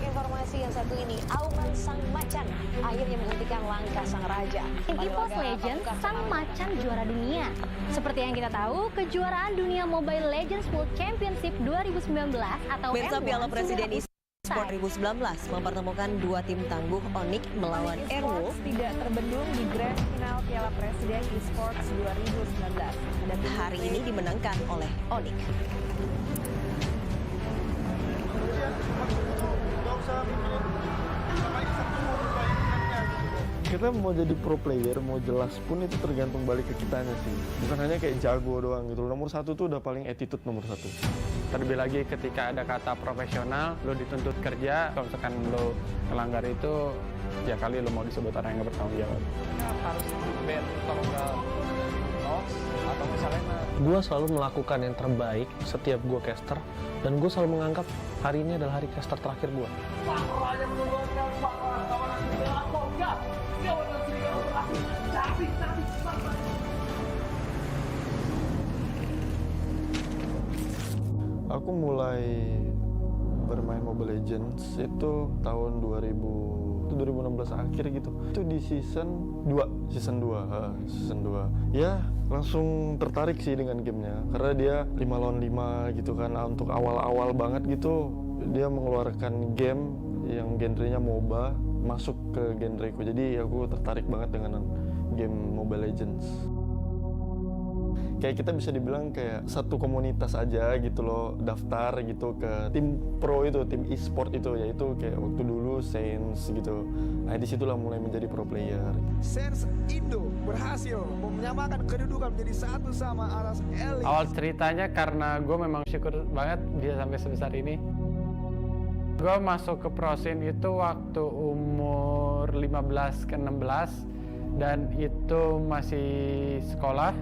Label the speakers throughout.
Speaker 1: beralih ke informasi yang satu ini, auman sang macan akhirnya menghentikan langkah sang raja.
Speaker 2: Tim EVOS Legends, sang macan juara dunia. Seperti yang kita tahu, kejuaraan dunia Mobile Legends World Championship 2019 atau
Speaker 3: Pemirsa
Speaker 2: M1
Speaker 3: Piala Presiden
Speaker 2: sudah
Speaker 3: e-sport 2019 mempertemukan dua tim tangguh Onyx melawan Airwolf.
Speaker 4: Tidak terbendung di Grand Final Piala Presiden e-sports 2019.
Speaker 3: Hari ini dimenangkan oleh Onyx.
Speaker 5: Kita mau jadi pro player, mau jelas pun itu tergantung balik ke kitanya sih. Bukan hanya kayak jago doang gitu. Nomor satu tuh udah paling attitude nomor satu.
Speaker 6: Terlebih lagi ketika ada kata profesional, lo dituntut kerja, kalau misalkan lo melanggar itu, ya kali lo mau disebut orang yang bertanggung jawab.
Speaker 7: Harus di-ban kalau nggak loss atau misalnya
Speaker 8: gue selalu melakukan yang terbaik setiap gue caster, dan gue selalu menganggap hari ini adalah hari caster terakhir gue.
Speaker 5: Aku mulai bermain Mobile Legends itu tahun 2016 akhir gitu. Itu di season 2. Ya, langsung tertarik sih dengan gamenya. Karena dia 5 lawan 5 gitu kan. Untuk awal-awal banget gitu, dia mengeluarkan game yang genrenya MOBA masuk ke genreku. Jadi aku tertarik banget dengan game Mobile Legends. Kayak kita bisa dibilang kayak satu komunitas aja gitu loh, daftar gitu ke tim pro itu, tim e-sport itu, yaitu kayak waktu dulu Saints gitu. Nah disitulah mulai menjadi pro player.
Speaker 9: Saints Indo berhasil menyamakan kedudukan menjadi satu sama atas elit.
Speaker 6: Awal ceritanya karena gue memang syukur banget bisa sampai sebesar ini. Gue masuk ke pro scene itu waktu umur 15 ke 16 dan itu masih sekolah.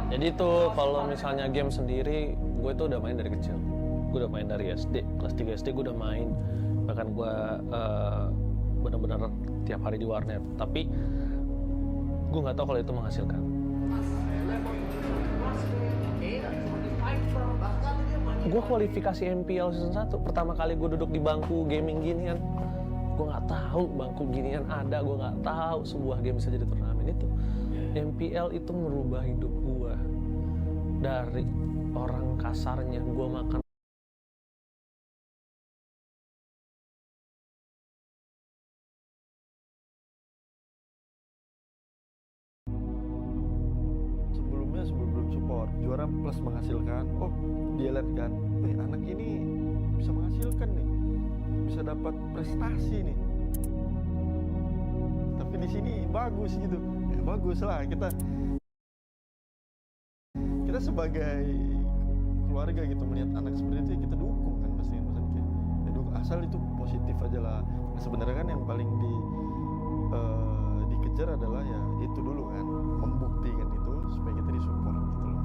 Speaker 8: Jadi itu kalau misalnya game sendiri, gue itu udah main dari kecil. Gue udah main dari SD, kelas 3 SD gue udah main. Bahkan gue benar-benar tiap hari di warnet. Tapi gue nggak tahu kalau itu menghasilkan. Gue kualifikasi MPL season 1, pertama kali gue duduk di bangku gaming ginian. Gue nggak tahu bangku ginian ada, gue nggak tahu sebuah game bisa jadi turnamen itu. MPL itu merubah hidup gue. Dari orang kasarnya gue makan.
Speaker 5: Sebelum support, juara plus menghasilkan. Oh, dia lihat kan, anak ini bisa menghasilkan nih, bisa dapat prestasi nih. Tapi di sini bagus gitu, ya bagus lah kita sebagai keluarga gitu melihat anak seperti itu ya kita dukung kan pasti kan, maksudnya kayak ya dukung, asal itu positif aja lah. Nah, sebenarnya kan yang paling dikejar adalah ya itu dulu kan, membuktikan itu supaya kita disupport gitu loh.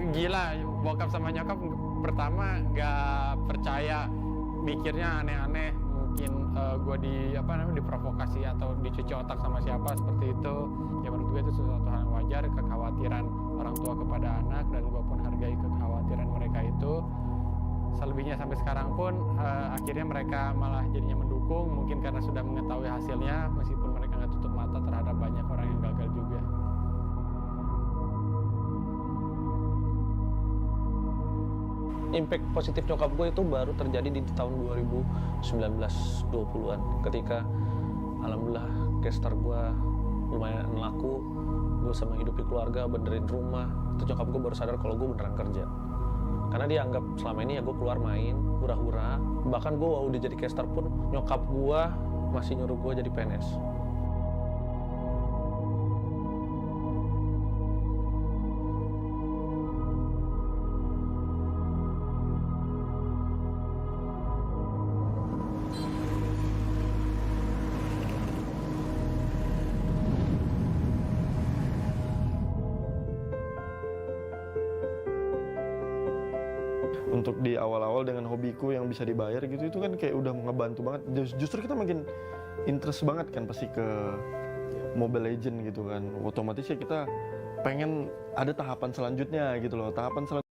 Speaker 6: Gila, bokap sama nyokap pertama nggak percaya, mikirnya aneh-aneh, mungkin gue diprovokasi atau dicuci otak sama siapa seperti itu. Ya menurut gue itu sesuatu hal yang wajar, kekhawatiran orang tua kepada anak, dan gue pun hargai kekhawatiran mereka itu. Selebihnya sampai sekarang pun akhirnya mereka malah jadinya mendukung, mungkin karena sudah mengetahui hasilnya, meskipun mereka nggak tutup mata terhadap banyak orang yang gagal juga.
Speaker 8: Impact positif nyokap gue itu baru terjadi di tahun 2019-20an ketika alhamdulillah caster gue lumayan laku, gue sama hidupi keluarga, benerin rumah. Itu nyokap gue baru sadar kalau gue beneran kerja, karena dia anggap selama ini ya gue keluar main hura-hura. Bahkan gue udah jadi caster pun nyokap gue masih nyuruh gue jadi PNS.
Speaker 5: Untuk di awal-awal dengan hobiku yang bisa dibayar gitu, itu kan kayak udah ngebantu banget. Justru kita makin interest banget kan pasti ke Mobile Legend gitu kan. Otomatis ya kita pengen ada tahapan selanjutnya gitu loh. Tahapan selanjutnya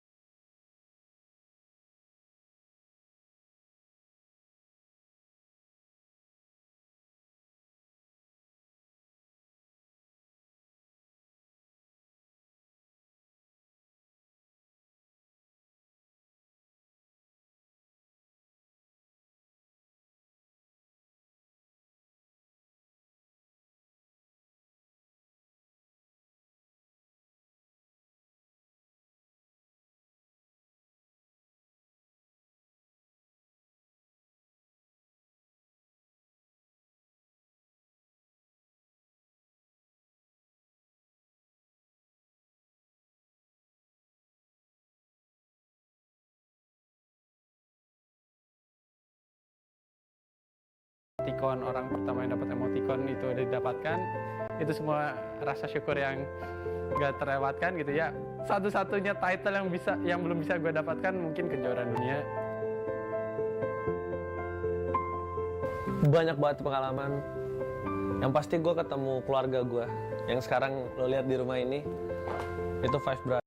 Speaker 6: emoticon, orang pertama yang dapat emoticon itu udah didapatkan, itu semua rasa syukur yang gak terlewatkan gitu ya. Satu-satunya title yang belum bisa gue dapatkan mungkin kejuaraan dunia.
Speaker 8: Banyak banget pengalaman. Yang pasti gue ketemu keluarga gue yang sekarang lo lihat di rumah ini, itu Five Brothers.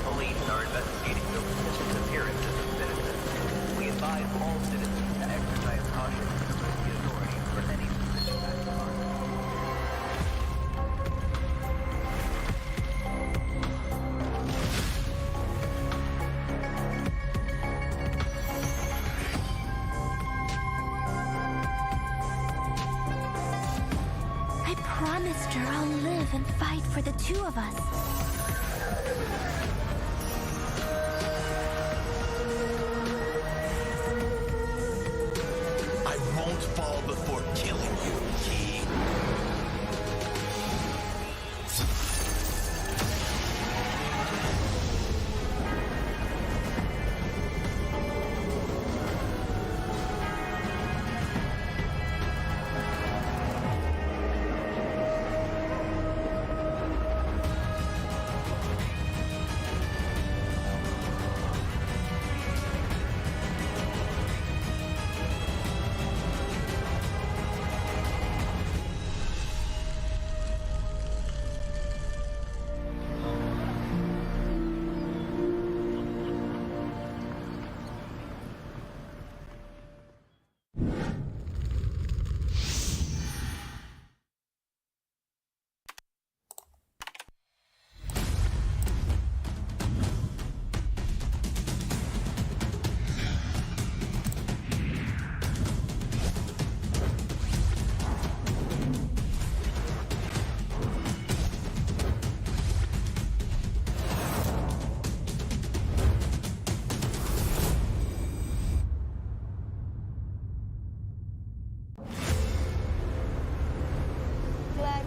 Speaker 10: Police are investigating the disappearance of the citizen. We advise all citizens to exercise caution and alert the authorities for any suspicious activity.
Speaker 2: I promised her I'll live and fight for the two of us.
Speaker 11: I won't fall before killing you, Key.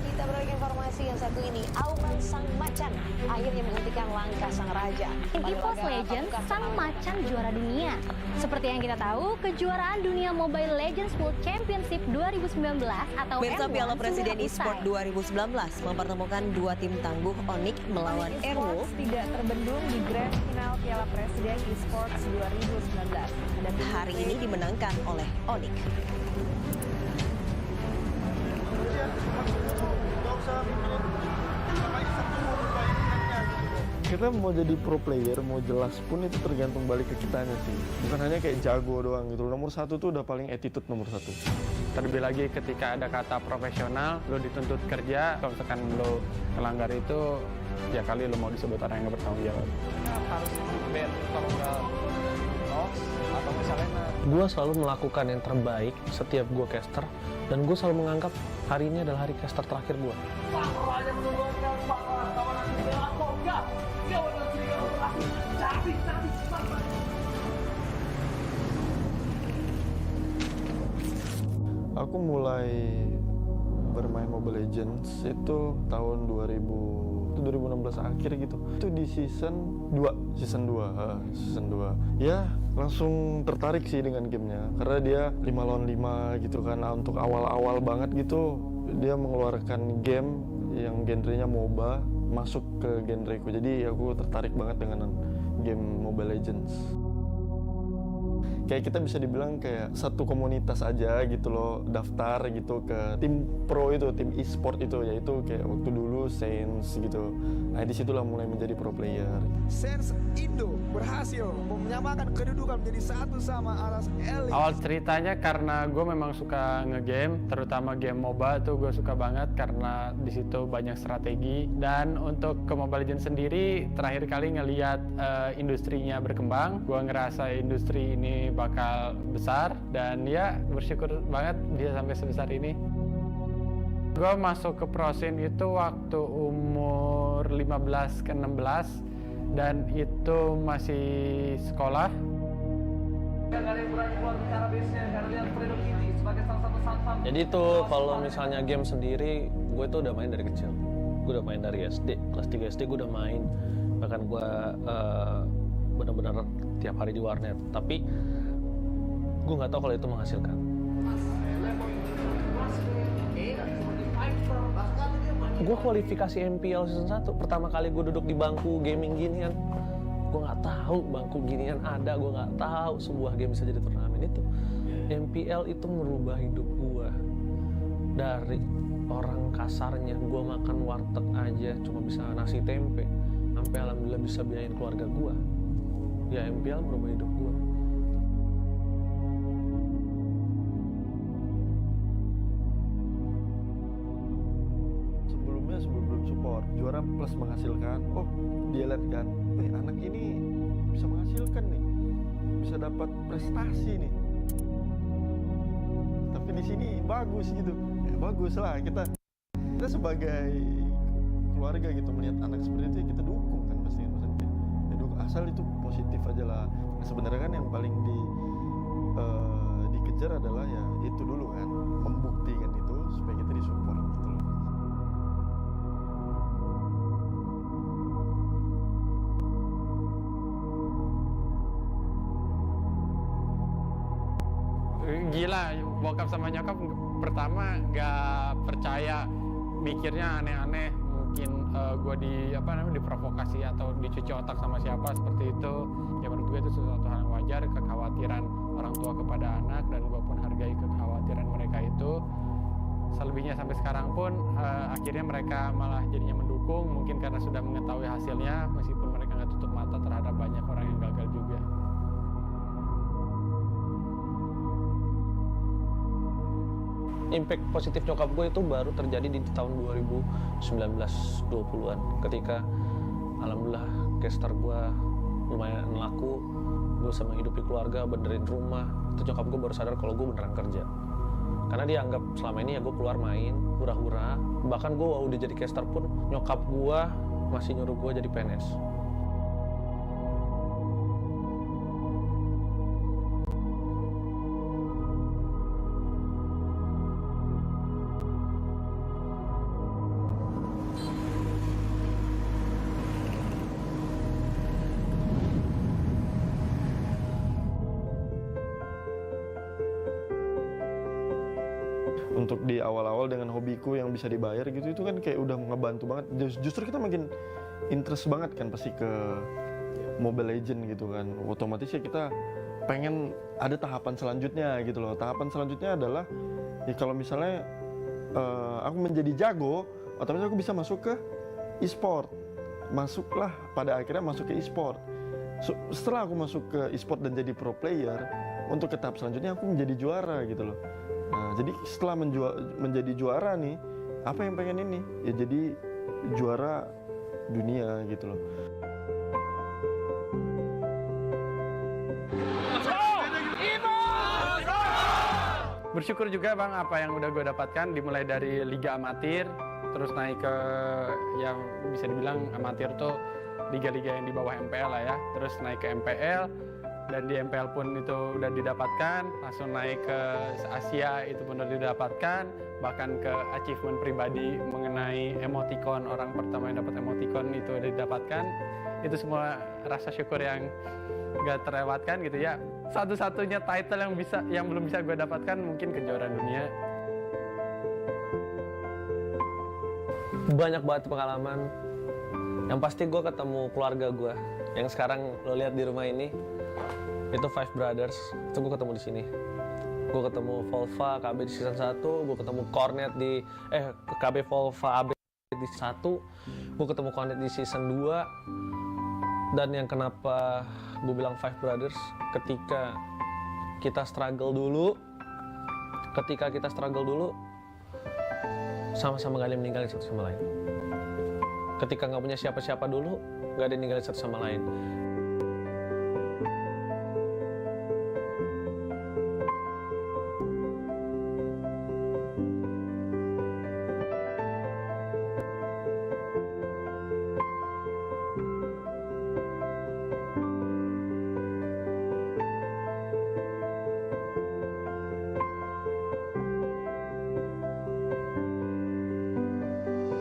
Speaker 1: Kita beralih ke informasi yang satu ini. Auman sang macan akhirnya menghentikan langkah sang raja.
Speaker 2: Tim EVOS Legends, sang macan juara dunia. Seperti yang kita tahu, kejuaraan dunia Mobile Legends World Championship 2019 atau
Speaker 3: Pemirsa
Speaker 2: M1
Speaker 3: Piala Presiden
Speaker 2: sudah
Speaker 3: e-sport
Speaker 2: usai.
Speaker 3: 2019 mempertemukan dua tim tangguh Onyx melawan Airwolf.
Speaker 4: Tidak terbendung di Grand Final Piala Presiden Esports 2019.
Speaker 3: Hari ini dimenangkan oleh Onyx.
Speaker 5: Kita mau jadi pro player, mau jelas pun itu tergantung balik ke kitanya sih. Bukan hanya kayak jago doang gitu. Nomor satu tuh udah paling attitude nomor satu.
Speaker 6: Terlebih lagi ketika ada kata profesional, lo dituntut kerja, kalau misalkan lo melanggar itu, ya kali lo mau disebut orang yang nggak bertanggung jawab.
Speaker 7: Harus ban kalau nggak loss atau misalnya
Speaker 8: Gue selalu melakukan yang terbaik setiap gue caster, dan gue selalu menganggap hari ini adalah hari caster terakhir gue.
Speaker 5: Aku mulai bermain Mobile Legends itu tahun 2016 akhir gitu. Itu di season 2. Ya, langsung tertarik sih dengan gamenya karena dia 5 lawan 5 gitu kan. Untuk awal-awal banget gitu dia mengeluarkan game yang genrenya MOBA masuk ke genreku. Jadi aku tertarik banget dengan game Mobile Legends. Kayak kita bisa dibilang kayak satu komunitas aja gitu loh, daftar gitu ke tim pro itu, tim e-sport itu, yaitu kayak waktu dulu Saints gitu. Nah disitulah mulai menjadi pro player.
Speaker 9: Saints Indo berhasil menyamakan kedudukan menjadi satu sama Aras Elit.
Speaker 6: Awal ceritanya karena gue memang suka ngegame, terutama game MOBA tuh gue suka banget karena di situ banyak strategi. Dan untuk ke Mobile Legends sendiri, terakhir kali ngelihat industrinya berkembang, gue ngerasa industri ini bakal besar dan ya bersyukur banget bisa sampai sebesar ini. Gue masuk ke pro scene itu waktu umur 15 ke 16 dan itu masih sekolah.
Speaker 8: Jadi tuh kalau misalnya game sendiri, gue tuh udah main dari kecil. Gue udah main dari SD, kelas 3 SD gue udah main. Bahkan gue benar-benar tiap hari di warnet. Tapi gue nggak tahu kalau itu menghasilkan. Gue kualifikasi MPL season 1, pertama kali gue duduk di bangku gaming ginian. Gue nggak tahu bangku ginian ada, gue nggak tahu sebuah game bisa jadi turnamen itu. MPL itu merubah hidup gue. Dari orang kasarnya, gue makan warteg aja cuma bisa nasi tempe, sampai alhamdulillah bisa biayain keluarga gue. Ya MPL merubah hidup gue.
Speaker 5: Sebelum support, juara plus menghasilkan. Oh, dia lihat kan, anak ini bisa menghasilkan nih, bisa dapat prestasi nih. Tapi di sini bagus gitu, ya bagus lah kita sebagai keluarga gitu melihat anak seperti itu ya kita dukung kan pasti kan, maksudnya ya dukung, asal itu positif aja lah. Nah, sebenarnya kan yang paling dikejar adalah ya itu dulu kan, membuktikan itu supaya kita disupport gitu loh.
Speaker 6: Gila, bokap sama nyokap pertama gak percaya, mikirnya aneh-aneh, mungkin gue diprovokasi atau dicuci otak sama siapa seperti itu. Ya menurut gue itu sesuatu hal yang wajar, kekhawatiran orang tua kepada anak, dan gue pun hargai kekhawatiran mereka itu. Selebihnya sampai sekarang pun akhirnya mereka malah jadinya mendukung, mungkin karena sudah mengetahui hasilnya, meskipun mereka nggak tutup mata terhadap banyak orang yang gagal juga.
Speaker 8: Impact positif nyokap gue itu baru terjadi di tahun 2019-20an ketika alhamdulillah caster gue lumayan laku, gue sama hidupi keluarga, benerin rumah. Itu nyokap gue baru sadar kalau gue beneran kerja, karena dia anggap selama ini ya gue keluar main hura-hura. Bahkan gue udah jadi caster pun nyokap gue masih nyuruh gue jadi PNS.
Speaker 5: Untuk di awal-awal dengan hobiku yang bisa dibayar gitu, itu kan kayak udah ngebantu banget. Justru kita makin interest banget kan pasti ke Mobile Legends gitu kan. Otomatis ya kita pengen ada tahapan selanjutnya gitu loh. Tahapan selanjutnya adalah ya kalau misalnya aku menjadi jago, otomatis aku bisa masuk ke e-sport. Masuklah pada akhirnya masuk ke e-sport. Setelah aku masuk ke e-sport dan jadi pro player, untuk ke tahap selanjutnya aku menjadi juara gitu loh. Nah, jadi setelah menjadi juara nih, apa yang pengen ini? Ya jadi juara dunia gitu loh.
Speaker 6: Bersyukur juga Bang apa yang udah gue dapatkan, dimulai dari liga amatir, terus naik ke yang bisa dibilang amatir tuh liga-liga yang di bawah MPL lah ya, terus naik ke MPL, dan di MPL pun itu udah didapatkan, langsung naik ke Asia itu pun udah didapatkan, bahkan ke achievement pribadi mengenai emoticon, orang pertama yang dapat emoticon itu udah didapatkan. Itu semua rasa syukur yang gak terlewatkan gitu ya. Satu-satunya title yang belum bisa gue dapatkan mungkin kejuaraan dunia.
Speaker 8: Banyak banget pengalaman. Yang pasti gue ketemu keluarga gue yang sekarang lo lihat di rumah ini. Itu Five Brothers, itu gue ketemu di sini. Gue ketemu Volva KB di season 1, gue ketemu Cornet di KB Volva AB di 1, gue ketemu Cornet di season 2. Dan yang kenapa gue bilang Five Brothers, ketika kita struggle dulu, sama-sama gak ada yang meninggalin satu sama lain. Ketika nggak punya siapa-siapa dulu, gak ada yang ninggalin satu sama lain.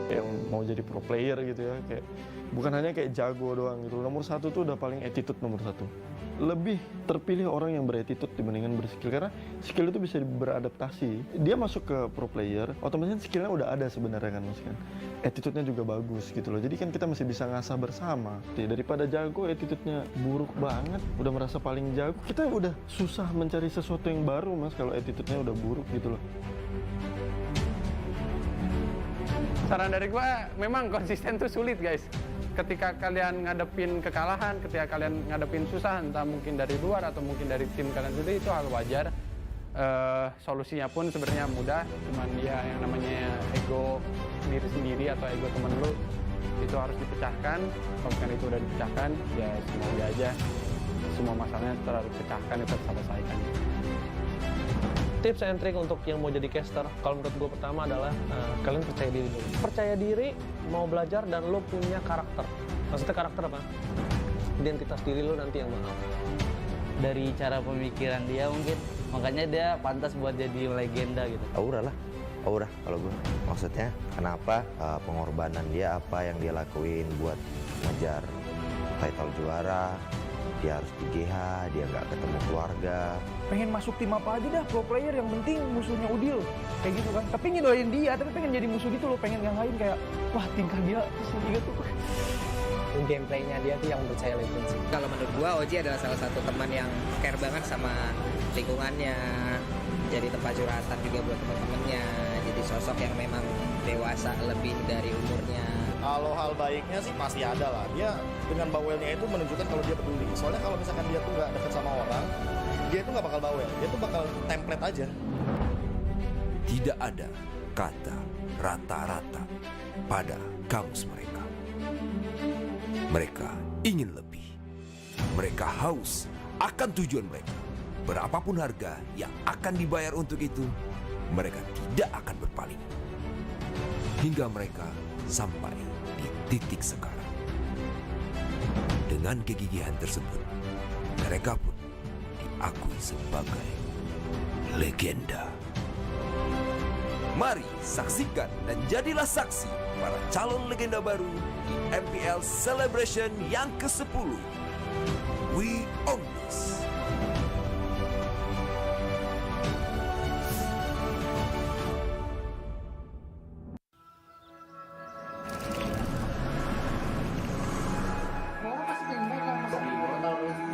Speaker 5: Yang mau jadi pro player gitu ya, kayak bukan hanya kayak jago doang gitu. Nomor 1 tuh udah paling attitude nomor 1. Lebih terpilih orang yang berattitude dibandingkan berskill, karena skill itu bisa beradaptasi. Dia masuk ke pro player, otomatis skillnya udah ada sebenarnya kan mas kan. Attitude-nya juga bagus gitu loh. Jadi kan kita masih bisa ngasah bersama. Daripada jago attitude-nya buruk banget, udah merasa paling jago, kita udah susah mencari sesuatu yang baru mas kalau attitude-nya udah buruk gitu loh.
Speaker 6: Saran dari gue, memang konsisten tuh sulit guys. Ketika kalian ngadepin kekalahan, ketika kalian ngadepin susah, entah mungkin dari luar atau mungkin dari tim kalian sendiri, itu hal wajar. Solusinya pun sebenarnya mudah, cuman dia yang namanya ego sendiri atau ego temen lu, itu harus dipecahkan. Kalau misalkan itu udah dipecahkan, ya semoga aja semua masalahnya terlalu dipecahkan, itu terselesaikan.
Speaker 8: Tips and trick untuk yang mau jadi caster, kalau menurut gue pertama adalah kalian percaya diri dulu. Percaya diri, mau belajar, dan lo punya karakter. Maksudnya karakter apa? Identitas diri lo nanti yang mahal.
Speaker 12: Dari cara pemikiran dia mungkin, makanya dia pantas buat jadi legenda gitu.
Speaker 13: Aura lah, aura kalau gue. Maksudnya kenapa pengorbanan dia, apa yang dia lakuin buat ngejar title juara. Dia harus di GH, dia nggak ketemu keluarga.
Speaker 9: Pengen masuk tim apa aja dah, pro player, yang penting musuhnya Udil. Kayak gitu kan. Tapi ngedoain dia, tapi pengen jadi musuh gitu loh. Pengen yang lain kayak, wah tingkah dia gitu.
Speaker 14: Gameplaynya dia tuh yang percaya legend sih. Kalau menurut gua, Oji adalah salah satu teman yang care banget sama lingkungannya. Jadi tempat curhatan juga buat teman-temannya. Jadi sosok yang memang dewasa lebih dari umurnya.
Speaker 7: Kalau hal baiknya sih pasti ada lah. Dia dengan bawelnya itu menunjukkan kalau dia peduli. Soalnya kalau misalkan dia tuh nggak deket sama orang, dia tuh nggak bakal bawel. Dia tuh bakal template aja.
Speaker 11: Tidak ada kata rata-rata pada kamus mereka. Mereka ingin lebih. Mereka haus akan tujuan mereka. Berapapun harga yang akan dibayar untuk itu, mereka tidak akan berpaling. Hingga mereka sampai di titik sekarang. Dengan kegigihan tersebut, mereka pun diakui sebagai legenda. Mari saksikan dan jadilah saksi para calon legenda baru di MPL Celebration yang ke-10. We own this.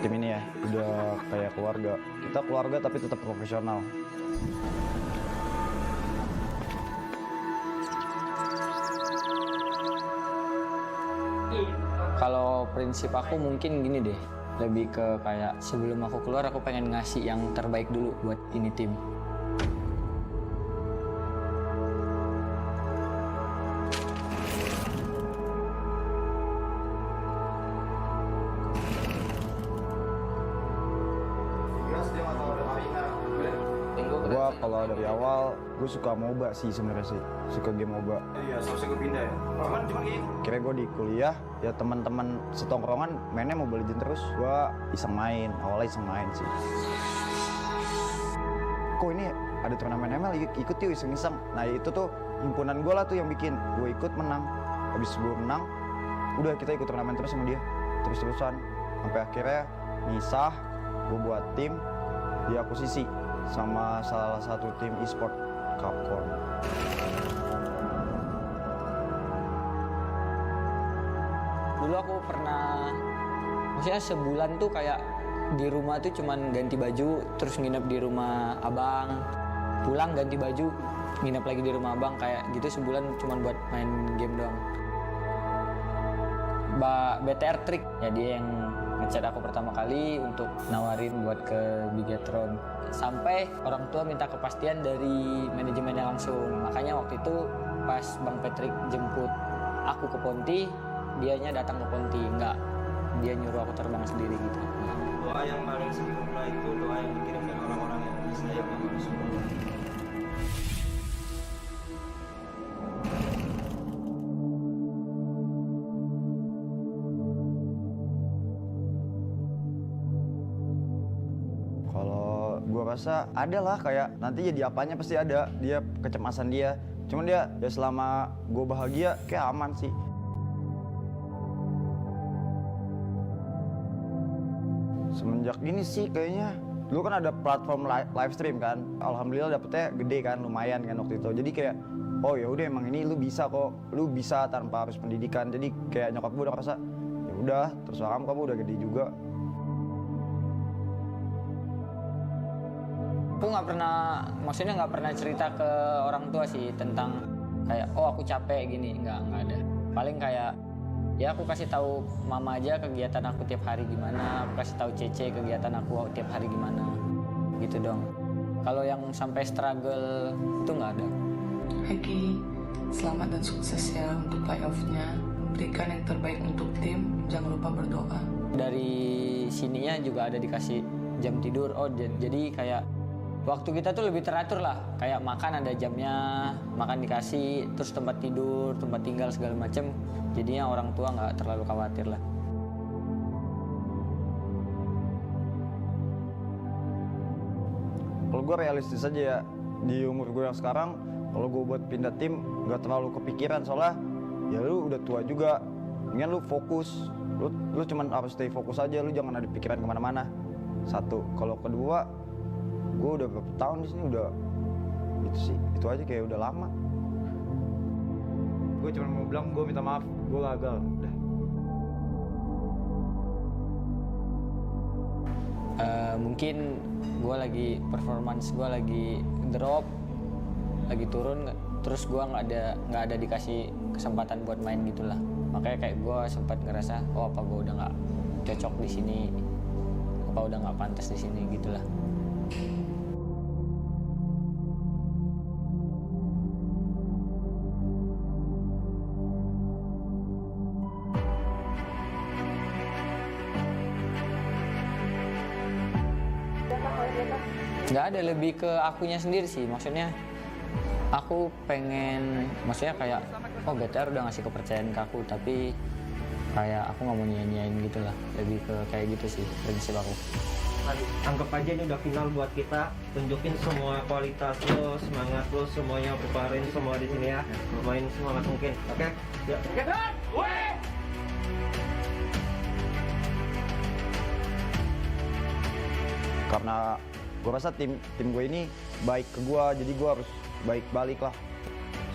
Speaker 7: Tim ini ya, udah kayak keluarga. Kita keluarga tapi tetap profesional.
Speaker 12: Kalau prinsip aku mungkin gini deh, lebih ke kayak sebelum aku keluar aku pengen ngasih yang terbaik dulu buat ini tim.
Speaker 7: Gua kalau dari awal
Speaker 9: gue suka MOBA sih sebenarnya sih, suka game MOBA.
Speaker 15: Iya, seharusnya gue pindah ya. Cuman kayak
Speaker 9: Kira gue di kuliah, ya teman-teman setongkrongan mainnya Mobile Legends terus. Gue iseng main, awalnya iseng main sih. Kok ini ada turnamen ML, ikut yuk iseng-iseng. Nah itu tuh himpunan gue lah tuh yang bikin. Gue ikut menang. Habis gue menang, udah kita ikut turnamen terus sama dia. Terus-terusan. Sampai akhirnya misah, gue buat tim, diakuisisi sama salah satu tim e-sport, Capcom.
Speaker 12: Dulu aku pernah, maksudnya sebulan tuh kayak di rumah tuh cuman ganti baju, terus nginep di rumah abang, pulang ganti baju, nginep lagi di rumah abang, kayak gitu sebulan cuman buat main game doang. BTR Trick, ya dia yang ngechat aku pertama kali untuk nawarin buat ke Bigetron. Sampai orang tua minta kepastian dari manajemennya langsung. Makanya waktu itu pas Bang Patrick jemput aku ke Ponti, dianya datang ke Ponti, enggak, dia nyuruh aku terbang sendiri gitu.
Speaker 15: doa yang paling sempurna itu doa yang dikirimkan orang-orang yang disayang sama Rasulullah.
Speaker 9: Kalau gue rasa ada lah, kayak nanti jadi apanya pasti ada, dia kecemasan dia. Cuman dia ya selama gue bahagia kayak aman sih. Semenjak ini sih kayaknya, dulu kan ada platform live stream kan, alhamdulillah dapetnya gede kan, lumayan kan waktu itu. Jadi kayak, oh ya udah emang ini lu bisa kok, lu bisa tanpa harus pendidikan. Jadi kayak nyokap gue udah ngerasa, ya udah terserah kamu udah gede juga.
Speaker 12: Aku nggak pernah, maksudnya nggak pernah cerita ke orang tua sih tentang kayak, oh aku capek gini, nggak ada. Paling kayak, ya aku kasih tahu mama aja kegiatan aku tiap hari gimana, aku kasih tahu Cece kegiatan aku tiap hari gimana, gitu dong. Kalau yang sampai struggle itu nggak ada.
Speaker 16: Oke, selamat dan sukses ya untuk playoff-nya. Berikan yang terbaik untuk tim, jangan lupa berdoa.
Speaker 12: Dari sininya juga ada dikasih jam tidur. Oh jadi kayak waktu kita tuh lebih teratur lah. Kayak makan ada jamnya, makan dikasih, terus tempat tidur, tempat tinggal segala macem. Jadinya orang tua nggak terlalu khawatir lah.
Speaker 9: Kalau gue realistis aja ya, di umur gue yang sekarang, kalau gue buat pindah tim nggak terlalu kepikiran, soalnya ya lu udah tua juga, mendingan lu fokus, lu cuman harus stay fokus aja, lu jangan ada pikiran kemana-mana. Satu, kalau kedua, gue udah berapa tahun di sini, udah itu sih, itu aja kayak udah lama. Gue cuma mau bilang, gue minta maaf, gue gagal, udah.
Speaker 12: Mungkin gue lagi performance gue lagi drop, lagi turun, terus gue nggak ada dikasih kesempatan buat main gitulah. Makanya kayak gue sempat ngerasa, oh apa gue udah nggak cocok di sini, apa udah nggak pantas di sini gitulah. Nggak ada, lebih ke akunya sendiri sih. Maksudnya aku pengen, maksudnya kayak, oh BTR udah ngasih kepercayaan ke aku, tapi kayak aku nggak mau nyanyiin gitu lah. Lebih ke kayak gitu sih prinsip aku.
Speaker 15: Anggap aja ini udah final buat kita. Tunjukin semua kualitas lo, semangat lo, semuanya preparein semua di sini ya. Main semangat mungkin. Oke? Ya.
Speaker 9: Karena gue rasa tim gue ini baik ke gue, jadi gue harus baik balik lah.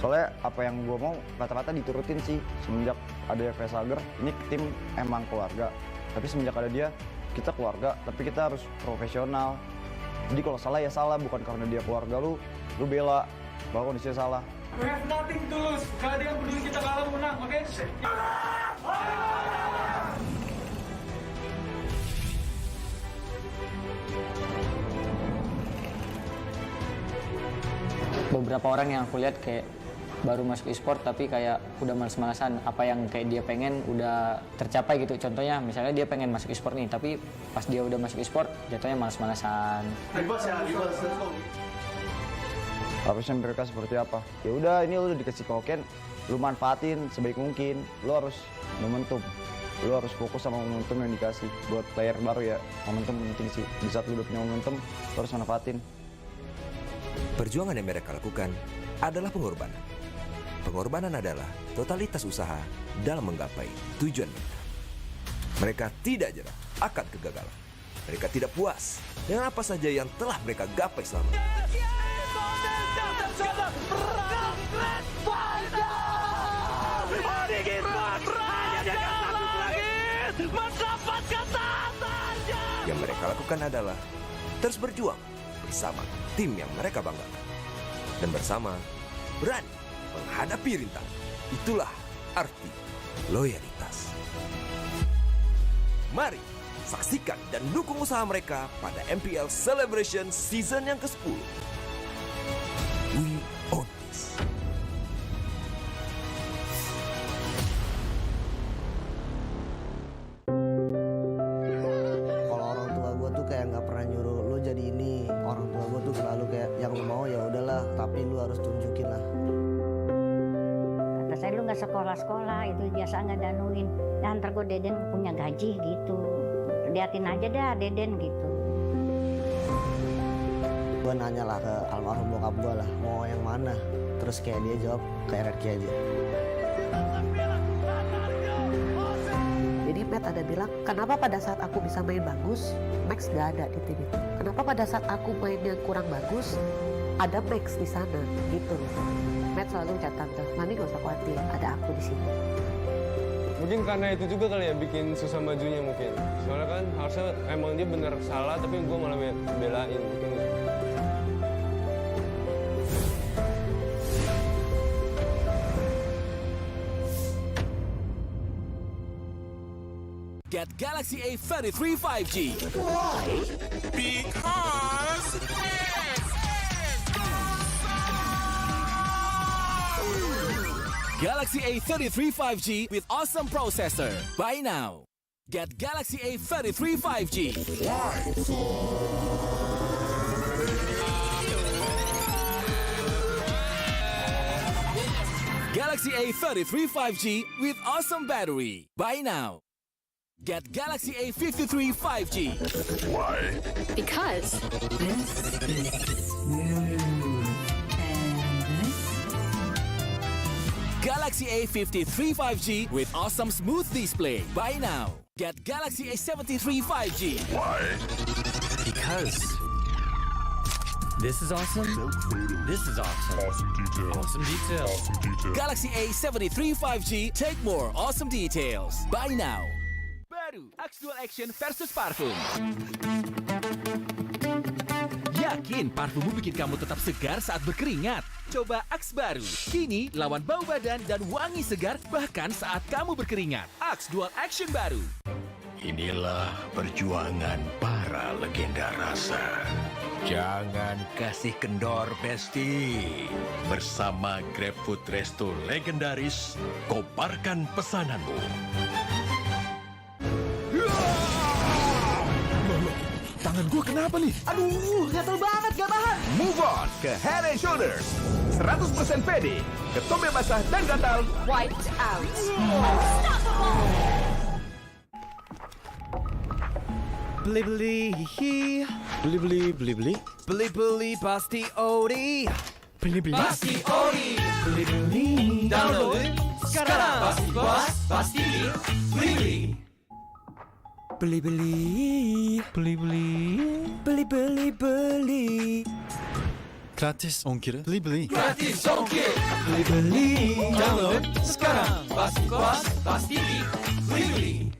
Speaker 9: Soalnya apa yang gue mau rata-rata diturutin sih. Semenjak ada Vesager, ini tim emang keluarga. Tapi semenjak ada dia, kita keluarga, tapi kita harus profesional. Jadi kalau salah ya salah, bukan karena dia keluarga lu bela bahwa kondisinya salah.
Speaker 15: We have nothing to lose. Kalau dia peduli kita kalah menang, oke?
Speaker 12: Beberapa orang yang aku lihat kayak baru masuk e-sport tapi kayak udah males-malesan, apa yang kayak dia pengen udah tercapai gitu. Contohnya misalnya dia pengen masuk e-sport nih, tapi pas dia udah masuk e-sport jatuhnya males-malesan.
Speaker 9: harusnya mereka seperti apa. Ya udah, ini lu udah dikasih koken, lu manfaatin sebaik mungkin. Lu harus momentum, lu harus fokus sama momentum yang dikasih. Buat player baru ya, momentum penting sih. Di saat lu udah punya momentum, lu harus manfaatin.
Speaker 11: Perjuangan yang mereka lakukan adalah pengorbanan. Pengorbanan adalah totalitas usaha dalam menggapai tujuan mereka. Mereka tidak jerah akan kegagalan. Mereka tidak puas dengan apa saja yang telah mereka gapai selama ini. Yang mereka lakukan adalah terus berjuang bersama tim yang mereka banggakan. Dan bersama berani menghadapi rintangan. Itulah arti loyalitas. Mari saksikan dan dukung usaha mereka pada MPL Celebration Season yang ke-10. We own this.
Speaker 17: Kalau orang tua gue tuh kayak nggak pernah nyuruh lu jadi ini. Orang tua gue tuh selalu kayak yang lu mau ya udahlah, tapi lu harus tunjukin lah.
Speaker 18: Kata saya, lu nggak sekolah-sekolah, itu biasa nggak danuin. Ya ntar gue Deden punya gaji gitu. Liatin aja dah Deden gitu.
Speaker 17: Gue nanya lah ke almarhum bokap gue lah, mau yang mana? Terus kayak dia jawab ke RRQ aja.
Speaker 19: Jadi Matt ada bilang, kenapa pada saat aku bisa main bagus, Max gak ada di tim itu? Kenapa pada saat aku main yang kurang bagus, ada Max di sana gitu. Matt selalu ucap tante, mami gak usah khawatir, ada aku di sini.
Speaker 20: Mungkin karena itu juga kali ya bikin susah majunya mungkin. Soalnya kan harusnya emang dia bener salah, tapi gue malah belain mungkin.
Speaker 21: Get Galaxy A33 5G. Why? Because Galaxy A33 5G with awesome processor. Buy now. Get Galaxy A33 5G. Why? Galaxy A33 5G with awesome battery. Buy now. Get Galaxy A53 5G. Why?
Speaker 22: Because this is smooth.
Speaker 21: Galaxy A53 5G with awesome smooth display. Buy now. Get Galaxy A73 5G.
Speaker 22: Why?
Speaker 21: Because
Speaker 22: This is awesome. This is awesome.
Speaker 21: Awesome details.
Speaker 22: Awesome details.
Speaker 21: Awesome details. Galaxy A73 5G. Take more awesome details. Buy now. Baru Axe Dual Action versus parfum. Yakin parfummu bikin kamu tetap segar saat berkeringat? Coba Axe baru. Kini lawan bau badan dan wangi segar bahkan saat kamu berkeringat. Axe Dual Action baru.
Speaker 23: Inilah perjuangan para legenda rasa. Jangan kasih kendor, Besti. Bersama GrabFood Resto legendaris, koparkan pesananmu.
Speaker 11: Tangan gue kenapa nih?
Speaker 22: Aduh, gatel banget, gak tahan.
Speaker 11: Move on ke Head and Shoulders. 100% pede, ketombe basah dan gatal.
Speaker 22: Wiped out.
Speaker 24: Beli beli pasti ori. Beli
Speaker 21: Pasti ori.
Speaker 24: Download sekarang.
Speaker 21: Pasti puas, pasti beli.
Speaker 24: Beli.
Speaker 25: Gratis ongkir. Beli.
Speaker 21: Gratis ongkir. Download sekarang. Pasti puas, pasti beli.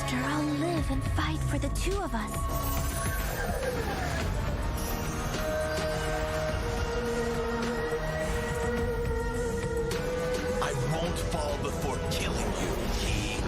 Speaker 1: After I'll live and fight for the two of us.
Speaker 22: I won't fall before killing you, Key.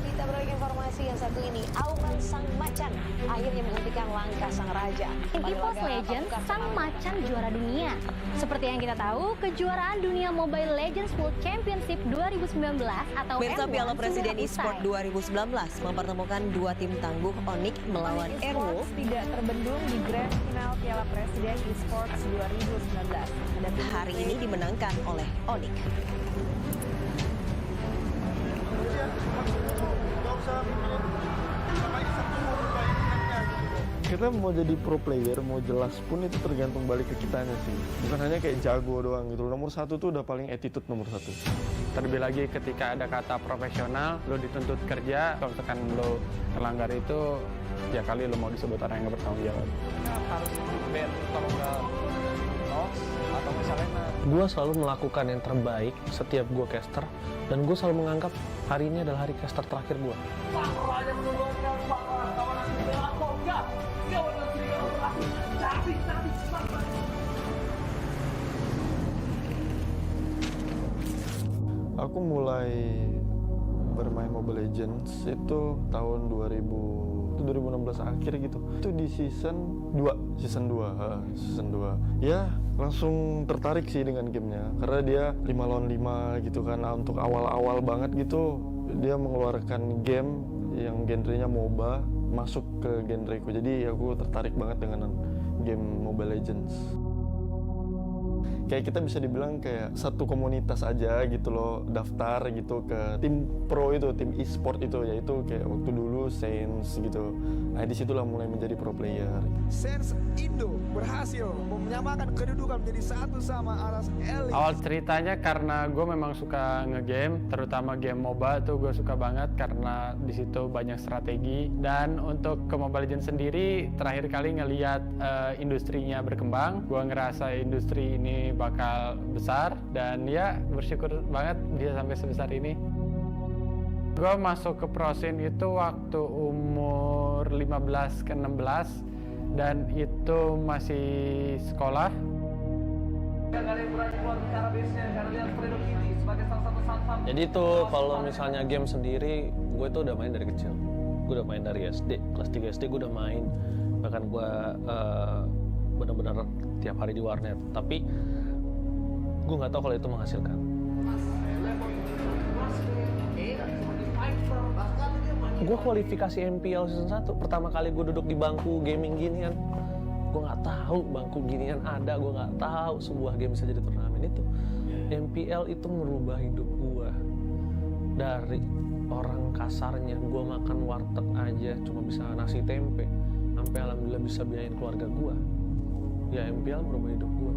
Speaker 2: Kita beralih ke informasi yang satu ini. Auman Sang Macan akhirnya menghentikan langkah sang raja.
Speaker 3: In EVOS Legends, Sang Macan juara dunia. Seperti yang kita tahu, kejuaraan dunia Mobile Legends World Championship 2019 atau
Speaker 2: Pemirsa
Speaker 3: M1
Speaker 2: Piala Presiden
Speaker 3: sudah
Speaker 2: eSport
Speaker 3: usai.
Speaker 2: 2019 mempertemukan dua tim tangguh Onyx melawan Airwolf.
Speaker 4: Tidak terbendung di Grand Final Piala Presiden eSports 2019.
Speaker 2: Hari ini dimenangkan oleh Onyx.
Speaker 5: Kita mau jadi pro player, mau jelas pun itu tergantung balik ke kitanya sih. Bukan hanya kayak jago doang gitu. Nomor satu tuh udah paling attitude nomor satu.
Speaker 6: Terlebih lagi ketika ada kata profesional, lo dituntut kerja, kalau misalkan lo terlanggar itu, ya kali lo mau disebut orang yang nggak bertanggung jawab.
Speaker 8: Harus ban kalau nggak Nox atau misalnya gue selalu melakukan yang terbaik setiap gue caster, dan gue selalu menganggap hari ini adalah hari caster terakhir gue.
Speaker 5: Aku mulai bermain Mobile Legends itu tahun 2016 akhir gitu. Itu di season 2. Ya, langsung tertarik sih dengan gamenya. Karena dia 5 lawan 5 gitu kan. Untuk awal-awal banget gitu, dia mengeluarkan game yang genrenya MOBA masuk ke genreku. Jadi aku tertarik banget dengan game Mobile Legends. Kayak kita bisa dibilang kayak satu komunitas aja gitu loh, daftar gitu ke tim pro itu, tim e-sport itu, yaitu kayak waktu dulu Saints gitu. Nah disitulah mulai menjadi pro player.
Speaker 10: Saints Indo berhasil menyamakan kedudukan menjadi satu sama atas Elite.
Speaker 6: Awal ceritanya karena gue memang suka ngegame, terutama game MOBA tuh gue suka banget karena di situ banyak strategi. Dan untuk ke Mobile Legends sendiri, terakhir kali ngelihat industrinya berkembang, gue ngerasa industri ini bakal besar dan ya bersyukur banget bisa sampai sebesar ini. Gue masuk ke pro scene itu waktu umur 15 ke 16 dan itu masih sekolah.
Speaker 8: Jadi tuh kalau misalnya game sendiri, gue tuh udah main dari kecil. Gue udah main dari SD, kelas 3 SD gue udah main. Bahkan gue benar-benar tiap hari di warnet. Tapi gue nggak tahu kalau itu menghasilkan. Gue kualifikasi MPL season 1, pertama kali gue duduk di bangku gaming ginian. Gue nggak tahu bangku ginian ada, gue nggak tahu sebuah game bisa jadi turnamen itu. MPL itu merubah hidup gue. Dari orang kasarnya, gue makan warteg aja cuma bisa nasi tempe, sampai alhamdulillah bisa biayain keluarga gue. Ya MPL merubah hidup gue.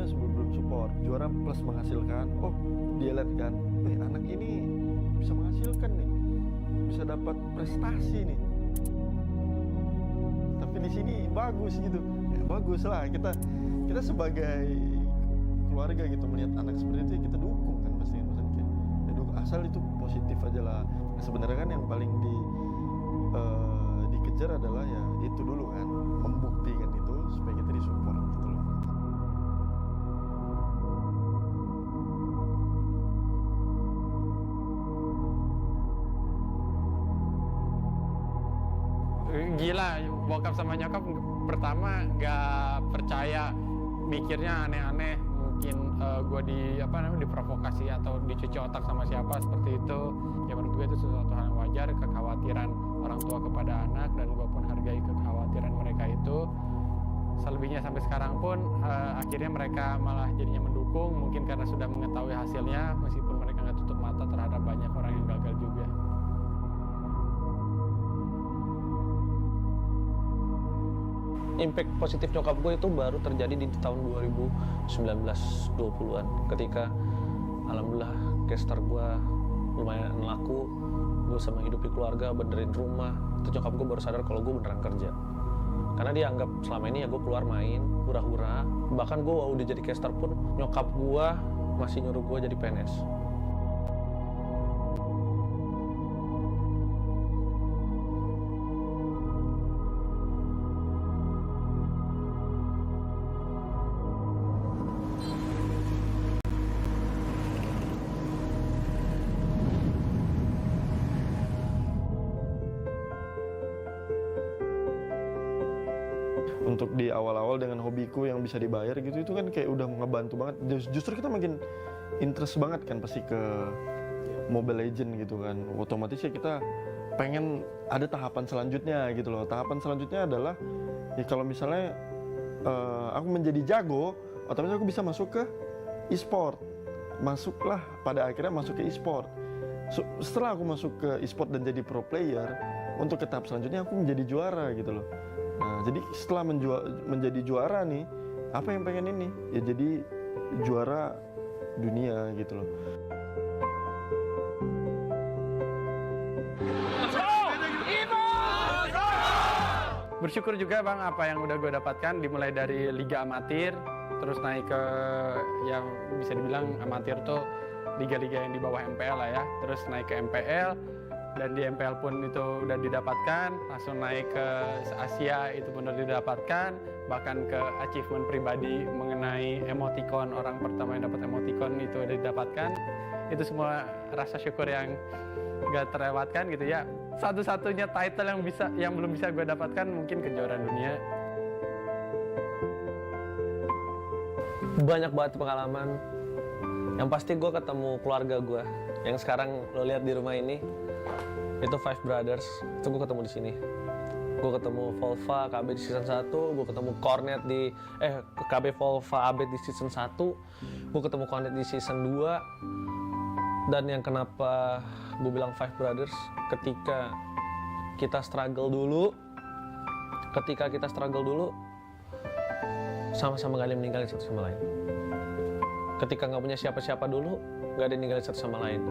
Speaker 5: Sebelum support, juara plus menghasilkan. Oh, dia lihat kan, anak ini bisa menghasilkan nih, bisa dapat prestasi nih. Tapi di sini bagus gitu, ya, bagus lah kita kita sebagai keluarga gitu melihat anak seperti itu ya kita dukung kan pasti, maksudnya kayak ya asal itu positif aja lah. Nah, sebenarnya kan yang paling dikejar adalah ya itu dulu kan, membuktikan itu supaya kita disupport gitu loh.
Speaker 6: Gila, bokap sama nyokap pertama nggak percaya, mikirnya aneh-aneh, mungkin gue diprovokasi atau dicuci otak sama siapa seperti itu. Ya menurut gue itu sesuatu hal yang wajar, kekhawatiran orang tua kepada anak, dan gue pun hargai kekhawatiran mereka itu. Selebihnya sampai sekarang pun akhirnya mereka malah jadinya mendukung, mungkin karena sudah mengetahui hasilnya, meskipun mereka nggak tutup mata terhadap banyak orang yang gagal juga.
Speaker 8: Impact positif nyokap gue itu baru terjadi di tahun 2019-20an ketika alhamdulillah caster gue lumayan laku, gue sama hidupi keluarga, benerin rumah. Itu nyokap gue baru sadar kalau gue beneran kerja, karena dia anggap selama ini ya gue keluar main hura-hura. Bahkan gue udah jadi caster pun nyokap gue masih nyuruh gue jadi PNS.
Speaker 5: Untuk di awal-awal dengan hobiku yang bisa dibayar gitu, itu kan kayak udah ngebantu banget. Justru kita makin interest banget kan pasti ke Mobile Legends gitu kan. Otomatis ya kita pengen ada tahapan selanjutnya gitu loh. Tahapan selanjutnya adalah ya kalau misalnya aku menjadi jago, otomatis aku bisa masuk ke e-sport. Masuklah pada akhirnya masuk ke e-sport. Setelah aku masuk ke e-sport dan jadi pro player, untuk ke tahap selanjutnya aku menjadi juara gitu loh. Nah, jadi setelah menjadi juara nih, apa yang pengen ini? Ya jadi juara dunia gitu loh.
Speaker 6: Bersyukur juga Bang apa yang udah gue dapatkan, dimulai dari liga amatir, terus naik ke yang bisa dibilang amatir tuh liga-liga yang di bawah MPL lah ya, terus naik ke MPL. Dan di MPL pun itu udah didapatkan, langsung naik ke Asia itu pun udah didapatkan, bahkan ke achievement pribadi mengenai emoticon, orang pertama yang dapat emoticon itu udah didapatkan. Itu semua rasa syukur yang gak terlewatkan gitu ya. Satu-satunya title yang belum bisa gue dapatkan mungkin kejuaraan dunia.
Speaker 8: Banyak banget pengalaman. Yang pasti gue ketemu keluarga gue yang sekarang lo lihat di rumah ini. Itu Five Brothers, itu gue ketemu di sini. Gue ketemu Volva KB di season 1, gue ketemu Cornet di KB Volva AB di season 1, gue ketemu Cornet di season 2. Dan yang kenapa gue bilang Five Brothers, ketika kita struggle dulu, sama-sama gak ada yang meninggalin satu sama lain. Ketika gak punya siapa-siapa dulu, gak ada yang ninggalin satu sama lain.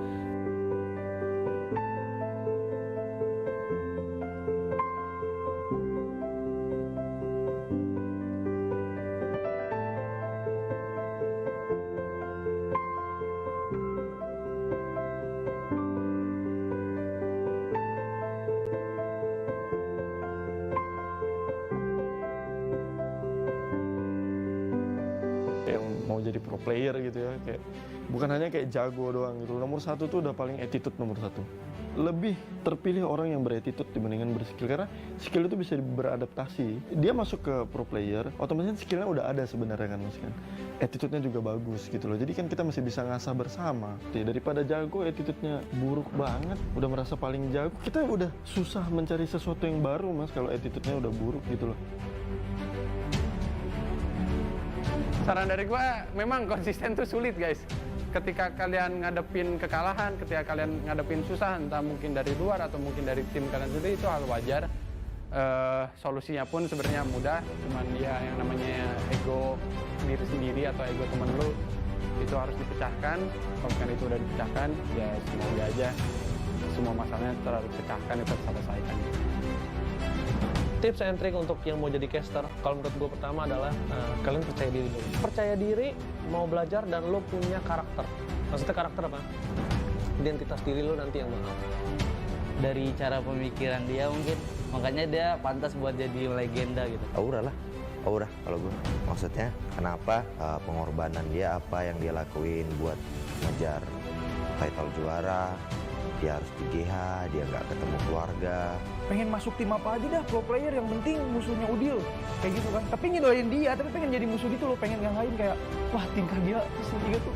Speaker 5: Mau jadi pro player gitu ya, kayak bukan hanya kayak jago doang gitu. Nomor satu tuh udah paling attitude nomor satu. Lebih terpilih orang yang berattitude dibandingkan berskill, karena skill itu bisa beradaptasi. Dia masuk ke pro player, otomatis skillnya udah ada sebenarnya kan mas kan. Attitude-nya juga bagus gitu loh. Jadi kan kita masih bisa ngasah bersama. Daripada jago attitude-nya buruk banget, udah merasa paling jago, kita udah susah mencari sesuatu yang baru mas kalau attitude-nya udah buruk gitu loh.
Speaker 6: Saran dari gue, memang konsisten tuh sulit guys. Ketika kalian ngadepin kekalahan, ketika kalian ngadepin susah, entah mungkin dari luar atau mungkin dari tim kalian sendiri, itu hal wajar. Solusinya pun sebenarnya mudah, cuman ya yang namanya ego sendiri atau ego temen lu, itu harus dipecahkan. Kalau misalkan itu udah dipecahkan, ya semoga aja semua masalahnya terlalu dipecahkan, itu terselesaikan.
Speaker 8: Tips and trick untuk yang mau jadi caster, kalau menurut gue pertama adalah kalian percaya diri dulu. Percaya diri, mau belajar, dan lo punya karakter. Maksudnya karakter apa? Identitas diri lo nanti yang bakal.
Speaker 12: Dari cara pemikiran dia mungkin, makanya dia pantas buat jadi legenda gitu.
Speaker 7: Aura lah, aura kalau gue. Maksudnya kenapa pengorbanan dia, apa yang dia lakuin buat ngejar title juara. Dia harus di GH, dia nggak ketemu keluarga.
Speaker 10: Pengen masuk tim apa aja dah, pro player, yang penting musuhnya Udil. Kayak gitu kan, tapi ngidolain dia, tapi pengen jadi musuh gitu loh, pengen yang lain kayak, wah tingkah dia, terus gitu.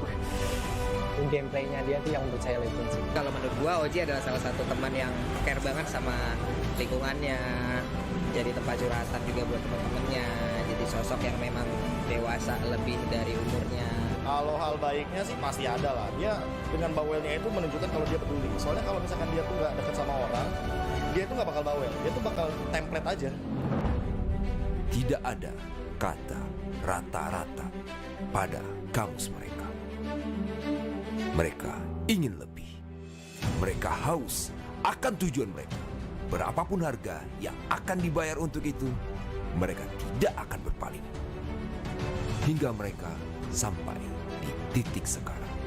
Speaker 12: Gameplaynya dia tuh yang menurut saya legend sih.
Speaker 13: Kalau menurut gua, Oji adalah salah satu teman yang care banget sama lingkungannya. Jadi tempat curhatan juga buat teman-temannya. Jadi sosok yang memang dewasa lebih dari umurnya.
Speaker 14: Kalau hal baiknya sih pasti ada lah. Dia dengan bawelnya itu menunjukkan kalau dia peduli. Soalnya kalau misalkan dia tuh nggak deket sama orang, dia tuh nggak bakal bawel. Dia tuh bakal template aja.
Speaker 11: Tidak ada kata rata-rata pada kamus mereka. Mereka ingin lebih. Mereka haus akan tujuan mereka. Berapapun harga yang akan dibayar untuk itu, mereka tidak akan berpaling. Hingga mereka sampai di titik sekarang.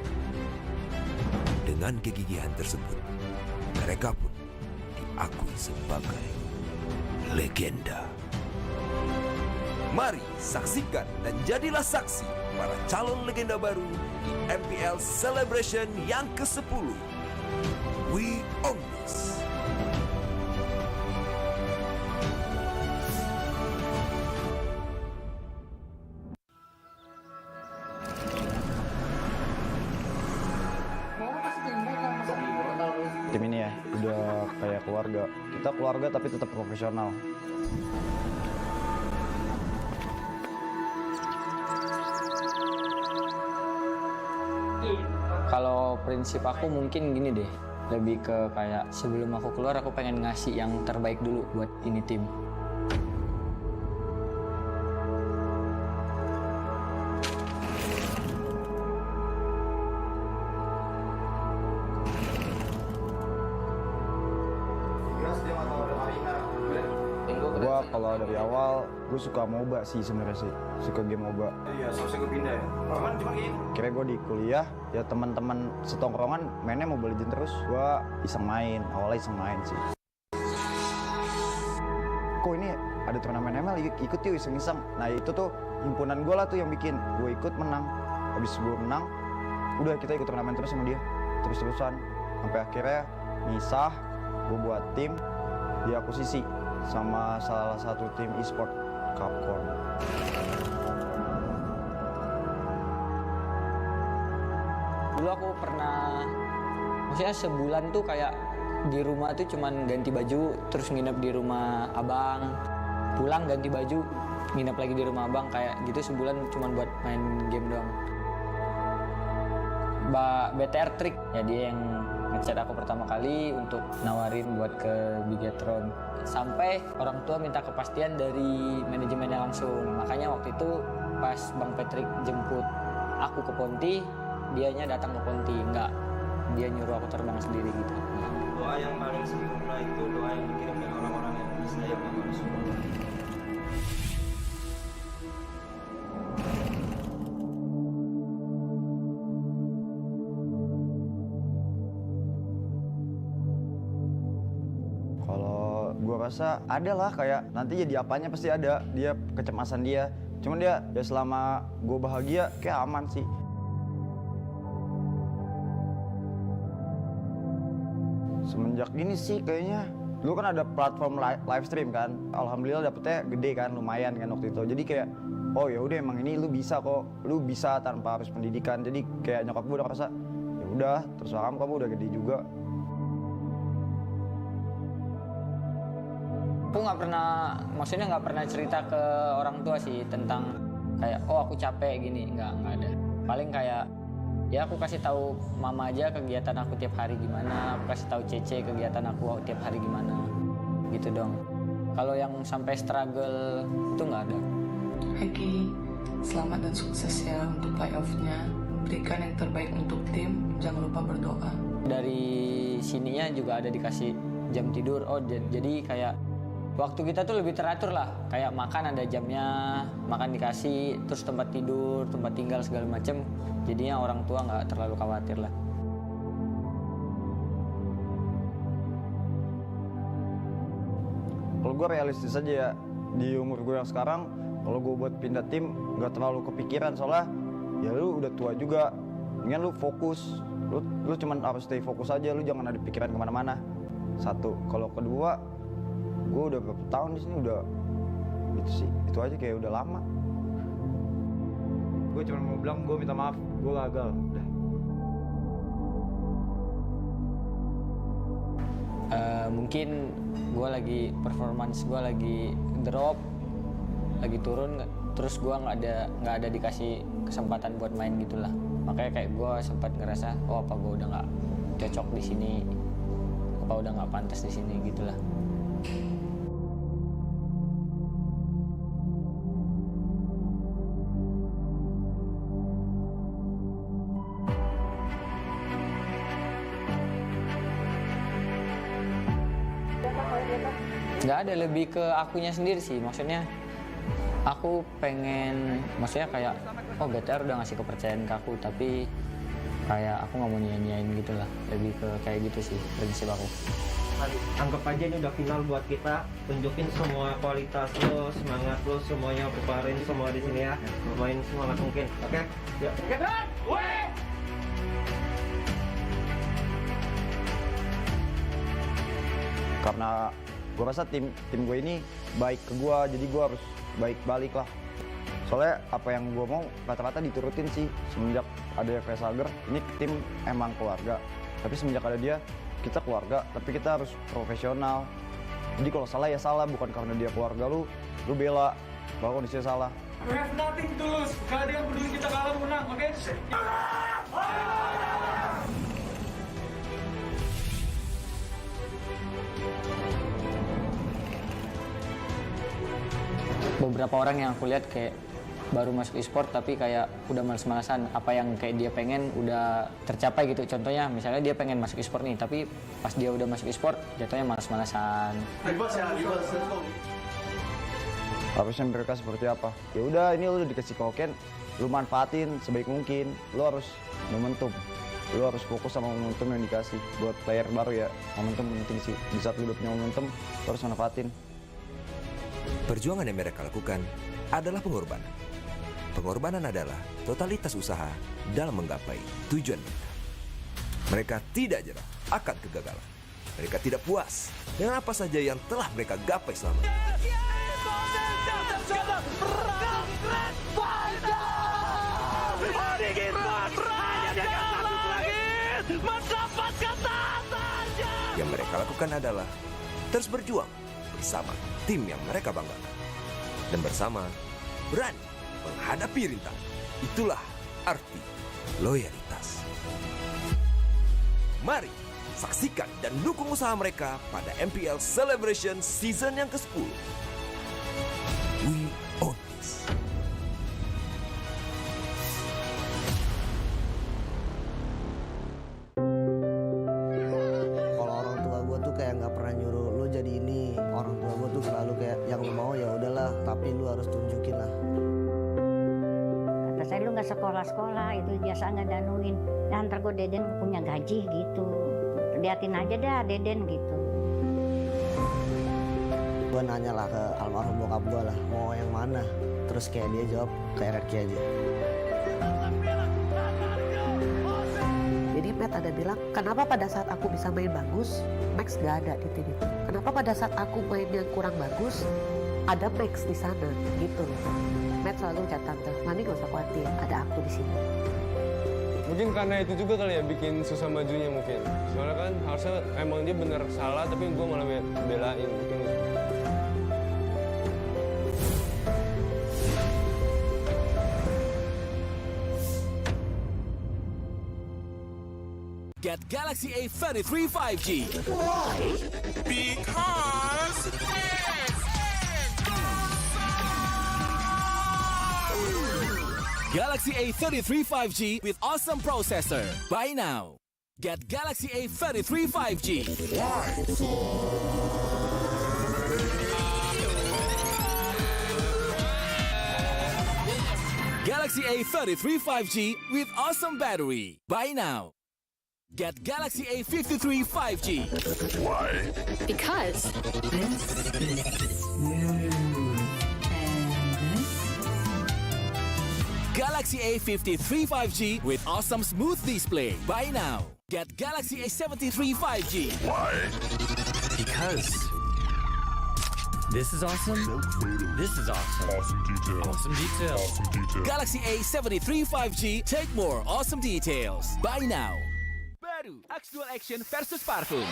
Speaker 11: Dengan kegigihan tersebut, mereka pun diakui sebagai legenda. Mari saksikan dan jadilah saksi para calon legenda baru di MPL Celebration yang ke-10. We own this.
Speaker 9: Tim ini ya udah kayak keluarga. Kita keluarga tapi tetap profesional.
Speaker 12: Kalau prinsip aku mungkin gini deh, lebih ke kayak sebelum aku keluar aku pengen ngasih yang terbaik dulu buat ini tim.
Speaker 9: Gua kalau dari awal gue suka MOBA sih sebenarnya sih, suka game MOBA.
Speaker 14: Iya, soalnya gue pindah ya. Cuman kayak
Speaker 9: Kira gue di kuliah ya teman-teman setongkrongan mainnya Mobile Legends terus, gue iseng main, awalnya iseng main sih. Kok ini ada turnamen ML, ikut yuk iseng-iseng. Nah itu tuh himpunan gue lah tuh yang bikin, gue ikut menang. Habis gue menang, udah kita ikut turnamen terus sama dia, terus-terusan sampai akhirnya misah. Gue buat tim, diakuisisi sama salah satu tim e-sport Capcom.
Speaker 12: Dulu aku pernah, maksudnya sebulan tuh kayak di rumah tuh cuman ganti baju, terus nginep di rumah abang, pulang ganti baju, nginep lagi di rumah abang, kayak gitu sebulan cuman buat main game doang. BTR Trick, ya dia yang ngechat aku pertama kali untuk nawarin buat ke Bigetron. Sampai orang tua minta kepastian dari manajemennya langsung. Makanya waktu itu pas Bang Patrick jemput aku ke Ponti, dianya datang ke Ponti, enggak, dia nyuruh aku terbang sendiri gitu.
Speaker 15: Doa yang paling sempurna itu doa yang dikirimkan orang-orang yang disayang sama Rasulullah.
Speaker 9: Gua rasa ada lah, kayak nanti jadi apanya pasti ada, dia kecemasan dia. Cuman dia ya selama gue bahagia kayak aman sih. Semenjak ini sih kayaknya, dulu kan ada platform live stream kan, alhamdulillah dapetnya gede kan, lumayan kan waktu itu. Jadi kayak oh ya udah emang ini lu bisa kok, lu bisa tanpa harus pendidikan. Jadi kayak nyokap gue udah ngerasa ya udah terserah kamu udah gede juga.
Speaker 12: Aku nggak pernah, maksudnya nggak pernah cerita ke orang tua sih tentang kayak oh aku capek gini, nggak ada. Paling kayak ya aku kasih tahu mama aja kegiatan aku tiap hari gimana, aku kasih tahu Cece kegiatan aku tiap hari gimana, gitu dong. Kalau yang sampai struggle itu nggak ada.
Speaker 16: Eki, selamat dan sukses ya untuk playoff-nya. Berikan yang terbaik untuk tim, jangan lupa berdoa.
Speaker 12: Dari sininya juga ada dikasih jam tidur. Oh jadi kayak Waktu kita tuh lebih teratur lah, kayak makan ada jamnya, makan dikasih, terus tempat tidur, tempat tinggal segala macem. Jadinya orang tua nggak terlalu khawatir lah.
Speaker 9: Kalau gue realistis aja ya, di umur gue yang sekarang, kalau gue buat pindah tim nggak terlalu kepikiran, soalnya ya lu udah tua juga, mendingan lu fokus, lu cuman harus stay fokus aja, lu jangan ada pikiran kemana-mana. Satu, kalau kedua, gue udah berapa tahun di sini, udah gitu sih, itu aja kayak udah lama. Gue cuma mau bilang gue minta maaf, gue gagal, udah.
Speaker 12: Mungkin gue lagi performance gue lagi drop, lagi turun, terus gue nggak ada dikasih kesempatan buat main gitulah. Makanya kayak gue sempat ngerasa, oh apa gue udah nggak cocok di sini, apa udah nggak pantas di sini gitulah. Nggak ada, lebih ke akunya sendiri sih. Maksudnya aku pengen, maksudnya kayak oh BTR udah ngasih kepercayaan ke aku, tapi kayak aku nggak mau nyanyain gitu lah. Lebih ke kayak gitu sih prinsip aku.
Speaker 15: Anggap aja ini udah final buat kita. Tunjukin semua kualitas lo, semangat lo, semuanya preparein semua di sini ya. Main semangat mungkin. Oke? Ya.
Speaker 9: Karena gue rasa tim gue ini baik ke gue, jadi gue harus baik balik lah. Soalnya apa yang gue mau rata-rata diturutin sih. Semenjak ada Vesager, ini tim emang keluarga. Tapi semenjak ada dia, kita keluarga, tapi kita harus profesional. Jadi kalau salah ya salah, bukan karena dia keluarga lu bela, bahwa kondisinya salah.
Speaker 24: We have nothing to lose. Gak ada yang peduli kita kalah menang, oke?
Speaker 12: Beberapa orang yang aku lihat kayak baru masuk e-sport tapi kayak udah males-malesan, apa yang kayak dia pengen udah tercapai gitu. Contohnya misalnya dia pengen masuk e-sport nih, tapi pas dia udah masuk e-sport jatuhnya males-malesan.
Speaker 9: Harusnya mereka seperti apa? Ya udah, ini lu udah dikasih koken, lu manfaatin sebaik mungkin. Lu harus momentum, lu harus fokus sama momentum yang dikasih. Buat player baru ya, momentum penting sih. Di saat lu udah punya momentum, lu harus manfaatin.
Speaker 11: Perjuangan yang mereka lakukan adalah pengorbanan. Pengorbanan adalah totalitas usaha dalam menggapai tujuan mereka. Mereka tidak jerah akan kegagalan. Mereka tidak puas dengan apa saja yang telah mereka gapai selama ini. Yang mereka lakukan adalah terus berjuang bersama tim yang mereka banggakan. Dan bersama berani menghadapi rintangan. Itulah arti loyalitas. Mari saksikan dan dukung usaha mereka pada MPL Celebration Season yang ke-10. We own this.
Speaker 17: Kalau orang tua gue tuh kayak nggak pernah nyuruh lo jadi ini. Orang tua gue tuh selalu kayak yang lo mau ya udahlah, tapi lo harus tunjukin lah.
Speaker 18: Kata saya lu nggak sekolah-sekolah, itu biasa nggak danuin. Dan ntar gue Deden punya gaji gitu. Liatin aja dah Deden gitu.
Speaker 17: Gue nanya lah ke almarhum bokap gue lah, mau yang mana? Terus kayak dia jawab ke RRQ aja.
Speaker 19: Jadi Matt ada bilang, kenapa pada saat aku bisa main bagus, Max gak ada di tim itu? Kenapa pada saat aku main yang kurang bagus, ada Max di sana, gitu loh. Matt selalu ucap tante, Mami gak usah khawatir, ada aku di sini.
Speaker 20: Mungkin karena itu juga kali ya bikin susah majunya mungkin. Soalnya kan harusnya emang dia bener salah, tapi gue malah belain mungkin.
Speaker 21: Get Galaxy A33 5G.
Speaker 24: Why? Because
Speaker 21: Galaxy A33 5G with awesome processor. Buy now. Get Galaxy A33 5G.
Speaker 24: Why?
Speaker 21: Galaxy A33 5G with awesome battery. Buy now. Get Galaxy A53 5G.
Speaker 1: Why?
Speaker 3: Because this is smooth.
Speaker 21: Galaxy A53 5G with awesome smooth display. Buy now. Get Galaxy A73 5G.
Speaker 1: Why?
Speaker 21: Because
Speaker 1: this is awesome. This is awesome. Awesome details.
Speaker 21: Awesome details.
Speaker 1: Awesome details.
Speaker 21: Galaxy A73 5G. Take more awesome details. Buy now. Baru Axe Dual Action versus parfum.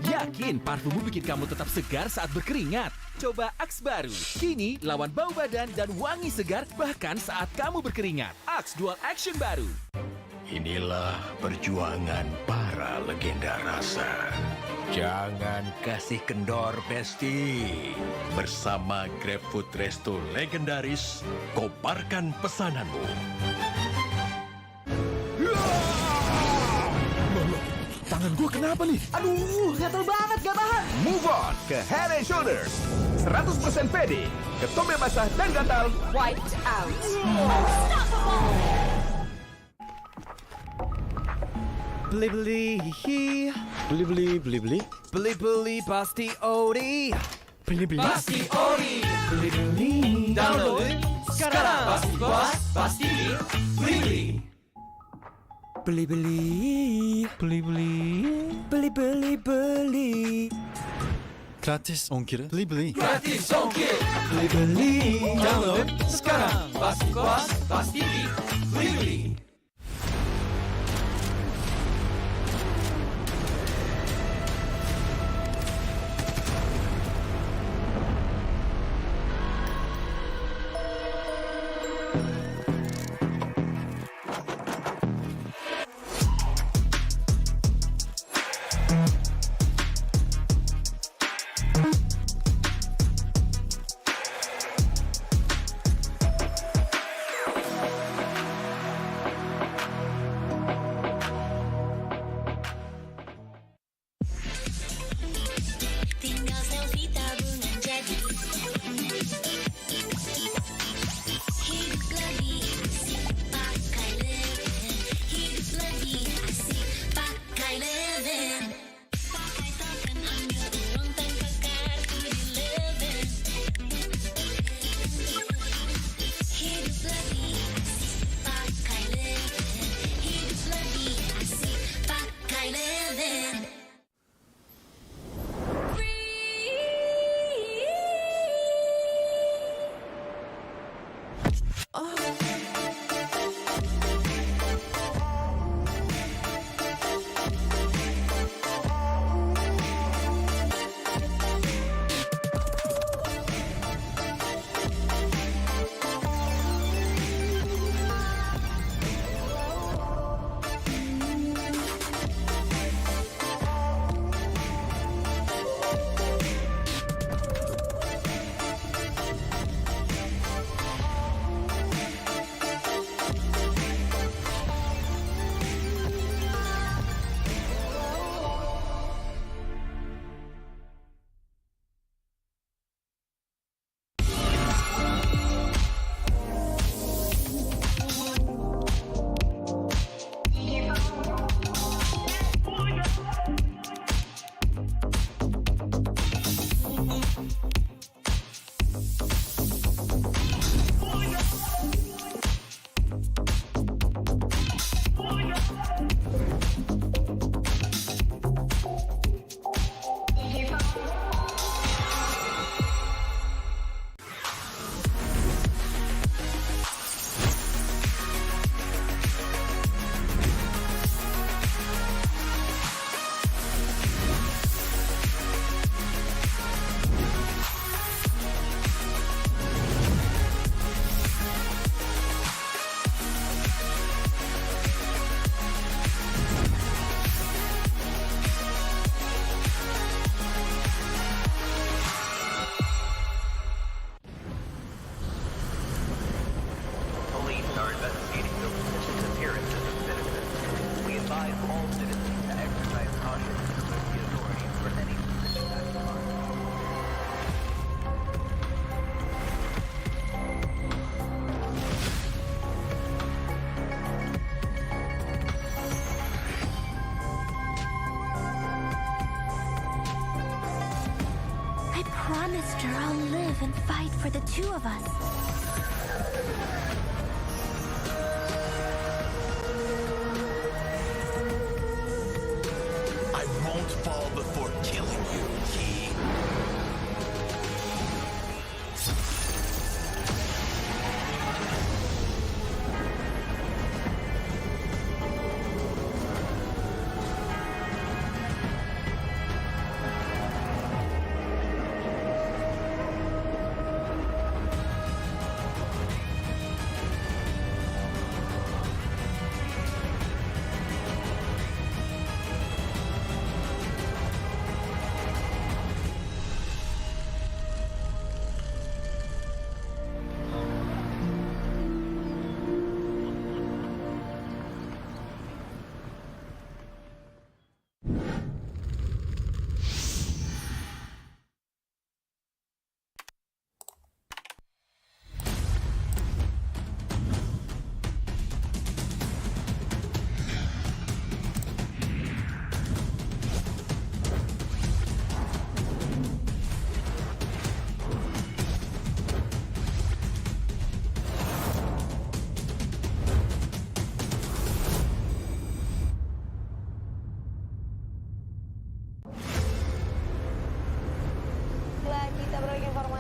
Speaker 21: Yakin parfummu bikin kamu tetap segar saat berkeringat? Coba Axe baru. Kini lawan bau badan dan wangi segar bahkan saat kamu berkeringat. Axe Dual Action baru.
Speaker 22: Inilah perjuangan para legenda rasa. Jangan kasih kendor, Besti. Bersama GrabFood Resto legendaris, koparkan pesananmu.
Speaker 21: Tangan gue kenapa nih?
Speaker 23: Aduh, gatel banget, gak tahan.
Speaker 21: Move on ke Head and Shoulders. 100% pede, ketombe basah dan gatal.
Speaker 23: Wiped out.
Speaker 10: Beli-beli, beli-beli pasti ori. Beli-beli
Speaker 23: Pasti ori.
Speaker 10: beli-beli.
Speaker 23: Download sekarang. Pasti puas, pasti beli.
Speaker 10: Beli-beli, beli-beli. Gratis ongkir, beli-beli.
Speaker 23: Gratis ongkir.
Speaker 10: Beli-beli.
Speaker 23: Download sekarang. Pasti puas, pasti beli.
Speaker 25: Tinggal selfie tabungan jadi. Hidup lebih asik pakai Leven. Hidup lebih asik pakai Leven. promised her I'll live and fight for the two of us.
Speaker 22: I won't fall before killing you, Key.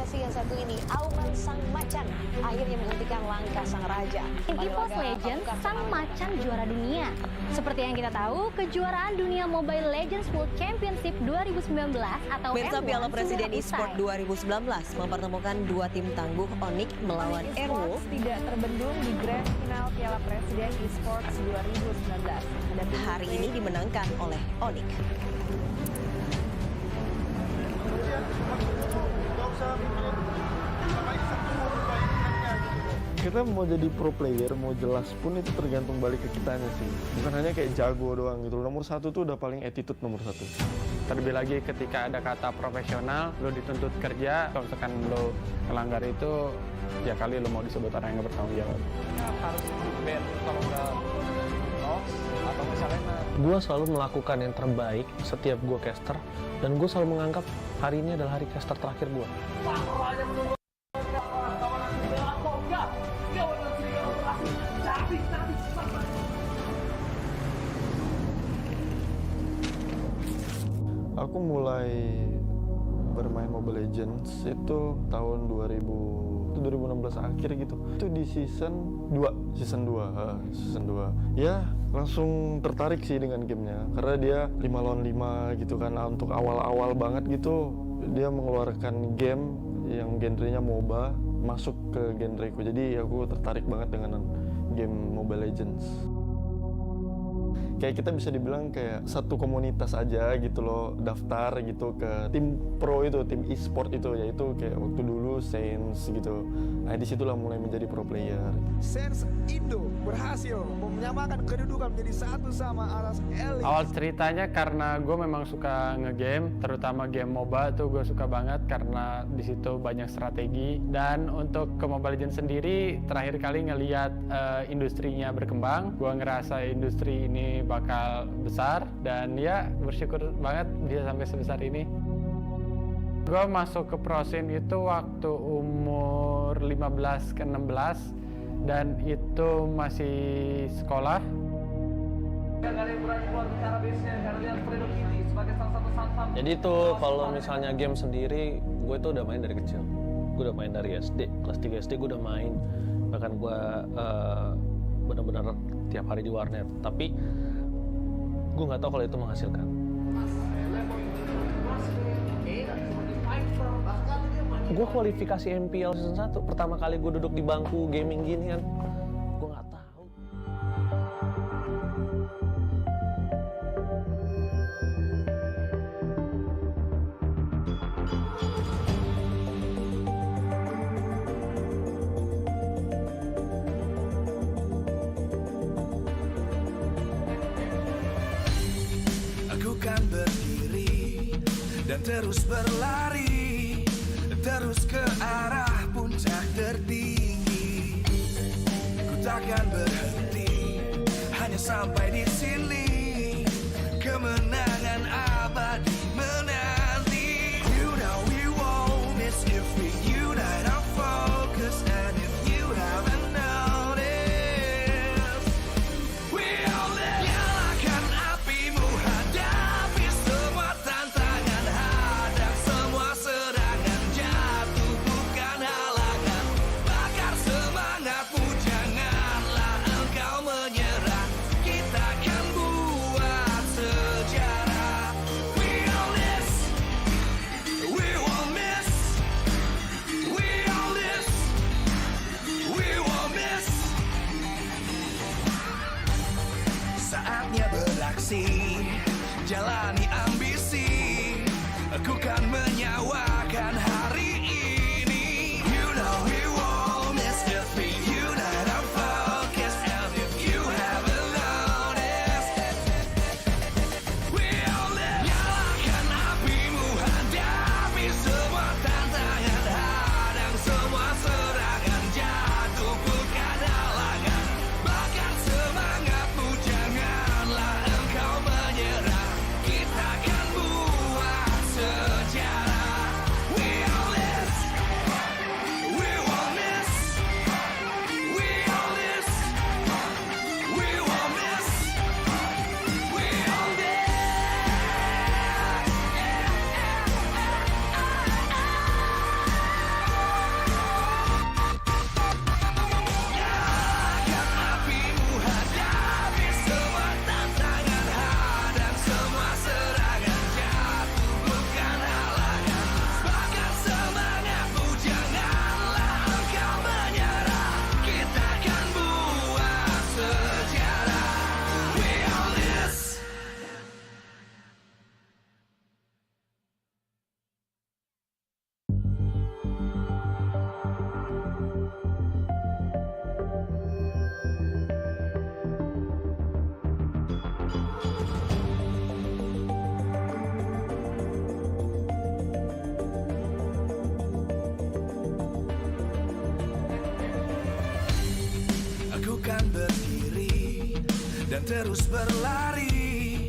Speaker 2: Yang satu ini, Auman Sang Macan akhirnya menghentikan langkah sang raja.
Speaker 4: In EVOS Legends, Sang Macan juara dunia. Seperti yang kita tahu, kejuaraan dunia Mobile Legends World Championship 2019 atau
Speaker 2: Pemirsa
Speaker 4: M1
Speaker 2: Piala Presiden
Speaker 4: sudah
Speaker 2: eSport
Speaker 4: usai.
Speaker 2: 2019 mempertemukan dua tim tangguh Onyx melawan Airwolf.
Speaker 5: Tidak terbendung di Grand Final Piala Presiden eSports 2019.
Speaker 2: Hari ini dimenangkan oleh Onyx.
Speaker 6: Kita mau jadi pro player, mau jelas pun itu tergantung balik ke kitanya sih. Bukan hanya kayak jago doang gitu. Nomor satu tuh udah paling attitude nomor satu.
Speaker 8: Terlebih lagi ketika ada kata profesional, lo dituntut kerja, kalau misalkan lo melanggar itu, ya kali lo mau disebut orang yang bertanggung jawab.
Speaker 10: Harus ban kalau nggak loss atau misalnya.
Speaker 26: Gue selalu melakukan yang terbaik setiap gue caster, dan gue selalu menganggap hari ini adalah hari caster terakhir gue.
Speaker 6: Aku mulai bermain Mobile Legends itu tahun 2016 akhir gitu. Itu di season 2. Ya, langsung tertarik sih dengan gamenya. Karena dia 5 lawan 5 gitu kan. Untuk awal-awal banget gitu, dia mengeluarkan game yang genrenya MOBA masuk ke genreku. Jadi aku tertarik banget dengan game Mobile Legends. Kayak kita bisa dibilang kayak satu komunitas aja gitu loh, daftar gitu ke tim pro itu, tim e-sport itu, yaitu kayak waktu dulu Saints gitu. Nah disitulah mulai menjadi pro player.
Speaker 27: Saints Indo berhasil menyamakan kedudukan menjadi satu sama atas elit.
Speaker 8: Awal ceritanya karena gue memang suka ngegame, terutama game MOBA tuh gue suka banget karena di situ banyak strategi. Dan untuk ke Mobile Legends sendiri, terakhir kali ngelihat industrinya berkembang, gue ngerasa industri ini bakal besar dan ya bersyukur banget bisa sampai sebesar ini. Gue masuk ke pro scene itu waktu umur 15 ke 16 dan itu masih sekolah.
Speaker 26: Jadi tuh kalau misalnya game sendiri, gue tuh udah main dari kecil. Gue udah main dari SD, kelas 3 SD gue udah main. Bahkan gue benar-benar tiap hari di warnet. Tapi gue nggak tahu kalau itu menghasilkan. Gue kualifikasi MPL season 1. Pertama kali gue duduk di bangku gaming gini kan. Gue nggak tahu.
Speaker 22: Aku kan berdiri dan terus berlari, terus ke arah puncak tertinggi. Ku takkan berhenti, hanya sampai di sini. Kemenangan abadi menanti. You know we won't
Speaker 7: jalani ambisi, aku kan menyawakan hari ini. You know we won't miss if we unite our focus, and if you haven't noticed, we'll live. Nyalakan apimu, hadapi semua tantangan, hadang semua serangan, jatuh bukan halangan, bakar semangatmu, janganlah engkau menyerah, kita akan buat sejarah. We'll live, we won't miss, we'll live, we won't miss, we'll live. Nyalakan apimu, hadapi semua tantangan, hadang semua serangan, jatuh bukan halangan, bakar semangatmu, janganlah engkau menyerah, kita akan buat sejarah. We all this. Aku kan berdiri dan terus berlari,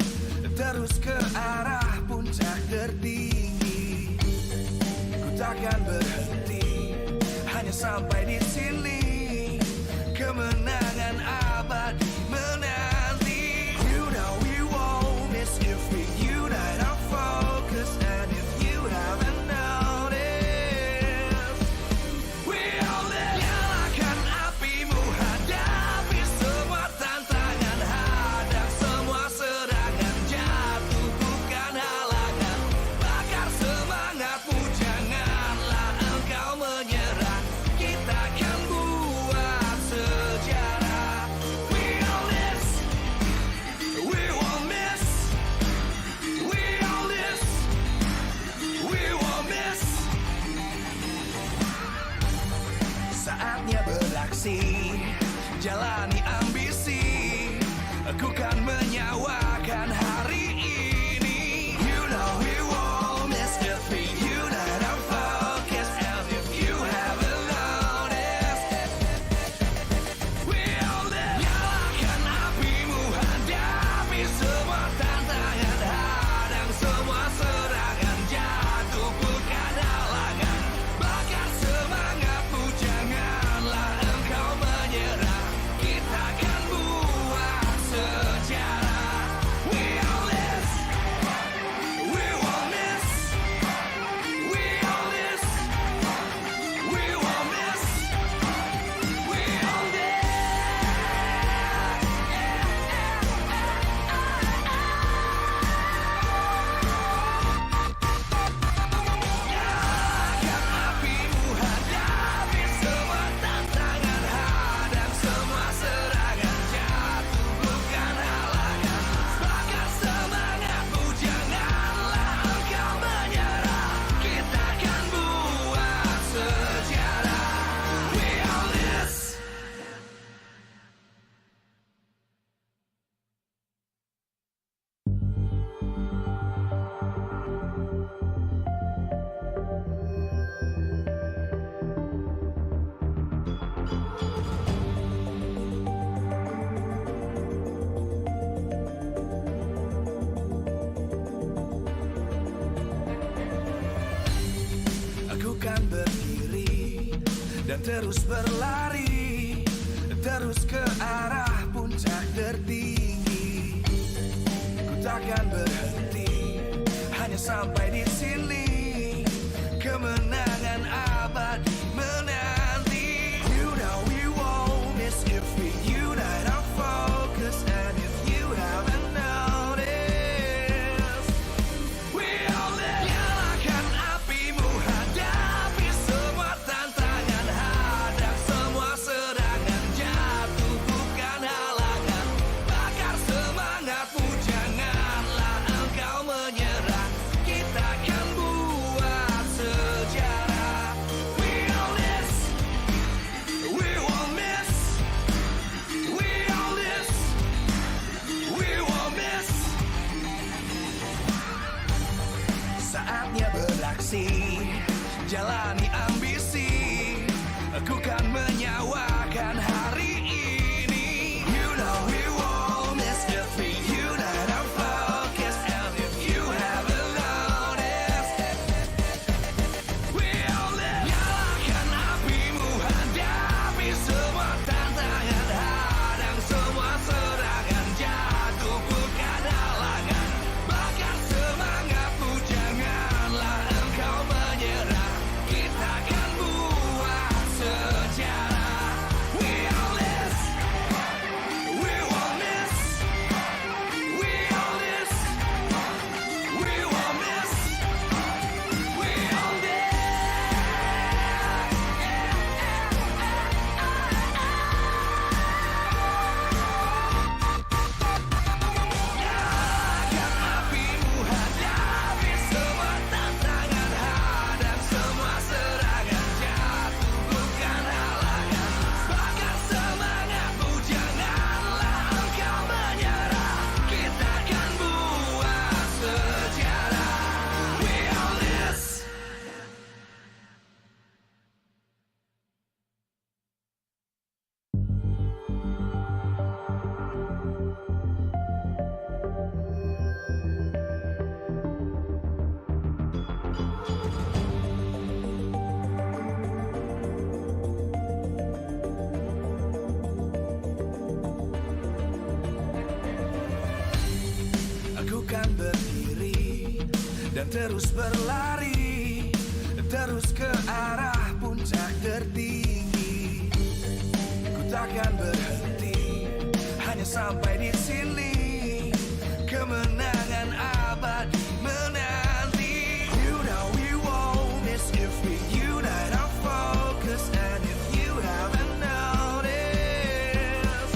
Speaker 7: terus ke arah puncak tertinggi. Ku takkan berhenti, hanya sampai di sini, kemenangan abadi menanti. You know we won't miss if we unite our focus, and if you haven't noticed, we'll live. Nyalakan apimu, hadapi semua tantangan, hadang semua serangan, jatuh bukan halangan, bakar semangatmu, janganlah engkau menyerah, kita akan buat sejarah. We'll live, we won't miss, we'll live, we won't miss. Saatnya beraksi, jalani ambisi, aku kan menyawakan hari ini. You know we won't miss if we unite our focus, and if you haven't noticed, we'll live. Nyalakan apimu, hadapi semua tantangan, hadang semua serangan, jatuh bukan halangan, bakar semangatmu, janganlah engkau menyerah, kita akan buat sejarah. We'll live, we won't miss, we'll live, we won't miss, we'll live. Nyalakan apimu, hadapi semua tantangan, hadang semua serangan, jatuh bukan halangan, bakar semangatmu, janganlah engkau menyerah, kita akan buat sejarah. We all this. Aku kan berdiri dan terus berlari, terus ke arah puncak tertinggi. Ku takkan berhenti, hanya sampai di sini, kemenangan abadi menanti. You know we won't miss if we unite our focus, and if you haven't noticed, we'll live. Nyalakan apimu, hadapi semua tantangan, hadang semua serangan, jatuh bukan halangan, bakar semangatmu, janganlah engkau aksi, jalani ambisi, aku kan menyawakan hari ini. You know we won't miss if we unite our focus, and if you haven't noticed, we'll live. Nyalakan apimu, hadapi semua tantangan, hadang semua serangan, jatuh bukan halangan, bakar semangatmu, janganlah engkau menyerah, kita akan buat sejarah. We all this, we won't miss, we all this, we won't miss, we all this. Nyalakan apimu, hadapi semua tantangan, hadang semua serangan, jatuh bukan halangan, bakar semangatmu, janganlah engkau menyerah, kita akan buat sejarah. We all this. Aku kan berdiri dan terus berlari, terus ke arah puncak tertinggi. Ku takkan berhenti, hanya sampai di sini. Kemenangan abadi menanti. You know we won't miss if we unite our focus, and if you haven't noticed,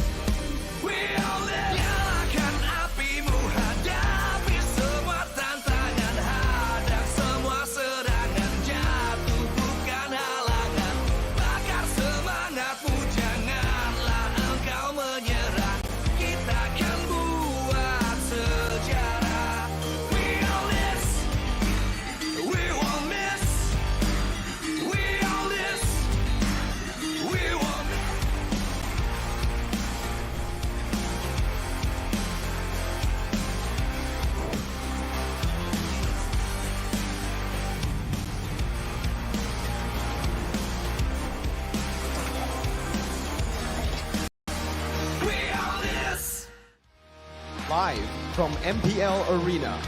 Speaker 7: we all live. Nyalakan apimu, hadapi semua tantangan, hadang semua serangan, jatuh bukan halangan, bakar semangatmu, janganlah engkau menyerah, kita akan buat sejarah. We all this, we won't miss, we all this, we won't miss. We all this.
Speaker 9: Live from MPL Arena,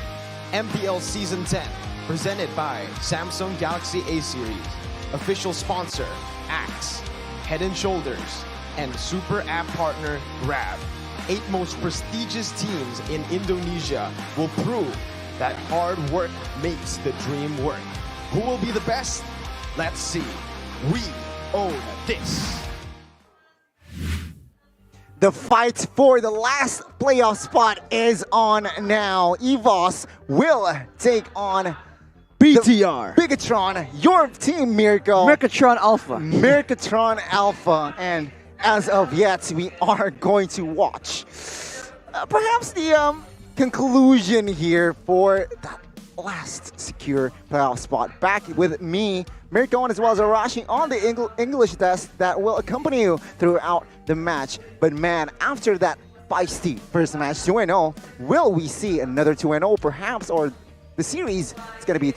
Speaker 9: MPL Season 10, presented by Samsung Galaxy A Series. Official sponsor, Axe, Head & Shoulders, and super app partner, Grab. 8 most prestigious teams in Indonesia will prove that hard work makes the dream work. Who will be the best? Let's see. We own this.
Speaker 11: The fight for the last playoff spot is on now. EVOS will take on
Speaker 10: BTR.
Speaker 11: Bigatron, your team, Mirko.
Speaker 10: Mercatron Alpha.
Speaker 11: Mercatron Alpha. And as of yet, we are going to watch perhaps the conclusion here for that last secure playoff spot. Back with me, Mirko, as well as Arashi on the English desk that will accompany you throughout the match. But man, after that feisty first match, 2-0, will we see another 2-0 perhaps, or the series is going to be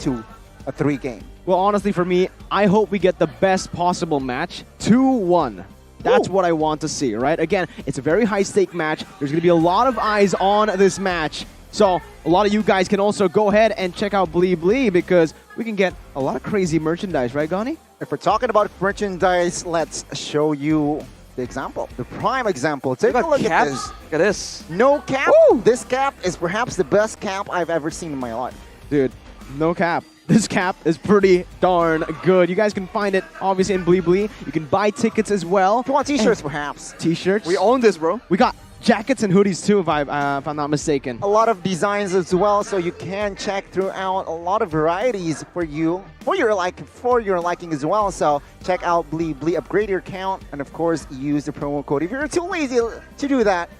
Speaker 11: a 3 game?
Speaker 10: Well, honestly, for me, I hope we get the best possible match, 2-1. That's what I want to see, right? Again, it's a very high-stake match. There's going to be a lot of eyes on this match. So a lot of you guys can also go ahead and check out Blee because we can get a lot of crazy merchandise, right, Gani?
Speaker 11: If we're talking about merchandise, let's show you the example, the prime example. Take a look at this.
Speaker 10: Look at this.
Speaker 11: No cap. This cap is perhaps the best cap I've ever seen in my life.
Speaker 10: Dude, no cap. This cap is pretty darn good. You guys can find it, obviously, in Blee. You can buy tickets as well.
Speaker 11: If you want t-shirts, perhaps.
Speaker 10: T-shirts.
Speaker 11: We own this, bro.
Speaker 10: We got jackets and hoodies, too, if I'm not mistaken.
Speaker 11: A lot of designs as well, so you can check throughout a lot of varieties for you, for your liking as well. So check out Blee. Upgrade your account, and of course, use the promo code. If you're too lazy to do that,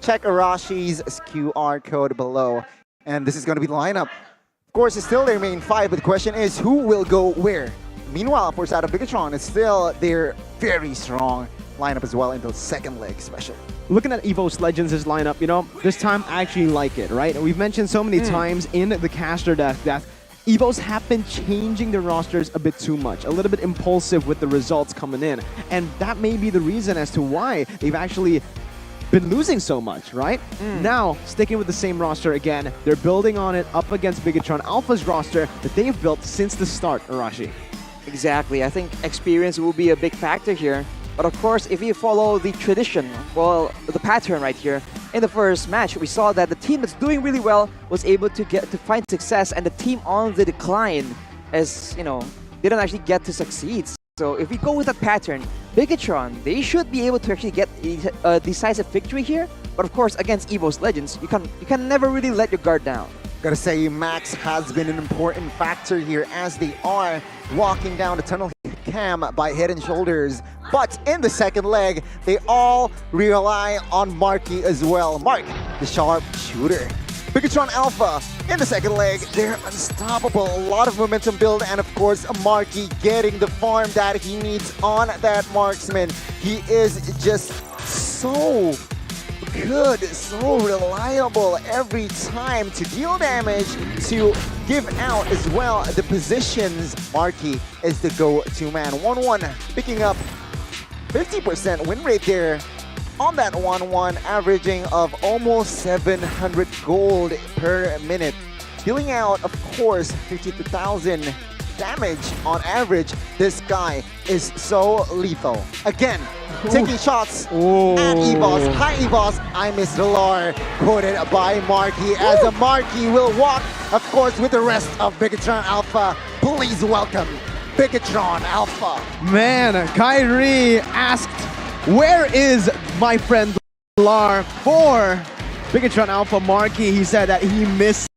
Speaker 11: check Arashi's QR code below. And this is going to be the lineup. Of course, it's still their main five, but the question is who will go where? Meanwhile, for side of Bigatron, it's still their very strong lineup as well in the second leg especially.
Speaker 10: Looking at EVOS Legends' lineup, you know, this time I actually like it, right? We've mentioned so many times in the caster deck that EVOS have been changing their rosters a bit too much, a little bit impulsive with the results coming in. And that may be the reason as to why they've actually been losing so much, right? Now, sticking with the same roster again, they're building on it up against Bigatron Alpha's roster that they've built since the start, Arashi.
Speaker 12: Exactly. I think experience will be a big factor here. But of course, if you follow the tradition, well, the pattern right here, in the first match, we saw that the team that's doing really well was able to find success, and the team on the decline, as you know, didn't actually get to succeed. So if we go with that pattern, Bigatron, they should be able to actually get a decisive victory here. But of course, against EVOS Legends, you can never really let your guard down.
Speaker 11: Gotta say, Max has been an important factor here as they are walking down the tunnel cam by head and shoulders. But in the second leg, they all rely on Marky as well. Mark, the sharp shooter. Bigatron Alpha in the second leg, they're unstoppable. A lot of momentum build, and of course, Marky getting the farm that he needs on that marksman. He is just so good, so reliable every time to deal damage, to give out as well the positions. Marky is the go-to man. 1-1, picking up 50% win rate there on that 1-1, averaging of almost 700 gold per minute. Dealing out, of course, 52,000 damage on average. This guy is so lethal. Again, taking shots at EVOS. Hi EVOS, I miss the lore. Quoted by Marky, as a Marky will walk, of course, with the rest of Bigatron Alpha. Please welcome Bigatron Alpha.
Speaker 10: Man, Kyrie asked, where is my friend Dlar for Bigatron Alpha Marky? He said that he misses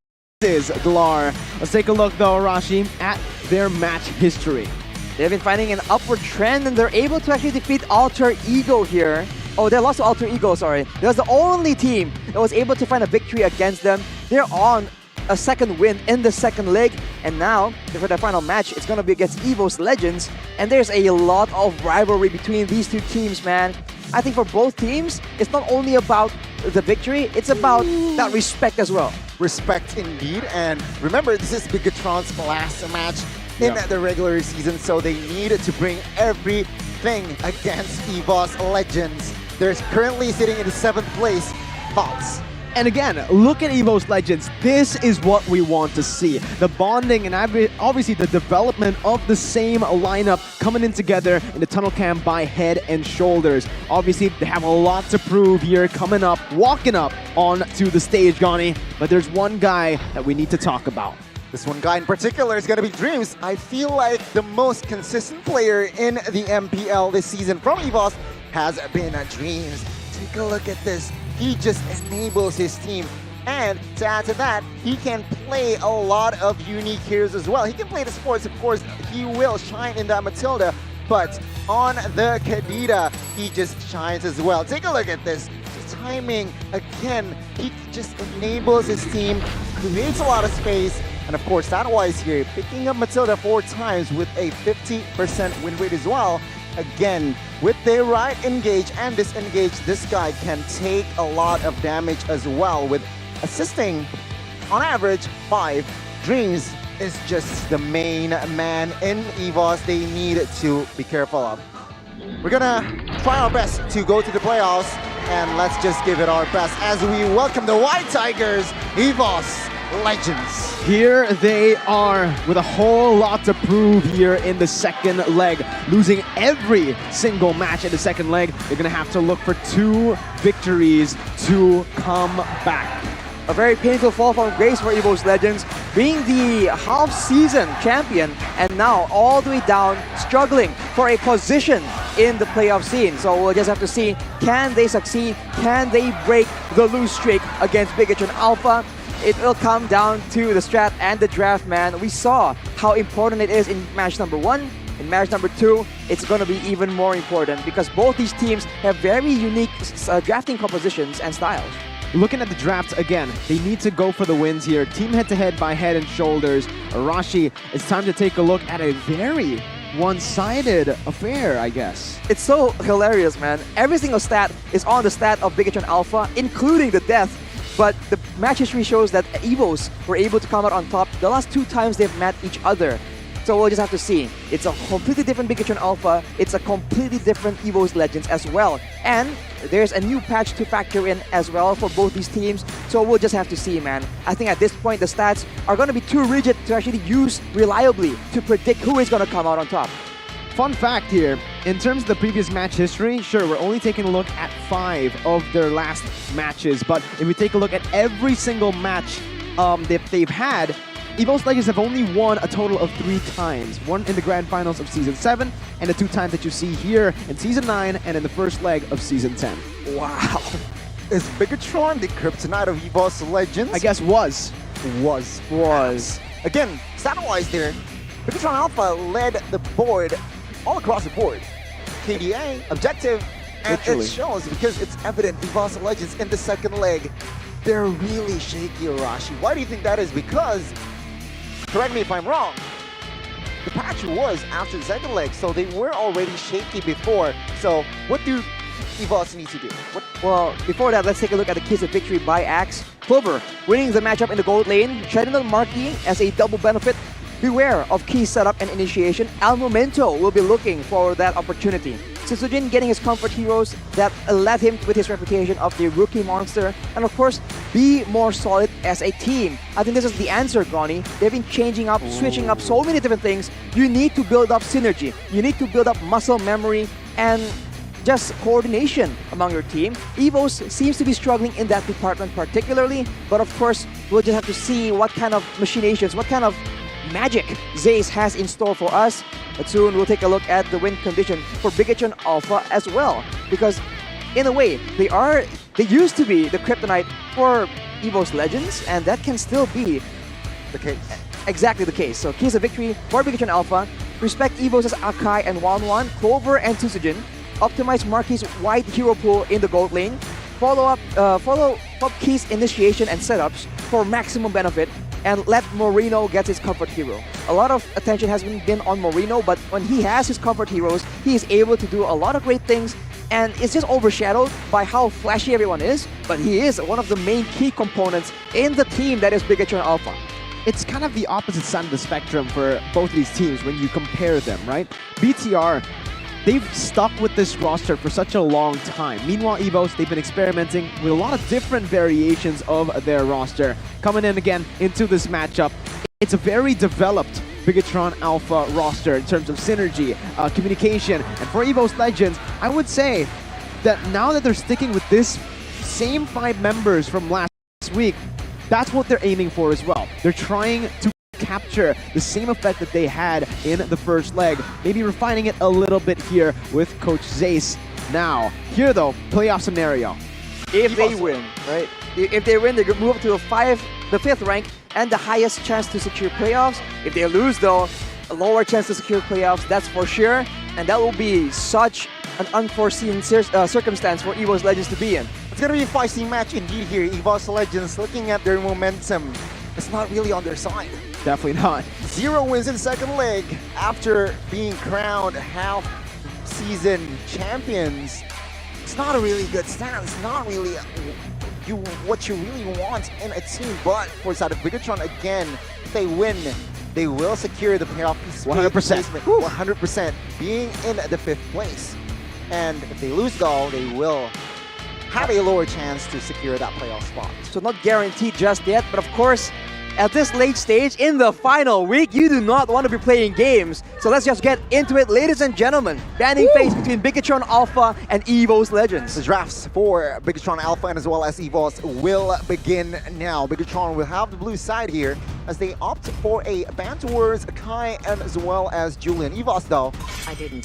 Speaker 10: Dlar. Let's take a look though, Arashi, at their match history.
Speaker 12: They've been finding an upward trend, and they're able to actually defeat Alter Ego here. Oh, they lost to Alter Ego, sorry. They was the only team that was able to find a victory against them. They're on a second win in the second leg, and now for the final match, it's going to be against EVOS Legends, and there's a lot of rivalry between these two teams, man. I think for both teams, it's not only about the victory, it's about that respect as well.
Speaker 11: Respect indeed, and remember, this is Bigatron's last match in the regular season, so they need to bring everything against EVOS Legends. They're currently sitting in the 7th place. Thoughts?
Speaker 10: And again, look at EVOS Legends. This is what we want to see. The bonding and obviously the development of the same lineup coming in together in the tunnel cam by head and shoulders. Obviously, they have a lot to prove here coming up, walking up onto the stage, Gani. But there's one guy that we need to talk about.
Speaker 11: This one guy in particular is going to be Dreams. I feel like the most consistent player in the MPL this season from EVOS has been Dreams. Take a look at this. He just enables his team. And to add to that, he can play a lot of unique heroes as well. He can play the sports, of course. He will shine in that Matilda. But on the Kadita, he just shines as well. Take a look at this. The timing, again, he just enables his team, creates a lot of space. And of course, that wise here, picking up Matilda 4 times with a 50% win rate as well. Again, with the right engage and disengage, this guy can take a lot of damage as well, with assisting on average 5. Dreams is just the main man in EVOS they need to be careful of. We're gonna try our best to go to the playoffs, and let's just give it our best as we welcome the White Tigers, EVOS Legends.
Speaker 10: Here they are with a whole lot to prove here in the second leg. Losing every single match in the second leg, they're going to have to look for 2 victories to come back.
Speaker 12: A very painful fall from grace for EVOS Legends, being the half-season champion and now all the way down, struggling for a position in the playoff scene. So we'll just have to see, can they succeed? Can they break the lose streak against Bigatron Alpha? It will come down to the strat and the draft, man. We saw how important it is in match number 1. In match number 2, it's going to be even more important because both these teams have very unique drafting compositions and styles.
Speaker 10: looking at the draft again, they need to go for the wins here. Team head-to-head by Head and Shoulders. Arashi, it's time to take a look at a very one-sided affair, I guess.
Speaker 12: It's so hilarious, man. Every single stat is on the stat of Bigatron Alpha, including the death. But the match history shows that EVOs were able to come out on top the last 2 times they've met each other. So we'll just have to see. It's a completely different Bigatron Alpha. It's a completely different EVOs Legends as well. And there's a new patch to factor in as well for both these teams. So we'll just have to see, man. I think at this point, the stats are going to be too rigid to actually use reliably to predict who is going to come out on top.
Speaker 10: Fun fact here, in terms of the previous match history, sure, we're only taking a look at 5 of their last matches. But if we take a look at every single match that they've had, EVOs Legends have only won a total of 3 times. One in the grand finals of Season 7, and the 2 times that you see here in Season 9 and in the first leg of Season 10.
Speaker 11: Wow. Is Bigatron the kryptonite of EVOs Legends?
Speaker 10: I guess was.
Speaker 11: Again, stat-wise there, Bigatron Alpha led the board all across the board. KDA, objective, and
Speaker 10: Literally.
Speaker 11: it shows because it's evident EVOs Legends in the second leg. They're really shaky, Arashi. Why do you think that is? Because, correct me if I'm wrong, the patch was after the second leg, so they were already shaky before. So what do EVOs need to do?
Speaker 12: Well, before that, let's take a look at the keys of victory by Axe. Clover winning the matchup in the gold lane, shedding the Marquee as a double benefit. Beware of key setup and initiation. Al Momento will be looking for that opportunity. Sisujin getting his comfort heroes that led him with his reputation of the rookie monster. And of course, be more solid as a team. I think this is the answer, Goni. They've been changing up, switching up so many different things. You need to build up synergy. You need to build up muscle memory and just coordination among your team. EVOs seems to be struggling in that department particularly. But of course, we'll just have to see what kind of machinations, what kind of magic Zace has in store for us. But soon we'll take a look at the win condition for Bigatron Alpha as well. Because in a way, they used to be the kryptonite for EVOs Legends, and that can still be
Speaker 11: the case.
Speaker 12: Exactly the case. So keys of victory for Bigatron Alpha. Respect EVOs as Akai and Wanwan, Clover and Tsujin. Optimize Marquis' wide hero pool in the gold lane. Follow up keys initiation and setups for maximum benefit. And let Moreno get his comfort hero. A lot of attention has been on Moreno, but when he has his comfort heroes, he is able to do a lot of great things, and it's just overshadowed by how flashy everyone is, but he is one of the main key components in the team that is Bigatron Alpha.
Speaker 10: It's kind of the opposite side of the spectrum for both of these teams when you compare them, right? BTR, they've stuck with this roster for such a long time. Meanwhile, EVOs, they've been experimenting with a lot of different variations of their roster. Coming in again into this matchup, it's a very developed Bigatron Alpha roster in terms of synergy, communication, and for EVOs Legends, I would say that now that they're sticking with this same 5 members from last week, that's what they're aiming for as well. They're trying to capture the same effect that they had in the first leg, maybe refining it a little bit here with Coach Zace. Now, here though, playoff scenario.
Speaker 12: If they win, right? If they win, they could move up to the 5th rank and the highest chance to secure playoffs. If they lose though, a lower chance to secure playoffs, that's for sure. And that will be such an unforeseen circumstance for EVOs Legends to be in.
Speaker 11: It's going to be a feisty match indeed here. EVOs Legends, looking at their momentum, it's not really on their side.
Speaker 10: Definitely not.
Speaker 11: 0 wins in the second leg after being crowned half-season champions. It's not a really good stand. It's not really what you really want in a team. But for the side of Bigatron, again, if they win, they will secure the playoff
Speaker 10: 100%.
Speaker 11: 100%, being in the 5th place. And if they lose though, they will have a lower chance to secure that playoff spot.
Speaker 12: So not guaranteed just yet, but of course, at this late stage in the final week, you do not want to be playing games. So let's just get into it, ladies and gentlemen. Banning phase between Bigatron Alpha and EVOs Legends.
Speaker 11: The drafts for Bigatron Alpha and as well as EVOs will begin now. Bigatron will have the blue side here as they opt for a ban towards Kai and as well as Julian. EVOs though,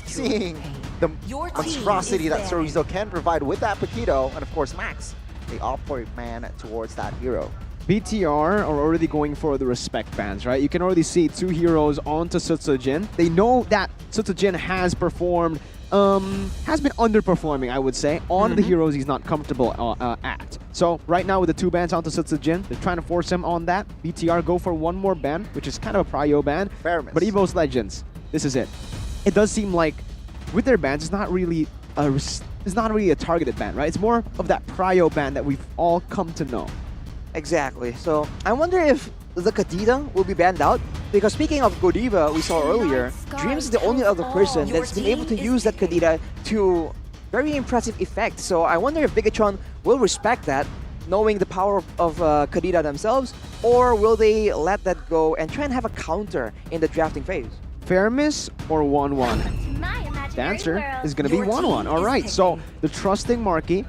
Speaker 11: seeing the monstrosity that Sorizo can provide with that Paquito and of course Max, they opt for a ban towards that hero.
Speaker 10: BTR are already going for the respect bans, right? You can already see 2 heroes onto Sutsujin. They know that Sutsujin has performed has been underperforming, I would say, on the heroes he's not comfortable at. So right now with the 2 bans onto Sutsujin, they're trying to force him on that. BTR go for 1 more ban, which is kind of a prio ban.
Speaker 11: Fairness.
Speaker 10: But EVO's Legends, this is it. It does seem like with their bans, it's not really a targeted ban, right? It's more of that prio ban that we've all come to know.
Speaker 12: Exactly. So I wonder if the Kadita will be banned out, because speaking of Godiva we saw earlier, Dreams is the only other person that's been able to use that Kadita to very impressive effect. So I wonder if Bigatron will respect that, knowing the power of Kadita themselves, or will they let that go and try and have a counter in the drafting phase?
Speaker 10: Fairness or 1-1? The answer is going to be 1-1. All right, so the trusting Marky.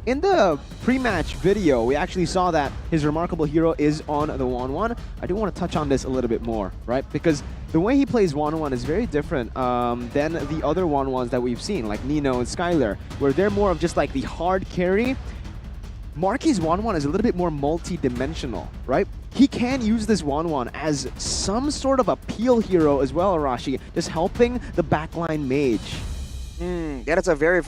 Speaker 10: In the pre-match video, we actually saw that his remarkable hero is on the 1-1. I do want to touch on this a little bit more, right? Because the way he plays 1-1 is very different than the other 1-1s that we've seen, like Nino and Skylar, where they're more of just like the hard carry. Marky's 1-1 is a little bit more multi-dimensional, right? He can use this 1-1 as some sort of a peel hero as well, Arashi, just helping the backline mage.
Speaker 12: Yeah, that's a very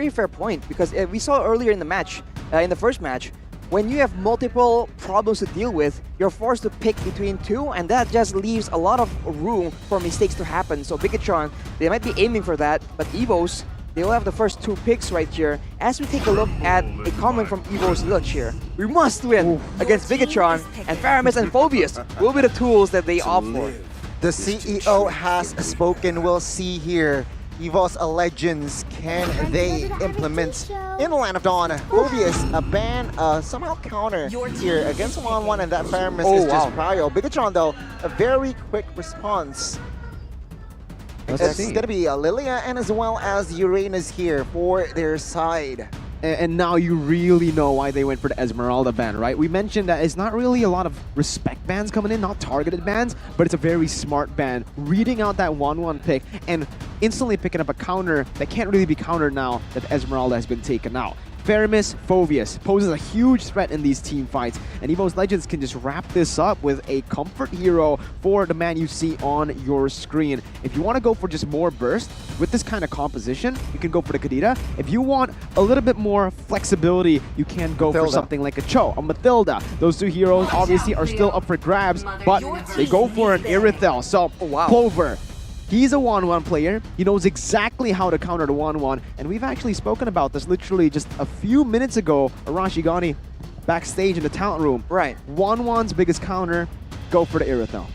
Speaker 12: fair point, because we saw earlier in the match, in the first match, when you have multiple problems to deal with, you're forced to pick between 2, and that just leaves a lot of room for mistakes to happen. So Bigatron, they might be aiming for that, but EVOs, they will have the first 2 picks right here. As we take a look at a comment from EVO's lunch here, we must win against Bigatron, and Faramis and Phobius will be the tools that they opt for.
Speaker 11: The CEO has spoken. We'll see here. EVO's Legends, can they implement in the Land of Dawn? Phobius, a ban, somehow counter here against 1-1, and that Faramis is just prio. Bigatron, though, a very quick response. It's going to be Lilia and as well as Uranus here for their side.
Speaker 10: And now you really know why they went for the Esmeralda ban, right? We mentioned that it's not really a lot of respect bans coming in, not targeted bans, but it's a very smart ban. Reading out that 1-1 pick and instantly picking up a counter that can't really be countered now that Esmeralda has been taken out. Faramis, Phobius poses a huge threat in these team fights, and EVO's Legends can just wrap this up with a comfort hero for the man you see on your screen. If you want to go for just more burst with this kind of composition, you can go for the Kadita. If you want a little bit more flexibility, you can go for something like a Cho, a Mathilda. Those 2 heroes obviously are still up for grabs, but they go for an Irithel. So Clover, he's a 1-1 player. He knows exactly how to counter the 1-1, and we've actually spoken about this literally just a few minutes ago. Arashi Gani backstage in the talent room.
Speaker 12: Right.
Speaker 10: 1-1's biggest counter, go for the Irithel.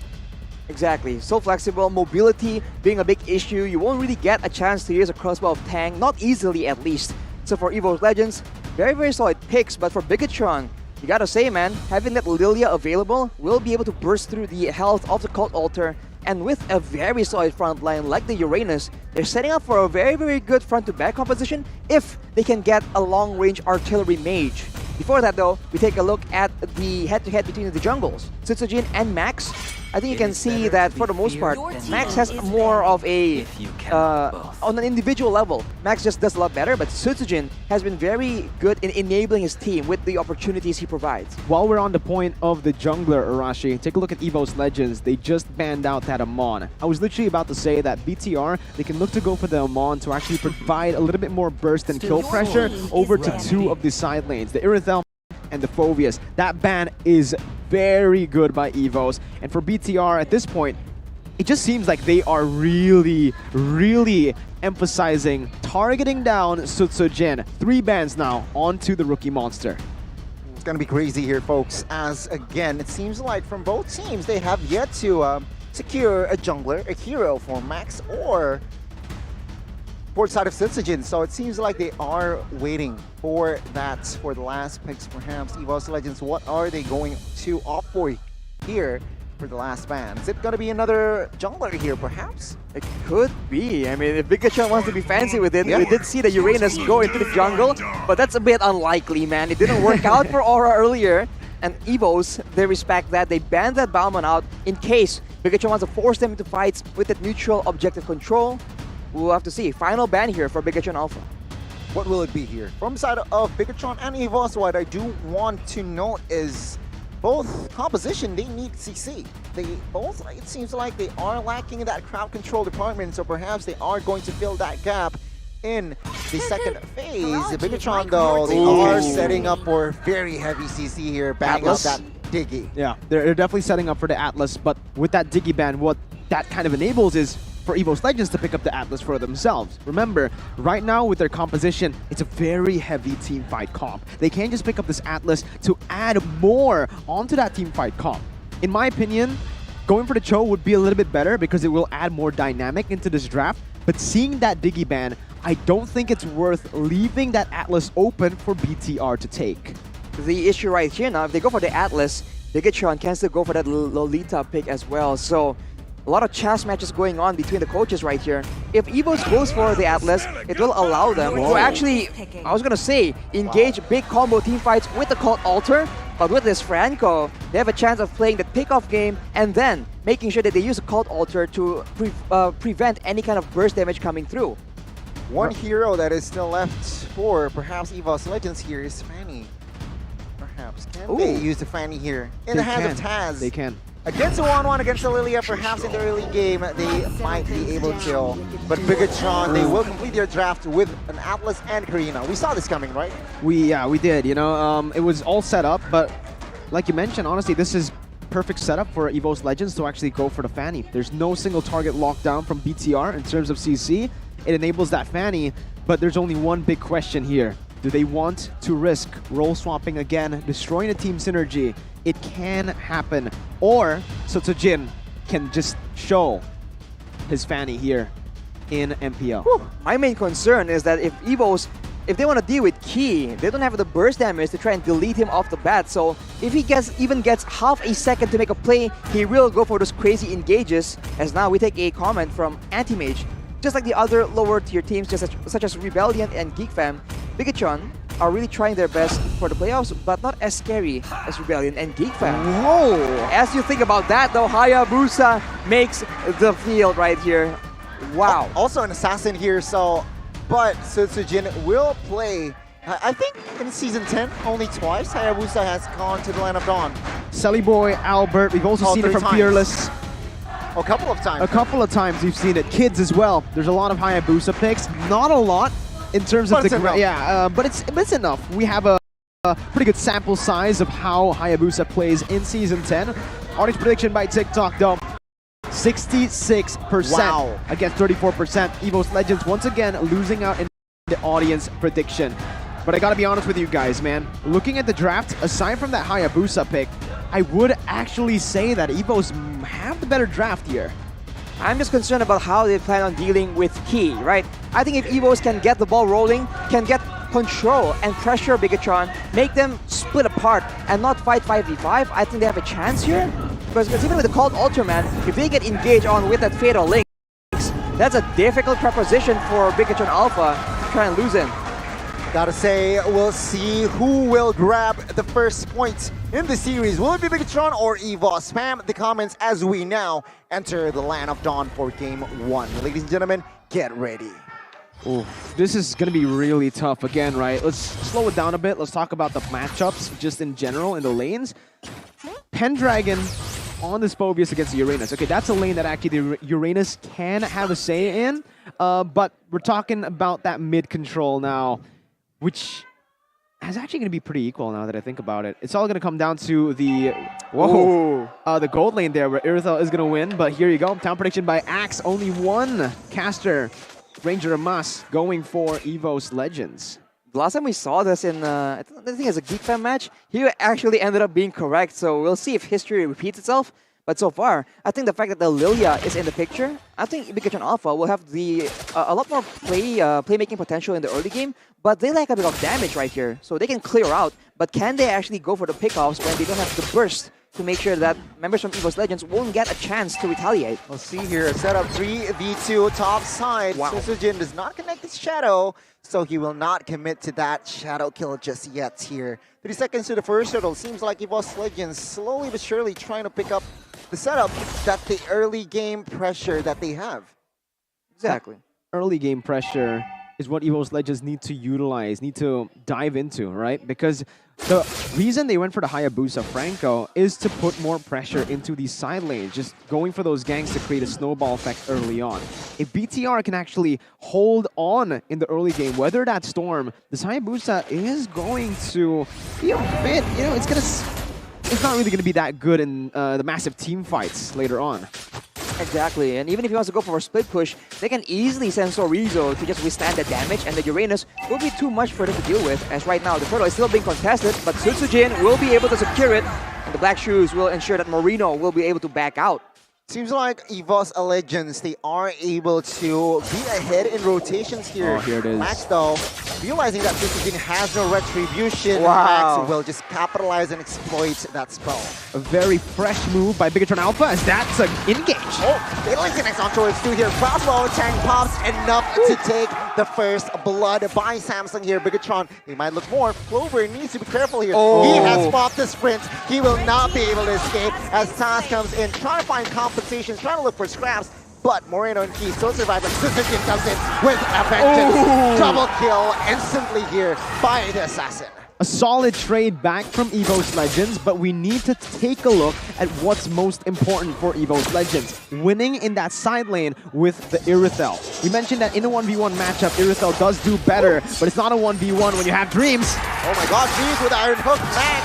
Speaker 12: Exactly. So flexible, mobility being a big issue. You won't really get a chance to use a crossbow of Tang, not easily at least. So for EVO's Legends, very solid picks, but for Bigatron, you gotta say, man, having that Lilia available will be able to burst through the health of the Cult Altar. And with a very solid front line like the Uranus, they're setting up for a very good front-to-back composition if they can get a long-range artillery mage. Before that though, we take a look at the head-to-head between the jungles, Sutsujin and Max. I think you can see that for the most part, Max has more of a, on an individual level, Max just does a lot better, but Sutsujin has been very good in enabling his team with the opportunities he provides.
Speaker 10: While we're on the point of the jungler, Arashi, take a look at EVO's Legends. They just banned out that Amon. I was literally about to say that BTR, they can look to go for the Amon to actually provide a little bit more burst and kill pressure over to 2 of the side lanes, the Irithel and the Phobius. That ban is very good by EVOs, and for BTR at this point, it just seems like they are really emphasizing targeting down Sutsujin. 3 bans now onto the rookie monster.
Speaker 11: It's gonna be crazy here, folks, as again, it seems like from both teams, they have yet to secure a jungler, a hero for Max or port side of Sutsujin. So it seems like they are waiting for that, for the last picks perhaps. EVO's Legends, what are they going to opt for here for the last ban? Is it going to be another jungler here perhaps?
Speaker 12: It could be. I mean, if Bigatron wants to be fancy with it, we did see the Uranus go into the jungle, but that's a bit unlikely, man. It didn't work out for Aura earlier, and EVOs, they respect that. They banned that Bauman out in case Bigatron wants to force them into fights with that neutral objective control. We'll have to see. Final ban here for Bigatron Alpha.
Speaker 11: What will it be here? From the side of Bigatron and EVOs, what I do want to note is both composition, they need CC. They both, it seems like they are lacking in that crowd control department, so perhaps they are going to fill that gap in the second phase. Bigatron, though, they are setting up for very heavy CC here, banging out that Diggy.
Speaker 10: Yeah, they're definitely setting up for the Atlas, but with that Diggy ban, what that kind of enables is for EVOS Legends to pick up the Atlas for themselves. Remember, right now with their composition, it's a very heavy team fight comp. They can't just pick up this Atlas to add more onto that team fight comp. In my opinion, going for the Cho would be a little bit better because it will add more dynamic into this draft, but seeing that Diggy ban, I don't think it's worth leaving that Atlas open for BTR to take.
Speaker 12: The issue right here now, if they go for the Atlas, Bigatron can still go for that Lolita pick as well. So a lot of chess matches going on between the coaches right here. If EVOS goes for the Atlas, it will allow them to actually, I was gonna say, engage big combo team fights with the Cult Alter, but with this Franco, they have a chance of playing the pick-off game and then making sure that they use the Cult Alter to prevent any kind of burst damage coming through.
Speaker 11: One hero that is still left for perhaps EVOS Legends here is Fanny. Perhaps. Can they use the Fanny here? In the hands of Taz.
Speaker 10: They can.
Speaker 11: Against a 1-1 against the Lilia, perhaps in the early game, they might be able to. But Bigatron, they will complete their draft with an Atlas and Karina. We saw this coming, right?
Speaker 10: We did. You know, it was all set up, but like you mentioned, honestly, this is perfect setup for EVOS Legends to actually go for the Fanny. There's no single target lockdown from BTR in terms of CC. It enables that Fanny, but there's only one big question here. Do they want to risk role swapping again, destroying the team synergy? It can happen. Or Sotsujin can just show his Fanny here in MPL.
Speaker 12: My main concern is that if EVOS, if they want to deal with Key, they don't have the burst damage to try and delete him off the bat. So if he even gets half a second to make a play, he will go for those crazy engages. As now we take a comment from Anti-Mage. Just like the other lower tier teams, such as Rebellion and GeekFam, Bigatron are really trying their best for the playoffs, but not as scary as Rebellion and GeekFam.
Speaker 11: Whoa!
Speaker 12: As you think about that, though, Hayabusa makes the field right here. Wow.
Speaker 11: Also an assassin here, so, but Sotsujin will play. I think in Season 10, only twice Hayabusa has gone to the Land of Dawn.
Speaker 10: Sully Boy, Albert, we've also seen it from Fearless.
Speaker 11: A couple of times.
Speaker 10: A couple of times we've seen it. Kids as well. There's a lot of Hayabusa picks. Not a lot in terms of but it's enough. We have a pretty good sample size of how Hayabusa plays in Season 10. Audience prediction by TikTok though. 66% against 34%. EVOS Legends once again losing out in the audience prediction. But I gotta be honest with you guys, man. Looking at the draft, aside from that Hayabusa pick, I would actually say that EVOS have the better draft here.
Speaker 12: I'm just concerned about how they plan on dealing with Key, right? I think if EVOS can get the ball rolling, can get control and pressure Bigatron, make them split apart and not fight 5v5, I think they have a chance here. Because even with the Cult Ultraman, if they get engaged on with that Fatal Link, that's a difficult proposition for Bigatron Alpha to try and lose him.
Speaker 11: Gotta say, we'll see who will grab the first point in the series. Will it be Bigatron or EVOS? Spam the comments as we now enter the Land of Dawn for Game 1. Ladies and gentlemen, get ready.
Speaker 10: Oof, this is going to be really tough again, right? Let's slow it down a bit. Let's talk about the matchups just in general in the lanes. Pendragon on this Phobius against the Uranus. Okay, that's a lane that actually the Uranus can have a say in, but we're talking about that mid control now, which is actually going to be pretty equal now that I think about it. It's all going to come down to the the gold lane there where Irithel is going to win, but here you go. Town prediction by Axe. Only one caster, Ranger Amas, going for EVOS Legends.
Speaker 12: The last time we saw this in, I think it's a GeekFam match, he actually ended up being correct, so we'll see if history repeats itself. But so far, I think the fact that the Lilia is in the picture, I think Bigatron Alpha will have the a lot more playmaking potential in the early game, but they lack a bit of damage right here, so they can clear out. But can they actually go for the pickoffs when they don't have the burst to make sure that members from EVOS Legends won't get a chance to retaliate?
Speaker 11: We'll see here, a setup 3v2 top side. Sotsujin does not connect his Shadow, so he will not commit to that Shadow kill just yet here. 30 seconds to the first shuttle. Seems like EVOS Legends slowly but surely trying to pick up the setup, that the early game pressure that they have.
Speaker 12: Exactly.
Speaker 10: Early game pressure is what EVOS Legends need to utilize, need to dive into, right? Because the reason they went for the Hayabusa Franco is to put more pressure into these side lanes, just going for those ganks to create a snowball effect early on. If BTR can actually hold on in the early game, weather that storm, this Hayabusa is going to be a bit, you know, it's not really going to be that good in the massive team fights later on.
Speaker 12: Exactly, and even if he wants to go for a split push, they can easily send Sorizo to just withstand the damage, and the Uranus will be too much for them to deal with, as right now the turtle is still being contested, but Sutsujin will be able to secure it, and the Black Shoes will ensure that Moreno will be able to back out.
Speaker 11: Seems like EVOS Legends, they are able to be ahead in rotations here.
Speaker 10: Oh, here it is.
Speaker 11: Max, though, realizing that Sutsujin has no retribution,
Speaker 10: Wow.
Speaker 11: Max will just capitalize and exploit that spell.
Speaker 10: A very fresh move by Bigatron Alpha, as that's an engage.
Speaker 11: Oh, Fatal Connects on towards 2 here. Crossbow tank pops enough to take the first blood by Samsung here. Bigatron, they might look more. Clover needs to be careful here.
Speaker 10: Oh.
Speaker 11: He has popped the sprint. He will not be able to escape as Taz comes in, trying to find compensation, trying to look for scraps. But Moreno and Key still survive, but Suzuki comes in with a vengeance.
Speaker 10: Oh.
Speaker 11: Double kill instantly here by the Assassin.
Speaker 10: A solid trade back from EVOS Legends, but we need to take a look at what's most important for EVOS Legends. Winning in that side lane with the Irithel. We mentioned that in a 1v1 matchup, Irithel does do better, but it's not a 1v1 when you have Dreams.
Speaker 11: Oh my god, Dreams with Iron Hook. Max,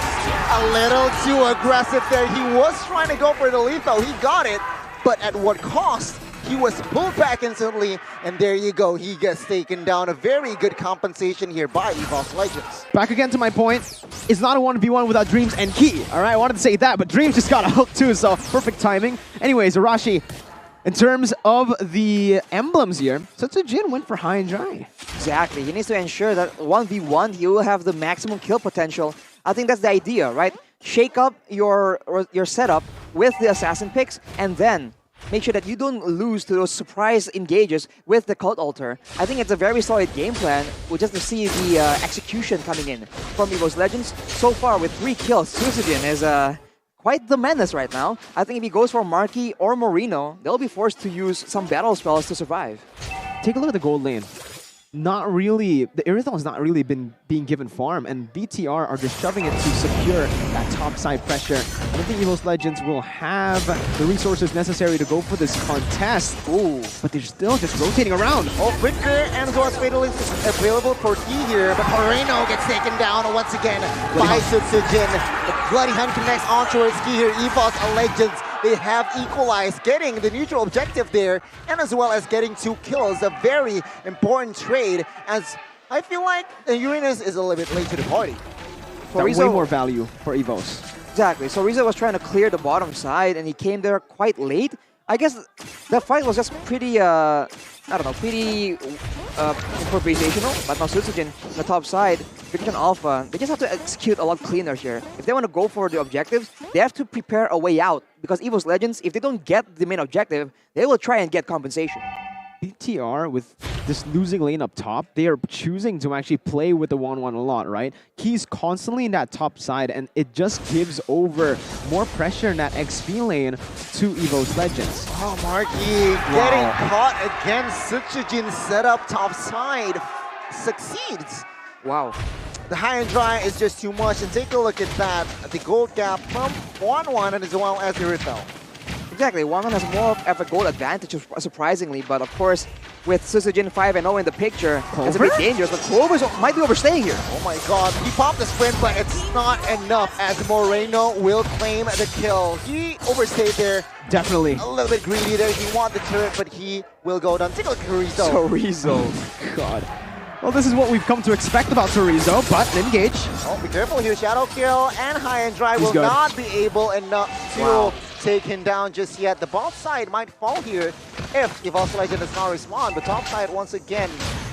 Speaker 11: a little too aggressive there. He was trying to go for the lethal. He got it, but at what cost? He was pulled back instantly, and there you go. He gets taken down. A very good compensation here by EVOS Legends.
Speaker 10: Back again to my point, it's not a 1v1 without Dreams and Key. All right, I wanted to say that, but Dreams just got a hook too, so perfect timing. Anyways, Arashi, in terms of the emblems here, Sutsujin went for high and dry.
Speaker 12: Exactly, he needs to ensure that 1v1, he will have the maximum kill potential. I think that's the idea, right? Shake up your setup with the assassin picks, and then make sure that you don't lose to those surprise engages with the Cult Altar. I think it's a very solid game plan. We'll just to see the execution coming in from EVOS Legends. So far, with 3 kills, Sutsujin is quite the menace right now. I think if he goes for Marky or Moreno, they'll be forced to use some battle spells to survive.
Speaker 10: Take a look at the gold lane. Not really, the Irithel has not really been being given farm, and BTR are just shoving it to secure that top side pressure. I don't think EVOS Legends will have the resources necessary to go for this contest. Ooh, but they're still just rotating around.
Speaker 11: Oh, Victor and Zora's Fatal is available for Key here, but Moreno gets taken down once again by Sutsujin. The Bloody Hunt connects on towards Key here. EVOS Legends, they have equalized, getting the neutral objective there, and as well as getting 2 kills. A very important trade, as I feel like the Uranus is a little bit late to the party.
Speaker 10: Way more value for EVOS.
Speaker 12: Exactly, so Rizzo was trying to clear the bottom side, and he came there quite late. I guess the fight was just pretty, I don't know, pretty improvisational. But now Sutsujin, the top side, Bigatron Alpha, they just have to execute a lot cleaner here. If they want to go for the objectives, they have to prepare a way out. Because EVOS Legends, if they don't get the main objective, they will try and get compensation.
Speaker 10: BTR, with this losing lane up top, they are choosing to actually play with the 1-1 a lot, right? Key's constantly in that top side, and it just gives over more pressure in that XP lane to EVOS Legends.
Speaker 11: Oh, Marky getting caught again. Sutsujin set up top side, succeeds.
Speaker 12: Wow.
Speaker 11: The high and dry is just too much, and take a look at that. The gold gap from 1-1 and as well as the Irithel.
Speaker 12: Exactly, Wangan has more of a goal advantage, surprisingly, but of course, with Sutsujin 5-0 in the picture, it's a bit dangerous, but Clover might be overstaying here.
Speaker 11: Oh my god, he popped the sprint, but it's not enough as Moreno will claim the kill. He overstayed there.
Speaker 10: Definitely.
Speaker 11: A little bit greedy there. He wanted the turret, but he will go down. Take a look at Rizzo.
Speaker 10: Torizo. God. Well, this is what we've come to expect about Torizo, but engage.
Speaker 11: Oh, be careful here. Shadow kill and high and dry will not be able enough to take him down just yet. The bot side might fall here if EVOS Legend does not respond, but top side once again,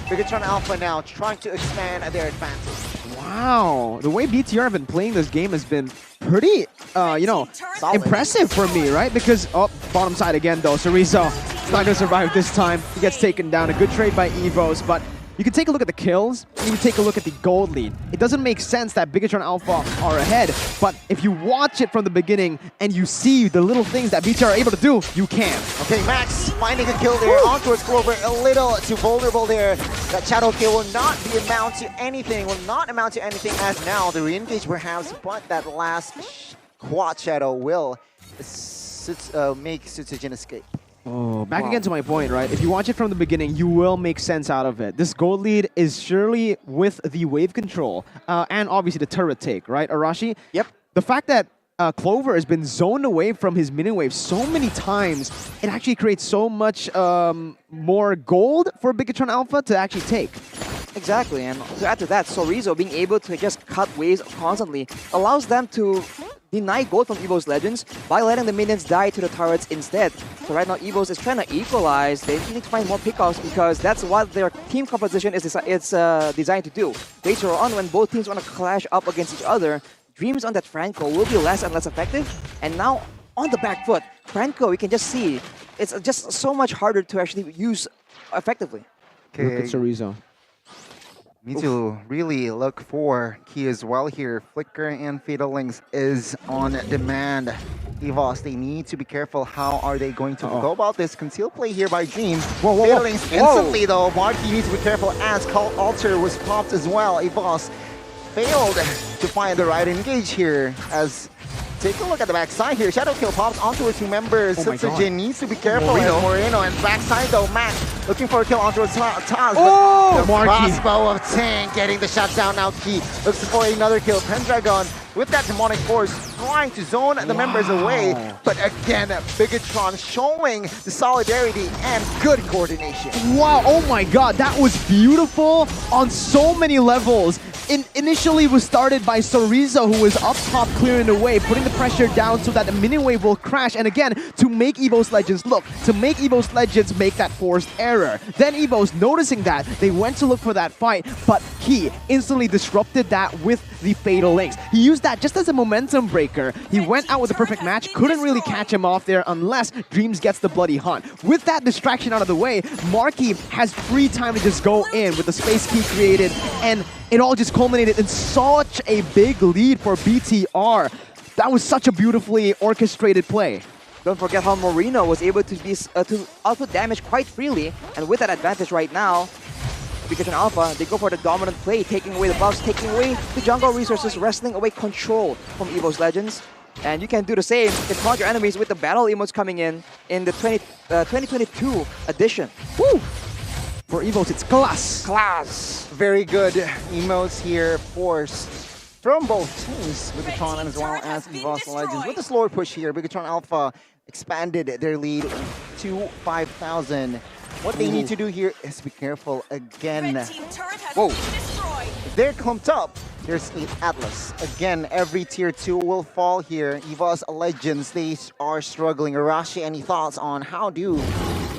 Speaker 11: Bigatron Alpha now trying to expand their advantage.
Speaker 10: Wow, the way BTR have been playing this game has been pretty, you know, impressive for me, right? Because, oh, bottom side again though, Torizo not going to survive this time. He gets taken down. A good trade by EVOS, but you can take a look at the kills, and you take a look at the gold lead. It doesn't make sense that Bigatron Alpha are ahead, but if you watch it from the beginning and you see the little things that BTR are able to do, you can.
Speaker 11: Okay, Max finding a kill there on towards Clover, a little too vulnerable there. That shadow kill will not amount to anything, as now the re-engage perhaps, but that last quad shadow will make Sutsujin escape.
Speaker 10: Oh, back again to my point, right? If you watch it from the beginning, you will make sense out of it. This gold lead is surely with the wave control and obviously the turret take, right, Arashi?
Speaker 11: Yep.
Speaker 10: The fact that Clover has been zoned away from his mini wave so many times, it actually creates so much more gold for Bigatron Alpha to actually take.
Speaker 12: Exactly, and to add to that, Sorizo being able to just cut waves constantly allows them to deny gold from EVO's Legends by letting the minions die to the turrets instead. So right now EVO's is trying to equalize. They need to find more pickoffs because that's what their team composition is designed to do. Later on, when both teams want to clash up against each other, Dreams on that Franco will be less and less effective. And now on the back foot, Franco, you can just see, it's just so much harder to actually use effectively.
Speaker 10: Look at Sorizo.
Speaker 11: Need to really look for key as well here. Flicker and Fatal Links is on demand. EVOS, they need to be careful. How are they going to go about this? Concealed play here by Dreams. Fatal Links instantly though. Marky needs to be careful as Cult Alter was popped as well. EVOS failed to find the right engage here as take a look at the backside here. Shadow Kill pops onto his two members. Sutsujin needs to be careful. Moreno and backside though. Max looking for a kill onto Taz.
Speaker 10: Oh,
Speaker 11: the crossbow of Tank getting the shutdown now. Key looks for another kill. Pendragon with that demonic force trying to zone the members away. But again, Bigatron showing the solidarity and good coordination.
Speaker 10: Wow, oh my god, that was beautiful on so many levels. Initially was started by Sorizo, who was up top clearing the way, putting the pressure down so that the mini wave will crash. And again, to make EVO's Legends make that forced error. Then EVO's noticing that, they went to look for that fight, but he instantly disrupted that with the Fatal Links. He used that just as a momentum breaker. He went out with a perfect match, couldn't really catch him off there unless Dreams gets the bloody hunt. With that distraction out of the way, Marky has free time to just go in with the space key created, and it all just culminated in such a big lead for BTR. That was such a beautifully orchestrated play.
Speaker 12: Don't forget how Moreno was able to output damage quite freely, and with that advantage right now, Bigatron Alpha, they go for the dominant play, taking away the buffs, taking away the jungle resources, wrestling away control from EVO's Legends. And you can do the same, you can taunt your enemies with the battle emotes coming in the 2022 edition. Woo!
Speaker 10: For EVO's, it's class.
Speaker 11: Very good emotes here, forced from both teams, Bigatron as well as EVOS Legends. With the slower push here, Bigatron Alpha expanded their lead to 5,000. What they need to do here is be careful again. Whoa. If they're clumped up, there's Atlas. Again, every tier 2 will fall here. EVOS Legends, they are struggling. Arashi, any thoughts on how do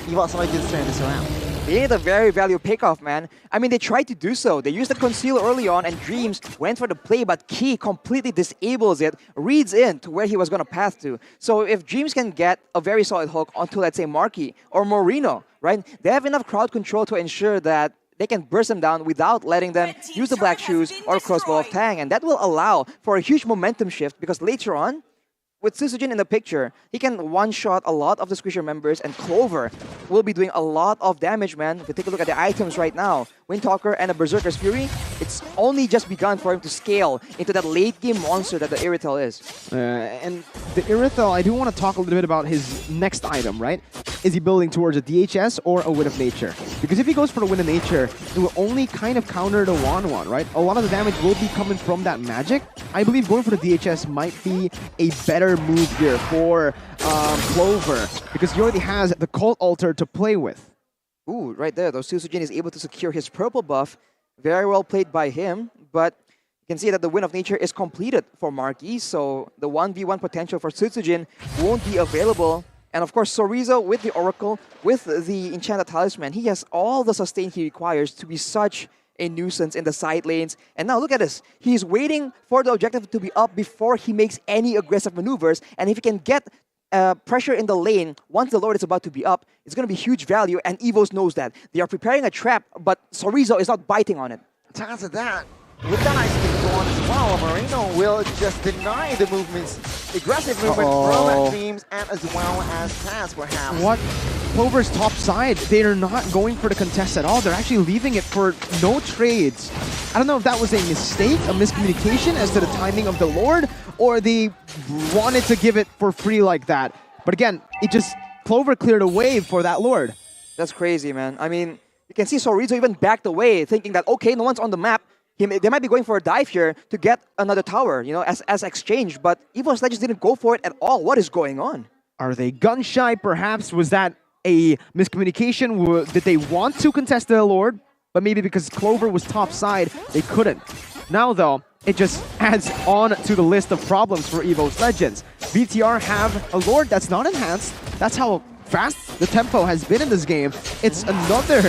Speaker 11: EVOS Legends turn this around?
Speaker 12: They need a very value pickoff, man. I mean, they tried to do so. They used the conceal early on, and Dreams went for the play, but Key completely disables it, reads in to where he was going to path to. So if Dreams can get a very solid hook onto, let's say, Marky or Moreno, right? They have enough crowd control to ensure that they can burst them down without letting them use the Black Shoes or Crossbow of Tang. And that will allow for a huge momentum shift because later on, with Sutsujin in the picture, he can one-shot a lot of the Squisher members, and Clover will be doing a lot of damage, man. If you take a look at the items right now, Windtalker and a Berserker's Fury, it's only just begun for him to scale into that late-game monster that the Irithel is.
Speaker 10: And the Irithel, I do want to talk a little bit about his next item, right? Is he building towards a DHS or a Wind of Nature? Because if he goes for the Wind of Nature, it will only kind of counter the 1-1, right? A lot of the damage will be coming from that magic. I believe going for the DHS might be a better move here for Clover, because he already has the Cult Altar to play with.
Speaker 12: Ooh, right there, though. Sutsujin is able to secure his purple buff. Very well played by him, but you can see that the Wind of Nature is completed for Marky, so the 1v1 potential for Sutsujin won't be available. And of course, Sorizo with the Oracle, with the Enchanted Talisman, he has all the sustain he requires to be such a nuisance in the side lanes. And now look at this. He's waiting for the objective to be up before he makes any aggressive maneuvers. And if he can get pressure in the lane once the Lord is about to be up, it's going to be huge value, and EVOS knows that. They are preparing a trap, but Sorizo is not biting on it.
Speaker 11: Chance of that. With that ice cream go on as well, Moreno will just deny the movements, aggressive movement from Dreams and as well as Taz perhaps.
Speaker 10: What? Clover's top side, they're not going for the contest at all. They're actually leaving it for no trades. I don't know if that was a mistake, a miscommunication as to the timing of the Lord, or they wanted to give it for free like that. But again, Clover cleared a way for that Lord.
Speaker 12: That's crazy, man. I mean, you can see Sorizo even backed away, thinking that, okay, no one's on the map. They might be going for a dive here to get another tower, you know, as exchange. But EVOS Legends didn't go for it at all. What is going on?
Speaker 10: Are they gun shy? Perhaps was that a miscommunication? Did they want to contest the Lord? But maybe because Clover was top side, they couldn't. Now though, it just adds on to the list of problems for EVOS Legends. BTR have a Lord that's not enhanced. That's how fast the tempo has been in this game. It's another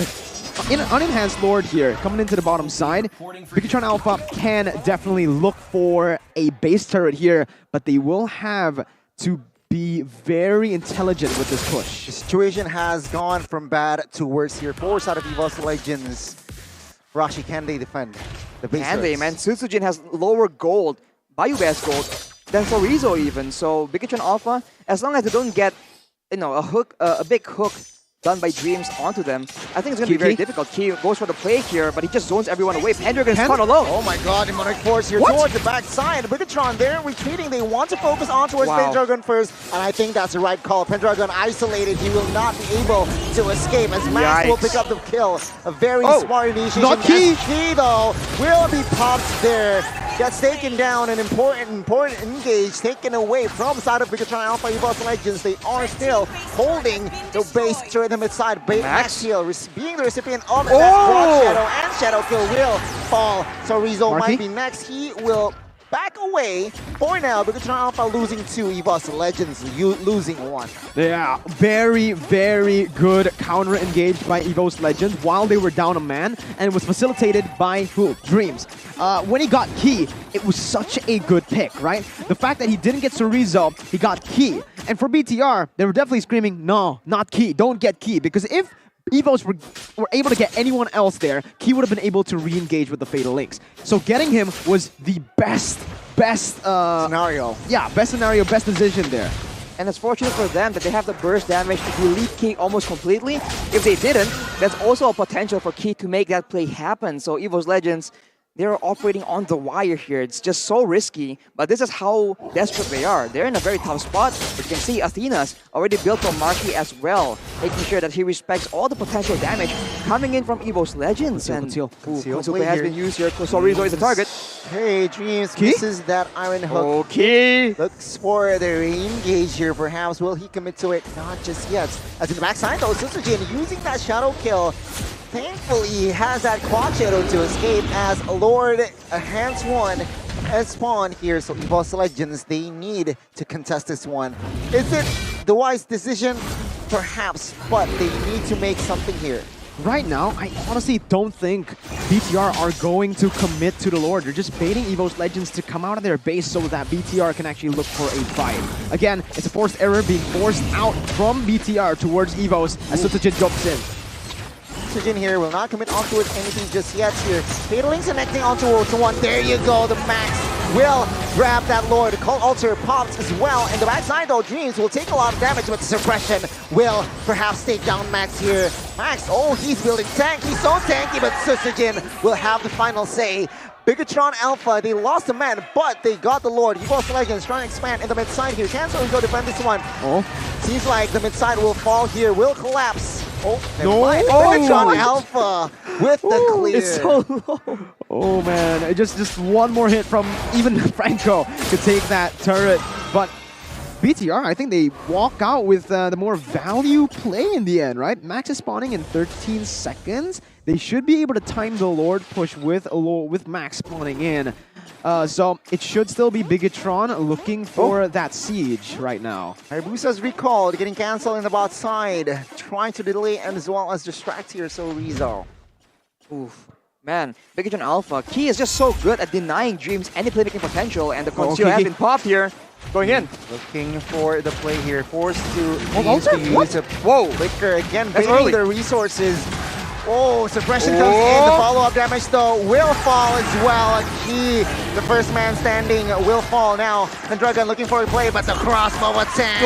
Speaker 10: unenhanced Lord here coming into the bottom side. Bigatron Alpha can definitely look for a base turret here, but they will have to be very intelligent with this push.
Speaker 11: The situation has gone from bad to worse here. Forward side of EVOS Legends. Rashi, can they defend the base
Speaker 12: Can they,
Speaker 11: turrets?
Speaker 12: man? Sutsujin has lower gold, Bayou-Best gold, than Sorizo even. So Bigatron Alpha, as long as they don't get, you know, a big hook done by Dreams onto them, I think it's going to be very difficult. Key goes for the play here, but he just zones everyone away. Pendragon's caught alone.
Speaker 11: Oh my god, Demonic Force here towards the backside. Bigatron, they're retreating. They want to focus on towards Pendragon first, and I think that's the right call. Pendragon isolated. He will not be able to escape as Max will pick up the kill. A very smart initiation.
Speaker 10: Not Key.
Speaker 11: Key, though, will be popped there. Gets taken down, an important engage taken away from side of Bigatron Alpha EVOS Legends. They are still holding the base turret in the mid side. Max here being the recipient of that Broad Shadow, and Shadow Kill will fall. So Rizzo might be next. He will back away for now. Bigatron Alpha losing 2, EVOS Legends losing 1.
Speaker 10: Yeah, very, very good counter engaged by EVOS Legends while they were down a man, and it was facilitated by who? Dreams. When he got Key, it was such a good pick, right? The fact that he didn't get Sorizo, he got Key. And for BTR, they were definitely screaming, no, not Key, don't get Key. Because if EVOS were able to get anyone else there, Key would have been able to re-engage with the Fatal Links. So getting him was the best
Speaker 11: scenario.
Speaker 10: Yeah, best scenario, best decision there.
Speaker 12: And it's fortunate for them that they have the burst damage to delete Key almost completely. If they didn't, there's also a potential for Key to make that play happen. So EVOS Legends, they're operating on the wire here. It's just so risky, but this is how desperate they are. They're in a very tough spot. As you can see, Athena's already built on Marky as well, making sure that he respects all the potential damage coming in from EVOS Legends.
Speaker 11: Conceal
Speaker 12: has been used here. Sorizo is the target.
Speaker 11: Hey, Dreams misses that Iron Hook.
Speaker 10: Okay.
Speaker 11: Looks for the re-engage here, perhaps. Will he commit to it? Not just yet. As in the backside, though, Sutsujin using that Shadow Kill. Thankfully, he has that Quad Shadow to escape as Lord hands one as spawn here. So EVOS Legends, they need to contest this one. Is it the wise decision? Perhaps, but they need to make something here.
Speaker 10: Right now, I honestly don't think BTR are going to commit to the Lord. They're just baiting EVOS Legends to come out of their base so that BTR can actually look for a fight. Again, it's a forced error being forced out from BTR towards EVOS as Sutsujin jumps in.
Speaker 11: Sutsujin here will not commit onto it anything just yet here. Fatal Links connecting onto one. There you go. The Max will grab that Lord. Cult Altar pops as well. And the backside though, Dreams will take a lot of damage, but Suppression will perhaps take down Max here. Max, he's building tank. He's so tanky, but Sutsujin will have the final say. Bigatron Alpha, they lost a man, but they got the Lord. EVOS Legends trying to expand in the mid side here. Can Sorizo defend this one? Seems like the mid side will fall here, will collapse. Bigatron Alpha with the clear.
Speaker 10: It's so low. Oh man, just one more hit from even Franco to take that turret. But BTR, I think they walk out with the more value play in the end, right? Max is spawning in 13 seconds. They should be able to time the Lord push with Max spawning in. So it should still be Bigatron looking for that siege right now.
Speaker 11: Hayabusa's recalled, getting cancelled in the bot side. Trying to delay and as well as distract here, so Rizzo.
Speaker 12: Oof. Man, Bigatron Alpha, Key is just so good at denying Dreams any playmaking potential, and the conceal has been popped here. Going in.
Speaker 11: Looking for the play here. Forced to use a flicker again, baiting the resources. Suppression comes in. The follow-up damage though will fall as well. Key, the first man standing, will fall now. Pendragon looking for a play, but the crossbow attack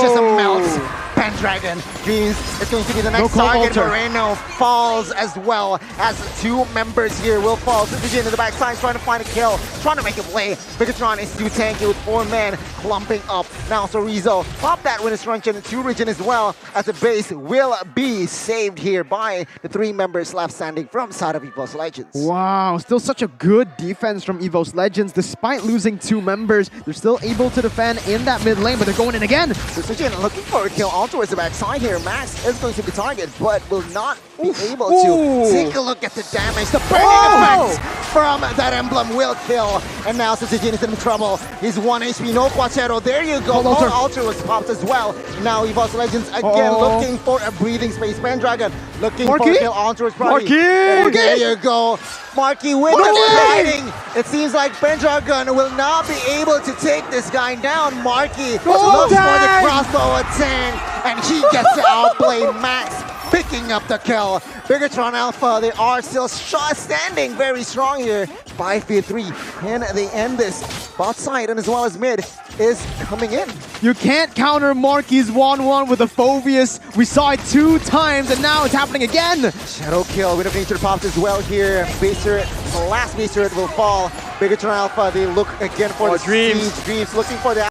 Speaker 11: just melts Pendragon. Dreams is going to be the next
Speaker 10: cold
Speaker 11: target.
Speaker 10: altar.
Speaker 11: Moreno falls as well as 2 members here will fall. Sutsujin in the backside trying to find a kill, trying to make a play. Bigatron is too tanky with 4 men clumping up. Now Sorizo pop that Winner's Truncheon and 2 Regen as well, as the base will be saved here by the 3 members left standing from side of EVOS Legends.
Speaker 10: Wow, still such a good defense from EVOS Legends. Despite losing 2 members, they're still able to defend in that mid lane, but they're going in again.
Speaker 11: Sutsujin looking for a kill on towards the backside here. Max is going to be target, but will not be able to. Take a look at the damage. The burning effect from that emblem will kill. And now Sutsujin is in trouble. He's 1 HP, no Quachero. There you go. Cold altar was popped as well. Now EVOS Legends again looking for a breathing space. Pendragon looking for a kill on towards Prodigy. There you go. Marky with the sliding. It seems like Pendragon will not be able to take this guy down. Marky looks for the crossbow attack, and he gets to outplay Max, picking up the kill. Bigatron Alpha, they are still standing very strong here. 5v3. Can they end this? Bot side and as well as mid is coming in.
Speaker 10: You can't counter Marky's 1-1 with a Phobius. We saw it 2 times and now it's happening again.
Speaker 11: Shadow kill, Wind of Nature popped as well here. Base turret, the last base turret will fall. Bigatron Alpha, they look again for the Dreams. Dreams looking for the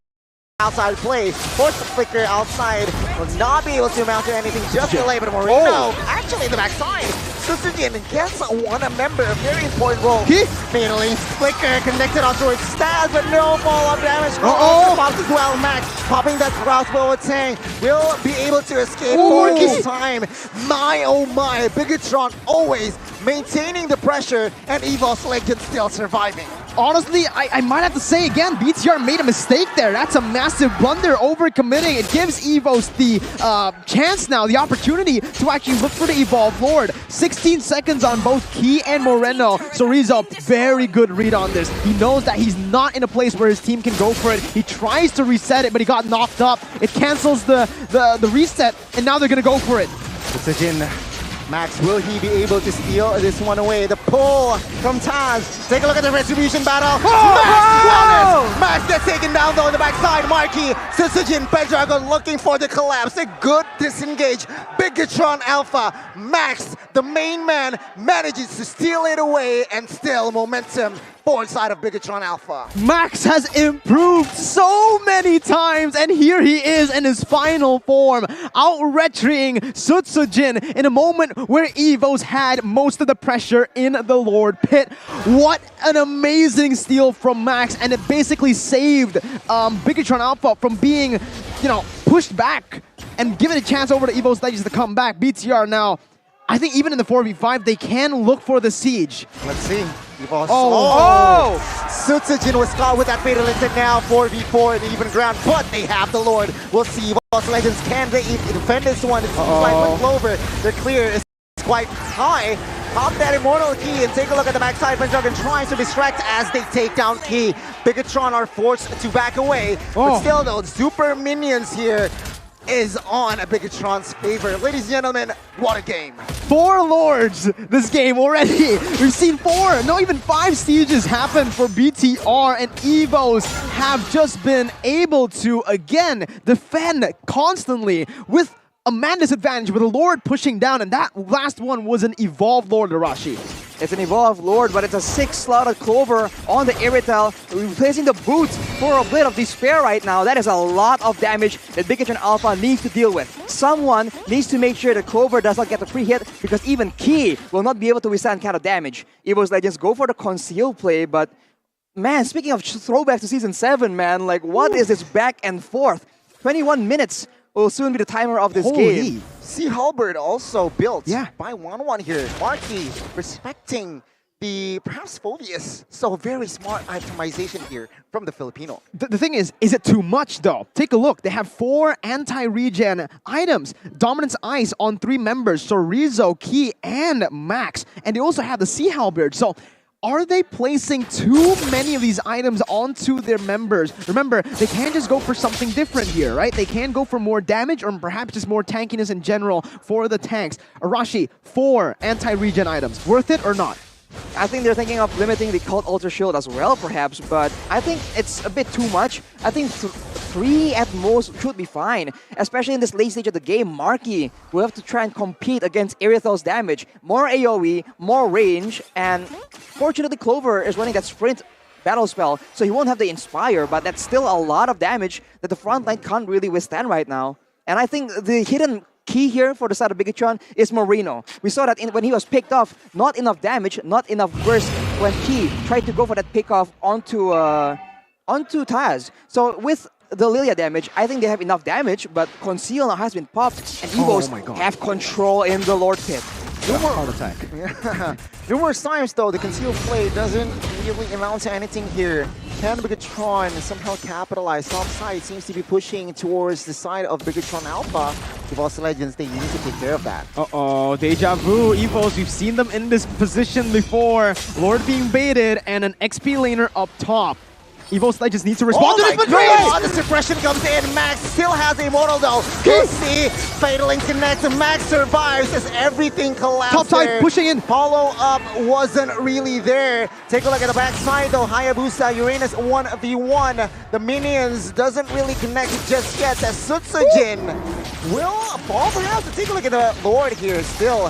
Speaker 11: outside play. Force the flicker outside. Will not be able to amount to anything. Just delay, but Moreno actually in the backside. Sutsujin gets one member, a very important role. Finally, flicker connected on towards Stas, but no follow-up damage. Pops as well. Max popping that crossbow attack will be able to escape for this time. My oh my, Bigatron always maintaining the pressure, and EVOS Legends still surviving.
Speaker 10: Honestly, I might have to say again, BTR made a mistake there. That's a massive blunder, overcommitting. It gives EVOS the chance now, the opportunity to actually look for the Evolve Lord. 16 seconds on both Key and Moreno. So Rizzo, very good read on this. He knows that he's not in a place where his team can go for it. He tries to reset it, but he got knocked up. It cancels the reset, and now they're going to go for it.
Speaker 11: Sutsujin. Max, will he be able to steal this one away? The pull from Taz. Take a look at the retribution battle. Max gets taken down though on the backside. Marky, Sutsujin, Pendragon looking for the collapse. A good disengage. Bigatron Alpha. Max, the main man, manages to steal it away, and still momentum for side of Bigatron Alpha.
Speaker 10: Max has improved so many times, and here he is in his final form, out-retrying Sutsujin in a moment where EVOS had most of the pressure in the Lord Pit. What an amazing steal from Max, and it basically saved Bigatron Alpha from being, pushed back and given a chance over to EVOS Legends to come back. BTR now, I think even in the 4v5, they can look for the siege.
Speaker 11: Let's see. Sutsujin was caught with that fatal intent now. 4v4 in the even ground, but they have the Lord. We'll see. EVOS Legends, can they defend this one? It seems like with Clover, they're clear. It's quite high. Pop that Immortal Key and take a look at the backside. Pendragon tries to distract as they take down Key. Bigatron are forced to back away. But still though, super minions here is on a Bigatron's favor. Ladies and gentlemen, what a game.
Speaker 10: 4 Lords this game already. We've seen 4, no even 5 sieges happen for BTR, and EVOS have just been able to, again, defend constantly with a man disadvantage with a Lord pushing down, and that last one was an Evolved Lord, Arashi.
Speaker 12: It's an Evolved Lord, but it's a 6-slotted Clover on the Irrital, replacing the boots for a Blade of Despair right now. That is a lot of damage that Bigatron Alpha needs to deal with. Someone needs to make sure the Clover does not get a free hit, because even Key will not be able to withstand kind of damage. EVOS Legends go for the conceal play, but man, speaking of throwbacks to Season 7, man, like what is this back and forth? 21 minutes will soon be the timer of this game.
Speaker 11: See Halberd also built by 1-1 here. Marky respecting the perhaps Phobius. So very smart itemization here from the Filipino.
Speaker 10: The thing is it too much though? Take a look. They have 4 anti-regen items. Dominance Ice on 3 members. So Rizzo, Key, and Max. And they also have the Sea Halberd. So are they placing too many of these items onto their members? Remember, they can't just go for something different here, right? They can go for more damage or perhaps just more tankiness in general for the tanks. Arashi, 4 anti-regen items. Worth it or not?
Speaker 12: I think they're thinking of limiting the Cult Altar Shield as well, perhaps, but I think it's a bit too much. I think 3 at most should be fine. Especially in this late stage of the game, Marky will have to try and compete against Aerithel's damage. More AoE, more range, and fortunately Clover is running that sprint battle spell, so he won't have the Inspire, but that's still a lot of damage that the front line can't really withstand right now. And I think the hidden key here for the side of Bigatron is Moreno. We saw that when he was picked off, not enough damage, not enough burst when he tried to go for that pick off onto Taz. So with the Lilia damage, I think they have enough damage, but Conceal now has been popped, and Evos have control in the Lord Pit.
Speaker 10: Heart attack.
Speaker 11: Yeah. Numerous times though, the concealed play doesn't really amount to anything here. Can Bigatron somehow capitalize? Top side seems to be pushing towards the side of Bigatron Alpha. EVOS Legends, they need to take care of that.
Speaker 10: Uh-oh, deja vu. EVOS, we've seen them in this position before. Lord being baited and an XP laner up top. EVOS Legends needs to respond to this, but
Speaker 11: the suppression comes in. Max still has a Immortal though. Good see. Fatal Link connects. Max survives as everything collapses.
Speaker 10: Top side pushing in.
Speaker 11: Follow up wasn't really there. Take a look at the backside though. Hayabusa, Uranus 1v1. The minions doesn't really connect just yet. As Sutsujin will fall perhaps. Take a look at the Lord here still.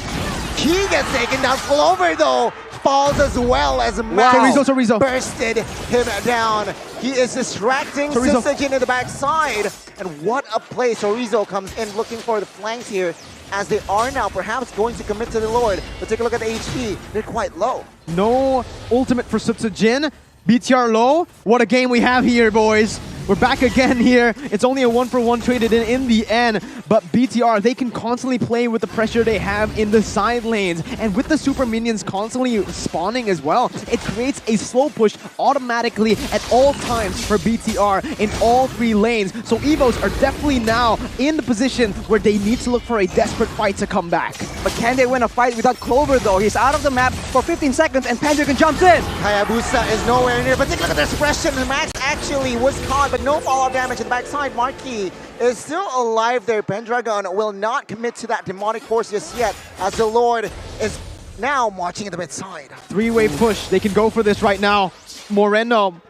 Speaker 11: He gets taken down. Clover though falls as well as Max bursted him down. He is distracting Sutsujin in the backside. And what a play. Chorizo comes in looking for the flanks here as they are now perhaps going to commit to the Lord. But take a look at the HP. They're quite low.
Speaker 10: No ultimate for Sutsujin. BTR low. What a game we have here, boys. We're back again here. It's only a 1-for-1 traded in the end, but BTR, they can constantly play with the pressure they have in the side lanes, and with the super minions constantly spawning as well, it creates a slow push automatically at all times for BTR in all 3 lanes. So EVOS are definitely now in the position where they need to look for a desperate fight to come back.
Speaker 12: But can they win a fight without Clover though? He's out of the map for 15 seconds and Pendragon jumps in.
Speaker 11: Hayabusa is nowhere near, but take a look at the suppression. Max actually was caught, but no follow-up damage in the backside. Marquis is still alive there. Pendragon will not commit to that demonic force just yet, as the Lord is now marching in the mid side.
Speaker 10: 3-way push. They can go for this right now. Moreno,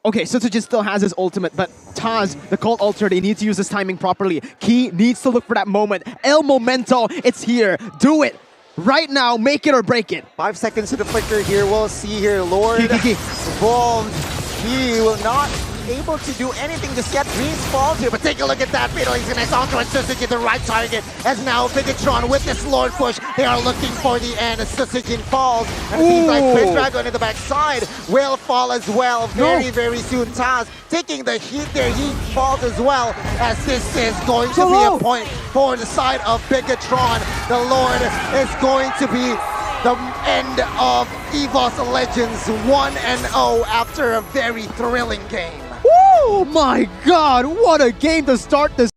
Speaker 10: okay, Sutsujin still has his ultimate, but Taz, the Cult Altar, they need to use this timing properly. Key needs to look for that moment. El Momento, it's here. Do it. Right now, make it or break it.
Speaker 11: 5 seconds to the flicker here. We'll see here. Lord involved. He will not able to do anything just yet. Greens falls here, but take a look at that. Fatal Link connects onto Sutsujin, the right target. As now Bigatron with this Lord push, they are looking for the end. Sutsujin falls, and it seems like Pendragon in the backside will fall as well very soon. Taz taking the heat there. He falls as well, as this is going to be a point for the side of Bigatron. The Lord is going to be the end of EVOS Legends 1-0 after a very thrilling game.
Speaker 10: Oh my god, what a game to start this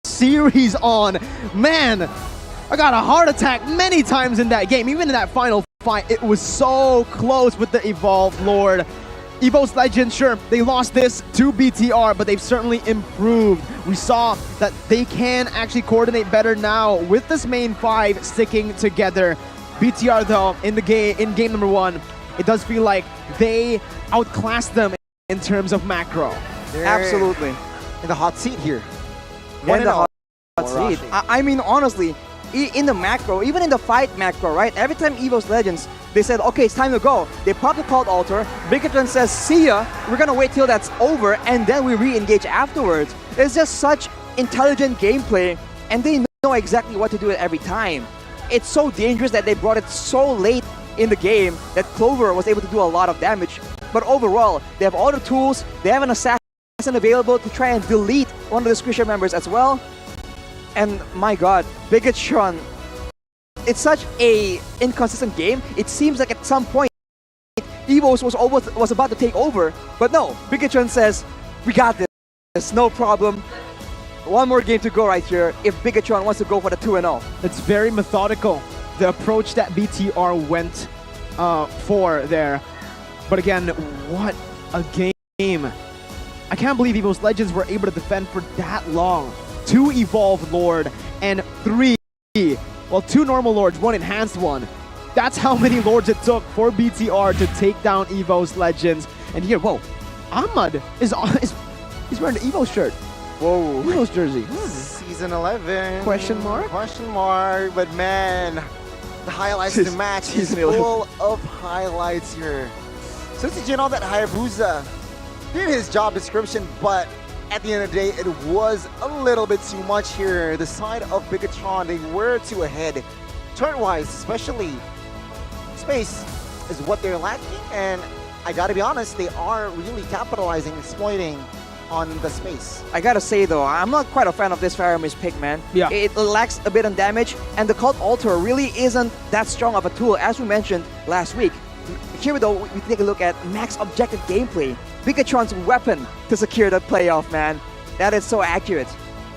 Speaker 10: series on. Man, I got a heart attack many times in that game. Even in that final fight, it was so close with the Evolved Lord. EVOS Legends, sure, they lost this to BTR, but they've certainly improved. We saw that they can actually coordinate better now with this main 5 sticking together. BTR though, in game number 1, it does feel like they outclassed them in terms of macro.
Speaker 11: They're
Speaker 12: absolutely
Speaker 11: in the hot seat here.
Speaker 12: In the hot seat. I mean, honestly, in the macro, even in the fight macro, right? Every time EVOS Legends, they said, okay, it's time to go. They pop the Cult Altar. Bigatron says, see ya. We're gonna wait till that's over, and then we re-engage afterwards. It's just such intelligent gameplay, and they know exactly what to do every time. It's so dangerous that they brought it so late in the game that Clover was able to do a lot of damage. But overall, they have all the tools. They have an assassin available to try and delete one of the Squisher members as well. And my god, Bigatron, it's such a inconsistent game. It seems like at some point, EVOS was about to take over. But no, Bigatron says, we got this, no problem. One more game to go right here if Bigatron wants to go for the 2-0.
Speaker 10: It's very methodical, the approach that BTR went for there. But again, what a game. I can't believe EVOS Legends were able to defend for that long. 2 Evolved Lord and 3, well, 2 normal Lords, 1 enhanced one. That's how many Lords it took for BTR to take down EVOS Legends. And here, whoa, Ahmad is He's wearing the Evo shirt.
Speaker 11: Whoa.
Speaker 10: Evo's jersey.
Speaker 11: Season 11.
Speaker 10: Question mark?
Speaker 11: Question mark. But man, the highlights of the match is
Speaker 10: Season 11.
Speaker 11: full of highlights here. So did you know that Hayabusa did his job description, but at the end of the day, it was a little bit too much here. The side of Bigatron, they were too ahead. Turn-wise, especially, space is what they're lacking, and I gotta be honest, they are really capitalizing, exploiting on the space.
Speaker 12: I gotta say though, I'm not quite a fan of this Faramis pick, man.
Speaker 10: Yeah.
Speaker 12: It lacks a bit on damage, and the Cult Altar really isn't that strong of a tool, as we mentioned last week. Here though, we take a look at max objective gameplay. Bigatron's weapon to secure the playoff, man. That is so accurate.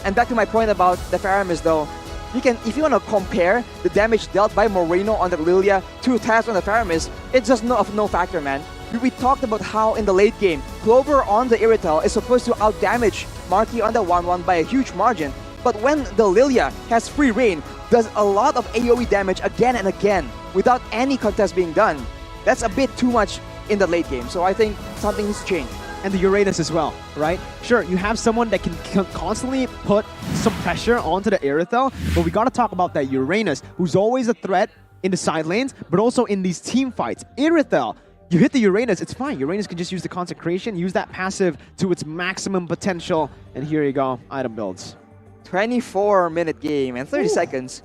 Speaker 12: And back to my point about the Faramis though, you can, if you want to compare the damage dealt by Moreno on the Lilia to Taz on the Faramis, it's just of no factor, man. We talked about how in the late game, Clover on the Iritel is supposed to outdamage Marky on the 1-1 by a huge margin. But when the Lilia has free reign, does a lot of AoE damage again and again without any contest being done. That's a bit too much in the late game, so I think something needs to change.
Speaker 10: And the Uranus as well, right? Sure, you have someone that can constantly put some pressure onto the Irithel, but we gotta talk about that Uranus, who's always a threat in the side lanes, but also in these team fights. Irithel, you hit the Uranus, it's fine. Uranus can just use the Consecration, use that passive to its maximum potential, and here you go, item builds.
Speaker 12: 24-minute game and 30 seconds.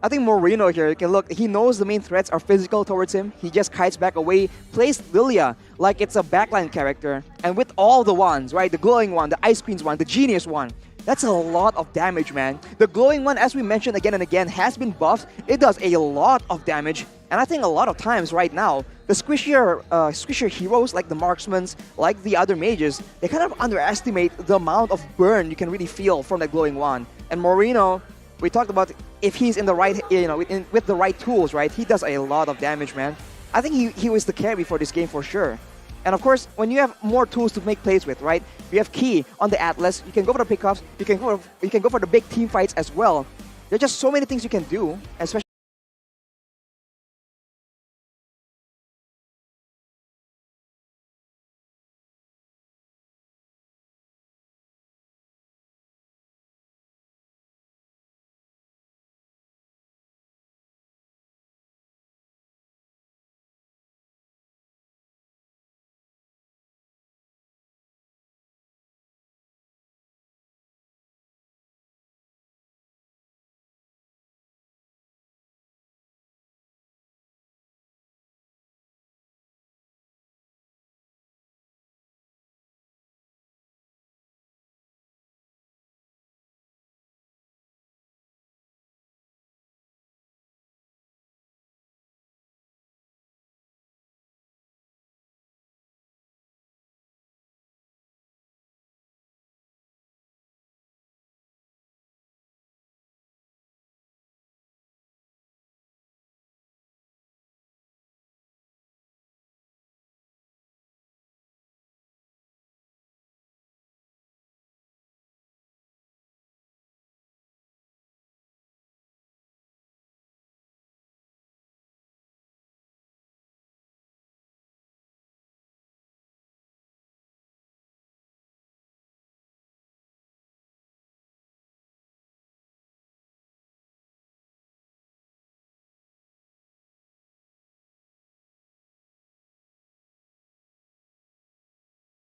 Speaker 12: I think Moreno here can look, he knows the main threats are physical towards him. He just kites back away, plays Lilia like it's a backline character. And with all the ones, right? The glowing one, the ice queens one, the genius one. That's a lot of damage, man. The glowing one, as we mentioned again and again, has been buffed. It does a lot of damage. And I think a lot of times right now, the squishier heroes like the marksmans, like the other mages, they kind of underestimate the amount of burn you can really feel from that glowing one. And Moreno, we talked about if he's in the right, with the right tools, right? He does a lot of damage, man. I think he was the carry for this game for sure. And of course, when you have more tools to make plays with, right? You have Key on the Atlas. You can go for the pickups. You can go for the big team fights as well. There are just so many things you can do, especially.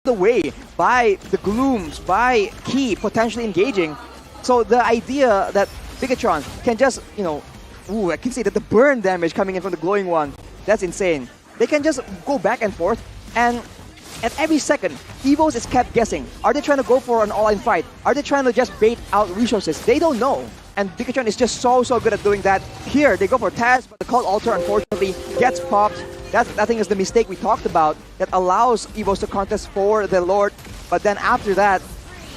Speaker 12: The way by the Glooms, by Key potentially engaging. So the idea that Bigatron can just, I can say that the burn damage coming in from the glowing one, that's insane. They can just go back and forth, and at every second, Evos is kept guessing. Are they trying to go for an all-in fight? Are they trying to just bait out resources? They don't know. And Bigatron is just so good at doing that. Here, they go for Taz, but the Cult Altar unfortunately gets popped. That I think is the mistake we talked about that allows Evos to contest for the Lord. But then after that,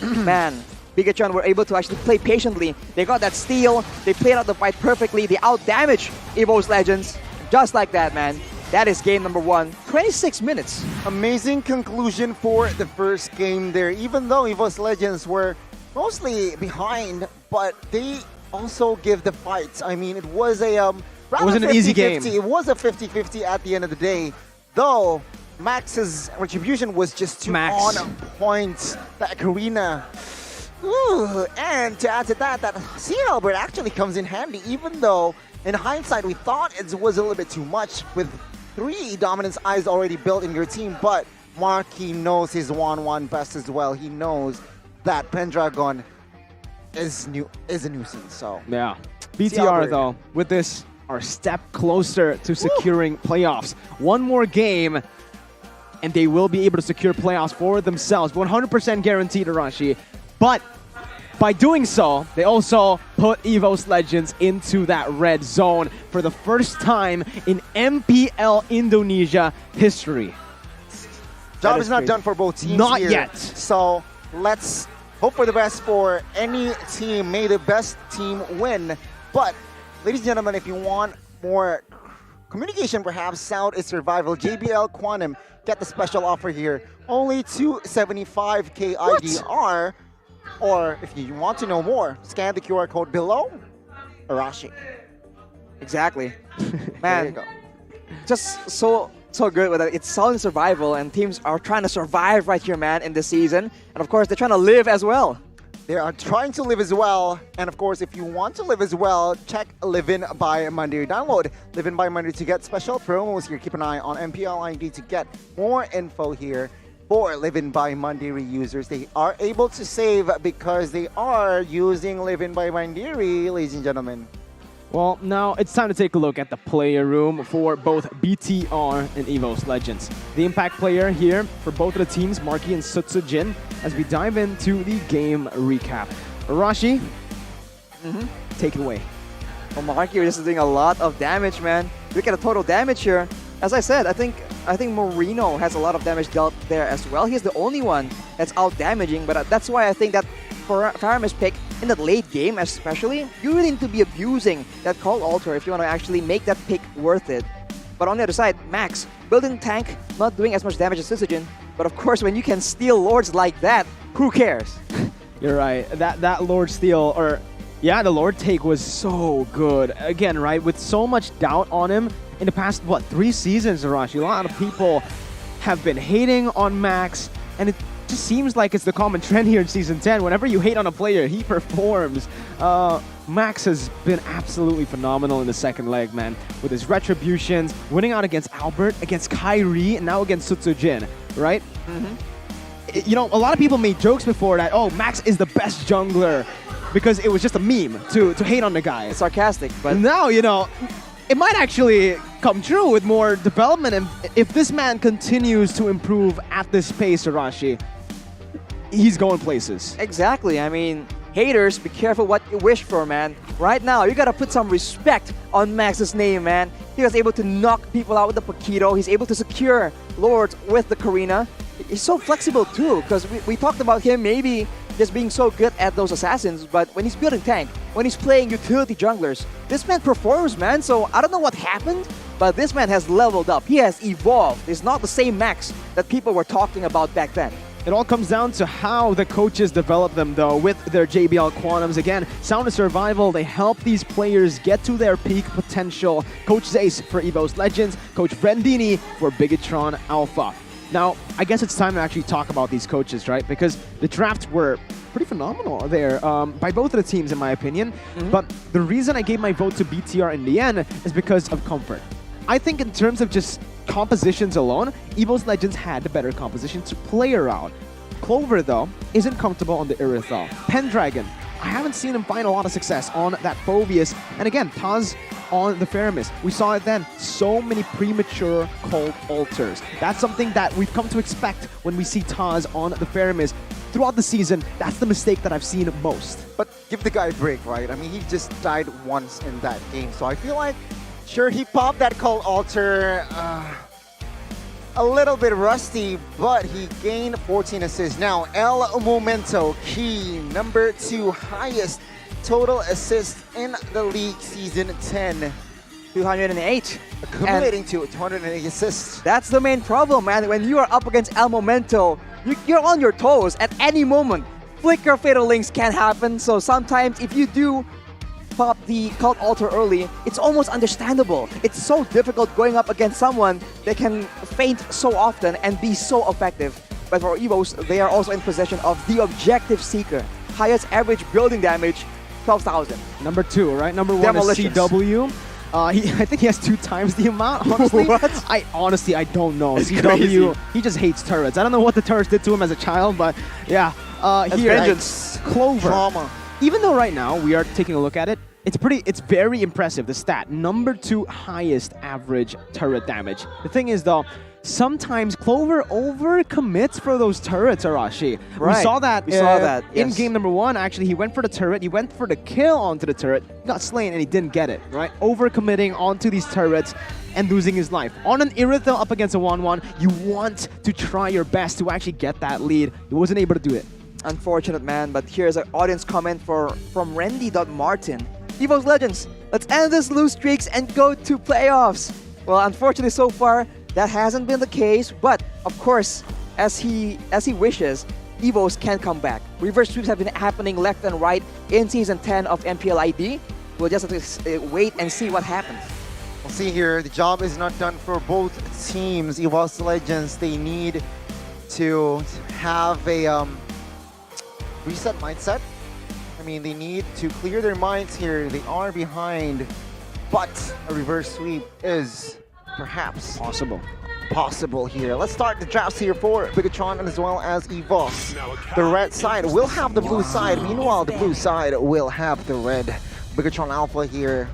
Speaker 12: man, Bigatron were able to actually play patiently. They got that steal, they played out the fight perfectly, they out-damaged Evos Legends. Just like that, man. That is game number 1. 26 minutes.
Speaker 11: Amazing conclusion for the first game there. Even though Evos Legends were mostly behind, but they also give the fights. I mean, it was a
Speaker 10: it wasn't an easy game.
Speaker 11: It was a 50-50 at the end of the day. Though, Max's retribution was just too
Speaker 10: Max.
Speaker 11: on point. That Karina. Ooh, and to add to that, that C. Albert actually comes in handy, even though in hindsight we thought it was a little bit too much with 3 dominance eyes already built in your team, but Marky knows his 1-1 best as well. He knows that Pendragon is a nuisance, so.
Speaker 10: Yeah. BTR, though, with this, are a step closer to securing playoffs. One more game, and they will be able to secure playoffs for themselves. 100% guaranteed, Arashi. But by doing so, they also put EVOS Legends into that red zone for the first time in MPL Indonesia history.
Speaker 11: Job is not done for both teams
Speaker 10: Not
Speaker 11: here.
Speaker 10: yet.
Speaker 11: So let's hope for the best for any team. May the best team win. But, ladies and gentlemen, if you want more communication, perhaps sound is survival, JBL Quantum, get the special offer here. Only 275k IDR. Or if you want to know more, scan the QR code below. Arashi.
Speaker 12: Exactly.
Speaker 11: There
Speaker 12: Man,
Speaker 11: you go.
Speaker 12: just so good with it. It's solid survival, and teams are trying to survive right here, man, in this season. And of course, they're trying to live as well.
Speaker 11: They are trying to live as well. And of course, if you want to live as well, check Live In by Monday. Download Live In by Monday to get special promos here. Keep an eye on MPL ID to get more info here for Live In by Monday users. They are able to save because they are using Live In by Monday, ladies and gentlemen.
Speaker 10: Well, now it's time to take a look at the player room for both BTR and EVOS Legends. The impact player here for both of the teams, Marky and Sutsujin, as we dive into the game recap. Arashi, take it away.
Speaker 12: Well, Marky is just doing a lot of damage, man. Look at the total damage here. As I said, I think Moreno has a lot of damage dealt there as well. He's the only one that's out damaging, but that's why I think that for Faramis pick in the late game especially, you really need to be abusing that Call Altar if you want to actually make that pick worth it. But on the other side, Max, building tank, not doing as much damage as Syzygen, but of course when you can steal Lords like that, who cares?
Speaker 10: You're right. That Lord steal, or yeah, the Lord take was so good. Again, right, with so much doubt on him in the past, what, 3 seasons, Arashi. A lot of people have been hating on Max, and it just seems like it's the common trend here in Season 10. Whenever you hate on a player, he performs. Max has been absolutely phenomenal in the second leg, man. With his retributions, winning out against Albert, against Kyrie, and now against Sutsujin, right? You know, a lot of people made jokes before that, oh, Max is the best jungler, because it was just a meme to hate on the guy.
Speaker 12: It's sarcastic, but
Speaker 10: now, you know, it might actually come true with more development, and if this man continues to improve at this pace, Arashi, he's going places.
Speaker 12: Exactly. I mean, haters, be careful what you wish for, man. Right now, you gotta put some respect on Max's name, man. He was able to knock people out with the Paquito. He's able to secure Lords with the Karina. He's so flexible too, because we talked about him maybe just being so good at those assassins, but when he's building tank, when he's playing utility junglers, this man performs, man. So I don't know what happened, but this man has leveled up. He has evolved. It's not the same Max that people were talking about back then.
Speaker 10: It all comes down to how the coaches develop them, though, with their JBL Quantums. Again, Sound of Survival, they help these players get to their peak potential. Coach Zace for EVOS Legends, Coach Brandini for Bigatron Alpha. Now, I guess it's time to actually talk about these coaches, right? Because the drafts were pretty phenomenal there by both of the teams, in my opinion. But the reason I gave my vote to BTR in the end is because of comfort. I think in terms of just compositions alone, EVOS Legends had the better composition to play around. Clover, though, isn't comfortable on the Irithel. Pendragon, I haven't seen him find a lot of success on that Phoveus. And again, Taz on the Faramis. We saw it then. So many premature cold altars. That's something that we've come to expect when we see Taz on the Faramis. Throughout the season, that's the mistake that I've seen most.
Speaker 11: But give the guy a break, right? I mean, he just died once in that game. So I feel like, sure, he popped that cold altar. A little bit rusty, but he gained 14 assists. Now, El Momento, key, number 2 highest total assists in the league season 10.
Speaker 12: 208.
Speaker 11: Accumulating to 208 assists.
Speaker 12: That's the main problem, man. When you are up against El Momento, you're on your toes at any moment. Flicker Fatal Links can happen, so sometimes if you do pop the Cult Altar early, it's almost understandable. It's so difficult going up against someone that can feint so often and be so effective. But for EVOS, they are also in possession of the Objective Seeker. Highest average building damage, 12,000.
Speaker 10: Number 2, right? Number 1 is CW. I think he has 2 times the amount, honestly.
Speaker 12: What?
Speaker 10: I don't know.
Speaker 12: It's
Speaker 10: CW,
Speaker 12: crazy.
Speaker 10: he just hates turrets. I don't know what the turrets did to him as a child, but yeah. Here,
Speaker 12: vengeance.
Speaker 10: Clover.
Speaker 11: Trauma.
Speaker 10: Even though right now we are taking a look at it, it's very impressive, the stat. Number 2 highest average turret damage. The thing is though, sometimes Clover overcommits for those turrets, Arashi.
Speaker 12: Right.
Speaker 10: We saw that, in
Speaker 12: yes.
Speaker 10: game number 1. Actually, he went for the turret. He went for the kill onto the turret, got slain, and he didn't get it, right? Overcommitting onto these turrets and losing his life. On an Irithel up against a 1-1, you want to try your best to actually get that lead. He wasn't able to do it.
Speaker 12: Unfortunate, man, but here's an audience comment from Randy.Martin. EVOS Legends, let's end this lose streaks and go to playoffs. Well, unfortunately so far, that hasn't been the case, but of course, as he wishes, EVOS can come back. Reverse sweeps have been happening left and right in Season 10 of MPL ID. We'll just have to wait and see what happens.
Speaker 11: We'll see here, the job is not done for both teams. EVOS Legends, they need to have a reset mindset. I mean, they need to clear their minds here. They are behind, but a reverse sweep is perhaps possible here. Let's start the drafts here for Bigatron as well as EVOS. The red side will have the blue side. Meanwhile, the blue side will have the red. Bigatron Alpha here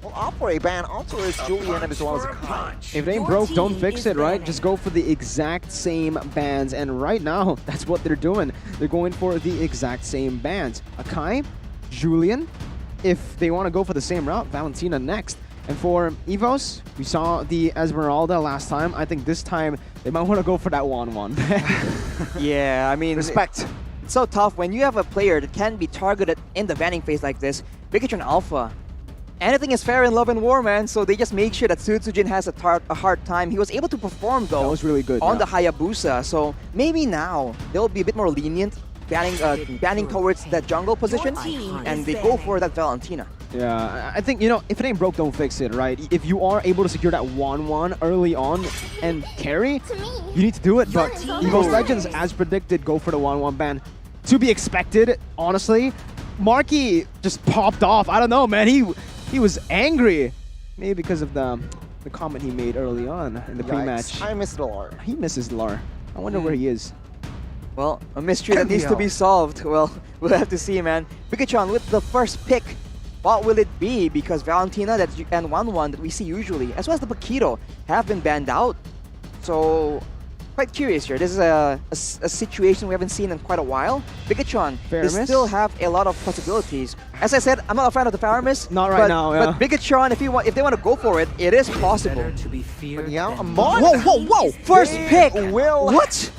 Speaker 11: will operate ban onto his Julian as well as Kai.
Speaker 10: If it ain't broke, don't fix it, right? Just go for the exact same bans. And right now, that's what they're doing. They're going for the exact same bans. Akai, Julian. If they want to go for the same route, Valentina next. And for EVOS, we saw the Esmeralda last time. I think this time, they might want to go for that 1-1.
Speaker 12: Yeah, I mean...
Speaker 11: Respect.
Speaker 12: It's so tough when you have a player that can be targeted in the banning phase like this. Bigatron Alpha. Anything is fair in Love and War, man, so they just make sure that Sutsujin has a hard time. He was able to perform, though,
Speaker 10: that was really good,
Speaker 12: on the Hayabusa, so maybe now they'll be a bit more lenient, banning towards that jungle position, and they go for that Valentina.
Speaker 10: Yeah, I think, you know, if it ain't broke, don't fix it, right? If you are able to secure that 1-1 early on and carry, you need to do it, but EVOS Legends, as predicted, go for the 1-1 ban. To be expected, honestly. Marky just popped off. I don't know, man. He was angry. Maybe because of the comment he made early on in the pre-match.
Speaker 11: I miss Lar.
Speaker 10: He misses Lar. I wonder where he is.
Speaker 12: Well, a mystery that needs to be solved. Well, we'll have to see, man. Bigatron with the first pick. What will it be? Because Valentina and 1-1 that we see usually, as well as the Paquito, have been banned out. So, quite curious here. This is a situation we haven't seen in quite a while. Bigatron, they still have a lot of possibilities. As I said, I'm not a fan of the Faramis.
Speaker 10: Not right now, yeah.
Speaker 12: But Bigatron, if they want to go for it, it is possible.
Speaker 11: Yeah,
Speaker 12: whoa! First pick!
Speaker 11: Will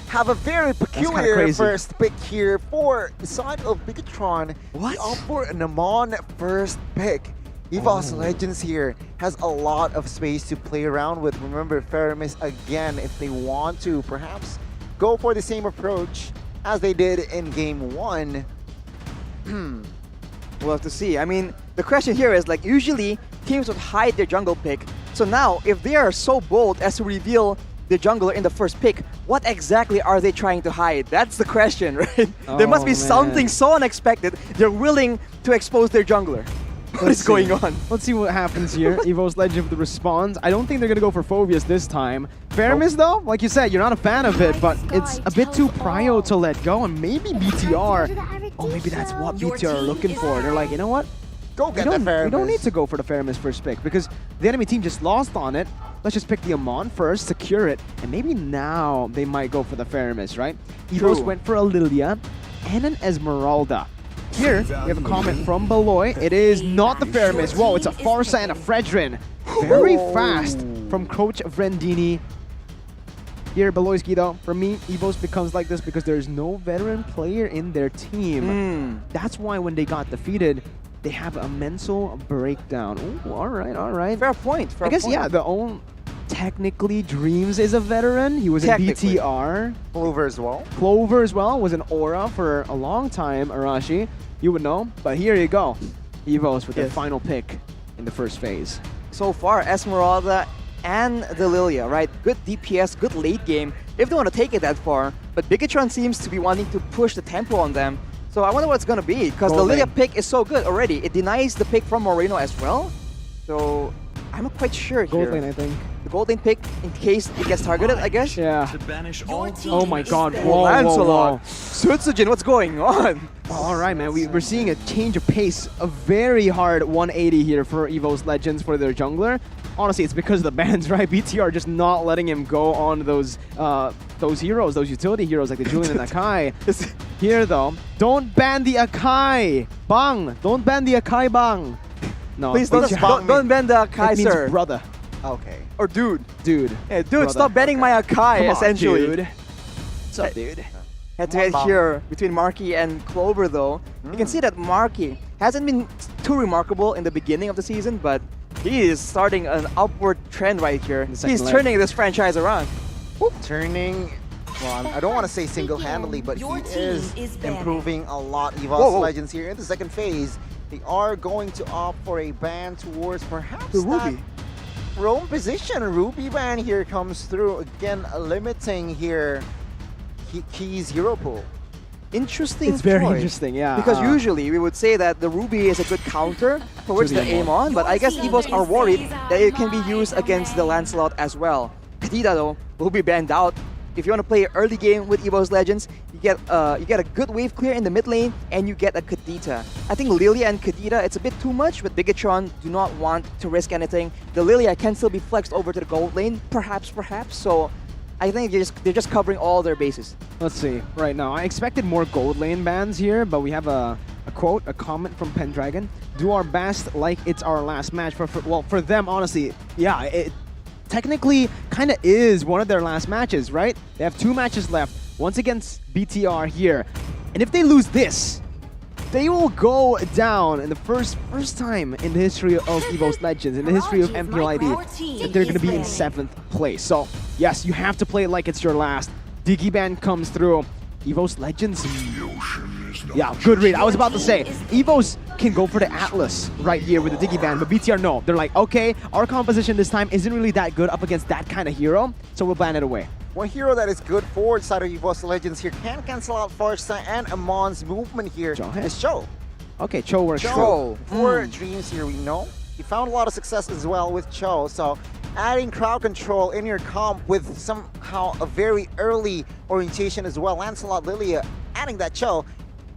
Speaker 11: have a very peculiar first pick here for the side of Bigatron. What? Opt for an Amon first pick. EVOS Legends here has a lot of space to play around with. Remember, Faramis again, if they want to perhaps go for the same approach as they did in Game 1.
Speaker 12: We'll have to see. I mean, the question here is, like, usually teams would hide their jungle pick. So now, if they are so bold as to reveal the jungler in the first pick, what exactly are they trying to hide? That's the question, right? There must be something so unexpected they're willing to expose their jungler. What is going on?
Speaker 10: Let's see what happens here. EVOS Legend with the response. I don't think they're going to go for Phobius this time. Faramis, though, like you said, you're not a fan of it, but it's a bit too prio to let go, and maybe BTR. Oh, maybe that's what BTR are looking for. They're like, you know what?
Speaker 11: Go get the Faramis.
Speaker 10: We don't need to go for the Faramis first pick, because the enemy team just lost on it. Let's just pick the Amon first, secure it, and maybe now they might go for the Faramis, right? EVOS went for a Lilia and an Esmeralda. Here, we have a comment from Beloy. It is not the Faramis. Whoa, it's a Farsa and a Fredrin. Very fast from Coach Vrendini. Here, Beloyski, though, for me, EVOS becomes like this because there's no veteran player in their team. That's why when they got defeated, they have a mental breakdown. Ooh, all right.
Speaker 12: Fair point.
Speaker 10: I guess, yeah, the own... Technically, Dreams is a veteran. He was in BTR.
Speaker 11: Clover as well.
Speaker 10: Clover as well was an Aura for a long time, Arashi. You would know. But here you go. Evos with their final pick in the first phase.
Speaker 12: So far, Esmeralda and the Lilia, right? Good DPS, good late game, if they want to take it that far. But Bigatron seems to be wanting to push the tempo on them. So I wonder what it's going to be, because the Lilia pick is so good already. It denies the pick from Moreno as well. So I'm not quite sure
Speaker 10: Gold
Speaker 12: here.
Speaker 10: lane, I think.
Speaker 12: The gold lane pick in case it gets targeted, I guess?
Speaker 10: Yeah.
Speaker 22: To banish all
Speaker 10: Oh my god,
Speaker 12: Whoa,
Speaker 10: whoa, whoa,
Speaker 12: Lancelot.
Speaker 10: whoa.
Speaker 12: Sutsujin, what's going on?
Speaker 10: All right, man. We're seeing a change of pace, a very hard 180 here for Evo's Legends for their jungler. Honestly, it's because of the bans, right? BTR just not letting him go on those heroes, those utility heroes like the Julian and Akai. Here, though, don't ban the Akai, Bang! Don't ban the Akai, Bang! No,
Speaker 12: Please don't ban the Akai,
Speaker 10: it means
Speaker 12: sir.
Speaker 10: brother.
Speaker 11: Okay.
Speaker 12: Or dude.
Speaker 10: Dude.
Speaker 12: Yeah, dude,
Speaker 10: Brother.
Speaker 12: stop banning my Akai,
Speaker 10: Come on,
Speaker 12: essentially.
Speaker 10: dude. What's up, dude?
Speaker 12: Head-to-head here between Marky and Clover, though. You can see that Marky hasn't been too remarkable in the beginning of the season, but he is starting an upward trend right here. He's turning this franchise around.
Speaker 11: Turning, well, I don't want to say single-handedly, but he is improving a lot. Evo's
Speaker 12: Whoa.
Speaker 11: Legends here in the second phase. They are going to opt for a ban towards perhaps
Speaker 12: The
Speaker 11: that
Speaker 12: Ruby.
Speaker 11: roam position. Ruby ban here comes through, again limiting here Key's hero pool.
Speaker 12: Interesting
Speaker 10: It's very
Speaker 12: choice.
Speaker 10: interesting, yeah.
Speaker 12: Because usually we would say that the Ruby is a good counter for which to aim on, but I guess Evos are worried that it can be used against the Lancelot as well. Kadita, though, will be banned out. If you want to play early game with Evo's Legends, you get a good wave clear in the mid lane, and you get a Kadita. I think Lilia and Kadita, it's a bit too much, but Bigatron do not want to risk anything. The Lilia can still be flexed over to the gold lane, perhaps. So I think they're just covering all their bases.
Speaker 10: Let's see. Right now, I expected more gold lane bans here, but we have a quote, a comment from Pendragon. Do our best like it's our last match. For them, honestly, yeah, it technically kind of is one of their last matches, right? They have 2 matches left, once against BTR here. And if they lose this, they will go down in the first time in the history of Evo's Legends, in the history of MPL ID, that they're going to be in 7th place. So, yes, you have to play it like it's your last. Diggy Ban comes through. Evo's Legends. Yeah, good read. I was about to say, Evos can go for the Atlas right here with the Diggy Ban, but BTR no. They're like, okay, our composition this time isn't really that good up against that kind of hero, so we'll ban it away.
Speaker 11: One hero that is good for side of Evo's Legends here can cancel out Farsa and Amon's movement here is Cho.
Speaker 10: Okay, Cho works.
Speaker 11: Cho for Dreams here, we know. He found a lot of success as well with Cho, so adding crowd control in your comp with somehow a very early orientation as well. Lancelot, Lilia, adding that Cho,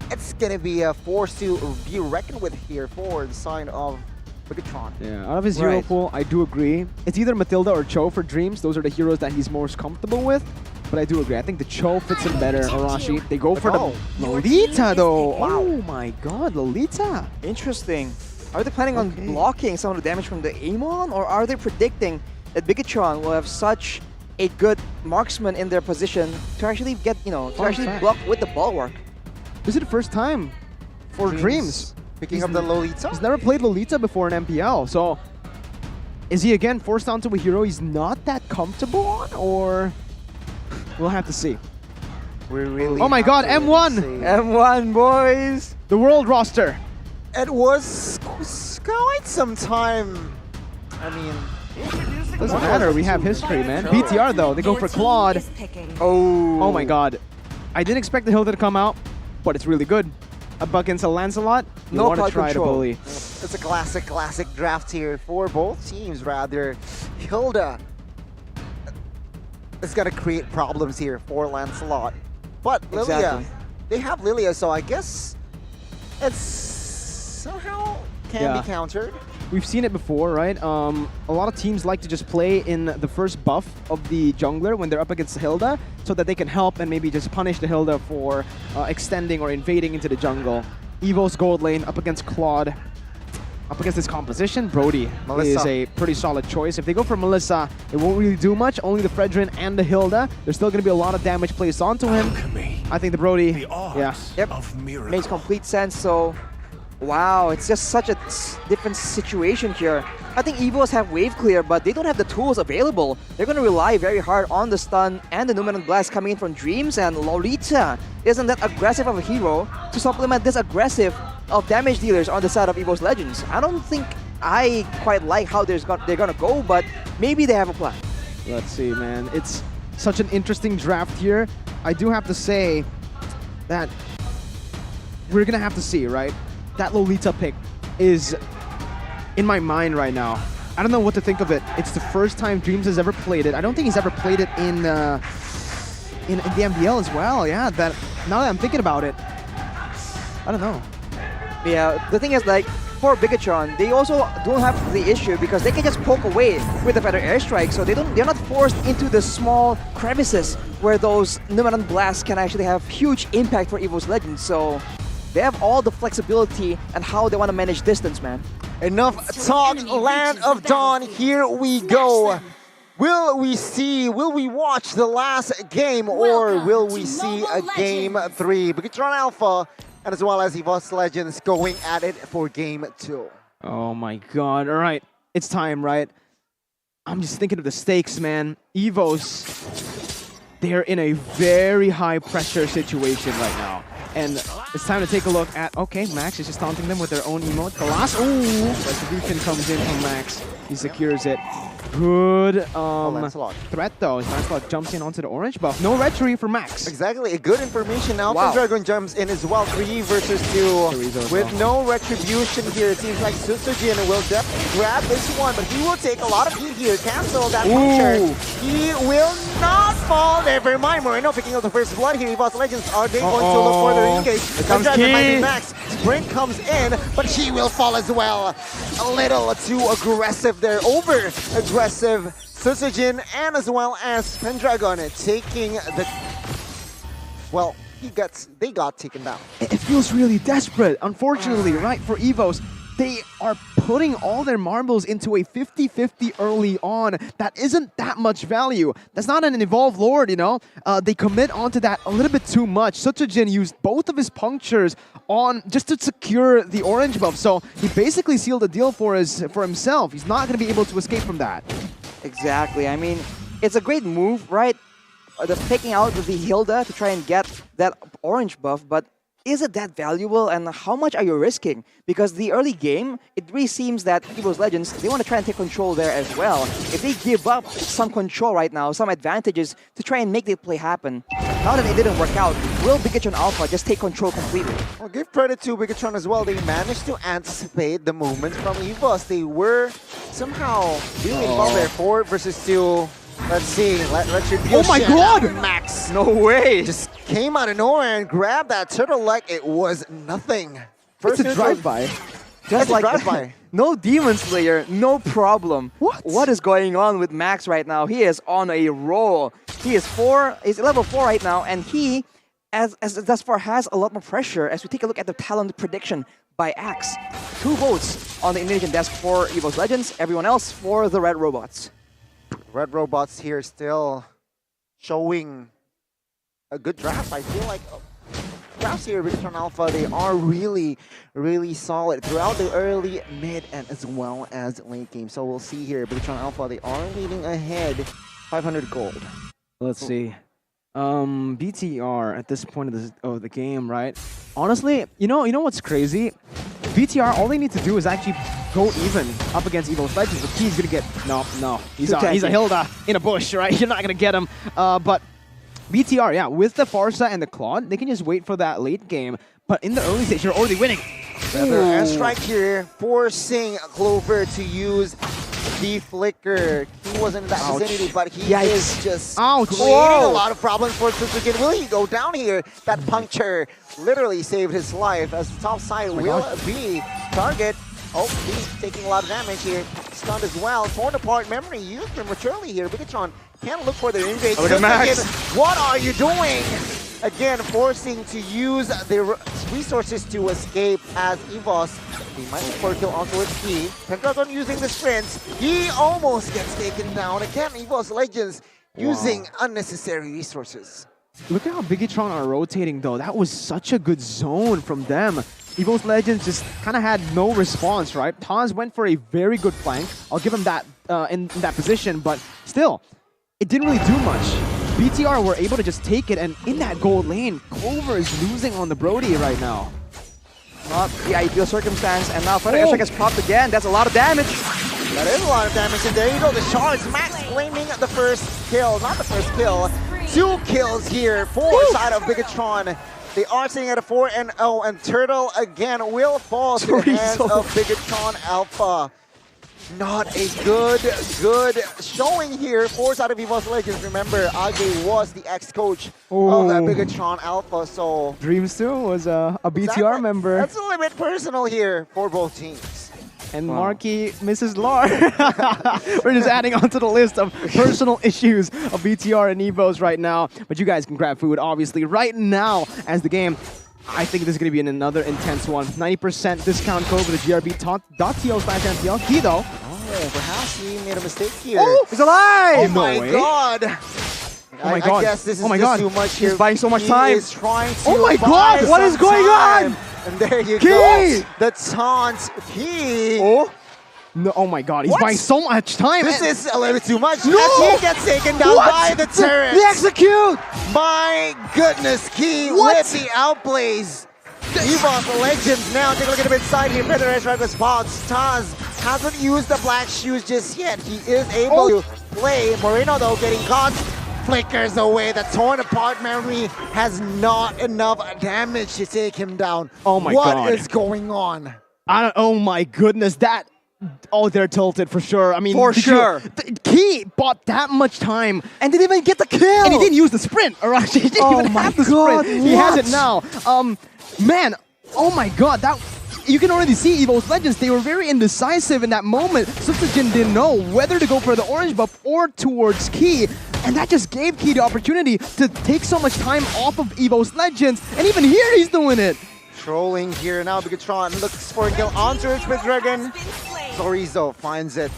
Speaker 11: it's going to be a force to be reckoned with here for the side of Bigatron.
Speaker 10: Yeah, out of his hero pool, I do agree. It's either Matilda or Cho for Dreams. Those are the heroes that he's most comfortable with. But I do agree. I think the Cho fits him better, Arashi. They go for the Lolita, though. Oh my god, Lolita.
Speaker 12: Interesting. Are they planning on blocking some of the damage from the Amon, or are they predicting that Bigatron will have such a good marksman in their position to actually get, to actually block with the bulwark?
Speaker 10: This is the first time for Dreams.
Speaker 11: Picking up the Lolita?
Speaker 10: He's never played Lolita before in MPL, so is he again forced onto a hero he's not that comfortable on, or we'll have to see.
Speaker 11: We really
Speaker 10: oh my god, M1!
Speaker 12: M1, boys!
Speaker 10: The world roster.
Speaker 11: It was quite some time. I mean,
Speaker 10: doesn't matter, we have history, man. BTR though, they go for Claude. Oh my god. I didn't expect the Hilda to come out, but it's really good. Up against a Lancelot, you want to try to bully.
Speaker 11: It's a classic draft here for both teams, rather. Hilda is going to create problems here for Lancelot. But Lilia, they have Lilia, so I guess it's somehow can be countered.
Speaker 10: We've seen it before, right? A lot of teams like to just play in the first buff of the jungler when they're up against Hilda, so that they can help and maybe just punish the Hilda for extending or invading into the jungle. Evo's gold lane up against Claude. Up against this composition, Brody is a pretty solid choice. If they go for Melissa, it won't really do much. Only the Fredrin and the Hilda. There's still going to be a lot of damage placed onto him. I think the Brody,
Speaker 12: makes complete sense. So, wow, it's just such a different situation here. I think Evos have wave clear, but they don't have the tools available. They're going to rely very hard on the stun and the Numenor Blast coming in from Dreams, and Lolita isn't that aggressive of a hero to supplement this aggressive of damage dealers on the side of EVO's Legends. I don't think I quite like how they're gonna go, but maybe they have a plan.
Speaker 10: Let's see, man. It's such an interesting draft here. I do have to say that we're gonna have to see, right? That Lolita pick is in my mind right now. I don't know what to think of it. It's the first time Dreams has ever played it. I don't think he's ever played it in the MPL as well. Yeah, now that I'm thinking about it, I don't know.
Speaker 12: Yeah, the thing is, like, for Bigatron, they also don't have the issue because they can just poke away with the better airstrike, so they're not forced into the small crevices where those Numeron blasts can actually have huge impact for EVO's Legends. So they have all the flexibility and how they want to manage distance, man.
Speaker 11: Enough talk, Land of Dawn, here we go. Will we watch the last game, or will we see a game 3? Bigatron Alpha, and as well as EVO's Legends going at it for game 2.
Speaker 10: Oh my god, all right. It's time, right? I'm just thinking of the stakes, man. EVO's, they're in a very high pressure situation right now. And it's time to take a look at, okay, Max is just taunting them with their own emote. The last, ooh, Retribution comes in from Max. He secures it. Good threat though. Lancelot jumps in onto the orange buff. No retry for Max.
Speaker 11: Exactly, good information. Now Dragon jumps in as well. 3 versus 2 with no retribution here. It seems like Susujin will definitely grab this one, but he will take a lot of heat here. Cancel that puncture. He will not fall. Never mind. Moreno picking up the first blood here. EVO's Legends, are they going to look for their engage? The driver might be Max. Sprint comes in, but he will fall as well. A little too aggressive there. Over aggressive Susujin, and as well as Pendragon taking the... Well, they got taken down.
Speaker 10: It feels really desperate, unfortunately, right? For EVOs, they are putting all their marbles into a 50-50 early on. That isn't that much value. That's not an evolved lord, you know? They commit onto that a little bit too much. Susujin used both of his punctures on just to secure the orange buff, so he basically sealed the deal for himself. He's not going to be able to escape from that.
Speaker 12: Exactly. I mean, it's a great move, right? The taking out the Hilda to try and get that orange buff, but is it that valuable, and how much are you risking? Because the early game, it really seems that EVO's Legends, they want to try and take control there as well. If they give up some control right now, some advantages to try and make the play happen, now that it didn't work out, will Bigatron Alpha just take control completely?
Speaker 11: Well, give credit to Bigatron as well. They managed to anticipate the movements from EVOS. They were somehow really involved there. 4 versus 2. Let's see, Retribution.
Speaker 10: Oh my god!
Speaker 11: Max.
Speaker 12: No way!
Speaker 11: Just came out of nowhere and grabbed that turtle like it was nothing.
Speaker 10: First it's a drive-by.
Speaker 12: Just like drive-by. No Demon Slayer, no problem. What is going on with Max right now? He is on a roll. He's level 4 right now, and he, as thus far, has a lot more pressure as we take a look at the talent prediction by Axe. 2 votes on the Indonesian desk for EVO's Legends, everyone else for the Red Robots.
Speaker 11: Red Robots here still showing a good draft. I feel like drafts here, Bigatron Alpha, they are really, really solid throughout the early, mid, and as well as late game. So we'll see here, Bigatron Alpha, they are leading ahead, 500 gold.
Speaker 10: Let's see. BTR at this point of the game, right? Honestly, you know what's crazy? BTR, all they need to do is actually go even up against EVO's Legends, but he's gonna get no. He's a Hilda in a bush, right? You're not gonna get him. But BTR, yeah, with the Farsa and the Claude, they can just wait for that late game. But in the early stage, you're already winning.
Speaker 11: Feather airstrike here, forcing Clover to use the flicker. He wasn't in that vicinity, but he is just creating a lot of problems for Susujin. Will he go down here? That puncture literally saved his life as the top side will be target. Oh, he's taking a lot of damage here. Stunned as well. Torn apart memory used prematurely here. Bigatron can't look for their invade. What are you doing? Again, forcing to use the resources to escape as EVOS. He might look for a kill onto its key. Pendragon using the sprints. He almost gets taken down. Again, EVOS Legends using unnecessary resources.
Speaker 10: Look at how Bigatron are rotating though. That was such a good zone from them. EVO's Legends just kind of had no response, right? Taz went for a very good flank. I'll give him that in that position, but still, it didn't really do much. BTR were able to just take it, and in that gold lane, Clover is losing on the Brody right now.
Speaker 12: Not the ideal circumstance, and now Feather Airstrike has popped again. That's a lot of damage.
Speaker 11: That is a lot of damage, and there you go. The Shards, Max claiming the first kill. Not the first kill. 2 kills here for side of Bigatron. They are sitting at a 4-0, and Turtle again will fall to the hands of Bigatron Alpha. Not a good showing here for side of EVOS Legends. Remember, Age was the ex-coach of Bigatron Alpha, so...
Speaker 10: Dreams too was a BTR member.
Speaker 11: That's a little bit personal here for both teams.
Speaker 10: And Marky misses Lar. We're just adding onto the list of personal issues of BTR and EVOS right now. But you guys can grab food, obviously, right now as the game. I think this is going to be another intense one. 90% discount code for the grb.to/MPL. Key though.
Speaker 11: Oh, perhaps he made a mistake here.
Speaker 10: Oh, he's alive!
Speaker 11: Oh my god!
Speaker 10: Oh my god!
Speaker 11: I guess this is just too much here.
Speaker 10: He's buying so much time.
Speaker 11: He is trying to
Speaker 10: oh my god! What is going on?
Speaker 11: And there you go. The taunt Key.
Speaker 10: Oh. No, oh my god, he's buying so much time.
Speaker 11: This is a little bit too much.
Speaker 10: No!
Speaker 11: As he gets taken down by the turret.
Speaker 10: The execute!
Speaker 11: My goodness, Key with the outplays. EVOS Legends now. Take a look at him inside here. Feather Airstrike response. Taz hasn't used the black shoes just yet. He is able to play. Moreno though getting caught. Flickers away. The torn apart memory has not enough damage to take him down.
Speaker 10: Oh my god.
Speaker 11: What is going on?
Speaker 10: Oh my goodness, that... Oh, they're tilted for sure. I mean,
Speaker 12: for sure.
Speaker 10: Key bought that much time
Speaker 12: and didn't even get the kill.
Speaker 10: And he didn't use the sprint. All right, he didn't even have the sprint. He has it now. Man, oh my god, that... You can already see EVOS Legends, they were very indecisive in that moment. Sutsujin didn't know whether to go for the orange buff or towards Key. And that just gave Key the opportunity to take so much time off of EVOS Legends. And even here, he's doing it.
Speaker 11: Trolling here now. Bigatron looks for a kill onto its Split Dragon. Sorizo finds it.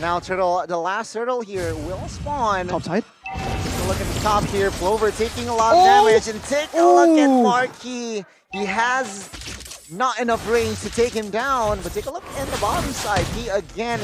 Speaker 11: Now Turtle, the last Turtle here will spawn.
Speaker 10: Top side.
Speaker 11: Take a look at the top here. Plover taking a lot of damage. And take a look at Marky. He has not enough range to take him down, but take a look in the bottom side. He again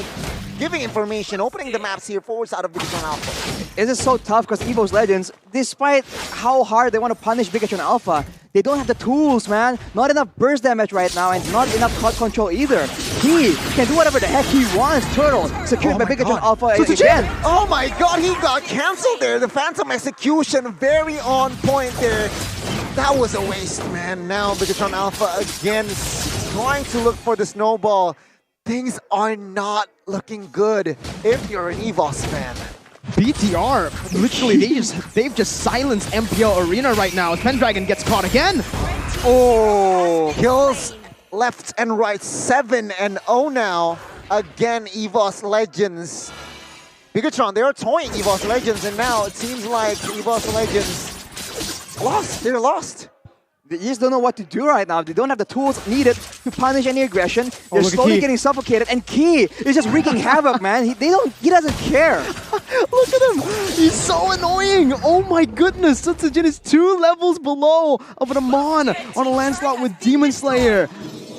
Speaker 11: giving information, opening the maps here forward side of Bigatron Alpha.
Speaker 12: This is so tough because EVOS Legends, despite how hard they want to punish Bigatron Alpha, they don't have the tools, man. Not enough burst damage right now and not enough cut control either. He can do whatever the heck he wants. Turtle secured by Bigatron Alpha again.
Speaker 11: Oh my god, he got cancelled there. The Phantom Execution very on point there. That was a waste, man. Now Bigatron Alpha again trying to look for the snowball. Things are not looking good if you're an EVOS fan.
Speaker 10: BTR, literally, they've just silenced MPL Arena right now. Pendragon gets caught again.
Speaker 11: Oh, kills left and right, 7-0 now. Again, EVOS Legends. Bigatron, they are toying EVOS Legends, and now it seems like EVOS Legends lost. They're lost.
Speaker 12: They just don't know what to do right now. They don't have the tools needed to punish any aggression. They're slowly getting suffocated, and Key is just wreaking havoc, man. He doesn't care.
Speaker 10: Look at him. He's so annoying. Oh my goodness. Sutsujin is 2 levels below of an Amon on a Lancelot with Demon Slayer.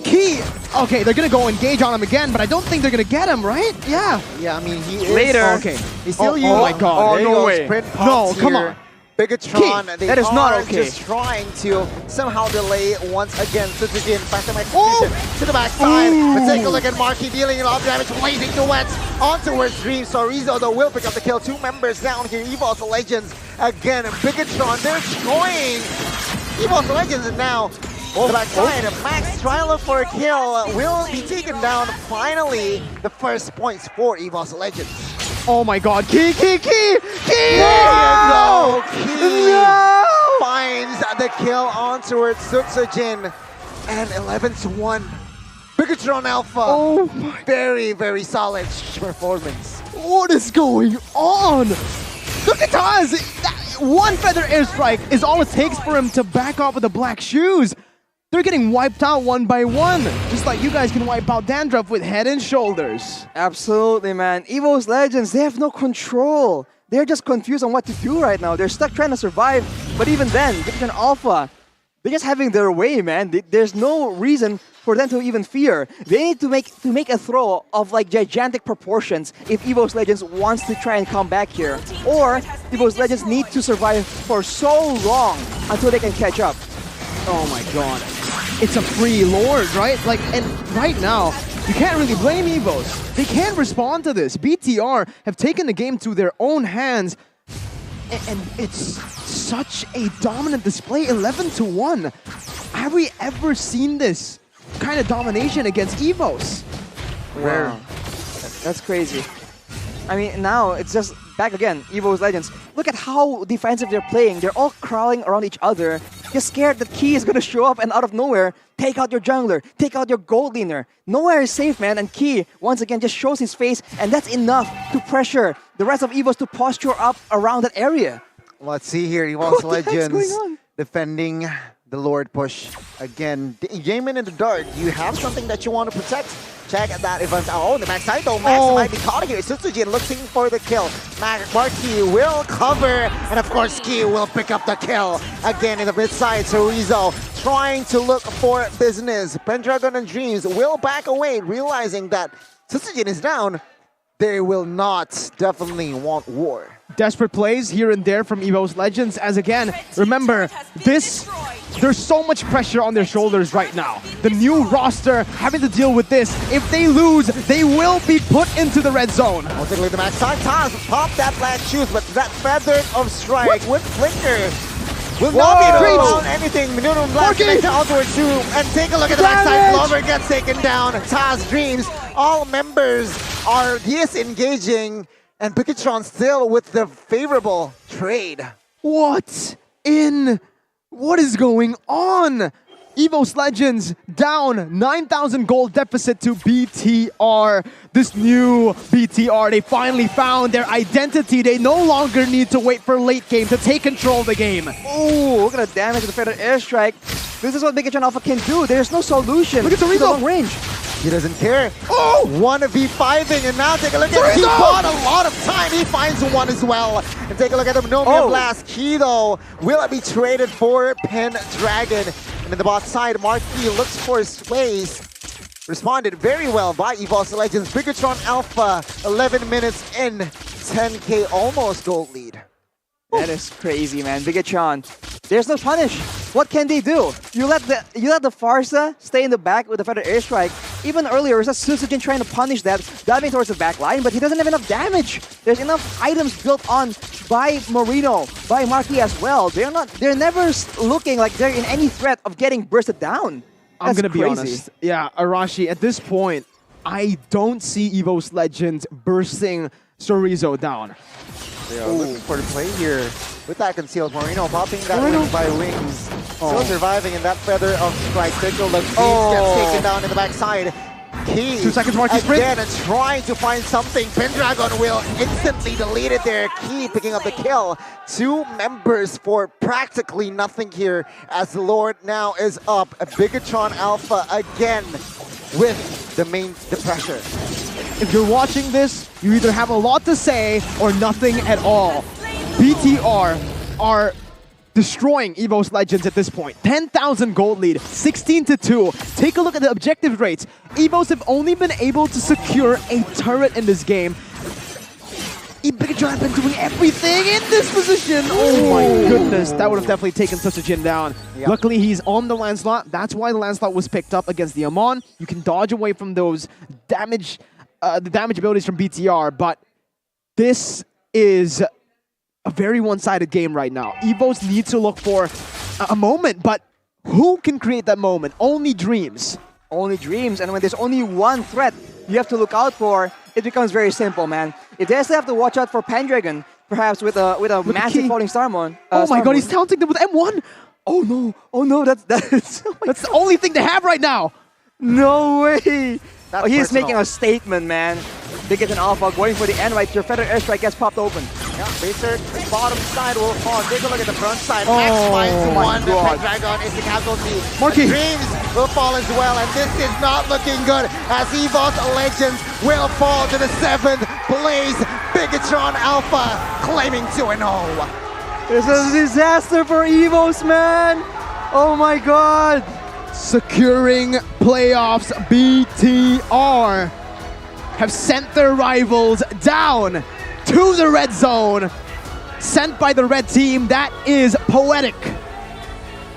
Speaker 10: Key. Okay, they're going to go engage on him again, but I don't think they're going to get him, right? Yeah.
Speaker 11: Yeah, I mean, he is.
Speaker 12: Later.
Speaker 10: Okay.
Speaker 11: He's still
Speaker 10: oh my god.
Speaker 11: Oh, no way.
Speaker 10: No, come on.
Speaker 11: Bigatron,
Speaker 12: Key, that is not okay.
Speaker 11: Just trying to somehow delay once again. Sutsujin, Phantom Execution to the backside. But take a look at Marky dealing a lot of damage, blazing duets onto her Dream. Sorizo though will pick up the kill. 2 members down here. EVOS Legends again. Bigatron, they're destroying EVOS Legends, and now the backside. Max trying to look for a kill will be taken down. Finally, the first points for EVOS Legends.
Speaker 10: Oh my god, Key!
Speaker 11: There you go! Key finds the kill onto it. Sutsujin, and 11-1. Bigatron Alpha.
Speaker 10: Oh my.
Speaker 11: Very, very solid performance.
Speaker 10: What is going on? Look at Taz! One Feather Airstrike is all it takes for him to back off with the black shoes. They're getting wiped out one by one, just like you guys can wipe out Dandruff with Head and Shoulders.
Speaker 12: Absolutely, man. EVOS Legends, they have no control. They're just confused on what to do right now. They're stuck trying to survive, but even then, Bigatron Alpha, they're just having their way, man. There's no reason for them to even fear. They need to make a throw of like gigantic proportions if EVOS Legends wants to try and come back here. Or EVOS Legends need to survive for so long until they can catch up.
Speaker 10: Oh my god. it's a free Lord, right? Like, and right now, you can't really blame EVOS. They can't respond to this. BTR have taken the game to their own hands, and it's such a dominant display, 11-1. Have we ever seen this kind of domination against EVOS?
Speaker 12: Wow. That's crazy. I mean, now it's just back again, EVOS Legends. Look at how defensive they're playing. They're all crawling around each other. You're scared that Key is going to show up and out of nowhere, take out your jungler, take out your gold leaner. Nowhere is safe, man. And Key, once again, just shows his face, and that's enough to pressure the rest of EVOS to posture up around that area.
Speaker 11: Let's see here, EVOS Legends defending the Lord push again. Jamin in the dark, do you have something that you want to protect? Check that event out. Oh, the backside though. Max might be caught here. Sutsujin looking for the kill. Marky will cover, and of course Key will pick up the kill. Again in the mid side, Chorizo trying to look for business. Pendragon and Dreams will back away, realizing that Sutsujin is down. They will not definitely want war.
Speaker 10: Desperate plays here and there from EVOS Legends, as again, remember, there's so much pressure on their shoulders right now. The new roster having to deal with this. If they lose, they will be put into the red zone.
Speaker 11: We'll take a look at the max side. Taz pop that black shoes, but that feather of strike with flicker will not be able to found anything. Minimum black connected onto two, and take a look at the backside. Glover gets taken down. Taz Dreams, all members are disengaging, and Pikachon still with the favorable trade.
Speaker 10: What is going on? EVOS Legends down 9,000 gold deficit to BTR. This new BTR, they finally found their identity. They no longer need to wait for late game to take control of the game.
Speaker 12: Oh, look at the damage of the Feather Airstrike. This is what Pikachon Alpha can do. There's no solution.
Speaker 10: Look at the
Speaker 12: long range.
Speaker 11: He doesn't care. Oh! 1v5ing, and now take a look at He bought a lot of time. He finds one as well. And take a look at the Nomia Blast. Key, though, will it be traded for Pendragon? And in the bot side, Marky looks for his space. Responded very well by EVOS Legends. Pikachon Alpha, 11 minutes in, 10k almost gold lead.
Speaker 12: That is crazy, man. Pikachon, there's no punish. What can they do? You let the Farsa stay in the back with the Feather Airstrike. Even earlier, it was Sutsujin trying to punish that, diving towards the back line, but he doesn't have enough damage. There's enough items built on by Marino, by Marky as well. They're never looking like they're in any threat of getting bursted down.
Speaker 10: I'm gonna be honest. Yeah, Arashi, at this point, I don't see EVOS Legends bursting Chorizo down.
Speaker 11: They are looking for the play here. With that concealed, Marino popping that wings by wings. Still surviving in that feather of strike. Critical look. Gets taken down in the backside. Key
Speaker 10: 2 seconds mark
Speaker 11: again and trying to find something. Pendragon will instantly delete it there. Key picking up the kill. 2 members for practically nothing here as the Lord now is up. A Pikachon Alpha again with the pressure.
Speaker 10: If you're watching this, you either have a lot to say or nothing at all. BTR are destroying EVOS Legends at this point. 10,000 gold lead, 16-2. Take a look at the objective rates. EVOS have only been able to secure a turret in this game. Pikachon has been doing everything in this position. Oh my goodness, that would have definitely taken Sutsujin down. Yep. Luckily, he's on the Lancelot. That's why the Lancelot was picked up against the Amon. You can dodge away from those damage, the damage abilities from BTR, but this is a very one-sided game right now. EVOS need to look for a moment, but who can create that moment? Only Dreams.
Speaker 12: Only Dreams, and when there's only one threat you have to look out for, it becomes very simple, man. If they still have to watch out for Pendragon, perhaps with a massive falling Starmon.
Speaker 10: Oh my god, he's taunting them with M1!
Speaker 12: Oh no, that's
Speaker 10: that's the only thing they have right now!
Speaker 12: No way! He's making a statement, man. Pikachon Alpha going for the end right here. Feather Airstrike gets popped open.
Speaker 11: Yeah, Racer, bottom side will fall. Take a look at the front side. Max finds one. Pendragon is the casualty.
Speaker 10: Marky.
Speaker 11: Dreams will fall as well, and this is not looking good as EVOS Legends will fall to the 7th place. Pikachon Alpha claiming 2-0.
Speaker 12: It's a disaster for EVOS, man. Oh my god.
Speaker 10: Securing playoffs, BTR have sent their rivals down to the red zone. Sent by the red team, that is poetic.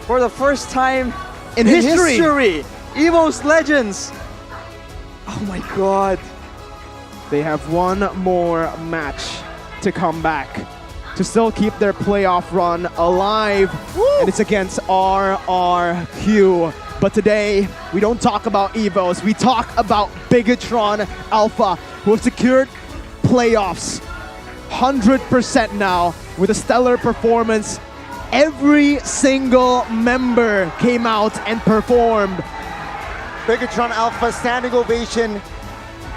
Speaker 12: For the first time
Speaker 10: in history.
Speaker 12: EVO's Legends. Oh my god.
Speaker 10: They have one more match to come back to still keep their playoff run alive. And it's against RRQ. But today, we don't talk about EVOs. We talk about Bigatron Alpha, who have secured playoffs 100% now with a stellar performance. Every single member came out and performed.
Speaker 11: Bigatron Alpha standing ovation.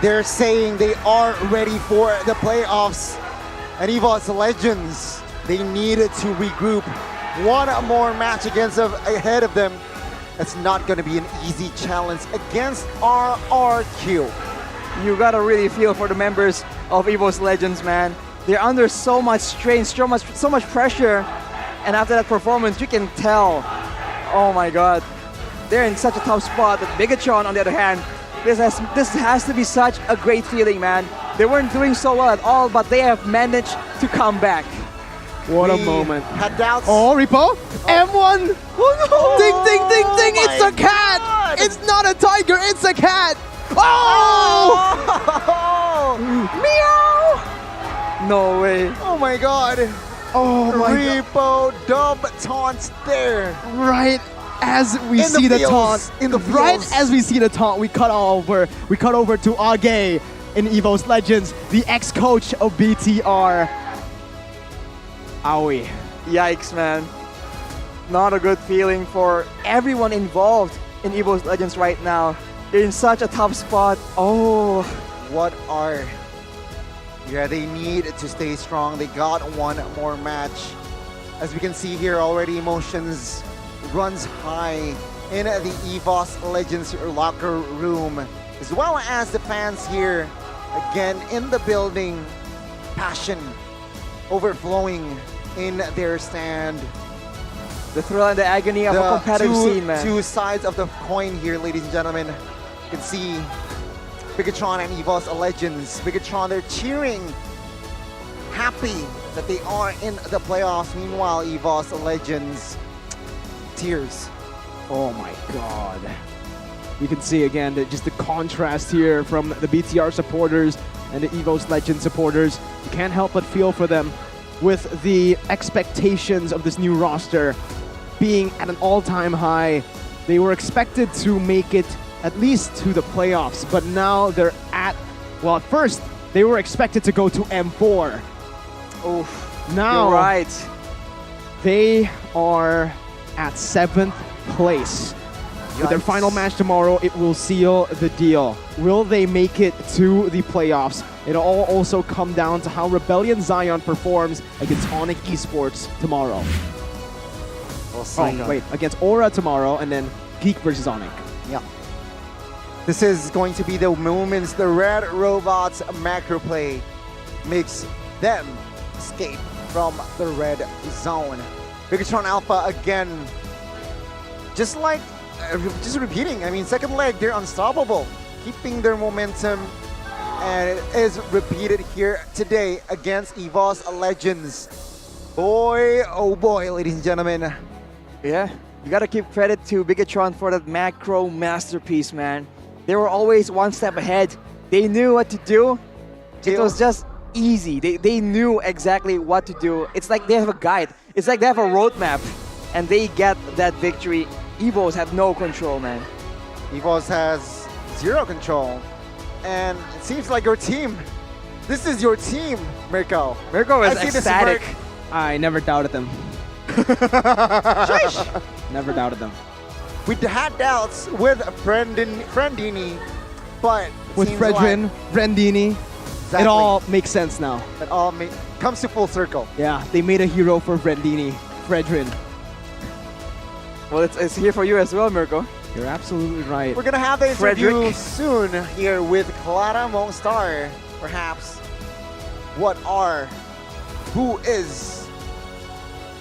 Speaker 11: They're saying they are ready for the playoffs. And EVO's Legends, they needed to regroup. One more match ahead of them. It's not going to be an easy challenge against RRQ.
Speaker 12: You gotta really feel for the members of EVO's Legends, man. They're under so much strain, so much pressure. And after that performance, you can tell, oh my god, they're in such a tough spot. But Bigatron, on the other hand, this has to be such a great feeling, man. They weren't doing so well at all, but they have managed to come back.
Speaker 10: What a moment.
Speaker 11: Had doubts.
Speaker 10: Oh, Repo. M1.
Speaker 11: Oh, no.
Speaker 10: Ding, ding, ding, ding. It's a cat.
Speaker 11: God.
Speaker 10: It's not a tiger. It's a cat. Oh!
Speaker 11: Meow.
Speaker 12: No way.
Speaker 11: Oh my god.
Speaker 10: Oh my
Speaker 11: Repo dub taunts there.
Speaker 10: Right as we see the taunt. Right as we see the taunt, we cut over to Age in EVO's Legends, the ex-coach of BTR. Owie.
Speaker 12: Yikes, man. Not a good feeling for everyone involved in EVO's Legends right now. They're in such a tough spot. Oh.
Speaker 11: Yeah, they need to stay strong. They got one more match. As we can see here already, emotions runs high in the EVO's Legends locker room, as well as the fans here, again in the building. Passion overflowing in their stand.
Speaker 12: The thrill and the agony of a competitive scene, man.
Speaker 11: Two sides of the coin here, ladies and gentlemen. You can see Bigatron and EVO's Legends. Bigatron, they're cheering, happy that they are in the playoffs. Meanwhile, EVO's Legends, tears.
Speaker 10: Oh my god. You can see again just the contrast here from the BTR supporters and the EVO's Legends supporters. You can't help but feel for them with the expectations of this new roster being at an all-time high. They were expected to make it at least to the playoffs, but now they're at, well, at first they were expected to go to M4.
Speaker 12: Oof,
Speaker 10: now
Speaker 12: you're right.
Speaker 10: They are at 7th place. With their final match tomorrow, it will seal the deal. Will they make it to the playoffs? It'll all also come down to how Rebellion Zion performs against Onyx Esports tomorrow. Wait, against Aura tomorrow, and then Geek versus Onyx.
Speaker 11: Yeah. This is going to be the moments the Red Robots macro play makes them escape from the red zone. Bigatron Alpha again, just repeating. I mean, second leg, they're unstoppable, keeping their momentum, and it is repeated here today against EVO's Legends. Boy, oh boy, ladies and gentlemen.
Speaker 12: Yeah, you gotta give credit to Bigatron for that macro masterpiece, man. They were always one step ahead. They knew what to do. It was just easy. They knew exactly what to do. It's like they have a guide. It's like they have a roadmap, and they get that victory. EVOs have no control, man.
Speaker 11: EVOs has zero control. And it seems like your team. This is your team, Mirko.
Speaker 12: Mirko is ecstatic.
Speaker 10: I never doubted them. Never doubted them.
Speaker 11: We had doubts with Friendini, but
Speaker 10: with Fredrin, Brandini,
Speaker 11: exactly.
Speaker 10: It all makes sense now.
Speaker 11: It all comes to full circle.
Speaker 10: Yeah, they made a hero for Brandini, Fredrin.
Speaker 12: Well, it's here for you as well, Mirko.
Speaker 10: You're absolutely right.
Speaker 11: We're gonna have the interview soon here with Clara Mongstar. Perhaps, who is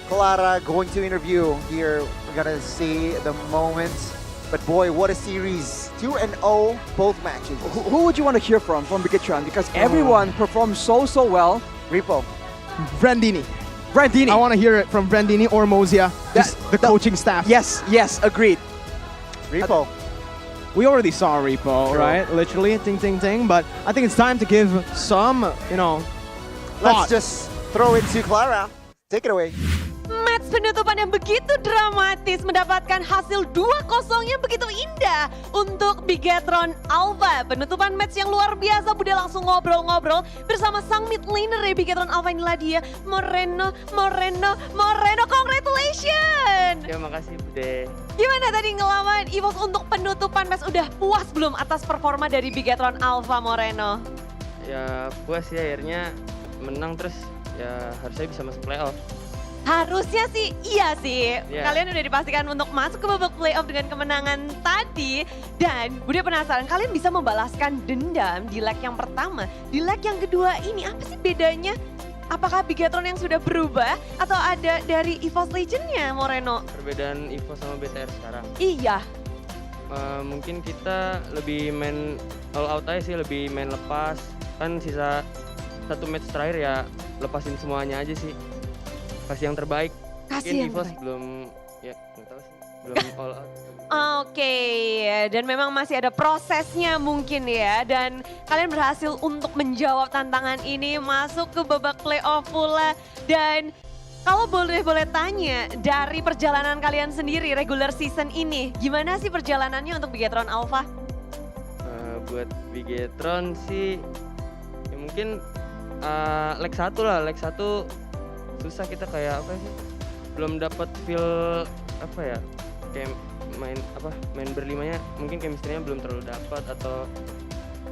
Speaker 11: Clara going to interview here? We're gonna see the moments. But boy, what a series. 2-0 both matches.
Speaker 12: Who would you want to hear from Bigatron? Because everyone performed so well.
Speaker 11: Repo.
Speaker 10: Brandini.
Speaker 12: Brandini.
Speaker 10: I want to hear it from Brandini or Mozia. The coaching staff.
Speaker 12: Yes, agreed.
Speaker 11: Repo.
Speaker 10: We already saw Repo,
Speaker 11: True.
Speaker 10: right? Literally, ting, ting, ting. But I think it's time to give some,
Speaker 11: Let's just throw it to Clara. Take it away.
Speaker 13: Match penutupan yang begitu dramatis mendapatkan hasil 2-0 yang begitu indah untuk Bigetron Alpha. Penutupan match yang luar biasa, Bude langsung ngobrol-ngobrol bersama sang mid laner dari Bigetron Alpha, inilah dia Moreno, congratulations!
Speaker 14: Ya makasih Bude.
Speaker 13: Gimana tadi ngelawan EVOS untuk penutupan match, udah puas belum atas performa dari Bigetron Alpha, Moreno?
Speaker 14: Ya puas ya, akhirnya menang, terus ya harusnya bisa masuk playoff.
Speaker 13: Harusnya sih iya sih.
Speaker 14: Yeah.
Speaker 13: Kalian udah dipastikan untuk masuk ke babak playoff dengan kemenangan tadi. Dan Bude penasaran, kalian bisa membalaskan dendam di leg yang pertama. Di leg yang kedua ini apa sih bedanya? Apakah Bigetron yang sudah berubah atau ada dari EVOS Legend-nya, Moreno?
Speaker 14: Perbedaan EVOS sama BTR sekarang.
Speaker 13: Iya.
Speaker 14: Mungkin kita lebih main all out aja sih, lebih main lepas. Kan sisa satu match terakhir ya lepasin semuanya aja sih. Kasih yang terbaik.
Speaker 13: Kasih
Speaker 14: mungkin
Speaker 13: yang
Speaker 14: EVOS
Speaker 13: terbaik.
Speaker 14: belum, ya nggak tahu sih, belum all out.
Speaker 13: Oke, dan memang masih ada prosesnya mungkin ya. Dan kalian berhasil untuk menjawab tantangan ini, masuk ke babak playoff pula. Dan kalau boleh tanya, dari perjalanan kalian sendiri regular season ini, gimana sih perjalanannya untuk Bigetron Alpha?
Speaker 14: Buat Bigetron sih, ya mungkin leg 1 lah, leg 1 susah, kita kayak apa sih, belum dapat feel apa ya, kayak main berlimanya mungkin chemistry-nya belum terlalu dapat, atau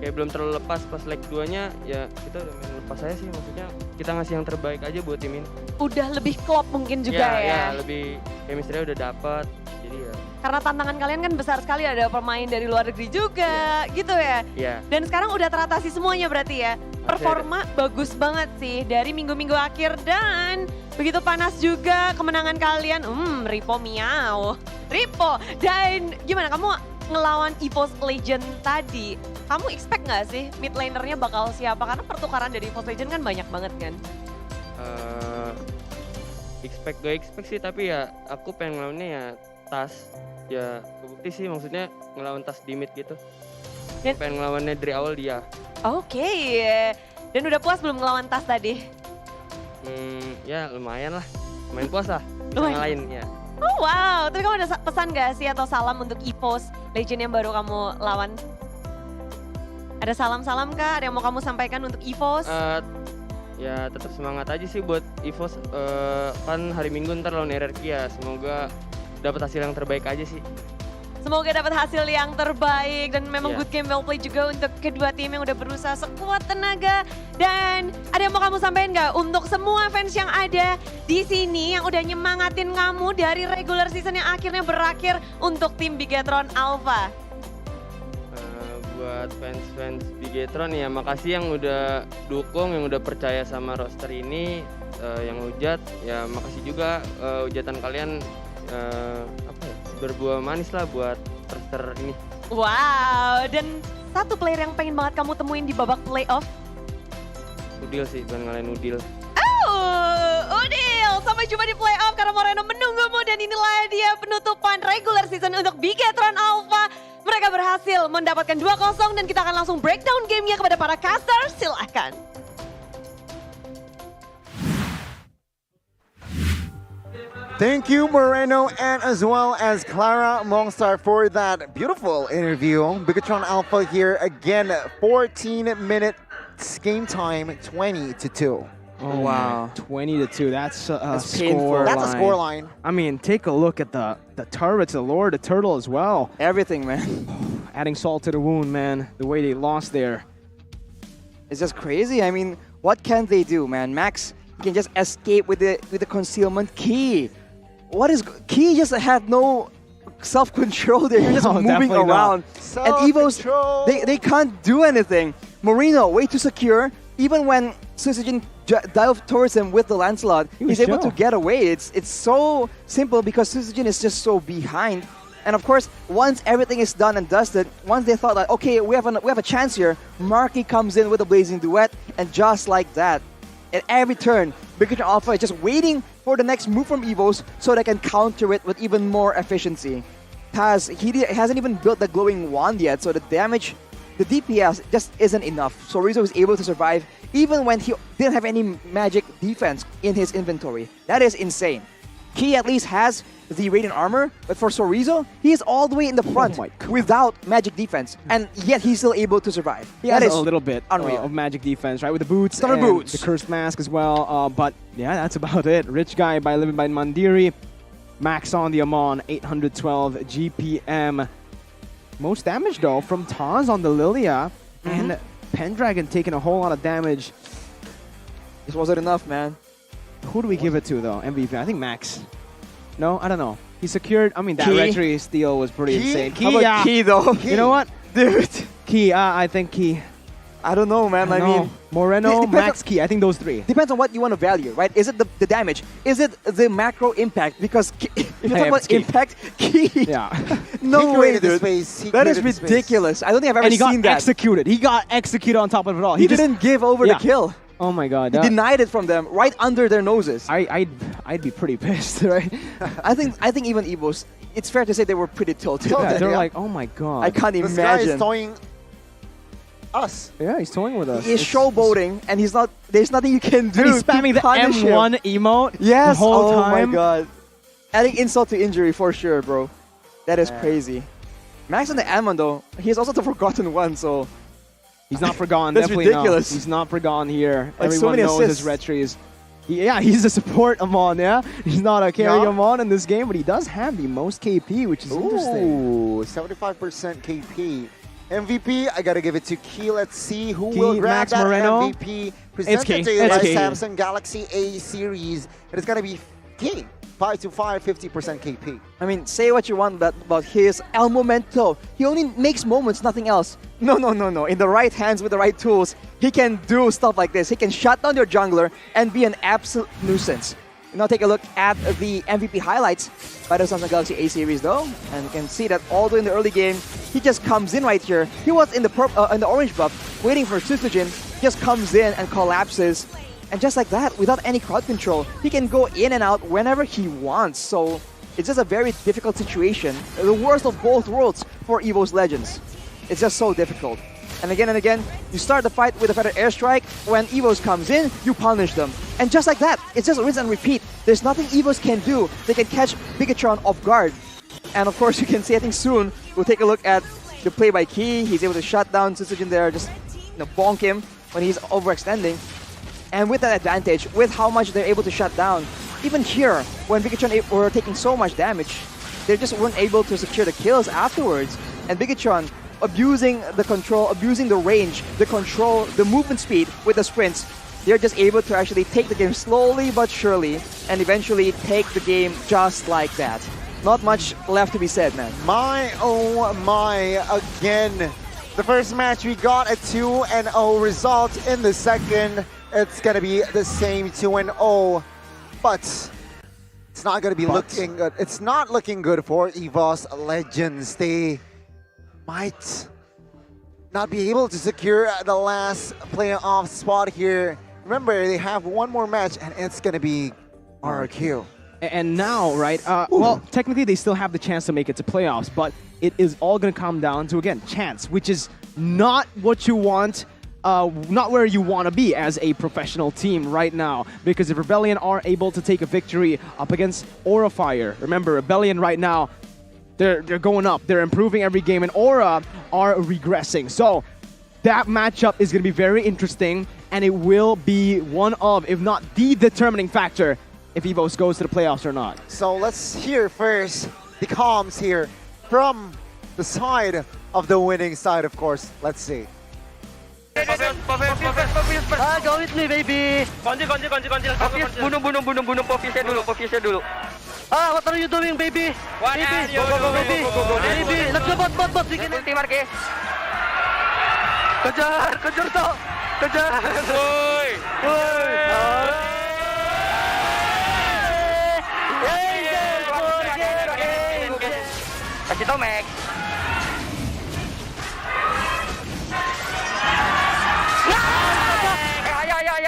Speaker 14: kayak belum terlalu lepas. Pas leg 2-nya ya kita udah main lepas aja sih, maksudnya kita ngasih yang terbaik aja buat tim ini.
Speaker 13: Udah lebih klop mungkin juga ya?
Speaker 14: Ya lebih chemistry-nya udah dapat, jadi ya.
Speaker 13: Karena tantangan kalian kan besar sekali, ada pemain dari luar negeri juga, gitu ya?
Speaker 14: Iya.
Speaker 13: Dan sekarang udah teratasi semuanya berarti ya? Performa bagus banget sih dari minggu-minggu akhir, dan begitu panas juga kemenangan kalian. Ripo miau. Ripo, dan gimana kamu ngelawan EVOS Legend tadi? Kamu expect gak sih mid lanernya bakal siapa? Karena pertukaran dari EVOS Legend kan banyak banget kan?
Speaker 14: Gak expect sih, tapi ya aku pengen ngelawannya ya Tas. Ya kebukti sih, maksudnya ngelawan Tas di mid gitu.
Speaker 13: Dan
Speaker 14: pengen ngelawannya dari awal dia.
Speaker 13: Oke, dan udah puas belum ngelawan Tas tadi?
Speaker 14: Ya lumayan lah, lumayan puas lah, bisa
Speaker 13: Lumayan.
Speaker 14: ngalahin ya.
Speaker 13: Oh wow, tapi kamu ada pesan gak sih atau salam untuk EVOS Legend yang baru kamu lawan? Ada salam-salam kah? Ada yang mau kamu sampaikan untuk EVOS?
Speaker 14: Ya tetap semangat aja sih buat EVOS, kan hari Minggu ntar lawan RRQ ya, semoga dapat hasil yang terbaik aja sih.
Speaker 13: Semoga dapat hasil yang terbaik, dan memang
Speaker 14: Yeah.
Speaker 13: good game well play juga untuk kedua tim yang udah berusaha sekuat tenaga. Dan ada yang mau kamu sampaikan nggak untuk semua fans yang ada di sini yang udah nyemangatin kamu dari regular season yang akhirnya berakhir untuk tim Bigetron Alpha?
Speaker 14: Buat fans-fans Bigetron ya, makasih yang udah dukung, yang udah percaya sama roster ini, yang hujat ya makasih juga, hujatan kalian berbuah manis lah buat roster ini.
Speaker 13: Wow, dan satu player yang pengen banget kamu temuin di babak playoff?
Speaker 14: Udil sih, pengen ngalahin Udil.
Speaker 13: Udil, sampai jumpa di playoff karena Moreno menunggumu, dan inilah dia penutupan regular season untuk Bigetron Alpha. Mereka berhasil mendapatkan 2-0, dan kita akan langsung breakdown gamenya kepada para caster, silahkan.
Speaker 11: Thank you, Moreno, and as well as Clara Mongstar for that beautiful interview. Bigetron Alpha here again, 14 minutes game time, 20-2.
Speaker 10: Oh wow, 20-2. That's a
Speaker 11: painful.
Speaker 10: score
Speaker 11: That's a
Speaker 10: line.
Speaker 11: score line.
Speaker 10: I mean, take a look at the turrets, the lore, the turtle as well.
Speaker 12: Everything, man.
Speaker 10: Adding salt to the wound, man. The way they lost there.
Speaker 12: It's just crazy. I mean, what can they do, man? Max can just escape with the concealment key. What is Key just had no self-control there. You're just moving
Speaker 10: definitely
Speaker 12: around.
Speaker 10: not.
Speaker 12: And Evo's, they can't do anything. Moreno, way too secure. Even when Suisujin dived towards him with the Lancelot, he's able to get away. It's so simple because Suisujin is just so behind. And of course, once everything is done and dusted, once they thought that, okay, we have a chance here, Marky comes in with a Blazing Duet, and just like that, at every turn, Bigetron Alpha is just waiting for the next move from EVOS so they can counter it with even more efficiency. Taz, he hasn't even built the glowing wand yet, so the damage, the DPS just isn't enough. So Rizzo is able to survive even when he didn't have any magic defense in his inventory. That is insane. He at least has the Radiant Armor, but for Sorizo, he is all the way in the front without magic defense, and yet he's still able to survive.
Speaker 10: He has a little bit
Speaker 12: unreal.
Speaker 10: Of magic defense, right? With the boots,
Speaker 12: Stunner boots,
Speaker 10: the Cursed Mask as well. But yeah, that's about it. Rich Guy by Living by Mandiri. Max on the Amon, 812 GPM. Most damage though from Taz on the Lilia, and Pendragon taking a whole lot of damage.
Speaker 12: This wasn't enough, man.
Speaker 10: Who do we give it to though? MVP? I think Max. No, I don't know. He secured. I mean, that
Speaker 12: Key.
Speaker 10: retry steal was pretty insane.
Speaker 12: How about Key though?
Speaker 10: You know what, dude? Key. I think Key.
Speaker 12: I don't know, man. I mean,
Speaker 10: Moreno, Max, Key. I think those three.
Speaker 12: Depends on what you want to value, right? Is it the damage? Is it the macro impact? Because if you talk about impact, Key.
Speaker 10: Yeah.
Speaker 12: No way, dude. That is ridiculous. I don't think I've ever
Speaker 10: And he got
Speaker 12: seen that.
Speaker 10: executed. He got executed on top of it all.
Speaker 12: He didn't give over the kill.
Speaker 10: Oh my god.
Speaker 12: He denied it from them right under their noses.
Speaker 10: I'd be pretty pissed, right?
Speaker 12: I think even Evos, it's fair to say they were pretty tilted.
Speaker 10: Yeah, they're like, oh my god.
Speaker 12: I can't
Speaker 11: This
Speaker 12: imagine.
Speaker 11: guy is toying us.
Speaker 10: Yeah, he's toying with us.
Speaker 12: He is showboating, and he's not. There's nothing you can do.
Speaker 10: And he's spamming the
Speaker 12: punish him.
Speaker 10: M1 emote
Speaker 12: Yes.
Speaker 10: the whole
Speaker 12: Oh
Speaker 10: time.
Speaker 12: my god. Adding insult to injury for sure, bro. That is crazy. Max and the Amon though, he's also the forgotten one, so
Speaker 10: he's not forgotten.
Speaker 12: That's
Speaker 10: Definitely
Speaker 12: ridiculous.
Speaker 10: Not. He's not forgotten here.
Speaker 12: Like, so
Speaker 10: Everyone
Speaker 12: many
Speaker 10: knows his
Speaker 12: assists.
Speaker 10: retries. Yeah, he's a support Amon, yeah? He's not a carry
Speaker 11: Yeah.
Speaker 10: Amon in this game, but he does have the most KP, which is interesting.
Speaker 11: Ooh, 75% KP. MVP, I gotta give it to Key. Let's see who
Speaker 10: Key,
Speaker 11: will grab
Speaker 10: Max
Speaker 11: that
Speaker 10: Moreno.
Speaker 11: MVP. Presented
Speaker 10: Key.
Speaker 11: to you
Speaker 10: It's
Speaker 11: by
Speaker 10: Key.
Speaker 11: Samsung Galaxy A series. It is gonna be Key. 5-5, 50% KP.
Speaker 12: I mean, say what you want about his El Momento. He only makes moments, nothing else. No. In the right hands with the right tools, he can do stuff like this. He can shut down your jungler and be an absolute nuisance. Now take a look at the MVP highlights by the Samsung Galaxy A series though, and you can see that all the way in the early game, he just comes in right here. He was in the orange buff, waiting for Susujin, just comes in and collapses. And just like that, without any crowd control, he can go in and out whenever he wants. So it's just a very difficult situation. The worst of both worlds for EVO's Legends. It's just so difficult. And again, you start the fight with a feather airstrike. When EVO's comes in, you punish them. And just like that, it's just rinse and repeat. There's nothing EVO's can do. They can catch Bigatron off guard. And of course, you can see, I think soon, we'll take a look at the play by Key. He's able to shut down Susujin there, just bonk him when he's overextending. And with that advantage, with how much they're able to shut down, even here, when Bigatron were taking so much damage, they just weren't able to secure the kills afterwards. And Bigatron abusing the control, abusing the range, the control, the movement speed with the sprints, they're just able to actually take the game slowly but surely and eventually take the game just like that. Not much left to be said, man.
Speaker 11: My, oh my, again. The first match we got a 2-0 result. In the second, it's gonna be the same 2-0, but it's not gonna be looking good. It's not looking good for EVO's Legends. They might not be able to secure the last playoff spot here. Remember, they have one more match, and it's gonna be RQ.
Speaker 10: And now, right, well, technically they still have the chance to make it to playoffs, but it is all going to come down to, again, chance, which is not what you want, not where you want to be as a professional team right now. Because if Rebellion are able to take a victory up against Aura Fire, remember, Rebellion right now, they're going up, they're improving every game, and Aura are regressing. So that matchup is going to be very interesting, and it will be one of, if not the determining factor, if EVOS goes to the playoffs or not.
Speaker 11: So let's hear first the comms here from the side of the winning side, of course. Let's see.
Speaker 14: Go with me, baby. Konjil. Bunuh Popfish-nya dulu. What are you doing, baby? Baby, go, baby. Let's go, bot. Bikin ulti, Marke. Kejar, Tok. Kejar. Woi. Kasih tau, Max.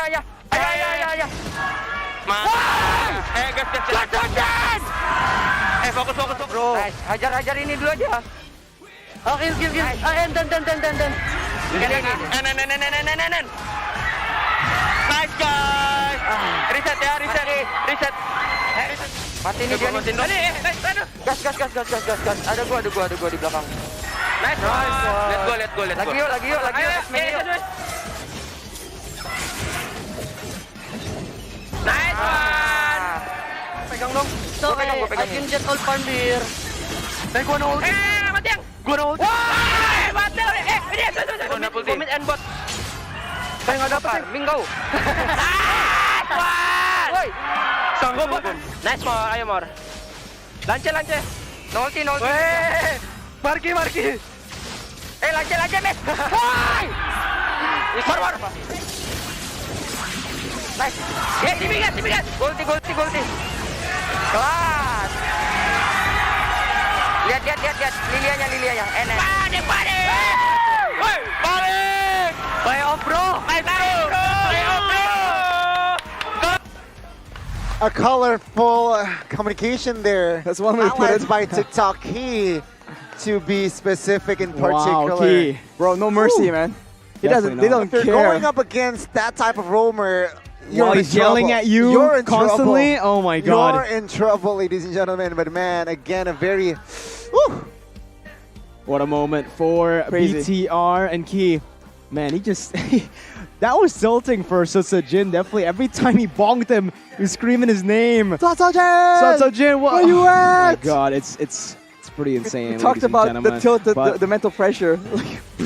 Speaker 14: Ayah. Gas. fokus. Bro. Nice. Hajar ini dulu aja. Oke, kill. Dan. Nice guys. Reset. Mati ini dia nih. Gas. Ada gua di belakang. Nice. Let go. Lagi yuk. Nice one. Pegang dong.
Speaker 13: So, I can just hold farm here.
Speaker 14: Gua no ulti. Mati yang. Gua no ulti. Mati. Gua mid and bot. Saya nggak dapat. Minggu. Nice one. Woi. Sanggup. Nice more. Ayo more. Lance. No ulti. Weh. Marki. Lance, mes. Woi. More. Nice. Tipikan. Gulti. Kelas. Lihat. Lilianya. Enak. Panik. Woi, balik. Play off, bro.
Speaker 11: A colorful communication there.
Speaker 10: That's one way to put it.
Speaker 11: By TikTok Key, to be specific in particular.
Speaker 10: Wow, Key. Bro, no mercy, man. They don't
Speaker 11: If you're
Speaker 10: care.
Speaker 11: going up against that type of roamer, you're
Speaker 10: While
Speaker 11: in
Speaker 10: he's yelling
Speaker 11: trouble.
Speaker 10: at you
Speaker 11: You're in
Speaker 10: constantly?
Speaker 11: trouble.
Speaker 10: Oh my God.
Speaker 11: You're in trouble, ladies and gentlemen. But man, again, a very... Whew.
Speaker 10: What a moment for
Speaker 11: Crazy.
Speaker 10: BTR and Key. Man, he just... that was tilting for Jin. Definitely, every time he bonked him, he was screaming his name. Jin,
Speaker 15: where you at?
Speaker 10: Oh my God, it's pretty insane.
Speaker 15: We talked about the tilt, the mental pressure.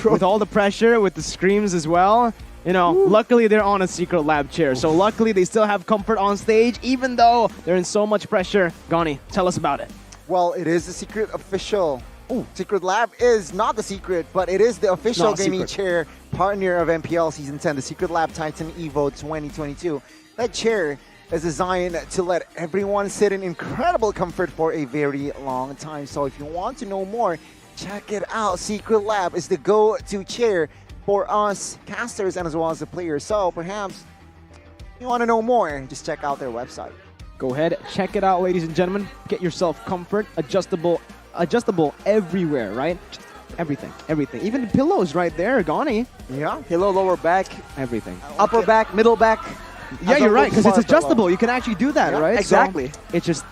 Speaker 10: With all the pressure, with the screams as well, you know, luckily they're on a secret lab chair. So luckily they still have comfort on stage, even though they're in so much pressure. Gani, tell us about it.
Speaker 11: Well, it is the secret official. Secret Lab is not the secret, but it is the official gaming chair partner of MPL Season 10, the Secret Lab Titan Evo 2022. That chair is designed to let everyone sit in incredible comfort for a very long time. So if you want to know more, check it out. Secret Lab is the go-to chair for us casters and as well as the players. So perhaps you want to know more, just check out their website.
Speaker 10: Go ahead, check it out, ladies and gentlemen. Get yourself comfort, adjustable everywhere, right? Everything. Even the pillows right there, Gani.
Speaker 11: Yeah.
Speaker 15: Pillow, lower back,
Speaker 10: everything.
Speaker 15: Upper back, middle back.
Speaker 10: Yeah, you're right, because it's adjustable. You can actually do that, right?
Speaker 15: Exactly.
Speaker 10: So it's just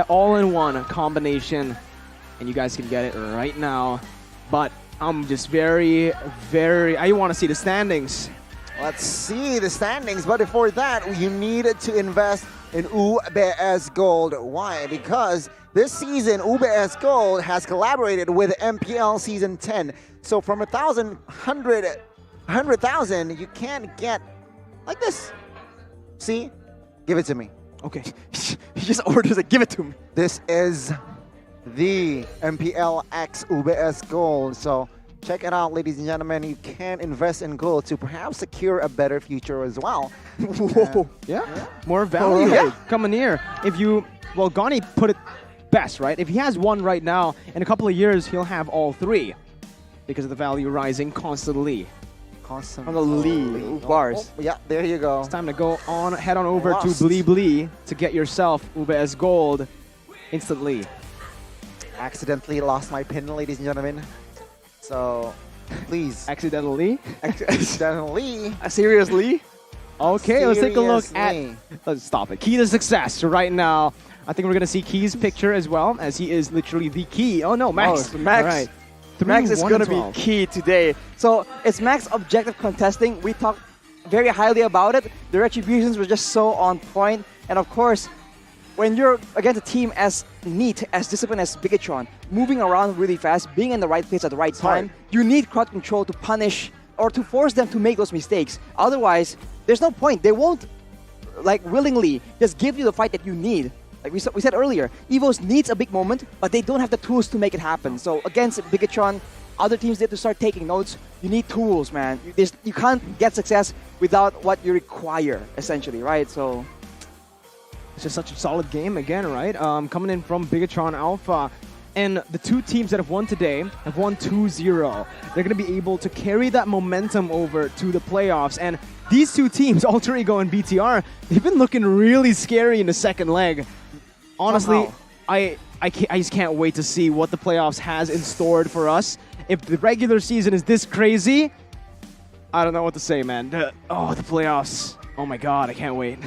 Speaker 10: all-in-one combination, and you guys can get it right now. But I'm just very... I want to see the standings.
Speaker 11: Let's see the standings, but before that, you need to invest in UBS Gold. Why? Because this season, UBS Gold has collaborated with MPL Season 10. So from 100,000, you can get like this. See? Give it to me.
Speaker 10: Okay. He just orders it. Give it to me.
Speaker 11: This is the MPL X UBS Gold. So check it out, ladies and gentlemen. You can invest in gold to perhaps secure a better future as well.
Speaker 10: Whoa. Yeah. More value coming here. If you... Well, Gani put it best, right? If he has one right now, in a couple of years, he'll have all three because of the value rising constantly.
Speaker 15: On the lead bars.
Speaker 11: Yeah, there you go.
Speaker 10: It's time to go on, head on over to Blee to get yourself UBS Gold instantly.
Speaker 11: Accidentally lost my pin, ladies and gentlemen. So, please.
Speaker 10: Accidentally?
Speaker 11: Accidentally.
Speaker 10: Seriously? Okay, let's take a look at... Let's stop it. Key to success right now. I think we're going to see Key's picture as well, as he is literally the key. Oh, no, Max.
Speaker 15: Oh, Max.
Speaker 10: All right.
Speaker 15: Max is going to be key today. So it's Max objective contesting. We talked very highly about it. The retributions were just so on point. And of course, when you're against a team as neat, as disciplined as Bigatron, moving around really fast, being in the right place at the right time, you need crowd control to punish or to force them to make those mistakes. Otherwise, there's no point. They won't like willingly just give you the fight that you need. Like we said earlier, EVOS needs a big moment, but they don't have the tools to make it happen. So against Bigatron, other teams need to start taking notes. You need tools, man. You can't get success without what you require, essentially, right? So
Speaker 10: it's just such a solid game again, right? Coming in from Bigatron Alpha. And the two teams that have won today have won 2-0. They're going to be able to carry that momentum over to the playoffs. And these two teams, Alter Ego and BTR, they've been looking really scary in the second leg. Honestly, I just can't wait to see what the playoffs has in store for us. If the regular season is this crazy, I don't know what to say, man. The playoffs. Oh my God, I can't wait.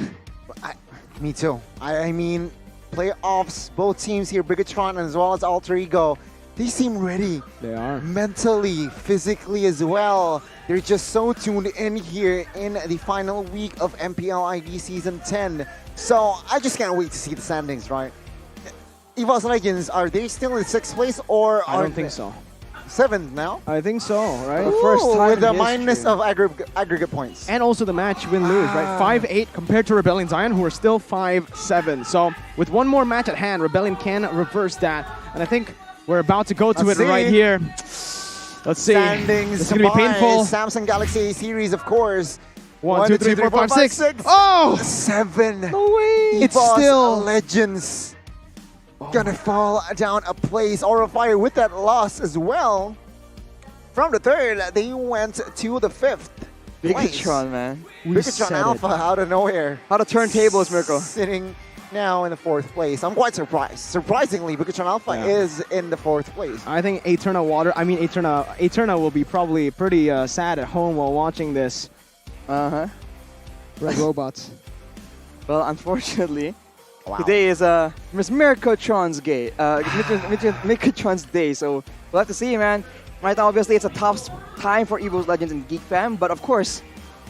Speaker 11: Me too. I mean, playoffs, both teams here, Bigatron as well as Alter Ego, they seem ready.
Speaker 10: They are.
Speaker 11: Mentally, physically as well. They're just so tuned in here in the final week of MPL ID Season 10. So I just can't wait to see the standings, right? EVOS Legends, are they still in 6th place or
Speaker 10: I don't think so.
Speaker 11: 7th now?
Speaker 10: I think so, right?
Speaker 11: Ooh,
Speaker 10: First time
Speaker 11: with the
Speaker 10: in history.
Speaker 11: minus of aggregate points.
Speaker 10: And also the match win-lose, right? 5-8 compared to Rebellion Zion, who are still 5-7. So with one more match at hand, Rebellion can reverse that. And I think we're about to go to
Speaker 11: Let's
Speaker 10: it
Speaker 11: see.
Speaker 10: right here. Let's see.
Speaker 11: Standings
Speaker 10: It's going to be painful.
Speaker 11: Samsung Galaxy A series, of course.
Speaker 10: 1, 2, 3, 4, 5, 6.
Speaker 11: Oh! 7.
Speaker 10: No way. It's
Speaker 11: EVOS
Speaker 10: still
Speaker 11: Legends. Gonna fall down a place. Aura Fire with that loss as well. From the 3rd, they went to the 5th.
Speaker 15: Bigatron, man.
Speaker 11: Bigatron Alpha out of nowhere.
Speaker 15: How to turn tables, Mirko.
Speaker 11: Sitting now in the 4th place. I'm quite surprised. Surprisingly, Bigatron Alpha is in the 4th place.
Speaker 10: I think Eterna will be probably pretty sad at home while watching this.
Speaker 15: Uh-huh.
Speaker 10: Red Robots.
Speaker 15: Well, unfortunately, today is Miss Mirkotron's day. Mirkotron's day, so we'll have to see, man. Right now, obviously, it's a tough time for EVOS Legends and Geek Fam, but of course,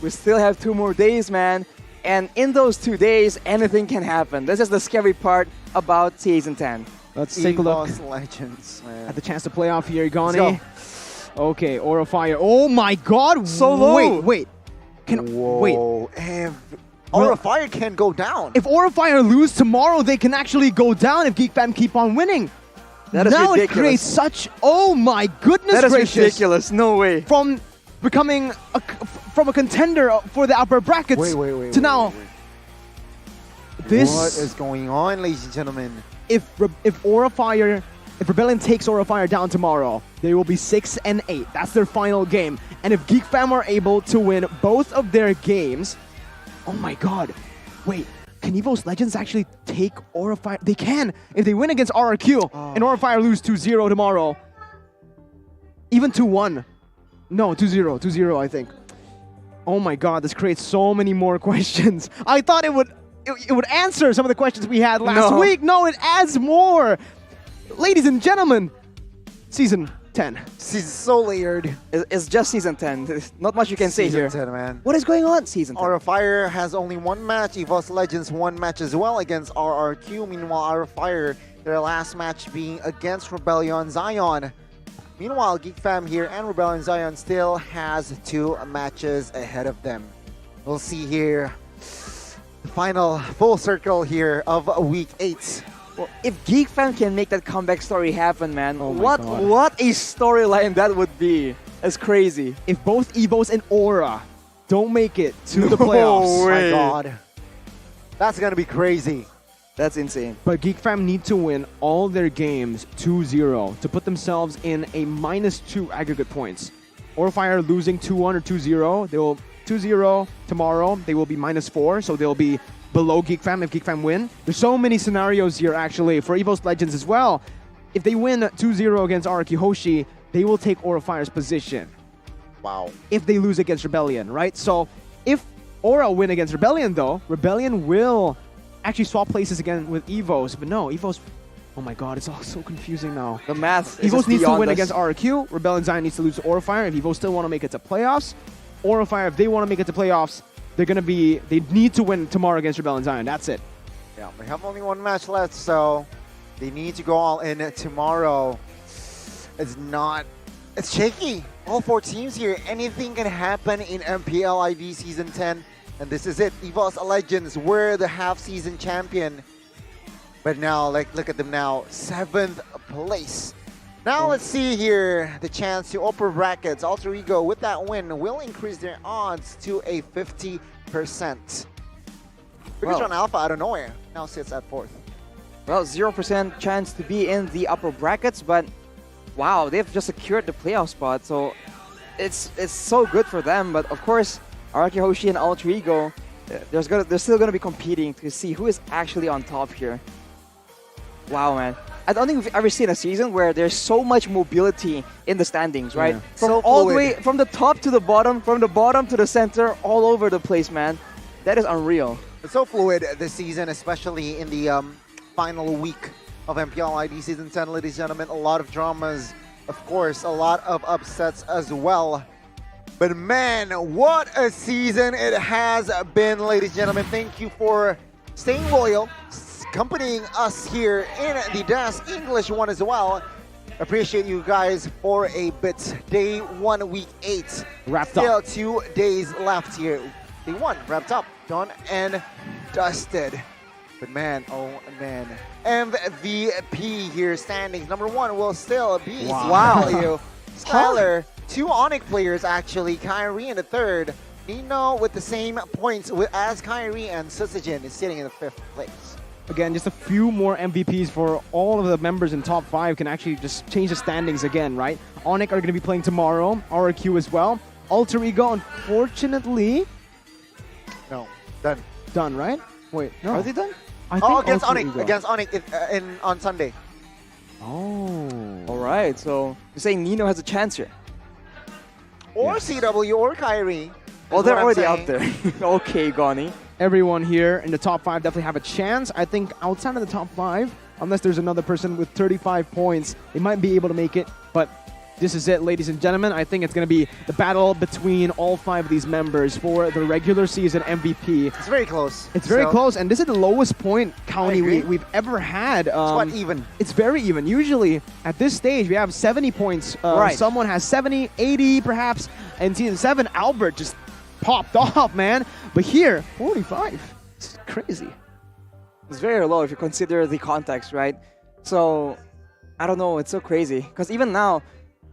Speaker 15: we still have 2 more days, man. And in those 2 days, anything can happen. This is the scary part about Season 10.
Speaker 10: Let's take a look
Speaker 11: EVOS Legends, man.
Speaker 10: at the chance to play off here, Gani.
Speaker 11: Let's
Speaker 10: Okay, Aura Fire. Oh my God!
Speaker 15: So low.
Speaker 10: Wait.
Speaker 11: Whoa. If Aura Fire can go down.
Speaker 10: If Aura Fire lose tomorrow, they can actually go down if Geek Fam keep on winning.
Speaker 15: That is
Speaker 10: now
Speaker 15: ridiculous.
Speaker 10: it creates such. Oh my goodness
Speaker 15: That is
Speaker 10: gracious!
Speaker 15: ridiculous. No way.
Speaker 10: From becoming from a contender for the upper brackets to now. This.
Speaker 11: What is going on, ladies and gentlemen?
Speaker 10: If Rebellion takes Aura Fire down tomorrow, they will be 6-8. That's their final game. And if Geek Fam are able to win both of their games, oh my God! Wait. Can EVOS Legends actually take Aura Fire? They can! If they win against RRQ and Aura Fire lose 2-0 tomorrow. Even 2-1. No, 2-0. 2-0, I think. Oh my God, this creates so many more questions. I thought it would answer some of the questions we had last week. No, it adds more. Ladies and gentlemen, Season 10.
Speaker 11: Season so layered.
Speaker 15: It's just Season 10. There's not much you can say here.
Speaker 11: Season 10, man.
Speaker 15: What is going on, Season 10?
Speaker 11: Aura Fire has only 1 match. EVOS Legends 1 match as well against RRQ. Meanwhile, Aura Fire, their last match being against Rebellion Zion. Meanwhile, Geek Fam here and Rebellion Zion still has 2 matches ahead of them. We'll see here the final full circle here of Week 8.
Speaker 15: Well, if Geek Fam can make that comeback story happen, man,
Speaker 10: Oh my
Speaker 15: what
Speaker 10: God.
Speaker 15: a storyline that would be. That's crazy.
Speaker 10: If both EVOS and Aura don't make it to the playoffs,
Speaker 11: My God. That's going to be crazy.
Speaker 15: That's insane.
Speaker 10: But Geek Fam need to win all their games 2-0 to put themselves in a -2 aggregate points. Aura Fire losing 2-1 or 2-0, they will 2-0 tomorrow. They will be -4, so they'll be below Geek Fam if Geek Fam win. There's so many scenarios here actually for EVOS Legends as well. If they win 2-0 against RRQ Hoshi, they will take Aura Fire's position.
Speaker 11: Wow.
Speaker 10: If they lose against Rebellion, right? So if Aura win against Rebellion though, Rebellion will actually swap places again with EVOS. But no, EVOS, oh my God, it's all so confusing now.
Speaker 15: The math is
Speaker 10: EVOS
Speaker 15: just
Speaker 10: needs to
Speaker 15: beyond
Speaker 10: win
Speaker 15: us.
Speaker 10: against RRQ. Rebellion Zion needs to lose to Aura Fire. If EVOS still want to make it to playoffs, Aura Fire, if they want to make it to playoffs, they need to win tomorrow against Rebellion Zion. That's it.
Speaker 11: Yeah, we have only 1 match left, so they need to go all in tomorrow. It's shaky. All 4 teams here. Anything can happen in MPL ID Season 10. And this is it. EVOS Legends were the half-season champion. But now, look at them now. 7th place. Now let's see here the chance to upper brackets. Alter Ego with that win will increase their odds to a 50%. Bigatron Alpha out of nowhere now sits at 4th.
Speaker 15: Well, 0% chance to be in the upper brackets, but wow, they've just secured the playoff spot, so it's so good for them. But of course, RRQ Hoshi and Alter Ego, they're still gonna be competing to see who is actually on top here. Wow, man. I don't think we've ever seen a season where there's so much mobility in the standings, right?
Speaker 11: Yeah.
Speaker 15: From
Speaker 11: So
Speaker 15: all the
Speaker 11: fluid.
Speaker 15: way, from the top to the bottom, from the bottom to the center, all over the place, man. That is unreal.
Speaker 11: It's so fluid this season, especially in the final week of MPL ID Season 10, ladies and gentlemen. A lot of dramas, of course, a lot of upsets as well. But man, what a season it has been, ladies and gentlemen. Thank you for staying loyal, accompanying us here in the Das English one as well. Appreciate you guys for a bit. Day 1, week 8.
Speaker 10: Wrapped
Speaker 11: Still
Speaker 10: up.
Speaker 11: 2 days left here. Day 1 wrapped up, done and dusted. But man, oh man. MVP here standings. Number 1 will still be
Speaker 15: Wow.
Speaker 11: Skylar. 2 Onyx players actually. Kyrie in the 3rd. Nino with the same points as Kyrie, and Susajin is sitting in the 5th place.
Speaker 10: Again, just a few more MVPs for all of the members in top 5 can actually just change the standings again, right? Onyx are going to be playing tomorrow, RQ as well. Alter Ego, unfortunately...
Speaker 11: No, done.
Speaker 10: Done, right? Wait, no.
Speaker 15: Are they done?
Speaker 10: I think
Speaker 11: against
Speaker 10: Alter
Speaker 11: Onyx.
Speaker 10: Ego.
Speaker 11: Against Onyx on Sunday.
Speaker 10: Oh.
Speaker 15: All right, so you're saying Nino has a chance here.
Speaker 11: Or CW or Kyrie.
Speaker 15: Well,
Speaker 11: is
Speaker 15: they're
Speaker 11: what I'm
Speaker 15: already out
Speaker 11: saying.
Speaker 15: there. Okay, Goni.
Speaker 10: Everyone here in the top 5 definitely have a chance. I think outside of the top 5, unless there's another person with 35 points, they might be able to make it. But this is it, ladies and gentlemen. I think it's going to be the battle between all 5 of these members for the regular season MVP.
Speaker 11: It's very close.
Speaker 10: It's very
Speaker 11: So-
Speaker 10: close, and this is the lowest point county
Speaker 11: agree.
Speaker 10: we've ever had.
Speaker 11: It's quite even.
Speaker 10: It's very even. Usually, at this stage, we have 70 points.
Speaker 15: Right.
Speaker 10: Someone has 70, 80 perhaps. And season 7, Albert just popped off, man. But here, 45. It's crazy.
Speaker 15: It's very low if you consider the context, right? So, I don't know, it's so crazy. Because even now,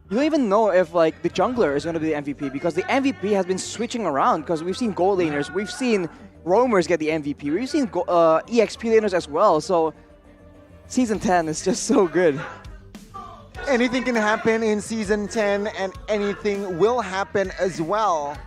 Speaker 15: you don't even know if like the jungler is going to be the MVP, because the MVP has been switching around, because we've seen gold laners, we've seen roamers get the MVP, we've seen EXP laners as well. So, Season 10 is just so good.
Speaker 11: Anything can happen in Season 10, and anything will happen as well.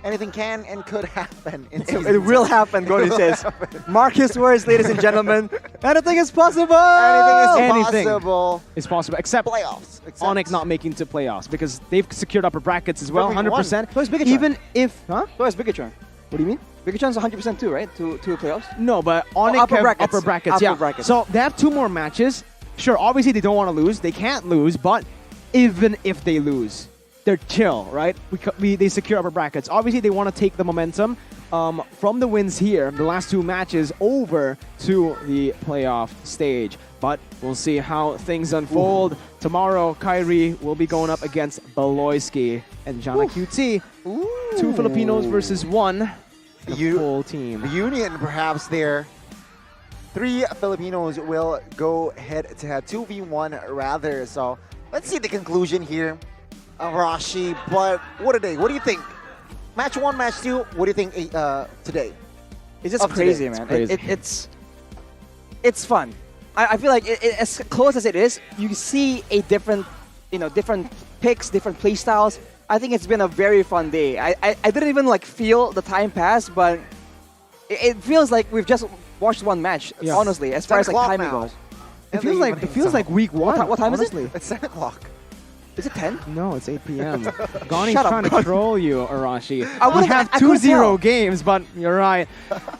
Speaker 11: Anything can and could happen in Season 10.
Speaker 15: It will happen, Goni says. Mark his words, ladies and gentlemen. Anything is possible!
Speaker 11: Anything is possible.
Speaker 10: It's possible, except
Speaker 11: Playoffs. Except
Speaker 10: Onyx not making to playoffs, because they've secured upper brackets as well,
Speaker 11: Everyone.
Speaker 10: 100%.
Speaker 15: So is Bigatron.
Speaker 10: Even if... Huh?
Speaker 15: So is Bigatron.
Speaker 10: What do you mean?
Speaker 15: Bigatron's 100% too, right? To playoffs?
Speaker 10: No, but Onyx
Speaker 15: upper
Speaker 10: have
Speaker 15: brackets.
Speaker 10: upper brackets,
Speaker 15: Upper
Speaker 10: yeah.
Speaker 15: brackets.
Speaker 10: So they have 2 more matches. Sure, obviously they don't want to lose. They can't lose, but even if they lose, they're chill, right? They secure upper brackets. Obviously, they want to take the momentum from the wins here, the last 2 matches, over to the playoff stage. But we'll see how things unfold. Tomorrow, Kyrie will be going up against Beloyski and Jana QT. 2 Filipinos versus 1. The full team.
Speaker 11: Union perhaps there. 3 Filipinos will go head to head. 2v1 rather. So let's see the conclusion here. Arashi, but what a day. What do you think? Match 1, match 2, what do you think today?
Speaker 15: It's just
Speaker 11: Of
Speaker 15: crazy,
Speaker 11: today.
Speaker 15: man. It's fun. I feel like as close as it is, you see a different picks, different play styles. I think it's been a very fun day. I didn't even like feel the time pass, but it feels like we've just watched one match.
Speaker 10: Yeah.
Speaker 15: Honestly, as far as like
Speaker 11: 10
Speaker 15: timing
Speaker 11: o'clock
Speaker 15: goes.
Speaker 11: now.
Speaker 10: It feels like week 1.
Speaker 15: What time is
Speaker 10: honestly.
Speaker 15: it?
Speaker 11: It's 10 o'clock.
Speaker 15: Is it 10?
Speaker 10: No, it's 8 p.m. Ghani's
Speaker 15: Shut up,
Speaker 10: trying to
Speaker 15: Ghani.
Speaker 10: troll you, Arashi.
Speaker 15: I
Speaker 10: We
Speaker 15: wouldn't-
Speaker 10: have
Speaker 15: I couldn't
Speaker 10: 2-0
Speaker 15: tell.
Speaker 10: games, but you're right.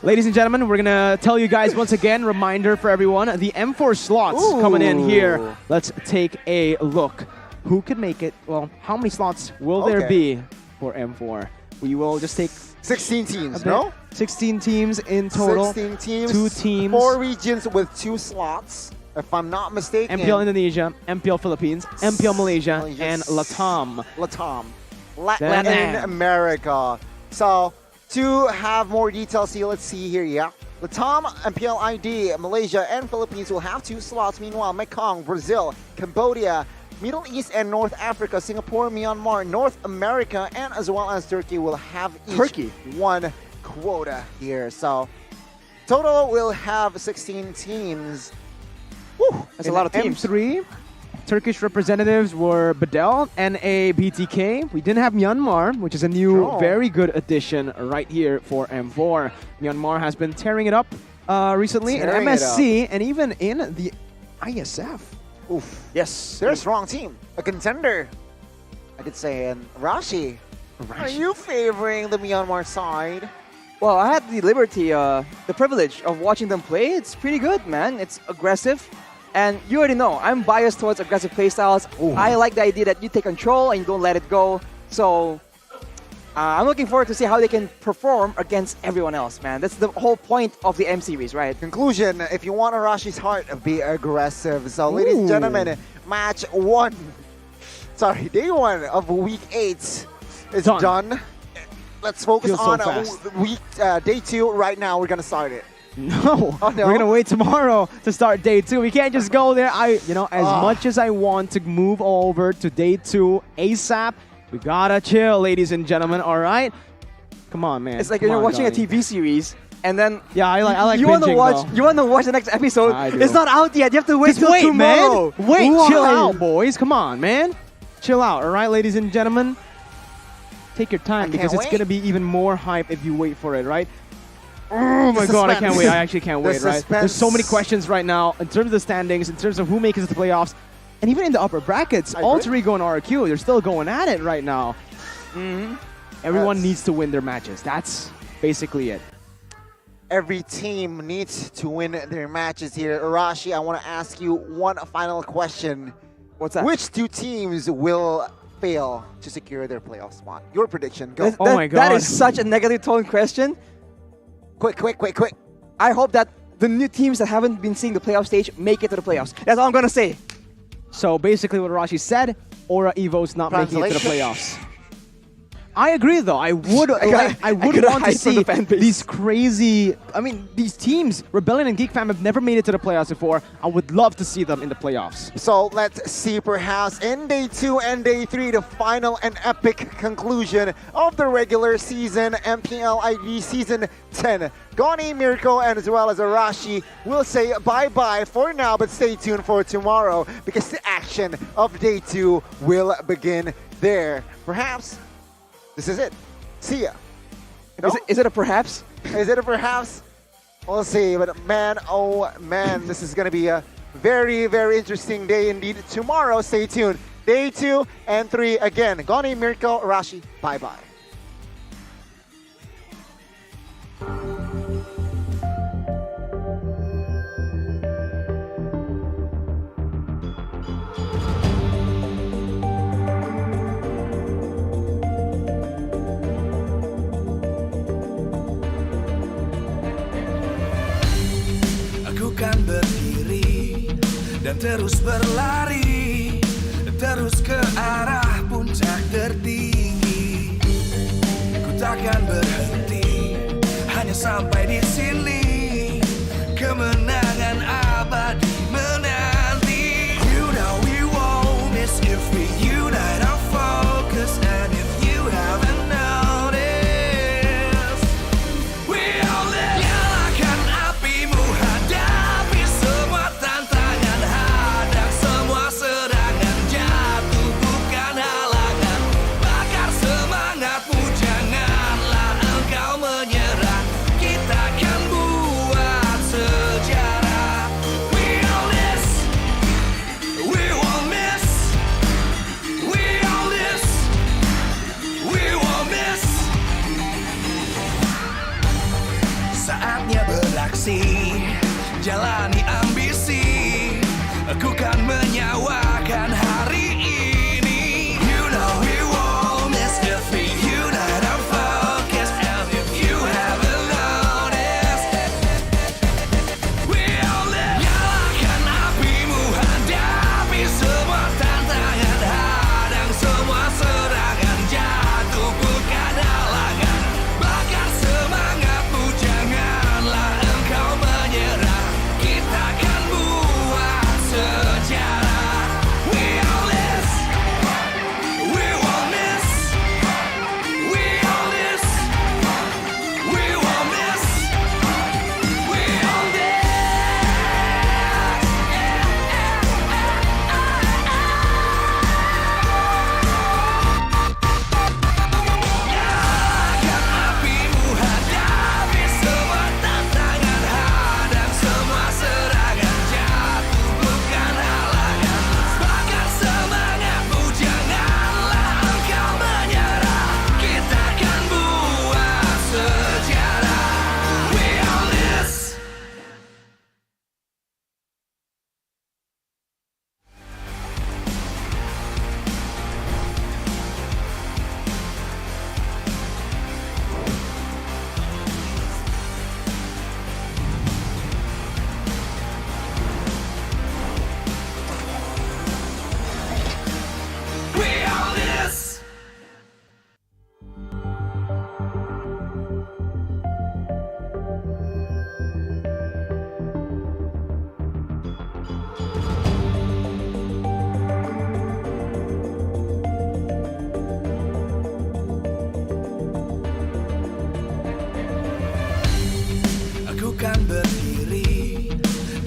Speaker 10: Ladies and gentlemen, we're going to tell you guys once again, reminder for everyone, the M4 slots coming in here. Let's take a look. Who could make it? Well, how many slots will there be for M4? We will just take
Speaker 11: 16 teams, no?
Speaker 10: 16 teams in total.
Speaker 11: 16 teams.
Speaker 10: 2 teams.
Speaker 11: 4 regions with 2 slots, if I'm not mistaken.
Speaker 10: MPL Indonesia, MPL Philippines, MPL Malaysia, and Latam.
Speaker 11: Latin America. So, to have more details here, let's see here, yeah. Latam, MPL ID, Malaysia, and Philippines will have 2 slots. Meanwhile, Mekong, Brazil, Cambodia, Middle East and North Africa, Singapore, Myanmar, North America, and as well as Turkey will have each 1 quota here. So, total will have 16 teams. Woo,
Speaker 15: that's a lot of teams.
Speaker 10: M3, Turkish representatives were Bedell, NA, BTK. We didn't have Myanmar, which is a new, very good addition right here for M4. Myanmar has been tearing it up recently in
Speaker 11: Tearing it
Speaker 10: MSC, and even in the ISF.
Speaker 11: Oof.
Speaker 10: Yes.
Speaker 11: They're a strong team. A contender, I could say. And Rashi, are you favoring the Myanmar side?
Speaker 15: Well, I had the liberty, the privilege of watching them play. It's pretty good, man. It's aggressive. And you already know, I'm biased towards aggressive playstyles. I like the idea that you take control and you don't let it go. So I'm looking forward to see how they can perform against everyone else, man. That's the whole point of the M series, right?
Speaker 11: Conclusion, if you want Arashi's heart, be aggressive. So, ladies and gentlemen, match 1. Sorry, day 1 of week 8 is done. Let's focus
Speaker 10: Feels
Speaker 11: on
Speaker 10: so
Speaker 11: day 2 right now. We're going to start it.
Speaker 10: No,
Speaker 11: Oh, no?
Speaker 10: we're gonna wait tomorrow to start day 2. We can't just go there. As much as I want to move over to day 2 ASAP, we gotta chill, ladies and gentlemen. All right, come on, man.
Speaker 15: It's like
Speaker 10: Come
Speaker 15: you're
Speaker 10: on,
Speaker 15: watching
Speaker 10: Donnie.
Speaker 15: a TV series, and then
Speaker 10: I like
Speaker 15: you want to
Speaker 10: binging,
Speaker 15: watch.
Speaker 10: though.
Speaker 15: You want to watch the next episode.
Speaker 10: I do.
Speaker 15: It's not out yet. You have to wait
Speaker 10: Just
Speaker 15: till
Speaker 10: wait,
Speaker 15: tomorrow.
Speaker 10: man. Wait,
Speaker 15: Why?
Speaker 10: chill out, boys. Come on, man. Chill out. All right, ladies and gentlemen. Take your time because it's gonna be even more hype if you wait for it, right? Oh my god, I can't wait. I actually can't wait, right? There's so many questions right now in terms of the standings, in terms of who makes it to the playoffs, and even in the upper brackets. Alter Ego and RQ, they're still going at it right now. Everyone needs to win their matches. That's basically it.
Speaker 11: Every team needs to win their matches here. Arashi, I want to ask you one final question.
Speaker 15: What's that?
Speaker 11: Which 2 teams will fail to secure their playoff spot? Your prediction, go.
Speaker 10: Oh my god.
Speaker 15: That is such a negative tone question.
Speaker 11: Quick.
Speaker 15: I hope that the new teams that haven't been seeing the playoff stage make it to the playoffs. That's all I'm gonna say.
Speaker 10: So basically what Rashi said, Aura Evo's not making it to the
Speaker 11: Translation.
Speaker 10: playoffs. I agree though. I would want to see these crazy, these teams, Rebellion and Geek Fam have never made it to the playoffs before. I would love to see them in the playoffs.
Speaker 11: So let's see perhaps in day 2 and day 3 the final and epic conclusion of the regular season MPL ID season 10. Goni, Mirko, and as well as Arashi will say bye-bye for now, but stay tuned for tomorrow because the action of day 2 will begin there. Perhaps this is it. See ya. No?
Speaker 15: Is it a perhaps?
Speaker 11: Is it a perhaps? We'll see. But man, oh man, this is going to be a very, very interesting day indeed. Tomorrow, stay tuned. Day 2 and 3 again. Goni, Mirko, Arashi, bye-bye.
Speaker 7: Aku kan berdiri dan terus berlari, terus ke arah puncak tertinggi. Ku takkan berhenti, hanya sampai di sini. Kemenangan abadi menanti. You know we won't miss if we unite our focus. And if you haven't noticed, we all live. Nyalakan apimu, hadapi semua tantangan, hadang semua serangan, jatuh bukan halangan. Bakar semangatmu, janganlah engkau menyerah. Kita akan buat sejarah. We all this, we won't miss. We all this, we won't miss. Saatnya beraksi, jalani ambisi. Aku kan menyawakan hari ini. You know we won't miss if we unite our focus. And if you haven't noticed, we all live. Nyalakan apimu, hadapi semua tantangan, hadang semua serangan, jatuh bukan halangan. Bakar semangatmu, janganlah engkau menyerah. Kita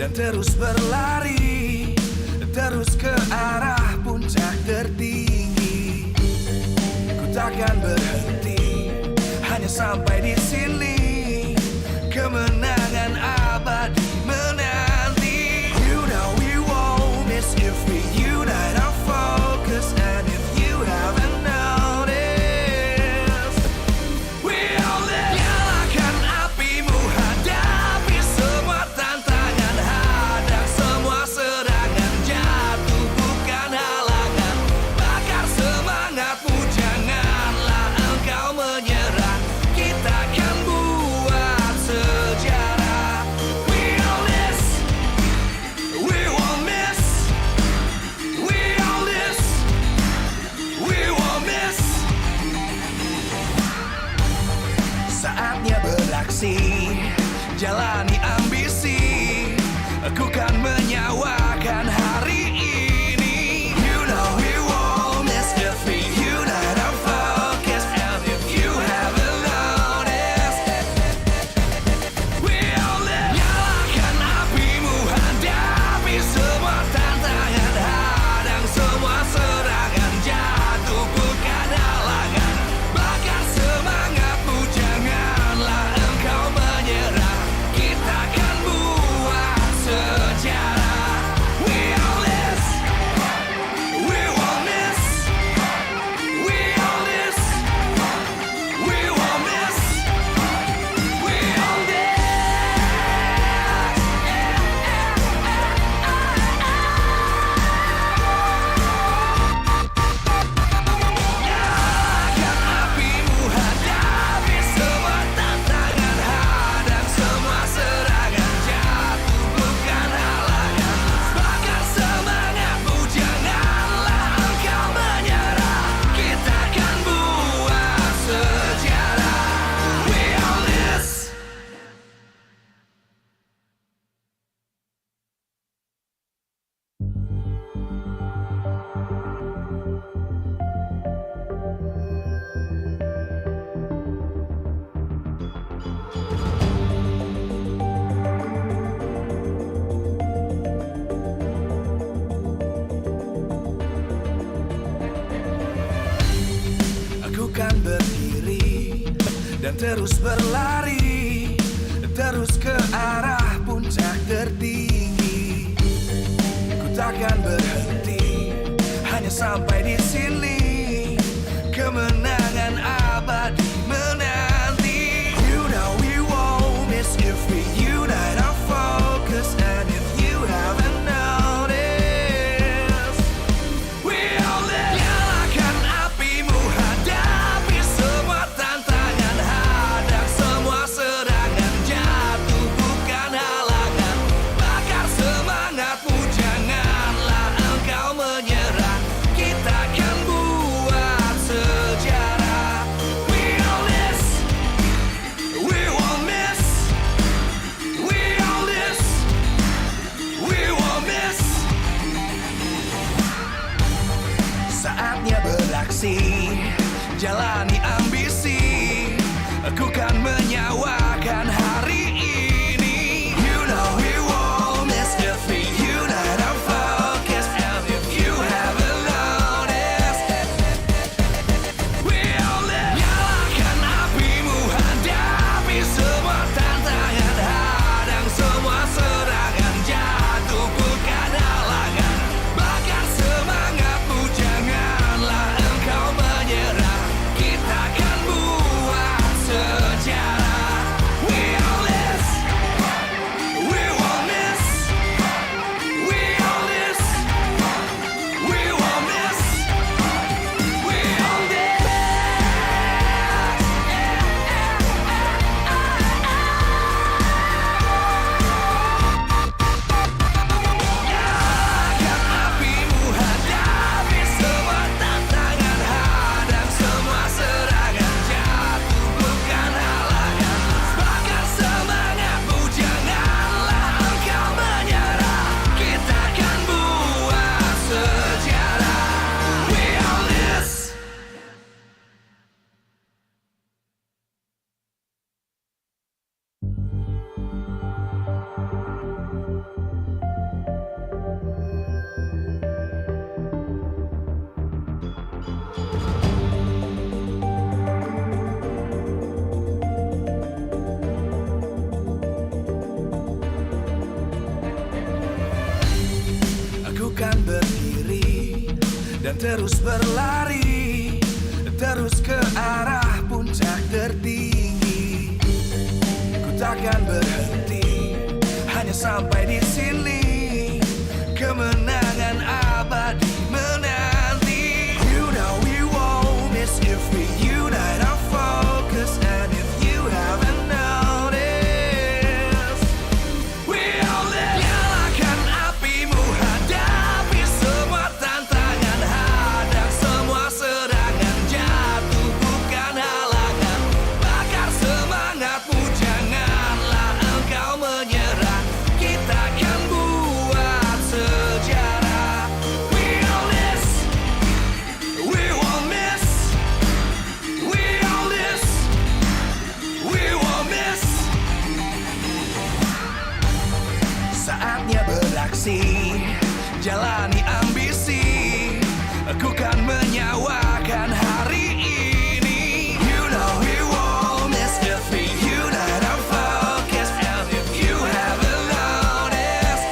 Speaker 7: dan terus berlari, terus ke arah puncak tertinggi. Ku takkan berhenti, hanya sampai di sini. Kemenangan abadi menanti. You know we won't miss if we unite our focus. And if you haven't noticed, we all live. Nyalakan apimu, hadapi semua tantangan, hadang semua serangan, jatuh bukan halangan. Bakar semangatmu, janganlah engkau menyerah. Kita akan buat sejarah. We all this, we won't miss. We all this, we won't miss. Saatnya beraksi, jalani ambisi. Aku kan menyawakan hari ini. You know we won't miss if we unite our focus. And if you haven't noticed, we all live. Nyalakan apimu, hadapi semua tantangan, hadang semua serangan, jatuh bukan halangan. Bakar semangatmu, janganlah engkau menyerah. Kita akan buat sejarah. We all this, we won't miss. We all this, we won't miss. We all this. Nyalakan apimu, hadapi semua tantangan, hadang semua serangan, jatuh bukan halangan. Bakar semangatmu, janganlah engkau menyerah. Kita akan buat sejarah. We all this. Aku kan berdiri dan terus berlari, terus ke arah puncak tertinggi. Ku takkan berhenti, hanya sampai di sini. Kemenangan abadi menanti. You know we won't miss if we unite our focus. And if you haven't noticed, we all live. Nyalakan apimu, hadapi semua tantangan, hadang semua serangan, jatuh bukan halangan. Bakar semangatmu, janganlah engkau menyerah. Kita akan buat sejarah. We dan terus berlari, terus ke arah puncak tertinggi. Ku takkan berhenti, hanya sampai di sini. Kemenangan abadi menanti. You know we won't miss if we unite our focus. And if you haven't noticed, we all live. Nyalakan apimu, hadapi semua tantangan, hadang semua serangan, jatuh bukan halangan. Bakar semangatmu, janganlah engkau menyerah. Kita akan buat sejarah. We all this, we won't miss. We all this, we won't miss. Saatnya beraksi, jalani ambisi. Aku kan menyawakan hari ini. You know we won't miss if we unite our focus. And if you haven't noticed,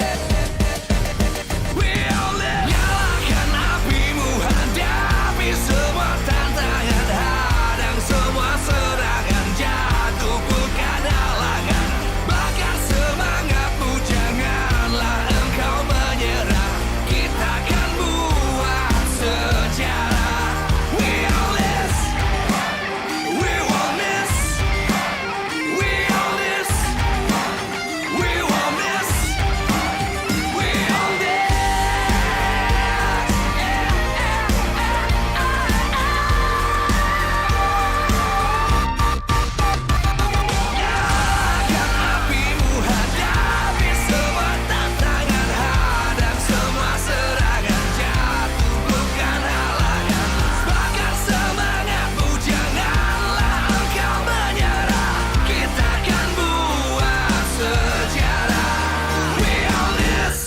Speaker 7: we all live. Nyalakan apimu, hadapi semua tantangan, hadang semua serangan, jatuh bukan halangan. Bakar semangatmu, janganlah engkau menyerah. Kita akan buat sejarah. We all this, we won't miss. We all this, we won't miss. We all this. Nyalakan apimu, hadapi semua tantangan, hadang semua serangan, jatuh bukan halangan. Bakar semangatmu, janganlah engkau menyerah. Kita akan buat sejarah. We all this.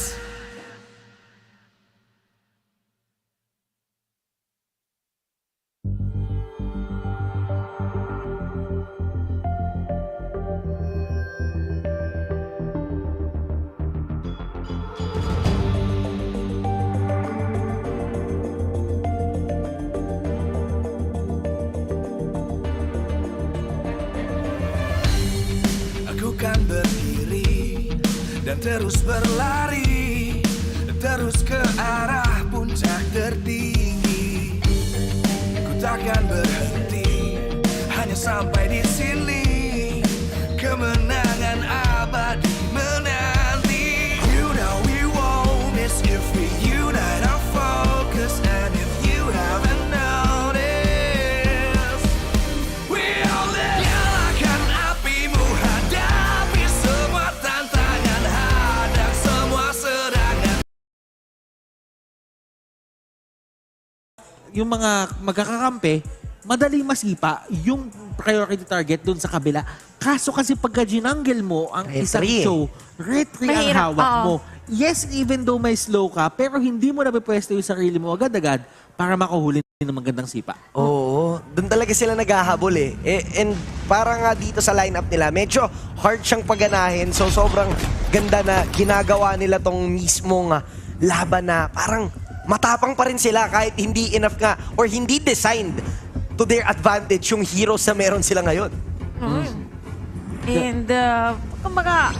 Speaker 7: Aku kan berdiri dan terus berlari, terus ke arah puncak tertinggi. Ku takkan berhenti, hanya sampai di sini. Kemenangan abadi menanti. You know we won't miss if we unite our focus. And if you haven't noticed, we all live. Nyalakan apimu, hadapi semua tantangan, hadang semua serangan.
Speaker 3: Yung mga magkakakampi, madali masipa yung priority target dun sa kabila. Kaso kasi pagka ginangle mo ang isang show, retry ang
Speaker 13: Mahirap,
Speaker 3: hawak
Speaker 13: oo.
Speaker 3: mo. Yes, even though may slow ka, pero hindi mo napipwesto yung sarili mo agad-agad para makuhuli ng magandang sipa.
Speaker 16: Oo, doon talaga sila naghahabol eh. And parang nga dito sa lineup nila, medyo hard siyang paganahin. So sobrang ganda na ginagawa nila tong mismong laban na parang matapang pa rin sila kahit hindi enough nga or hindi designed to their advantage yung heroes na meron sila ngayon.
Speaker 13: And kumbaga,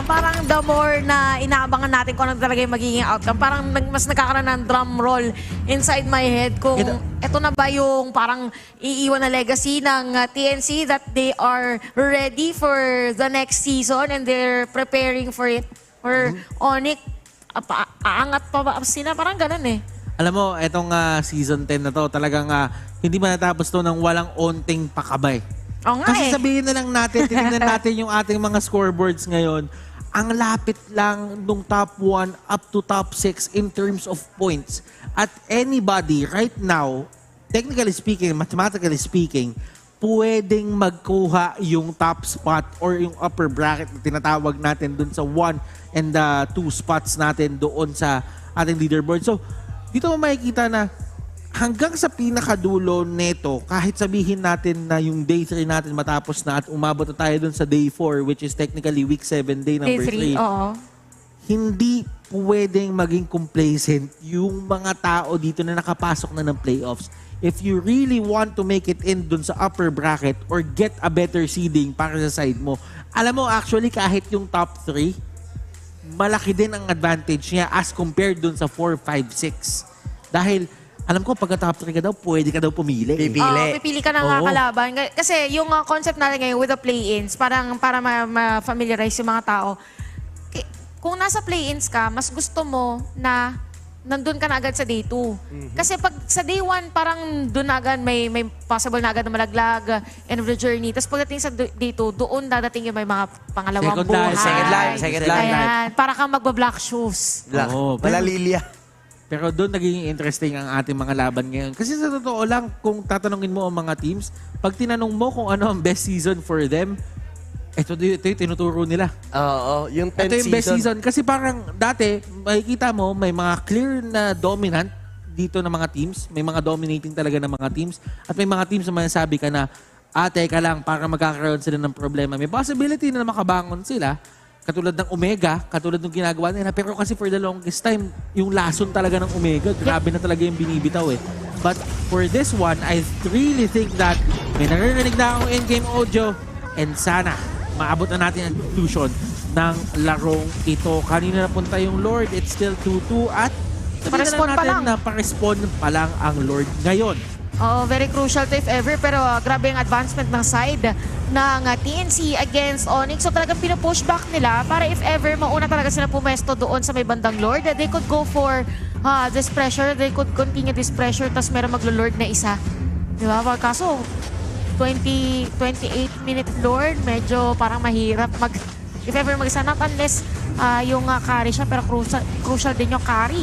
Speaker 13: parang the more na inaabangan natin kung ano talaga yung magiging outcome, parang mas nagkakaroon ng drum roll inside my head kung ito na ba yung parang iiwan na legacy ng TNC, that they are ready for the next season and they're preparing for it. Or Onyx, aangat pa ba sila? Parang ganun eh.
Speaker 3: Alam mo, etong season 10 na to, talagang hindi matapos to ng walang onting pakabay. Kasi sabihin na lang natin, tinignan natin yung ating mga scoreboards ngayon. Ang lapit lang nung top 1 up to top 6 in terms of points. At anybody right now, technically speaking, mathematically speaking, pwedeng magkuha yung top spot or yung upper bracket na tinatawag natin dun sa 1 and 2 spots natin doon sa ating leaderboard. So, dito mo makikita na hanggang sa pinakadulo neto, kahit sabihin natin na yung day 3 natin matapos na at umabot na tayo dun sa day 4, which is technically week 7, day number 3. hindi pwedeng maging complacent yung mga tao dito na nakapasok na ng playoffs. If you really want to make it in dun sa upper bracket or get a better seeding para sa side mo, alam mo actually kahit yung top 3, malaki din ang advantage niya as compared dun sa 4, 5, 6. Dahil alam ko pagka top 3 ka daw, pwede ka daw pumili.
Speaker 1: Pipili ka ng kalaban. Kasi yung concept natin ngayon with the play-ins, parang para ma-familiarize yung mga tao, kung nasa play-ins ka, mas gusto mo na nandun ka na agad sa day 2. Kasi pag sa day 1, parang doon agad may possible na agad na malaglag, end of the journey. Tapos pagdating sa day 2, doon dadating yung may mga pangalawang buhay.
Speaker 16: Second life.
Speaker 1: Ayan, para kang magba-black shoes.
Speaker 16: Malalilya.
Speaker 3: Pero doon naging interesting ang ating mga laban ngayon. Kasi sa totoo lang, kung tatanungin mo ang mga teams, pag tinanong mo kung ano ang best season for them, ito yung tinuturo nila.
Speaker 16: Oo, yung 10th
Speaker 3: ito yung best season. Kasi parang dati, makikita mo, may mga clear na dominant dito ng mga teams. May mga dominating talaga ng mga teams. At may mga teams na masasabi ka na, teka lang, para magkakaroon sila ng problema. May possibility na makabangon sila. Katulad ng Omega, katulad ng ginagawa nila. Pero kasi for the longest time, yung lason talaga ng Omega, grabe na talaga yung binibitaw eh. But for this one, I really think that may naririnig na akong in-game audio and sana maabot na natin ang conclusion ng larong ito. Kanina napunta yung Lord, it's still 2-2 at
Speaker 1: Pa-respawn pa lang.
Speaker 3: na pa-respawn pa lang ang Lord ngayon.
Speaker 1: Very crucial to if ever, pero grabe yung advancement ng side ng TNC against Onyx. So talagang pinupush back nila para if ever mauna talaga sila pumesto doon sa may bandang Lord, they could go for this pressure, they could continue this pressure, tas meron maglo-Lord na isa. Di ba? Kaso 28-minute Lord, medyo parang mahirap if ever mag-isa, not unless yung carry siya, pero crucial din yung carry.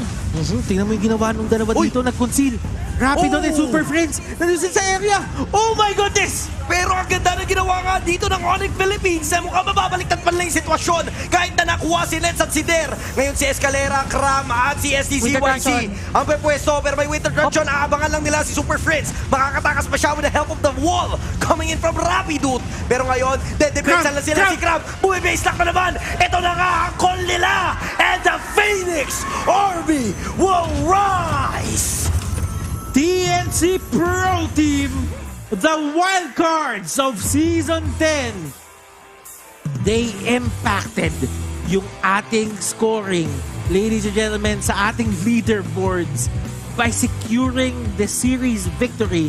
Speaker 3: Tingnan mo yung ginawa nung dalawa dito, nag-conceal. Rapido and Super Friends, nandun sa area. Oh my goodness!
Speaker 16: Pero ang ganda na ginawa nga dito ng Onyx Philippines. Mukhang mababaliktad pa lang yung sitwasyon. Kahit na nakuha si Lens at si Der. Ngayon si Escalera, Kram at si SDCYC. Ang pwesto, pero may Winter Transition. Aabangan lang nila si Super Friends. Makakatakas pa siya with the help of the wall. Coming in from Rapido. Pero ngayon, dedepensa lang sila si Kram. Bumibase lock na naman. Ito na nga ang call nila. And the Phoenix Army will rise.
Speaker 3: TNC Pro Team, the wildcards of Season 10. They impacted yung ating scoring, ladies and gentlemen, sa ating leaderboards by securing the series victory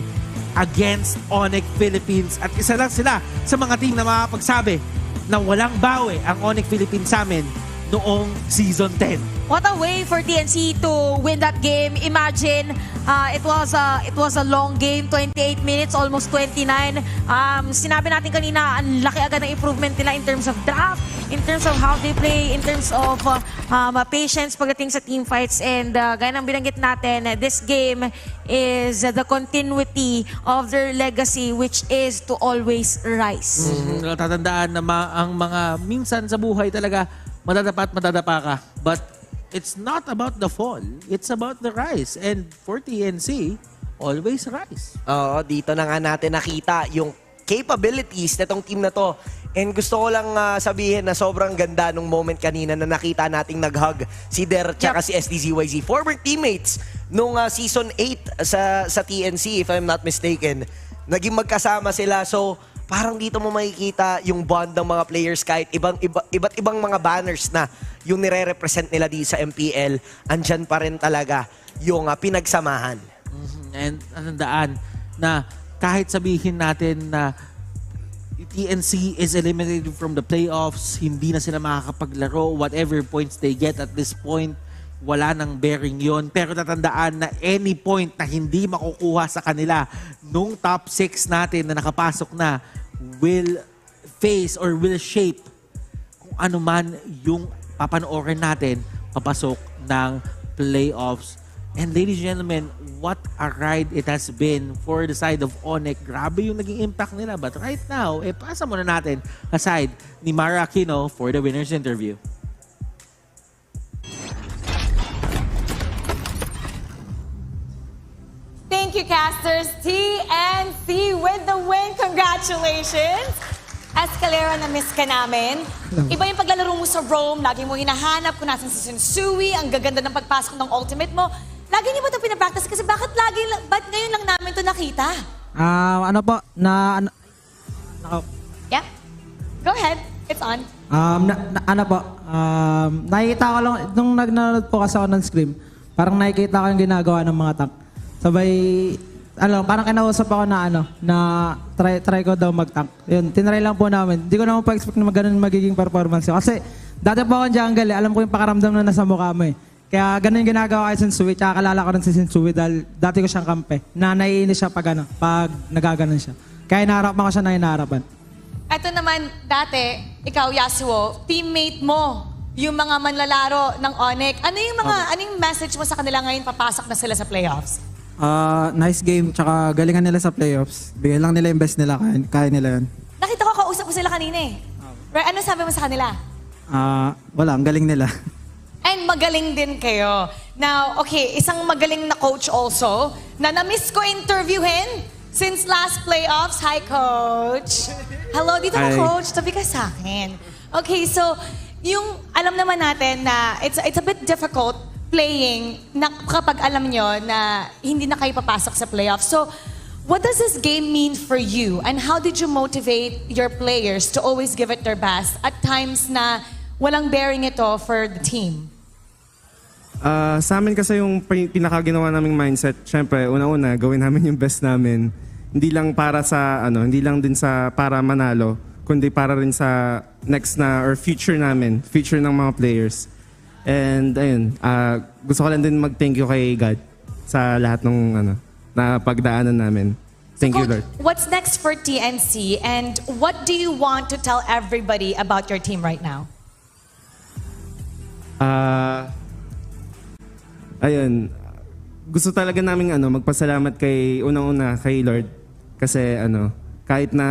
Speaker 3: against Onyx Philippines. At isa lang sila sa mga team na makapagsabi na walang bawi ang Onyx Philippines sa amin noong Season 10.
Speaker 1: What a way for TNC to win that game. Imagine, it was a long game, 28 minutes, almost 29. Sinabi natin kanina, ang laki agad ng improvement nila in terms of draft, in terms of how they play, in terms of patience pagdating sa team fights. And gaya ng binanggit natin, this game is the continuity of their legacy, which is to always rise.
Speaker 3: Tatandaan na ang mga minsan sa buhay talaga, madadapa ka. But it's not about the fall. It's about the rise. And for TNC, always rise.
Speaker 16: Oo, dito na nga natin nakita yung capabilities nitong team na to. And gusto ko lang sabihin na sobrang ganda nung moment kanina na nakita nating nag-hug si Der tsaka si SDZYZ. Former teammates nung Season 8 sa TNC, if I'm not mistaken. Naging magkasama sila. So, parang dito mo makikita yung bond ng mga players kahit iba't ibang mga banners na yung nire-represent nila di sa MPL, andyan pa rin talaga yung pinagsamahan.
Speaker 3: And tandaan na kahit sabihin natin na TNC is eliminated from the playoffs, hindi na sila makakapaglaro, whatever points they get at this point, wala nang bearing yon. Pero tatandaan na any point na hindi makukuha sa kanila nung top 6 natin na nakapasok na will face or will shape kung ano man yung papanoorin natin papasok ng playoffs. And ladies and gentlemen, what a ride it has been for the side of Onyx. Grabe yung naging impact nila. But right now, pasa muna natin aside ni Mara Aquino for the winner's interview.
Speaker 17: Thank you, casters. TNC with the win. Congratulations. Escalera, na miss ka namin. Iba yung paglalaro mo sa Rome, lagi mo hinahanap kung nasan si Sensui, ang gaganda ng pagpasok ng ultimate mo. Lagi niyo ba ito pinapractice? Kasi ba't ngayon lang namin ito nakita?
Speaker 18: Ano po,
Speaker 17: Yeah? Go ahead. It's on.
Speaker 18: Nakikita ko lang, nung nanonood po kasi ako ng scream, parang nakikita ko yung ginagawa ng mga tank. Sabay, parang kinausap ako na try ko daw mag-tank. Yun, tinry lang po namin. Hindi ko naman pa-expect na ganun magiging performance ko. Kasi, dati po akong jungle alam ko yung pakaramdam na nasa mukha mo eh. Kaya ganun yung ginagawa kay Sensui, tsaka kalala ko rin si Sensui dahil dati ko siyang kampe. Na naiinis siya pag nagaganon siya. Kaya inaharapan ko siya na inaharapan.
Speaker 17: Ito naman, dati, ikaw, Yasuo, teammate mo, yung mga manlalaro ng Onyx. Ano yung message mo sa kanila ngayon papasok na sila sa playoffs?
Speaker 18: Nice game, tsaka galingan nila sa playoffs. Bigyan lang nila yung best nila, kaya nila yun.
Speaker 17: Nakita ko, kausap mo sila kanina eh. Right, ano sabi mo sa kanila?
Speaker 18: Wala, ang galing nila.
Speaker 17: And magaling din kayo. Now, okay, isang magaling na coach also, na na-miss ko interviewin since last playoffs. Hi, Coach. Hello, dito ka, Coach. Tabi ka sa akin. Okay, so, yung alam naman natin na it's a bit difficult playing na kapag alam nyo na hindi na kayo papasok sa playoffs. So, what does this game mean for you? And how did you motivate your players to always give it their best at times na walang bearing ito for the team?
Speaker 19: Sa amin kasi yung pinakaginawa naming mindset, syempre, una-una, gawin namin yung best namin. Hindi lang para sa, hindi lang din sa para manalo, kundi para rin sa next na or future namin, future ng mga players. And ayun, gusto ko lang din mag-thank you kay God sa lahat ng na pagdaanan namin. Thank you, Lord.
Speaker 17: What's next for TNC and what do you want to tell everybody about your team right now?
Speaker 19: Ayun, gusto talaga namin magpasalamat kay unang-una kay Lord kasi kahit na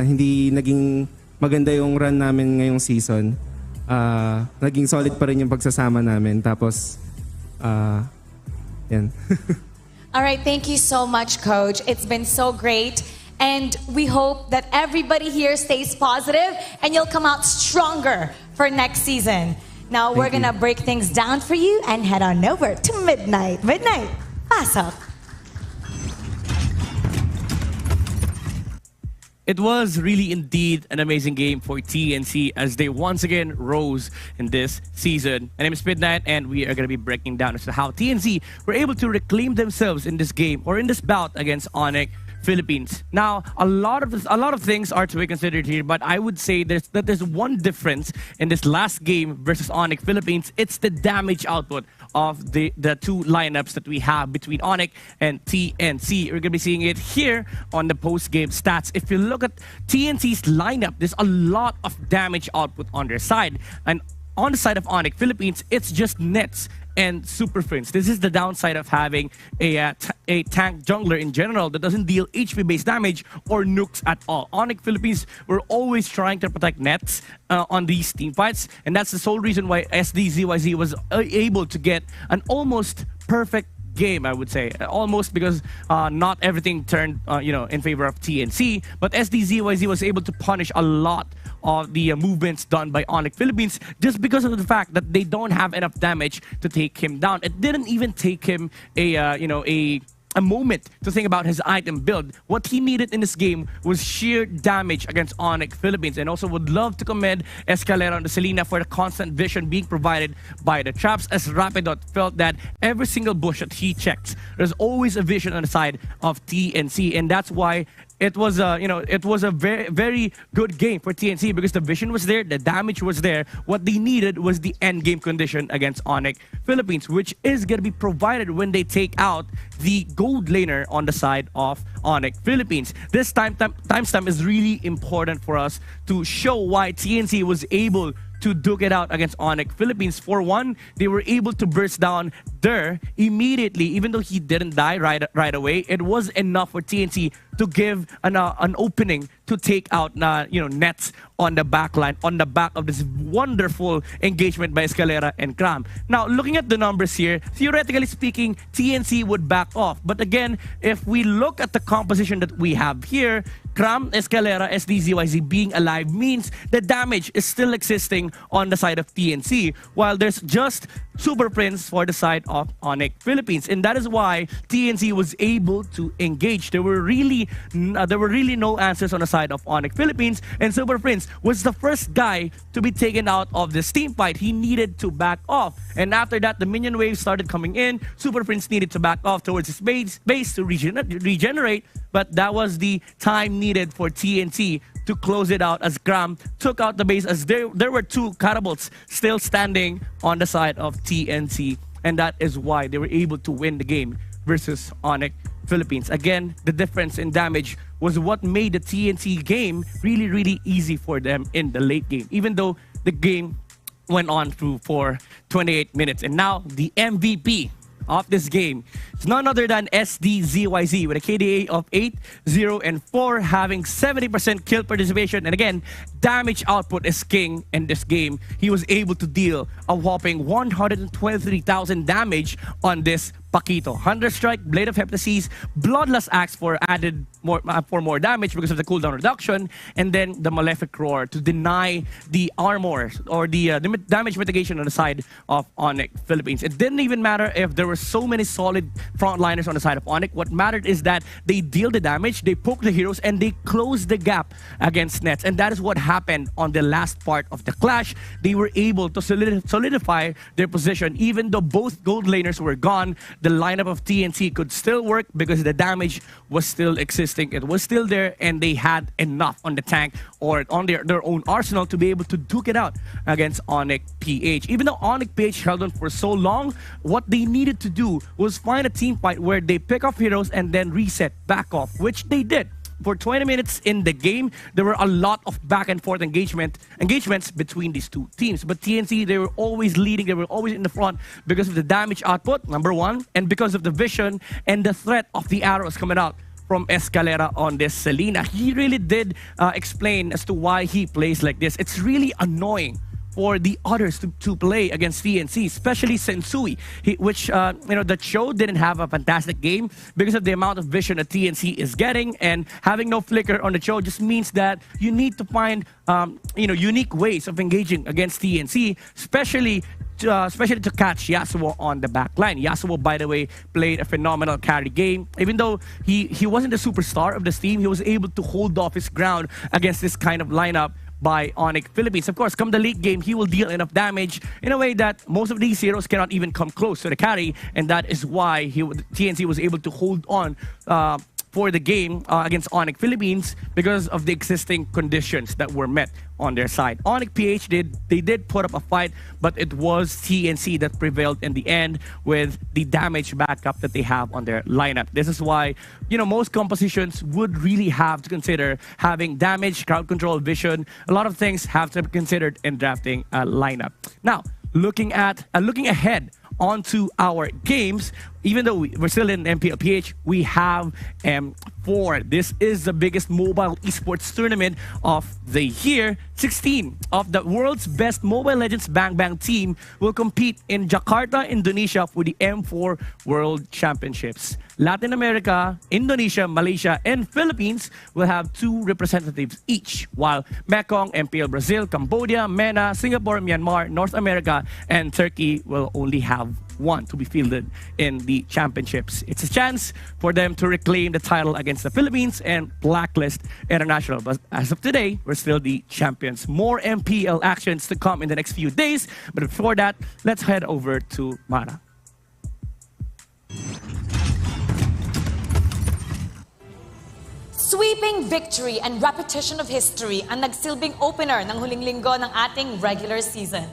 Speaker 19: hindi naging maganda yung run namin ngayong season, naging solid pa rin yung pagsasama namin. Tapos yan.
Speaker 17: All right, thank you so much, Coach. It's been so great. And we hope that everybody here stays positive and you'll come out stronger for next season. Now, we're gonna break things down for you and head on over to Midnight. Midnight, pasok.
Speaker 20: It was really indeed an amazing game for TNC as they once again rose in this season. My name is Midnight and we are going to be breaking down as to how TNC were able to reclaim themselves in this game or in this bout against Onyx Philippines. Now, a lot of things are to be considered here, but I would say there's one difference in this last game versus Onyx Philippines. It's the damage output of the two lineups that we have between Onyx and TNC. We're going to be seeing it here on the post-game stats. If you look at TNC's lineup, there's a lot of damage output on their side. And on the side of Onyx Philippines, it's just nets and super friends. This is the downside of having a tank jungler in general that doesn't deal HP-based damage or nukes at all. Onyx Philippines were always trying to protect nets on these team fights, and that's the sole reason why SDZYZ was able to get an almost perfect game, I would say. Almost, because not everything turned in favor of TNC, but SDZYZ was able to punish a lot of the movements done by Onyx Philippines just because of the fact that they don't have enough damage to take him down. It didn't even take him a moment to think about his item build. What he needed in this game was sheer damage against Onyx Philippines, and also would love to commend Escalera and Selena for the constant vision being provided by the traps, as Rapidot felt that every single bush that he checks, there's always a vision on the side of TNC, and that's why it was a very, very good game for TNC because the vision was there, the damage was there. What they needed was the end game condition against Onyx Philippines, which is going to be provided when they take out the gold laner on the side of Onyx Philippines. This timestamp is really important for us to show why TNC was able to duke it out against Onyx Philippines. For one, they were able to burst down Der immediately, even though he didn't die right away. It was enough for TNC to give an opening to take out nets on the back line, on the back of this wonderful engagement by Escalera and Cram. Now, looking at the numbers here, theoretically speaking, TNC would back off. But again, if we look at the composition that we have here, Cram, Escalera, SDZYZ being alive means the damage is still existing on the side of TNC, while there's just Super Prince for the side of Onyx Philippines. And that is why TNC was able to engage. There were really no answers on the side of Onyx Philippines, and Super Prince was the first guy to be taken out of this team fight. He needed to back off. And after that, the minion wave started coming in. Super Prince needed to back off towards his base to regenerate, but that was the time needed for TNT to close it out as Gram took out the base, as there were two catapults still standing on the side of TNT. And that is why they were able to win the game versus Onyx Philippines. Again, the difference in damage was what made the TNT game really, really easy for them in the late game, even though the game went on through for 28 minutes. And now the MVP of this game is none other than SDZYZ with a KDA of 8, 0, and 4, having 70% kill participation. And again, damage output is king in this game. He was able to deal a whopping 123,000 damage on this Paquito. Hunter Strike, Blade of Heptasis, Bloodlust Axe for more damage because of the cooldown reduction, and then the Malefic Roar to deny the armor or the damage mitigation on the side of Onyx Philippines. It didn't even matter if there were so many solid frontliners on the side of Onyx. What mattered is that they deal the damage, they poke the heroes, and they close the gap against Nets. And that is what happened on the last part of the clash. They were able to solidify their position. Even though both gold laners were gone, the lineup of TNC could still work because the damage was still existing. It was still there, and they had enough on the tank or on their own arsenal to be able to duke it out against Onyx PH. Even though Onyx PH held on for so long, what they needed to do was find a team fight where they pick off heroes and then reset back off, which they did. For 20 minutes in the game, there were a lot of back and forth engagements between these two teams. But TNC, they were always leading, they were always in the front because of the damage output, number one, and because of the vision and the threat of the arrows coming out from Escalera on this Selena. He really did explain as to why he plays like this. It's really annoying for the others to play against TNC, especially Sensui, which the show didn't have a fantastic game because of the amount of vision that TNC is getting, and having no flicker on the show just means that you need to find unique ways of engaging against TNC, especially to catch Yasuo on the back line. Yasuo, by the way, played a phenomenal carry game. Even though he wasn't the superstar of this team, he was able to hold off his ground against this kind of lineup by Onyx Philippines. Of course, come the late game, he will deal enough damage in a way that most of these heroes cannot even come close to the carry, and that is why TNC was able to hold on for the game against Onyx Philippines because of the existing conditions that were met on their side. Onyx PH did put up a fight, but it was TNC that prevailed in the end with the damage backup that they have on their lineup. This is why, most compositions would really have to consider having damage, crowd control, vision. A lot of things have to be considered in drafting a lineup. Now, looking ahead onto our games, even though we're still in MPL PH, we have M4. This is the biggest mobile esports tournament of the year. 16 of the world's best Mobile Legends Bang Bang team will compete in Jakarta, Indonesia for the M4 World Championships. Latin America, Indonesia, Malaysia, and Philippines will have 2 representatives each, while Mekong, MPL Brazil, Cambodia, MENA, Singapore, Myanmar, North America, and Turkey will only have 1 to be fielded in the championships. It's a chance for them to reclaim the title against the Philippines and blacklist International. But as of today, we're still the champions. More MPL actions to come in the next few days. But before that, let's head over to Mara.
Speaker 17: Sweeping victory and repetition of history ang nagsilbing opener ng huling linggo ng ating regular season.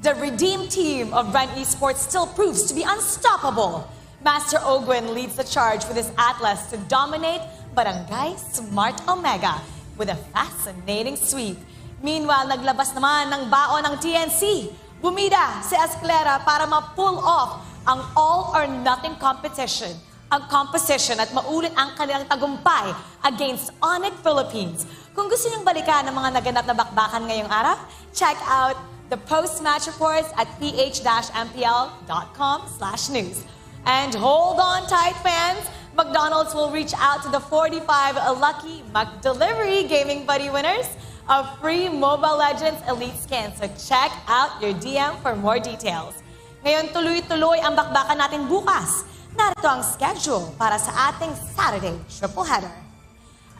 Speaker 17: The redeemed team of Brand Esports still proves to be unstoppable. Master Ogwin leads the charge with his Atlas to dominate Barangay Smart Omega with a fascinating sweep. Meanwhile, naglabas naman ng baon ng TNC. Bumida si Escalera para ma-pull off ang all-or-nothing competition ang composition at maulit ang kanilang tagumpay against Onyx Philippines. Kung gusto niyong balikan ang mga naganap na bakbakan ngayong araw, check out the post-match reports at ph-mpl.com/news. And hold on tight, fans. McDonald's will reach out to the 45 lucky McDelivery Gaming Buddy winners of free Mobile Legends Elite skins. So check out your DM for more details. Ngayon, tuloy-tuloy ang bakbakan natin bukas. Narito ang schedule para sa ating Saturday triple header.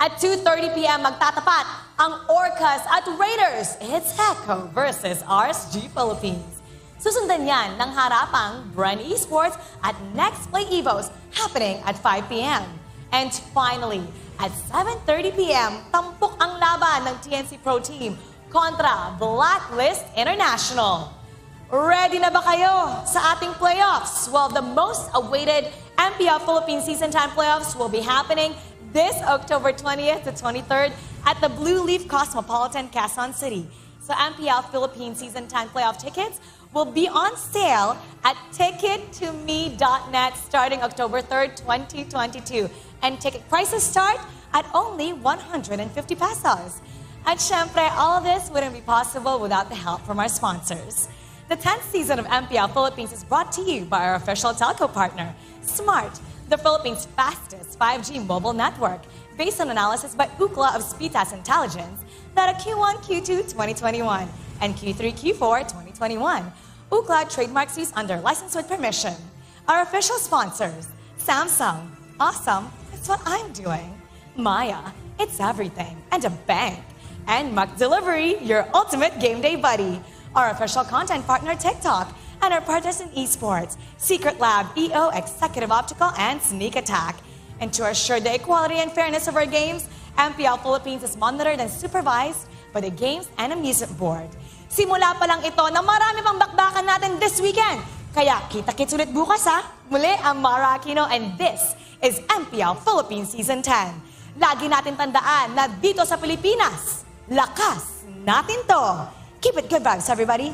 Speaker 17: At 2:30 p.m. magtatapat ang Orcas at Raiders. It's Echo versus RSG Philippines. Susundan yan ng harapang Bren Esports at Next Play Evos happening at 5 p.m. And finally, at 7:30 p.m., tampok ang laban ng TNC Pro Team kontra Blacklist International. Ready na ba kayo sa ating playoffs? Well, the most awaited MPL Philippines Season 10 playoffs will be happening this October 20th to 23rd at the Blue Leaf Cosmopolitan, Quezon City. So MPL Philippines Season 10 playoff tickets will be on sale at tickettome.net starting October 3rd, 2022. And ticket prices start at only 150 pesos. At syempre, all of this wouldn't be possible without the help from our sponsors. The 10th season of MPL Philippines is brought to you by our official telco partner, Smart, the Philippines' fastest 5G mobile network, based on analysis by Ookla of Speedtest Intelligence that at Q1, Q2 2021 and Q3, Q4 2021. Ookla trademarks used under license with permission. Our official sponsors, Samsung, awesome, it's what I'm doing. Maya, it's everything, and a bank. And McDelivery, your ultimate game day buddy. Our official content partner, TikTok, and our partners in esports, Secret Lab, EO, Executive Optical, and Sneak Attack. And to assure the equality and fairness of our games, MPL Philippines is monitored and supervised by the Games and Amusement Board. Simula pa lang ito na marami pang bakbakan natin this weekend. Kaya kita-kits ulit bukas ha. Muli ang Mara Aquino and this is MPL Philippines Season 10. Lagi natin tandaan na dito sa Pilipinas, lakas natin to. Keep it good vibes, everybody.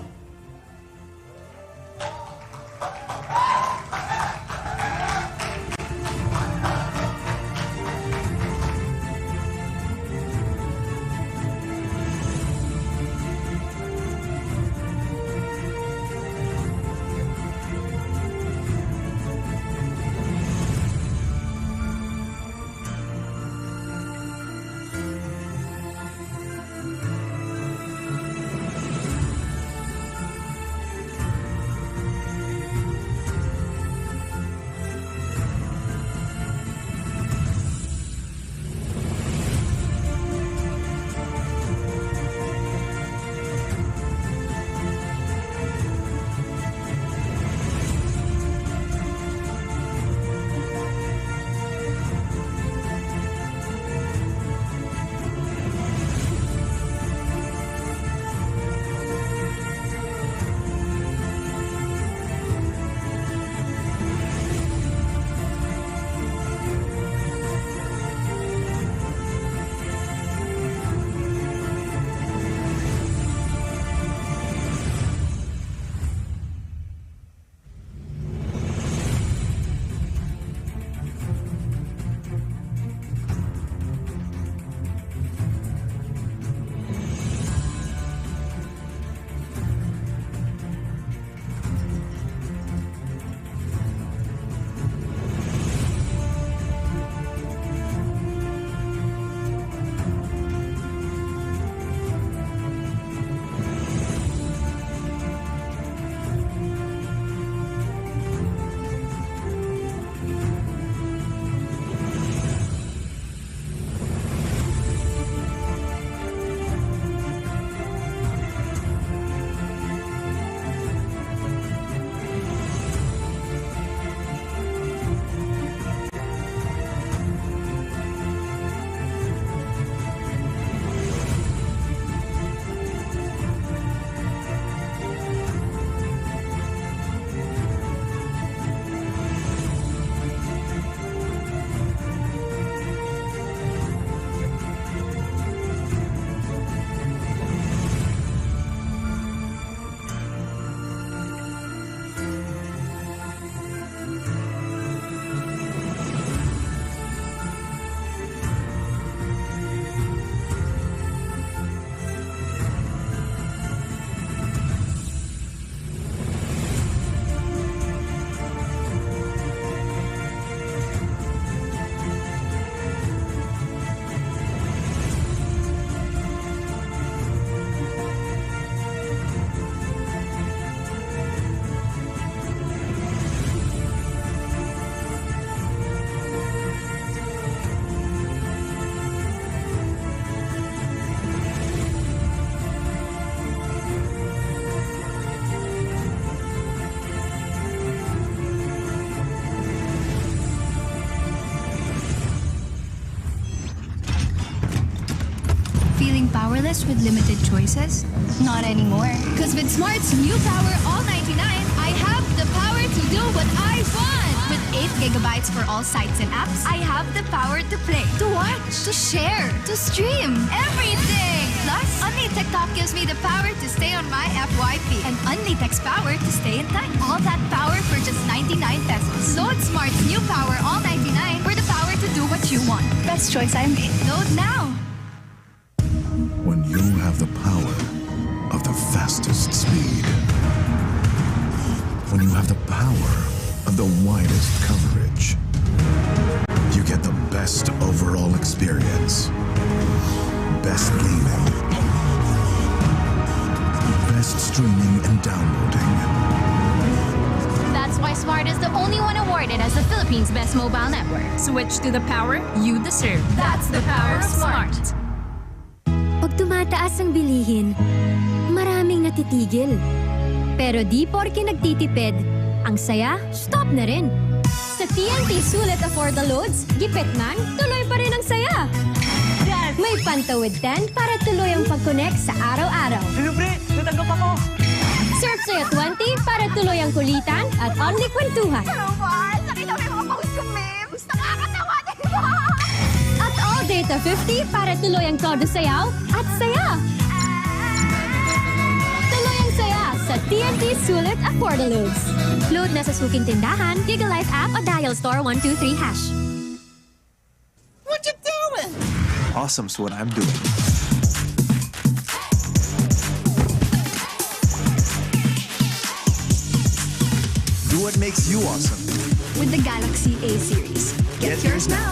Speaker 2: Feeling powerless with limited choices? Not anymore. Because with Smart's new Power All 99, I have the power to do what I want. With 8 gigabytes for all sites and apps, I have the power to play, to watch, to share, to stream, everything. Plus, Only TikTok gives me the power to stay on my FYP and Only Text power to stay in touch. All that power for just 99 pesos. Load Smart's new Power All 99 for the power to do what you want. Best choice I made. Load now.
Speaker 4: When you have the power of the fastest speed. When you have the power of the widest coverage. You get the best overall experience. Best gaming. Best streaming and downloading.
Speaker 2: That's why Smart is the only one awarded as the Philippines' best mobile network. Switch to the power you deserve. That's the power of Smart.
Speaker 5: Pag tumataas ang bilihin, maraming natitigil. Pero di porke nagtitipid, ang saya, stop na rin. Sa TNT Sulit Afford the Loads, gipit man, tuloy pa rin ang saya. Yes! May Pantawid 10 para tuloy ang pag-connect sa araw-araw.
Speaker 21: Libre! Natanggap ako!
Speaker 5: Surf Saya 20 para tuloy ang kulitan at only kwentuhan.
Speaker 21: Naman! Nakita mo yung mga post kong memes! Nakakatawa, diba?
Speaker 5: At All Data 50 para tuloy ang todo sayaw at saya. Tuloy ang saya sa TNT Sulit Afford the Loads. Load na sa suking tindahan, GigaLife app o dial star 123#.
Speaker 21: What you doing?
Speaker 4: Awesome's what I'm doing. Do what makes you awesome.
Speaker 2: With the Galaxy A series. Get yours now.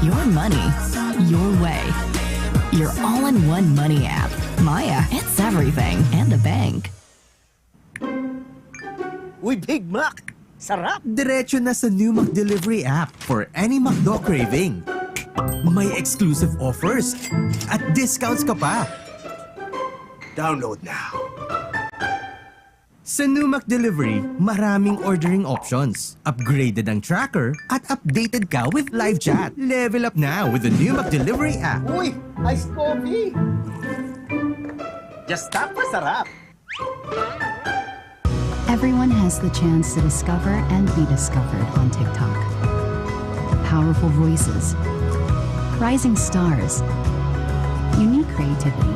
Speaker 23: Your money, your way. Your all-in-one money app. Maya, it's everything. And a bank.
Speaker 24: Uy, Big Mac! Sarap! Diretso na sa new McDelivery app for any McDo craving. May exclusive offers at discounts ka pa. Download now. Sa new McDelivery, maraming ordering options. Upgraded ang tracker at updated ka with live chat. Level up now with the new McDelivery app.
Speaker 11: Uy! Iced coffee! Just tap pa sarap!
Speaker 25: Everyone has the chance to discover and be discovered on TikTok. Powerful voices, rising stars, unique creativity,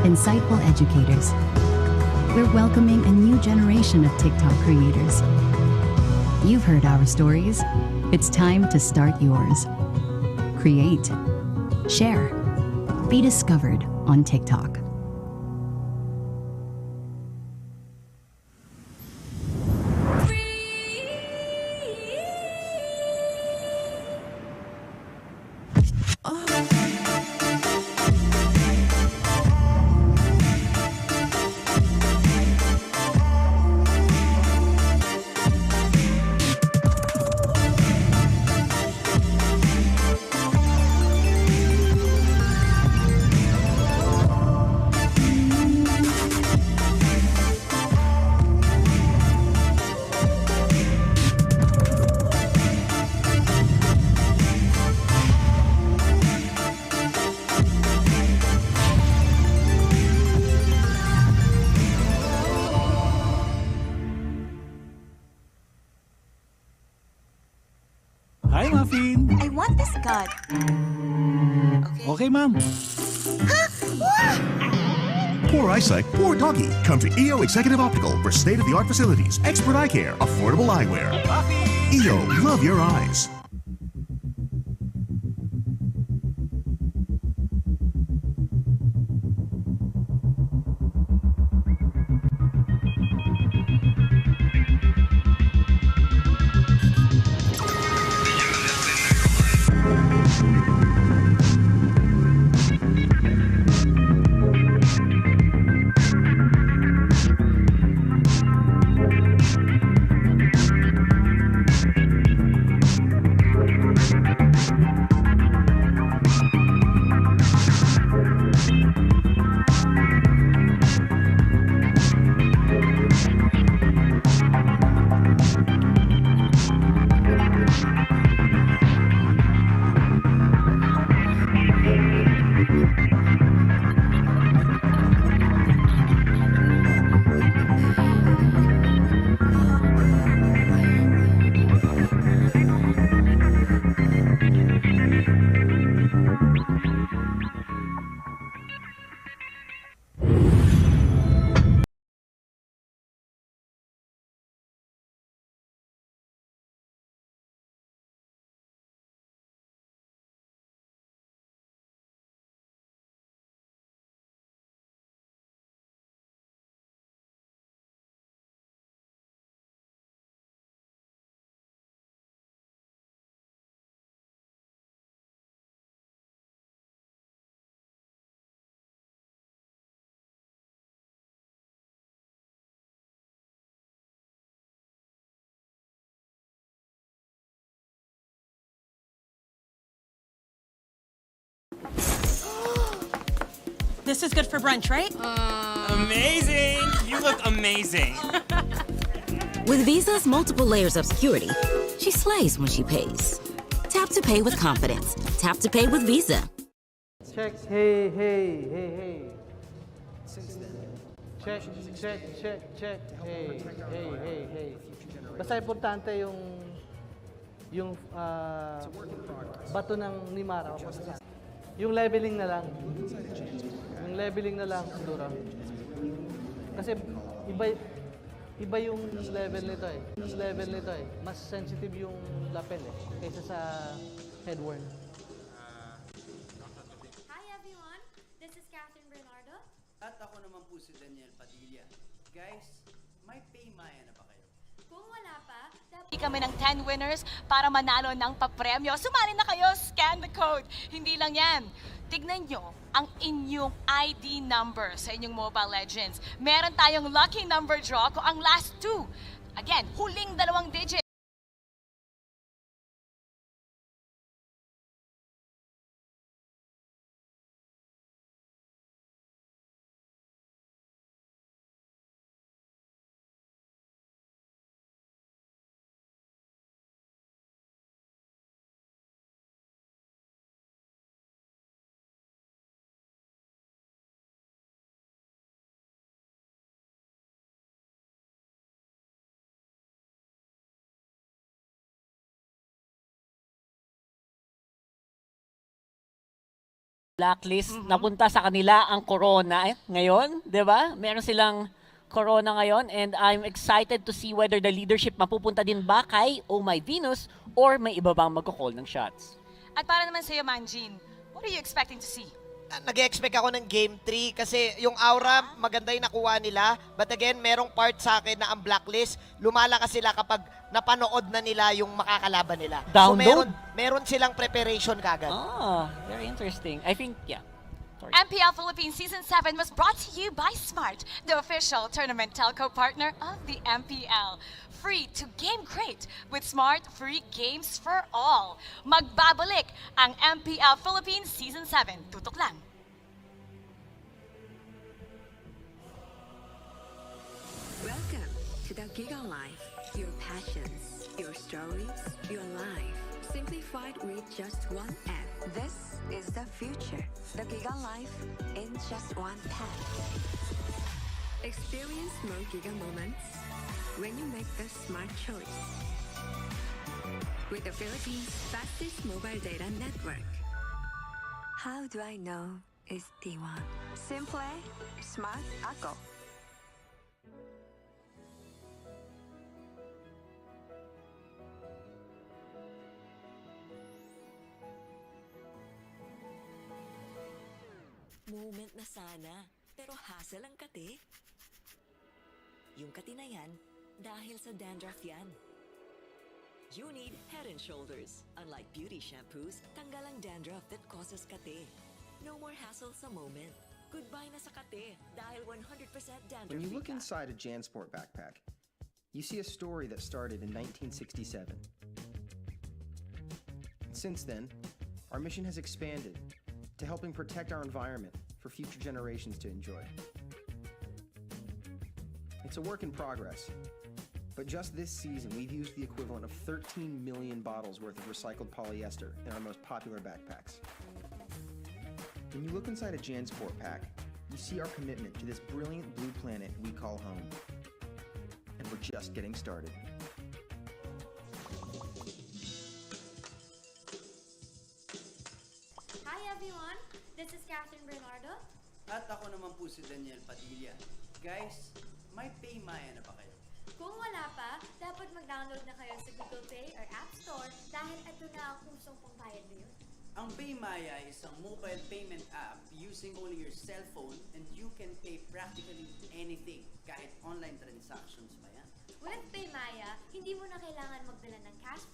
Speaker 25: insightful educators. We're welcoming a new generation of TikTok creators. You've heard our stories. It's time to start yours. Create, share, be discovered on TikTok.
Speaker 28: Hi, Muffin!
Speaker 29: I want this card.
Speaker 28: Okay, ma'am.
Speaker 30: Poor eyesight, poor doggy. Come to EO Executive Optical for state-of-the-art facilities, expert eye care, affordable eyewear. EO, love your eyes.
Speaker 21: This is good for brunch, right?
Speaker 6: Amazing! You look amazing.
Speaker 8: With Visa's multiple layers of security, she slays when she pays. Tap to pay with confidence. Tap to pay with Visa.
Speaker 18: Check, hey, hey, hey, hey. Check, check, check, check. Hey, hey, hey, hey. Basta importante yung bato ng Nimara. Yung leveling na lang. Yung leveling na lang, Dura. Kasi iba yung level nito eh. Level nito eh. Mas sensitive yung lapel eh. Kaysa sa headworm.
Speaker 5: Hi everyone, this is Catherine Bernardo.
Speaker 9: At ako naman po si Daniel Padilla. Guys, may paymaya na ba kayo?
Speaker 5: Kung wala pa,
Speaker 17: Hindi kami ng 10 winners para manalo ng papremyo. Sumali na kayo, scan the code. Hindi lang yan. Tignan nyo ang inyong ID number sa inyong Mobile Legends. Meron tayong lucky number draw kung ang last 2. Again, huling 2 digit.
Speaker 10: Blacklist, napunta sa kanila ang corona ngayon, 'di ba? Meron silang corona ngayon and I'm excited to see whether the leadership mapupunta din ba kay Oh My Venus or may iba bang magko-call ng shots.
Speaker 17: At para naman sa'yo, Manjin, what are you expecting to see?
Speaker 16: Nag-expect ako ng Game 3 kasi yung aura, maganda yung nakuha nila. But again, merong part sa akin na ang Blacklist, lumalakas sila kapag napanood na nila yung makakalaban nila.
Speaker 10: Download?
Speaker 16: So meron silang preparation kagad.
Speaker 10: Ah, very interesting. I think, yeah. Sorry.
Speaker 17: MPL Philippines Season 7 was brought to you by Smart, the official tournament telco partner of the MPL. Free to game great with Smart free games for all. Magbabalik ang MPL Philippines Season 7. Tutok lang.
Speaker 12: Welcome to the Giga Life. Your passions, your stories, your life. Simplified with just one app. This is the future. The Giga Life in just one tap. Experience more Giga moments when you make the smart choice. With the Philippines' fastest mobile data network. How do I know it's T1? Simple, smart ako.
Speaker 23: Moment na sana, pero hassle ang kati. Yung kati na yan, dahil sa dandruff yan. You need Head and Shoulders. Unlike beauty shampoos, tanggal ang dandruff that causes kati. No more hassle sa moment. Goodbye na sa kati dahil 100% dandruff.
Speaker 14: When you look inside a JanSport backpack, you see a story that started in 1967. Since then, our mission has expanded to helping protect our environment for future generations to enjoy. It's a work in progress, but just this season we've used the equivalent of 13 million bottles worth of recycled polyester in our most popular backpacks. When you look inside a JanSport pack, you see our commitment to this brilliant blue planet we call home. And we're just getting started.
Speaker 5: Hi everyone, this is Catherine Bernardo.
Speaker 9: At ako naman po si Daniel Padilla. Guys, may paymaya na ba kayo?
Speaker 5: Kung wala pa, dapat mag-download na kayo sa Google Play or App Store dahil ito na ang kusong pangbayad ngayon.
Speaker 9: Ang Paymaya is isang mobile payment app using only your cell phone and you can pay practically anything, kahit online transactions pa yan.
Speaker 5: With Paymaya, hindi mo na kailangan magdala ng cash.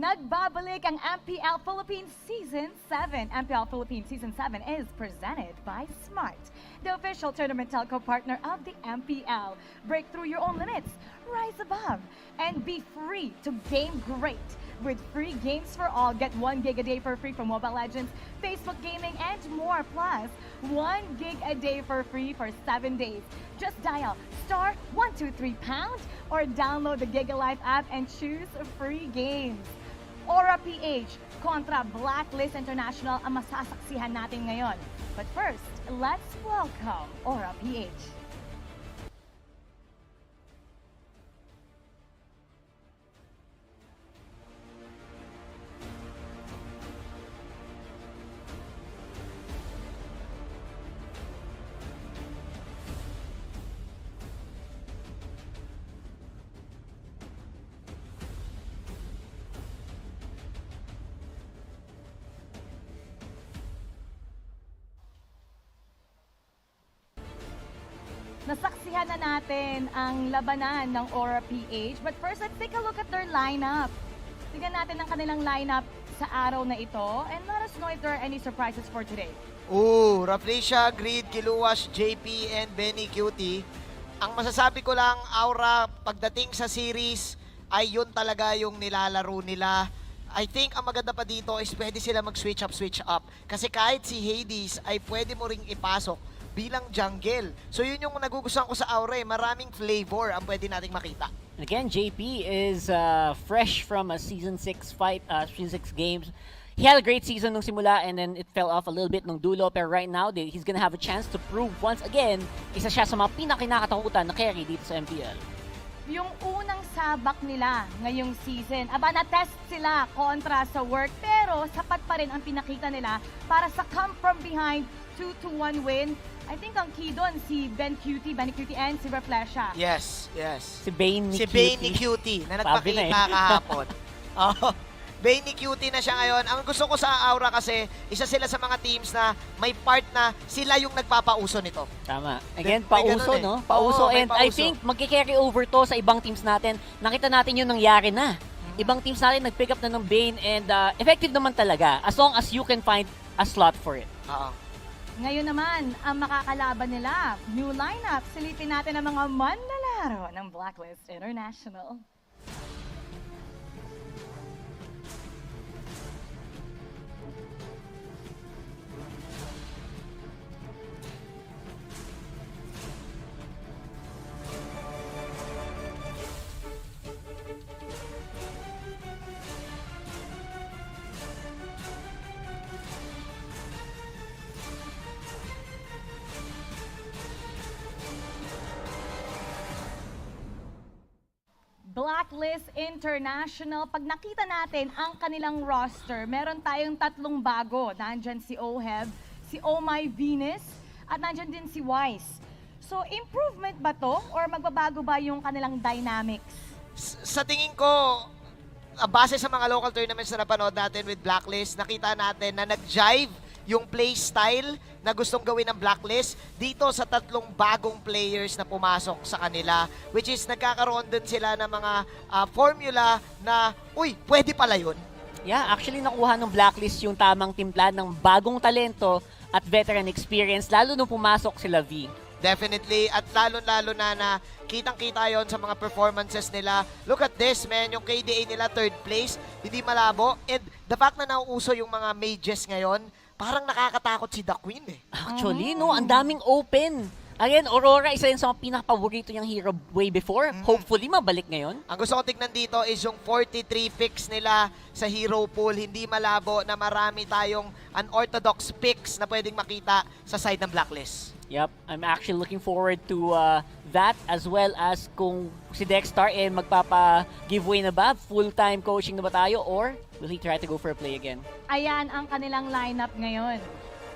Speaker 17: Nagbabalik ang MPL Philippines Season 7. MPL Philippines Season 7 is presented by Smart, the official tournament telco partner of the MPL. Break through your own limits, rise above, and be free to game great. With free games for all, get 1 gig a day for free for Mobile Legends, Facebook Gaming, and more. Plus, 1 gig a day for free for 7 days. Just dial *123# or download the GigaLife app and choose free games. Aura PH kontra Blacklist International ang masasaksihan natin ngayon. But first, let's welcome Aura PH. Nasaksihan na natin ang labanan ng Aura PH. But first, let's take a look at their lineup. Tignan natin ang kanilang lineup sa araw na ito. And let us know if there are any surprises for today.
Speaker 1: Ooh, Rafflesia, Greed, Kiluwas, JP, and Benny Cutie. Ang masasabi ko lang, Aura, pagdating sa series, ay yun talaga yung nilalaro nila. I think ang maganda pa dito is pwede sila mag-switch up. Kasi kahit si Hades ay pwede mo ring ipasok bilang jungle. So yun yung nagugustuhan ko sa Aura eh. Maraming flavor ang pwede nating makita.
Speaker 10: Again, JP is fresh from a Season 6 fight, Season 6 games. He had a great season nung simula and then it fell off a little bit nung dulo. Pero right now, he's gonna have a chance to prove once again, isa siya sa mga pinakinakatakutan na carry dito sa MPL.
Speaker 17: Yung unang sabak nila ngayong season, na-test sila kontra sa work, pero sapat pa rin ang pinakita nila para sa come from behind 2-1 win. I think ang key doon si Benny Cutie, and si Rafflesia.
Speaker 1: Yes.
Speaker 10: Si Bane
Speaker 1: ni Cutie na nagpakita kahapon. Oh, Bane ni Cutie na siya ngayon. Ang gusto ko sa Aura kasi, isa sila sa mga teams na may part na sila yung nagpapauso nito.
Speaker 10: Tama. Again, pauso, no? Pauso. And I think magkikarry over to sa ibang teams natin. Nakita natin yung nangyari na. Ibang teams natin nag-pick up na ng Bane and effective naman talaga as long as you can find a slot for it.
Speaker 17: Ngayon naman, ang makakalaban nila, new lineup. Silipin natin ang mga manlalaro ng Blacklist International. Blacklist International, pag nakita natin ang kanilang roster, meron tayong 3 bago. Nandyan si Oheb, si Oh My Venus, at nandyan din si Wise. So, improvement ba to? Or magbabago ba yung kanilang dynamics?
Speaker 1: Sa tingin ko, base sa mga local tournaments na napanood natin with Blacklist, nakita natin na nag-jive yung play style na gustong gawin ng Blacklist dito sa 3 bagong players na pumasok sa kanila, which is nagkakaroon din sila ng mga formula na, uy, pwede pala yun.
Speaker 10: Yeah, actually nakuha ng Blacklist yung tamang timpla ng bagong talento at veteran experience, lalo nung pumasok sila V.
Speaker 1: Definitely, at lalo-lalo na kitang-kita yon sa mga performances nila. Look at this, man, yung KDA nila 3rd place, hindi malabo. And the fact na nauuso yung mga mages ngayon, parang nakakatakot si The Queen eh.
Speaker 10: Actually, no, ang daming open. Again, Aurora, isa yun sa mga pinaka-paborito niyang hero way before. Hopefully, mabalik ngayon.
Speaker 1: Ang gusto ko tignan dito is yung 43 picks nila sa hero pool. Hindi malabo na marami tayong unorthodox picks na pwedeng makita sa side ng Blacklist.
Speaker 10: Yep, I'm actually looking forward to that as well as kung si Dexter magpapa-giveaway na ba? Full-time coaching na ba tayo or will he try to go for a play again?
Speaker 17: Ayan ang kanilang lineup ngayon.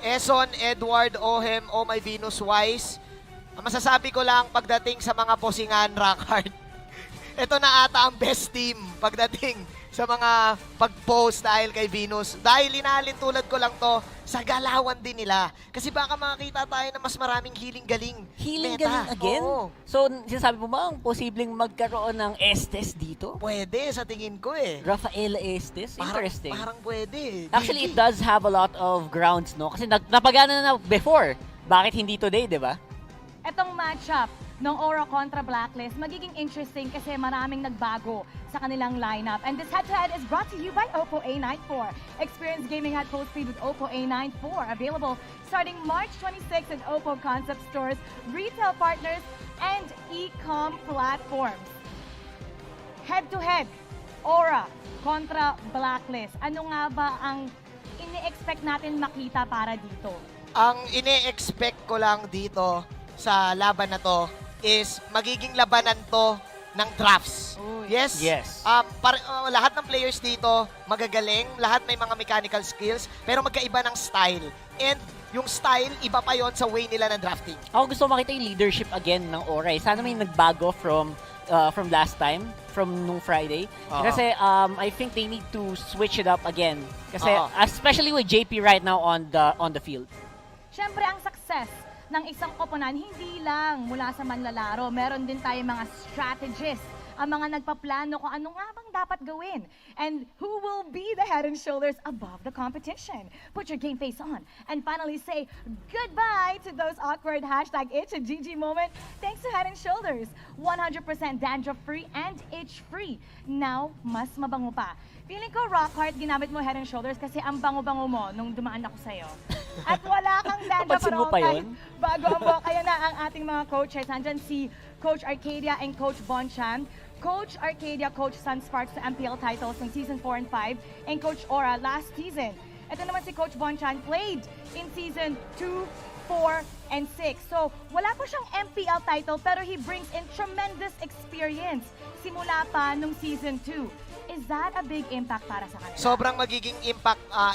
Speaker 1: Eson, Edward, Ohem, Oh My Venus, Wise. Ang masasabi ko lang pagdating sa mga posingan, Rockhard, ito na ata ang best team pagdating sa mga pag-post dahil kay Venus. Dahil linalin tulad ko lang to sa galawan din nila. Kasi baka makakita tayo na mas maraming healing galing.
Speaker 10: Healing
Speaker 1: meta.
Speaker 10: galing again?
Speaker 1: Oo.
Speaker 10: So, sinasabi mo ba ang posibleng magkaroon ng S10 dito?
Speaker 1: Pwede, sa tingin ko eh.
Speaker 10: Rafaela S10? Interesting.
Speaker 1: Parang pwede.
Speaker 10: Actually, it does have a lot of grounds, no? Kasi napagana na before. Bakit hindi today, di ba?
Speaker 17: Etong matchup ng Aura kontra Blacklist, magiging interesting kasi maraming nagbago sa kanilang lineup. And this head-to-head is brought to you by Oppo A94. Experience gaming at full speed with Oppo A94. Available starting March 26 at Oppo concept stores, retail partners, and e-com platforms. Head-to-head, Aura kontra Blacklist. Ano nga ba ang ini-expect natin makita para dito?
Speaker 1: Ang ini-expect ko lang dito sa laban na to is magiging labanan to ng drafts. Yes?
Speaker 10: Yes.
Speaker 1: Lahat ng players dito magagaling, lahat may mga mechanical skills, pero magkaiba ng style. And yung style, iba pa yon sa way nila ng drafting.
Speaker 10: Ako gusto makita yung leadership again ng Aura. Sana may nagbago from last time, from nung Friday. Kasi I think they need to switch it up again. Kasi especially with JP right now on the field.
Speaker 17: Siyempre, ang success ng isang koponan, hindi lang mula sa manlalaro. Meron din tayo mga strategists, ang mga nagpaplano kung ano nga bang dapat gawin. And who will be the head and shoulders above the competition. Put your game face on and finally say goodbye to those awkward #itch and GG moment thanks to Head and Shoulders. 100% dandruff-free and itch-free. Now, mas mabango pa. Feeling ko rock hard ginamit mo Head and Shoulders kasi ang bango-bango mo nung dumaan ako sa'yo. At wala kang dandruff
Speaker 10: Napansin mo pa yun?
Speaker 17: Bago ang buhok. Kaya na ang ating mga coaches. Nandyan si Coach Arcadia and Coach Bonchan. Coach Arcadia, Coach Sun Sparks sa MPL titles ng Season 4 and 5. And Coach Aura last season. Ito naman si Coach Bonchan played in Season 2, 4, and 6. So, wala pa siyang MPL title pero he brings in tremendous experience simula pa nung Season 2. Is that a big impact para sa kanila?
Speaker 1: Sobrang magiging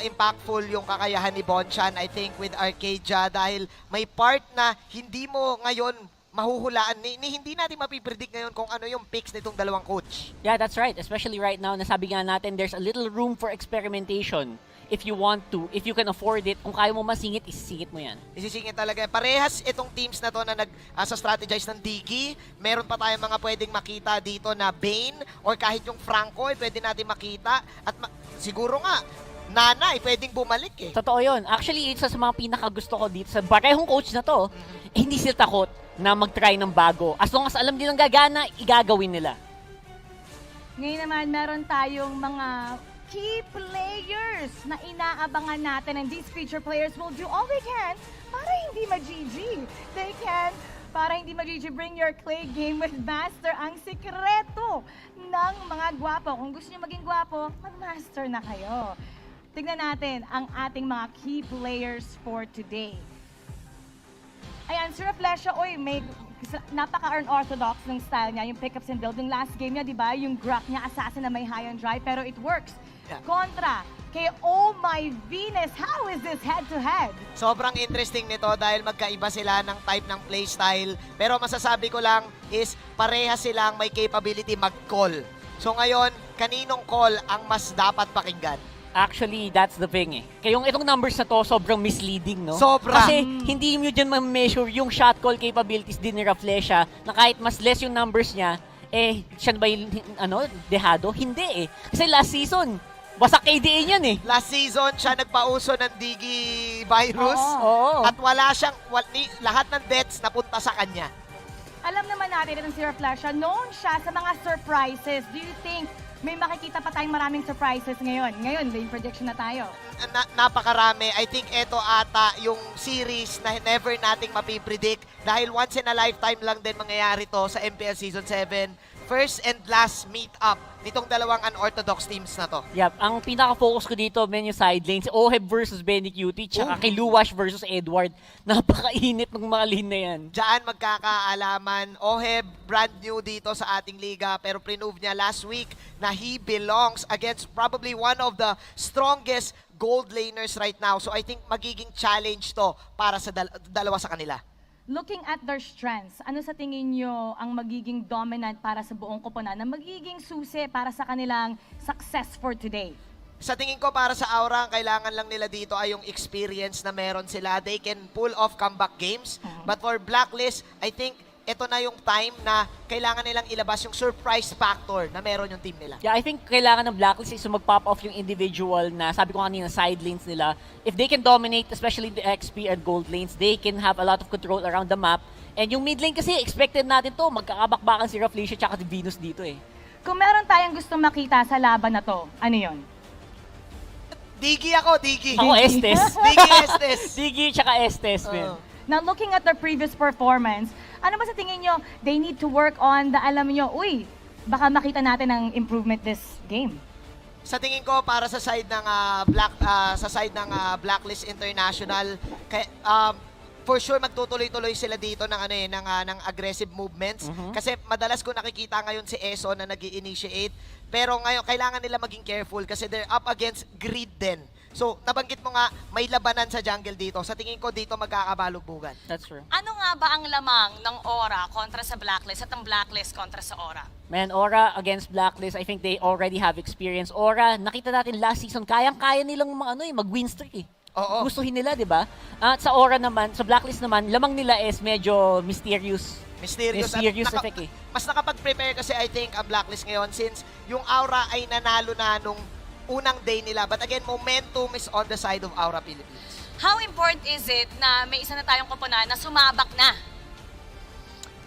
Speaker 1: impactful yung kakayahan ni Bonchan, I think, with Arcadia dahil may part na hindi mo ngayon mahuhulaan. Hindi natin mapipredict ngayon kung ano yung picks nitong dalawang coach.
Speaker 10: Yeah, that's right. Especially right now, nasabi nga natin, there's a little room for experimentation. If you want to, if you can afford it, kung kaya mo masingit, isisingit mo yan.
Speaker 1: Isisingit talaga. Parehas itong teams na to na sa strategize ng Digi. Meron pa tayong mga pwedeng makita dito na Bane or kahit yung Franco, pwede natin makita. At siguro nga, Nana, pwedeng bumalik eh.
Speaker 10: Totoo yun. Actually, isa sa mga pinakagusto ko dito sa parehong coach na to, hindi sila takot na mag-try ng bago. As long as alam nilang gagana, igagawin nila.
Speaker 17: Ngayon naman, meron tayong mga key players na inaabangan natin, and these feature players will do all they can para hindi ma-GG. They can, para hindi ma-GG, bring your clay game with Master. Ang sikreto ng mga gwapo. Kung gusto niyo maging gwapo, mag-master na kayo. Tignan natin ang ating mga key players for today. Ayan, Sir Flesha, may napaka-unorthodox ng style niya, yung pickups and build. Yung last game niya, di ba? Yung grok niya, assassin na may high on dry, pero it works. Kontra kay Oh My Venus, how is this head-to-head?
Speaker 1: Sobrang interesting nito dahil magkaiba sila ng type ng playstyle. Pero masasabi ko lang is pareha silang may capability mag-call. So ngayon, kaninong call ang mas dapat pakinggan?
Speaker 10: Actually, that's the thing eh. Kaya itong numbers na to, sobrang misleading, no?
Speaker 1: Sobra!
Speaker 10: Kasi hindi mo dyan ma-measure yung shot call capabilities din ni Raflesha na kahit mas less yung numbers niya, siya ba yung, dehado? Hindi eh. Kasi last season, wasak KDA niyan eh.
Speaker 1: Last season, siya nagpauso ng Digi virus.
Speaker 10: Oo.
Speaker 1: At wala siyang, lahat ng deaths napunta sa kanya.
Speaker 17: Alam naman natin itong si Raflesha, known siya sa mga surprises. Do you think may makikita pa tayong maraming surprises ngayon? Ngayon, may prediction na tayo.
Speaker 1: Napakarami. I think ito ata yung series na never nating mapipredict dahil once in a lifetime lang din mangyayari to sa MPL Season 7. First and last meet-up nitong dalawang unorthodox teams na to.
Speaker 10: Yep, ang pinaka-focus ko dito, menu side lane, si Oheb versus Benny Cutie, tsaka kay Luwash versus Edward. Napakainit ng mga lane na yan.
Speaker 1: Diyan magkakaalaman. Oheb, brand new dito sa ating liga, pero prove niya last week na he belongs against probably one of the strongest gold laners right now. So I think magiging challenge to para sa dalawa sa kanila.
Speaker 3: looking at their strengths, ano sa tingin nyo ang magiging dominant para sa buong koponan, na magiging susi para sa kanilang success for today?
Speaker 1: Sa tingin ko para sa Aura, ang kailangan lang nila dito ay yung experience na meron sila. They can pull off comeback games. But for Blacklist, I think ito na yung time na kailangan nilang ilabas yung surprise factor na meron yung team nila.
Speaker 10: Yeah, I think kailangan ng Blacklist is mag-pop off yung individual na, sabi ko kanina, side lanes nila. If they can dominate, especially the XP and gold lanes, they can have a lot of control around the map. And yung mid lane kasi, expected natin to, magkakabakbakan si Rafflesia tsaka si Venus dito eh.
Speaker 3: Kung meron tayong gustong makita sa laban na to, ano yon?
Speaker 1: Digi ako, Digi.
Speaker 10: Ako, Estes.
Speaker 1: Digi, Estes.
Speaker 10: Digi tsaka Estes, man.
Speaker 3: Now, looking at their previous performance, ano ba sa tingin nyo, they need to work on the, alam nyo, uy, baka makita natin ang improvement this game?
Speaker 1: Sa tingin ko para sa side ng Blacklist International, for sure magtutuloy-tuloy sila dito ng aggressive movements kasi madalas ko nakikita ngayon si Eso na nag-i-initiate, pero ngayon kailangan nila maging careful kasi they're up against greed din. So, nabanggit mo nga, may labanan sa jungle dito. Sa tingin ko dito magkakabalugbugan.
Speaker 10: That's true.
Speaker 17: Ano nga ba ang lamang ng Aura kontra sa Blacklist at ang Blacklist kontra sa Aura?
Speaker 10: Man, Aura against Blacklist, I think they already have experience. Aura, nakita natin last season, kayang-kaya nilang mag-win streak eh.
Speaker 1: Oo.
Speaker 10: Gustuhin nila, di ba? At sa Aura naman, sa Blacklist naman, lamang nila is medyo mysterious effect eh.
Speaker 1: Mas nakapag-prepare kasi I think ang Blacklist ngayon since yung Aura ay nanalo na nung unang day nila. But again, momentum is on the side of Aura Philippines.
Speaker 17: How important is it na may isa na tayong koponan na sumabak na?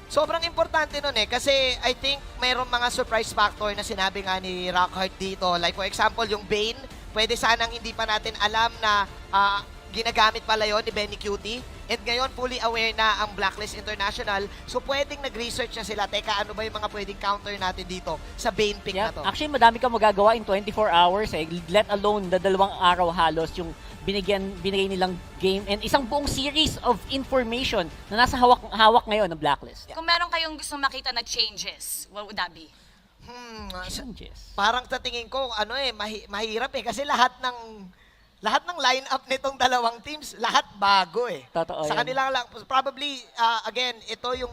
Speaker 1: Sobrang importante nun eh kasi I think mayroong mga surprise factor na sinabi nga ni Rockhart dito. Like for example, yung Bane, pwede sanang hindi pa natin alam na ginagamit pala yon ni Benny Cutie. And ngayon, fully aware na ang Blacklist International. So, pwedeng nag-research na sila. Teka, ano ba yung mga pwedeng counter natin dito sa Bane pick na to?
Speaker 10: Actually, madami kang magagawa in 24 hours eh. Let alone, 2 araw halos yung binigay nilang game and isang buong series of information na nasa hawak ngayon ng Blacklist.
Speaker 17: Kung meron kayong gusto makita na changes, what would that be?
Speaker 1: Parang sa tingin ko, mahirap eh. Kasi lahat ng lineup nitong dalawang teams, lahat bago eh.
Speaker 10: Totoo
Speaker 1: sa
Speaker 10: yan.
Speaker 1: kanila lang, probably, again, ito yung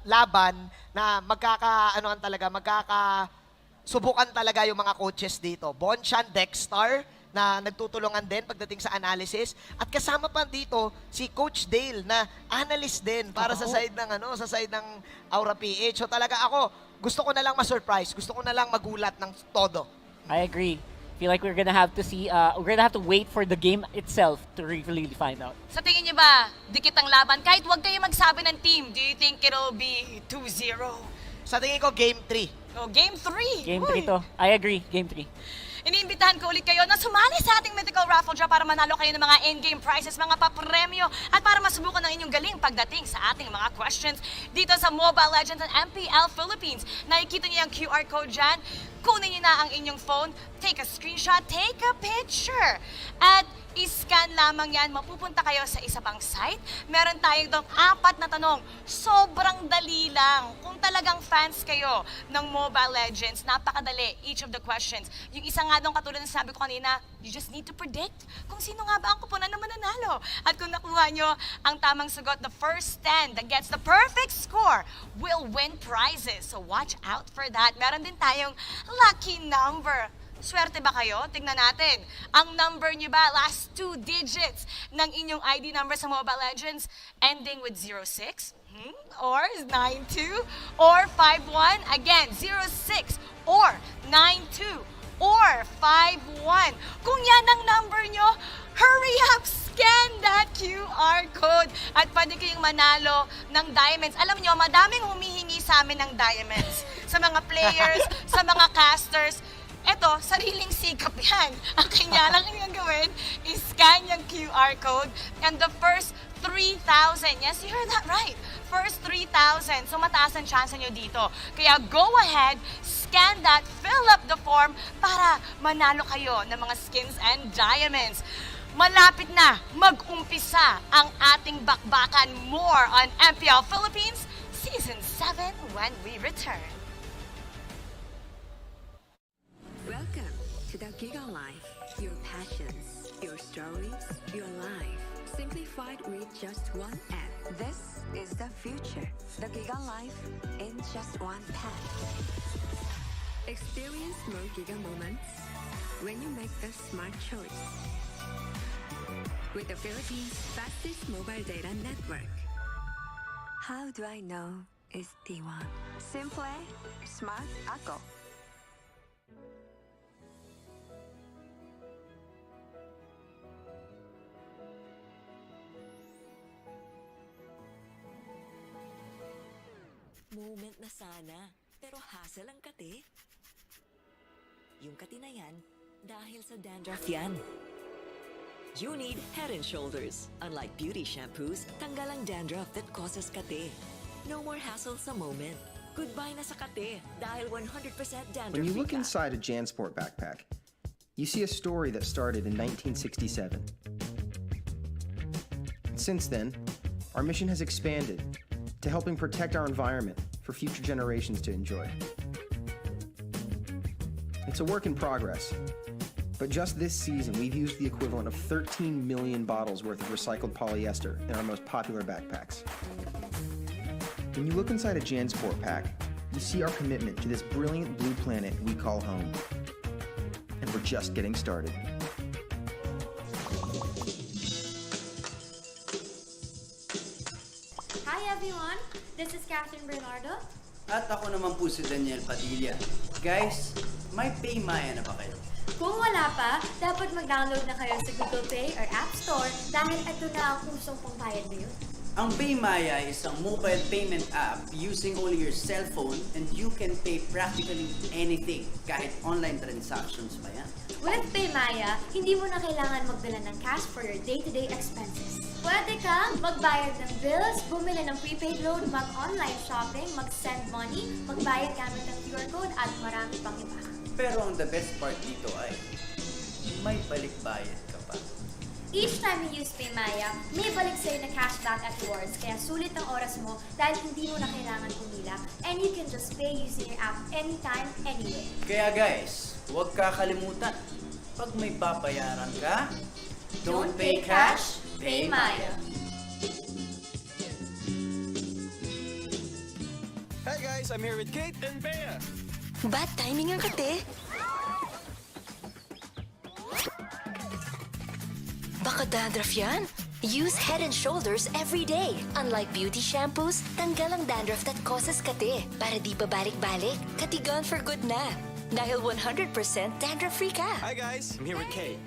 Speaker 1: laban na magkakasubukan talaga yung mga coaches dito. Bonchan, Dexter, na nagtutulungan din pagdating sa analysis. At kasama pa dito si Coach Dale na analyst din para sa side ng Aura PH. So talaga ako, gusto ko na lang ma-surprise, gusto ko na lang magulat ng todo.
Speaker 10: I agree. Feel like we're gonna have to see, we're gonna have to wait for the game itself to really find out.
Speaker 17: Sa tingin niyo ba, dikit ang laban? Kahit wag kayo magsabi ng team, do you think it'll be 2-0?
Speaker 1: Sa tingin ko, Game 3.
Speaker 17: Oh, Game 3.
Speaker 10: Game 3 to. I agree, Game 3.
Speaker 17: Iniimbitahan ko ulit kayo na sumali sa ating Mythical Raffle Draw para manalo kayo ng mga in-game prizes, mga papremyo, at para masubukan ng inyong galing pagdating sa ating mga questions dito sa Mobile Legends and MPL Philippines. Nakikita niyo yung QR code dyan. Kunin niyo na ang inyong phone, take a screenshot, take a picture, at i-scan lamang yan. Mapupunta kayo sa isa pang site. Meron tayong itong 4 na tanong. Sobrang dali lang. Kung talagang fans kayo ng Mobile Legends, napakadali each of the questions. Yung isa nga doon, katulad ng sabi ko kanina, you just need to predict kung sino nga ba ang kuponan na mananalo. At kung nakuha nyo ang tamang sagot, the first 10 that gets the perfect score will win prizes. So watch out for that. Meron din tayong lucky number. Swerte ba kayo? Tingnan natin. Ang number nyo ba, last 2 digits ng inyong ID number sa Mobile Legends, ending with 06, or 92, or 51. Again, 06, or 92, or 51. Kung yan ang number nyo, hurry up! Scan that QR code at pwede kayong manalo ng diamonds. Alam nyo, madaming humihingi sa amin ng diamonds. Sa mga players, sa mga casters. Eto, sariling sikap yan. Ang kanya lang yung gawin is scan yung QR code and the first 3,000. Yes, you heard that right. First 3,000. So mataas ang chance nyo dito. Kaya go ahead, scan that, fill up the form para manalo kayo ng mga skins and diamonds. Malapit na mag-umpisa ang ating bakbakan. More on MPL Philippines Season 7 when we return.
Speaker 12: Welcome to the Giga Life. Your passions, your stories, your life. Simplified with just one app. This is the future. The Giga Life in just one pack. Experience more Giga moments when you make the smart choice. With the Philippines' fastest mobile data network. How do I know is T1? Simple, smart ako.
Speaker 23: Moment na sana, pero hassle ang kate. Yung kati na yan, dahil sa dandruff yan. You need Head and Shoulders. Unlike beauty shampoos, tanggal ang dandruff that causes kate. No more hassle sa moment. Goodbye na sa kate dahil 100% dandruff
Speaker 14: When you
Speaker 23: free
Speaker 14: look
Speaker 23: ka.
Speaker 14: inside a JanSport backpack, you see a story that started in 1967. Since then, our mission has expanded to helping protect our environment for future generations to enjoy. It's a work in progress, but just this season, we've used the equivalent of 13 million bottles worth of recycled polyester in our most popular backpacks. When you look inside a JanSport pack, you see our commitment to this brilliant blue planet we call home. And we're just getting started.
Speaker 4: Hi everyone, this is Catherine Bernardo.
Speaker 9: At ako naman po si Daniel Padilla. Guys, may PayMaya na ba kayo?
Speaker 4: Kung wala pa, dapat mag-download na kayo sa Google Play or App Store dahil ito na ang kusong pangbayad ngayon.
Speaker 9: Ang PayMaya is isang mobile payment app using only your cell phone and you can pay practically anything, kahit online transactions pa yan.
Speaker 4: With PayMaya, hindi mo na kailangan magdala ng cash for your day-to-day expenses. Pwede kang magbayad ng bills, bumili ng prepaid load, mag-online shopping, mag-send money, magbayad gamit ng QR code at marami pang iba.
Speaker 9: Pero ang the best part dito ay may balik-bayad ka pa.
Speaker 4: Each time you use PayMaya, may balik sa'yo na cashback at rewards, kaya sulit ang oras mo dahil hindi mo na kailangan pumila and you can just pay using your app anytime, anywhere.
Speaker 9: Kaya guys, huwag kakalimutan, pag may babayaran ka, don't pay cash, pay Maya.
Speaker 7: Hey guys, I'm here with Kate and Bea.
Speaker 12: Bad timing ang kate. Baka dandruff yan? Use Head and Shoulders every day. Unlike beauty shampoos, tanggal ang dandruff that causes kate. Para di babalik-balik, kati gone for good na. Dahil 100% dandruff-free ka.
Speaker 7: Hi guys, I'm here with Kate.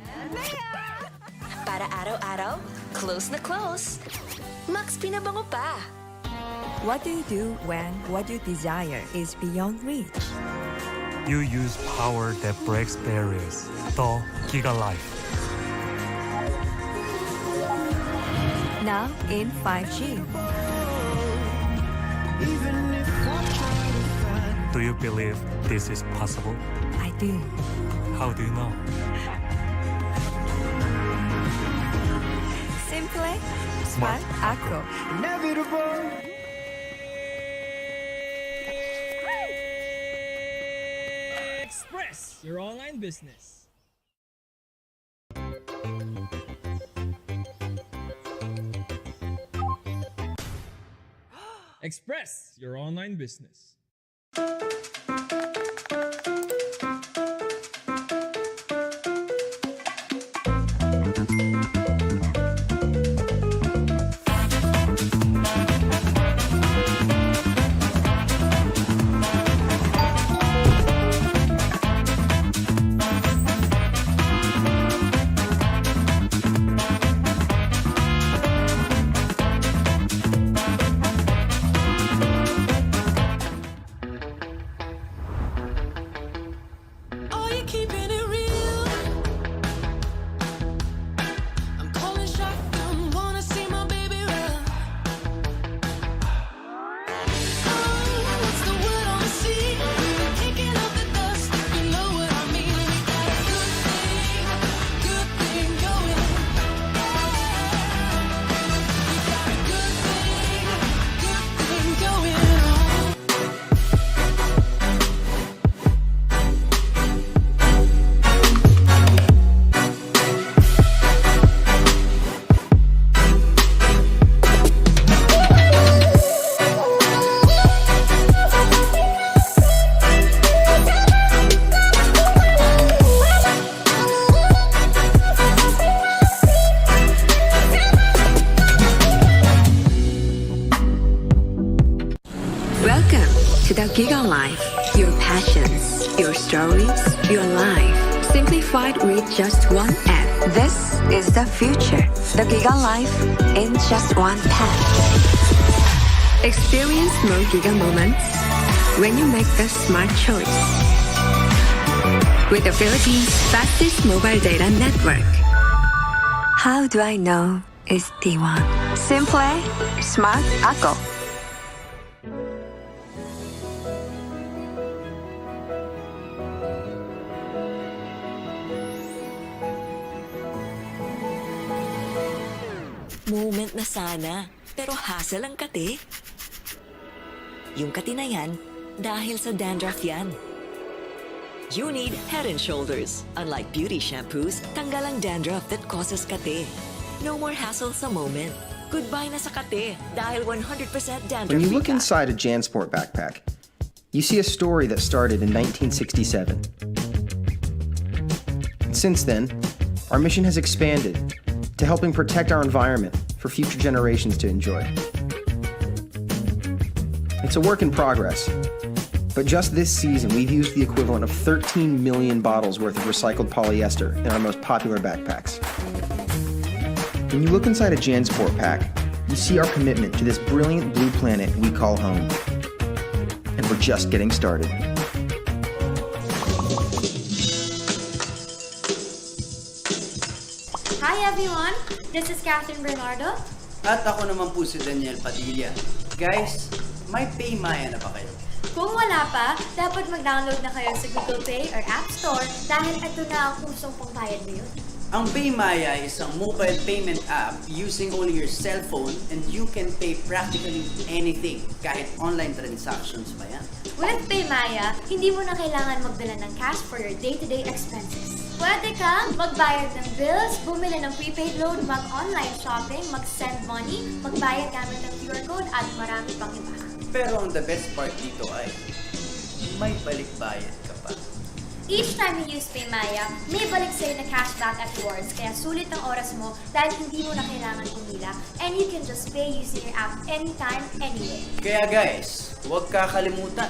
Speaker 12: Para araw-araw, close na close. Max pinabango pa.
Speaker 13: What do you do when what you desire is beyond reach?
Speaker 15: You use power that breaks barriers. The Giga Life.
Speaker 13: Now in 5G.
Speaker 15: Do you believe this is possible?
Speaker 13: I do.
Speaker 15: How do you know?
Speaker 13: Simple, smart, ako.
Speaker 7: Inevitable.
Speaker 19: Express your online business. Express your online business.
Speaker 12: to the Giga Life. Your passions, your stories, your life. Simplified with just one app. This is the future. The Giga Life in just one tap. Experience more Giga moments when you make the smart choice. With the Philippines' fastest mobile data network. How do I know it's T1? Simple, smart ako.
Speaker 23: Moment na sana, pero hassle ang kate. Yung kati na yan, dahil sa dandruff yan. You need Head and Shoulders. Unlike beauty shampoos, tanggal ang dandruff that causes kate. No more hassle sa moment. Goodbye na sa kate, dahil 100% dandruff
Speaker 14: When you
Speaker 23: free
Speaker 14: look
Speaker 23: ka.
Speaker 14: inside a JanSport backpack, you see a story that started in 1967. Since then, our mission has expanded to helping protect our environment for future generations to enjoy. It's a work in progress, but just this season we've used the equivalent of 13 million bottles worth of recycled polyester in our most popular backpacks. When you look inside a JanSport pack, you see our commitment to this brilliant blue planet we call home. And we're just getting started.
Speaker 4: Hi everyone, this is Catherine Bernardo.
Speaker 9: At ako naman po si Daniel Padilla. Guys, may PayMaya na ba kayo?
Speaker 4: Kung wala pa, dapat mag-download na kayo sa Google Play or App Store dahil ito na ang kusong pangbayad ngayon.
Speaker 9: Ang PayMaya is isang mobile payment app using only your cell phone and you can pay practically anything, kahit online transactions pa yan.
Speaker 4: With PayMaya, hindi mo na kailangan magdala ng cash for your day-to-day expenses. Pwede kang magbayad ng bills, bumili ng prepaid load, mag-online shopping, mag-send money, magbayad gamit ng QR code at marami pang iba.
Speaker 9: Pero ang the best part dito ay may balik-bayad ka pa.
Speaker 4: Each time you use PayMaya, may balik sa'yo na cashback at rewards, kaya sulit ang oras mo dahil hindi mo na kailangan pumila and you can just pay using your app anytime, anywhere.
Speaker 9: Kaya guys, huwag kakalimutan,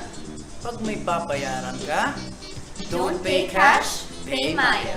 Speaker 9: pag may babayaran ka, don't pay cash, pay Maya.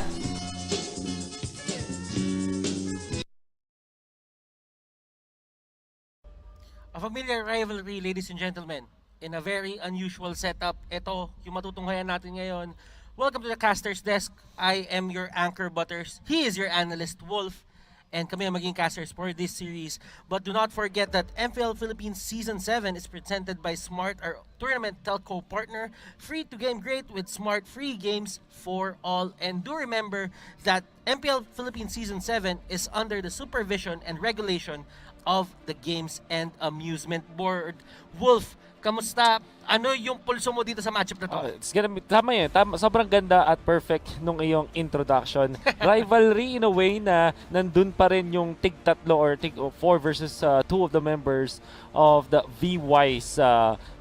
Speaker 2: A familiar rivalry, ladies and gentlemen. In a very unusual setup, ito yung matutunghayan natin ngayon. Welcome to the Caster's Desk. I am your anchor, Butters. He is your analyst, Wolf. And kami ang maging casters for this series. But do not forget that MPL Philippines Season 7 is presented by Smart, our tournament telco partner. Free to game great with Smart free games for all. And do remember that MPL Philippines Season 7 is under the supervision and regulation of the Games and Amusement Board. Wolf, kamusta? Ano yung pulso mo dito sa matchup na to?
Speaker 11: It's gonna be, tama yun. Sobrang ganda at perfect nung iyong introduction. Rivalry in a way na nandun pa rin yung tig-tatlo or tig-4 versus 2 of the members of the VY's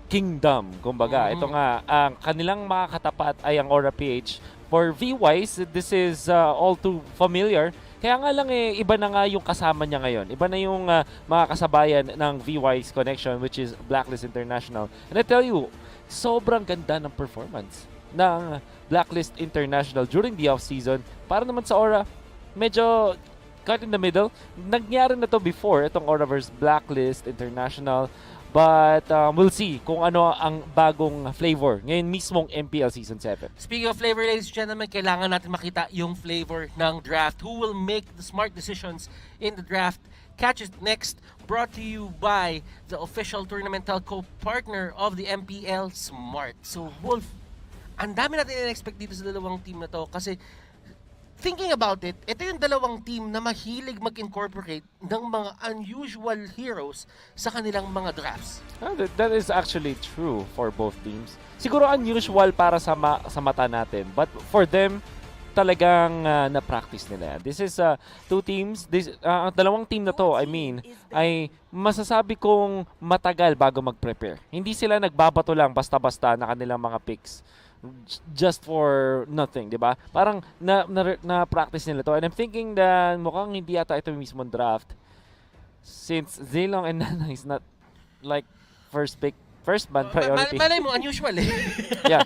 Speaker 11: kingdom. Kumbaga, ito nga, ang kanilang makakatapat ay ang Aura PH. For VY's, this is all too familiar. Kaya nga lang iba na nga yung kasama niya ngayon. Iba na yung mga kasabayan ng VY's connection, which is Blacklist International. And I tell you, sobrang ganda ng performance ng Blacklist International during the off-season. Para naman sa Aura, medyo cut in the middle. Nagyari na to before, itong Aura versus Blacklist International. But we'll see kung ano ang bagong flavor ngayon mismong MPL Season 7.
Speaker 2: Speaking of flavor, ladies and gentlemen, kailangan natin makita yung flavor ng draft. Who will make the smart decisions in the draft? Catch it next, brought to you by the official tournament telco partner of the MPL, Smart. So, Wolf, ang dami natin in-expect dito sa dalawang team na to kasi thinking about it, ito yung dalawang team na mahilig mag-incorporate ng mga unusual heroes sa kanilang mga drafts.
Speaker 11: That is actually true for both teams. Siguro unusual para sa mata natin. But for them, talagang na-practice nila. This is two teams. Dalawang team na to, ay masasabi kong matagal bago mag-prepare. Hindi sila nagbabato lang basta-basta na kanilang mga picks. Just for nothing, di ba? Parang na-practice nila to. And I'm thinking that mukhang hindi ata ito mismo draft. Since Zilong and Nana is not like first pick first ban priority.
Speaker 2: Malay mo, unusual eh.
Speaker 11: Yeah.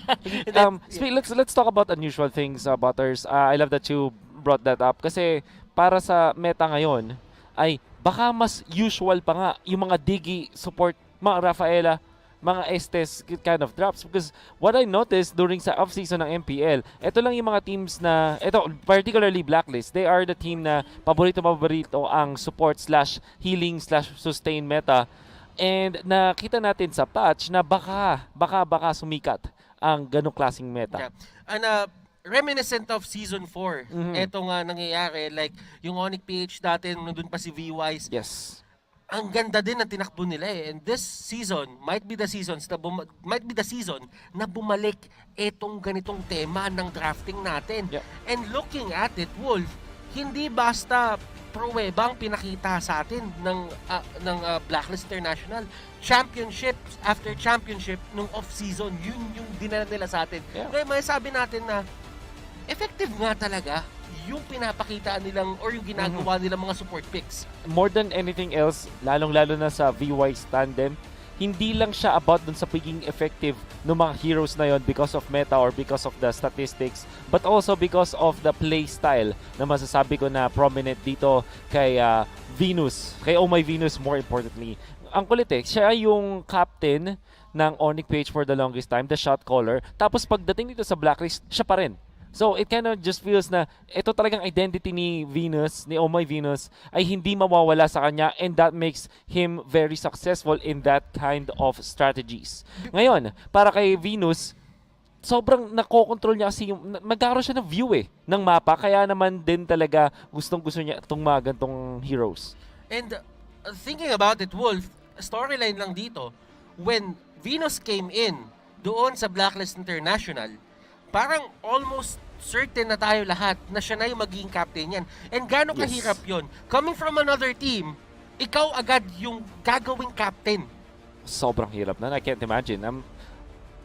Speaker 11: Let's talk about unusual things, Butters. I love that you brought that up kasi para sa meta ngayon ay baka mas usual pa nga yung mga Digi support, mga Rafaela, mga S10 kind of drops because what I noticed during sa off-season ng MPL, ito lang yung mga teams na, ito particularly Blacklist, they are the team na paborito ang support / healing / sustain meta. And nakita natin sa patch na baka sumikat ang ganong klaseng meta.
Speaker 2: Yeah. And reminiscent of Season 4, ito nga nangyayari. Like, yung Onyx PH dati, nandun pa si V-Wise.
Speaker 11: Yes.
Speaker 2: Ang ganda din ng tinakbo nila eh. And this season, might be the season na bumalik itong ganitong tema ng drafting natin.
Speaker 11: Yep.
Speaker 2: And looking at it, Wolf, hindi basta pruwebang pinakita sa atin ng Blacklist International. Championship after championship nung off-season, yun yung dinala nila sa atin.
Speaker 11: Yeah.
Speaker 2: Kaya may sabi natin na effective nga talaga yung pinapakita nilang or yung ginagawa nilang mga support picks.
Speaker 11: More than anything else, lalong-lalo na sa VY tandem, hindi lang siya about dun sa pagiging effective ng mga heroes na yon because of meta or because of the statistics, but also because of the play style na masasabi ko na prominent dito kay Venus, kay Oh My Venus more importantly. Ang kulit siya yung captain ng Onyx PH for the longest time, the shot caller, tapos pagdating dito sa Blacklist, siya pa rin. So, it kind of just feels na ito talagang identity ni Venus, ni Oh My Venus, ay hindi mawawala sa kanya and that makes him very successful in that kind of strategies. Ngayon, para kay Venus, sobrang nakokontrol niya kasi magkakaroon siya ng view ng mapa, kaya naman din talaga gustong-gusto niya itong mga gantong heroes.
Speaker 2: And thinking about it, Wolf, storyline lang dito, when Venus came in doon sa Blacklist International, parang almost certain na tayo lahat na siya na yung magiging captain yan. And gano'ng kahirap yun? Coming from another team, ikaw agad yung gagawing captain.
Speaker 11: Sobrang hirap na. I can't imagine.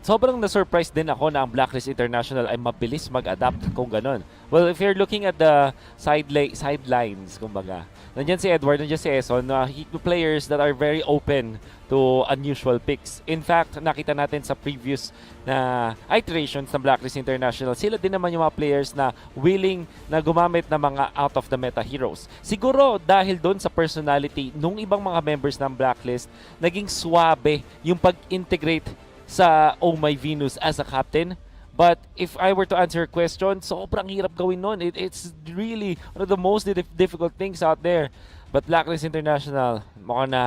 Speaker 11: Sobrang na-surprise din ako na ang Blacklist International ay mabilis mag-adapt kung ganon. Well, if you're looking at the sidelines, kumbaga, nandiyan si Edward, nandiyan si Eson, players that are very open to unusual picks. In fact, nakita natin sa previous na iterations ng Blacklist International, sila din naman yung mga players na willing na gumamit ng mga out-of-the-meta heroes. Siguro dahil doon sa personality nung ibang mga members ng Blacklist, naging swabe yung pag-integrate sa Oh My Venus as a captain. But if I were to answer your question, sobrang hirap gawin nun. It's really one of the most difficult things out there. But Blacklist International, mukhang na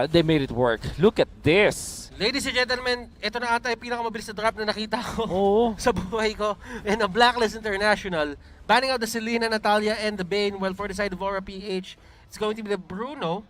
Speaker 11: they made it work. Look at this!
Speaker 2: Ladies and gentlemen, ito na ata yung pinakamabilis na drop na nakita ko sa buhay ko. And a Blacklist International, banning out the Selena, Natalia, and the Bane. Well, for the side of Aura PH, it's going to be the Bruno,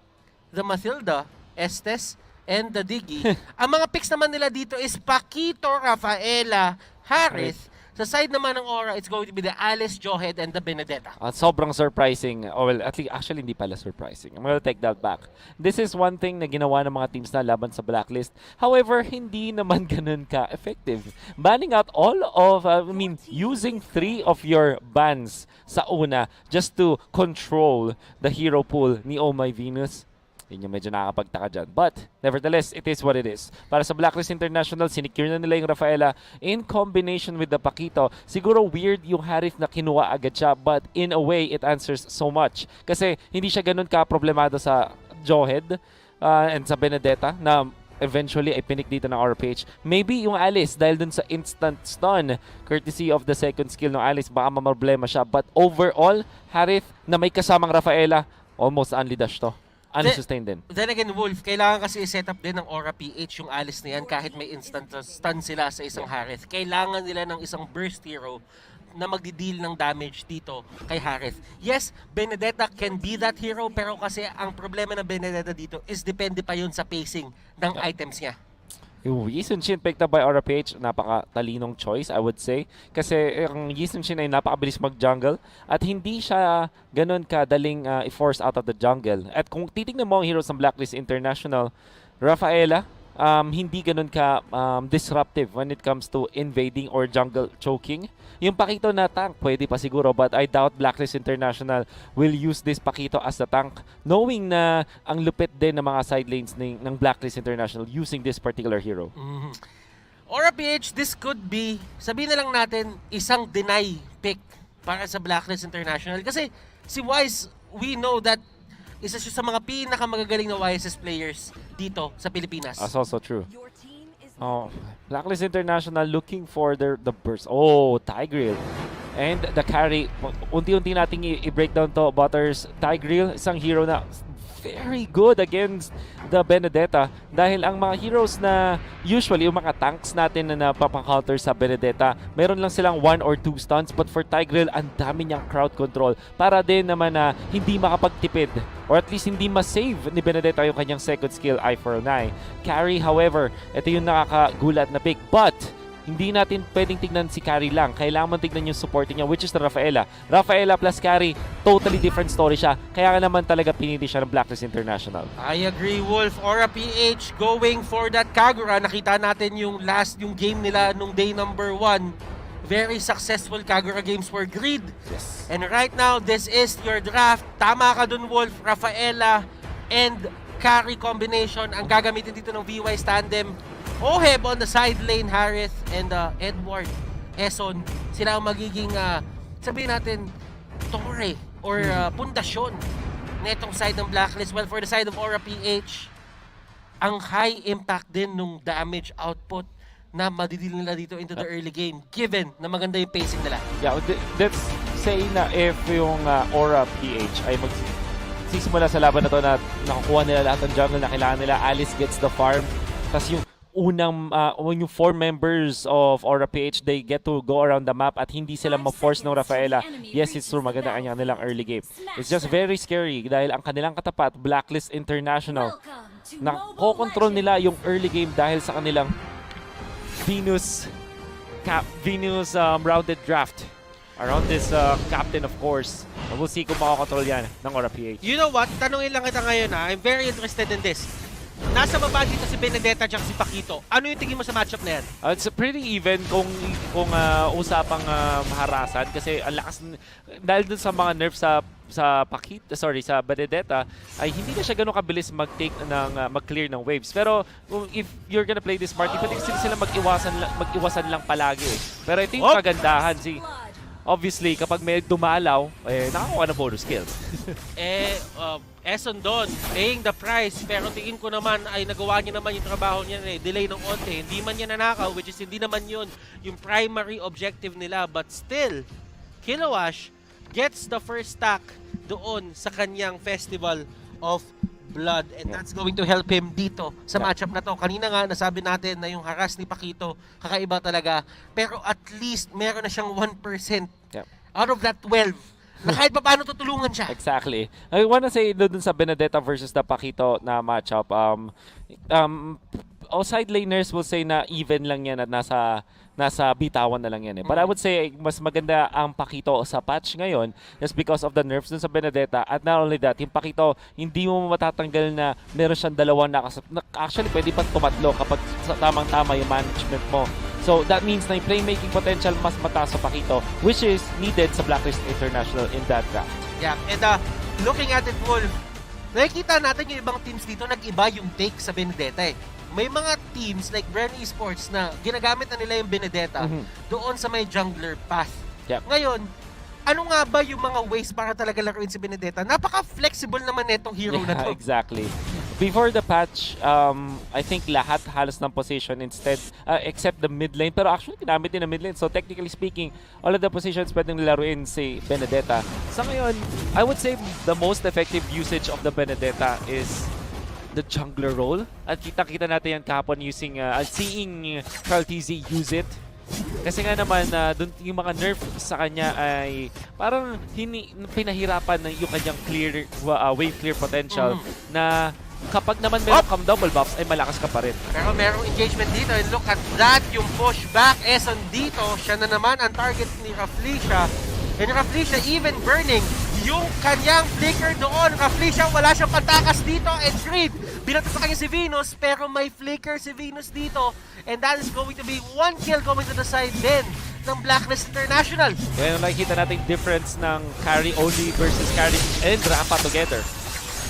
Speaker 2: the Mathilda, Estes, and the Diggy. Ang mga picks naman nila dito is Paquito, Rafaela, Harris. Sa side naman ng Aura, it's going to be the Alice, Johed, and the Benedetta.
Speaker 11: Sobrang surprising. Well, actually, hindi pala surprising. I'm gonna take that back. This is one thing na ginawa ng mga teams na laban sa Blacklist. However, hindi naman ganun ka-effective. Banning out all of, using 3 of your bans sa una just to control the hero pool ni Oh My Venus. Yun yung medyo nakakapagtaka dyan. But, nevertheless, it is what it is. Para sa Blacklist International, sinecure na nila yung Rafaela in combination with the Paquito. Siguro weird yung Harith na kinuha agad siya, but in a way, it answers so much. Kasi hindi siya ganun ka-problemado sa Johed and sa Benedetta na eventually ay pinik dito ng RPH. Maybe yung Alice, dahil dun sa instant stun, courtesy of the second skill ng Alice, baka maproblema siya. But overall, Harith na may kasamang Rafaela, almost only dash to. Unsustained din.
Speaker 2: Then again, Wolf, kailangan kasi i-set up din ng Aura PH yung Alice na yan kahit may instant stun sila sa isang Harith. Kailangan nila ng isang burst hero na magdi-deal ng damage dito kay Harith. Yes, Benedetta can be that hero, pero kasi ang problema ng Benedetta dito is depende pa yun sa pacing ng items niya.
Speaker 11: Yisun Shin picked up by Aura PH, napaka-talinong choice, I would say. Kasi ang Yisun Shin ay napakabilis mag-jungle at hindi siya ganun kadaling i-force out of the jungle. At kung titignan mo ang heroes ng Blacklist International, Rafaela, hindi ganun ka disruptive when it comes to invading or jungle choking. Yung Pakito na tank, pwede pa siguro, but I doubt Blacklist International will use this Pakito as a tank, knowing na ang lupit din ng mga side lanes ng Blacklist International using this particular hero.
Speaker 2: Aura PH, this could be, sabihin na lang natin, isang deny pick para sa Blacklist International. Kasi si Wise, we know that isa siya sa mga pinakamagagaling na YSS players dito sa Pilipinas.
Speaker 11: That's also true. Oh, Blacklist International looking for the burst. Oh, Tigreal. And the carry. Unti-unti nating i-breakdown to, Butters. Tigreal, isang hero na very good against the Benedetta dahil ang mga heroes na usually yung mga tanks natin na napapang-counter sa Benedetta, meron lang silang 1 or 2 stuns, but for Tigreal, ang dami niyang crowd control para din naman na hindi makapagtipid or at least hindi ma-save ni Benedetta yung kanyang second skill, Eye for an Eye. Carry, however, ito yung nakakagulat na pick, but hindi natin pwedeng tignan si Carry lang. Kailangan man tignan yung supporting niya, which is the Rafaela. Rafaela plus Carry, totally different story siya. Kaya nga naman talaga pinili siya ng Blacklist International.
Speaker 2: I agree, Wolf. Aura PH going for that Kagura. Nakita natin yung game nila nung day number 1. Very successful Kagura games for Greed.
Speaker 11: Yes.
Speaker 2: And right now, this is your draft. Tama ka dun, Wolf. Rafaela and Carry combination ang gagamitin dito ng VY tandem. Oheb on the side lane, Harith and Edward Eson. Sila ang magiging, sabihin natin, torre or pundasyon na itong side ng Blacklist. Well, for the side of Aura PH, ang high impact din nung damage output na madidil nila dito into the early game, given na maganda yung pacing nila.
Speaker 11: Yeah, let's say na if yung Aura PH ay magsisimula sa laban na to na nakukuha nila lahat ng jungle na kailangan nila, Alice gets the farm, tas yung yung 4 members of Aura PH, they get to go around the map at hindi sila ma-force ng Rafaela. Yes, it's true, maganda kanya nilang early game. It's just very scary dahil ang kanilang katapat, Blacklist International, nakokontrol nila yung early game dahil sa kanilang Venus rounded draft around this captain, of course. We'll see kung makakontrol yan ng Aura PH.
Speaker 2: You know what? Tanungin lang kita ngayon I'm very interested in this. Nasa baba dito si Benedetta at si Pakito. Ano yung tingin mo sa matchup na yan?
Speaker 11: It's pretty even kung usapang maharasan kasi ang lakas dahil dun sa mga nerfs sa Benedetta ay hindi na siya gano'ng kabilis mag-clear ng waves. Pero if you're gonna play this party, pwede sila mag-iwasan lang palagi. Pero ito yung kagandahan obviously, kapag may dumalaw, nakakuha ng bonus skills.
Speaker 2: Eson doon, paying the price, pero tingin ko naman ay nagawa niya naman yung trabaho niya delay ng onte. Hindi man niya nanakaw, which is hindi naman yun yung primary objective nila. But still, Kilowash gets the first stack doon sa kanyang Festival of Blood. And that's going to help him dito sa matchup na to. Kanina nga, nasabi natin na yung harass ni Pakito, kakaiba talaga. Pero at least, meron na siyang 1% out of that 12. Na kahit pa paano tutulungan siya.
Speaker 11: Exactly. I wanna say dun sa Benedetta versus the Pakito na matchup, side laners will say na even lang yan at nasa bitawan na lang yan. But I would say mas maganda ang Pakito sa patch ngayon just because of the nerfs dun sa Benedetta. At not only that, yung Pakito, hindi mo matatanggal na meron siyang dalawang actually, pwede pa tumatlo kapag tamang-tama yung management mo. So that means na yung playmaking potential mas mataas sa Pakito, which is needed sa Blacklist International in that draft.
Speaker 2: Yeah, and looking at it, Wolf, nakikita natin yung ibang teams dito, nag-iba yung take sa Benedetta May mga teams like Bren Esports na ginagamit na nila yung Benedetta doon sa may jungler path. Ngayon, ano nga ba yung mga ways para talaga laruin si Benedetta? Napaka-flexible naman netong hero na to.
Speaker 11: Exactly. Before the patch, I think lahat halos ng position instead, except the mid lane. Pero actually, ginamit din ang mid lane. So technically speaking, all of the positions pwedeng laruin si Benedetta. Sa ngayon, I would say the most effective usage of the Benedetta is the jungler role. At kita-kita natin yan kahapon using, seeing Carl TZ use it. Kasi nga naman, dun, yung mga nerf sa kanya ay parang pinahirapan na yung kanyang wave clear potential na kapag naman meron kang double buffs ay malakas ka pa rin.
Speaker 2: Pero merong engagement dito and look at that, yung pushback Eson dito, siya na naman ang target ni Raflesia. And Raflesia even burning yung kanyang flicker doon. Raflesia wala siyang patakas dito and Creed Binato sa kanya si Venus, pero may flicker si Venus dito. And that is going to be 1 kill going to the side din ng Blacklist International.
Speaker 11: Kaya nakikita natin difference ng carry only versus carry and Rafa together.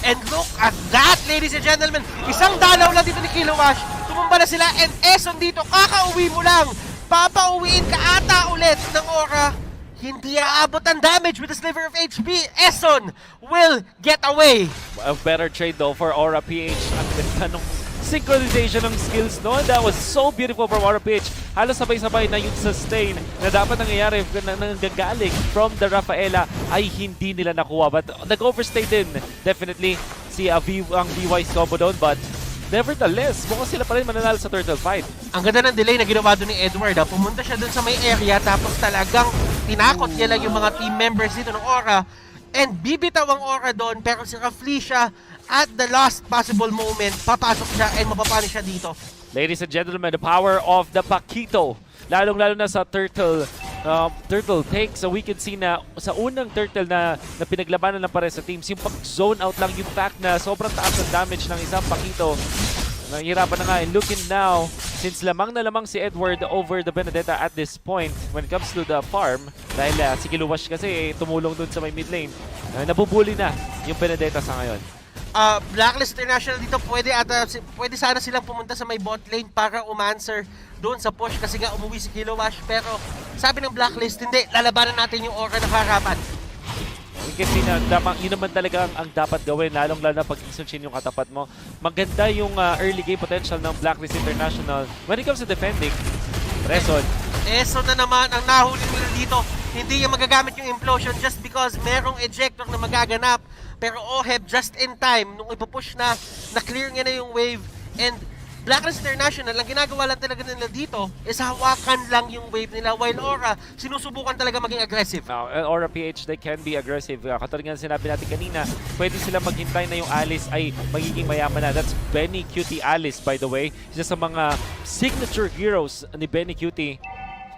Speaker 2: And look at that, ladies and gentlemen. Isang dalaw lang dito ni Kilowash. Tumumba na sila. And Eson dito, kakauwi mo lang. Papauwiin ka ata ulit ng Aura. Hindi aabot ang damage with a sliver of HP. Eson will get away.
Speaker 11: A better trade though for Aura PH. Ang ganda nung synchronization ng skills noon. That was so beautiful from Aura PH. Halos sabay-sabay na yung sustain na dapat nangyayari na nanggagaling from the Rafaela ay hindi nila nakuha. But nag-overstay din definitely si ang V-Wise combo doon. But nevertheless, mukhang sila pa rin mananalo sa turtle fight.
Speaker 2: Ang ganda ng delay na ginawa doon ni Edward. Pumunta siya doon sa may area tapos talagang tinakot niya lang yung mga team members dito ng Aura. And bibitaw ang Aura doon, pero si Raflesia at the last possible moment, papasok siya and mapapanish siya dito.
Speaker 11: Ladies and gentlemen, the power of the Paquito. Lalong-lalo na sa turtle take. So we can see na sa unang turtle na pinaglabanan ng pare sa teams, yung pag-zone out lang, yung fact na sobrang taas ang damage ng isang Paquito. Nahihirapan na nga. And looking now, since lamang na lamang si Edward over the Benedetta at this point, when it comes to the farm, dahil si Kiluwash kasi tumulong dun sa may mid lane, nabubuli na yung Benedetta sa ngayon.
Speaker 2: Blacklist International dito, pwede sana silang pumunta sa may bot lane para umanswer doon sa push kasi nga umuwi si Kilowash. Pero sabi ng Blacklist, hindi, lalabanan natin yung Aura na harapan.
Speaker 11: We can see na yun naman talaga ang dapat gawin, lalong-lalo na pag isunshin yung katapat mo. Maganda yung early game potential ng Blacklist International when it comes to defending. Reson
Speaker 2: na naman ang nahuli nila dito. Hindi yung magagamit yung implosion just because merong ejector na magaganap. Pero Oheb just in time, nung ipupush na clear niya na yung wave. And Blacklist International, ang ginagawa lang talaga nila dito is hawakan lang yung wave nila. While Aura, sinusubukan talaga maging aggressive.
Speaker 11: Aura PH, they can be aggressive. Katulad nga sinabi natin kanina, pwede sila maghintay na yung Alice ay magiging mayaman na. That's Benny Cutie Alice, by the way. Isa sa mga signature heroes ni Benny Cutie.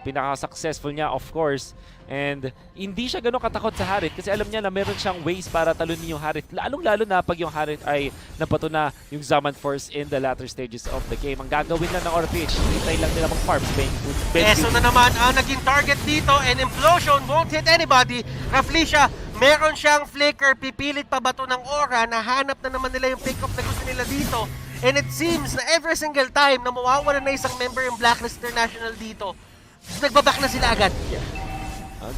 Speaker 11: Pinaka-successful niya, of course. And hindi siya ganun katakot sa Harit kasi alam niya na meron siyang ways para talunin yung Harit. Lalong-lalo na pag yung Harit ay nabato na yung Zaman Force in the latter stages of the game. Ang gagawin lang ng RPG, hintay lang nila mag-farm.
Speaker 2: Eso na naman ang naging target dito and Implosion won't hit anybody. Raflesia, meron siyang flicker. Pipilit pa ba to ng Aura? Nahanap na naman nila yung pick-up na gusto nila dito. And it seems na every single time na mawawala na isang member yung Blacklist International dito, nagbaback na sila agad.
Speaker 11: Yeah.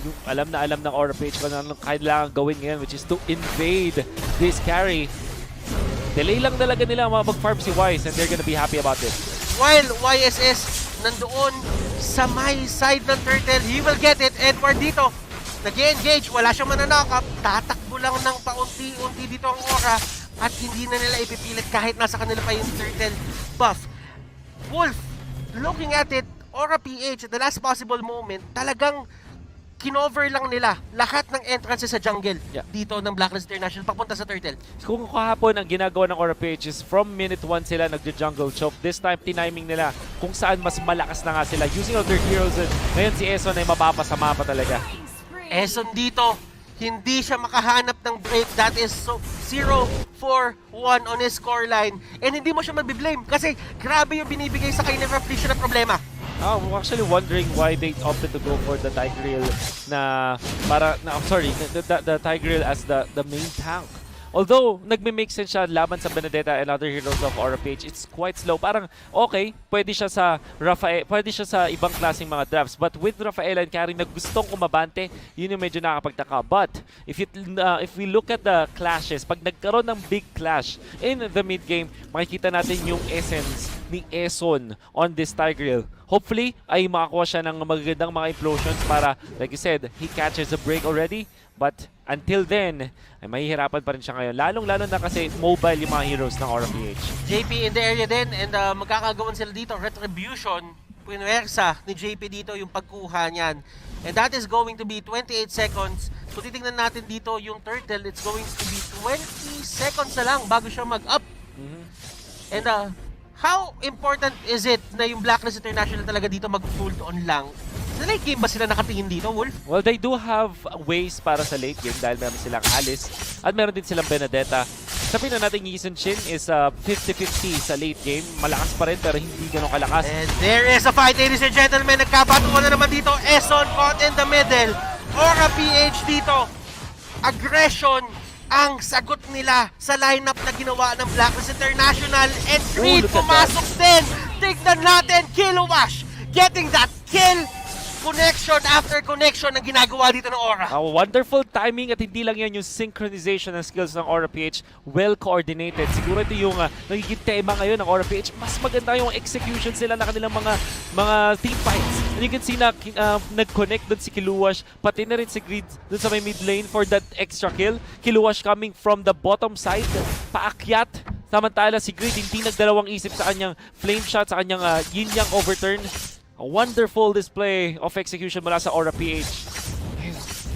Speaker 11: Yung alam ng Aura PH kung ano kailangan gawin ngayon, which is to invade this carry. Delay lang talaga nila mag-farm si Wise and they're gonna be happy about it.
Speaker 2: While YSS nandoon sa may side ng turtle, he will get it. Edward dito, nag-engage, wala siyang mananakap, tatakbo lang ng paunti-unti dito ang Aura at hindi na nila ipipilit kahit nasa kanila pa yung turtle buff. Wolf, looking at it, Aura PH at the last possible moment, talagang kinover lang nila lahat ng entrances sa jungle dito ng Blacklist International papunta sa turtle.
Speaker 11: Kung kahapon ang ginagawa ng Aura PH is from minute 1 sila nagja-jungle choke. This time, tiniming nila kung saan mas malakas na nga sila using other heroes. Ngayon si Eson ay mapapasama pa talaga.
Speaker 2: Eson dito, hindi siya makahanap ng break. That is 0-4-1 on his scoreline. And hindi mo siya mabiblame kasi grabe yung binibigay sa kanya ng Raflesia na problema.
Speaker 11: I'm actually wondering why they opted to go for the Tigreal the Tigreal as the main tank. Although, nagme-make sense siya laban sa Benedetta and other heroes of Aura PH, it's quite slow. Parang, okay, pwede siya sa ibang klaseng mga drafts. But with Rafaela and Karin na gustong kumabante, yun yung medyo nakakapagtaka. But, if we look at the clashes, pag nagkaroon ng big clash in the mid-game, makikita natin yung essence ni Eson on this Tigreal. Hopefully, ay makakuha siya ng magagandang mga implosions para, like you said, he catches a break already. But until then, ay mahihirapan pa rin siya ngayon. Lalong-lalo na kasi mobile yung mga heroes ng Aura PH.
Speaker 2: JP in the area din and magkakagawan sila dito. Retribution, puwersa ni JP dito yung pagkuha niyan. And that is going to be 28 seconds. So titingnan natin dito yung turtle, it's going to be 20 seconds na lang bago siya mag-up. And how important is it na yung Blacklist International talaga dito mag-full on lang? Sa late game ba sila nakatingin dito, Wolf?
Speaker 11: Well, they do have ways para sa late game dahil meron silang Alice at meron din silang Benedetta. sabihin na natin Yisun Shin is 50-50 sa late game. Malakas pa rin pero hindi ganun kalakas.
Speaker 2: And there is a fight, ladies and gentlemen. Nagkabatuan na naman dito. S10 caught in the middle. Aura PH dito. Aggression ang sagot nila sa lineup na ginawa ng Blacklist International. And Creed pumasok din. Tignan natin, Kilowash getting that kill. Connection after connection ang ginagawa dito ng Aura.
Speaker 11: Wonderful timing at hindi lang yan yung synchronization ng skills ng Aura PH. Well coordinated. Siguro ito yung nagiging tema ngayon ng Aura PH. Mas maganda yung execution sila na kanilang mga team fights. And you can see na nag-connect dun si Kiluwash, pati na rin si Greed dun sa may mid lane for that extra kill. Kiluwash coming from the bottom side, paakyat. Samantala si Greed hindi nagdalawang isip sa kanyang flame shot, sa kanyang yin-yang overturn. A wonderful display of execution mula sa Aura PH.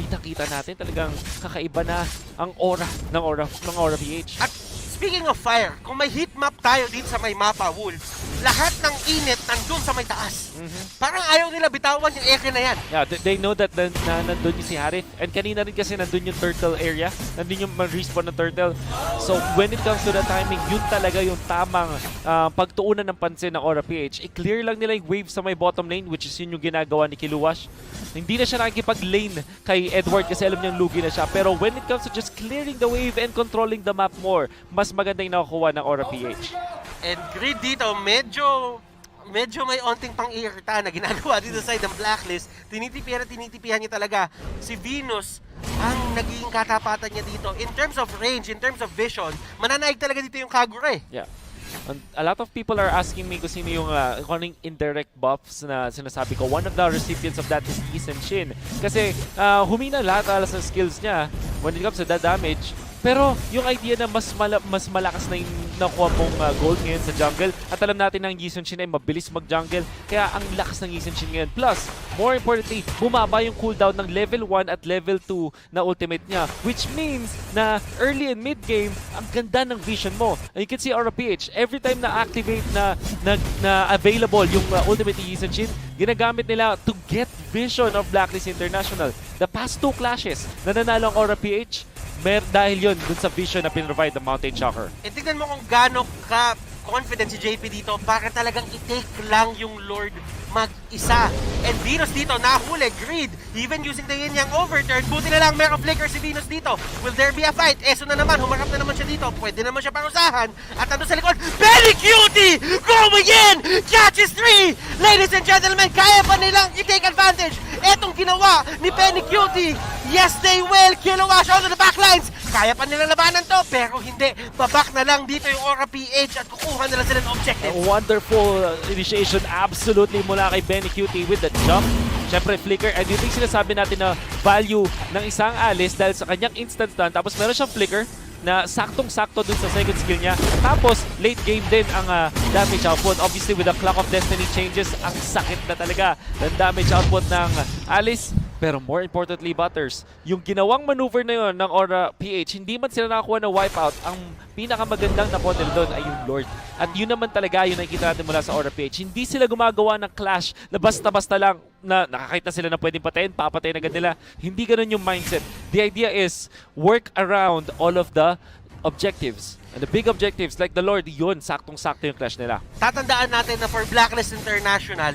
Speaker 11: Kita-kita natin talagang kakaiba na ang aura ng Aura PH.
Speaker 2: At speaking of fire, kung may heat map tayo dito sa may mapa, Wolves, lahat ng init nandun sa may taas. Parang ayaw nila bitawan yung eke na yan.
Speaker 11: Yeah, they know that nandun yung si Harith. And kanina rin kasi nandun yung turtle area. Nandun yung respawn ng turtle. So when it comes to the timing, yun talaga yung tamang pagtuunan ng pansin ng Aura PH. I-clear lang nila yung wave sa may bottom lane, which is yun yung ginagawa ni Kiluwash. Hindi na siya nakikipag-lane kay Edward kasi alam niyang lugi na siya. Pero when it comes to just clearing the wave and controlling the map more, mas maganda yung nakukuha ng Aura PH.
Speaker 2: And Greed dito, medyo may onting pang-iirita na ginagawa dito sa side ng Blacklist. Tinitipihan niya talaga si Venus ang naging katapatan niya dito. In terms of range, in terms of vision, mananaig talaga dito yung Kagura eh.
Speaker 11: Yeah. And a lot of people are asking me kung sino yung indirect buffs na sinasabi ko. One of the recipients of that is Yisun Shin. Kasi humina lahat sa skills niya when it comes to that damage. Pero yung idea na mas malakas na yung nakuha mong gold ngayon sa jungle, at alam natin na ang Yisun Shin ay mabilis mag-jungle, kaya ang lakas ng Yisun Shin ngayon. Plus, more importantly, bumaba yung cooldown ng level 1 at level 2 na ultimate niya, which means na early and mid game, ang ganda ng vision mo. And you can see Aura PH, every time na activate na available yung ultimate ni Yisun Shin, ginagamit nila to get vision of Blacklist International. The past 2 clashes na nanalo ang Aura PH, dahil yun dun sa vision na pinrovide ng Mountain Shocker.
Speaker 2: E tignan mo kung gaano ka confident si JP dito para talagang i-take lang yung Lord mag-isa. And Venus dito, nahuli, Greed, even using the yin-yang overturn. Buti na lang meron flicker si Venus dito. Will there be a fight? Eso na naman, humarap na naman siya dito. Pwede naman siya parusahan. At ando sa likod, Belly Cutie! Going in! Catches 3! Ladies and gentlemen, kaya pa nilang i-take advantage. Etong ginawa ni Penny Cutie. Yes, they will. Kilowash onto the backlines. Kaya pa nilang labanan to, pero hindi. Babak na lang dito yung Aura PH at kukuha nila sila ng objective.
Speaker 11: A wonderful initiation absolutely mula kay Benny Cutie with the jump. Siyempre, flicker. And yung sinasabi natin na value ng isang Alice dahil sa kanyang instant stun. Tapos meron siyang flicker na saktong-sakto dun sa second skill niya. Tapos, late game din ang damage output. Obviously, with the Clock of Destiny changes, ang sakit na talaga ng damage output ng Alice. Pero more importantly, Butters, yung ginawang maneuver na yun ng Aura PH, hindi man sila nakakuha ng wipeout, ang pinakamagandang nakuha nila doon ay yung Lord. At yun naman talaga yung nakikita natin mula sa Aura PH. Hindi sila gumagawa ng clash na basta-basta lang na nakakita sila na pwedeng patayin, papatayin agad nila. Hindi ganun yung mindset. The idea is work around all of the objectives. And the big objectives, like the Lord, yun, saktong-sakto yung clash nila.
Speaker 2: Tatandaan natin na for Blacklist International,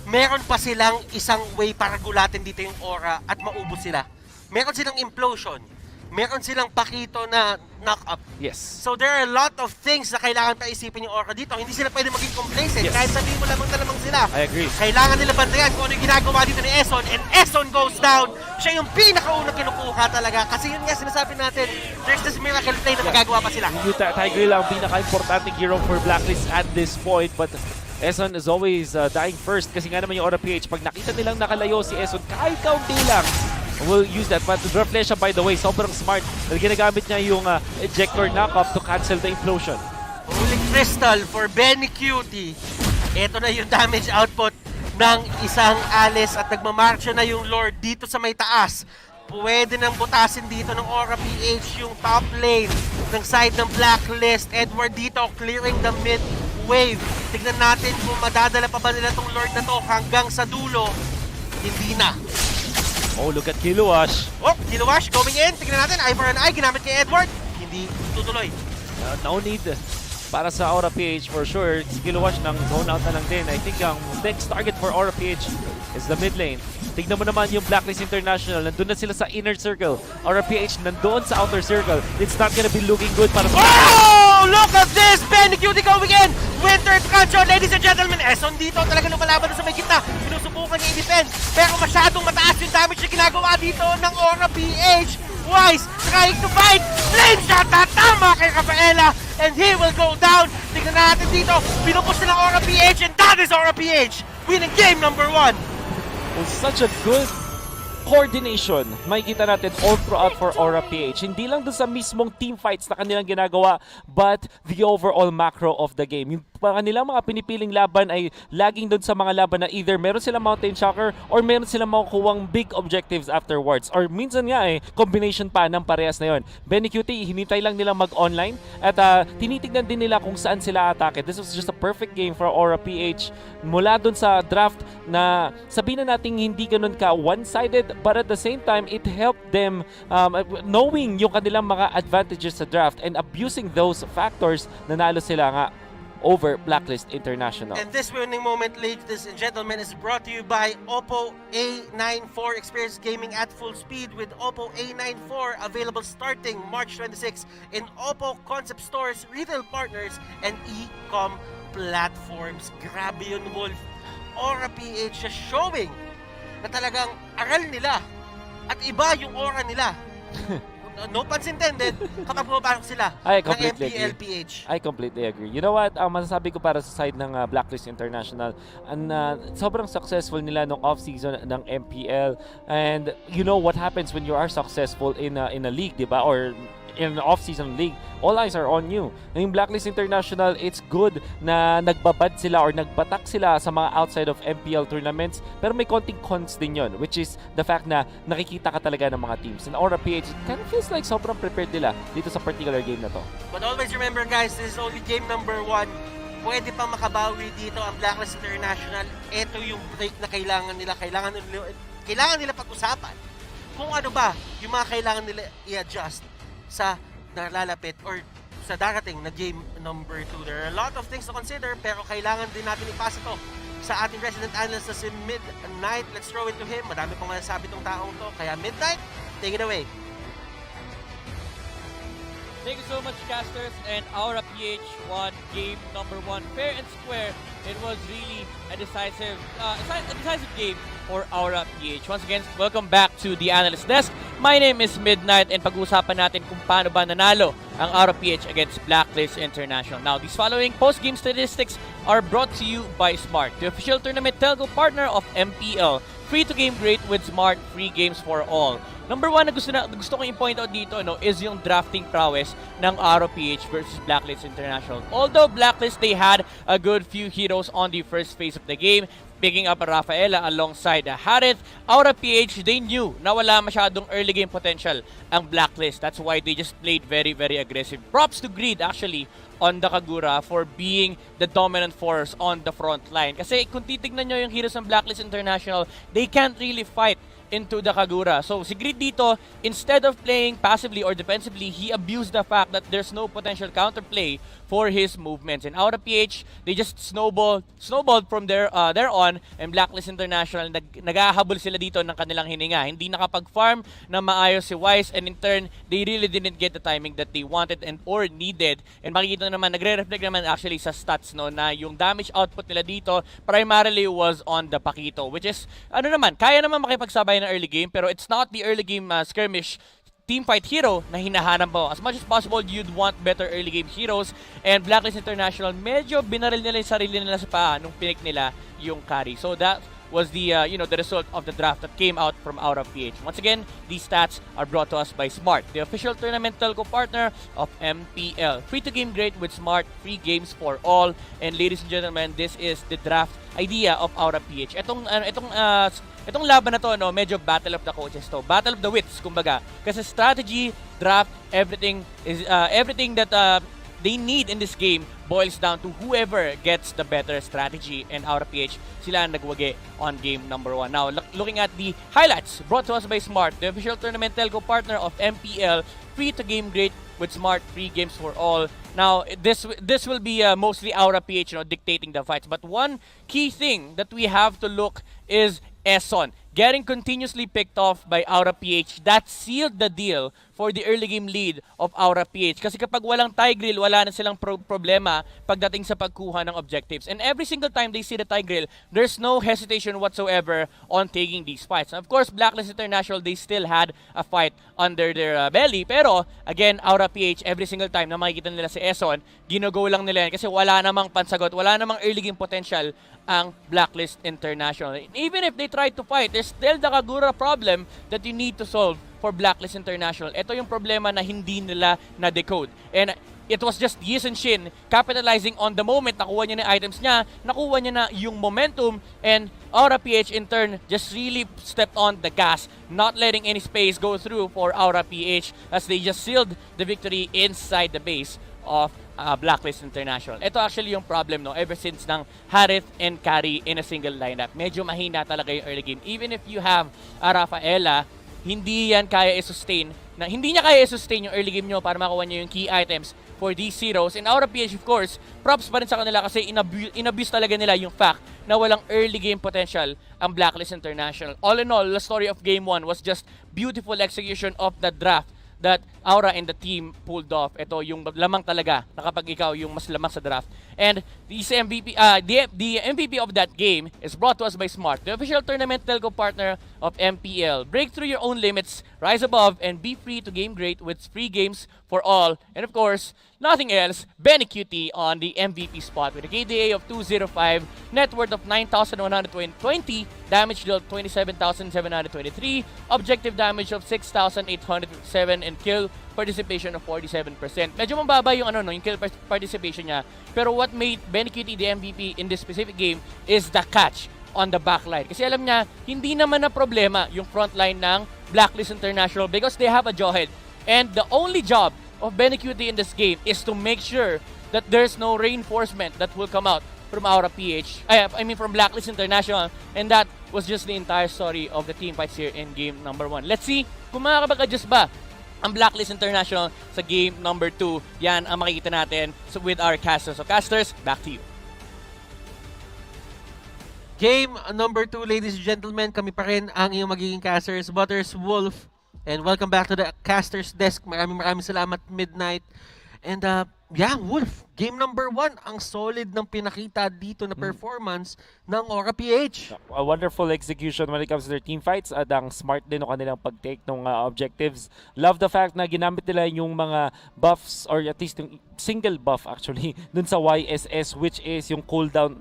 Speaker 2: meron pa silang isang way para gulatin dito yung Aura at maubos sila. Meron silang implosion. Meron silang pakito na knock-up.
Speaker 11: Yes.
Speaker 2: So there are a lot of things na kailangan pa isipin yung Aura dito. Hindi sila pwede maging complacent.
Speaker 11: Yes.
Speaker 2: Kahit sabihin mo lamang na lamang sila.
Speaker 11: I agree.
Speaker 2: Kailangan nila bantayan kung ano yung ginagawa dito ni S10. And S10 goes down. Siya yung pinakaunang kinukuha talaga. Kasi yun nga sinasabi natin, there's this miracle play na magagawa pa sila.
Speaker 11: Yung Tiger lang ang pinaka-importanting hero for Blacklist at this point. But S10 is always dying first kasi nga naman yung Aura PH. Pag nakita nilang nakalayo si S10, kahit kaunti lang, we'll use that. But Reflection, by the way, sobrang smart. Ginagamit niya yung ejector knock-up to cancel the implosion.
Speaker 2: Holy Crystal for Benny Cutie. Ito na yung damage output ng isang Alice at nagmamarcha na yung Lord dito sa may taas. Pwede nang butasin dito ng Aura PH yung top lane ng side ng Blacklist. Edward dito clearing the mid wave. Tignan natin kung madadala pa ba nila tong Lord na to hanggang sa dulo. Hindi na.
Speaker 11: Oh, look at Kilowash.
Speaker 2: Oh, Kilowash going in. Tignan natin, eye for an eye. Ginamit kay Edward. Hindi tutuloy.
Speaker 11: No need para sa Aura PH for sure. Si Kilowash nang zone out na lang din. I think ang next target for Aura PH is the mid lane. Tignan mo naman yung Blacklist International. Nandun na sila sa inner circle. Aura PH nandoon sa outer circle. It's not gonna be looking good para sa...
Speaker 2: Oh! Look at this! Benny Cutie going in! Winter Truncheon, ladies and gentlemen. S10 dito, talaga lumalaban sa may gitna. Sinusubukan niya i-defend. Pero masyadong mataas yung damage na ginagawa dito ng Aura PH. Wise trying to fight. Flame shot na tama kay Rafaela. And he will go down. Tignan natin dito. Pinupush na ng Aura PH. And that is Aura PH winning game number 1.
Speaker 11: It's such a good coordination. Makikita natin all throughout for Aura PH. Hindi lang dun sa mismong team fights na kanilang ginagawa, but the overall macro of the game. Yung kanilang mga pinipiling laban ay laging dun sa mga laban na either meron silang Mountain Shocker or meron silang makukuhang big objectives afterwards. Or minsan nga combination pa ng parehas na yon. Benny Cutie, hinintay lang nilang mag-online at tinitignan din nila kung saan sila atake. This was just a perfect game for Aura PH. Mula dun sa draft na sabihin na natin hindi ganun ka one-sided, but at the same time, it helped them knowing yung kanilang mga advantages sa draft and abusing those factors, nanalo sila nga over Blacklist International.
Speaker 2: And this winning moment, ladies and gentlemen, is brought to you by Oppo A94. Experience gaming at full speed with Oppo A94, available starting March 26 in Oppo concept stores, retail partners, and e-com platforms. Grabe yun, Wolf. Aura PH is showing na talagang aral nila at iba yung aura nila. No puns intended kapag pumapasok sila ng MPL PH.
Speaker 11: I completely agree. You know what? Ang masasabi ko para sa side ng Blacklist International, sobrang successful nila nung off-season ng MPL. And you know what happens when you are successful in a league, di ba? Or in an off-season league, all eyes are on you. Yung Blacklist International, it's good na nagbabad sila or nagbatak sila sa mga outside of MPL tournaments, pero may konting cons din yon, which is the fact na nakikita ka talaga ng mga teams. And Aura PH, it kind of feels like sobrang prepared nila dito sa particular game na to.
Speaker 2: But always remember guys, this is only game number 1. Pwede pang makabawi dito ang Blacklist International. Ito yung break na kailangan nila. Kailangan nila pag-usapan kung ano ba yung mga kailangan nila i-adjust sa nalalapit or sa darating na game number 2. There are a lot of things to consider, pero kailangan din natin ipasa ito sa ating resident analyst na si Midnight. Let's throw it to him. Madami pang masasabi tong taong to. Kaya Midnight, take it away.
Speaker 20: Thank you so much, casters. And Aura PH won game number 1 fair and square. It was really a decisive game for Aura PH. Once again, welcome back to the Analyst Desk. My name is Midnight and pag-uusapan natin kung paano ba nanalo ang Aura PH against Blacklist International. Now, these following post-game statistics are brought to you by Smart, the official tournament telco partner of MPL. Free to game great with Smart, free games for all. Number 1 na gusto kong i-point out dito is yung drafting prowess ng Aura PH versus Blacklist International. Although Blacklist, they had a good few heroes on the first phase of the game, picking up Rafaela alongside Harith. Aura PH, they knew na wala masyadong early game potential ang Blacklist. That's why they just played very, very aggressive. Props to Greed actually on the Kagura for being the dominant force on the front line. Kasi kung titignan nyo yung heroes ng Blacklist International, they can't really fight into the Kagura. So si Greed dito, instead of playing passively or defensively, he abused the fact that there's no potential counterplay for his movements. And Aura PH, they just snowballed from there on, and Blacklist International, naghahabol sila dito ng kanilang hininga. Hindi nakapag-farm na maayos si Wise, and in turn, they really didn't get the timing that they wanted and or needed. And makikita naman, nagre-reflect naman actually sa stats na yung damage output nila dito primarily was on the Pakito, which is, kaya naman makipagsabay na early game, pero it's not the early game skirmish teamfight hero na hinahanap mo. As much as possible, you'd want better early game heroes, and Blacklist International, medyo binaril nila yung sarili nila sa paa nung pinik nila yung carry. So that was the the result of the draft that came out from Aura PH. Once again, these stats are brought to us by Smart, the official tournament telco partner of MPL. Free to game great with Smart, free games for all. And ladies and gentlemen, this is the draft idea of Aura PH. Itong laban na to, medyo battle of the coaches to. Battle of the wits, kumbaga. Kasi strategy, draft, everything that they need in this game boils down to whoever gets the better strategy, and Aura PH, sila ang nagwagi on game number 1. Now, looking at the highlights brought to us by Smart, the official tournament telco partner of MPL, free to game great with Smart, free games for all. Now, this will be mostly Aura PH, dictating the fights. But one key thing that we have to look is S10. Getting continuously picked off by Aura PH, that sealed the deal for the early game lead of Aura PH. Kasi kapag walang Tigreal, wala na silang problema pagdating sa pagkuha ng objectives. And every single time they see the Tigreal, there's no hesitation whatsoever on taking these fights. And of course, Blacklist International, they still had a fight under their belly. Pero, again, Aura PH, every single time na makikita nila si Eson, gino-go lang nila yan kasi wala namang pansagot, wala namang early game potential ang Blacklist International. Even if they try to fight, there's still the Kagura problem that you need to solve for Blacklist International. Ito yung problema na hindi nila na-decode. And it was just Yisen Shin capitalizing on the moment. Nakuha niya na items niya, nakuha niya na yung momentum, and Aura PH in turn just really stepped on the gas, not letting any space go through for Aura PH as they just sealed the victory inside the base of Blacklist International. Ito actually yung problem, ever since ng Harith and Kari in a single lineup. Medyo mahina talaga yung early game. Even if you have Rafaela, hindi yan kaya i-sustain. Hindi niya kaya i-sustain yung early game nyo para makuha niyo yung key items for these heroes. And Aura PH, of course, props pa rin sa kanila kasi inabuse talaga nila yung fact na walang early game potential ang Blacklist International. All in all, the story of Game 1 was just beautiful execution of the draft that Aura and the team pulled off. Ito yung lamang talaga na kapag ikaw yung mas lamang sa draft. And the MVP of that game is brought to us by Smart, the official tournament telco partner of MPL. Break through your own limits, rise above, and be free to game great with free games for all. And of course, nothing else, Benny QT on the MVP spot with a KDA of 205, net worth of 9,120, damage dealt 27,723, objective damage of 6,857, and kill participation of 47%. Medyo mababa yung yung kill participation niya. Pero what made Benny QT the MVP in this specific game is the catch on the backline. Kasi alam niya, hindi naman na problema yung frontline ng Blacklist International because they have a jawhead. And the only job of Benny QT in this game is to make sure that there's no reinforcement that will come out from Aura PH. From Blacklist International. And that was just the entire story of the team fights here in game number 1. Let's see kung makakapag-adjust ba ang Blacklist International sa game number 2. Yan ang makikita natin with our casters. So casters, back to you.
Speaker 2: Game number 2, ladies and gentlemen, kami pa rin ang iyong magiging casters, Butters, Wolf, and welcome back to the casters desk. Maraming salamat, Midnight. And Wolf, game number 1, ang solid ng pinakita dito na performance ng Aura PH.
Speaker 11: A wonderful execution when it comes to their team fights at ang smart din ng kanilang pag-take ng objectives. Love the fact na ginamit nila yung mga buffs or at least yung single buff actually dun sa YSS, which is yung cooldown,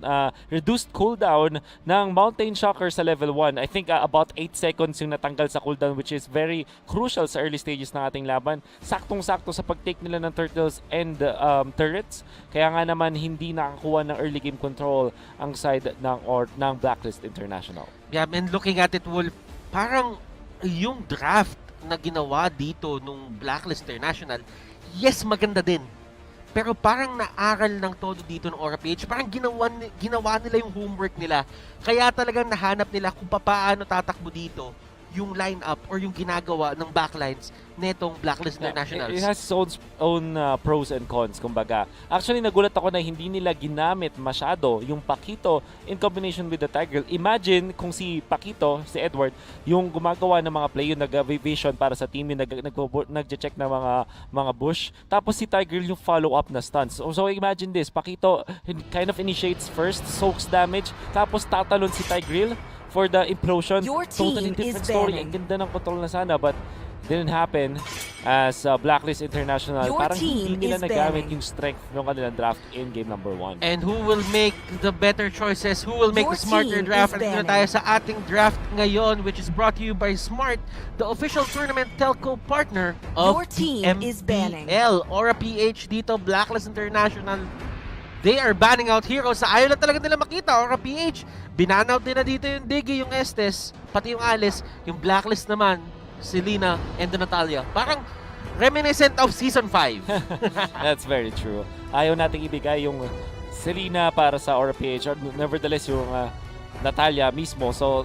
Speaker 11: reduced cooldown ng Mountain Shocker sa level 1. I think about 8 seconds yung natanggal sa cooldown, which is very crucial sa early stages ng ating laban. Saktong-sakto sa pag-take nila ng turtles and turrets. Kaya nga naman hindi nakakuha ng early game control ang side ng Blacklist International.
Speaker 2: Yeah, and looking at it, Wolf, parang yung draft na ginawa dito nung Blacklist International, yes, maganda din. Pero parang naaral ng todo dito ng Aura PH. Parang ginawa nila yung homework nila. Kaya talagang nahanap nila kung paano tatakbo dito yung lineup or yung ginagawa ng backlines netong Blacklist Internationals.
Speaker 11: It has its own pros and cons, kumbaga. Actually, nagulat ako na hindi nila ginamit masyado yung Pakito in combination with the Tigreal. Imagine kung si Pakito, si Edward, yung gumagawa ng mga play, yung nag-vision para sa team, yung nag-check na mga bush. Tapos si Tigreal yung follow-up na stunts. So imagine this, Pakito kind of initiates first, soaks damage, tapos tatalon si Tigreal for the implosion. Totally different story. Ang ganda ng control na sana, but didn't happen as Blacklist International. Parang hindi nila nagamit yung strength ng kanilang draft in game number 1.
Speaker 2: And who will make the better choices? Who will make the smarter draft? At dito tayo sa ating draft ngayon, which is brought to you by Smart, the official tournament telco partner of MPL. Aura PH dito, Blacklist International. They are banning out heroes na ayaw na talaga nila makita. Aura PH, binanout din na dito yung Diggy, yung Estes, pati yung Alice, yung Blacklist naman, si Lina and Natalia. Parang reminiscent of Season 5.
Speaker 11: That's very true. Ayaw nating ibigay yung Selena para sa Aura PH, or nevertheless yung Natalia mismo. So,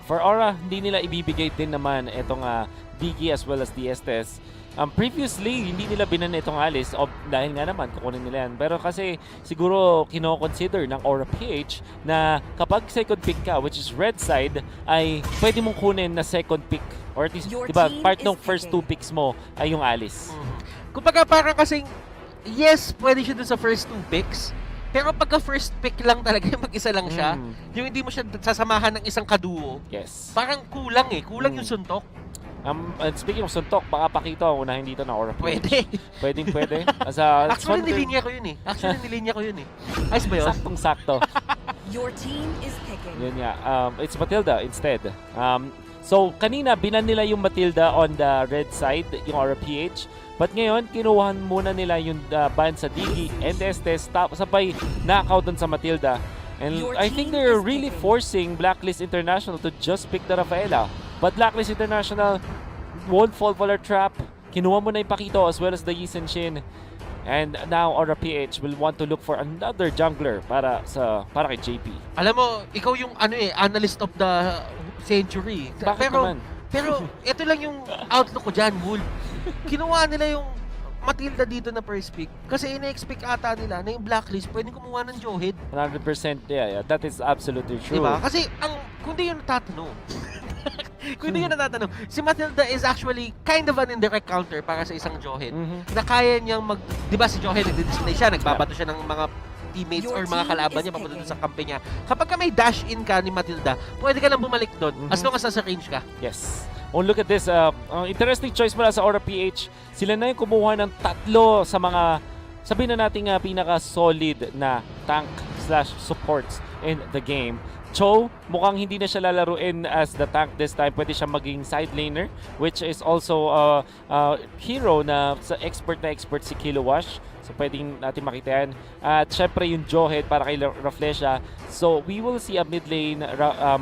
Speaker 11: for Aura, hindi nila ibibigay din naman itong Diggy as well as the Estes. Previously, hindi nila binan itong Alice dahil nga naman kukunin nila yan. Pero kasi siguro kino-consider ng Aura PH na kapag second pick ka, which is red side, ay pwede mong kunin na second pick. Or at least, diba, part ng first 2 picks mo ay yung Alice.
Speaker 2: Kumbaga parang kasing, yes, pwede siya dun sa first 2 picks. Pero pagka first pick lang talaga, mag-isa lang siya, yung hindi mo siya sasamahan ng isang kaduo,
Speaker 11: yes,
Speaker 2: parang kulang kulang yung suntok.
Speaker 11: And speaking of suntok, baka Pakito ang unahin dito na Aura PH.
Speaker 2: Pwede.
Speaker 11: Pwede.
Speaker 2: Actually, nilinya ko yun eh. Ayos ba yun?
Speaker 11: Saktong-sakto.
Speaker 13: Your team is picking.
Speaker 11: Yun nga. It's Matilda instead. So, kanina, binan nila yung Matilda on the red side, yung Aura PH. But ngayon, kinuhaan muna nila yung ban sa Digi and S10, sabay knockout dun sa Matilda. And I think they're really forcing Blacklist International to just pick the Rafaela. But Blacklist International won't fall for their trap. Kinuha mo na yung Pakito as well as the Yi Shin. And now Aura PH will want to look for another jungler para kay JP.
Speaker 2: Alam mo, ikaw yung analyst of the century.
Speaker 11: Bakit naman?
Speaker 2: Pero ito lang yung outlook ko dyan, Wolf. Kinuha nila yung Matilda dito na first pick kasi ina-expect ata nila na yung Blacklist pwedeng kumuha ng Johead.
Speaker 11: 100%, yeah, that is absolutely true.
Speaker 2: Diba? Kasi kung di yun natatanong, si Matilda is actually kind of an indirect counter para sa isang Johead na kaya niyang diba si Johead nagdi-display siya, nagbabato siya ng mga teammates or mga kalaban niya papunta sa kampe niya. Kapag ka may dash in ka ni Matilda, pwede ka lang bumalik doon as long as nasa range ka.
Speaker 11: Yes. Oh, look at this. Interesting choice pala sa Aura PH. Sila na yung kumuha ng 3 sa mga, sabihin na natin pinaka-solid na tank/supports in the game. Cho, mukhang hindi na siya lalaruin as the tank this time. Pwede siya maging side laner, which is also hero na expert si Kilowash. So, pwedeng natin makita yan. At syempre yung Johead para kay Raflesia. So, we will see a mid lane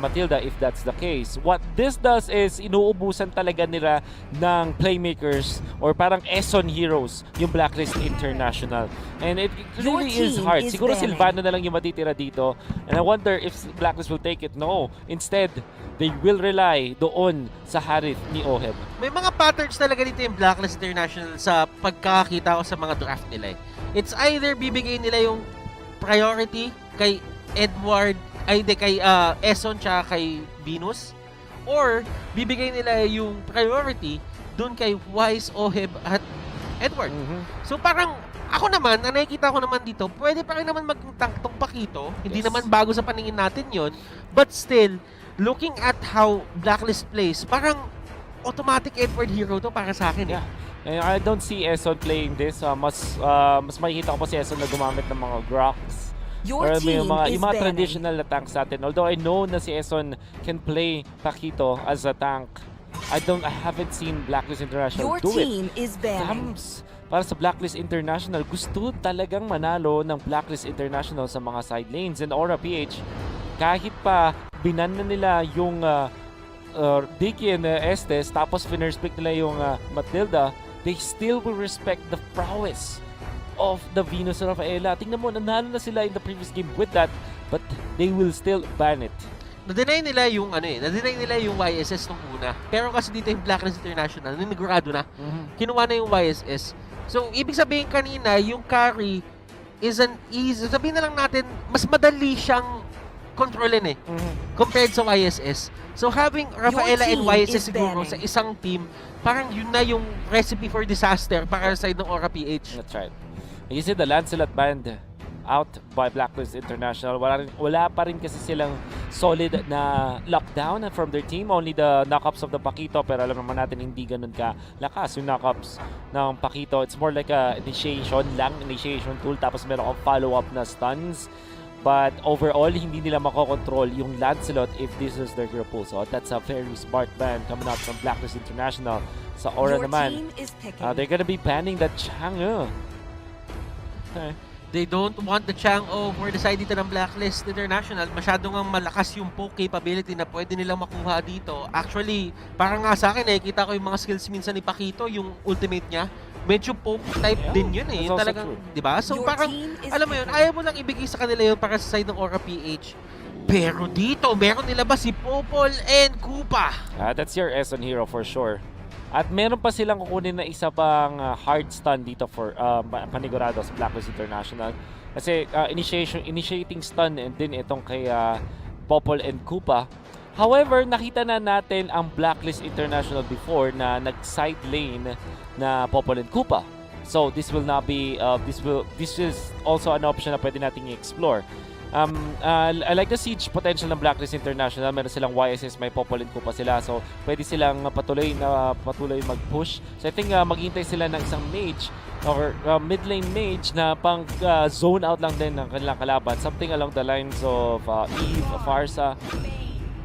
Speaker 11: Matilda if that's the case. What this does is inuubusan talaga nila ng playmakers or parang S10 heroes yung Blacklist International. And it really is hard. Siguro Sylvana na lang yung matitira dito. And I wonder if Blacklist will take it. No. Instead, they will rely doon sa Harith ni Oheb.
Speaker 2: May mga patterns talaga dito yung Blacklist International sa pagkakita ko sa mga draft nila. It's either bibigay nila yung priority kay Edward, kay Eson tsaka kay Venus, or bibigay nila yung priority dun kay Wise, Oheb at Edward. So parang ako naman, ang nakikita ko naman dito, pwede pa rin naman mag-tank tong Pakito. Hindi naman bago sa paningin natin yon. But still, looking at how Blacklist plays, parang automatic Edward hero to para sa akin.
Speaker 11: Yeah. And I don't see Eson playing this. Mas makikita ko pa si Eson na gumamit ng mga Grox. Or yung mga traditional na tanks natin. Although I know na si Eson can play Pakito as a tank, I haven't seen Blacklist International do it.
Speaker 13: Your team is banning.
Speaker 11: Para sa Blacklist International, gusto talagang manalo ng Blacklist International sa mga side lanes. And Aura PH, kahit pa binan na nila yung Dicky and S10, tapos pick nila yung Matilda, they still will respect the prowess of the Venus and Rafaela. Tingnan mo, nanalo na sila in the previous game with that, but they will still ban it.
Speaker 2: Na-deny nila yung YSS nung una. Pero kasi dito yung Blacklist International, ninigurado na. Kinuha na yung YSS. So, ibig sabihin kanina, yung carry is an easy, sabihin na lang natin, mas madali siyang kontrolin compared sa YSS. So, having Rafaela and YSS siguro sa isang team, parang yun na yung recipe for disaster para sa side ng Aura PH.
Speaker 11: That's right. You see the Lancelot band out by Blacklist International. Wala pa rin kasi silang solid na lockdown from their team. Only the knockups of the Pakito. Pero alam naman natin hindi ganun ka lakas yung knockups ng Pakito. It's more like a initiation tool. Tapos meron kang follow-up na stuns. But overall, hindi nila makokontrol yung Lancelot if this is their hero pool. So that's a very smart ban coming out from Blacklist International. Sa Aura naman, they're gonna be banning that Chang'e. Okay.
Speaker 2: They don't want the Chang'e for the side dito ng Blacklist International. Masyadong ang malakas yung poke capability na pwede nilang makuha dito. Actually, parang nga sa akin, nakikita ko yung mga skills minsan ni Pakito, yung ultimate niya. Medyo poke type din yun Yung talagang, di ba? So parang, alam mo yun, ayaw mo lang ibigay sa kanila yun para sa side ng Aura PH. Pero dito, meron nila ba si Popol and Koopa?
Speaker 11: That's your S10 hero for sure. At meron pa silang kukunin na isa pang hard stun dito for panigurado sa Blacklist International. Kasi initiating stun and din itong kay Popol and Koopa. However, nakita na natin ang Blacklist International before na nag-side lane na Popol and Koopa. So this will not be this is also an option na pwede nating i-explore. I like the siege potential ng Blacklist International. Meron silang YSS, may Popol and Koopa sila. So pwede silang patuloy mag-push. So I think maghintay sila ng isang mage or mid lane mage na pang zone out lang din ng kanilang kalaban. Something along the lines of Eve, Farsa.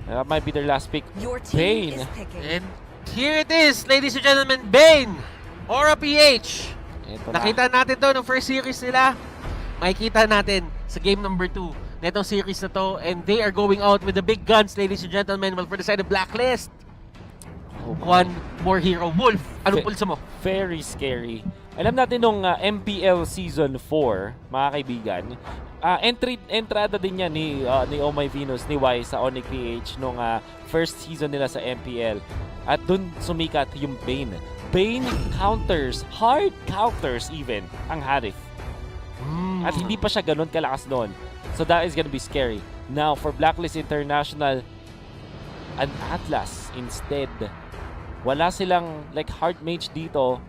Speaker 11: That might be their last pick. Bane.
Speaker 2: And here it is, ladies and gentlemen, Bane! Aura PH! Nakita natin to ng first series nila. Makikita natin sa game number 2 na itong series na to. And they are going out with the big guns, ladies and gentlemen. Well, for the side of Blacklist, one more hero. Wolf, anong pulsa mo?
Speaker 11: Very scary. Alam natin nung MPL Season 4, mga kaibigan, entrada din yan ni Oh My Venus, ni Y sa Onyx PH nung first season nila sa MPL. At dun sumikat yung Bane. Bane counters, hard counters even, ang Harith. At hindi pa siya ganun kalakas noon. So that is gonna be scary. Now, for Blacklist International, an Atlas instead. Wala silang like hard mage dito.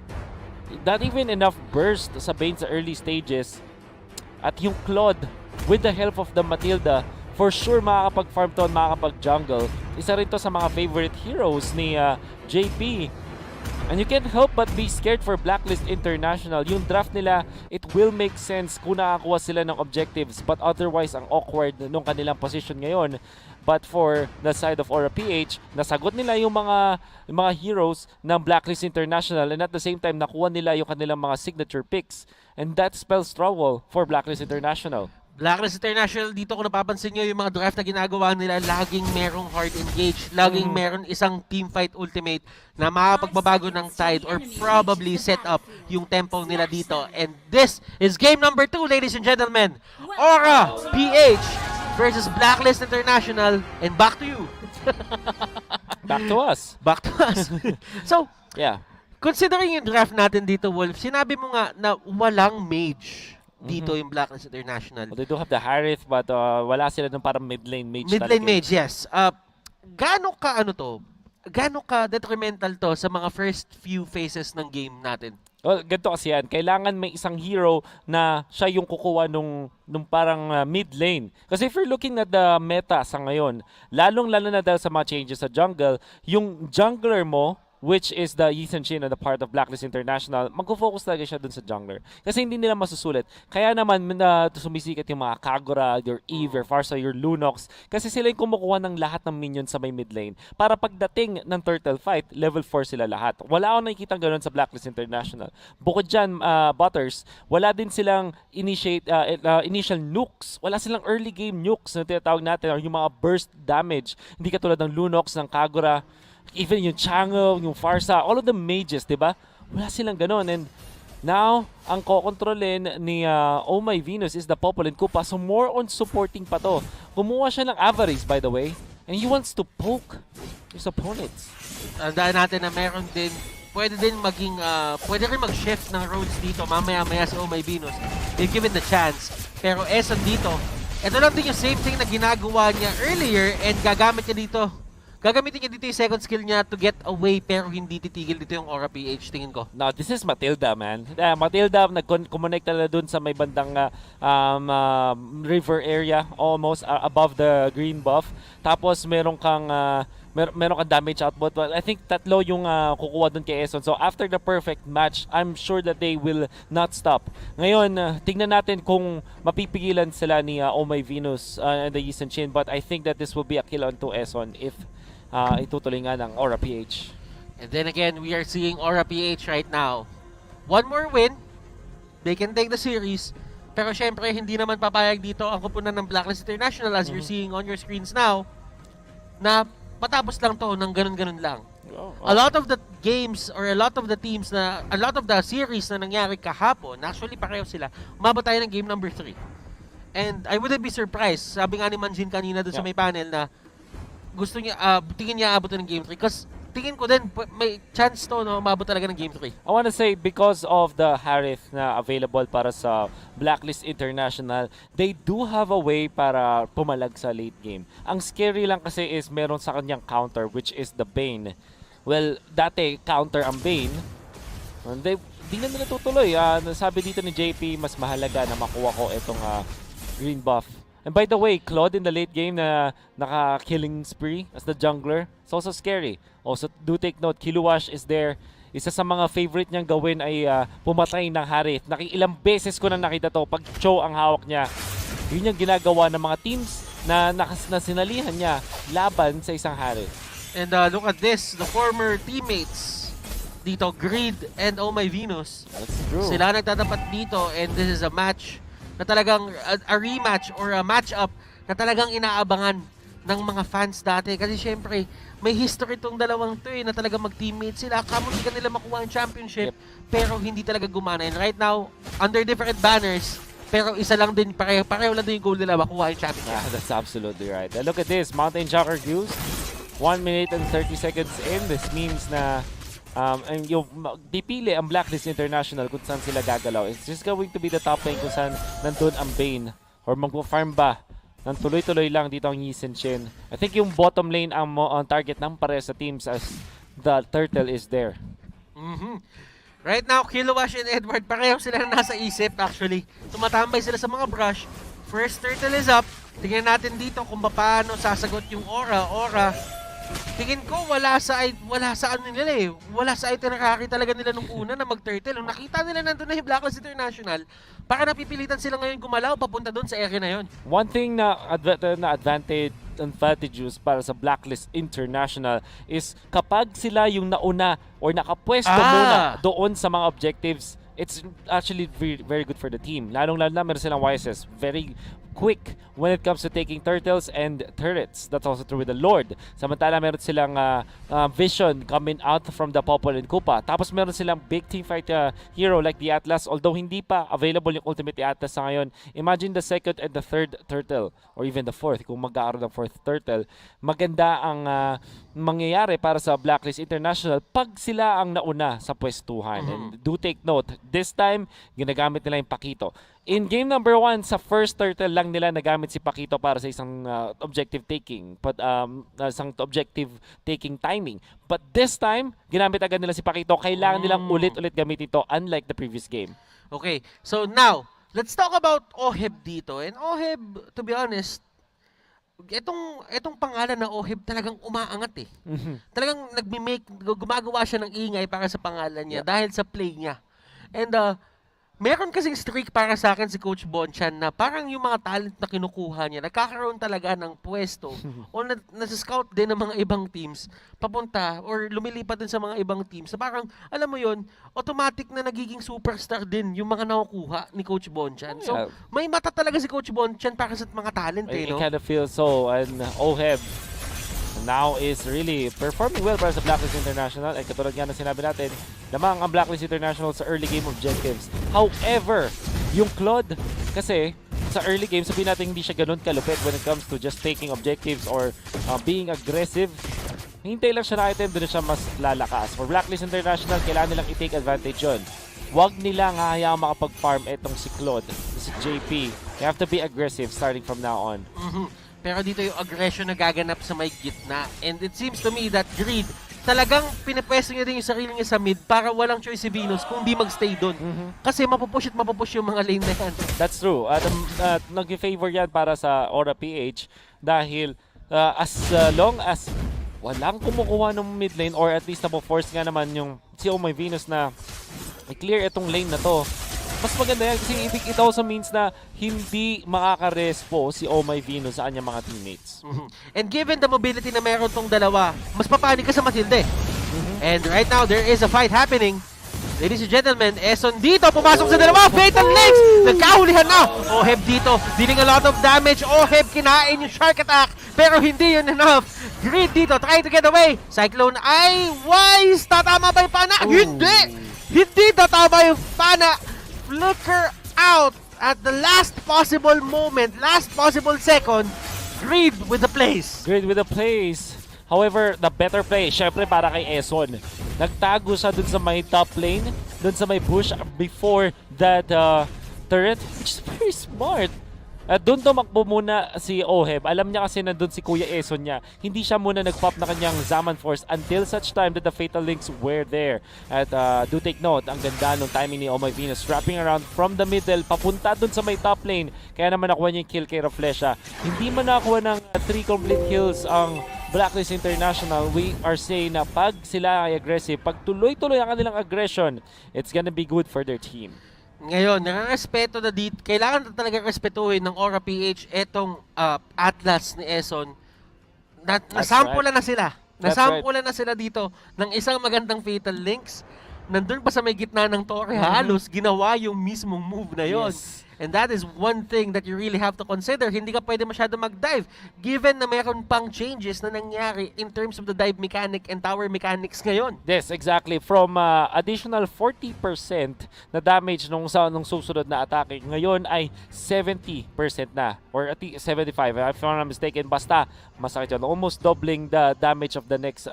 Speaker 11: Not even enough burst sa Bane sa early stages. At yung Claude, with the help of the Matilda, for sure makakapag-farm to, makakapag-jungle. Isa rin to sa mga favorite heroes ni JP. And you can't help but be scared for Blacklist International. Yung draft nila, it will make sense kung nakakuha sila ng objectives. But otherwise, ang awkward nung kanilang position ngayon. But for the side of Aura PH, nasagot nila yung mga heroes ng Blacklist International. And at the same time, nakuha nila yung kanilang mga signature picks. And that spells trouble for Blacklist International.
Speaker 2: Blacklist International, dito ko napapansin nyo yung mga draft na ginagawa nila, laging merong hard engage, laging meron isang teamfight ultimate na makapagbabago ng tide or probably set up yung tempo nila dito. And this is game number 2, ladies and gentlemen. Aura PH versus Blacklist International, and back to you.
Speaker 11: Back to us.
Speaker 2: Back to us. So, yeah. Considering yung draft natin dito, Wolf, sinabi mo nga na walang mage dito yung Blacklist International.
Speaker 11: Well, they do have the Harith, but wala sila ng parang mid-lane mage.
Speaker 2: Mid-lane mage, yes. Gaano ka detrimental to sa mga first few phases ng game natin?
Speaker 11: Well, ganito kasi yan. Kailangan may isang hero na siya yung kukuha nung parang mid lane. Kasi if you're looking at the meta sa ngayon, lalong-lalo na dahil sa mga changes sa jungle, yung jungler mo, which is the Ethan Chin on the part of Blacklist International, magfo-focus talaga siya dun sa jungler. Kasi hindi nila masusulit. Kaya naman sumisikat yung mga Kagura, your Eve, your Farsa, your Lunox. Kasi sila yung kumukuha ng lahat ng minions sa may mid lane. Para pagdating ng turtle fight, level 4 sila lahat. Wala akong nakikita gano'n sa Blacklist International. Bukod dyan, Butters, wala din silang initial nukes. Wala silang early game nukes na tinatawag natin, or yung mga burst damage. Hindi katulad ng Lunox, ng Kagura, even yung Chango, yung Farsa, all of the mages, diba? Wala silang ganon. And now, ang kokontrolin ni Oh My Venus is the Popol and Koopa. So more on supporting pa to. Kumuha siya ng Avarice, by the way. And he wants to poke his opponents.
Speaker 2: Tandaan natin na meron din, pwede rin mag-shift ng roads dito mamaya-maya sa Oh My Venus. If given the chance. Pero S10 dito, ito lang din yung same thing na ginagawa niya earlier, and gagamitin niya dito yung second skill niya to get away, pero hindi titigil dito yung Aura PH, tingin ko.
Speaker 11: No, this is Matilda, man. Matilda, nag-connect na dun sa may bandang river area, almost above the green buff. Tapos meron kang damage output. Well, I think tatlo yung kukuha dun kay S10. So after the perfect match, I'm sure that they will not stop. Ngayon, tingnan natin kung mapipigilan sila ni Oh My Venus and the Yisan Chin. But I think that this will be a kill on to S10 if itutuloy nga ng Aura PH.
Speaker 2: And then again, we are seeing Aura PH right now. One more win, they can take the series. Pero syempre, hindi naman papayag dito ang kupunan ng Blacklist International, as you're seeing on your screens now, na matapos lang to ng ganun-ganun lang. A lot of the games or a lot of the series na nangyari kahapon, actually pareho sila, umabot tayo ng game number 3. And I wouldn't be surprised, sabi nga ni Manjin kanina doon sa may panel na gusto niya, tingin niya abutin ng game 3 because tingin ko din, may chance to, no, umabot talaga ng Game 3.
Speaker 11: I want to say because of the Harith na available para sa Blacklist International, they do have a way para pumalag sa late game. Ang scary lang kasi is meron sa kanyang counter, which is the Bane. Well, dati counter ang Bane. Di na nila tutuloy. Sabi dito ni JP, mas mahalaga na makuha ko itong green buff. And by the way, Claude in the late game na naka-killing spree as the jungler, it's also scary. Also, do take note, Kiluwash is there. Isa sa mga favorite niyang gawin ay pumatay ng Harith. Ilang beses ko na nakita to pag Cho ang hawak niya. Yun yung ginagawa ng mga teams na sinalihan niya laban sa isang Harith.
Speaker 2: And look at this, the former teammates dito, Greed and Oh My Venus.
Speaker 11: That's true.
Speaker 2: Sila nagtatapat dito and this is a match na talagang a rematch or a match-up na talagang inaabangan ng mga fans dati. Kasi syempre, may history tong dalawang to na talagang mag-teammate sila. Kamunti ka nila makuha ang championship, pero hindi talaga gumana. And right now, under different banners, pero isa lang din, pareho lang din yung goal nila makuha yung championship.
Speaker 11: That's absolutely right. Look at this, Mountain Shocker used. 1 minute and 30 seconds in. This means na yung pipili ang Blacklist International kung saan sila gagalaw. It's just going to be the top lane kung saan nandun ang Bane or magpo-farm ba ng tuloy-tuloy lang dito ang Yi Shin. I think yung bottom lane ang target ng pares sa teams as the turtle is there.
Speaker 2: Right now, Kiluwash and Edward, pareho sila na nasa isip actually. Tumatambay sila sa mga brush. First turtle is up. Tingnan natin dito kung paano sasagot yung Aura. Tingin ko wala sa ano nila eh. Wala sa itinerary talaga nila nung una na mag-turtle. Nung nakita nila nandun na yung Blacklist International, baka napipilitan sila ngayon gumalaw papunta doon sa area na yon.
Speaker 11: One thing na advantageous para sa Blacklist International is kapag sila yung nauna or nakapwesto muna doon sa mga objectives, it's actually very, very good for the team. Lalong-lalo na meron silang YSS. Very quick when it comes to taking turtles and turrets. That's also true with the Lord. Samantala meron silang vision coming out from the Popol and Kupa. Tapos meron silang big teamfight hero like the Atlas. Although hindi pa available yung ultimate Atlas sa ngayon, imagine the second and the third turtle or even the fourth kung magkakaroon ng fourth turtle. Maganda ang mangyayari para sa Blacklist International pag sila ang nauna sa pwestuhan. And do take note, this time ginagamit nila yung Pakito. In game number 1, sa first turtle lang nila nagamit si Pakito para sa isang objective taking, isang objective taking timing. But this time, ginamit agad nila si Pakito. Kailangan nilang ulit-ulit gamitin ito unlike the previous game.
Speaker 2: Okay, so now, let's talk about Oheb dito. And Oheb, to be honest, itong pangalan na Oheb talagang umaangat eh. Talagang gumagawa siya ng ingay para sa pangalan niya dahil sa play niya. And meron kasing streak para sa akin si Coach Bonchan na parang yung mga talent na kinukuha niya, nagkakaroon talaga ng pwesto o nasa-scout din ng mga ibang teams papunta or lumilipat din sa mga ibang teams. So parang, alam mo yon, automatic na nagiging superstar din yung mga nakukuha ni Coach Bonchan. So, may mata talaga si Coach Bonchan para sa mga talent eh, no?
Speaker 11: I kind of feel so. And Oheb now is really performing well para sa Blacklist International. At katulad nga na sinabi natin, lamang ang Blacklist International sa early game objectives. However, yung Claude, kasi sa early game, sabihin natin hindi siya ganun kalupit when it comes to just taking objectives or being aggressive. Hintay lang siya na item, doon siya mas lalakas. For Blacklist International, kailangan nilang i-take advantage yun. Huwag nilang hahayaang makapag-farm etong si Claude, si JP. You have to be aggressive starting from now on.
Speaker 2: Pero dito yung aggression na gaganap sa may gitna. And it seems to me that Greed, talagang pinapwesto niya din yung sarili niya sa mid para walang choice si Venus kung di magstay doon. Kasi mapupush yung mga lane na yan.
Speaker 11: That's true. Nag-favor yan para sa Aura PH dahil as long as walang kumukuha ng mid lane or at least napo-force nga naman yung si Oh My Venus na i-clear itong lane na to, mas maganda yan kasi it also means na hindi makaka-respo si Oh My Venus sa kanyang mga teammates.
Speaker 2: And given the mobility na meron tong dalawa, mas papanig ka sa Matilde. And right now, there is a fight happening. Ladies and gentlemen, Eson dito, pumasok sa dalawa, Fatal Links! Nagkahulihan na! Oheb dito, dealing a lot of damage. Oheb kinain yung Shark Attack, pero hindi yun enough. Greed dito, trying to get away. Cyclone ay wise! Tatama ba yung pana? Hindi! Hindi tatama yung pana! Flicker out at the last possible moment, last possible second. Greed with the plays.
Speaker 11: Greed with the plays. However, the better play, syempre para kay Eson. Nagtago siya dun sa may top lane, dun sa may bush before that turret, which is very smart. At doon tumakbo muna si Oheb. Alam niya kasi nandun si Kuya Eson niya. Hindi siya muna nag-pop na kanyang Zaman Force until such time that the Fatal Links were there. At do take note, ang ganda ng timing ni Oh My Venus. Wrapping around from the middle, papunta dun sa may top lane. Kaya naman nakuha niya yung kill kay Raflesha. Hindi man nakuha ng 3 complete kills ang Blacklist International. We are saying na pag sila ay aggressive, pag tuloy-tuloy ang kanilang aggression, it's gonna be good for their team.
Speaker 2: Ngayon, nakarespeto na dito. Kailangan na talaga respetuhin ng Aura PH etong Atlas ni Eson. Nasampulan na sila. Nasampulan na sila dito ng isang magandang Fatal Links. Nandun pa sa may gitna ng torre, halos ginawa yung mismong move na yon.
Speaker 11: Yes.
Speaker 2: And that is one thing that you really have to consider. Hindi ka pwede masyado mag-dive given na mayroon pang changes na nangyari in terms of the dive mechanic and tower mechanics ngayon.
Speaker 11: Yes, exactly. From additional 40% na damage nung susunod na atake, ngayon ay 70% na. Or at least 75, if I'm not mistaken. Basta, masakit yun. Almost doubling the damage of the next.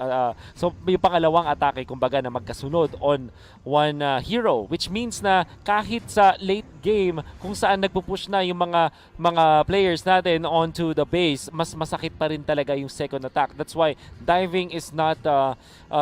Speaker 11: So, yung pangalawang atake, kumbaga, na magkasunod on one hero. Which means na kahit sa late game, kung saan nagpupush na yung mga players natin onto the base, mas masakit pa rin talaga yung second attack. That's why diving is not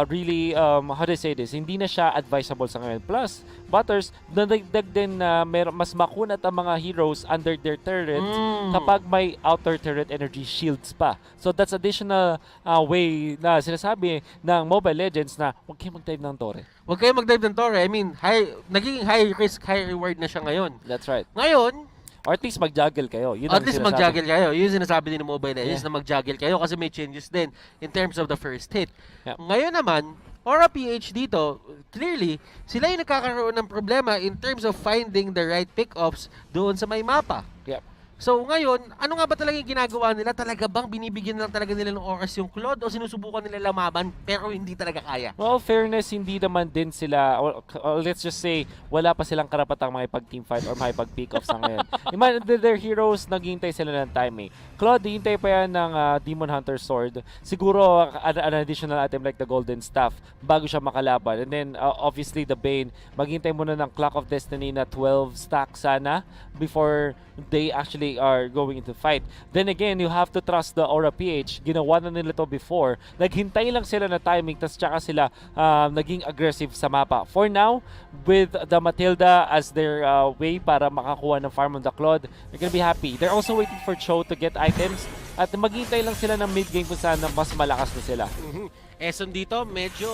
Speaker 11: really, how do I say this, hindi na siya advisable sa ngayon. Plus, Butters, nadagdag din na mas makunat ang mga heroes under their turret kapag may outer turret energy shields pa. So that's additional way na sinasabi ng Mobile Legends na huwag kayo mag-dive ng torre.
Speaker 2: Huwag kayo mag-dive ng torre. I mean, naging high risk, high reward na siya ngayon.
Speaker 11: That's right.
Speaker 2: Ngayon,
Speaker 11: or at least mag-juggle kayo. Yun
Speaker 2: at least mag-juggle kayo. Yun yung sinasabi din ng Mobile Legends na mag-juggle kayo kasi may changes din in terms of the first hit.
Speaker 11: Yep.
Speaker 2: Ngayon naman, Aura PH dito, clearly, sila yung nagkakaroon ng problema in terms of finding the right pick-ups doon sa may mapa.
Speaker 11: Yep.
Speaker 2: So ngayon, ano nga ba talaga yung ginagawa nila? Talaga bang binibigyan lang talaga nila ng oras yung Claude o sinusubukan nila lumaban pero hindi talaga kaya?
Speaker 11: Well, fairness, hindi naman din sila, or let's just say, wala pa silang karapatang makipag-teamfight or makipag-pick-off sa ngayon. Their heroes, naghihintay sila ng timing. Claude, hihintay pa yan ng Demon Hunter Sword. Siguro, an additional item like the Golden Staff bago siya makalaban. And then, obviously, the Bane, maghihintay muna ng Clock of Destiny na 12 stack sana before they actually are going into fight. Then again, you have to trust the Aura PH. Ginawa na nila to before. Naghintay lang sila na timing, tas tsaka sila naging aggressive sa mapa. For now, with the Matilda as their way para makakuha ng farm on the Claude, they're gonna be happy. They're also waiting for Cho to get items at maghintay lang sila ng mid-game kung saan mas malakas na sila.
Speaker 2: Eson dito, medyo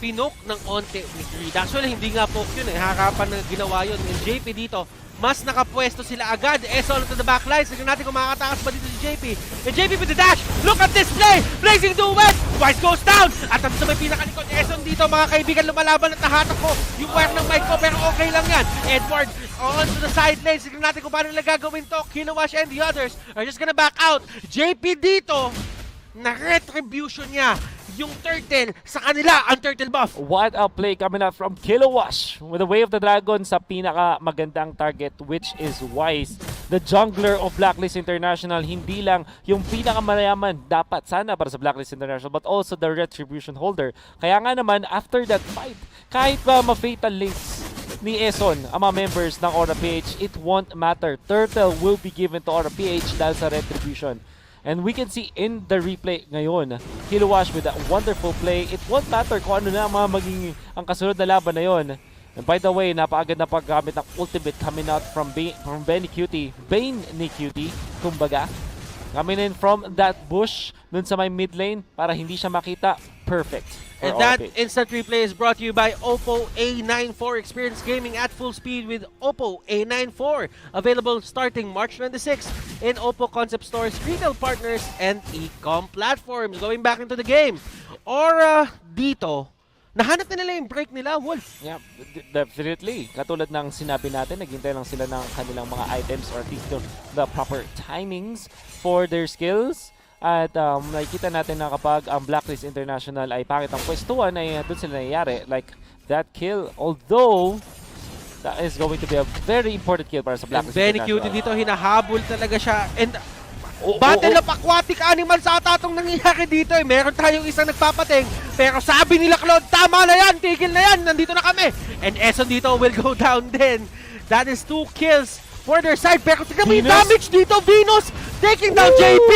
Speaker 2: pinok ng onte ni Greed. Actually, hindi nga poke yun eh. Harapan na ginawa yun. And JP dito, mas nakapwesto sila agad. Eson to the backline. Sige natin kung makakatakas ba dito si JP. And JP with the dash. Look at this play. Blazing duet. Twice goes down. At ang sa may pinakalikod. Eson dito, mga kaibigan, lumalaban at nahatak ko yung wire ng mic ko. Pero okay lang yan. Edward on to the side lane. Sige natin kung paano nila gagawin to. Kilowash and the others are just gonna back out. JP dito, na retribution niya yung turtle sa kanila, ang turtle buff.
Speaker 11: What a play coming out from Kilowash with the Way of the Dragon sa pinaka magandang target, which is Wise. The jungler of Blacklist International, hindi lang yung pinaka mayaman dapat sana para sa Blacklist International, but also the retribution holder. Kaya nga naman, after that fight, kahit ba ma-fatal links ni Eson ang mga members ng Aura PH, it won't matter. Turtle will be given to Aura PH dahil sa retribution. And we can see in the replay ngayon, Kilowash with that wonderful play. It won't matter kung ano na mga maging ang kasunod na laban na yon. And by the way, napakagad na paggamit ng ultimate coming out from Benny Cutie. Bane ni Cutie, kumbaga. Coming in from that bush dun sa may mid lane para hindi siya makita. Perfect.
Speaker 2: And that instant replay is brought to you by Oppo A94. Experience gaming at full speed with Oppo A94. Available starting March 26 in Oppo concept stores, retail partners, and e-com platforms. Going back into the game. Aura dito, nahanap na nila yung break nila, Wolf.
Speaker 11: Yeah, definitely. Katulad ng sinabi natin, naghintay lang sila ng kanilang mga items or at least the proper timings for their skills. At nakikita natin na kapag ang Blacklist International ay pangit ang pwestuhan, ay doon sila nangyayari. Like that kill, although that is going to be a very important kill para sa Blacklist
Speaker 2: Benny
Speaker 11: International.
Speaker 2: Cutie dito, hinahabol talaga siya. And Battle of Aquatic Animals ata itong nangyayari dito eh. Meron tayong isang nagpapating. Pero sabi nila Claude, tama na yan, tigil na yan, nandito na kami. And S10 dito will go down din. That is 2 kills for their side. Pero tignan mo yung damage dito, Venus taking down JP.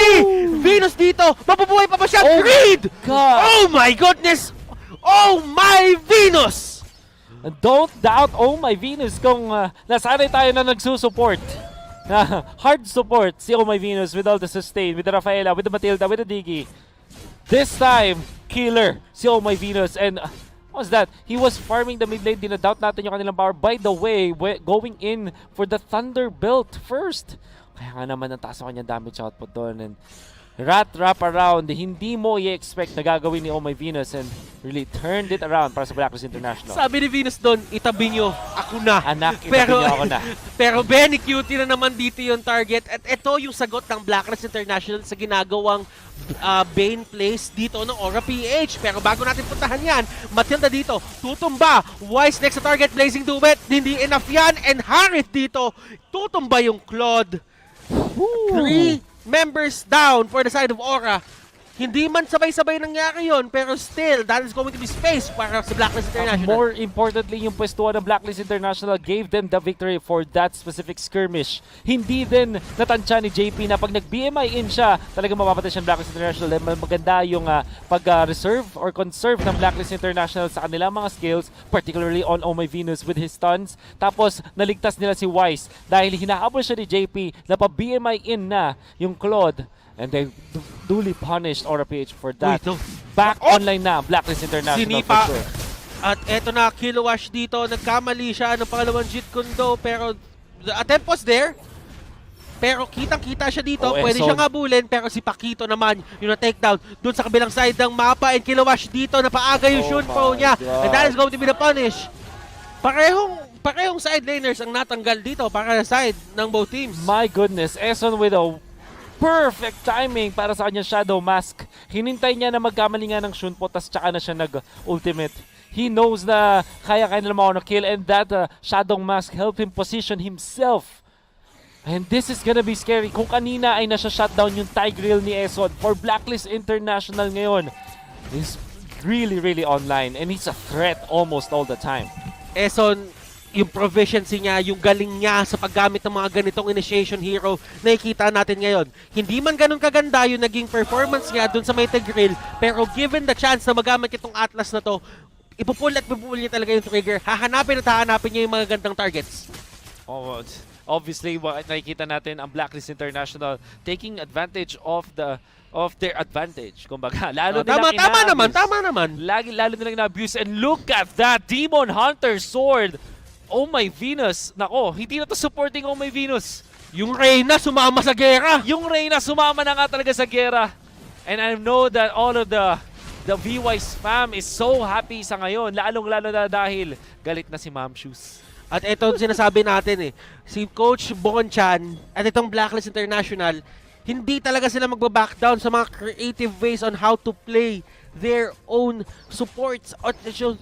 Speaker 2: Venus dito, mabubuhay pa ba siya? Greed! Oh my goodness! Oh my Venus!
Speaker 11: Don't doubt Oh My Venus kung nasanay tayo na nagsusupport. Hard support si Oh My Venus with all the sustain, with the Rafaela, with the Matilda, with the Diggy. This time, killer si Oh My Venus. And what was that? He was farming the mid lane. Dinadoubt natin yung kanilang power. By the way, going in for the Thunderbolt first. Kaya nga naman ang taas ang kanyang damage output doon. And wrap around, hindi mo i-expect na gagawin ni Oh My Venus and really turned it around para sa Blacklist International.
Speaker 2: Sabi ni Venus doon, itabi nyo, ako na.
Speaker 11: Anak, itabi nyo ako na.
Speaker 2: Pero Benny Cutie na naman dito yung target. At ito yung sagot ng Blacklist International sa ginagawang Bane plays dito ng Aura PH. Pero bago natin puntahan yan, Matilda dito, tutumba. Wise next sa target, Blazing Duet. Hindi enough yan. And Harith dito, tutumba yung Claude. 3 members down for the side of Aura. Hindi man sabay-sabay nangyari yun, pero still, that is going to be space para sa Blacklist International.
Speaker 11: More importantly, yung pwestuhan ng Blacklist International gave them the victory for that specific skirmish. Hindi din natansya ni JP na pag nag-BMI in siya, talagang mapapatay siya ng Blacklist International. Maganda yung pag-reserve or conserve ng Blacklist International sa kanilang mga skills, particularly on Oh My Venus with his stuns. Tapos, naligtas nila si Wise dahil hinahabol siya ni JP na pa-BMI in na yung Claude. And they duly punished Aura PH for that. Back online na, Blacklist International
Speaker 2: Sinipa.
Speaker 11: for sure.
Speaker 2: At eto na, Kilowash dito. Nagkamali siya ng pangalawang Jeet Kundo. Pero the attempt was there. Pero kitang-kita siya dito. Pwede siyang habulin. Pero si Pakito naman yung na-takedown dun sa kabilang side ng mapa. And Kilowash dito, napaaga yung Shunpo niya. And that is going to be the punish. Parehong side laners ang natanggal dito para sa side ng both teams.
Speaker 11: My goodness, S10 with a perfect timing para sa kanyang Shadow Mask. Hinintay niya na magkamali nga ng Shunpo, tas tsaka na siya nag-ultimate. He knows na kaya nila na kill, and that Shadow Mask helped him position himself. And this is gonna be scary. Kung kanina ay nasa shutdown yung Tigreal ni S10 for Blacklist International ngayon, he's really online, and he's a threat almost all the time.
Speaker 2: S10, yung proficiency niya, yung galing niya sa paggamit ng mga ganitong initiation hero, nakikita natin ngayon. Hindi man ganun kaganda yung naging performance niya dun sa may Tigreal, pero given the chance na magamit itong Atlas na to, ipupul niya talaga yung trigger. Hahanapin niya yung mga gandang targets.
Speaker 11: Oh, obviously, nakikita natin ang Blacklist International taking advantage of their advantage. Kumbaga, lalo
Speaker 2: tama naman.
Speaker 11: Lalo nilang na-abuse. And look at that Demon Hunter sword. Oh My Venus. Nako, hindi na to supporting Oh My Venus.
Speaker 2: Yung Reyna sumama sa gera.
Speaker 11: Yung Reyna sumama na nga talaga sa gera. And I know that all of the VY spam is so happy sa ngayon. Lalong-lalo na dahil galit na si Ma'am Shoes.
Speaker 2: At ito sinasabi natin si Coach Bonchan at itong Blacklist International, hindi talaga sila magbaback down sa mga creative ways on how to play their own supports, or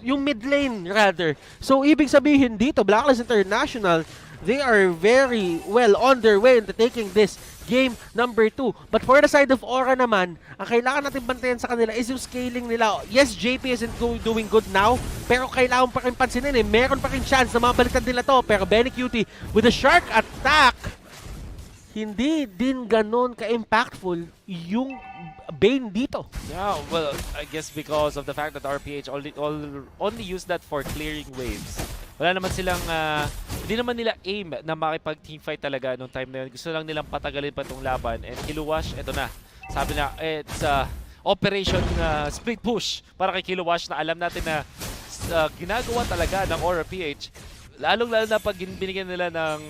Speaker 2: yung mid lane rather. So ibig sabihin dito, Blacklist International, they are very well on their way into taking this game number 2. But for the side of Aura naman, ang kailangan natin bantayan sa kanila is yung scaling nila. Yes, JP isn't doing good now, pero kailangan pa rin pansinin meron pa rin chance na mabaliktad nila to. Pero Benny Cutie with a shark attack, hindi din ganon ka-impactful yung Bane dito.
Speaker 11: Yeah, well, I guess because of the fact that RPH only used that for clearing waves. Wala naman silang, hindi naman nila aim na makipag-teamfight talaga nung time na yun. Gusto lang nilang patagalin pa itong laban. And Kilowash, eto na. Sabi na, it's Operation Split Push para kay Kilowash na alam natin na ginagawa talaga ng Aura PH. Lalong-lalo na pag binigyan nila ng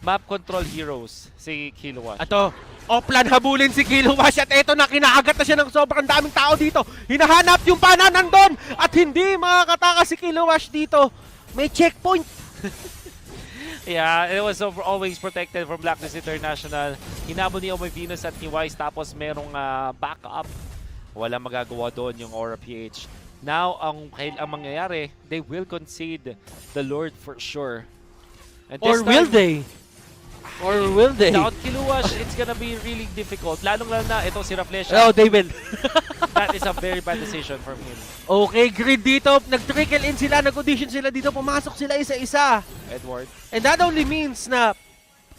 Speaker 11: map control heroes si Kilowash.
Speaker 2: Ato, offline habulin si Kilowash at eto na, kinaagat na siya ng sobrang daming tao dito. Hinahanap yung pana nandun at hindi makakatakas si Kilowash dito. May checkpoint.
Speaker 11: Yeah, it was always protected from Blacklist International. Hinabol ni Oh My Venus at ni Wise, tapos merong backup. Walang magagawa doon yung Aura PH. Now, ang mangyayari, they will concede the Lord for sure. And
Speaker 2: Or will they? Or will they?
Speaker 11: Without Kiluash, it's gonna be really difficult. Lalong-lalo na ito si Raflesha.
Speaker 2: Oh, they will.
Speaker 11: That is a very bad decision from him.
Speaker 2: Okay, grid dito. Nag-trickle in sila, nag-audition sila dito. Pumasok sila isa-isa.
Speaker 11: Edward.
Speaker 2: And that only means na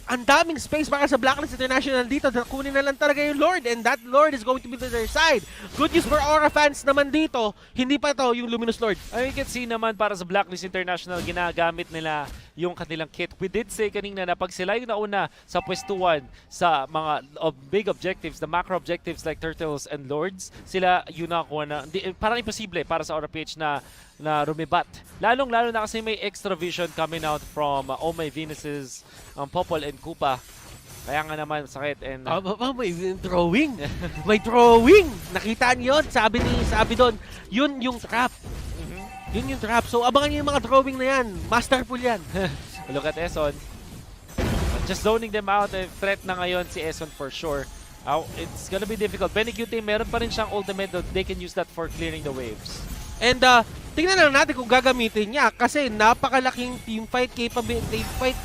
Speaker 2: ang daming space para sa Blacklist International dito. Kunin na lang talaga yung Lord, and that Lord is going to be to their side. Good news for Aura fans naman dito, hindi pa to yung Luminous Lord.
Speaker 11: I can see naman para sa Blacklist International, ginagamit nila yung kanilang kit. We did say kanina na pag sila yung nauna sa pwestuhan sa mga big objectives, the macro objectives like Turtles and Lords, sila yun nakakuha na. Parang imposible para sa Aura PH na rumibat. Lalong-lalo na kasi may extra vision coming out from Oh My Venus's Popol and Koopa. Kaya nga naman sakit and
Speaker 2: may drawing. May drawing. Nakita niyo yun? Sabi doon, yun yung trap. Yun yung trap. So abangan niyo yung mga drawing na yan. Masterful yan.
Speaker 11: Look at Eson. Just zoning them out. Threat na ngayon si Eson for sure. It's gonna be difficult. Benny QT, meron pa rin siyang ultimate. They can use that for clearing the waves.
Speaker 2: And tingnan na lang natin kung gagamitin niya kasi napakalaking teamfight capability, teamfight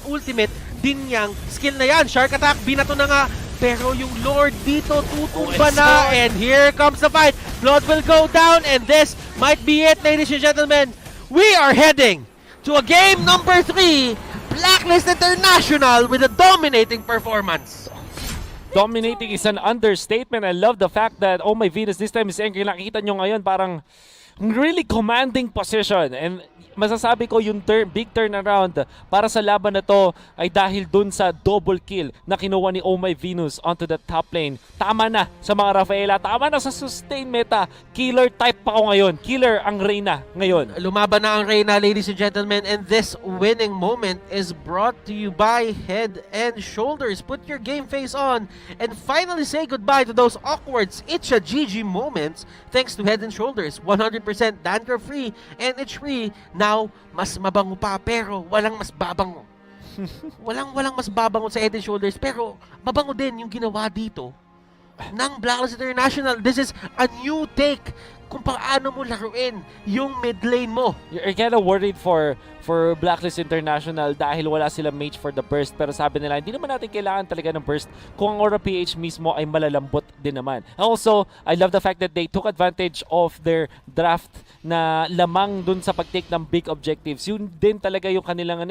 Speaker 2: ultimate din niyang skill na yan. Shark attack, binato na nga. Pero yung Lord dito tutumba na. And here comes the fight. Blood will go down and this might be it, ladies and gentlemen. We are heading to a game number 3. Blacklist International with a dominating performance.
Speaker 11: Dominating is an understatement. I love the fact that Oh My Venus this time is angry. Nakikita nyo ngayon parang really commanding position. And masasabi ko yung big turnaround para sa laban na to ay dahil dun sa double kill na kinuha ni Oh My Venus onto the top lane. Tama na sa mga Rafaela. Tama na sa sustain meta. Killer type pa ako ngayon. Killer ang Reyna ngayon.
Speaker 2: Lumaban na ang Reyna, ladies and gentlemen. And this winning moment is brought to you by Head and Shoulders. Put your game face on and finally say goodbye to those awkward Itcha GG moments thanks to Head and Shoulders. 100% dandruff free and itch free. Now, mas mabango pa pero walang mas babango. walang mas babango sa Head and Shoulders pero mabango din yung ginawa dito ng Blacklist International. This is a new take kung paano mo laruin yung mid lane mo.
Speaker 11: You're kind of worried for Blacklist International dahil wala sila mage for the burst. Pero sabi nila, hindi naman natin kailangan talaga ng burst kung ang Aura PH mismo ay malalambot din naman. Also, I love the fact that they took advantage of their draft na lamang dun sa pag-take ng big objectives. Yun din talaga yung kanilang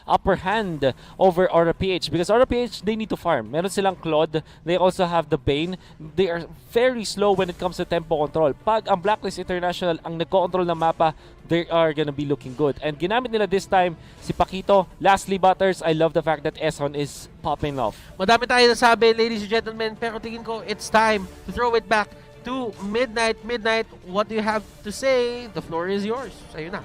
Speaker 11: upper hand over Aura PH. Because Aura PH, they need to farm. Meron silang Claude. They also have the Bane. They are very slow when it comes to tempo control. Pag ang Blacklist International ang nagko-control ng mapa, they are gonna be looking good. And ginamit nila this time si Paquito. Lastly, Butters, I love the fact that Eson is popping off.
Speaker 2: Madami tayo nasabi, ladies and gentlemen, pero tingin ko it's time to throw it back to Midnight. Midnight, what do you have to say? The floor is yours. Sa'yo na.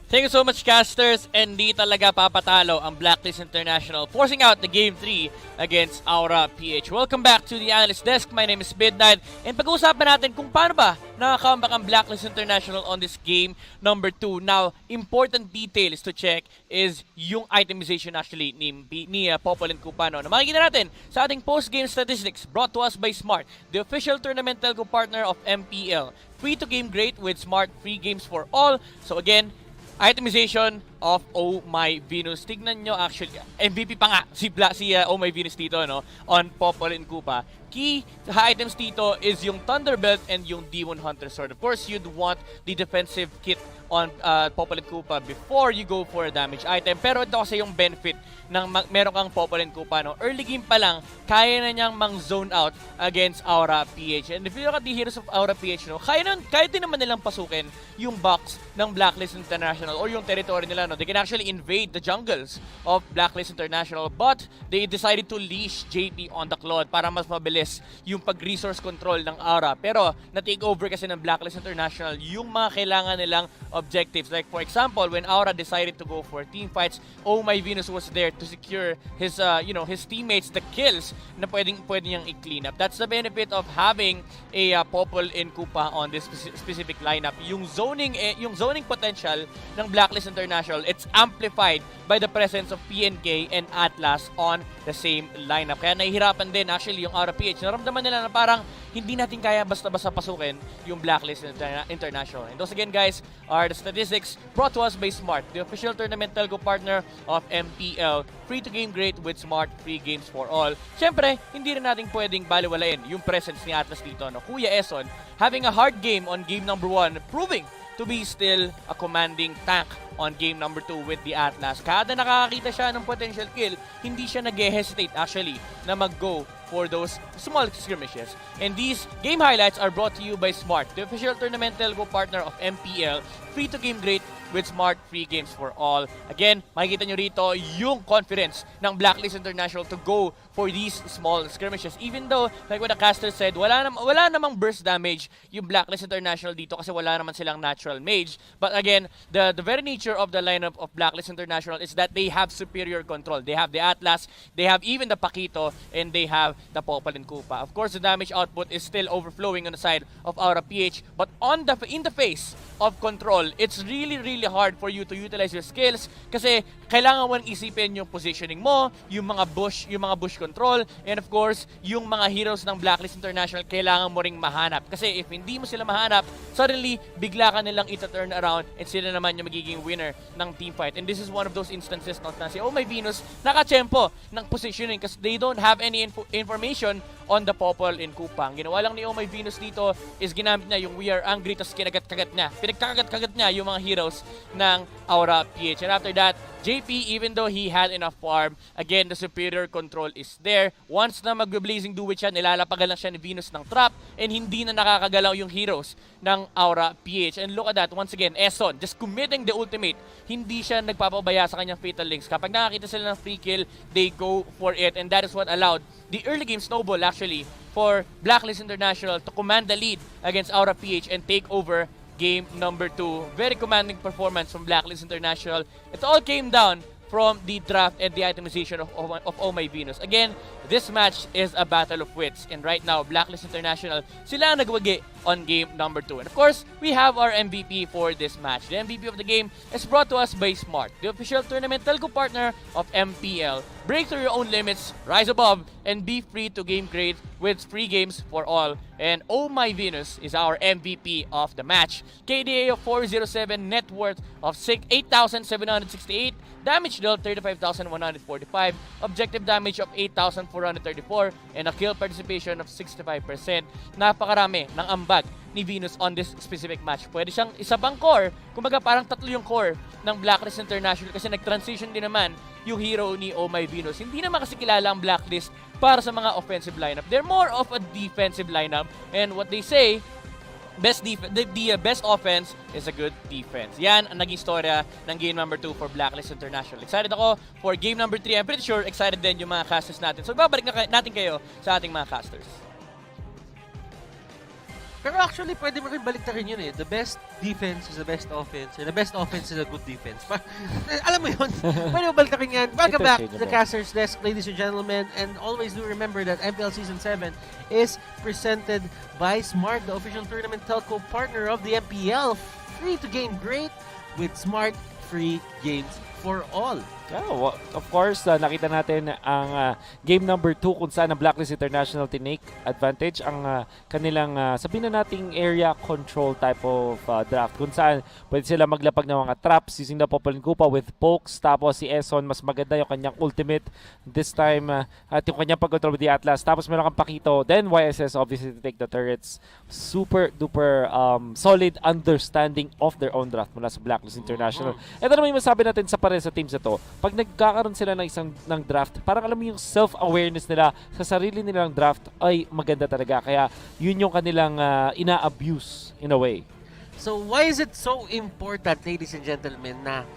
Speaker 20: Thank you so much, casters. And di talaga papatalo ang Blacklist International, forcing out the Game 3 against Aura PH. Welcome back to the Analyst Desk. My name is Midnight. And pag-uusapan natin kung paano ba nakaka-comeback ang Blacklist International on this game number 2. Now, important details to check is yung itemization actually ni Popol and Koopa. Na makikita natin sa ating post-game statistics brought to us by Smart, the official tournament telco partner of MPL. Free to game great with Smart, free games for all. So again, itemization of Oh My Venus. Tignan nyo actually, MVP pa nga si Oh My Venus dito, no? On Popol and Koopa. Key items dito is yung Thunderbelt and yung Demon Hunter Sword. Of course, you'd want the defensive kit on Popol and Koopa before you go for a damage item. Pero ito kasi yung benefit ng meron kang Popol and Koopa, no? Early game pa lang, kaya na niyang mang-zone out against Aura PH. And if you look at the heroes of Aura PH, no? Kaya din naman nilang pasukin yung box ng Blacklist International or yung territory nila, no? They can actually invade the jungles of Blacklist International, but they decided to leash JP on the Claude para mas mabilis yung pag-resource control ng Aura. Pero na-take over kasi ng Blacklist International yung mga kailangan nilang objectives. Like for example, when Aura decided to go for team fights, Oh My Venus was there to secure his his teammates the kills na pwede niyang i-clean up. That's the benefit of having a Popol and Koopa on this specific lineup. Yung zoning potential ng Blacklist International International. It's amplified by the presence of PNK and Atlas on the same lineup. Kaya nahihirapan din actually yung Aura PH. Naramdaman nila na parang hindi natin kaya basta-basta pasukin yung Blacklist International. And those again guys are the statistics brought to us by Smart, the official tournament telco partner of MPL. Free to game great with Smart, free games for all. Siyempre, hindi rin natin pwedeng baliwalain yung presence ni Atlas dito. No? Kuya Eson having a hard game on game number 1, proving to be still a commanding tank on game number 2 with the Atlas. Kada nakakakita siya ng potential kill, hindi siya nag-hesitate actually na mag-go for those small skirmishes. And these game highlights are brought to you by Smart, the official tournament telco partner of MPL. Free to game great with Smart, free games for all. Again, makikita nyo rito yung confidence ng Blacklist International to go for these small skirmishes. Even though, like what the caster said, wala namang burst damage yung Blacklist International dito kasi wala naman silang natural mage. But again, the very nature of the lineup of Blacklist International is that they have superior control. They have the Atlas, they have even the Paquito, and they have the Popal and Koopa. Of course, the damage output is still overflowing on the side of Aura PH, but in the face of control, it's really hard for you to utilize your skills kasi kailangan mo isipin yung positioning mo, yung mga bush control, and of course, yung mga heroes ng Blacklist International kailangan mo ring mahanap. Kasi if hindi mo sila mahanap, suddenly, bigla ka nilang ita-turn around and sila naman yung magiging winner ng teamfight. And this is one of those instances na si Oh My Venus nakachempo ng positioning kasi they don't have any information on the Popol and Kupang. Ginawa lang ni Oh My Venus dito is ginamit niya yung We Are Angry tapos kinagat-kagat niya. Pinagkakagat-kagat niya yung mga heroes ng Aura PH. And after that, JP, even though he had enough farm, again, the superior control is there. Once na mag-blazing duet siya, nilalapagan lang siya ni Venus ng trap and hindi na nakakagalaw yung heroes ng Aura PH. And look at that, once again, Eson, just committing the ultimate. Hindi siya nagpapabaya sa kanyang Fatal Links. Kapag nakakita sila ng free kill, they go for it. And that is what allowed the early game snowball actually for Blacklist International to command the lead against Aura PH and take over game number 2. Very commanding performance from Blacklist International. It all came down from the draft and the itemization of Oh My Venus. Again, this match is a battle of wits. And right now, Blacklist International, sila ang nagwagi on game number 2. And of course, we have our MVP for this match. The MVP of the game is brought to us by Smart, the official tournament telco partner of MPL. Break through your own limits, rise above, and be free to game great with free games for all. And Oh My Venus is our MVP of the match. KDA of 407, net worth of 8,768, damage dealt 35,145, objective damage of 8,434, and a kill participation of 65%. Napakarami ng ambag ni Venus on this specific match. Pwede siyang isa pang core, kumbaga parang tatlo yung core ng Blacklist International kasi nag-transition din naman yung hero ni Oh My Venus. Hindi naman kasi kilala ang Blacklist para sa mga offensive lineup. They're more of a defensive lineup, and what they say, the best offense is a good defense. Yan ang naging storya ng game number 2 for Blacklist International. Excited ako for game number 3. I'm pretty sure excited din yung mga casters natin. So babalik na natin kayo sa ating mga casters.
Speaker 2: Pero actually, pwede mo rin baliktarin yun eh. The best defense is the best offense, and the best offense is a good defense. Alam mo yun? Pwede mo baliktarin yan. Welcome back to the Caster's Desk, ladies and gentlemen. And always do remember that MPL Season 7 is presented by Smart, the official tournament telco partner of the MPL. Free to game great with Smart free games for all.
Speaker 11: Yeah, of course, nakita natin ang game number 2 kung saan ang Blacklist International tinake advantage ang kanilang sabihin na nating area control type of draft kung saan pwede sila maglapag ng mga traps using the Popol and Koopa with pokes, tapos si Eson mas maganda yung kanyang ultimate this time at yung kanyang pag-control with the Atlas, tapos meron kang Paquito, then YSS obviously to take the turrets. Super duper solid understanding of their own draft mula sa Blacklist International. Ito naman yung masabi natin sa pares sa teams na to. Pag nagkakaroon sila ng draft, parang alam mo yung self-awareness nila sa sarili nilang draft ay maganda talaga. Kaya yun yung kanilang ina-abuse in a way.
Speaker 2: So why is it so important, ladies and gentlemen, na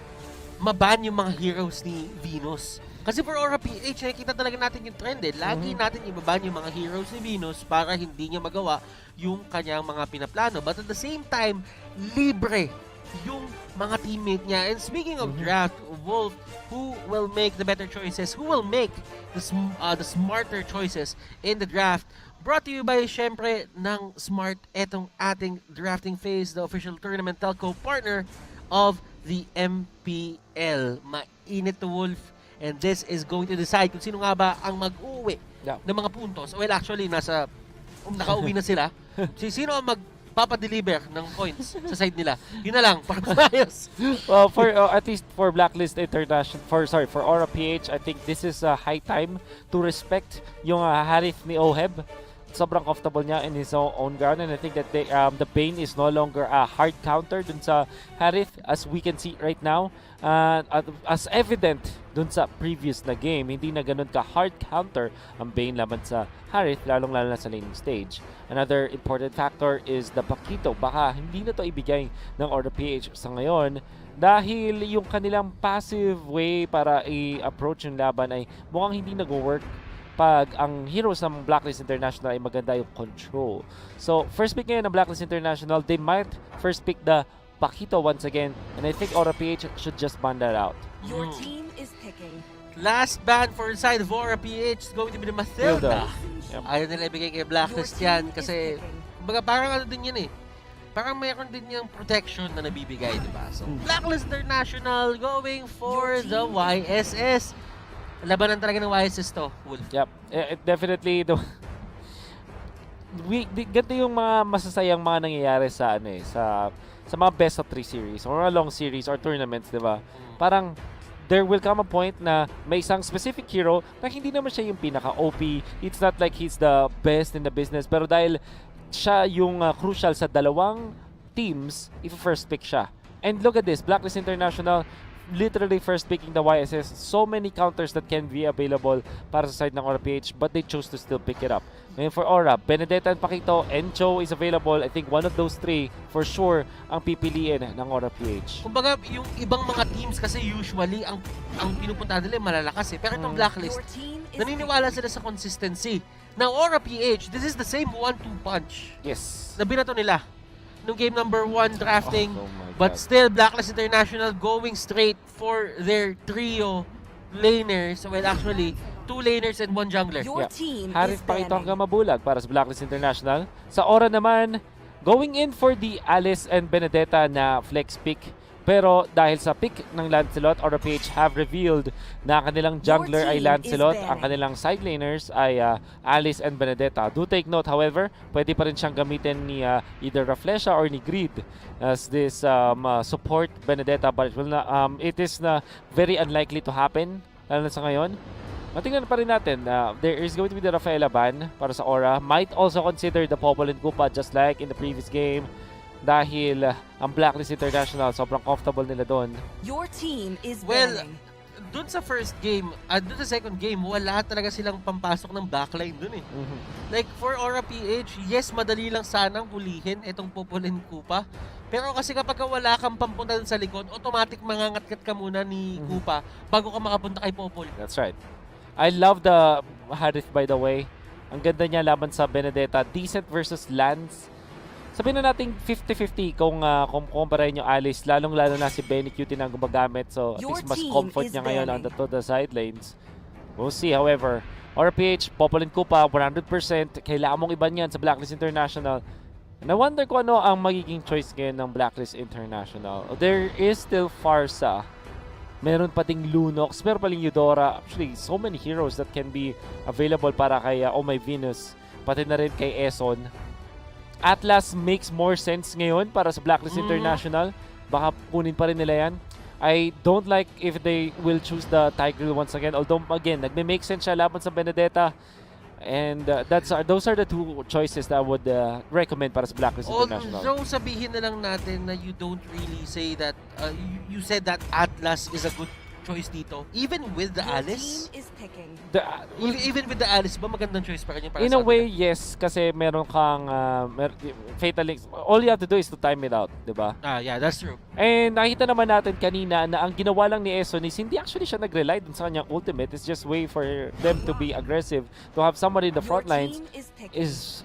Speaker 2: maban yung mga heroes ni Venus? Kasi for Aura PH, nakikita talaga natin yung trend eh. Lagi natin ibaban yung mga heroes ni Venus para hindi niya magawa yung kanyang mga pinaplano. But at the same time, libre yung mga teammate niya. And speaking of draft, Wolf, who will make the better choices? Who will make the smarter choices in the draft? Brought to you by, syempre, ng Smart, etong ating drafting phase, the official tournament telco partner of the MPL. Mainit to Wolf. And this is going to decide kung sino nga ba ang mag-uwi ng mga puntos. Well, actually, nakauwi na sila. Sino ang magpapadeliver ng points sa side nila? Yun na lang, para maayos.
Speaker 11: Well, for at least for Blacklist International, for Aura PH, I think this is a high time to respect yung Harith ni Oheb. Sobrang comfortable niya in his own ground, and I think that the Bane is no longer a hard counter dun sa Harith, as we can see right now. As evident dun sa previous na game, hindi na ganun ka hard counter ang Bane laban sa Harith, lalong-lalo na sa laning stage. Another important factor is the Pakito. Baka hindi na to ibigay ng Aura PH sa ngayon dahil yung kanilang passive way para i-approach yung laban ay mukhang hindi nag-work pag ang heroes ng Blacklist International ay maganda yung control. So, first pick ngayon ng Blacklist International, they might first pick the Pakito once again, and I think Aura PH should just ban that out.
Speaker 12: Your team is picking.
Speaker 2: Last ban for inside of Aura PH is going to be the Mathilda.
Speaker 11: Yep.
Speaker 2: Ayaw nila ibigay kay Blacklist yan kasi kumbaga parang ano din yan eh. Parang mayroon din yung protection na nabibigay, di ba? So, Blacklist International going for the YSS. Labanan talaga ng YSS to, Wolf.
Speaker 11: Yep. Definitely ganito yung mga masasayang mga nangyayari sa sa mga best of 3 series or mga long series or tournaments, 'di ba? Parang there will come a point na may isang specific hero na hindi naman siya yung pinaka-OP. It's not like he's the best in the business, pero dahil siya yung crucial sa dalawang teams, if first pick siya. And look at this, Blacklist International literally first picking the YSS. So many counters that can be available para sa side ng Aura PH, but they chose to still pick it up. Ngayon for Aura, Benedetta and Pakito, Encho is available. I think one of those three for sure ang pipiliin ng Aura PH.
Speaker 2: Kumbaga, yung ibang mga teams kasi usually ang pinupuntahan nila malalakas eh. Pero itong Blacklist, naniniwala sila sa consistency. Now, Aura PH, this is the same 1-2 punch.
Speaker 11: Yes.
Speaker 2: Na binato nila nung game number 1 drafting.
Speaker 11: God.
Speaker 2: But still, Blacklist International going straight for their trio laners. Well, actually, 2 laners and 1 jungler.
Speaker 12: Your team
Speaker 11: Harith
Speaker 12: is
Speaker 11: Pakito
Speaker 12: banning.
Speaker 11: hanggang mabulag para sa Blacklist International. Sa Aura naman, going in for the Alice and Benedetta na flex pick. Pero dahil sa pick ng Lancelot, Aura PH have revealed na kanilang jungler ay Lancelot, ang kanilang side laners ay Alice and Benedetta. Do take note, however, pwede pa rin siyang gamitin ni either Raflesha or ni Greed as this support Benedetta, but it is very unlikely to happen, lalo na sa ngayon. Matingnan pa rin natin, there is going to be the Rafaela ban para sa Aura. Might also consider the Popol and Koopa just like in the previous game. Dahil ang Blacklist International, sobrang comfortable nila doon.
Speaker 12: Your team is
Speaker 2: Well,
Speaker 12: banning.
Speaker 2: dun sa first game, dun sa second game, wala talaga silang pampasok ng backline dun eh. Like, for Aura PH, yes, madali lang sanang hulihin itong Popolin Koopa. Pero kasi kapag wala kang pampunta dun sa likod, automatic mangangatkat ka muna ni Koopa bago ka makapunta kay Popol.
Speaker 11: That's right. I love the Harith, by the way. Ang ganda niya laban sa Benedetta. Decent versus Lance. Sabihin na natin 50-50 kung kumparahin yung Alice, lalong-lalo na si Benny Cutie na gumagamit. So at least mas comfort niya ngayon on the side lanes. We'll see, however. Aura PH, Popol and Koopa, 100%. Kailangan mong iban yan sa Blacklist International. And I wonder kung ano ang magiging choice ngayon ng Blacklist International. There is still Farsa. Meron pa ding Lunox, meron pa ring Eudora. Actually, so many heroes that can be available para kay Oh My Venus. Pati na rin kay Eson. Atlas makes more sense ngayon para sa Blacklist International. Baka kunin pa rin nila yan. I don't like if they will choose the Tigreal once again. Although, again, nagme-make sense siya laban sa Benedetta. And those are the two choices that I would recommend para sa Blacklist International.
Speaker 2: Although sabihin na lang natin na you don't really say that, you said that Atlas is a good choice dito. Even with the Alice? Even with the Alice ba, magandang choice pa rin yung para
Speaker 11: In
Speaker 2: sa
Speaker 11: a way, yes. Kasi meron kang Fatal Links. All you have to do is to time it out, di ba?
Speaker 2: Yeah, that's true.
Speaker 11: And nakita naman natin kanina na ang ginawa lang ni Eson is hindi actually siya nag-rely dun sa kanyang ultimate. It's just way for them to be aggressive. To have somebody in the front lines is...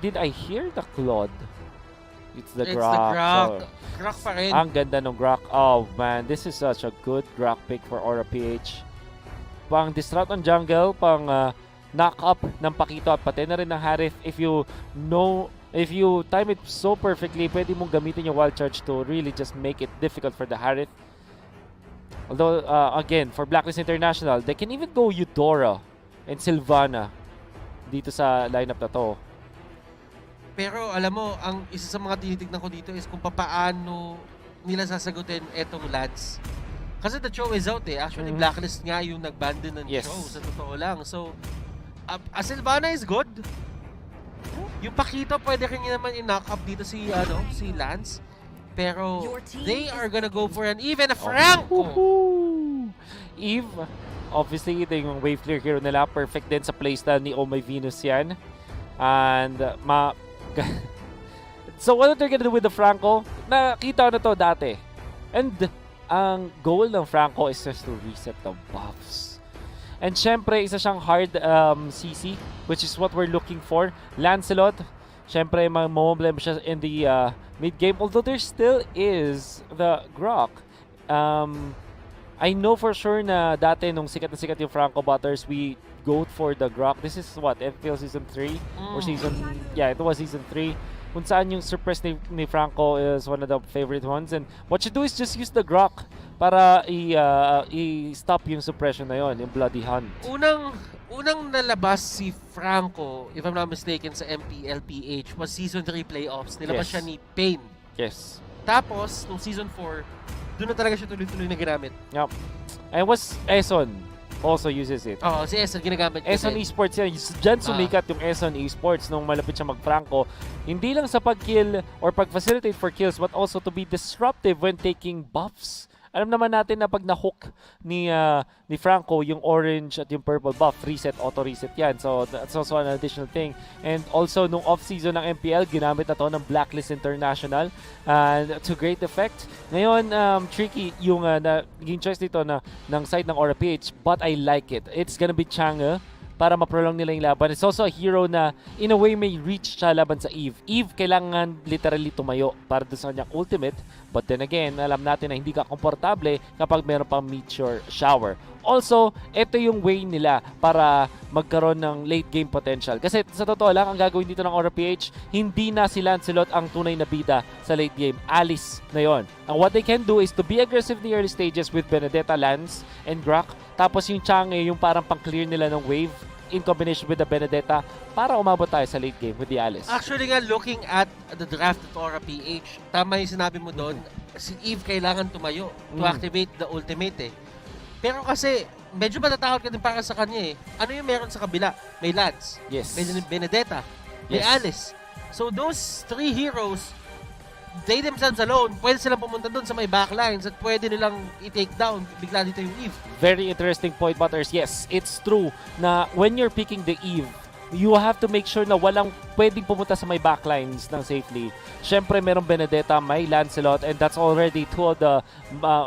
Speaker 11: Did I hear the Claude? It's the Grok. So,
Speaker 2: Grok pa rin.
Speaker 11: ang ganda ng Grok. Oh man, this is such a good Grok pick for Aura PH. Pang disrupt on jungle, pang knock up ng Pakito at pati na rin ng Harith. If you know If you time it so perfectly, pwede mong gamitin yung wild charge to really just make it difficult for the Harith. Although, again, for Blacklist International, they can even go Eudora and Sylvana dito sa lineup na to.
Speaker 2: Pero alam mo, ang isa sa mga tinitignan ko dito is kung paano nila sasagutin etong lads. Kasi the show is out eh. Actually, Blacklist nga yung nag-abandon ng show, sa totoo lang. So, Sylvana is good. Yung Pakito, pwede rin naman i-knock up dito si Lance. Pero they are gonna go for an even a Franco.
Speaker 11: Eve, obviously, ito yung wave clear hero nila. Perfect din sa playstyle ni Oh My Venus yan. And, so what they're gonna do with the Franco, nakita na to dati. And, ang goal ng Franco is just to reset the buffs. And syempre, isa siyang hard CC, which is what we're looking for. Lancelot, syempre, mamomblem siya in the mid-game. Although there still is the Grok. I know for sure na dati nung sikat na sikat yung Franco Butters, we go for the Grok. This is what, MPL Season 3? Or Season... Yeah, it was Season 3. Kung saan yung suppress ni Franco is one of the favorite ones. And what you do is just use the Grok para i-stop yung suppression na yon, yung Bloody Hunt.
Speaker 2: Unang nalabas si Franco, if I'm not mistaken, sa MPL PH was Season 3 playoffs. Nilabas siya ni Pain.
Speaker 11: Yes.
Speaker 2: Tapos, nung Season 4, doon na talaga siya tuloy-tuloy na ginamit.
Speaker 11: Yep. And was Eson also uses it.
Speaker 2: Oo, si Eson ginagamit niya.
Speaker 11: Eson Esports yan. Diyan sumikat yung Eson Esports nung malapit siya mag-Franco. Hindi lang sa pag-kill or pag-facilitate for kills but also to be disruptive when taking buffs. Alam naman natin na pag na-hook ni Franco yung orange at yung purple buff, reset, auto-reset yan. So that's also an additional thing. And also nung off-season ng MPL, ginamit na to ng Blacklist International to great effect. Ngayon, tricky yung naging choice dito ng side ng Aura PH, but I like it. It's gonna be Chang'e para ma-prolong nila yung laban. It's also a hero na in a way may reach siya laban sa Eve. Eve kailangan literally tumayo para doon sa kanyang ultimate. But then again, alam natin na hindi ka komportable kapag meron pang meteor shower. Also, ito yung way nila para magkaroon ng late game potential. Kasi sa totoo lang, ang gagawin dito ng Aura PH, hindi na si Lancelot ang tunay na bida sa late game. Alice na yon. And what they can do is to be aggressive in the early stages with Benedetta, Lance, and Grok. Tapos yung Chang'e, yung parang pang-clear nila ng wave in combination with the Benedetta para umabot tayo sa late game with the Alice.
Speaker 2: Actually nga, looking at the draft of Aura PH, tama yung sinabi mo doon, si Eve kailangan tumayo to activate the ultimate eh. Pero kasi, medyo matatakot ka din para sa kanya eh. Ano yung meron sa kabila? May Lance,
Speaker 11: yes.
Speaker 2: May Benedetta, may Alice. So those three heroes, they themselves alone, pwede silang pumunta doon sa may backlines at pwede nilang i-take down bigla dito yung Eve.
Speaker 11: Very interesting point, Butters. Yes, it's true na when you're picking the Eve, you have to make sure na walang pwedeng pumunta sa may backlines ng safely. Siyempre, merong Benedetta, may Lancelot, and that's already two of the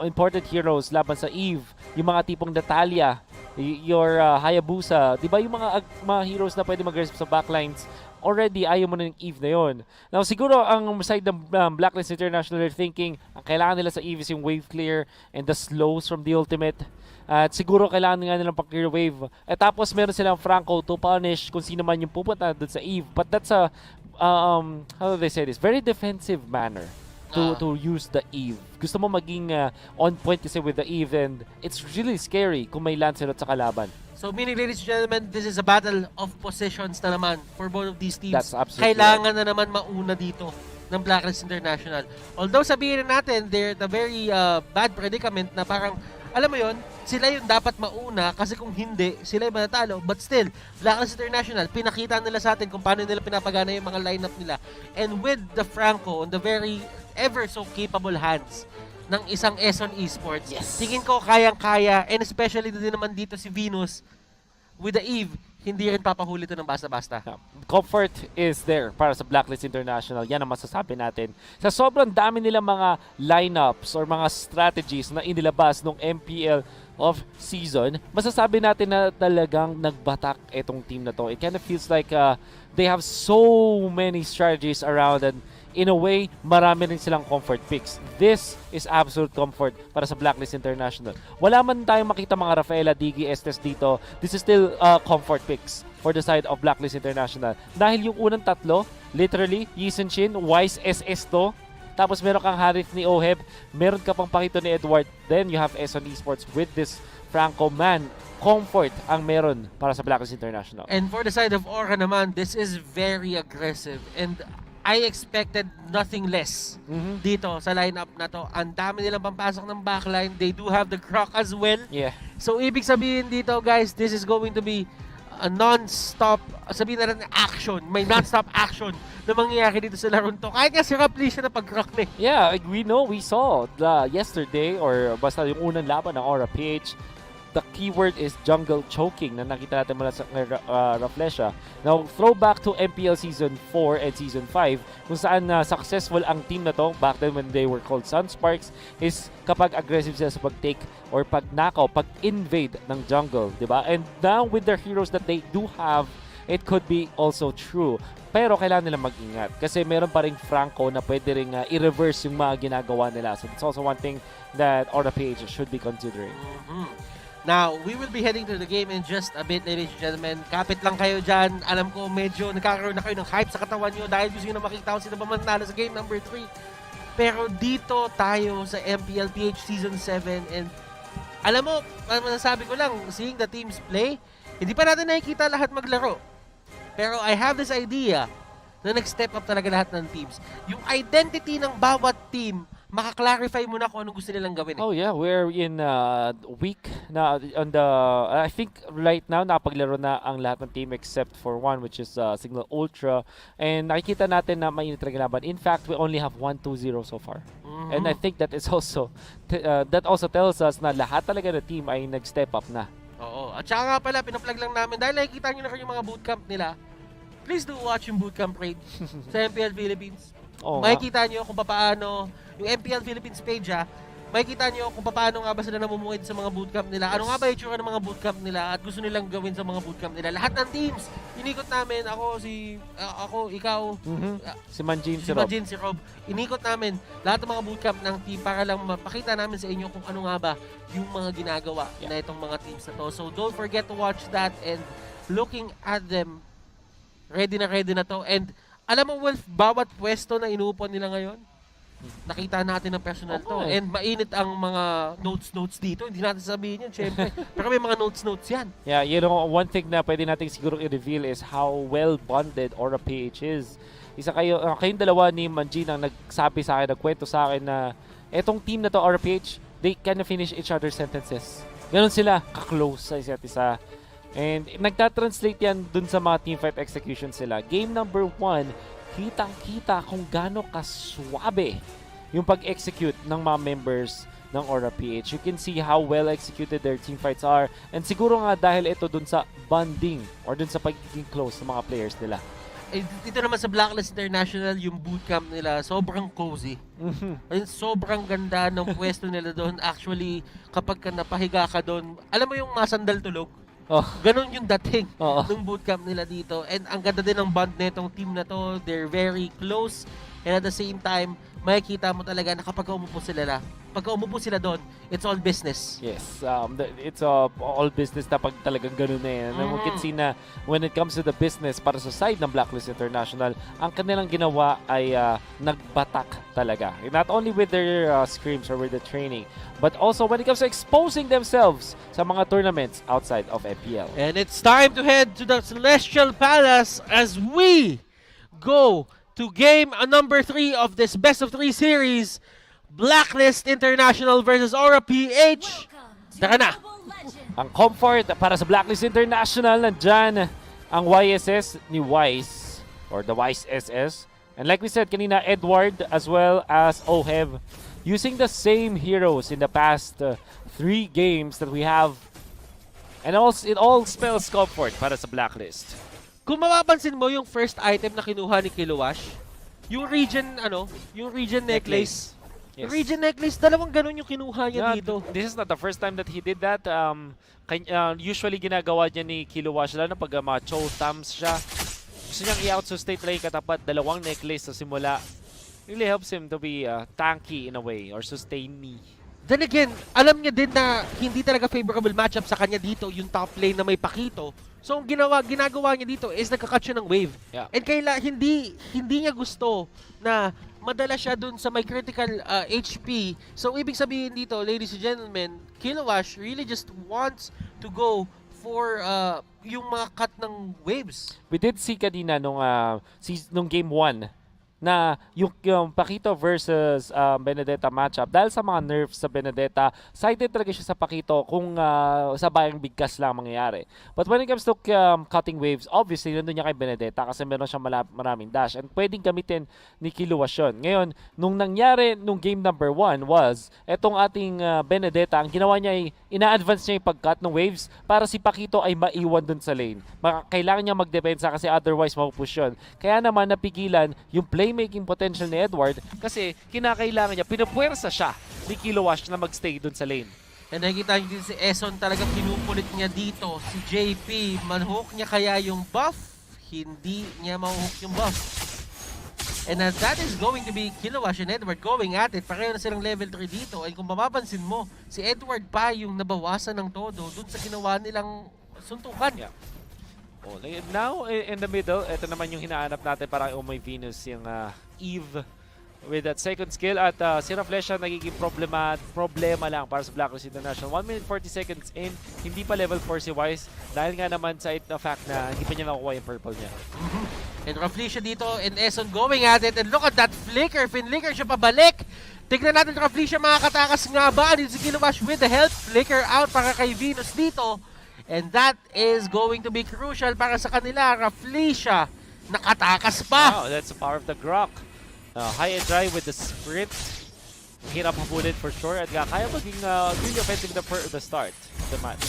Speaker 11: important heroes laban sa Eve. Yung mga tipong Natalia, your Hayabusa, di ba yung mga heroes na pwede mag-resp sa backlines, already ayaw mo na yung Eve na yon. Now, siguro ang side ng Blacklist International are thinking, ang kailangan nila sa Eve is yung wave clear and the slows from the ultimate. At siguro kailangan nga nilang pang-clear wave. At tapos meron silang Franco to punish kung sino man yung pupunta doon sa Eve. But that's a, how do they say this? Very defensive manner to use the Eve. Gusto mo maging on point kasi with the Eve, and it's really scary kung may Lancelot sa kalaban.
Speaker 2: So meaning, ladies and gentlemen, this is a battle of positions na naman for both of these teams.
Speaker 11: That's absolutely
Speaker 2: Kailangan na naman mauna dito ng Blacklist International. Although sabihin na natin, they're at a very bad predicament na parang, alam mo yon, sila yung dapat mauna kasi kung hindi, sila yung manatalo. But still, Blacklist International, pinakita nila sa atin kung paano nila pinapagana yung mga lineup nila. And with the Franco on the very ever so capable hands ng isang S10 Esports, tingin ko kayang-kaya, and especially din naman dito si Venus with the Eve, hindi rin papahuli ito ng basta-basta.
Speaker 11: Comfort is there para sa Blacklist International. Yan ang masasabi natin. Sa sobrang dami nilang mga lineups or mga strategies na inilabas ng MPL of season, masasabi natin na talagang nagbatak itong team na to. It kind of feels like they have so many strategies around, and in a way, marami rin silang comfort picks. This is absolute comfort para sa Blacklist International. Wala man tayong makita mga Rafaela, Diggy, S10 dito. This is still comfort picks for the side of Blacklist International. Dahil yung unang tatlo, literally, Yisun Shin, Wise SS to, tapos meron kang Harith ni Oheb, meron ka pang Pakito ni Edward, then you have S10 Esports with this Franco man. Comfort ang meron para sa Blacklist International.
Speaker 2: And for the side of Aura naman, this is very aggressive and I expected nothing less dito sa lineup na to. Ang dami nilang pampasok ng backline. They do have the Croc as well.
Speaker 11: Yeah.
Speaker 2: So ibig sabihin dito guys, this is going to be a non-stop, sabihin na rin action. May non-stop action na mangyayari dito sa laron to. Kahit nga si Rapli siya na pag-Croc na.
Speaker 11: Yeah, we saw yesterday or basta yung unang laban ng Aura PH. The keyword is jungle choking na nakita natin mula sa Raflesha. Now, throwback to MPL Season 4 and Season 5 kung saan successful ang team na to back then when they were called Sunsparks is kapag aggressive sila sa pag-take or pag-nakaw, pag-invade ng jungle, di ba? And now with their heroes that they do have, it could be also true. Pero kailangan nila mag-ingat kasi meron pa ring Franco na pwede ring i-reverse yung mga ginagawa nila. So it's also one thing that Aura PH should be considering.
Speaker 2: Now, we will be heading to the game in just a bit, ladies and gentlemen. Kapit lang kayo dyan. Alam ko, medyo nagkakaroon na kayo ng hype sa katawan nyo dahil gusto nyo na makita kung sino ba manalo sa game number 3. Pero dito tayo sa MPL PH Season 7 and alam mo, masasabi ko lang, seeing the teams play, hindi pa natin nakikita lahat maglaro. Pero I have this idea na nag-step up talaga lahat ng teams. Yung identity ng bawat team, maka-clarify mo na kung anong gusto nilang gawin.
Speaker 11: Oh yeah, we're in week na on the I think right now napaglaro na ang lahat ng team except for one which is Signal Ultra and nakikita natin na mainit talaga laban. In fact, we only have 1-2-0 so far. And I think that is also that also tells us na lahat talaga ng team ay nag-step up na.
Speaker 2: Oo. At saka nga pala, pinaplug lang namin dahil nakikita nyo na kayo yung mga bootcamp nila. Please do watch yung bootcamp raid sa MPL Philippines. Makikita nyo kung paano yung MPL Philippines page makikita nyo kung paano nga ba sila namumuhay sa mga bootcamp nila. Ano nga ba yung tsura ng mga bootcamp nila at gusto nilang gawin sa mga bootcamp nila. Lahat ng teams, inikot namin. Ako, ikaw,
Speaker 11: si Manjin,
Speaker 2: si Rob. Inikot namin lahat ng mga bootcamp ng team para lang mapakita namin sa inyo kung ano nga ba yung mga ginagawa na itong mga teams na to. So don't forget to watch that and looking at them, ready na to. And alam mo, Wolf, bawat pwesto na inuupuan nila ngayon, nakita natin ng personal to. And mainit ang mga notes dito. Hindi natin sabihin yan, syempre. Pero may mga notes yan.
Speaker 11: Yeah, you know, one thing na pwede natin siguro i-reveal is how well bonded Aura PH is. Isa kayong dalawa ni Manjin ang nagsabi sa akin, nagkwento sa akin na etong team na to, Aura PH, they kind of finish each other's sentences. Ganon sila, ka-close sa isa't isa. And nagtatranslate yan dun sa mga teamfight execution sila. Game number 1, kitang-kita kung gaano kaswabe yung pag-execute ng mga members ng Aura PH. You can see how well executed their teamfights are. And siguro nga dahil ito dun sa bonding or dun sa pagiging close ng mga players nila.
Speaker 2: Dito naman sa Blacklist International, yung bootcamp nila, sobrang cozy. Sobrang ganda ng pwesto nila doon. Actually, kapag napahiga ka doon, alam mo yung masandal tulog? Ganon yung dating ng bootcamp nila dito. And ang ganda din ng bond netong team na to. They're very close. And at the same time, makikita mo talaga na kapag umupo sila doon, it's all business.
Speaker 11: Yes, it's all business na pag talagang ganun na yan. We can see na when it comes to the business para sa side ng Blacklist International, ang kanilang ginawa ay nagbatak talaga. Not only with their scrims or with the training, but also when it comes to exposing themselves sa mga tournaments outside of MPL.
Speaker 2: And it's time to head to the Celestial Palace as we go to game number 3 of this best of 3 series. Blacklist International versus Aura PH. Tara na!
Speaker 11: Ang comfort para sa Blacklist International, nandyan ang YSS ni Wise or the Wise SS. And like we said kanina, Edward as well as Oheb using the same heroes in the past 3 games that we have. And it all spells comfort para sa Blacklist.
Speaker 2: Kung mapapansin mo yung first item na kinuha ni Kiluwash, yung region necklace.
Speaker 11: Yes.
Speaker 2: Region necklace, dalawang ganun yung kinuha niya dito.
Speaker 11: This is not the first time that he did that. Usually ginagawa niya ni Kiluwash lalo na pag mga Cho Tams siya. Gusto niyang i-out-sustain play katapat dalawang necklace sa simula. Really helps him to be tanky in a way or sustain me.
Speaker 2: Then again, alam niya din na hindi talaga favorable matchup sa kanya dito yung top lane na may Pakito. So ang ginagawa niya dito is nagka-cut siya ng wave.
Speaker 11: Yeah.
Speaker 2: And hindi niya gusto na madala siya dun sa may critical HP. So ibig sabihin dito, ladies and gentlemen, Kilowash really just wants to go for yung mga cut ng waves.
Speaker 11: We did see kanina nung game 1 na yung Pakito versus Benedetta matchup, dahil sa mga nerfs sa Benedetta, sided talaga siya sa Pakito kung sa bayang bigkas lang mangyayari. But when it comes to cutting waves, obviously nandun niya kay Benedetta kasi meron siyang maraming dash and pwedeng gamitin ni Kiluwas yun. Ngayon, nung nangyari nung game number 1 was, etong ating Benedetta, ang ginawa niya ay ina-advance niya yung pag-cut ng waves para si Pakito ay maiwan dun sa lane. Kailangan niya magdepensa kasi otherwise mapupush yun. Kaya naman napigilan yung playmaking potential ni Edward kasi kinakailangan niya, pinupuwersa siya ni Kilowash na magstay dun sa lane.
Speaker 2: And nakikita niyo din si Eson talaga pinupulit niya dito. Si JP, manhook niya kaya yung buff? Hindi niya mahuhook yung buff. And that is going to be Kilowash and Edward going at it. Pareho na silang level 3 dito. And kung mapapansin mo, si Edward pa yung nabawasan ng todo dun sa ginawa nilang suntukan.
Speaker 11: Yeah. Oh, now, in the middle, ito naman yung hinahanap natin para may Venus, yung Eve with that second skill. At Sira Flesha nagiging problema lang para sa Blacklist International. 1 minute 40 seconds in, hindi pa level 4 si Wise dahil nga naman sa fact na hindi pa niya nakukuha yung purple niya.
Speaker 2: And Raflesia dito and Eson going at it. And look at that flicker. Finlicker siya pabalik. Tignan natin Raflesia, makakatakas nga ba? Dito si Kilowash with the help. Flicker out para kay Venus dito. And that is going to be crucial para sa kanila. Raflesia, nakatakas pa.
Speaker 11: Wow, that's the power of the Grok. High and dry with the sprint. Hirap habulin for sure. At kaya maging really offensive the start of the match.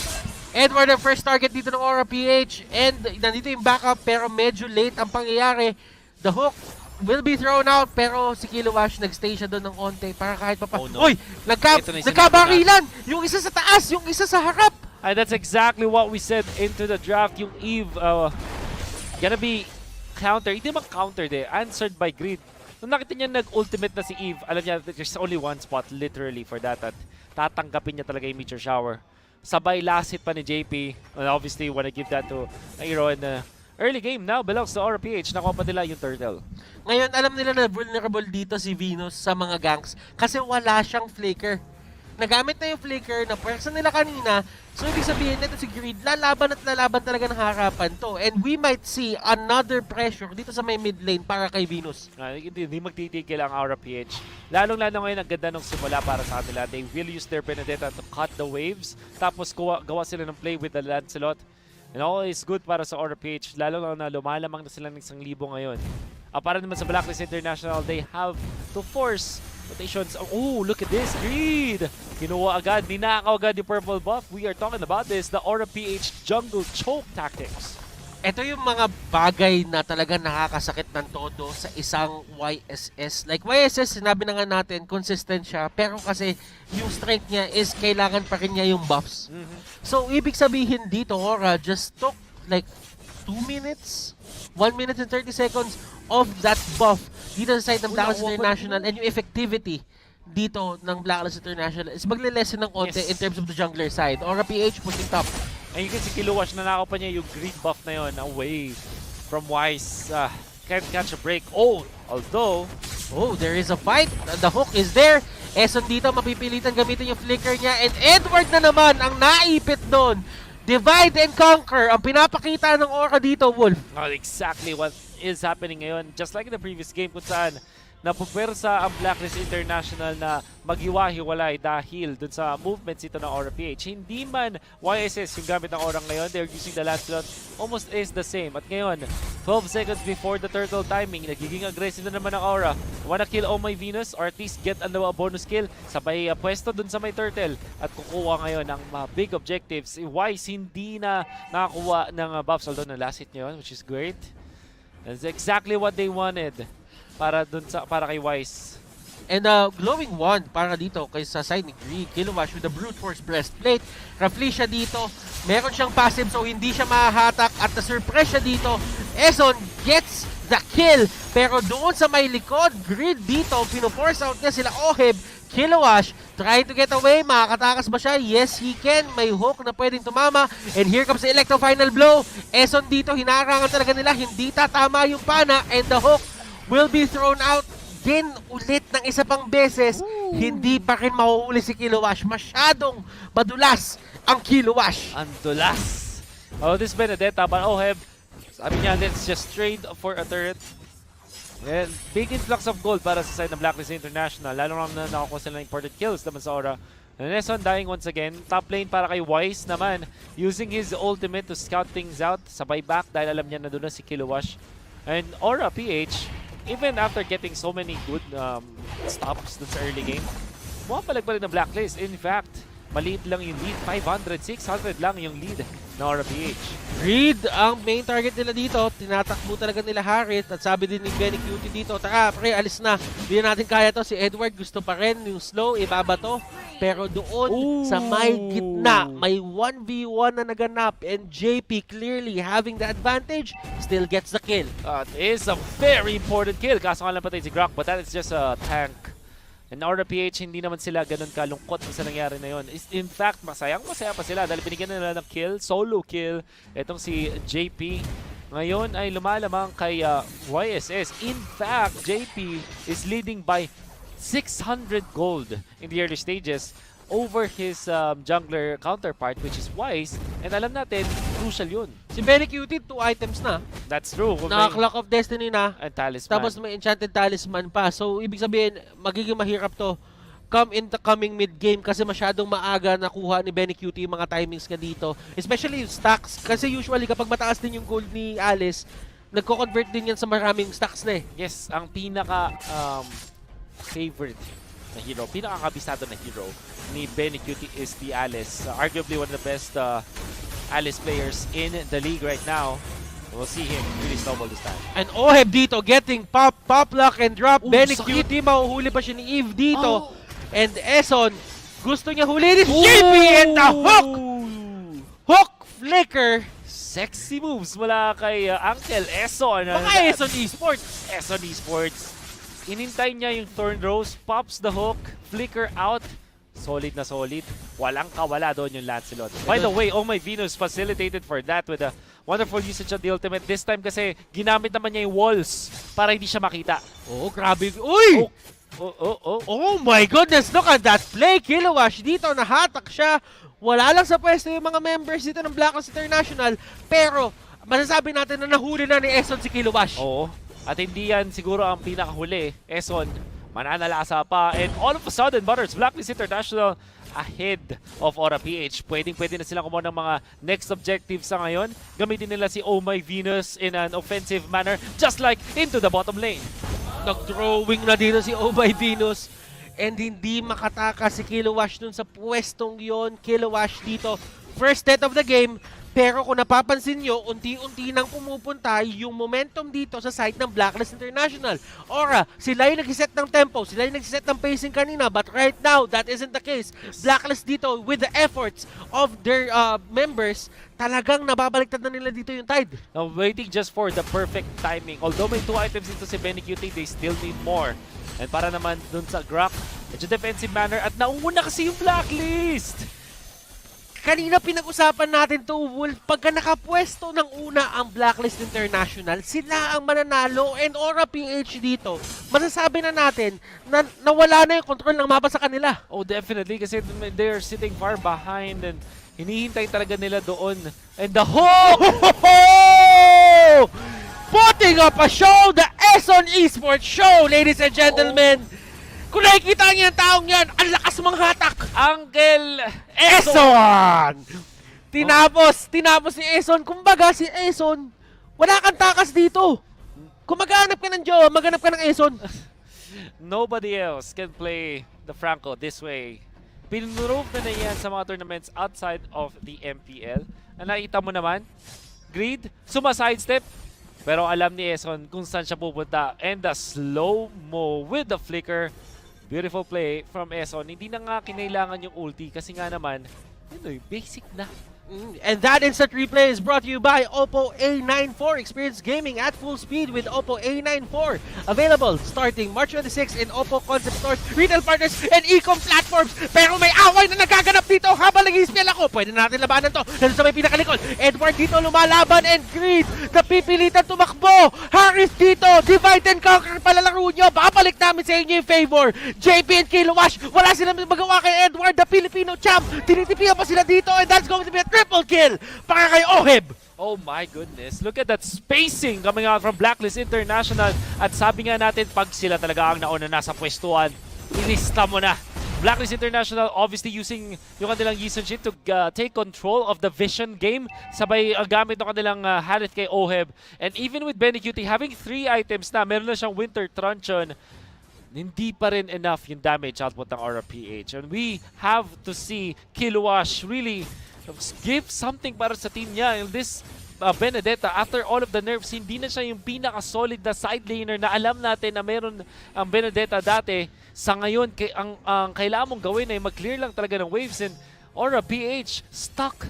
Speaker 2: Edward ang first target dito ng Aura PH. And nandito yung backup pero medyo late ang pangyayari. The hook will be thrown out pero si Kilowash nagstay siya doon ng onte para kahit pa
Speaker 11: Oh, no.
Speaker 2: Uy! Nagkabarilan! Yung isa sa taas, yung isa sa harap!
Speaker 11: And that's exactly what we said into the draft. Yung Eve gonna be counter. Hindi man counter answered by Greed. Nung nakita niya nag-ultimate na si Eve, alam niya there's only one spot literally for that at tatanggapin niya talaga yung Meteor Shower. Sabay last hit pa ni JP. And obviously, wanna give that to Nairo in the early game now belongs to Aura PH. Nakuha pa nila yung turtle.
Speaker 2: Ngayon, alam nila na vulnerable dito si Venus sa mga ganks kasi wala siyang flicker. Nagamit na yung flicker na pwersa nila kanina. So, ibig sabihin nito si Greed, lalaban at lalaban talaga ng harapan to. And we might see another pressure dito sa may mid lane para kay Venus.
Speaker 11: Hindi magtitigil ang Aura PH. Lalong-lalo ngayon ang ganda ng simula para sa kanila. They will use their Benedetta to cut the waves. Tapos gawa sila ng play with the Lancelot. And all is good para sa Aura PH. Lalo na lumalamang na sila ng 1,000 ngayon. Para naman sa Blacklist International, they have to force rotations. Oh, look at this. Greed! Kinuha agad, ninakaw agad yung purple buff. We are talking about this, the Aura PH jungle choke tactics.
Speaker 2: Ito yung mga bagay na talaga nakakasakit ng todo sa isang YSS. Like YSS, sinabi na nga natin, consistent siya. Pero kasi yung strength niya is kailangan pa rin niya yung buffs. So, ibig sabihin dito, Aura just took like 2 minutes, 1 minute and 30 seconds of that buff dito sa side ng Blacklist International and yung effectivity dito ng Blacklist International is magle-lessen ng onte in terms of the jungler side. Aura PH pushing top.
Speaker 11: And you can see Kilowash na nakaw pa niya yung green buff na yun away from Wise. Can't catch a break. Oh, although...
Speaker 2: Oh, there is a fight. The hook is there. Eson dito mapipilitan gamitin yung flicker niya and Edward na naman ang naipit doon. Divide and conquer ang pinapakita ng Aura dito, Wolf.
Speaker 11: Exactly what is happening ngayon. Just like in the previous game kung saan napupersa ang Blacklist International na maghiwa-hiwalay dahil dun sa movements ito ng Aura PH. Hindi man YSS yung gamit ng Aura ngayon. They're using the Lancelot. Almost is the same. At ngayon, 12 seconds before the turtle timing, nagiging aggressive na naman ang Aura. Wanna kill all my Venus or at least get a bonus kill. Sabay pwesto dun sa may turtle. At kukuha ngayon ng big objectives. Si Wise hindi na nakakuha ng buffs. Although na last hit niya yun, which is great. That's exactly what they wanted para kay Wise.
Speaker 2: And glowing wand para dito kay sa side ni Greed. Kilowash with the brute force breastplate. Raflesia dito, meron siyang passive so hindi siya mahahatak at na-surprise siya dito. Eson gets the kill. Pero doon sa may likod, Greed dito, pino-force out niya sila Oheb Kilowash trying to get away. Makakatakas ba siya? Yes, he can. May hook na pwedeng tumama. And here comes the Electro final blow. Eson dito, hinarangan talaga nila. Hindi tatama yung pana. And the hook will be thrown out din ulit ng isa pang beses. Hindi pa rin mauuli si Kilowash. Masyadong madulas ang Kilowash.
Speaker 11: Ang dulas. Oh, this Benedetta, but Oheb, sabi niya, let's just trade for a turret. And big influx of gold para sa side ng Blacklist International. Lalo na nakakuha sila ng important kills naman sa Aura. And Nesson dying once again. Top lane para kay Wise naman. Using his ultimate to scout things out. Sabay back dahil alam niya na doon na si Kilowash. And Aura PH, even after getting so many good stops dun sa early game, bumapalag pa rin ng Blacklist. In fact, maliit lang yung lead. 500, 600 lang yung lead ng Aura PH.
Speaker 2: Reed ang main target nila dito. Tinatakbo talaga nila Harris. At sabi din ni Benny Cutie dito, tara pre, alis na. Hindi na natin kaya to. Si Edward gusto pa rin yung slow, ibaba to. Pero doon sa may gitna, may 1v1 na naganap. And JP clearly having the advantage, still gets the kill.
Speaker 11: That is a very important kill. Kaso nga lang patay si Grok, but that is just a tank. And Aura PH, hindi naman sila ganun kalungkot sa nangyari na yun. In fact, masaya pa sila dahil binigyan nila ng kill, solo kill. Itong si JP. Ngayon ay lumalamang kay YSS. In fact, JP is leading by 600 gold in the early stages over his jungler counterpart, which is Wise. And alam natin, crucial yun.
Speaker 2: Si Benny Cutie, 2 items na.
Speaker 11: That's true.
Speaker 2: Naka-Clock of Destiny na.
Speaker 11: And Talisman.
Speaker 2: Tapos may Enchanted Talisman pa. So, ibig sabihin, magiging mahirap to come in the coming mid-game kasi masyadong maaga nakuha ni Benny Cutie yung mga timings nga dito. Especially yung stacks. Kasi usually, kapag mataas din yung gold ni Alice, nagko-convert din yan sa maraming stacks na eh.
Speaker 11: Yes, ang pinaka favorite na hero, pinakakabisado na hero ni Benny Cutie is the Alice. Arguably one of the best Alice players in the league right now. We'll see him really snowball this time.
Speaker 2: And Oheb dito getting pop lock and drop. Benny Cutie, mahuhuli pa siya ni Eve dito. And Eson, gusto niya huliin si JP and the hook! Hook flicker.
Speaker 11: Sexy moves mula kay Uncle Eson.
Speaker 2: Baka Eson Esports.
Speaker 11: Eson Esports. Inintay niya yung Thorn Rose, pops the hook, flicker out. Solid na solid. Walang kawala doon yung Lancelot. By the way, Oh My Venus facilitated for that with a wonderful usage of the ultimate. This time kasi ginamit naman niya yung walls para hindi siya makita.
Speaker 2: Oh, grabe. Uy! Oh my goodness, look at that play. Kilowash dito, nahatak siya. Wala lang sa pwesto yung mga members dito ng Blacklist International. Pero masasabi natin na nahuli na ni Eson si Kilowash.
Speaker 11: Oo. At hindi yan siguro ang pinakahuli. Eson, mananalasa pa. And all of a sudden, Butters, Blacklist International ahead of Aura PH. Pwede na silang kumuha ng mga next objectives sa ngayon. Gamitin nila si Oh My Venus in an offensive manner, just like into the bottom lane.
Speaker 2: Nag-drawing na dito si Oh My Venus. And hindi makatakas si Kilowash dun sa pwestong yon. Kilowash dito, first death of the game. Pero kung napapansin nyo, unti-unti nang pumupunta yung momentum dito sa side ng Blacklist International. Ora, sila yung nag-set ng tempo, sila yung nag-set ng pacing kanina, but right now, that isn't the case. Yes. Blacklist dito, with the efforts of their members, talagang nababaliktad na nila dito yung tide.
Speaker 11: Now, waiting just for the perfect timing. Although may 2 items dito si Benny Cutie, they still need more. And para naman dun sa Grok, medyo defensive manner at nauna kasi yung Blacklist!
Speaker 2: Kanina pinag-usapan natin to, Wolf, pagka nakapwesto ng una ang Blacklist International, sila ang mananalo and Aura PH dito. Masasabi na natin na nawala na yung control ng mapa sa kanila.
Speaker 11: Oh, definitely kasi they're sitting far behind and hinihintay talaga nila doon. And the hook!
Speaker 2: Putting up a show, the Eson Esports Show, ladies and gentlemen. Kung nakikita niyo yung taong yan, ang lakas mong hatak.
Speaker 11: Uncle
Speaker 2: Eson! Tinapos si Eson. Kumbaga si Eson, wala kang takas dito. Kung maghanap ka ng jowa, maghanap ka ng Eson.
Speaker 11: Nobody else can play the Franco this way. Pinurove na yan sa mga tournaments outside of the MPL. Nakita mo naman, Greed, suma-sidestep. Pero alam ni Eson kung saan siya pupunta. And the slow-mo with the flicker. Beautiful play from Eson. Hindi na nga kinailangan yung ulti kasi nga naman, basic na.
Speaker 2: And that instant replay is brought to you by Oppo A94. Experience gaming at full speed with Oppo A94. Available starting March 26 in Oppo concept stores, retail partners, and e-com platforms. Pero may away na nagaganap dito habang nag-i-spell ako. Pwede natin labanan to. Nandun sa may pinakalikod. Edward dito lumalaban and Creed. Napipilitan tumakbo. Harris dito. Divide and conquer palalaro nyo. Babalik namin sa inyo yung favor. JP and Kilowash. Wala silang magawa kay Edward, the Filipino champ. Tinitipihan pa sila dito and that's going to be a triple kill para kay Oheb.
Speaker 11: Oh my goodness. Look at that spacing coming out from Blacklist International. At sabi nga natin, pag sila talaga ang nauna nasa pwestuhan, ilista mo na. Blacklist International obviously using yung kanilang Yisun Shin to take control of the vision game. Sabay gamit ng kanilang Harit kay Oheb. And even with Benny Cutie having 3 items na, meron na siyang Winter Truncheon, hindi pa rin enough yung damage output ng RPH. And we have to see Kilowash really give something para sa team niya. And this Benedetta, after all of the nerfs, hindi na siya yung pinaka-solid na side laner na alam natin na meron ang Benedetta dati. Sa ngayon, ang kailangan mong gawin ay mag-clear lang talaga ng waves. And RPH stuck.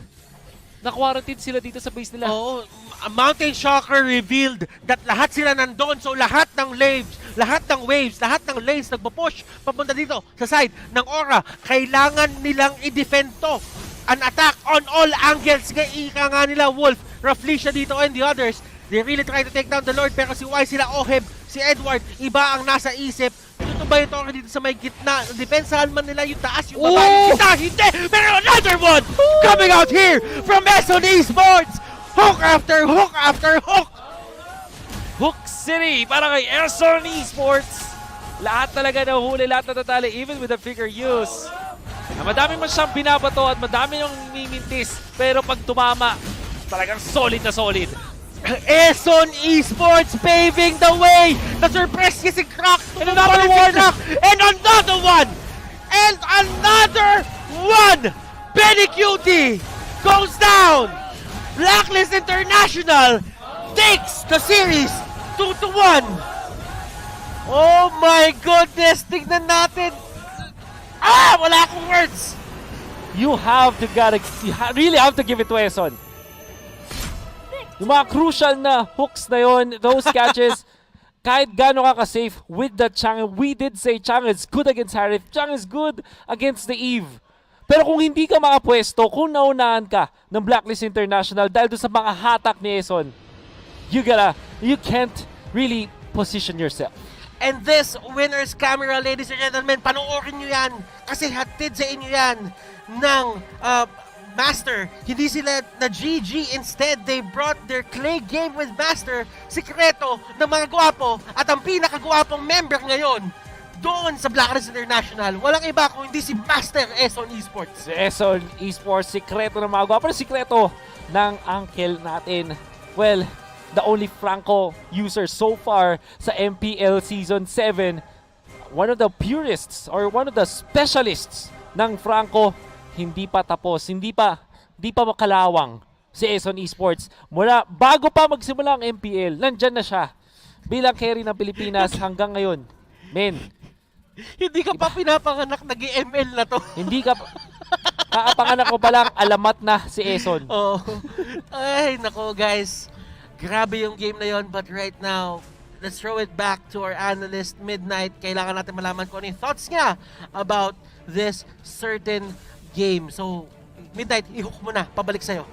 Speaker 11: Na-quarantine sila dito sa base nila.
Speaker 2: Oo, Mountain Shocker revealed that lahat sila nandun. So lahat ng waves, lahat ng lanes nagpo-push papunta dito sa side ng Aura. Kailangan nilang i-defend to. An attack on all angles. Ika nga nila Wolf, Rafflesia dito and the others. They really try to take down the Lord pero si Y sila Oheb, si Edward, iba ang nasa isip. Ito ba yung Tora dito sa may gitna? Depensahan man nila yung taas, yung baba, yung gitna, hindi! Pero another one coming out here from S10 Esports! Hook after hook after hook!
Speaker 11: Hook City para kay S10 Esports. Lahat talaga nahuli, lahat natatali, even with the figure use. Na madami man siyang binabato at madami nang mimintis. Pero pag tumama, talagang solid na solid.
Speaker 2: S10 Esports paving the way! Na-surprise si Croc!
Speaker 11: And another one!
Speaker 2: And another one! And another one! Benny Cutie goes down! Blacklist International takes the series 2-1! Oh my goodness! Tignan natin! Wala akong words!
Speaker 11: You really have to give it to S10. Yung mga crucial na hooks na yon, those catches, kahit gano'n ka ka-safe with the Chang, we did say Chang is good against Harith, Chang is good against the Eve. Pero kung hindi ka makapwesto, kung naunahan ka ng Blacklist International dahil doon sa mga hatak ni Eson, you can't really position yourself.
Speaker 2: And this winner's camera, ladies and gentlemen, panoorin nyo yan kasi hatid sa inyo yan ng Master. Hindi sila na GG. Instead, they brought their clay game with Master, sikreto ng mga gwapo at ang pinakagwapong member ngayon doon sa Blacklist International. Walang iba kung hindi si Master S10 Esports.
Speaker 11: Si S10 Esports, sikreto ng mga gwapo, sikreto ng uncle natin. Well, the only Franco user so far sa MPL Season 7. One of the purists or one of the specialists ng Franco, hindi pa tapos, hindi pa makalawang si S10 Esports. Mula, bago pa magsimula ang MPL, nandyan na siya bilang carry ng Pilipinas hanggang ngayon. Men,
Speaker 2: hindi ka pa pinapanganak, nag-ML na to.
Speaker 11: Hindi ka kakapanganak ko pa lang, alamat na si S10.
Speaker 2: Oh. Ay, nako guys. Grabe yung game na yon, but right now, let's throw it back to our analyst, Midnight. Kailangan natin malaman kung ano yung thoughts niya about this certain game. So, Midnight, i-hook mo na. Pabalik sa'yo.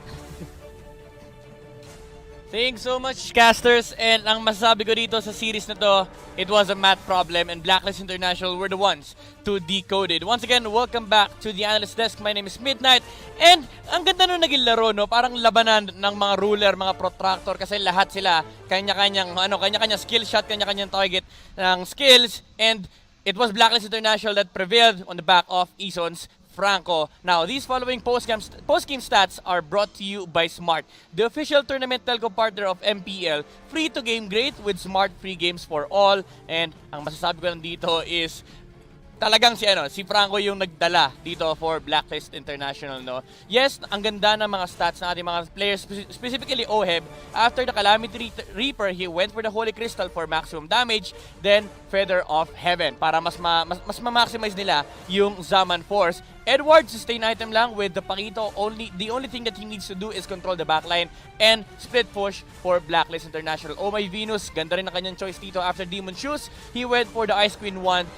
Speaker 20: Thanks so much, casters. And ang masasabi ko dito sa series na to, it was a math problem and Blacklist International were the ones to decode it. Once again, welcome back to the Analyst Desk. My name is Midnight. And ang ganda nung naging laro, no? Parang labanan ng mga ruler, mga protractor kasi lahat sila kanya-kanyang skill shot, kanya-kanyang target ng skills. And it was Blacklist International that prevailed on the back of Eson's Franco. Now, these following post-game stats are brought to you by Smart, the official tournament telco partner of MPL. Free to game great with Smart free games for all. And ang masasabi ko lang dito is talagang si Franco yung nagdala dito for Blacklist International, no? Yes, ang ganda ng mga stats ng ating mga players, specifically Oheb. After the Calamity Reaper, he went for the Holy Crystal for maximum damage, then Feather of Heaven para mas ma-maximize nila yung Zaman Force. Edward, sustain item lang with the Pakito. The only thing that he needs to do is control the backline and split push for Blacklist International. Oh my Venus, ganda rin ang kanyang choice dito after Demon Shoes. He went for the Ice Queen 1.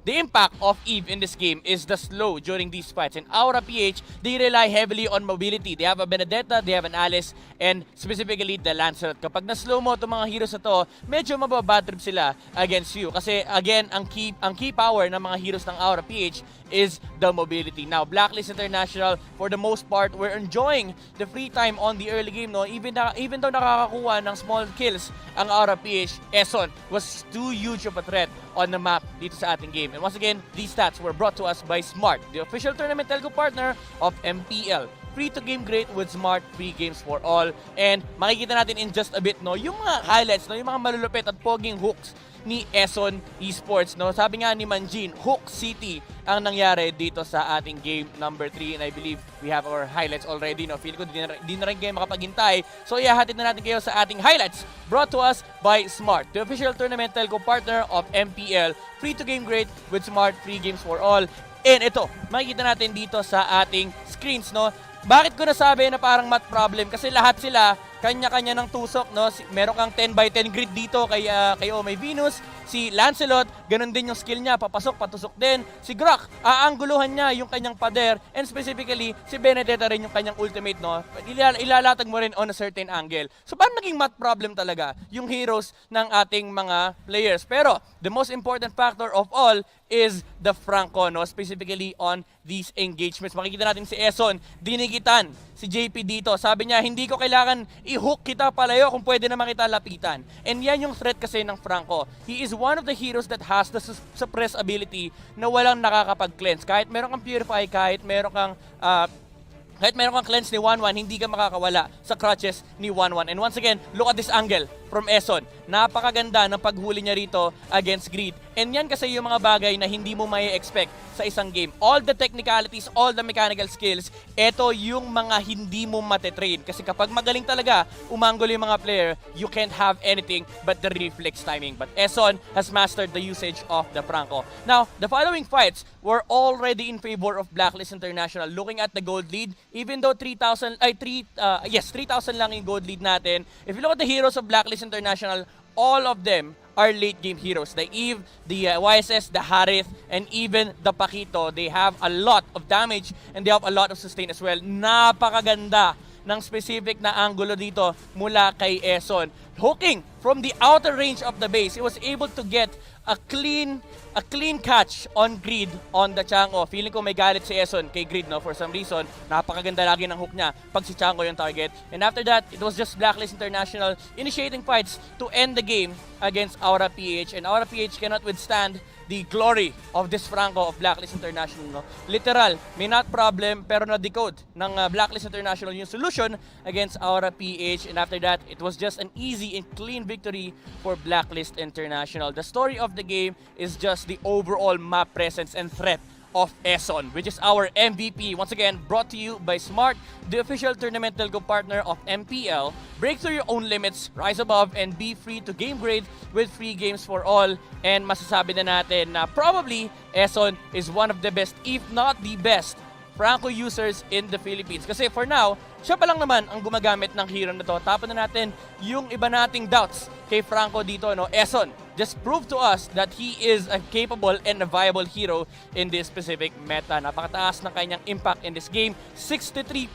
Speaker 20: The impact of Eve in this game is the slow during these fights. In Aura PH, they rely heavily on mobility. They have a Benedetta, they have an Alice, and specifically the Lancelot. Kapag na-slow mo itong mga heroes na to, medyo mababad trip sila against you. Kasi again, ang key power ng mga heroes ng Aura PH is the mobility. Now, Blacklist International, for the most part, we're enjoying the free time on the early game. No? Even though nakakakuha ng small kills ang Aura PH, S10 was too huge of a threat on the map dito sa ating game. And once again, these stats were brought to us by Smart, the official tournament telco partner of MPL. Free to game great with Smart, free games for all. And makikita natin in just a bit, no, yung mga highlights, no, yung mga malulupit at poging hooks ni S10 Esports, no. Sabi nga ni Manjin, Hook City ang nangyari dito sa ating game number 3, and I believe we have our highlights already, no. Feel ko di na rin kayo makapaghintay. So ihahatid na natin kayo sa ating highlights brought to us by Smart, the official tournament telco partner of MPL. Free to game great with Smart, free games for all. And ito, makikita natin dito sa ating screens, no. Bakit ko nasabi na parang math problem? Kasi lahat sila kanya-kanya ng tusok, no? Meron kang 10x10 grid dito kay Oh My Venus. Si Lancelot, ganun din yung skill niya, papasok, patusok din. Si Grok, aangguluhan niya yung kanyang pader, and specifically, si Benedetta rin yung kanyang ultimate, no? Ilalatag mo rin on a certain angle. So, parang naging math problem talaga yung heroes ng ating mga players. Pero, the most important factor of all is the Franco, no? Specifically on these engagements. Makikita natin si S10, dinigitan si JP dito. Sabi niya, hindi ko kailangan i-hook kita palayo kung pwede naman kita lapitan. And yan yung threat kasi ng Franco. He is one of the heroes that has the suppress ability na walang nakakapag-cleanse. Kahit meron kang Purify, kahit meron kang cleanse ni 1-1, hindi ka makakawala sa crutches ni 1-1. And once again, look at this angle from S10. Napakaganda ng paghuli niya rito against Greed. And yan kasi yung mga bagay na hindi mo may expect sa isang game. All the technicalities, all the mechanical skills, eto yung mga hindi mo matetrain. Kasi kapag magaling talaga umanggol yung mga player, you can't have anything but the reflex timing. But S10 has mastered the usage of the Franco. Now, the following fights were already in favor of Blacklist International. Looking at the gold lead, even though 3,000 lang yung gold lead natin, if you look at the heroes of Blacklist International, all of them are late game heroes. The Eve, the YSS, the Harith, and even the Pakito. They have a lot of damage and they have a lot of sustain as well. Napakaganda ng specific na angulo dito mula kay S10. Hooking from the outer range of the base, he was able to get a clean catch on Greed on the Chango. Feeling ko may galit si S10 kay Greed, no, for some reason. Napakaganda lagi ng hook niya pag si Chango yung target. And after that, it was just Blacklist International initiating fights to end the game against Aura PH. And Aura PH cannot withstand the glory of this Franco of Blacklist International, no? Literal, may not problem pero na-decode ng Blacklist International yung solution against Aura PH, and after that, it was just an easy and clean victory for Blacklist International. The story of the game is just the overall map presence and threat of S10, which is our MVP. Once again, brought to you by Smart, the official tournament telco partner of MPL. Break through your own limits, rise above, and be free to game grade with free games for all. And masasabi na natin na probably S10 is one of the best, if not the best, Franco users in the Philippines. Kasi for now, siya pa lang naman ang gumagamit ng hero na to. Tapon na natin yung iba nating doubts kay Franco dito, no? S10 just proved to us that he is a capable and a viable hero in this specific meta. Napakataas ng kanyang impact in this game. 63%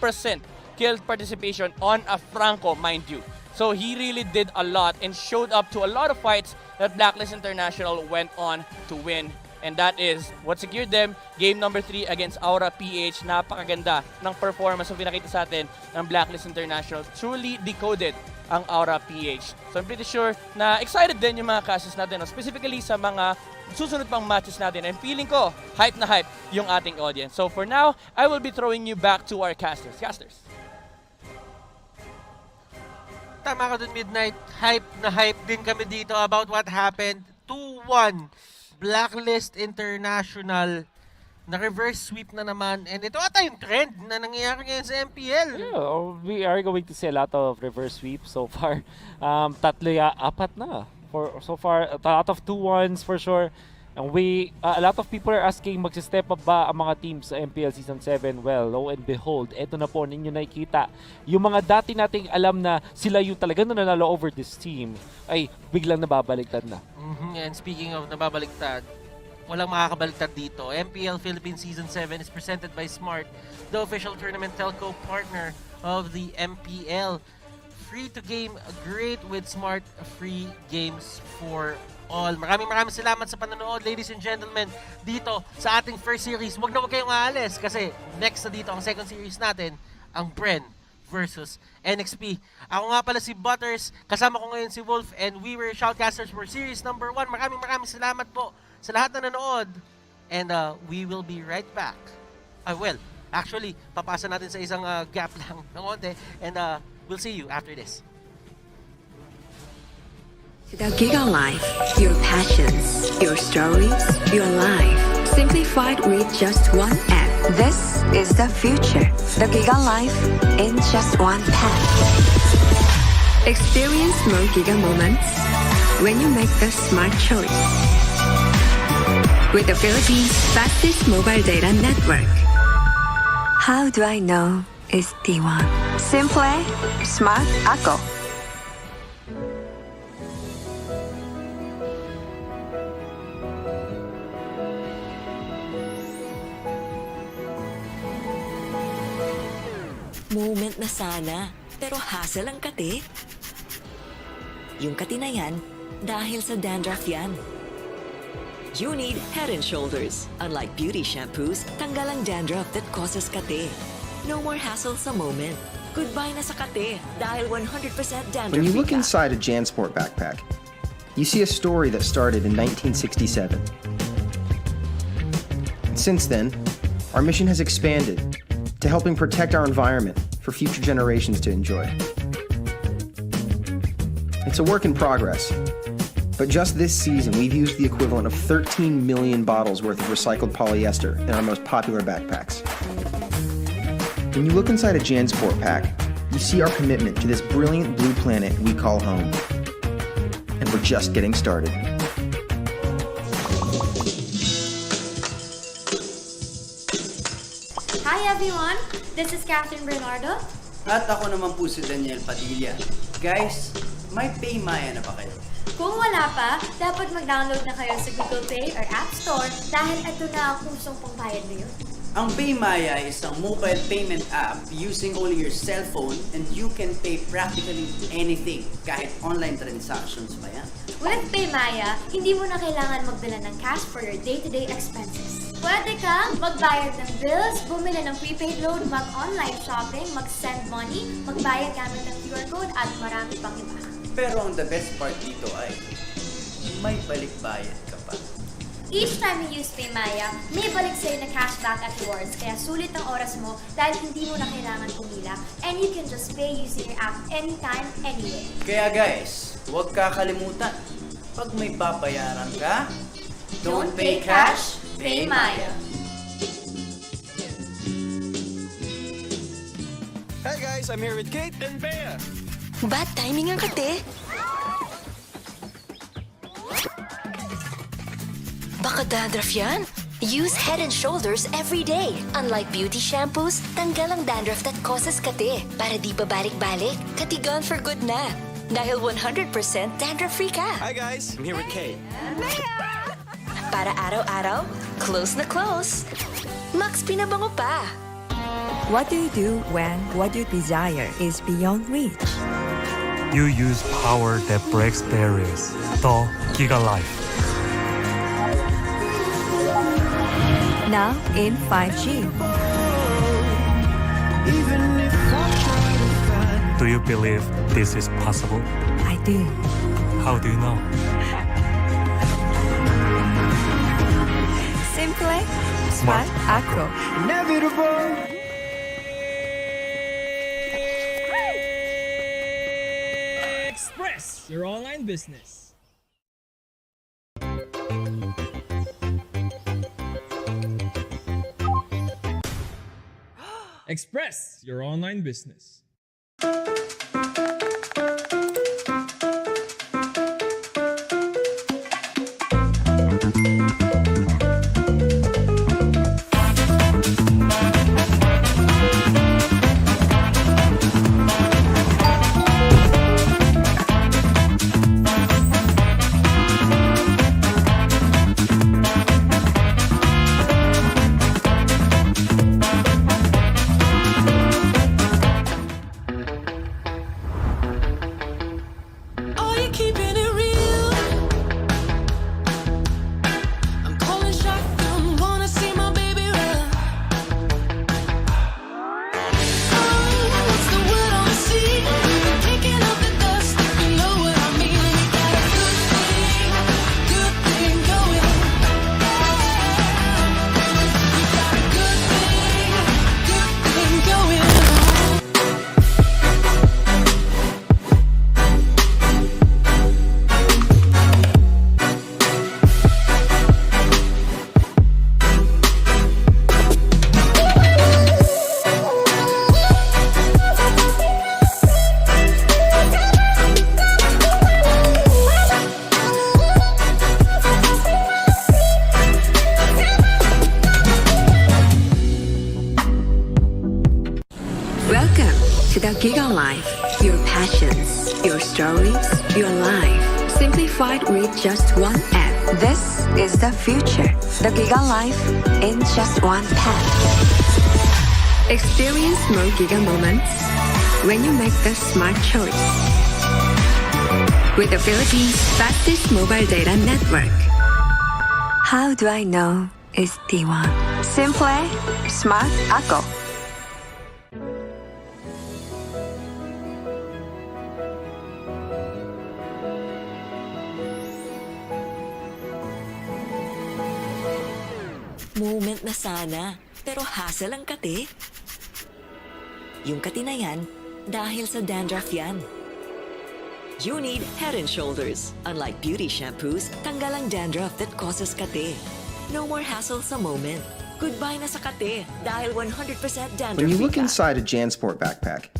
Speaker 20: kill participation on a Franco, mind you. So he really did a lot and showed up to a lot of fights that Blacklist International went on to win. And that is what secured them game number 3 against Aura PH. Napakaganda ng performance na pinakita sa atin ng Blacklist International. Truly decoded ang Aura PH. So I'm pretty sure na excited din yung mga casters natin, no? Specifically sa mga susunod pang matches natin. And feeling ko, hype na hype yung ating audience. So for now, I will be throwing you back to our casters. Casters.
Speaker 2: Tama ka dun, Midnight. Hype na hype din kami dito about what happened. 2-1. Blacklist International na reverse sweep na naman, and ito ata yung trend na nangyayari ngayon sa MPL.
Speaker 11: Yeah, we are going to see a lot of reverse sweeps so far. Apat na. So far, a lot of 2-1s for sure. And a lot of people are asking, magsi-step up ba ang mga teams sa MPL Season 7? Well, lo and behold, eto na po ninyo nakikita. Yung mga dati nating alam na sila yung talagang nanalo over this team, ay biglang nababaliktad na.
Speaker 2: And speaking of nababaliktad, walang makakabaliktad dito. MPL Philippines Season 7 is presented by Smart, the official tournament telco partner of the MPL. Free to game, great with Smart, free games for all. Maraming salamat sa panonood, ladies and gentlemen, dito sa ating first series. Huwag kayong aalis kasi next na dito ang second series natin, ang Bren versus NXP. Ako nga pala si Butters, kasama ko ngayon si Wolf, and we were Shoutcasters for series number 1. Maraming salamat po sa lahat na nanood, and we will be right back. Well, actually, papasa natin sa isang gap lang ng konti, and we'll see you after this.
Speaker 12: The Giga Life, your passions, your stories, your life, simplified with just one app. This is the future. The Giga Life in just one tap. Experience more Giga moments when you make the smart choice. With the Philippines' fastest mobile data network. How do I know it's T1? Simple, smart ako.
Speaker 23: Moment na sana, pero hassle ang kate. Yung kati na yan, dahil sa dandruff yan. You need Head and Shoulders. Unlike beauty shampoos, tanggal ang dandruff that causes kate. No more hassle sa moment. Goodbye na sa kate, dahil 100% dandruff.
Speaker 14: When you look inside a JanSport backpack, you see a story that started in 1967. Since then, our mission has expanded to helping protect our environment for future generations to enjoy. It's a work in progress, but just this season we've used the equivalent of 13 million bottles worth of recycled polyester in our most popular backpacks. When you look inside a JanSport pack, you see our commitment to this brilliant blue planet we call home. And we're just getting started.
Speaker 4: Hi everyone, this is Catherine Bernardo.
Speaker 9: At ako naman po si Daniel Padilla. Guys, may PayMaya na ba kayo?
Speaker 4: Kung wala pa, dapat mag-download na kayo sa Google Play or App Store dahil ito na ang kusong pangbayad ngayon.
Speaker 9: Ang PayMaya is isang mobile payment app using only your cell phone, and you can pay practically anything, kahit online transactions pa yan.
Speaker 4: With PayMaya, hindi mo na kailangan magdala ng cash for your day-to-day expenses. Pwede kang magbayad ng bills, bumili ng prepaid load, mag-online shopping, mag-send money, magbayad gamit ng QR code, at marami pang iba.
Speaker 9: Pero ang the best part dito ay, may balik-bayad ka pa.
Speaker 4: Each time you use PayMaya, may balik sa'yo na cashback at rewards, kaya sulit ang oras mo dahil hindi mo na kailangan pumila, and you can just pay using your app anytime, anywhere.
Speaker 9: Kaya guys, huwag kakalimutan, pag may babayaran ka, don't pay cash, pay Maya.
Speaker 7: Hey guys, I'm here with Kate and Bea.
Speaker 23: Bad timing ang kate.
Speaker 5: Baka dandruff yan? Use Head and Shoulders every day. Unlike beauty shampoos, tanggal ang dandruff that causes kate. Para di babalik-balik, kati gone for good na. Dahil 100% dandruff-free ka.
Speaker 7: Hi guys, I'm here with Kate.
Speaker 5: Para araw-araw, close na close. Max pinabango pa.
Speaker 13: What do you do when what you desire is beyond reach?
Speaker 15: You use power that breaks barriers. The Giga Life.
Speaker 13: Now in 5G.
Speaker 15: Do you believe this is possible?
Speaker 13: I do.
Speaker 15: How do you know?
Speaker 13: Simple,
Speaker 15: Smart
Speaker 13: Acro.
Speaker 7: Inevitable.
Speaker 19: Express your online business. Express your online business.
Speaker 12: moments, your stories, your life, simplified with just one app. This is the future. The Giga Life in just one tap. Experience more Giga moments when you make the smart choice. With the Philippines' fastest mobile data network. How do I know is T1? Simple, smart ako.
Speaker 23: Moment na sana, pero hassle ang kate. Yung kati na yan, dahil sa dandruff yan. You need Head and Shoulders. Unlike beauty shampoos, tanggal ang dandruff that causes kate. No more hassle sa moment. Goodbye na sa kate dahil 100% dandruff.
Speaker 14: When you look inside a JanSport backpack,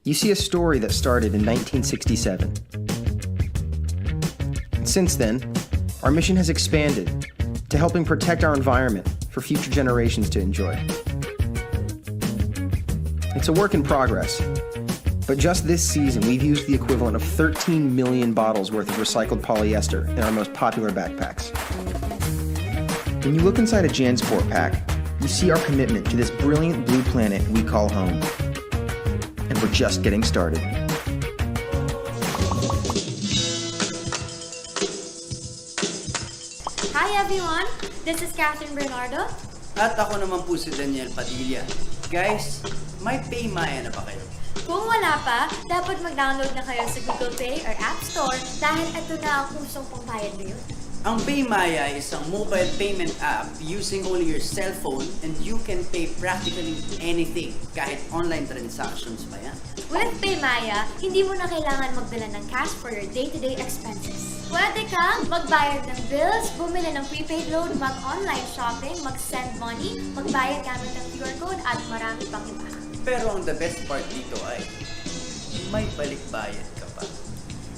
Speaker 14: you see a story that started in 1967. And since then, our mission has expanded to helping protect our environment for future generations to enjoy. It's a work in progress, but just this season we've used the equivalent of 13 million bottles worth of recycled polyester in our most popular backpacks. When you look inside a JanSport pack, you see our commitment to this brilliant blue planet we call home. And we're just getting started.
Speaker 4: Hi everyone, this is Catherine Bernardo.
Speaker 9: At ako naman po si Daniel Padilla. Guys, may PayMaya na ba kayo?
Speaker 4: Kung wala pa, dapat mag-download na kayo sa Google Play or App Store dahil ito na ang usong pangbayad ngayon.
Speaker 9: Ang PayMaya is isang mobile payment app using only your cell phone and you can pay practically anything, kahit online transactions pa yan.
Speaker 4: With PayMaya, hindi mo na kailangan magdala ng cash for your day-to-day expenses. Pwede kang magbayad ng bills, bumili ng prepaid load, mag-online shopping, mag-send money, magbayad gamit ng QR code at marami pang iba.
Speaker 9: Pero ang the best part dito ay may balik-bayad ka pa.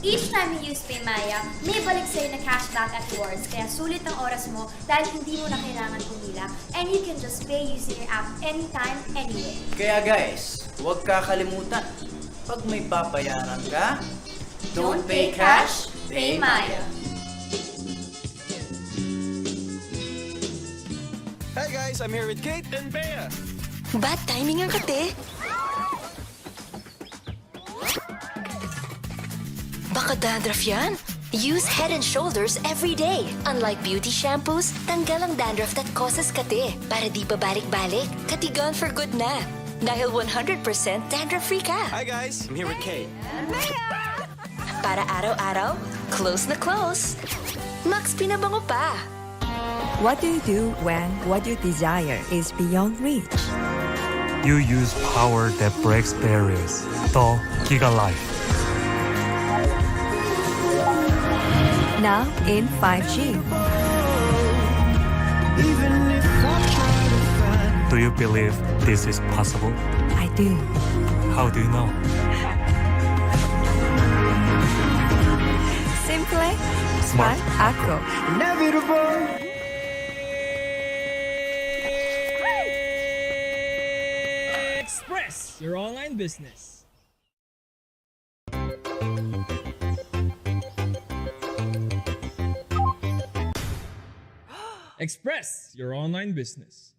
Speaker 4: Each time you use PayMaya, may balik sa'yo na cashback at rewards, kaya sulit ang oras mo dahil hindi mo na kailangan pumila and you can just pay using your app anytime, anywhere.
Speaker 9: Kaya guys, huwag kakalimutan, pag may babayaran ka,
Speaker 4: Don't pay cash, pay Maya.
Speaker 7: Hey guys, I'm here with Kate and Bea.
Speaker 17: Bad timing ang kate. Baka dandruff yan?
Speaker 5: Use Head and Shoulders every day. Unlike beauty shampoos, tanggal ang dandruff that causes kate. Para di pa balik-balik, kati gone for good na. Dahil 100% dandruff-free ka.
Speaker 7: Hi guys, I'm here with Kate.
Speaker 5: Para araw-araw, close na close. Max pinabango pa.
Speaker 13: What do you do when what you desire is beyond reach?
Speaker 15: You use power that breaks barriers. The Giga Life.
Speaker 13: Now in 5G.
Speaker 15: Do you believe this is possible?
Speaker 13: I do.
Speaker 15: How do you know?
Speaker 13: Simple, smart ako.
Speaker 7: Inevitable.
Speaker 19: Express your online business. Express your online business.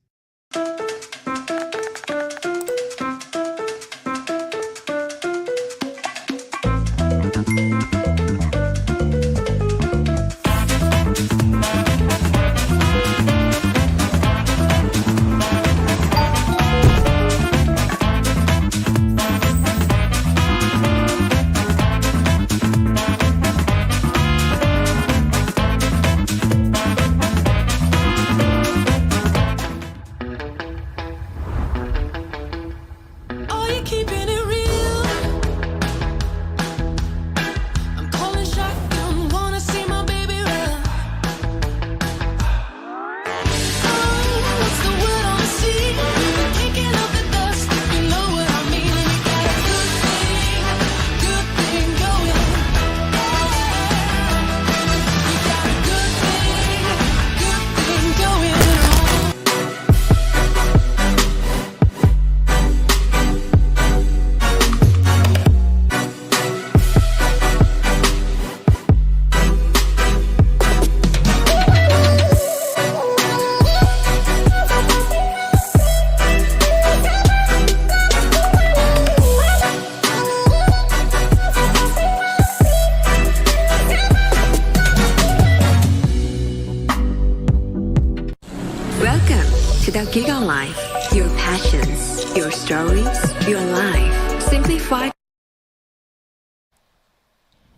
Speaker 12: Life. Your passions, your stories, your life. Simplified.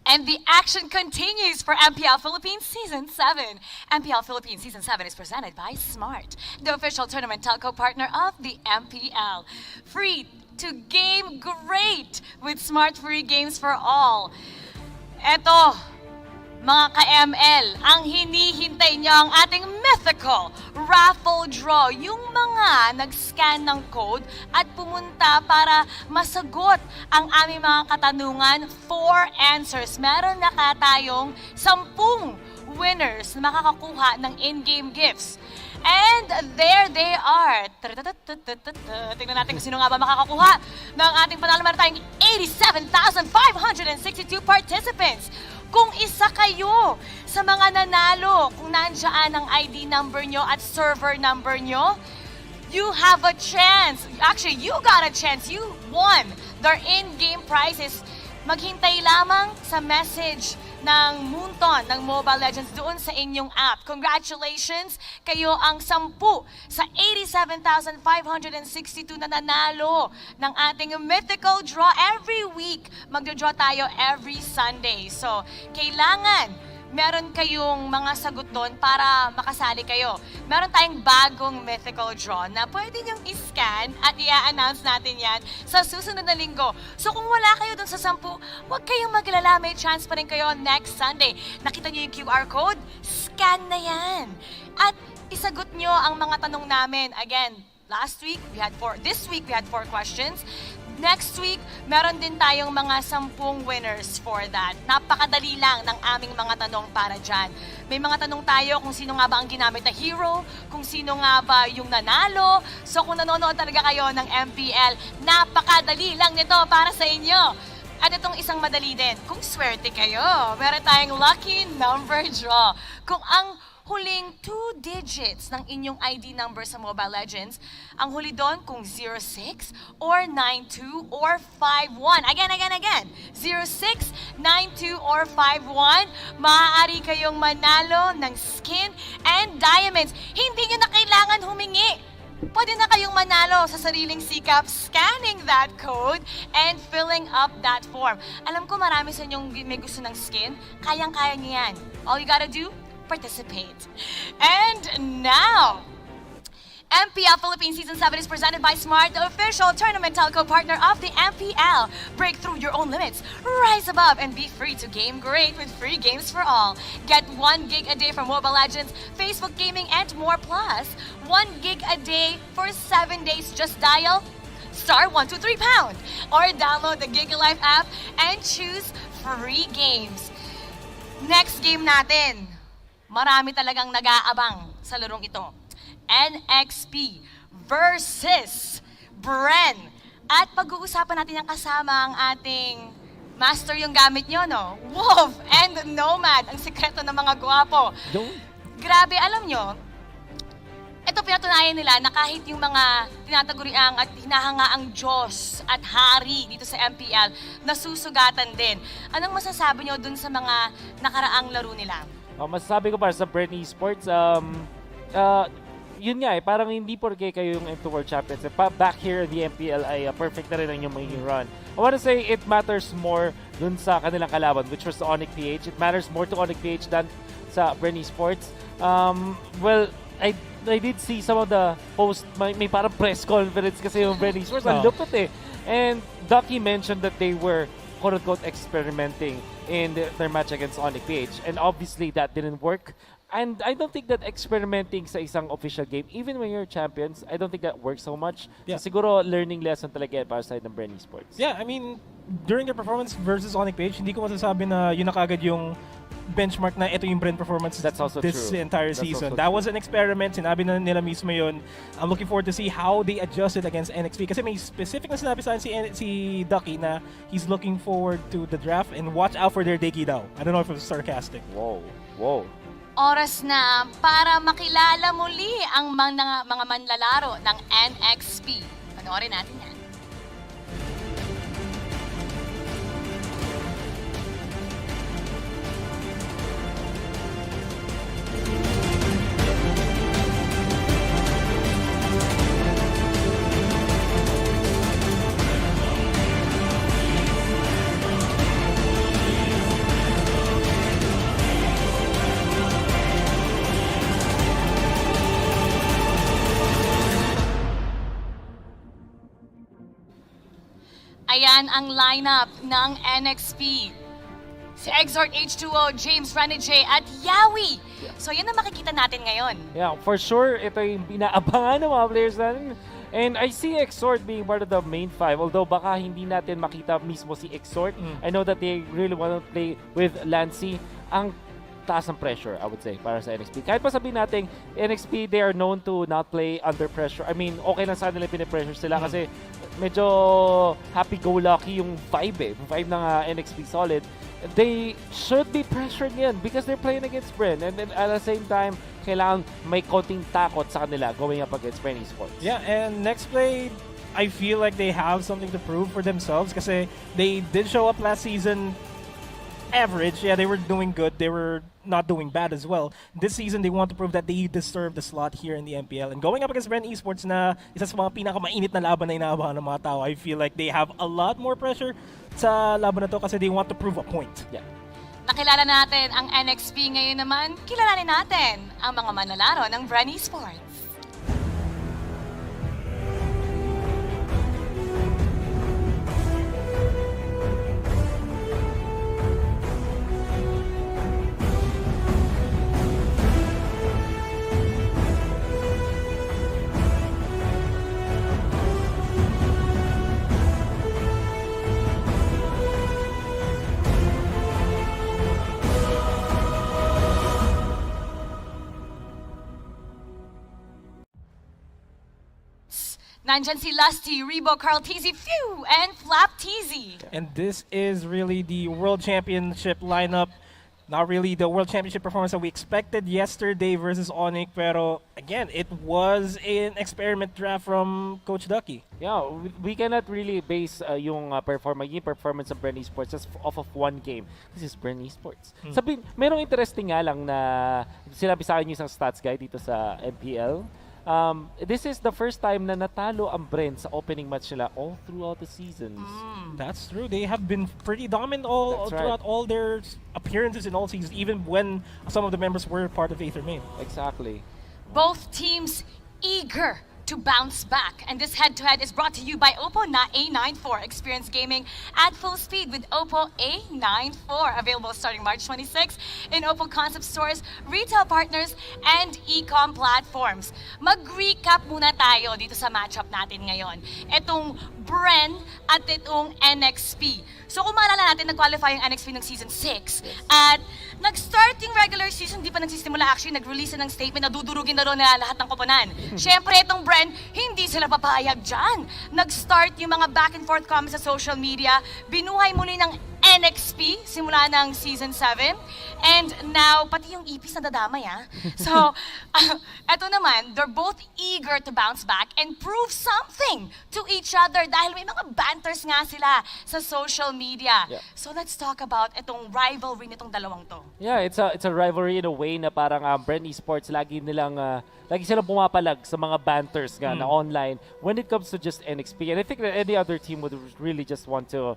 Speaker 3: And the action continues for MPL Philippines Season 7. MPL Philippines Season 7 is presented by Smart, the official tournament telco partner of the MPL. Free to game great with Smart Free Games for All. Eto, mga ka-ML, ang hinihintay niyo ang ating mythical raffle draw. Yung mga nag-scan ng code at pumunta para masagot ang aming mga katanungan. 4 answers. Meron na tayong 10 winners na makakakuha ng in-game gifts. And there they are. Tingnan natin kung sino nga ba makakakuha ng ating panalo. Meron tayong 87,562 participants. Kung isa kayo sa mga nanalo, kung nandiyan ang ID number nyo at server number nyo, you have a chance. Actually, you got a chance. You won their in-game prizes. Maghintay lamang sa message ng Moonton ng Mobile Legends doon sa inyong app. Congratulations! Kayo ang 10 sa 87,562 na nanalo ng ating mythical draw. Every week, magdo-draw tayo every Sunday. So, kailangan meron kayong mga sagot doon para makasali kayo. Meron tayong bagong mythical draw na pwede niyong i-scan at i-announce natin yan sa susunod na linggo. So kung wala kayo doon sa 10, huwag kayong maglala. May chance pa rin kayo next Sunday. Nakita niyo yung QR code? Scan na yan. At isagot niyo ang mga tanong namin. Again, this week we had 4 questions. Next week, meron din tayong mga 10 winners for that. Napakadali lang ng aming mga tanong para dyan. May mga tanong tayo kung sino nga ba ang ginamit na hero, kung sino nga ba yung nanalo. So kung nanonood talaga kayo ng MPL, napakadali lang nito para sa inyo. At itong isang madali din, kung swerte kayo, meron tayong lucky number draw. Kung ang huling 2 digits ng inyong ID number sa Mobile Legends, ang huli doon kung 06 or 92 or 51. Again. 06, 92 or 51, maaari kayong manalo ng skin and diamonds. Hindi nyo na kailangan humingi. Pwede na kayong manalo sa sariling sikap, scanning that code and filling up that form. Alam ko marami sa inyong may gusto ng skin, kayang-kaya nyo yan. All you gotta do, participate. And now, MPL Philippines Season 7 is presented by Smart, the official tournament telco partner of the MPL. Break through your own limits, rise above, and be free to game great with free games for all. Get 1 gig a day for Mobile Legends, Facebook Gaming, and more. Plus, 1 gig a day for 7 days. Just dial *123# or download the GigaLife app and choose free games. Next game natin. Marami talagang nag-aabang sa larong ito. NXP versus Bren. At pag-uusapan natin ang kasama ang ating master yung gamit nyo, no? Wolf and Nomad, ang sekreto ng mga gwapo. Grabe, alam nyo, ito pinatunayan nila na kahit yung mga tinataguriang at hinahangaang Diyos at Hari dito sa MPL, nasusugatan din. Anong masasabi nyo dun sa mga nakaraang laro nila?
Speaker 11: Masasabi ko para sa Bren Esports, yun nga parang hindi porke kayo yung M2 World Champions. Back here in the MPL ay perfect na rin ang yung magiging run. I wanna say it matters more dun sa kanilang kalaban, which was the Onyx PH. It matters more to Onyx PH than sa Bren Esports. Well, I did see some of the post, may parang press conference kasi yung Bren Esports. Ang lupit eh. And Ducky mentioned that they were quote-unquote experimenting in their match against Onyx PH. And obviously, that didn't work. And I don't think that experimenting sa isang official game, even when you're champions, I don't think that works so much.
Speaker 2: Yeah.
Speaker 11: So siguro learning lesson talaga para sa side ng Bren Esports.
Speaker 2: Yeah, I mean, during their performance versus Onyx PH, hindi ko masasabi na yun na kagad yung benchmark na ito yung Bren performance
Speaker 11: That's also
Speaker 2: this
Speaker 11: true.
Speaker 2: entire
Speaker 11: That's
Speaker 2: season.
Speaker 11: also
Speaker 2: That
Speaker 11: true.
Speaker 2: was an experiment. Sinabi na nila mismo yun. I'm looking forward to see how they adjusted against NXP. Kasi may specific na sinabi sa akin si Ducky na he's looking forward to the draft and watch out for their Deki daw. I don't know if it was sarcastic.
Speaker 11: Whoa.
Speaker 3: Oras na para makilala muli ang mga manlalaro ng NXP. Panoorin natin yan. Yan ang lineup ng NXP. Si Exort H2O, James Ranije at Yawi. So yan ang makikita natin ngayon.
Speaker 11: Yeah, for sure, ito yung pinaabangan ng mga players natin. And I see Exort being part of the main five, although baka hindi natin makita mismo si Exort. I know that they really want to play with Lancy. Ang taas ng pressure, I would say, para sa NXP. Kahit pa sabihin natin, NXP, they are known to not play under pressure. I mean, okay lang sa kanila pinipressure sila kasi medyo happy-go-lucky yung vibe Yung vibe ng NXP Solid. They should be pressured ngayon because they're playing against Bren. And then at the same time, kailangan may konting takot sa kanila going up against Bren Esports.
Speaker 6: Yeah, and next play, I feel like they have something to prove for themselves kasi they did show up last season average. Yeah, they were doing good. They were not doing bad as well. This season, they want to prove that they deserve the slot here in the MPL. And going up against Bren Esports na isa sa mga pinakamainit na laban na inaabahan ng mga tao, I feel like they have a lot more pressure sa laban na to kasi they want to prove a point.
Speaker 11: Yeah.
Speaker 3: Nakilala natin ang NXP ngayon naman, kilalanin natin ang mga manlalaro ng Bren Esports. Nandyan si Lusty, Rebo, Carl Teasy, Phew, and Flap Teasy.
Speaker 6: And this is really the World Championship lineup. Not really the World Championship performance that we expected yesterday versus Onyx, pero again, it was an experiment draft from Coach Ducky.
Speaker 11: Yeah, we cannot really base yung performance of Bren Esports just off of one game. This is Bren Esports. Sabihin, merong interesting nga lang na sinabi sa akin yung isang stats guide dito sa MPL. This is the first time na natalo ang Bren sa opening match nila all throughout the seasons.
Speaker 6: That's true. They have been pretty dominant throughout all their appearances in all seasons, even when some of the members were part of Aether Main.
Speaker 11: Exactly.
Speaker 3: Both teams eager to bounce back. And this head-to-head is brought to you by Oppo na A94. Experience gaming at full speed with Oppo A94. Available starting March 26 in Oppo concept stores, retail partners, and e-com platforms. Mag-recap muna tayo dito sa matchup natin ngayon. Itong Bren at itong NXP. So kung maalala natin, nag-qualify yung NXP ng Season 6 at nag-start yung regular season, di pa nagsisimula actually, nag-release ng statement na dudurugin na rin nila lahat ng koponan. Siyempre itong Bren, hindi sila papayag dyan. Nag-start yung mga back and forth comments sa social media, binuhay muli ng NXP simula ng Season 7. And now, pati yung EPs na dadamay So, eto naman, they're both eager to bounce back and prove something to each other dahil may mga banters nga sila sa social media.
Speaker 11: Yeah.
Speaker 3: So, let's talk about itong rivalry nitong dalawang to.
Speaker 11: Yeah, it's a rivalry in a way na parang Bren Esports lagi silang pumapalag sa mga banters nga na online when it comes to just NXP. And I think that any other team would really just want to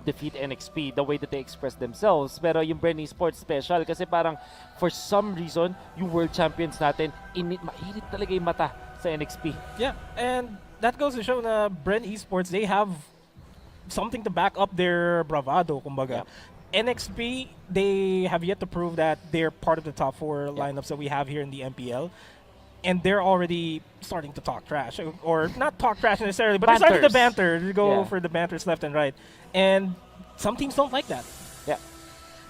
Speaker 11: defeat NXP the way that they express themselves. Pero yung Bren Esports special kasi parang for some reason, yung world champions natin, mainit talaga yung mata sa NXP.
Speaker 6: Yeah, and that goes to show na Bren Esports, they have something to back up their bravado, kumbaga. Yeah. NXP, they have yet to prove that they're part of the top 4 lineups that we have here in the MPL. And they're already starting to talk trash. Or not talk trash necessarily, but they're starting to banter. They go for the banters left and right. And some teams don't like that.
Speaker 11: Yeah.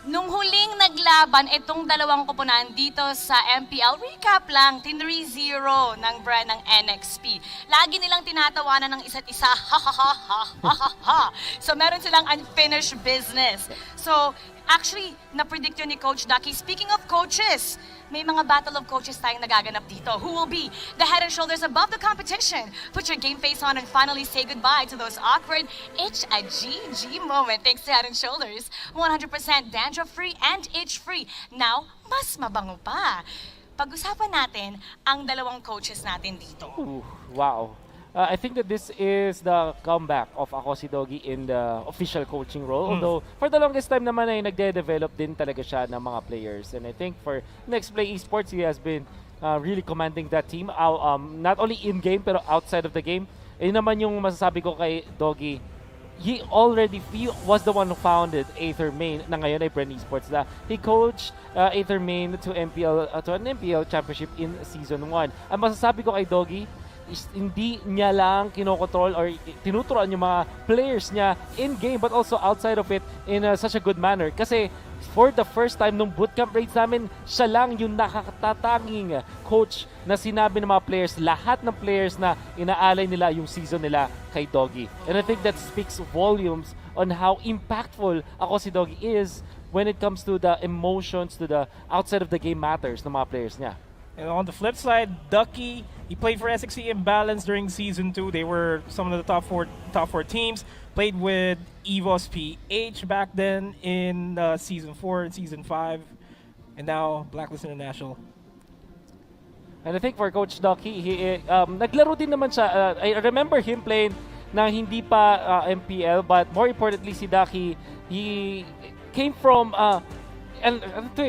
Speaker 3: Nung huling naglaban itong dalawang koponan dito sa MPL, recap lang, 3-0 ng Bren ng NXP. Lagi nilang tinatawanan ng isa't isa, ha ha ha ha ha ha ha. So meron silang unfinished business. So actually, na-predict yun ni Coach Ducky. Speaking of coaches, may mga battle of coaches tayong nagaganap dito. Who will be the head and shoulders above the competition? Put your game face on and finally say goodbye to those awkward itch-a-GG moment. Thanks to Head and Shoulders, 100% dandruff-free and itch-free. Now, mas mabango pa. Pag-usapan natin ang dalawang coaches natin dito.
Speaker 11: Ooh, wow. I think that this is the comeback of Ako si Doggy in the official coaching role. Although, for the longest time naman ay nagde-develop din talaga siya ng mga players. And I think for Next Play Esports, he has been really commanding that team. Not only in-game, pero outside of the game. Yun naman yung masasabi ko kay Doggy. he was the one who founded Aether Main na ngayon ay Bren Esports na he coached Aether Main to an MPL championship in season 1. Ang masasabi ko kay Doggy is hindi niya lang kinokontrol or tinuturuan yung mga players niya in game but also outside of it in such a good manner kasi for the first time nung bootcamp rates namin, siya lang yung nakakatatanging coach na sinabi ng mga players, lahat ng players na inaalay nila yung season nila kay Doggy. And I think that speaks volumes on how impactful ako si Doggy is when it comes to the emotions, to the outside of the game matters ng mga players niya.
Speaker 6: And on the flip side, Ducky, he played for SXE Imbalance during Season 2. They were some of the top four teams. Played with EVOS PH back then in Season 4 and Season 5. And now, Blacklist International.
Speaker 11: And I think for Coach Ducky, naglaro din naman siya. I remember him playing na hindi pa MPL, but more importantly, si Ducky, he came from...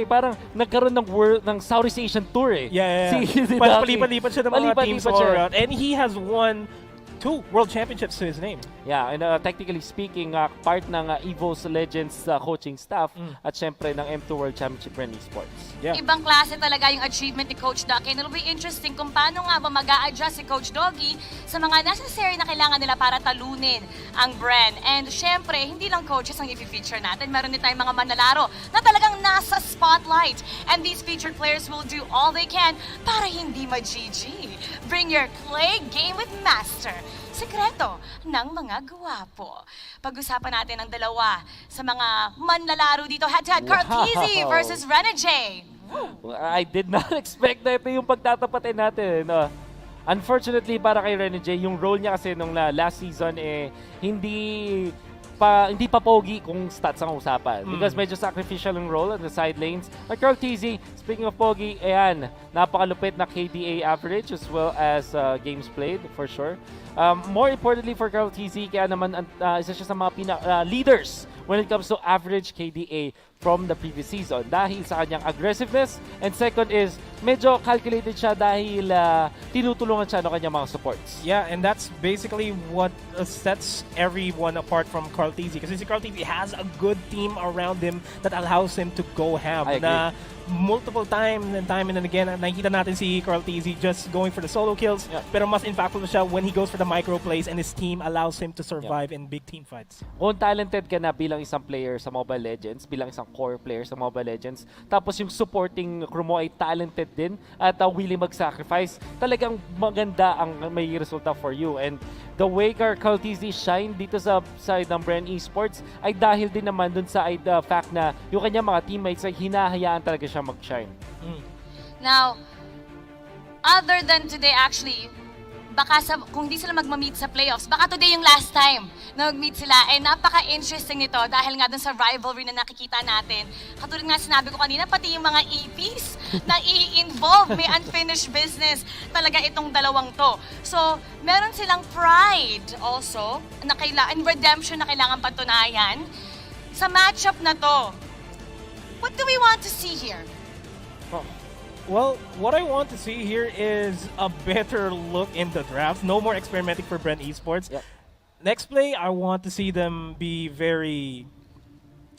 Speaker 11: parang nagkaroon ng Southeast Asian tour eh.
Speaker 6: Yeah.
Speaker 11: Si
Speaker 6: Palipat-lipat siya ng mga teams all
Speaker 11: siya.
Speaker 6: around. And he has won 2 World Championships to his name.
Speaker 11: Yeah, and technically speaking, part ng EVO's Legends coaching staff at syempre ng M2 World Championship Bren Esports.
Speaker 6: Yeah.
Speaker 3: Ibang klase talaga yung achievement ni Coach Ducky. And it'll be interesting kung paano nga ba mag-a-adjust si Coach Doggy sa mga necessary na kailangan nila para talunin ang Bren. And syempre, hindi lang coaches ang i-feature natin. Meron din tayong mga manlalaro na talagang nasa spotlight. And these featured players will do all they can para hindi ma-GG. Bring your clay game with Master. Sekreto ng mga guwapo. Pag-usapan natin ang dalawa sa mga manlalaro dito. Head-to-head, Carl Tizzy versus Renegade.
Speaker 11: I did not expect na ito yung pagtatapatin natin. Unfortunately, para kay Renegade, yung role niya kasi nung last season hindi pa pogi kung stats ang usapan. Because medyo sacrificial yung role on the side lanes. But Carl Tizzy, speaking of pogi, ayan, napakalupit na KDA average as well as games played, for sure. More importantly for Carl Tizzy, kaya naman isa siya sa mga leaders when it comes to average KDA from the previous season dahil sa kanyang aggressiveness, and second is medyo calculated siya dahil tinutulungan siya ng kanyang mga supports.
Speaker 6: Yeah, and that's basically what sets everyone apart from Carl Tizzy. Kasi si Carl Tizzy has a good team around him that allows him to go ham.
Speaker 11: I agree.
Speaker 6: Na multiple time and again, nakikita natin si Carl Tizzy just going for the solo kills, pero mas impactful siya when he goes for the micro plays and his team allows him to survive in big team fights.
Speaker 11: Kung talented ka na bilang isang player sa Mobile Legends, bilang isang core player sa Mobile Legends, tapos yung supporting crew mo ay talented din at willing mag-sacrifice, talagang maganda ang may resulta for you. And the way Carl Tizzy shine dito sa side ng Bren Esports ay dahil din naman dun sa fact na yung kanyang mga teammates ay hinahayaan talaga siya mag-shine.
Speaker 3: Now, other than today actually, baka kung di sila magma-meet sa playoffs, baka today yung last time na mag-meet sila. Eh, napaka-interesting nito dahil nga dun sa rivalry na nakikita natin. Katulad nga sinabi ko kanina, pati yung mga EPs na i-involve, may unfinished business talaga itong dalawang to. So, meron silang pride also, and redemption na kailangan patunayan. Sa matchup na to, what do we want to see here?
Speaker 6: Well, what I want to see here is a better look in the draft. No more experimenting for Bren Esports.
Speaker 11: Yep.
Speaker 6: Next play, I want to see them be very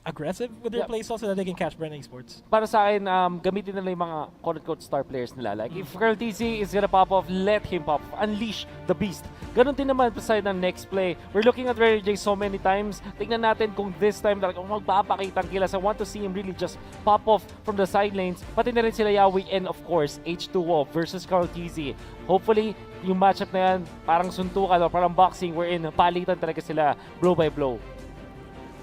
Speaker 6: aggressive with their play style so that they can catch Bren Esports.
Speaker 11: Para sa akin, gamitin nila yung mga quote-unquote star players nila. Like, if Carl Tizzy is gonna pop off, let him pop off. Unleash the beast. Ganon din naman sa side ng next play. We're looking at Renegade so many times. Tingnan natin kung this time talaga magpapakita ang kilas. I want to see him really just pop off from the side lanes. Pati na rin sila Yawi and of course, H2O versus Carl Tizzy. Hopefully, yung matchup na yan, parang suntukan o parang boxing wherein palitan talaga sila blow by blow.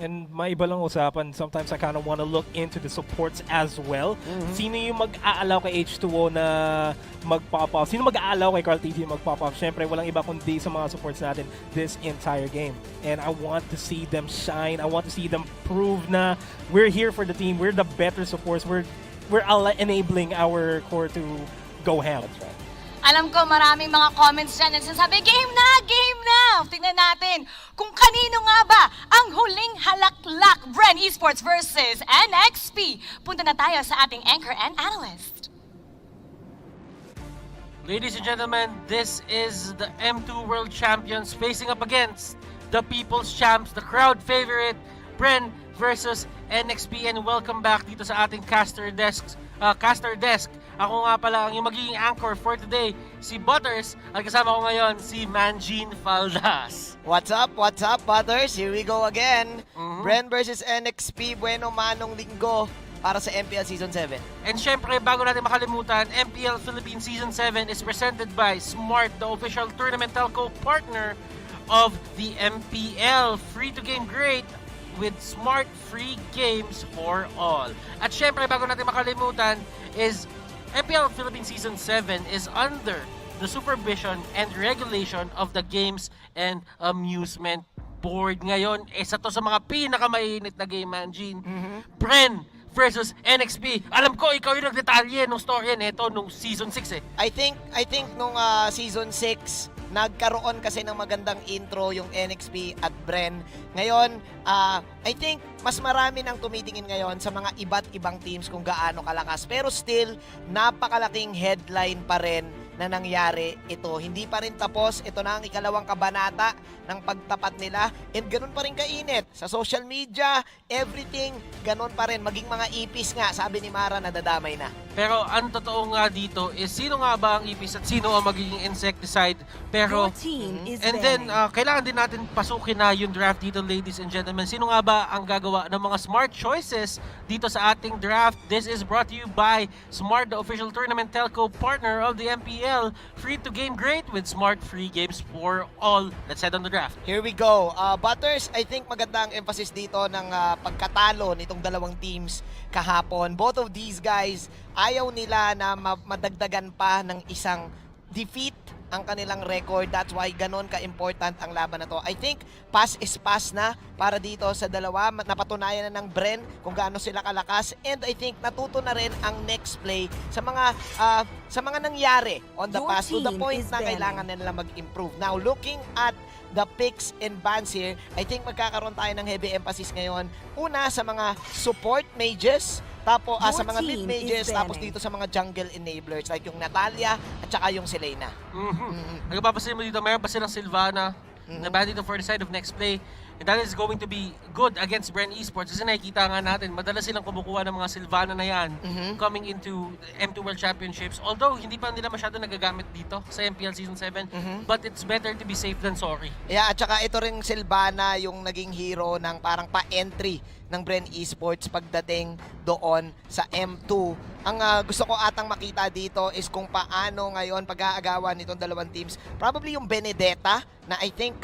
Speaker 6: And maiba lang usapan, sometimes I kind of want to look into the supports as well. Sino yung mag-aalaw kay H2O na mag-pop off? Sino mag-aalaw kay Carl Tizzy mag-pop off? Syempre, walang iba kundi sa mga supports natin this entire game. And I want to see them shine. I want to see them prove na we're here for the team. We're the better supports. We're enabling our core to go ham. That's right.
Speaker 3: Alam ko maraming mga comments dyan na sinasabi, game na! Game na! Tingnan natin kung kanino nga ba ang huling halaklak Bren Esports versus NXP. Punta na tayo sa ating anchor and analyst.
Speaker 2: Ladies and gentlemen, this is the M2 World Champions facing up against the People's Champs, the crowd favorite, Bren versus NXP. And welcome back dito sa ating caster desk. Ako nga pala ang yung magiging anchor for today, si Butters. At kasama ko ngayon, si Manjin Faldas.
Speaker 1: What's up, Butters? Here we go again. Bren versus NXP, bueno manong linggo para sa MPL Season 7.
Speaker 2: And syempre, bago natin makalimutan, MPL Philippines Season 7 is presented by Smart, the official tournament telco partner of the MPL. Free to game great with Smart free games for all. At syempre, bago natin makalimutan is MPL Philippines Season 7 is under the supervision and regulation of the Games and Amusement Board. Ngayon, isa to sa mga pinakamainit na game, Manjin. Bren versus NXP. Alam ko, ikaw yung nagdetalye nung story nito nung Season 6 eh.
Speaker 1: I think nung Season 6, nagkaroon kasi ng magandang intro yung NXP at Bren. Ngayon, I think mas marami nang tumitingin ngayon sa mga iba't ibang teams kung gaano kalakas. Pero still, napakalaking headline pa rin na nangyari ito. Hindi pa rin tapos. Ito na ang ikalawang kabanata ng pagtapat nila. And ganun pa rin kainit. Sa social media, everything, ganun pa rin. Maging mga ipis nga, sabi ni Mara, nadadamay na.
Speaker 2: Pero ang totoo nga dito is sino nga ba ang ipis at sino ang magiging insecticide. Pero, and then, kailangan din natin pasukin na yung draft dito, ladies and gentlemen. Sino nga ba ang gagawa ng mga smart choices dito sa ating draft? This is brought to you by Smart, the official tournament telco partner of the MPL. Free to game great with Smart free games for all. Let's head on the draft.
Speaker 1: Here we go. Butters, I think maganda ang emphasis dito ng pagkatalo nitong dalawang teams kahapon. Both of these guys, ayaw nila na madagdagan pa ng isang defeat ang kanilang record. That's why ganon ka-important ang laban na to. I think pass is pass na para dito sa dalawa. Napatunayan na ng Bren kung gaano sila kalakas. And I think natuto na rin ang next play sa mga nangyari on the past to the point na kailangan na nila mag-improve. Now, looking at the picks and bans here, I think magkakaroon tayo ng heavy emphasis ngayon. Una sa mga support mages, tapos sa mga mid mages, tapos dito sa mga jungle enablers like yung Natalia at saka yung Selena.
Speaker 2: Nagpapasin mo dito, meron pa silang Sylvana na ban dito for the side of next play. And that is going to be good against Bren Esports kasi nakikita nga natin, madalas silang kumukuha ng mga Sylvana na yan coming into M2 World Championships. Although, hindi pa nila masyado nagagamit dito sa MPL Season 7. But it's better to be safe than sorry.
Speaker 1: Yeah, at saka ito rin Sylvana yung naging hero ng parang pa-entry ng Bren Esports pagdating doon sa M2. Ang gusto ko atang makita dito is kung paano ngayon pag-aagawan nitong dalawang teams. Probably yung Benedetta na I think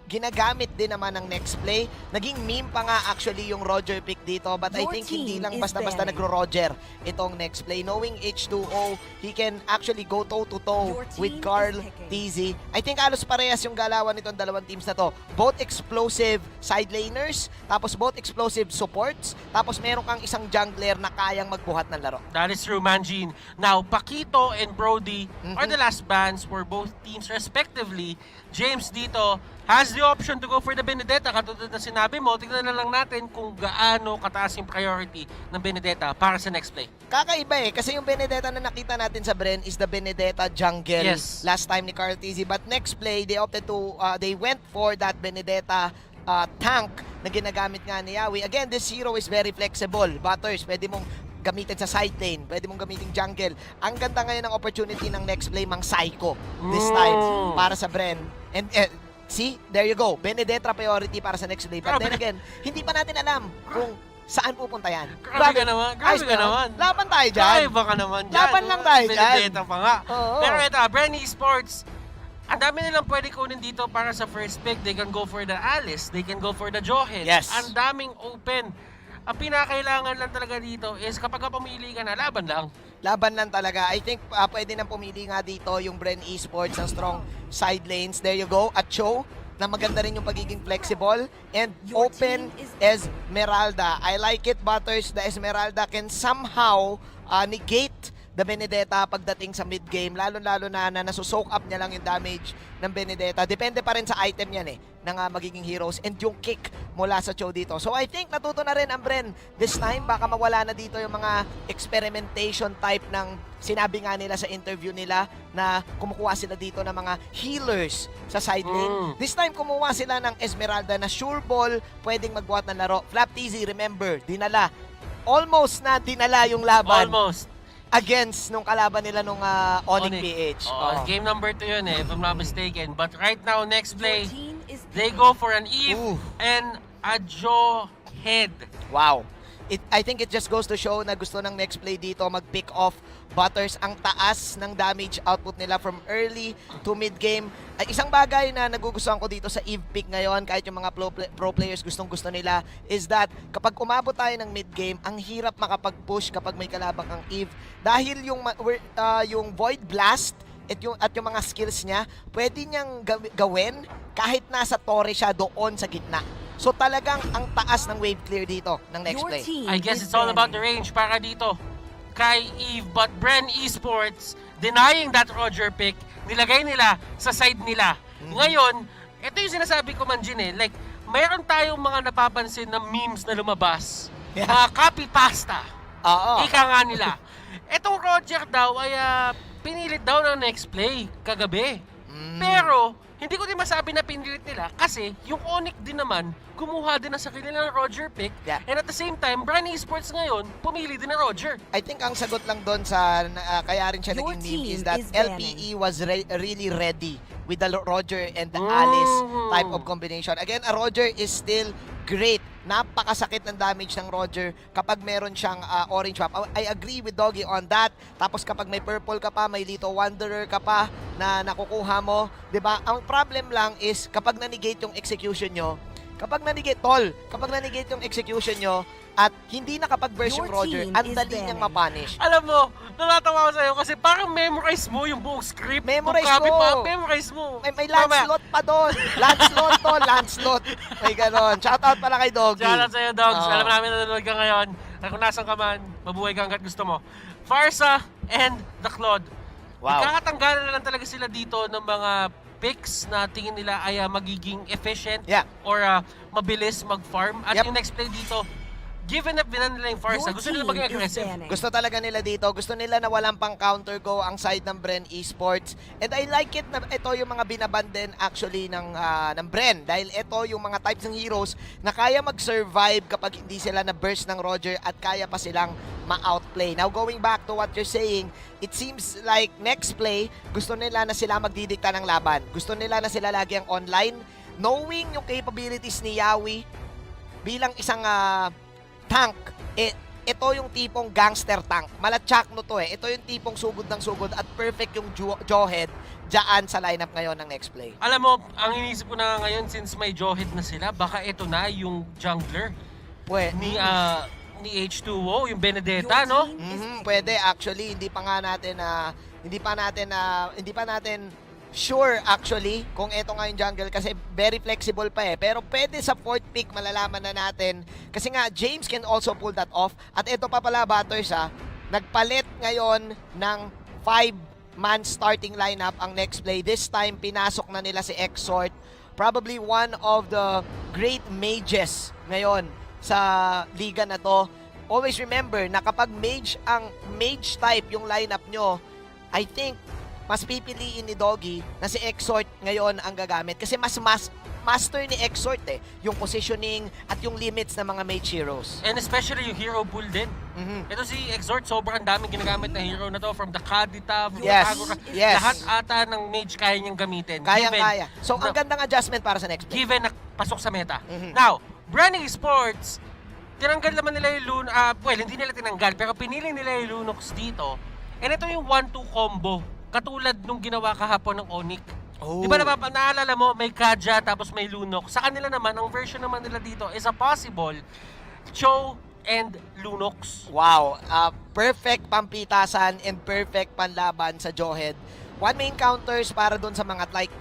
Speaker 1: ginagamit din naman ng next play. Naging meme pa nga actually yung Roger pick dito, but I think hindi lang basta-basta nagro-Roger itong next play. Knowing H2O, he can actually go toe-to-toe with Carl, TZ. I think alos parehas yung galawan nitong dalawang teams na to. Both explosive side laners, tapos both explosive supports, tapos meron kang isang jungler na kayang magbuhat ng laro.
Speaker 2: That is true, Manjin. Now, Paquito and Brody are the last bans for both teams respectively. James dito has the option to go for the Benedetta. Katulad na sinabi mo, tignan na lang natin kung gaano kataas yung priority ng Benedetta para sa next play.
Speaker 1: Kakaiba kasi yung Benedetta na nakita natin sa Bren is the Benedetta jungle last time ni Carl TZ. But next play, they opted to, they went for that Benedetta tank na ginagamit nga ni Yawi. Again, this hero is very flexible. Butters, pwede mong gamitin sa side lane, pwede mong gamitin jungle. Ang ganda ngayon ng opportunity ng next play, mang Psycho this time para sa Bren. And see, there you go. Benedetta priority para sa next play. But then again, hindi pa natin alam kung saan pupunta yan.
Speaker 2: Grabe ka naman. Grabe ka naman.
Speaker 1: Laban tayo dyan.
Speaker 2: Grabe ka naman dyan.
Speaker 1: Laban lang tayo dyan.
Speaker 2: Benedetta pa nga. Pero ito, Bren Esports, ang dami nilang pwede kunin dito para sa first pick. They can go for the Alice. They can go for the Johan.
Speaker 1: Yes.
Speaker 2: Ang daming open. Ang pinakailangan lang talaga dito is kapag pumili ka na, laban lang.
Speaker 1: Laban lang talaga. I think pwede nang pumili nga dito yung Bren Esports ng strong side lanes. There you go. At Cho, na maganda rin yung pagiging flexible. And open Esmeralda. I like it, Butters. The Esmeralda can somehow negate the Benedetta pagdating sa mid-game, lalo-lalo na nasusoak up niya lang yung damage ng Benedetta. Depende pa rin sa item yan ng magiging heroes and yung kick mula sa Cho dito. So I think natuto na rin ang Bren. This time, baka mawala na dito yung mga experimentation type ng sinabi nga nila sa interview nila na kumukuha sila dito ng mga healers sa side lane. This time, kumuha sila ng Esmeralda na sure ball, pwedeng magbuhat ng laro. Flap TZ, remember, dinala. Almost na dinala yung laban.
Speaker 2: Almost.
Speaker 1: Against nung kalaban nila nung Onyx PH.
Speaker 2: Game number 2 yun if I'm not mistaken. But right now, next play, they go for an Eve and a Joe head.
Speaker 1: Wow. I think it just goes to show na gusto ng next play dito mag-pick off Butters. Ang taas ng damage output nila from early to mid-game. Isang bagay na nagugustuhan ko dito sa Eve pick ngayon, kahit yung mga pro players gustong-gusto nila, is that kapag umabot tayo ng mid-game, ang hirap makapag-push kapag may kalabang ang Eve. Dahil yung Void Blast at yung mga skills niya, pwede niyang gawin kahit nasa torre siya doon sa gitna. So talagang ang taas ng wave clear dito ng next play.
Speaker 2: I guess it's all about the range para dito kay Eve, but Bren Esports denying that Roger pick, nilagay nila sa side nila. Ngayon, ito yung sinasabi ko man Jin like mayroon tayong mga napapansin na memes na lumabas. Mga copy pasta. Ika nga nila. Itong Roger daw ay pinilit daw ng next play kagabi. Pero hindi ko din masabi na pinilit nila kasi yung Onyx din naman kumuha din na sa kanila ng Roger pick and at the same time, Bren Esports ngayon pumili din ng Roger.
Speaker 1: I think ang sagot lang doon sa kaya rin siya naging meme is that LPE was really ready with the Roger and the Alice type of combination. Again, a Roger is still great. Napakasakit ng damage ng Roger kapag meron siyang orange map. I agree with Doggy on that. Tapos kapag may purple ka pa, may Lito Wanderer ka pa na nakukuha mo, 'di ba? Ang problem lang is kapag na-negate yung execution nyo, kapag na-negate yung execution nyo at hindi nakapag-burst yung Roger, ang dali niyang mapunish.
Speaker 2: Alam mo, natatawa ko sa'yo kasi parang memorize mo yung buong script.
Speaker 1: Memorize mo. May Lancelot pa doon. Lancelot. May ganon. Shoutout pala kay Doggy.
Speaker 2: Shoutout sa'yo, Dogs. Alam namin nanonood ka ngayon. Kung nasan ka man, mabuhay ka hanggat gusto mo. Farsa and the Claude.
Speaker 1: Wow.
Speaker 2: Ikakatanggalan na lang talaga sila dito ng mga picks na tingin nila ay magiging efficient or mabilis mag-farm. At yung next play dito, given na binan nila yung Farsa, gusto nila maging aggressive.
Speaker 1: Gusto talaga nila dito. Gusto nila na walang pang counter go ang side ng Bren Esports. And I like it na ito yung mga binabanden actually ng Bren. Dahil ito yung mga types ng heroes na kaya mag-survive kapag hindi sila na-burst ng Roger at kaya pa silang ma-outplay. Now going back to what you're saying, it seems like next play, gusto nila na sila magdidikta ng laban. Gusto nila na sila lagi ang online. Knowing yung capabilities ni Yawi bilang isang tank, ito yung tipong gangster tank. Malatsak no to Ito yung tipong sugod ng sugod at perfect yung jawhead dyan sa lineup ngayon ng next play.
Speaker 2: Alam mo, ang inisip ko na ngayon since may jawhead na sila, baka ito na yung jungler ni H2O, yung Benedetta, no?
Speaker 1: Pwede actually, hindi pa natin sure actually kung ito nga yung jungle kasi very flexible pa Pero pwede sa fourth pick malalaman na natin kasi nga James can also pull that off. At ito pa pala Butters nagpalit ngayon ng 5-man starting lineup ang next play. This time pinasok na nila si Exort, probably one of the great mages ngayon sa liga na to. Always remember na kapag mage type yung lineup nyo, I think mas pipiliin ni Doggy na si Exort ngayon ang gagamit kasi mas master ni Exort yung positioning at yung limits ng mga mage heroes.
Speaker 2: And especially yung hero pool din. Ito si Exort, sobrang daming ginagamit na hero na to from the Kadita, lahat ata ng mage kaya niyang gamitin.
Speaker 1: Kaya. So ang gandang adjustment para sa next play.
Speaker 2: Given na pasok sa meta. Now, Bren Esports, tinanggal naman nila yung hindi nila tinanggal pero pinili nila yung Lunox dito. And ito yung 1-2 combo. Katulad nung ginawa kahapon ng Onyx. Di ba naalala mo, may Kaja tapos may Lunox. Sa kanila naman, ang version naman nila dito is a possible Cho and Lunox.
Speaker 1: Wow, perfect pampitasan and perfect panlaban sa Jawhead. One main counters para doon sa mga like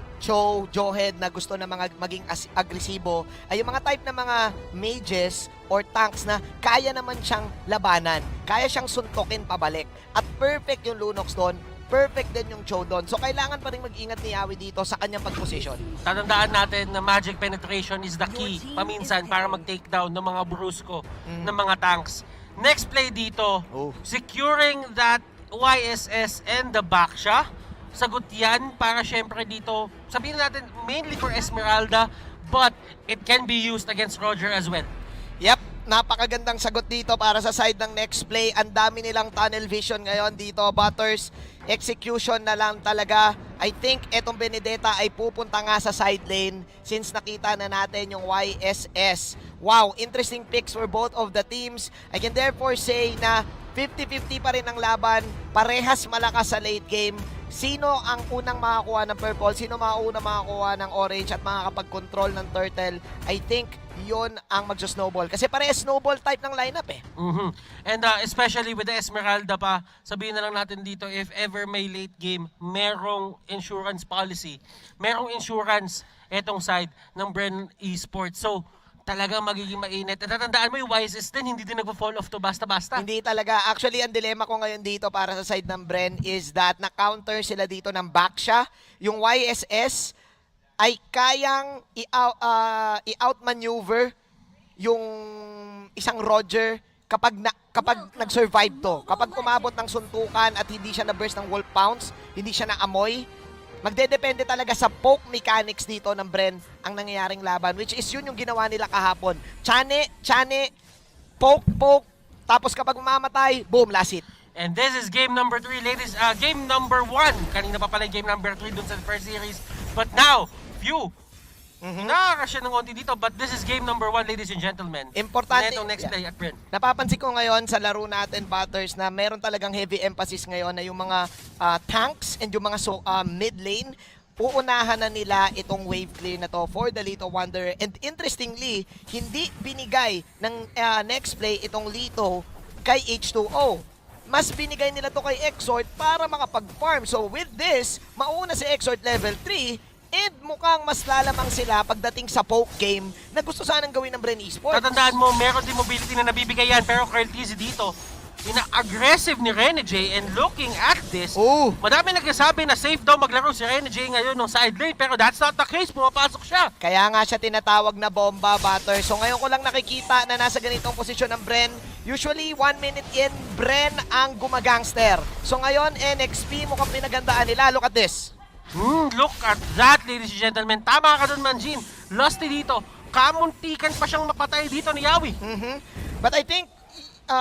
Speaker 1: Johead na gusto na maging agresibo ay yung mga type na mga mages or tanks na kaya naman siyang labanan. Kaya siyang suntukin pabalik. At perfect yung Lunox doon. Perfect din yung Cho doon. So, kailangan pa rin mag-ingat ni Yawi dito sa kanyang pag-position.
Speaker 2: Tatandaan natin na magic penetration is the key paminsan para mag-take down ng mga brusco, ng mga tanks. Next play dito, securing that YSS and the Baksha. Sagot yan para syempre dito, sabihin natin mainly for Esmeralda, but it can be used against Roger as well.
Speaker 1: Yep, napakagandang sagot dito para sa side ng next play. Ang dami nilang tunnel vision ngayon dito, Butters. Execution na lang talaga. I think etong Benedetta ay pupunta nga sa side lane since nakita na natin yung YSS. Wow, interesting picks for both of the teams. I can therefore say na 50-50 pa rin ang laban. Parehas malakas sa late game. Sino ang unang makakuha ng purple? Sino unang makakuha ng orange at makakapag-control ng turtle? I think yon ang magsa-snowball. Kasi parehas snowball type ng lineup eh.
Speaker 2: And especially with the Esmeralda pa, sabihin na lang natin dito, if ever may late game, merong insurance policy. Merong insurance etong side ng Bren Esports. So, talagang magiging mainit. At tatandaan mo yung YSS din, hindi din nagpo-fall off to basta-basta.
Speaker 1: Hindi talaga. Actually, ang dilema ko ngayon dito para sa side ng Bren is that na-counter sila dito ng Baksha. Yung YSS ay kayang i-outmaneuver yung isang Roger kapag nag-survive to. Kapag umabot ng suntukan at hindi siya na-burst ng Wolf Pounce, hindi siya na-amoy, magdedepende talaga sa poke mechanics dito ng Bren ang nangyayaring laban, which is yun yung ginawa nila kahapon. Chane, poke, tapos kapag mamatay, boom, last hit.
Speaker 2: And this is game number 3, ladies. Game number 1. Kanina pa pala yung game number 3 dun sa first series. But now, nakakasya ng konti dito, but this is game number 1, ladies and gentlemen.
Speaker 1: Importante.
Speaker 2: Netong next play at Bren.
Speaker 1: Napapansin ko ngayon sa laro natin, Butters, na meron talagang heavy emphasis ngayon na yung mga tanks and yung mga mid lane, uunahan na nila itong wave clear na to for the Lito Wanderer. And interestingly, hindi binigay ng next play itong Lito kay H2O. Mas binigay nila to kay Exort para makapag-farm. So with this, mauna si Exort level 3, and mukhang mas lalamang sila pagdating sa poke game na gusto sanang gawin ng Bren Esports.
Speaker 2: Tatandaan mo, meron din mobility na nabibigay yan, pero Carl Tizzy dito, ina-aggressive ni Rene J, and looking at this, madami nagsasabi na safe daw maglaro si Rene J ngayon ng side lane, pero that's not the case, pumapasok siya.
Speaker 1: Kaya nga siya tinatawag na bomba, Butter. So ngayon ko lang nakikita na nasa ganitong posisyon ng Bren. Usually, 1 minute in, Bren ang gumagangster. So ngayon, NXP, mukhang pinagandaan nila. Look at this.
Speaker 2: Look at that, ladies and gentlemen. Tama ka dun, Manjin. Lusty dito. Kamuntikan pa siyang mapatay dito ni Yawi.
Speaker 1: But I think,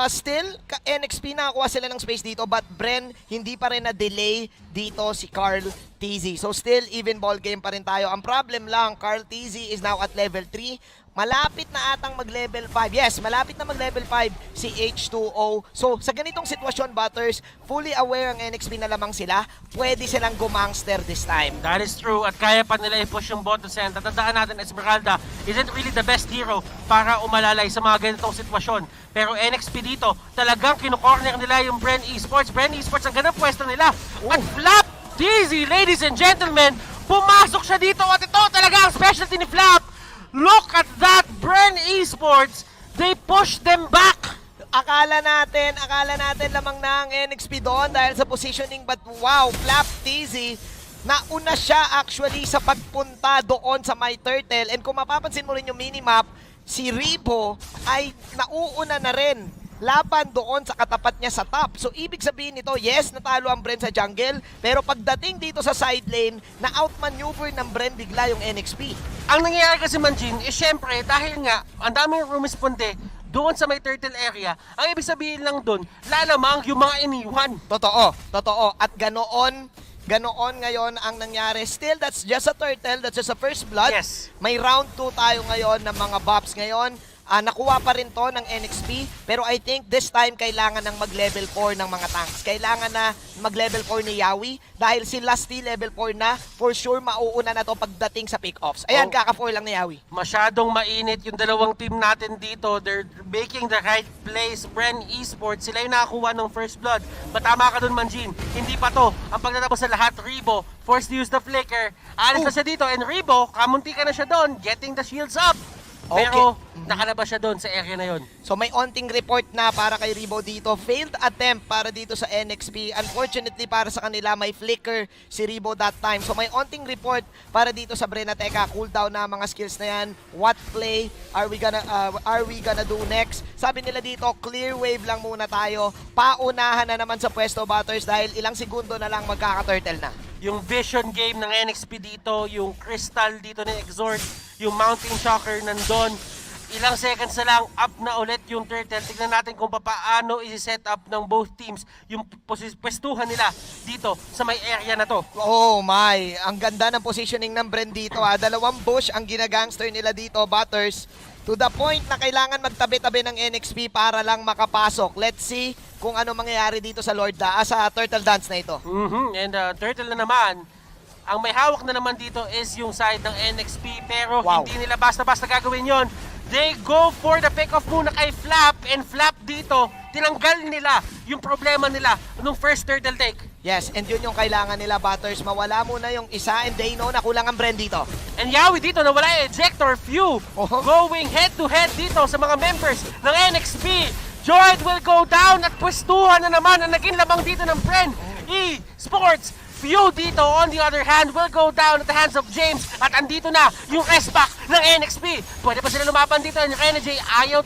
Speaker 1: still, NXP nakakuha sila ng space dito, but Bren, hindi pa rin na-delay dito si Carl Tizzy. So still, even ball game pa rin tayo. Ang problem lang, Carl Tizzy is now at level 3. Malapit na atang mag-level 5. Yes, malapit na mag-level 5 si H2O. So, sa ganitong sitwasyon, Butters, fully aware ang NXP na lamang sila. Pwede silang gumangster this time.
Speaker 2: That is true. At kaya pa nila i-push yung bottom center. Tatandaan natin, Esmeralda isn't really the best hero para umalalay sa mga ganitong sitwasyon. Pero NXP dito, talagang kinukorner nila yung Bren Esports. Bren Esports ang ganang pwesto nila. At Flap Dizzy, ladies and gentlemen, pumasok siya dito at ito talaga ang specialty ni Flap. Look at that, Bren Esports, they push them back.
Speaker 1: Akala natin lamang na ang NXP doon dahil sa positioning, but wow, Flap Dizzy, nauna siya actually sa pagpunta doon sa My Turtle. And kung mapapansin mo rin yung minimap, si Ribo ay nauuna na rin laban doon sa katapat niya sa top. So, ibig sabihin nito, yes, natalo ang Bren sa jungle, pero pagdating dito sa side lane, na-outmaneuver ng Bren bigla yung NXP.
Speaker 2: Ang nangyayari kasi, Manjin, syempre, dahil nga, ang daming rumisponde doon sa may turtle area, ang ibig sabihin lang doon, lalamang yung mga iniwan.
Speaker 1: Totoo. At ganoon ngayon ang nangyari. Still, that's just a turtle, that's just a first blood.
Speaker 2: Yes.
Speaker 1: May round 2 tayo ngayon ng mga buffs ngayon. Nakuha pa rin to ng NXP, pero I think this time kailangan ng mag-level 4 ng mga tanks. Kailangan na mag-level 4 ni Yawi dahil si Lusty level 4 na, for sure mauuna na to pagdating sa pick-offs. Ayan, kaka-4 lang ni Yawi.
Speaker 2: Masyadong mainit yung dalawang team natin dito. They're making the right plays. Bren Esports, sila yung nakakuha ng first blood. Matama ka dun, Manjin. Hindi pa to. Ang pagtatapos sa lahat, Ribo forced to use the flicker. Alis na siya dito, and Ribo, kamunti ka na siya doon, getting the shields up. Pero nakalabas siya doon sa area na yon.
Speaker 1: So may onting report na para kay Ribo dito. Failed attempt para dito sa NXP. Unfortunately para sa kanila may flicker si Ribo that time. So may onting report para dito sa Brenateka. Cooldown na mga skills na yan. What play are we gonna do next? Sabi nila dito, clear wave lang muna tayo. Paunahan na naman sa pwesto, Butters, dahil ilang segundo na lang magkaka-turtle na.
Speaker 2: Yung vision game ng NXP dito, yung crystal dito ni Exort, yung mountain shocker nandun. Ilang seconds na lang, up na ulit yung turtle. Tignan natin kung paano i-set up ng both teams yung pwestuhan nila dito sa may area na to.
Speaker 1: Oh my, ang ganda ng positioning ng Bren dito. Dalawang bush ang ginagangster nila dito, Butters. To the point na kailangan magtabi-tabi ng NXP para lang makapasok. Let's see kung ano mangyayari dito sa sa Turtle Dance na ito.
Speaker 2: And Turtle na naman, ang may hawak na naman dito is yung side ng NXP, pero hindi nila basta-basta gagawin yon. They go for the pick-off muna kay Flap, and Flap dito, tinanggal nila yung problema nila nung first turtle take.
Speaker 1: Yes, and yun yung kailangan nila, Butters. Mawala muna yung isa, and they know na kulang ang Bren dito.
Speaker 2: And Yawi dito, nawala yung ejector few. Going head-to-head dito sa mga members ng NXP. Joyd will go down at pwestuhan na naman ang naging labang dito ng Bren Esports. Few dito, on the other hand, will go down at the hands of James. At andito na yung S-back ng NXP. Pwede pa sila lumaban dito. And NJ, ayaw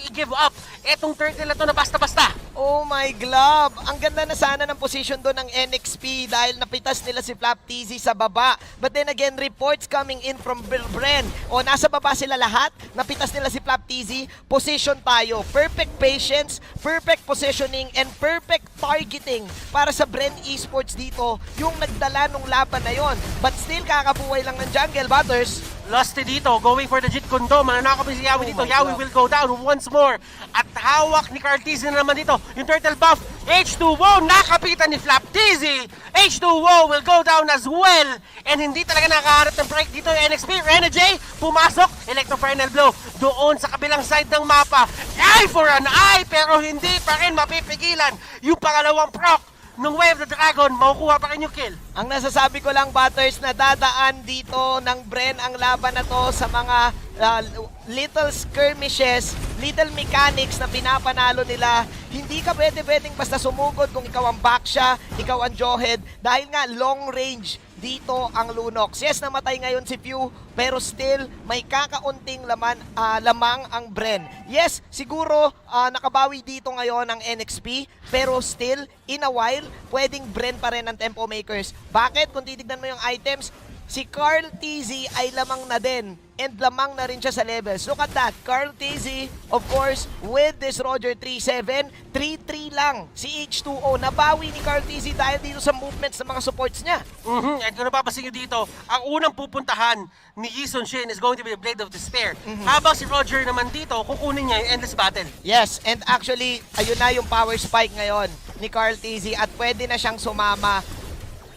Speaker 2: i-give up etong turtle na to na basta-basta.
Speaker 1: Oh my glove! Ang ganda na sana ng position doon ng NXP dahil napitas nila si Flap TZ sa baba. But then again, reports coming in from Bren. Nasa baba sila lahat. Napitas nila si Flap TZ. Position tayo. Perfect patience, perfect positioning, and perfect targeting para sa Bren Esports dito. Yung nagdala nung laban na yon. But still, kakabuhay lang ng jungle, Butters.
Speaker 2: Lusty dito, going for the Jit Kondo. Mananakop si Yawi dito. Yawi will go down once more. At hawak ni Cartiz na naman dito. Yung turtle buff. H2O, nakapitan ni Flap TZ. H2O will go down as well. And hindi talaga nakaharap ng break dito yung NXP. Renegade, pumasok. Electro-final blow. Doon sa kabilang side ng mapa. Eye for an eye, pero hindi pa rin mapipigilan yung pangalawang proc. Nung Wave the Dragon, makukuha pa rin yung kill.
Speaker 1: Ang nasasabi ko lang, Butters, na dadaan dito ng Bren ang laban na to sa mga little skirmishes, little mechanics na pinapanalo nila. Hindi ka pwedeng basta sumugod kung ikaw ang Baksha, ikaw ang Jawhead, dahil nga long range dito ang Lunox. Yes, namatay ngayon si Pew, pero still may kakaunting lamang ang Bren. Yes, siguro nakabawi dito ngayon ang NXP, pero still, in a while, pwedeng Bren pa rin ang Tempo Makers. Bakit? Kung titignan mo yung items, si Carl TZ ay lamang na din. And lamang na rin siya sa levels. Look at that. Carl TZ, of course, with this Roger 3-7, 3-3 lang. Si H2O, nabawi ni Carl TZ dahil dito sa movements ng mga supports niya.
Speaker 2: At kung napapasin nyo dito, ang unang pupuntahan ni Yison Shin is going to be the Blade of Despair. Habang si Roger naman dito, kukunin niya yung Endless Battle.
Speaker 1: Yes, and actually, ayun na yung power spike ngayon ni Carl TZ at pwede na siyang sumama.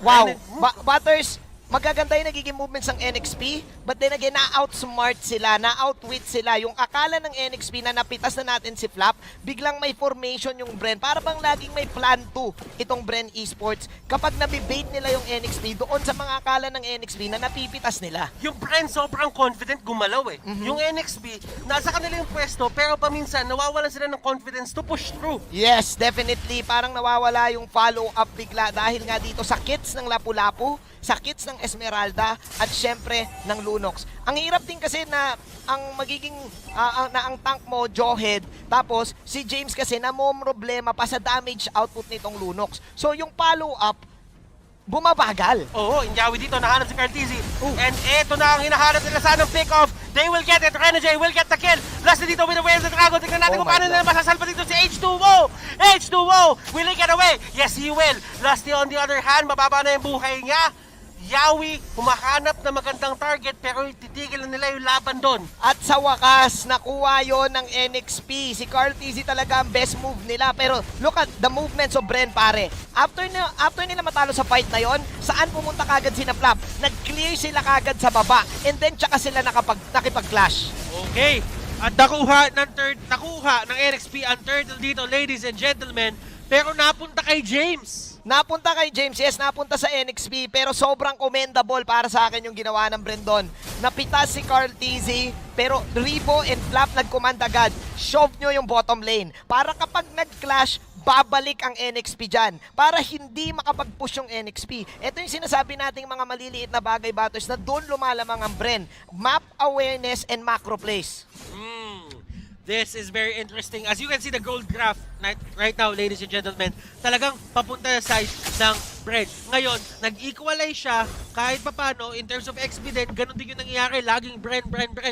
Speaker 1: Wow, Butters, magaganda yung nagiging movements ng NXP, but then again, na-outsmart sila, na-outwit sila. Yung akala ng NXP na napitas na natin si Flap, biglang may formation yung Bren. Para bang laging may plan 2 itong Bren Esports. Kapag nabibait nila yung NXP, doon sa mga akala ng NXP na napipitas nila.
Speaker 2: Yung Bren sobrang confident gumalaw eh. Yung NXP, nasa kanila yung pwesto, pero paminsan nawawalan sila ng confidence to push through.
Speaker 1: Yes, definitely. Parang nawawala yung follow-up bigla dahil nga dito sa kits ng Lapu-Lapu, sa kits ng Esmeralda at syempre ng Lunox. Ang hirap din kasi na ang magiging ang tank mo Jawhead, tapos si James kasi problema pa sa damage output nitong Lunox. So yung follow-up bumabagal.
Speaker 2: Oo, Injawi dito, nahanap si Cartizi. And eto na ang hinahanap nila sa pick-off. They will get it. Renegade will get the kill. Last dito with the Wave of the Dragon. Tignan natin kung paano nila masasalpa dito si H2O. H2O, will he get away? Yes, he will. Lusty on the other hand, mababa na yung buhay niya. Yawi, humahanap na magandang target pero titigil na nila yung laban doon.
Speaker 1: At sa wakas, nakuha yon ng NXP. Si Carl TZ talaga ang best move nila. Pero look at the movements of Bren, pare. After nila matalo sa fight na yon, saan pumunta kagad sina Flap? Nag-clear sila kagad sa baba. And then tsaka sila nakipag-clash.
Speaker 2: Okay. At nakuha ng NXP ang turtle dito, ladies and gentlemen. Pero napunta kay James.
Speaker 1: Napunta kay James, yes, napunta sa NXP, pero sobrang commendable para sa akin yung ginawa ng Brendon. Napitas si Carl TZ, pero Rebo and Flap nag-command agad. Shove nyo yung bottom lane. Para kapag nag-clash, babalik ang NXP dyan. Para hindi makapag-push yung NXP. Ito yung sinasabi nating mga maliliit na bagay, Batters, na doon lumalamang ang Bren. Map awareness and macro plays.
Speaker 2: This is very interesting. As you can see the gold graph right now, ladies and gentlemen, talagang papunta sa side ng Bren. Ngayon, nag-equalize siya kahit papano in terms of XP din. Ganun din yung nangyayari. Laging Bren.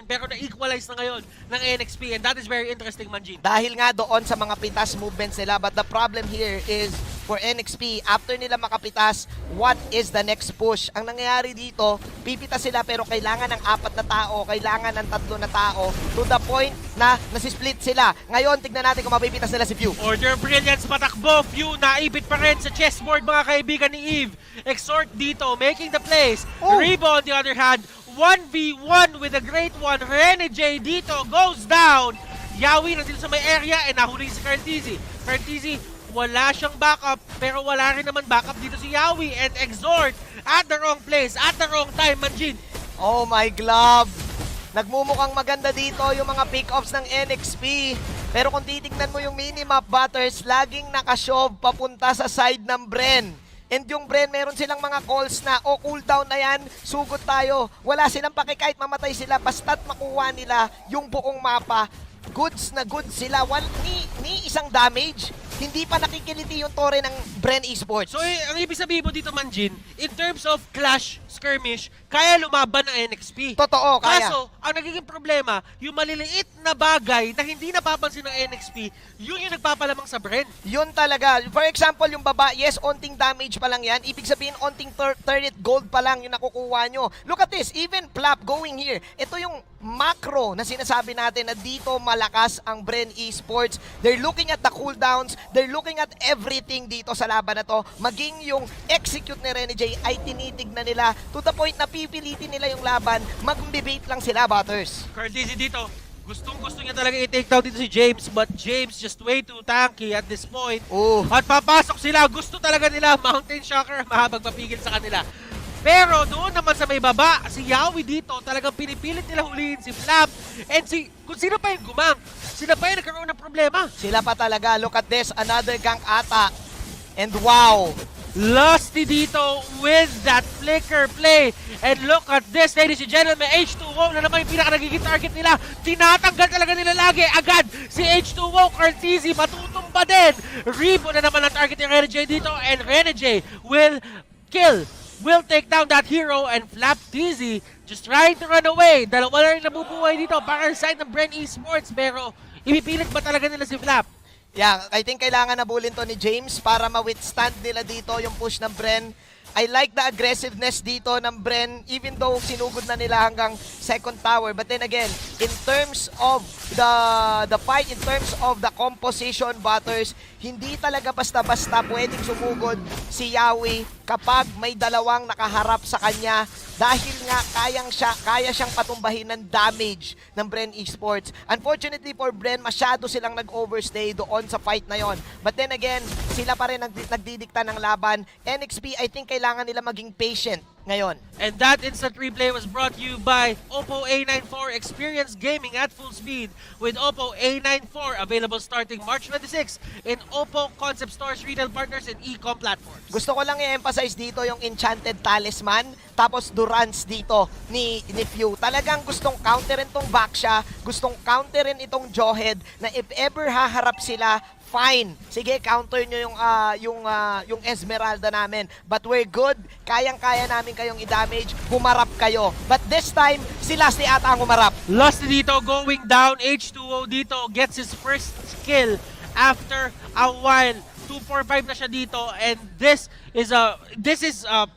Speaker 2: Pero na-equalize na ngayon ng NXP and that is very interesting, Manjin.
Speaker 1: Dahil nga doon sa mga pitas movements nila, but the problem here is for NXP, after nila makapitas, what is the next push? Ang nangyayari dito, pipitas sila pero kailangan ng 4 na tao, kailangan ng 3 na tao to the point na nasisplit sila. Ngayon, tignan natin kung mapipitas nila si Few.
Speaker 2: Order Brilliance patakbo. Few naipit pa rin sa chessboard, mga kaibigan ni Eve. Exhort dito, making the plays. Rebo on the other hand, 1v1 with a great one. Rene J dito goes down. Yawi nandito sa may area and nahuli si Cartizi. Cartizi, wala siyang backup, pero wala rin naman backup dito si Yawi. And Exhort at the wrong place, at the wrong time, Manjin.
Speaker 1: Oh my glove! Nagmumukhang maganda dito yung mga pick-offs ng NXP. Pero kung titignan mo yung minimap, Butters, laging nakashove papunta sa side ng Bren. And yung Bren, meron silang mga calls na, cooldown na yan, sugod tayo. Wala silang paki kahit mamatay sila, basta't makuha nila yung buong mapa. Goods na goods sila. Ni isang damage, hindi pa nakikiliti yung tore ng Bren Esports.
Speaker 2: So, ang ibig sabihin mo dito, Manjin, in terms of clash, skirmish, kaya lumaban ng NXP.
Speaker 1: Totoo, kaya.
Speaker 2: Kaso, ang nagiging problema, yung maliliit na bagay na hindi napapansin ng NXP, yun yung nagpapalamang sa Bren.
Speaker 1: Yun talaga. For example, yung baba, yes, onting damage pa lang yan. Ibig sabihin, onting turret gold pa lang yung nakukuha nyo. Look at this, even Plap going here. Ito yung macro na sinasabi natin na dito malakas ang Bren Esports. They're looking at the cooldowns, they're looking at everything dito sa laban na to. Maging yung execute ni Rene J ay tinitignan nila to the point na pipilitin nila yung laban, mag-debate lang sila, Butters.
Speaker 2: Cardizi dito, gustong-gusto niya talaga i-take down dito si James, but James just way too tanky at this point. At papasok sila, gusto talaga nila, Mountain Shocker, mahabang papigil sa kanila. Pero doon naman sa may baba, si Yawi dito, talagang pinipilit nila huliin si Flap. And kung sino pa yung gumang, sila pa yung nagkaroon ng problema.
Speaker 1: Sila pa talaga, look at this, another gank ata. And wow!
Speaker 2: Lusty dito with that flicker play. And look at this, ladies and gentlemen, H2O na naman yung pinaka-nagiging target nila. Tinatanggal talaga nila lagi agad si H2O. Cartizi matutumba din. Rebo na naman ang target ni Rene J dito. And Rene J will take down that hero, and Flap TZ just trying to run away. Dalawa na rin nabubuhay dito para sa side ng Bren Esports, pero ipipilit ba talaga nila si Flap?
Speaker 1: Yeah, I think kailangan nabulin to ni James para ma-withstand nila dito yung push ng Bren. I like the aggressiveness dito ng Bren, even though sinugod na nila hanggang second tower. But then again, in terms of the fight, in terms of the composition, Butters, hindi talaga basta-basta pwedeng sumugod si Yawi kapag may dalawang nakaharap sa kanya, dahil nga kaya siyang patumbahin ng damage ng Bren Esports. Unfortunately for Bren, masyado silang nag-overstay doon sa fight na yon. But then again, sila pa rin nagdidikta ng laban. NXP, I think kailangan nila maging patient ngayon.
Speaker 2: And that instant replay was brought to you by Oppo A94. Experience gaming at full speed with Oppo A94. Available starting March 26 in Oppo Concept Stores, retail partners, and e-com platforms.
Speaker 1: Gusto ko lang i-emphasize dito yung Enchanted Talisman, tapos Durance dito ni Few. Talagang gustong counterin tong Baksha, gustong counterin itong Jawhead, na if ever haharap sila, fine. Sige, counter nyo yung Esmeralda namin. But we're good. Kayang-kaya namin kayong i-damage. Humarap kayo. But this time, si Lusty ata ang humarap.
Speaker 2: Lusty dito going down. H2O dito gets his first kill after a while. 2-4-5 na siya dito. And this is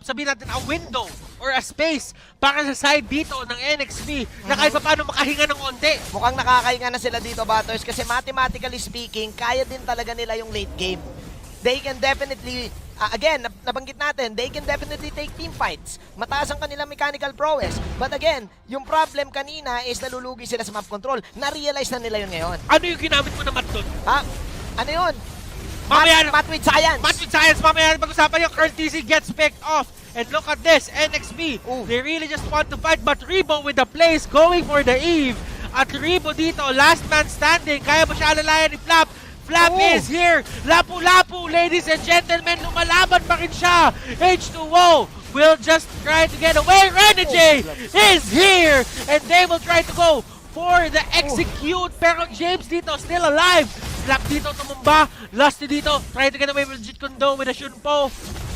Speaker 2: sabihin natin, a window or a space para sa side dito ng NXP na kahit paano makahinga ng konti.
Speaker 1: Mukhang nakakahinga na sila dito, Butters, kasi mathematically speaking, kaya din talaga nila yung late game. They can definitely, again, nabanggit natin, they can definitely take team fights. Mataas ang kanilang mechanical prowess. But again, yung problem kanina is nalulugi sila sa map control. Na-realize na nila yun ngayon.
Speaker 2: Ano yung ginamit mo na mat doon?
Speaker 1: Ha? Ano yun?
Speaker 2: Mamaya,
Speaker 1: Math with science.
Speaker 2: Math with science. Mamaya pag-usapan yung Curl TC gets picked off. And look at this, NXP. They really just want to fight, but Rebo with the plays going for the Eve. At Rebo dito, last man standing. Kaya ba siya alalayan ni Flap? Flap is here. Lapu-lapu, ladies and gentlemen. Lumalaban pa rin siya. H2O will just try to get away. Renegade is here. And they will try to go for the execute. Pero James dito, still alive. Flap dito, tumumba. Lusty dito, try to get away with Jeet Kune Do with a Shunpo.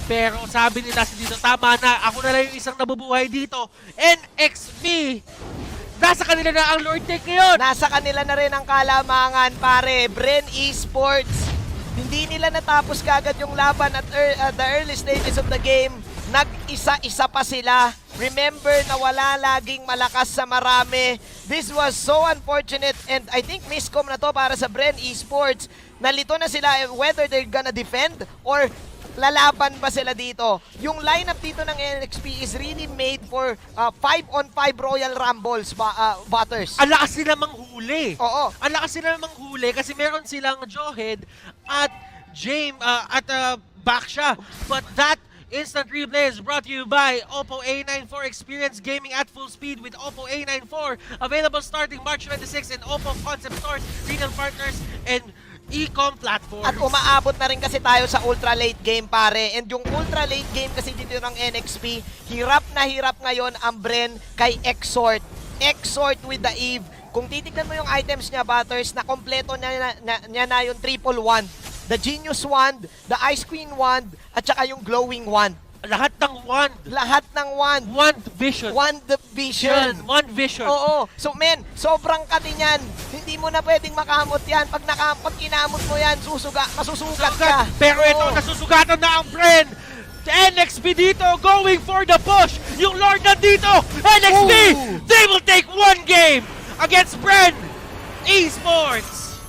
Speaker 2: Pero sabi ni Lusty dito, tama na. Ako na lang yung isang nabubuhay dito. NXP. Nasa kanila na ang Lord Take ngayon.
Speaker 1: Nasa kanila na rin ang kalamangan, pare. Bren Esports. Hindi nila natapos kagad yung laban at the early stages of the game. Nag-isa-isa pa sila. Remember na wala laging malakas sa marami. This was so unfortunate and I think miscom na to para sa Bren Esports. Nalito na sila whether they're gonna defend or lalaban ba sila dito. Yung lineup dito ng NXP is really made for 5-on-5 Royal Rumbles, Butters.
Speaker 2: Ang lakas nila manghuli.
Speaker 1: Oo.
Speaker 2: Ang lakas nila manghuli kasi meron silang Jawhead at James at Baksha. But that instant replay is brought to you by Oppo A94. Experience gaming at full speed with Oppo A94. Available starting March 26 in Oppo Concept Stores, retail partners, and e-com platforms. At umaabot na rin kasi tayo sa ultra late game, pare. And yung ultra late game kasi dito ng NXP, hirap na hirap ngayon ang Bren kay Exort. Exort with the Eve. Kung titignan mo yung items niya, Butters, na kompleto niya na yung triple wand. The Genius Wand, the Ice Queen Wand, at saka yung Glowing Wand. Lahat ng wand.
Speaker 1: Lahat ng wand.
Speaker 2: Wand vision.
Speaker 1: Wand vision.
Speaker 2: Wand vision.
Speaker 1: Oo. So men, sobrang kati niyan. Hindi mo na pwedeng makamot yan. Pag kinamot mo yan, masusugat ka.
Speaker 2: Pero ito, nasusugatan na ang Bren. NXP dito, going for the push. Yung Lord nandito. NXP, they will take one game against Bren Esports.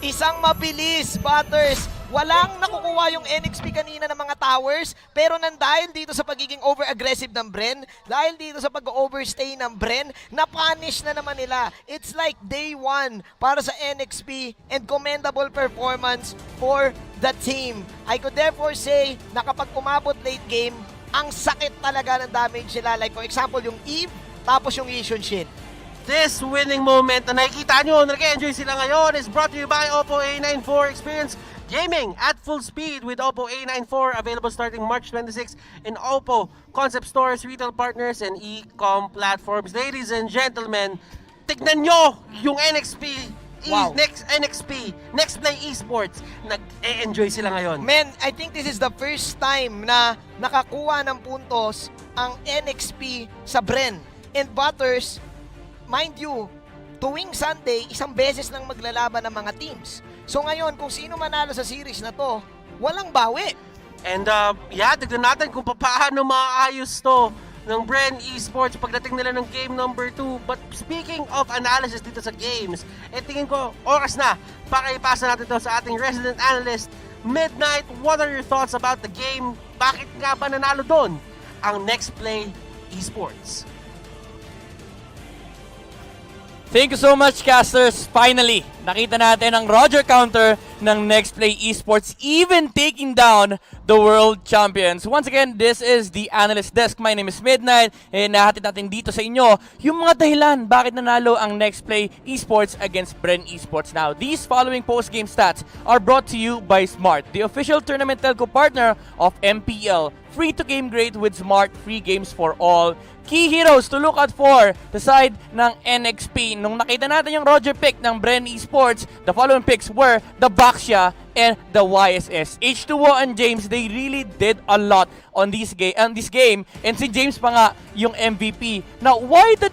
Speaker 1: Isang mabilis, Butters. Walang nakukuha yung NXP kanina ng mga towers, pero dahil dito sa pagiging over-aggressive ng Bren, dahil dito sa pag-overstay ng Bren, na-punish na naman nila. It's like day one para sa NXP and commendable performance for the team. I could therefore say na kapag umabot late game, ang sakit talaga ng damage nila. Like for example, yung Eve, tapos yung Yishun Shin.
Speaker 2: This winning moment na nakikita nyo, nag-enjoy sila ngayon, is brought to you by Oppo A94. Experience gaming at full speed with Oppo A94, available starting March 26 in Oppo Concept Stores, retail partners, and e-com platforms. Ladies and gentlemen, tignan nyo yung NXP.
Speaker 1: Wow.
Speaker 2: Next Play Esports. Nag-enjoy sila ngayon.
Speaker 1: Men, I think this is the first time na nakakuha ng puntos ang NXP sa Bren. And Butters, mind you, tuwing Sunday, isang beses lang maglalaban ng mga teams. So ngayon, kung sino manalo sa series na to, walang bawi.
Speaker 2: And yeah, tignan natin kung paano maayos to ng Bren Esports pagdating nila ng game number 2. But speaking of analysis dito sa games, tingin ko oras na para ipasa natin to sa ating resident analyst, Midnight. What are your thoughts about the game? Bakit nga ba nanalo doon ang Next Play Esports?
Speaker 20: Thank you so much, casters. Finally, nakita natin ang Roger counter ng Next Play Esports, even taking down the world champions. Once again, this is the Analyst Desk. My name is Midnight, and nahatid natin dito sa inyo yung mga dahilan bakit nanalo ang Next Play Esports against Bren Esports. Now, these following post-game stats are brought to you by Smart, the official tournament telco partner of MPL. Free to game grade with Smart, free games for all. Key heroes to look out for the side ng NXP. Nung nakita natin yung Roger pick ng Bren Esports, the following picks were the Baksha and the YSS. H2O and James, they really did a lot on this game. And si James pa nga yung MVP. Now, why does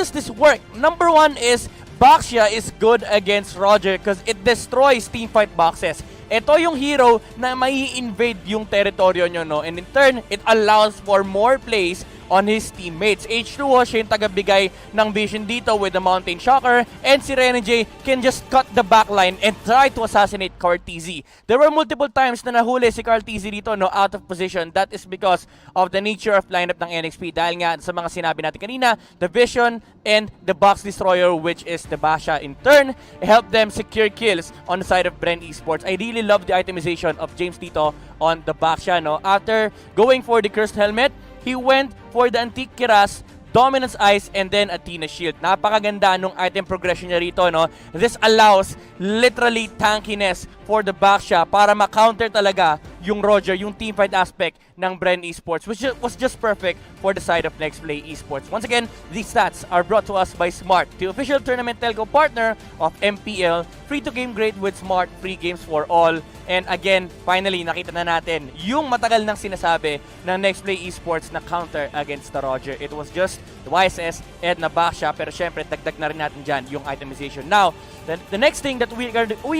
Speaker 20: this work? Number one is Baksha is good against Roger because it destroys teamfight boxes. Ito yung hero na mai-invade yung teritoryo nyo, no? And in turn, it allows for more plays on his teammates. H2O, siya yung tagabigay ng vision dito with the Mountain Shocker, and si Renegade can just cut the backline and try to assassinate Carteezy. There were multiple times na nahuli si Carteezy dito, no, out of position. That is because of the nature of lineup ng NXP. Dahil nga sa mga sinabi natin kanina, the vision and the box destroyer, which is the Basha in turn, help them secure kills on the side of Bren Esports. I really love the itemization of James dito on the Basha, no. After going for the cursed helmet, he went for the Antique Kiras, Dominance Ice, and then Athena Shield. Napakaganda nung item progression niya rito, no? This allows literally tankiness for the Basha para ma-counter talaga yung Roger, yung teamfight aspect ng Bren Esports, which was just perfect for the side of Next Play Esports. Once again, these stats are brought to us by Smart, the official tournament telco partner of MPL, free to game great with Smart, free games for all. And again, finally, nakita na natin yung matagal nang sinasabi ng Next Play Esports na counter against the Roger. It was just the YSS and na Basha, pero syempre, dagdag na rin natin dyan yung itemization. Now, the next thing that we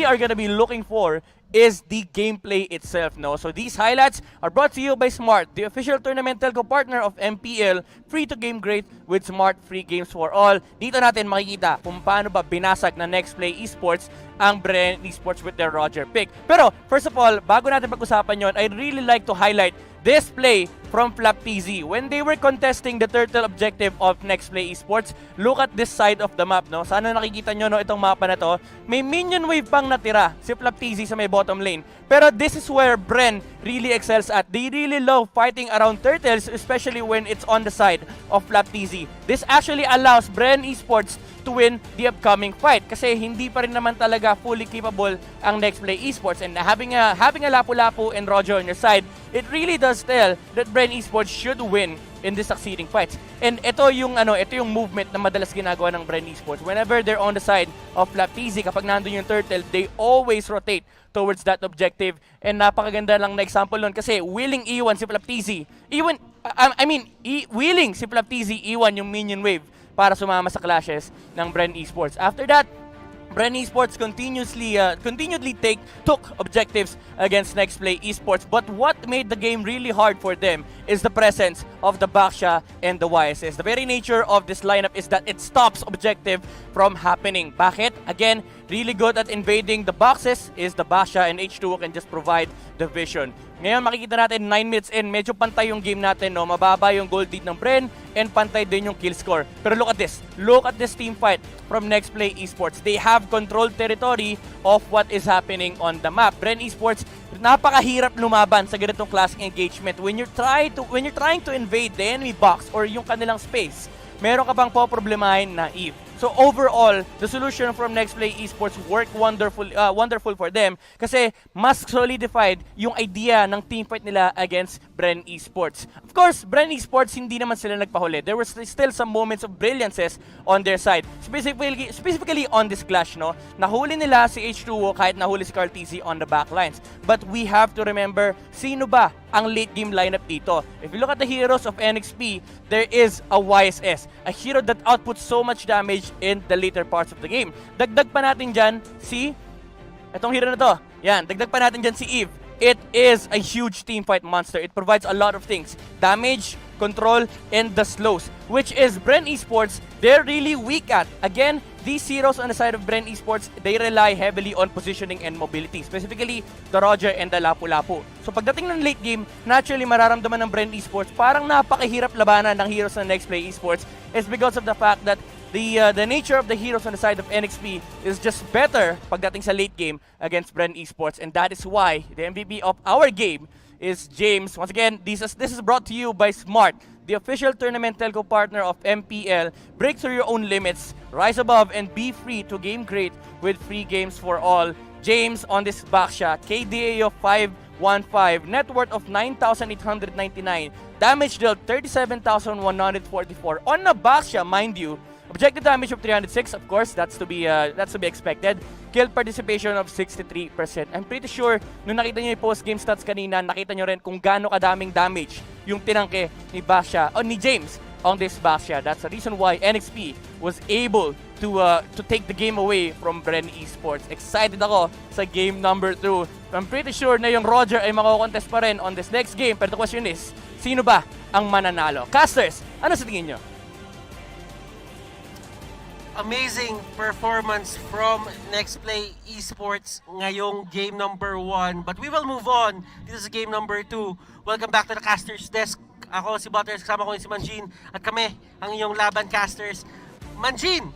Speaker 20: are gonna be looking for is the gameplay itself, no? So these highlights are brought to you by Smart, the official tournament telco partner of MPL, free to game great with Smart, free games for all. Dito natin makikita kung paano ba binasag na Next Play Esports ang Bren Esports with their Roger pick. Pero first of all, bago natin pag-usapan yon, I'd really like to highlight this play from Flaptz. When they were contesting the turtle objective of Next Play Esports, look at this side of the map, no? Sana nakikita nyo, no, itong mapa na to. May minion wave pang natira si Flaptz sa may bottom lane. Pero this is where Bren really excels at. They really love fighting around turtles, especially when it's on the side of Flaptz. This actually allows Bren Esports to win the upcoming fight kasi hindi pa rin naman talaga fully capable ang Next Play Esports, and having a Lapu-Lapu and Roger on your side, it really does tell that Bren Esports should win in the succeeding fights. And ito yung movement na madalas ginagawa ng Bren Esports. Whenever they're on the side of Flaptz, kapag nandun yung turtle, they always rotate towards that objective. And napakaganda lang na example nun kasi willing iwan si Flaptz. Willing si Flaptz iwan yung minion wave para sumama sa clashes ng Bren Esports. After that, Bren Esports continually took objectives against Next Play Esports. But what made the game really hard for them is the presence of the Basha and the YSS. The very nature of this lineup is that it stops objective from happening. Bakit? Again, really good at invading the boxes is the Basha, and H2O can just provide the vision. Ngayon makikita natin 9 minutes in, medyo pantay yung game natin, no? Mababa yung gold lead ng Bren and pantay din yung kill score. Pero look at this. Look at this team fight from Next Play Esports. They have controlled territory of what is happening on the map. Bren Esports, napakahirap lumaban sa ganitong klaseng engagement. When you're trying to invade the enemy box or yung kanilang space, meron ka bang poproblemahin na Eve. So overall, the solution from Next Play Esports worked wonderful for them kasi mas solidified yung idea ng teamfight nila against Bren Esports. Of course, Bren Esports hindi naman sila nagpahuli. There were still some moments of brilliances on their side. Specifically on this clash, no? Nahuli nila si H2O kahit nahuli si Carteezy on the backlines. But we have to remember, sino ba ang late game lineup dito? If you look at the heroes of NXP, there is a YSS, a hero that outputs so much damage in the later parts of the game. Dagdag pa natin dyan itong hero na to. Yan, dagdag pa natin dyan si Eve. It is a huge teamfight monster. It provides a lot of things. Damage, control, and the slows, which is Bren Esports, they're really weak at. Again, these heroes on the side of Bren Esports, they rely heavily on positioning and mobility, specifically the Roger and the Lapu-Lapu. So pagdating ng late game, naturally mararamdaman ng Bren Esports parang napakahirap labanan ng heroes ng Next Play Esports is because of the fact that the nature of the heroes on the side of NXP is just better pagdating sa late game against Bren Esports, and that is why the MVP of our game is James. Once again, this is brought to you by Smart, the official tournament telco partner of MPL. Break through your own limits, rise above, and be free to game great with free games for all. James on this backshot, KDA of 515, net worth of 9,899, damage dealt 37,144 on a backshot, mind you. Objective damage of 306, of course, that's to be expected. Kill participation of 63%. I'm pretty sure, nung nakita nyo yung post-game stats kanina, nakita nyo rin kung gaano kadaming damage yung tinangke ni Basha, o ni James on this Basha. That's the reason why NXP was able to take the game away from Bren Esports. Excited ako sa game number 2. I'm pretty sure na yung Roger ay mako-contest pa rin on this next game, pero the question is,
Speaker 8: Sino ba ang mananalo? Casters, ano sa tingin nyo?
Speaker 2: Amazing performance from Next Play Esports ngayong game number 1. But we will move on. This is game number 2. Welcome back to the Casters Desk. Ako si Butters, kasama ko si Manjin. At kami, ang inyong laban casters. Manjin!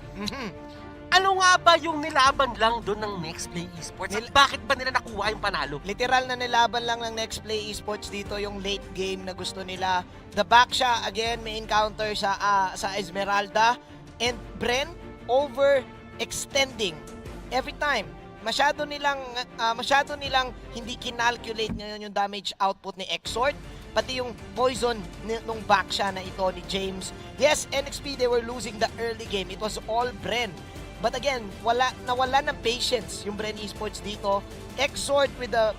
Speaker 2: Ano nga ba yung nilaban lang doon ng Next Play Esports? At bakit ba nila nakuha yung panalo?
Speaker 1: Literal na nilaban lang ng Next Play Esports dito yung late game na gusto nila. The back siya, again, may encounter sa Esmeralda. And Bren, over-extending every time. Masyado nilang hindi kinalculate ngayon yung damage output ni Exort. Pati yung poison nung back siya na ito ni James. Yes, NXP, they were losing the early game. It was all Bren. But again, nawala ng patience yung Bren Esports dito. Exort with the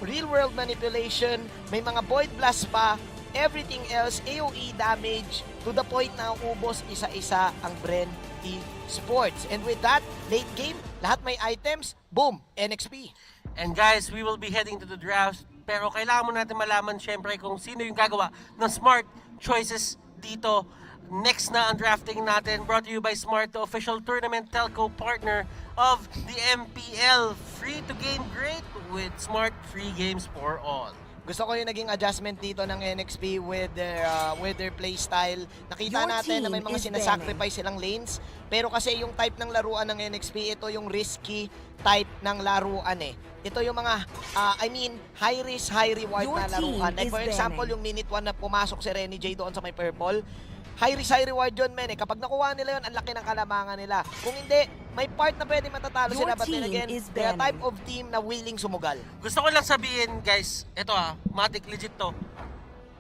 Speaker 1: real-world manipulation, may mga Void Blast pa, everything else, AoE damage, to the point na ubos isa-isa ang Bren Esports. And with that, late game, lahat may items, boom, NXP.
Speaker 2: And guys, we will be heading to the draft. Pero kailangan mo natin malaman syempre kung sino yung gagawa ng smart choices dito. Next na ang drafting natin, brought to you by Smart, the official tournament telco partner of the MPL. Free to game great with Smart, free games for all.
Speaker 1: Gusto ko yung naging adjustment dito ng NXP with their playstyle. Nakita natin na may mga sinasacrifice silang lanes. Pero kasi yung type ng laruan ng NXP, ito yung risky type ng laruan eh. Ito yung mga, high risk, high reward na laruan. Like for example, yung minute 1 na pumasok si Renny J doon sa may purple. High risk, high reward yun, men. Kapag nakuha nila yun, ang laki ng kalamangan nila. Kung hindi, may part na pwede matatalo sila. But then again, they're a type of team na willing sumugal.
Speaker 2: Gusto ko lang sabihin, guys, ito matik legit to.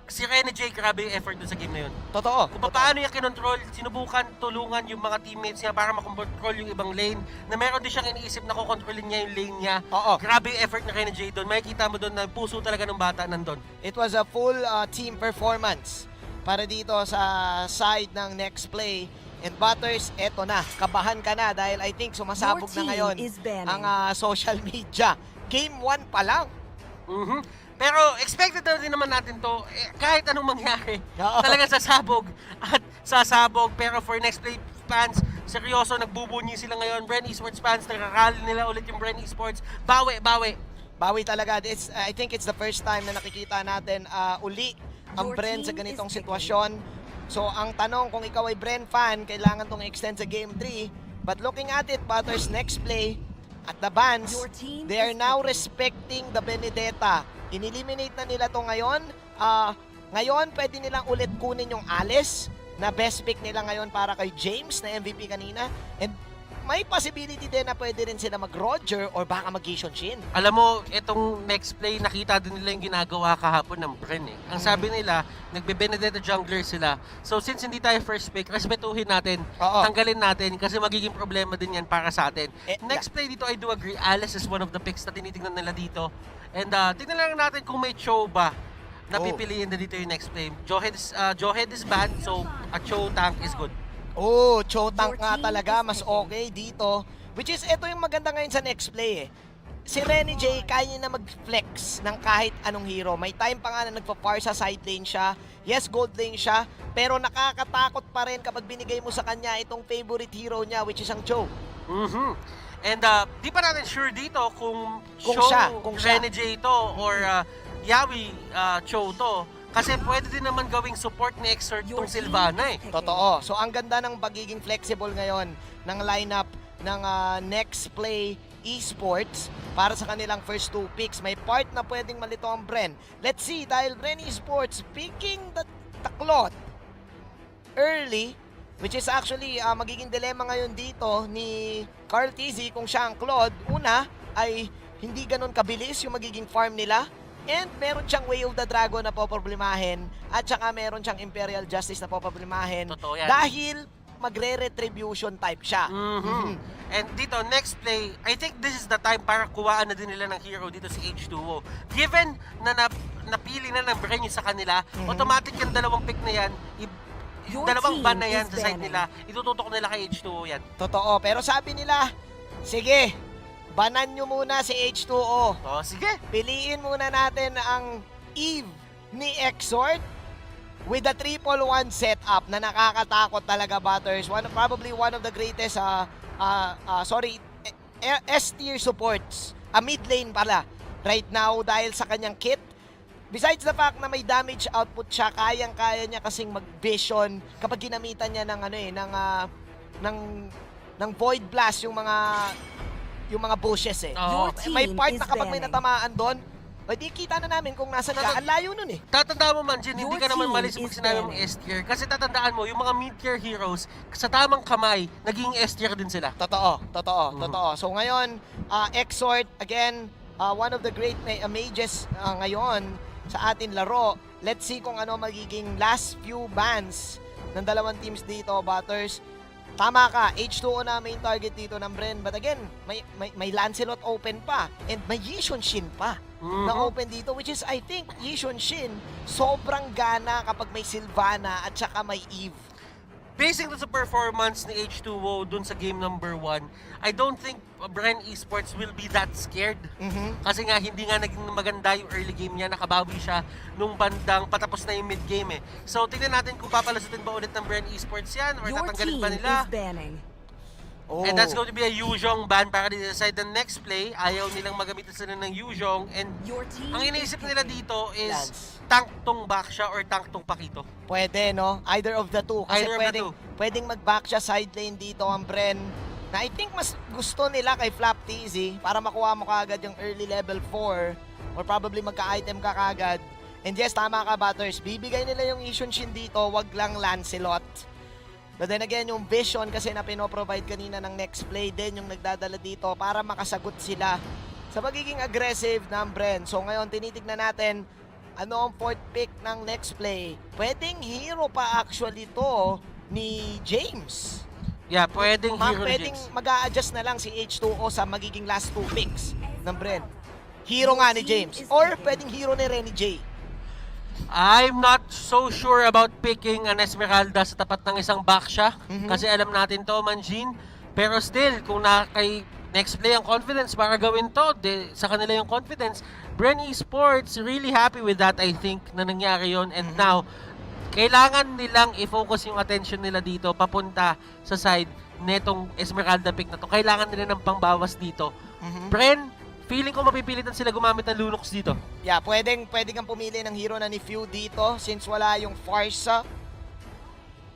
Speaker 2: Si Renny J, grabe yung effort dun sa game na yun.
Speaker 1: Totoo.
Speaker 2: Kung paano niya kinontrol, sinubukan tulungan yung mga teammates niya para makontrol yung ibang lane, na meron din siyang iniisip na kukontrolin niya yung lane niya.
Speaker 1: Oo.
Speaker 2: Grabe yung effort ni Renny J doon. Makikita mo doon na puso talaga ng bata nandun.
Speaker 1: It was a full team performance para dito sa side ng Next Play. And Butters, eto na, kabahan ka na dahil I think sumasabog na ngayon ang social media. Game 1 pa lang.
Speaker 2: Pero expected na din naman natin to, kahit anong mangyari, talaga sasabog at sasabog. Pero for Next Play fans, seryoso, nagbubunyi sila ngayon. Bren Esports fans, nakakali nila ulit yung Bren Esports. Bawi.
Speaker 1: Bawi talaga. I think it's the first time na nakikita natin uli ang Bren sa ganitong sitwasyon. So ang tanong, kung ikaw ay Bren fan, kailangan tong extend sa Game 3. But looking at it, Butters, Next Play at the bans, they are now respecting the Benedetta. In-eliminate na nila to ngayon. Ngayon, pwede nilang ulit kunin yung Alice na best pick nila ngayon para kay James na MVP kanina. And may possibility din na pwede rin sila mag-Roger or baka mag-Gishon Shin.
Speaker 2: Alam mo, itong Next Play, nakita din nila yung ginagawa kahapon ng Bren eh. Ang sabi nila, nagbe-Benedetta jungler sila. So since hindi tayo first pick, respetuhin natin, tanggalin natin kasi magiging problema din yan para sa atin. Next Play dito, I do agree, Alice is one of the picks na tinitingnan nila dito. And tingnan lang natin kung may Cho ba na pipiliin na dito yung Next Play. Johead is banned, so a Cho tank is good.
Speaker 1: Cho tank nga talaga, mas okay dito. Which is, ito yung maganda ngayon sa Next Play eh. Si Renny J, kaya niya na mag-flex ng kahit anong hero. May time pa nga na nagpa-far sa side lane siya. Yes, gold lane siya. Pero nakakatakot pa rin kapag binigay mo sa kanya itong favorite hero niya, which is ang Cho.
Speaker 2: And di pa natin sure dito kung
Speaker 1: Renny
Speaker 2: J to or Yawi Cho to. Kasi pwede din naman gawing support ni Exert tong Sylvana eh.
Speaker 1: Totoo. So ang ganda ng pagiging flexible ngayon ng lineup ng Next Play Esports para sa kanilang first 2 picks. May part na pwedeng malito ang Bren. Let's see, dahil Bren Esports picking the Claude early, which is actually magiging dilemma ngayon dito ni Carl TZ kung siya ang Claude. Una ay hindi ganun kabilis yung magiging farm nila. And meron siyang Way of the Dragon na poproblemahin at saka meron siyang Imperial Justice na poproblemahin dahil magre-retribution type siya.
Speaker 2: And dito, Next Play, I think this is the time para kuwaan na din nila ng hero dito si H2O. Given na napili na ng Bren sa kanila, automatic yung dalawang pick na yan, dalawang ban na yan sa side nila, itututok nila kay H2O yan.
Speaker 1: Totoo, pero sabi nila, sige, banan nyo muna si H2O.
Speaker 2: Sige.
Speaker 1: Piliin muna natin ang Eve ni Exort with the 1-1 setup na nakakatakot talaga, Butters. Probably one of the greatest S-tier supports. Mid lane pala right now dahil sa kanyang kit. Besides the fact na may damage output siya, kayang-kaya niya kasing mag-vision kapag ginamitan niya ng Void Blast yung mga bushes eh.
Speaker 2: Oo.
Speaker 1: May part na kapag may natamaan doon, di kita na namin kung nasa ka. Ang layo nun eh.
Speaker 2: Tatandaan mo man, Jin, hindi ka naman mali sa pag sinabi mong S-tier. Kasi tatandaan mo, yung mga mid-tier heroes, sa tamang kamay, naging S-tier din sila.
Speaker 1: Totoo. So ngayon, Exort, again, one of the great mages ngayon sa atin laro. Let's see kung ano magiging last few bans ng dalawang teams dito, Butters. Tama ka, H2O na main target dito ng Bren. But again, may Lancelot open pa. And may Yishun Shin pa na open dito. Which is, I think, Yishun Shin, sobrang gana kapag may Sylvana at saka may Eve.
Speaker 2: Basing sa performance ni H2O dun sa game number 1, I don't think Bren Esports will be that scared. Kasi nga, hindi nga naging maganda yung early game niya. Nakabawi siya nung bandang patapos na yung mid game eh. So, tingnan natin kung papalasutin ba ulit ng Bren Esports yan or tatanggalin ba nila. And that's going to be a Yuzhong ban para dito sa side ng next play. Ayaw nilang magamitin sila ng Yuzhong. And ang iniisip nila dito is tank tong back siya or tank tong Pakito.
Speaker 1: Pwede, no? Either of the two. Kasi pwedeng mag-back siya side lane dito ang Bren. Na I think mas gusto nila kay Flap TZ para makuha mo kaagad yung early level 4 or probably magka-item ka kaagad. And yes, tama ka, Butters. Bibigay nila yung Yishun Shin dito, wag lang Lancelot. But then again, yung vision kasi na pinoprovide kanina ng next play din yung nagdadala dito para makasagot sila sa magiging aggressive ng Bren. So ngayon, tinitignan natin ano ang fourth pick ng next play. Pwedeng hero pa actually to ni James.
Speaker 2: Yeah, pwedeng hero ni
Speaker 1: Pwedeng
Speaker 2: James.
Speaker 1: mag-a-adjust na lang si H2O sa magiging last 2 picks ng Bren. Hero nga ni James. Or pwedeng hero ni Renny J.
Speaker 2: I'm not so sure about picking an Esmeralda sa tapat ng isang back siya. Kasi alam natin to, Manjin. Pero still, kung kay next play ang confidence para gawin to, sa kanila yung confidence. Bren Esports, really happy with that, I think, na nangyari yon. And now, kailangan nilang i-focus yung attention nila dito papunta sa side netong Esmeralda pick na to. Kailangan nila ng pangbawas dito. Bren, feeling ko mapipilitan sila gumamit ng Lunox dito.
Speaker 1: Yeah, pwedeng kang pumili ng hero na ni Few dito since wala yung Farsa.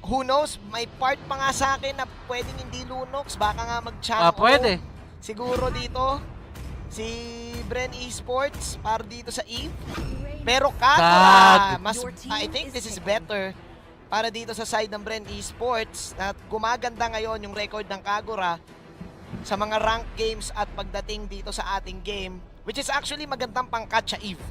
Speaker 1: Who knows, may part pa nga sa akin na pwedeng hindi Lunox, baka nga mag-Chang.
Speaker 2: Pwede.
Speaker 1: Siguro dito si Bren Esports para dito sa Eve. Pero Kagura, I think this is better para dito sa side ng Bren Esports na gumaganda ngayon yung record ng Kagura sa mga rank games at pagdating dito sa ating game, which is actually magandang pangkat sa Eve.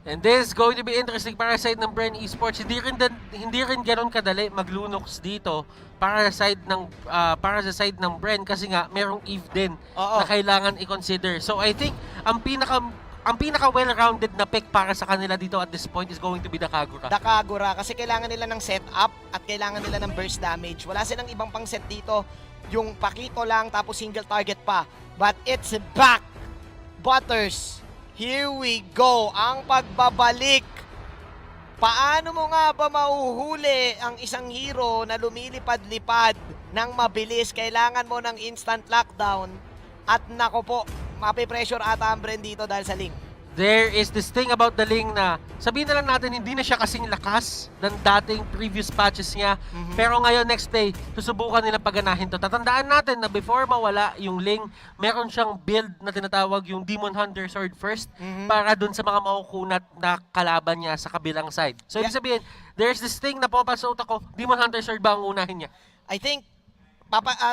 Speaker 2: And this is going to be interesting para sa side ng Bren Esports. Hindi rin ganoon kadali mag-Lunox dito para sa side ng Bren kasi nga merong Eve din na kailangan i-consider. So I think ang pinaka well-rounded na pick para sa kanila dito at this point is going to be the Kagura.
Speaker 1: The Kagura kasi kailangan nila ng setup at kailangan nila ng burst damage. Wala silang ibang pang set dito. Yung Pakito lang tapos single target pa. But it's back. Butters. Here we go. Ang pagbabalik. Paano mo nga ba mauhuli ang isang hero na lumilipad-lipad ng mabilis? Kailangan mo ng instant lockdown. At nako po, mapipressure ata ang Bren dito dahil sa Ling.
Speaker 2: There is this thing about the Ling na sabihin na lang natin hindi na siya kasing lakas ng dating previous patches niya. Pero ngayon next play, susubukan nila paganahin to. Tatandaan natin na before mawala yung Ling, meron siyang build na tinatawag yung Demon Hunter Sword first para dun sa mga makukunat na kalaban niya sa kabilang side. So ibig sabihin, there's this thing na papasot ako, Demon Hunter Sword ba ang unahin niya?
Speaker 1: I think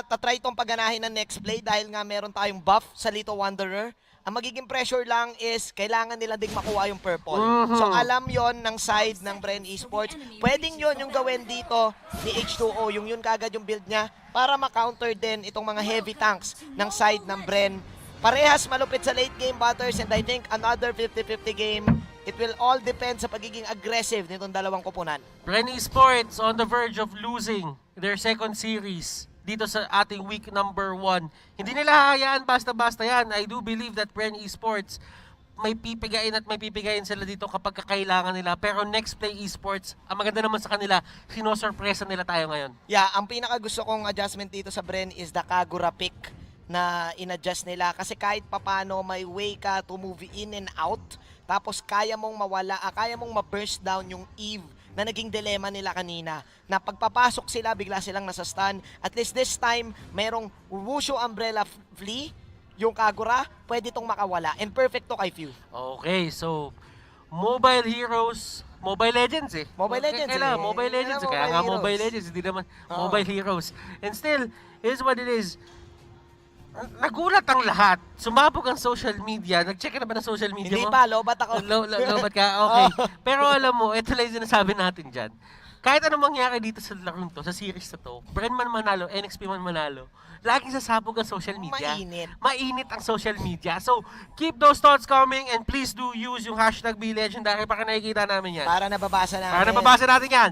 Speaker 1: tatry itong pagganahin ng next play dahil nga meron tayong buff sa Lito Wanderer. Ang magiging pressure lang is kailangan nila ding makuha yung purple. So alam yon ng side ng Bren Esports. Pwedeng yon yung gawin dito ni H2O. Yun kagad yung build niya para ma-counter din itong mga heavy tanks ng side ng Bren. Parehas malupit sa late game, Butters, and I think another 50-50 game. It will all depend sa pagiging aggressive nitong dalawang koponan.
Speaker 2: Bren Esports on the verge of losing their second series dito sa ating week number 1. Hindi nila hahayaan basta-basta yan. I do believe that Bren Esports may pipigayin sila dito kapag kakailangan nila. Pero Next Play Esports, ang maganda naman sa kanila, sinosurpresa nila tayo ngayon.
Speaker 1: Yeah, ang pinaka gusto kong adjustment dito sa Bren is the Kagura pick na in-adjust nila. Kasi kahit papano may way ka to move in and out. Tapos kaya mong kaya mong ma-burst down yung Eve na naging dilemma nila kanina. Na pagpapasok sila, bigla silang nasa stun. At least this time, merong Wushu Umbrella Flea. Yung Kagura, pwede tong makawala. And perfect to kay Few.
Speaker 2: Okay, so Mobile Heroes, Mobile Legends
Speaker 1: Mobile Legends
Speaker 2: Kailangan Mobile Legends Kaya nga
Speaker 1: Heroes.
Speaker 2: Mobile Legends, hindi naman Mobile Heroes. And still, here's what it is. Nagulat ang lahat. Sumabog ang social media. Nag-check ka na ba ng social media
Speaker 1: Hindi
Speaker 2: mo?
Speaker 1: pa, lobat ako.
Speaker 2: Lobat ka? Okay. Pero alam mo, ito lang yung sinasabi natin dyan. Kahit anong mangyari dito sa larong to, sa series na to, Bren man manalo, NXP man manalo, laging sasabog ang social media. Mainit ang social media. So, keep those thoughts coming and please do use yung hashtag BeLegendary para nakikita namin yan.
Speaker 1: Para nababasa natin.
Speaker 2: Para nababasa natin yan.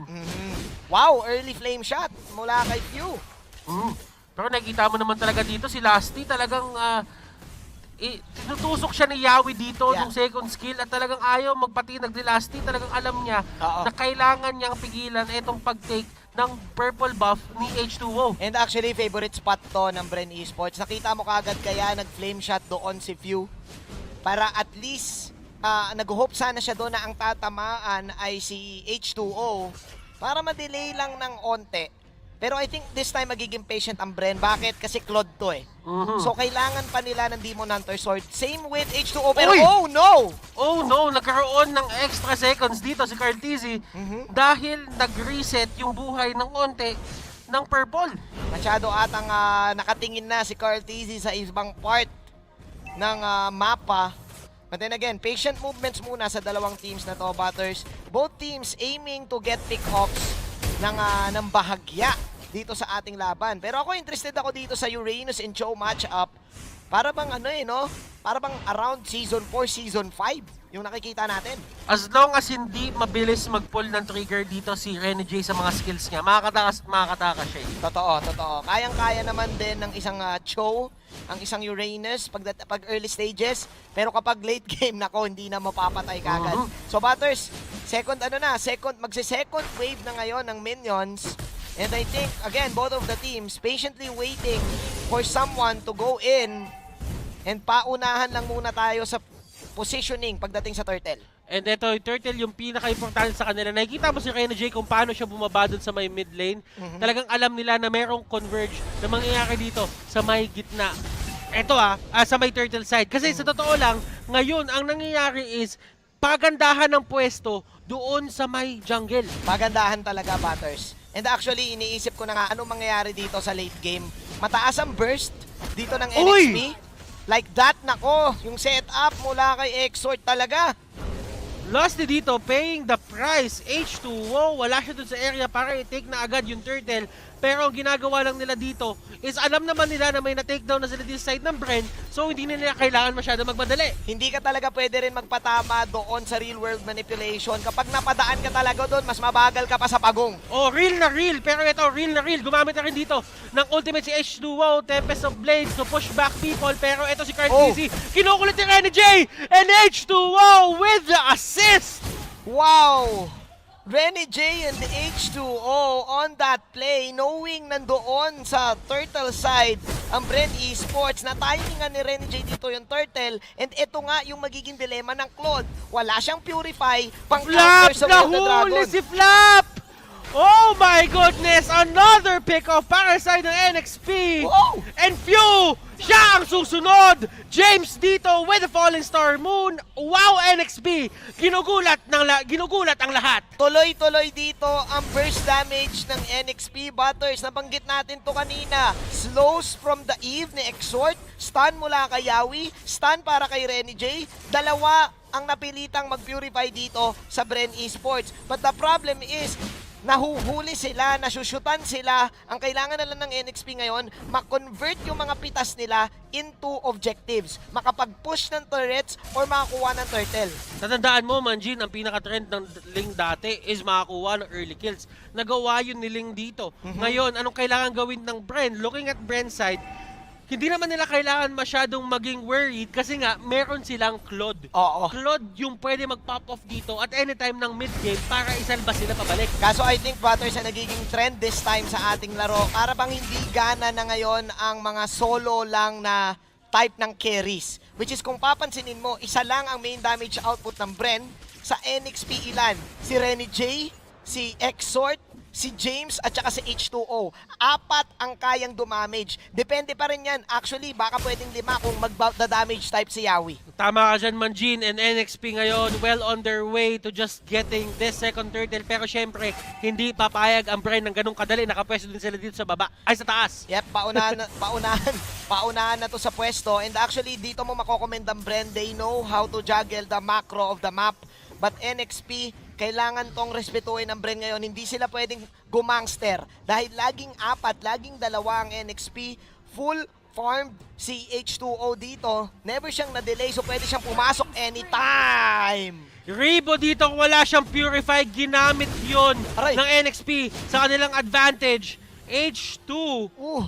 Speaker 1: Wow, early flame shot mula kay Few.
Speaker 2: Pero nakikita mo naman talaga dito, si Lasty talagang tinutusok siya ni Yawi dito nung second skill at talagang ayaw magpatinag ni Lasty. Talagang alam niya na kailangan niyang pigilan itong pag-take ng purple buff ni H2O.
Speaker 1: And actually, favorite spot to ng Bren Esports. Nakita mo kagad kaya nag-flame shot doon si Few. Para at least, nag-hope sana siya doon na ang tatamaan ay si H2O para ma-delay lang ng onte. Pero I think this time magiging patient ang Bren. Bakit? Kasi Claude to eh. So kailangan pa nila ng Demon Hunter Sword. Same with H2O. Pero oh no!
Speaker 2: Oh no! Nagkaroon ng extra seconds dito si Cartizzi dahil nag-reset yung buhay ng onte ng purple.
Speaker 1: Masyado atang nakatingin na si Cartizzi sa ibang part ng mapa. But then again, patient movements muna sa dalawang teams na to, Butters. Both teams aiming to get pick-offs ng bahagya dito sa ating laban. Pero ako interested ako dito sa Uranus and Cho matchup. Para bang para bang around Season 4, Season 5 yung nakikita natin.
Speaker 2: As long as hindi mabilis mag-pull ng trigger dito si Rene J sa mga skills niya, makakatakas siya.
Speaker 1: Totoo. Kayang-kaya naman din ng isang Cho, ang isang Uranus pag early stages. Pero kapag late game, nako, hindi na mapapatay kagad. So Butters, magse-second wave na ngayon ng minions. And I think, again, both of the teams patiently waiting for someone to go in. And paunahan lang muna tayo sa positioning pagdating sa turtle.
Speaker 2: And ito, yung turtle, yung pinaka-importante sa kanila. Nakikita mo si Rene J kung paano siya bumaba dun sa may mid lane. Talagang alam nila na merong converge na mangyayari dito sa may gitna. Ito sa may turtle side. Kasi sa totoo lang, ngayon, ang nangyayari is pagandahan ng pwesto doon sa may jungle.
Speaker 1: Pagandahan talaga, Butters. And actually, iniisip ko na nga anong mangyayari dito sa late game. Mataas ang burst dito ng NXP. Like that, nako, yung setup mula kay Exort talaga.
Speaker 2: Lasty dito, paying the price. H2O, wala siya dun sa area para i-take na agad yung turtle. Pero ang ginagawa lang nila dito is alam naman nila na may na-takedown na sila this side ng Bren, so hindi nila kailangan masyado magmadali.
Speaker 1: Hindi ka talaga pwede rin magpatama doon sa real world manipulation. Kapag napadaan ka talaga doon, mas mabagal ka pa sa pagong.
Speaker 2: Oh, real na real. Pero ito, real na real. Gumamit na rin dito ng ultimate si H2O, Tempest of Blades to push back people. Pero ito si Cartizzi, kinukulit ni Rene J, and H2O with the assist!
Speaker 1: Wow! Rene J and H2O on that play, knowing nandoon sa turtle side ang Bren Esports, na timingan ni Rene J dito yung turtle, and ito nga yung magiging dilema ng Claude. Wala siyang purify, pang counter sa World of the Dragon.
Speaker 2: Nahuli si Flap! Oh my goodness! Another pick-off para sa side ng NXP!
Speaker 1: Wow!
Speaker 2: And Few! Siya ang susunod! James dito with the Falling Star Moon. Wow, NXP! Ginugulat ang lahat.
Speaker 1: Tuloy-tuloy dito ang burst damage ng NXP. Butters, nabanggit natin to kanina. Slows from the Eve ni Exort. Stun mula kay Yawi. Stun para kay Rene J. Dalawa ang napilitang mag-purify dito sa Bren Esports. But the problem is, nahuhuli sila, nasusyutan sila. Ang kailangan na lang ng NXP ngayon, ma-convert yung mga pitas nila into objectives. Makapag-push ng turrets or makakuha ng turtle.
Speaker 2: Tatandaan mo, Manjin, ang pinaka-trend ng Ling dati is makakuha ng early kills. Nagawa yun ni Ling dito. Ngayon, anong kailangan gawin ng Bren? Looking at Bren's side, hindi naman nila kailangan masyadong maging worried kasi nga meron silang Claude.
Speaker 1: Oo.
Speaker 2: Claude yung pwede mag-pop off dito at anytime ng mid-game para isalba sila pabalik.
Speaker 1: Kaso I think Butters ang nagiging trend this time sa ating laro. Para bang hindi gana na ngayon ang mga solo lang na type ng carries. Which is kung papansinin mo, isa lang ang main damage output ng Bren. Sa NXP ilan? Si Renny J, si Exort, si James at saka si H2O. 4 ang kayang dumamage. Depende pa rin yan. Actually, baka pwedeng 5 kung mag-damage type si Yawi.
Speaker 2: Tama ka dyan, Manjin, and NXP ngayon well on their way to just getting this second turtle. Pero syempre, hindi papayag ang Bren ng ganung kadali. Nakapwesto din sila dito sa baba. Ay, sa taas.
Speaker 1: Yep, paunahan na to sa pwesto. And actually, dito mo makokomend ang Bren. They know how to juggle the macro of the map. But NXP, kailangan tong respetuhin ng Bren ngayon. Hindi sila pwedeng gumangster. Dahil laging 4, laging 2 ang NXP. Full farmed si H2O dito. Never siyang na-delay, so pwede siyang pumasok anytime.
Speaker 2: Rebo dito, wala siyang purify. Ginamit yon ng NXP sa kanilang advantage. H2.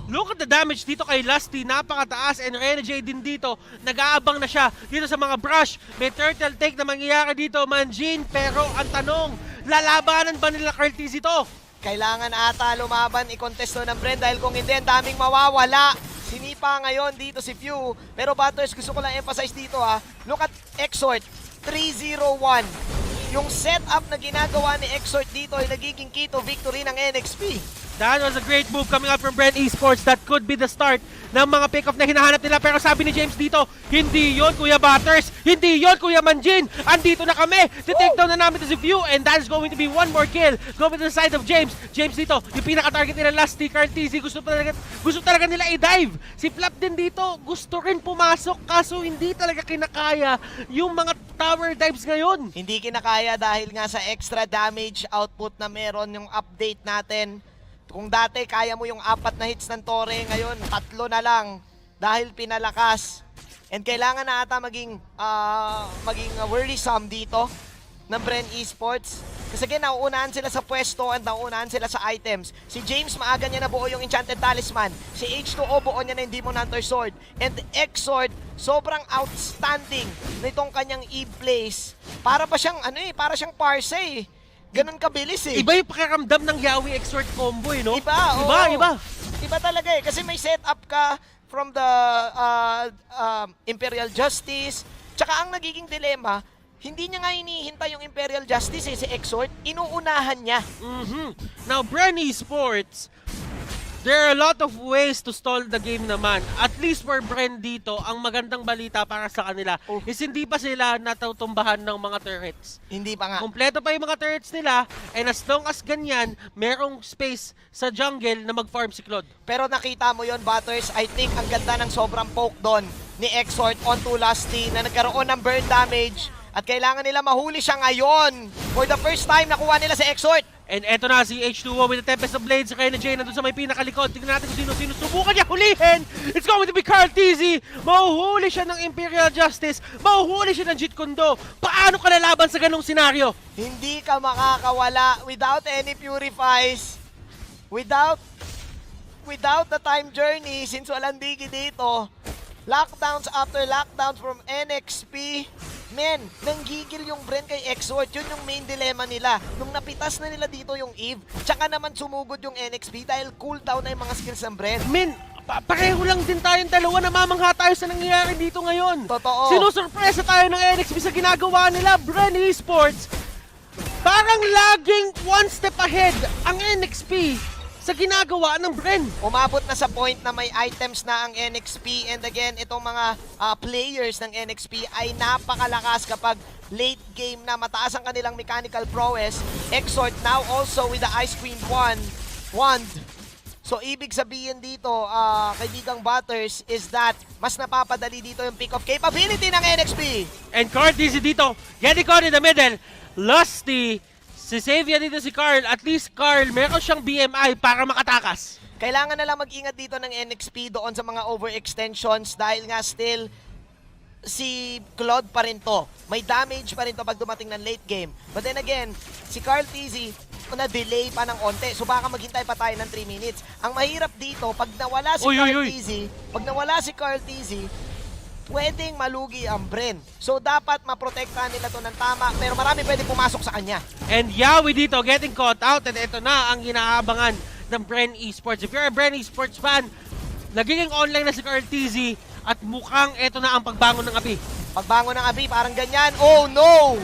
Speaker 2: Look at the damage dito kay Lusty. Napakataas. And Renegade din dito. Nag-aabang na siya dito sa mga brush. May turtle take na mangyayari dito, Manjin. Pero ang tanong, lalabanan ba nila Curtis ito?
Speaker 1: Kailangan ata lumaban, i-contesto ng Bren. Dahil kung hindi, ang daming mawawala. Sinipa ngayon dito si Few. Pero Butters, gusto ko lang emphasize dito ha. Look at Exort. 3-0-1. Yung setup na ginagawa ni Exort dito ay nagiging key to victory ng NXP.
Speaker 2: That was a great move coming up from Bren Esports. That could be the start ng mga pick-off na hinahanap nila. Pero sabi ni James dito, hindi yon Kuya Butters. Hindi yon Kuya Manjin. Andito na kami. Titake down na namin to si View. And that is going to be one more kill. Going to the side of James. James dito, yung pinaka-target nila Lusty, Cartesi. Gusto talaga nila i-dive. Si Flap din dito, gusto rin pumasok. Kaso hindi talaga kinakaya yung mga tower dives ngayon.
Speaker 1: Hindi kinakaya dahil nga sa extra damage output na meron yung update natin. Kung dati kaya mo yung 4 na hits ng Torre, ngayon 3 na lang dahil pinalakas. And kailangan na ata maging worrisome dito ng Bren Esports. Kasi again, nauunahan sila sa pwesto at nauunahan sila sa items. Si James, maaga niya na buo yung Enchanted Talisman. Si H2O, buo niya na yung Demon Hunter Sword. And Exord, sobrang outstanding nitong kanyang Eve plays. Para pa siyang, para siyang Parse. Ganun kabilis eh.
Speaker 2: Iba yung pakiramdam ng Yawi Exort combo eh, no?
Speaker 1: Iba. Iba talaga eh. Kasi may setup ka from the Imperial Justice. Tsaka ang nagiging dilema, hindi niya nga hinihintay yung Imperial Justice eh, si Exort. Inuunahan niya.
Speaker 2: Now, Bren Esports, there are a lot of ways to stall the game naman. At least for Bren dito, ang magandang balita para sa kanila is hindi pa sila natutumbahan ng mga turrets.
Speaker 1: Hindi pa nga.
Speaker 2: Kompleto pa yung mga turrets nila, and as long as ganyan, merong space sa jungle na mag-farm si Claude.
Speaker 1: Pero nakita mo yon Butters, I think ang ganda ng sobrang poke doon ni Exort onto Lusty na nagkaroon ng burn damage. At kailangan nila mahuli siya ngayon. For the first time, nakuha nila si Exort.
Speaker 2: And eto na si H2O with the Tempest of Blades. Kaya na Jay nandun sa may pinakalikod. Tingnan natin kung sino subukan niya hulihin. It's going to be Cartesi. Mahuhuli siya ng Imperial Justice. Mahuhuli siya ng Jeet Kune Do. Paano ka lalaban sa ganong senaryo?
Speaker 1: Hindi ka makakawala without any purifies. Without the time journey, since walang digi dito. Lockdowns after lockdowns from NXP. Men, nanggigil yung Bren kay Exort. Yun yung main dilemma nila. Nung napitas na nila dito yung Eve, tsaka naman sumugod yung NXP dahil cooldown na yung mga skills ng Bren.
Speaker 2: Men, pareho lang din tayong dalawa. Namamangha tayo sa nangyayari dito ngayon.
Speaker 1: Totoo.
Speaker 2: Sinusurpresa tayo ng NXP sa ginagawa nila. Bren Esports, parang laging one step ahead ang NXP sa ginagawa ng Bren.
Speaker 1: Umabot na sa point na may items na ang NXP, and again, itong mga players ng NXP ay napakalakas kapag late game na, mataas ang kanilang mechanical prowess. Exort now also with the Ice Queen wand. So ibig sabihin dito, kaibigang Butters, is that mas napapadali dito yung pick-off capability ng NXP.
Speaker 2: And Cartesi dito, getting caught in the middle. Lusty, si Xavier dito si Carl. At least Carl, meron siyang BMI para makatakas.
Speaker 1: Kailangan na lang mag-ingat dito ng NXP doon sa mga overextensions dahil nga still si Claude pa rin to. May damage pa rin to pag dumating ng late game. But then again, si Carl Tizzy, na-delay pa ng onte. So baka maghintay pa tayo ng 3 minutes. Ang mahirap dito, pag nawala si Carl Tizzy, pwedeng malugi ang Bren. So dapat maprotektahan nila to ng tama, pero marami pwedeng pumasok sa kanya.
Speaker 2: And Yawi dito getting caught out, and ito na ang inaabangan ng Bren Esports. If you're a Bren Esports fan, nagiging online na si Carl Tizzy at mukhang ito na ang pagbangon ng api.
Speaker 1: Pagbangon ng api, parang ganyan. Oh no!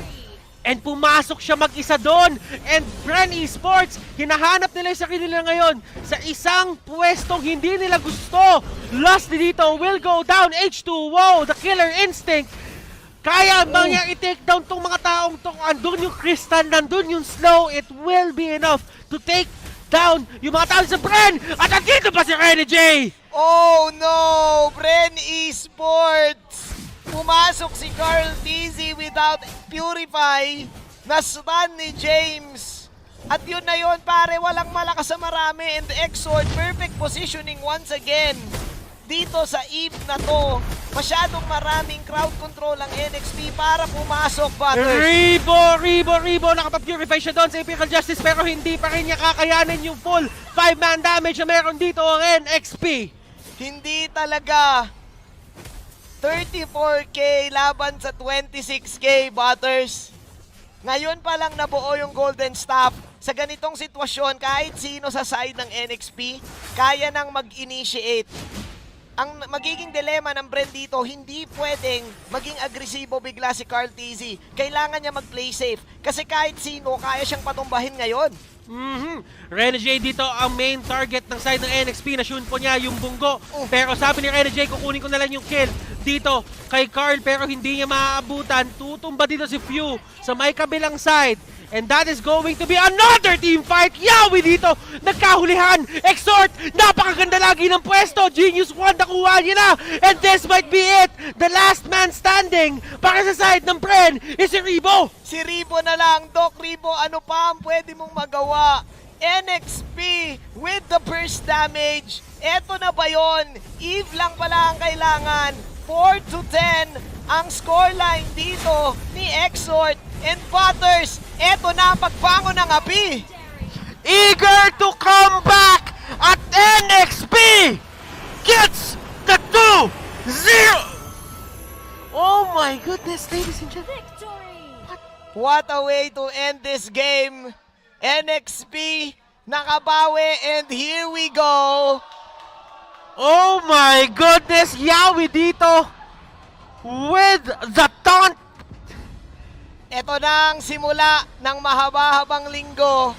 Speaker 2: And pumasok siya mag-isa doon. And Bren Esports, hinahanap nila yung sarili nila ngayon sa isang pwestong hindi nila gusto. Lastly dito will go down. H2, wow, the killer instinct. Kaya bang niya i-take down tong mga taong to? Andun yung Crystal, nandun yung Slow. It will be enough to take down yung mga tao sa Bren. At andito pa si Rene J.
Speaker 1: Oh no! Bren Esports! Pumasok si Carl Tizzy without Purify. Na-stun ni James. At yun na yun, pare, walang malakas sa marami. And Exord, perfect positioning once again. Dito sa Eve na to, masyadong maraming crowd control ang NXP para pumasok, Butters.
Speaker 2: Ribo! Nakapapurify siya doon sa Imperial Justice, pero hindi pa rin niya kakayanin yung full 5-man damage na meron dito ang NXP.
Speaker 1: Hindi talaga. 34K laban sa 26K, Butters. Ngayon pa lang nabuo yung Golden Staff. Sa ganitong sitwasyon, kahit sino sa side ng NXP, kaya nang mag-initiate. Ang magiging dilema ng Bren dito, hindi pwedeng maging agresibo bigla si Carl Tizzy. Kailangan niya mag-play safe. Kasi kahit sino, kaya siyang patumbahin ngayon.
Speaker 2: Rene J dito ang main target ng side ng NXP. Na-shoot po niya yung bunggo. Pero sabi ni Rene J, kukunin ko na lang yung kill dito kay Carl, pero hindi niya maaabutan. Tutumba dito si Few sa may kabilang side. And that is going to be another team fight. Yawi dito, nagkahulihan. Exhort, napakaganda lagi ng pwesto. Genius 1, nakuha niya na. And this might be it. The last man standing para sa side ng Bren is si Ribo.
Speaker 1: Si Ribo na lang. Doc Ribo, ano pa ang pwede mong magawa? NXP with the burst damage. Eto na ba yun? Eve lang pala ang kailangan. 4-10 ang scoreline dito ni Exhort. And Butters, eto na ang pagbangon ng api.
Speaker 2: Eager to come back at NXP gets the 2-0. Oh my goodness, ladies and gentlemen.
Speaker 1: What a way to end this game. NXP nakabawi, and here we go.
Speaker 2: Oh my goodness, Yawi dito with the taunt.
Speaker 1: Ito na ang simula ng mahaba-habang linggo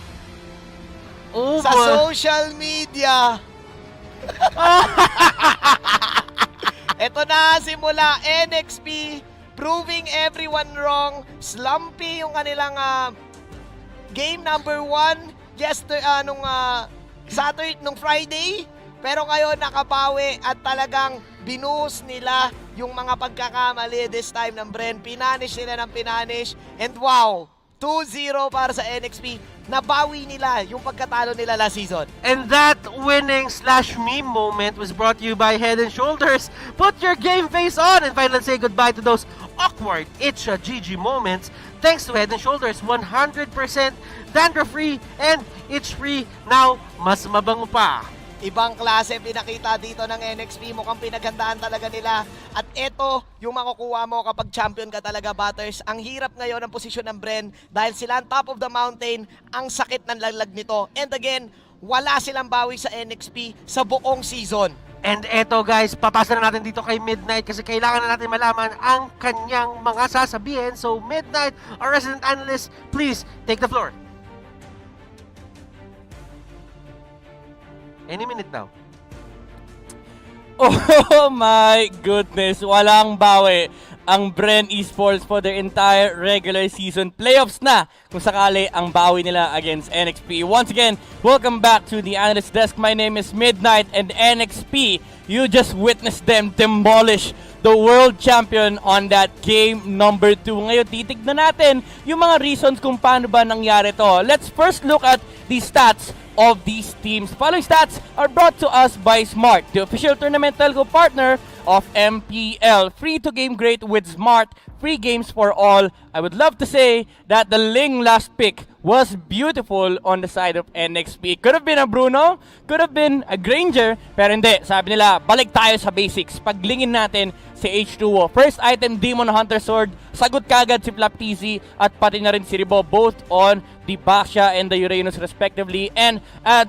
Speaker 1: sa social media. Ito na simula, NXP proving everyone wrong. Slumpy yung kanilang game number 1 nung Saturday, nung Friday. Pero ngayon nakabawi at talagang binuhos nila yung mga pagkakamali this time ng Bren. Pinanish nila ng pinanish. And wow, 2-0 para sa NXP. Nabawi nila yung pagkatalo nila last season.
Speaker 2: And that winning /meme moment was brought to you by Head and Shoulders. Put your game face on and finally say goodbye to those awkward itcha GG moments. Thanks to Head and Shoulders, 100% dandruff-free and itch-free. Now, mas mabango pa.
Speaker 1: Ibang klase pinakita dito ng NXP. Mukhang pinaghandaan talaga nila. At ito yung makukuha mo kapag champion ka talaga, Butters. Ang hirap ngayon ang posisyon ng Bren dahil sila on top of the mountain. Ang sakit ng laglag nito. And again, wala silang bawi sa NXP sa buong season.
Speaker 2: And eto guys, papasa na natin dito kay Midnight kasi kailangan na natin malaman ang kanyang mga sasabihin. So Midnight, our resident analyst, please take the floor. Any minute now.
Speaker 20: Oh my goodness, walang bawi ang Bren Esports for their entire regular season. Playoffs na kung sakali ang bawi nila against NXP. Once again, welcome back to the Analyst Desk. My name is Midnight, and NXP, you just witnessed them demolish the world champion on that game number 2. Ngayon, titignan natin yung mga reasons kung paano ba nangyari to. Let's first look at the stats of these teams. Following stats are brought to us by Smart, the official tournament telco partner
Speaker 8: of MPL. Free to game great with Smart. Free games for all. I would love to say that the Ling last pick was beautiful on the side of NXP. Could have been a Bruno, could have been a Granger, pero hindi. Sabi nila, balik tayo sa basics. Paglingin natin si H2O. First item, Demon Hunter Sword. Sagot kagad si Flap TZ at pati na rin si Ribo, both on the Baxia and the Uranus respectively. And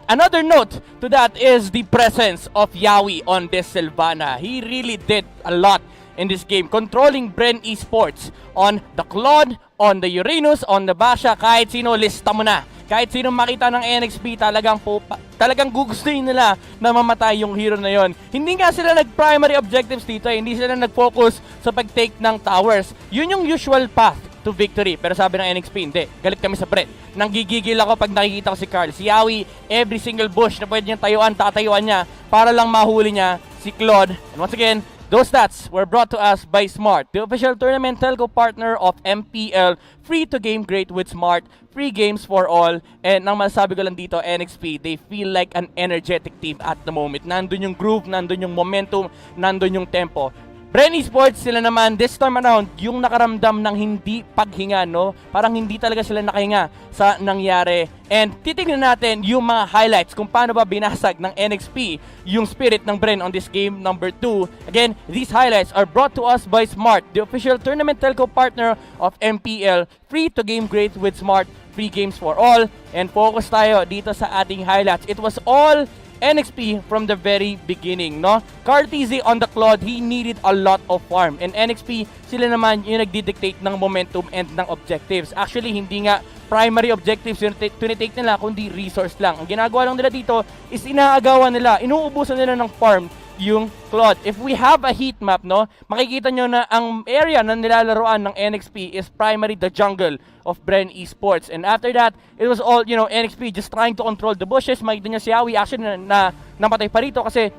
Speaker 8: another note to that is the presence of Yawi on this Sylvana. He really did a lot in this game, controlling Bren Esports on the Claude, on the Uranus, on the Basha. Kahit sino, lista mo na. Kahit sino makita ng NXP, talagang gugustuhin nila na mamatay yung hero na yon. Hindi nga sila nag-primary objectives dito, hindi sila nag-focus sa pag-take ng towers. Yun yung usual path to victory. Pero sabi ng NXP, hindi. Galit kami sa Bren. Nanggigigil ako pag nakikita ko si Carl. Si Yawi, every single bush na pwede niyang tayuan, tatayuan niya para lang mahuli niya si Claude. And once again, those stats were brought to us by Smart, the official tournament telco partner of MPL. Free to game great with Smart, free games for all. And nang masasabi ko lang dito, NXP, they feel like an energetic team at the moment. Nandun yung groove, nandun yung momentum, nandun yung tempo. Bren Esports, sila naman this time around yung nakaramdam ng hindi paghinga, no? Parang hindi talaga sila nakahinga sa nangyari. And titignan natin yung mga highlights kung paano ba binasag ng NXP yung spirit ng Bren on this game number 2. Again, these highlights are brought to us by Smart, the official tournament telco partner of MPL. Free to game great with Smart, free games for all. And focus tayo dito sa ating highlights. It was all NXP from the very beginning, no? Carl TZ on the Claude, he needed a lot of farm. And NXP, sila naman yung nagdidictate ng momentum and ng objectives. Actually, hindi nga primary objectives yung tinitake nila, kundi resource lang. Ang ginagawa lang nila dito is inaagawan nila, inuubusan nila ng farm yung Claude. If we have a heat map, no, makikita nyo na ang area na nilalaroan ng NXP is primary the jungle of Bren Esports. And after that, it was all, you know, NXP just trying to control the bushes. Makikita nyo si Yawi actually na namatay pa rito kasi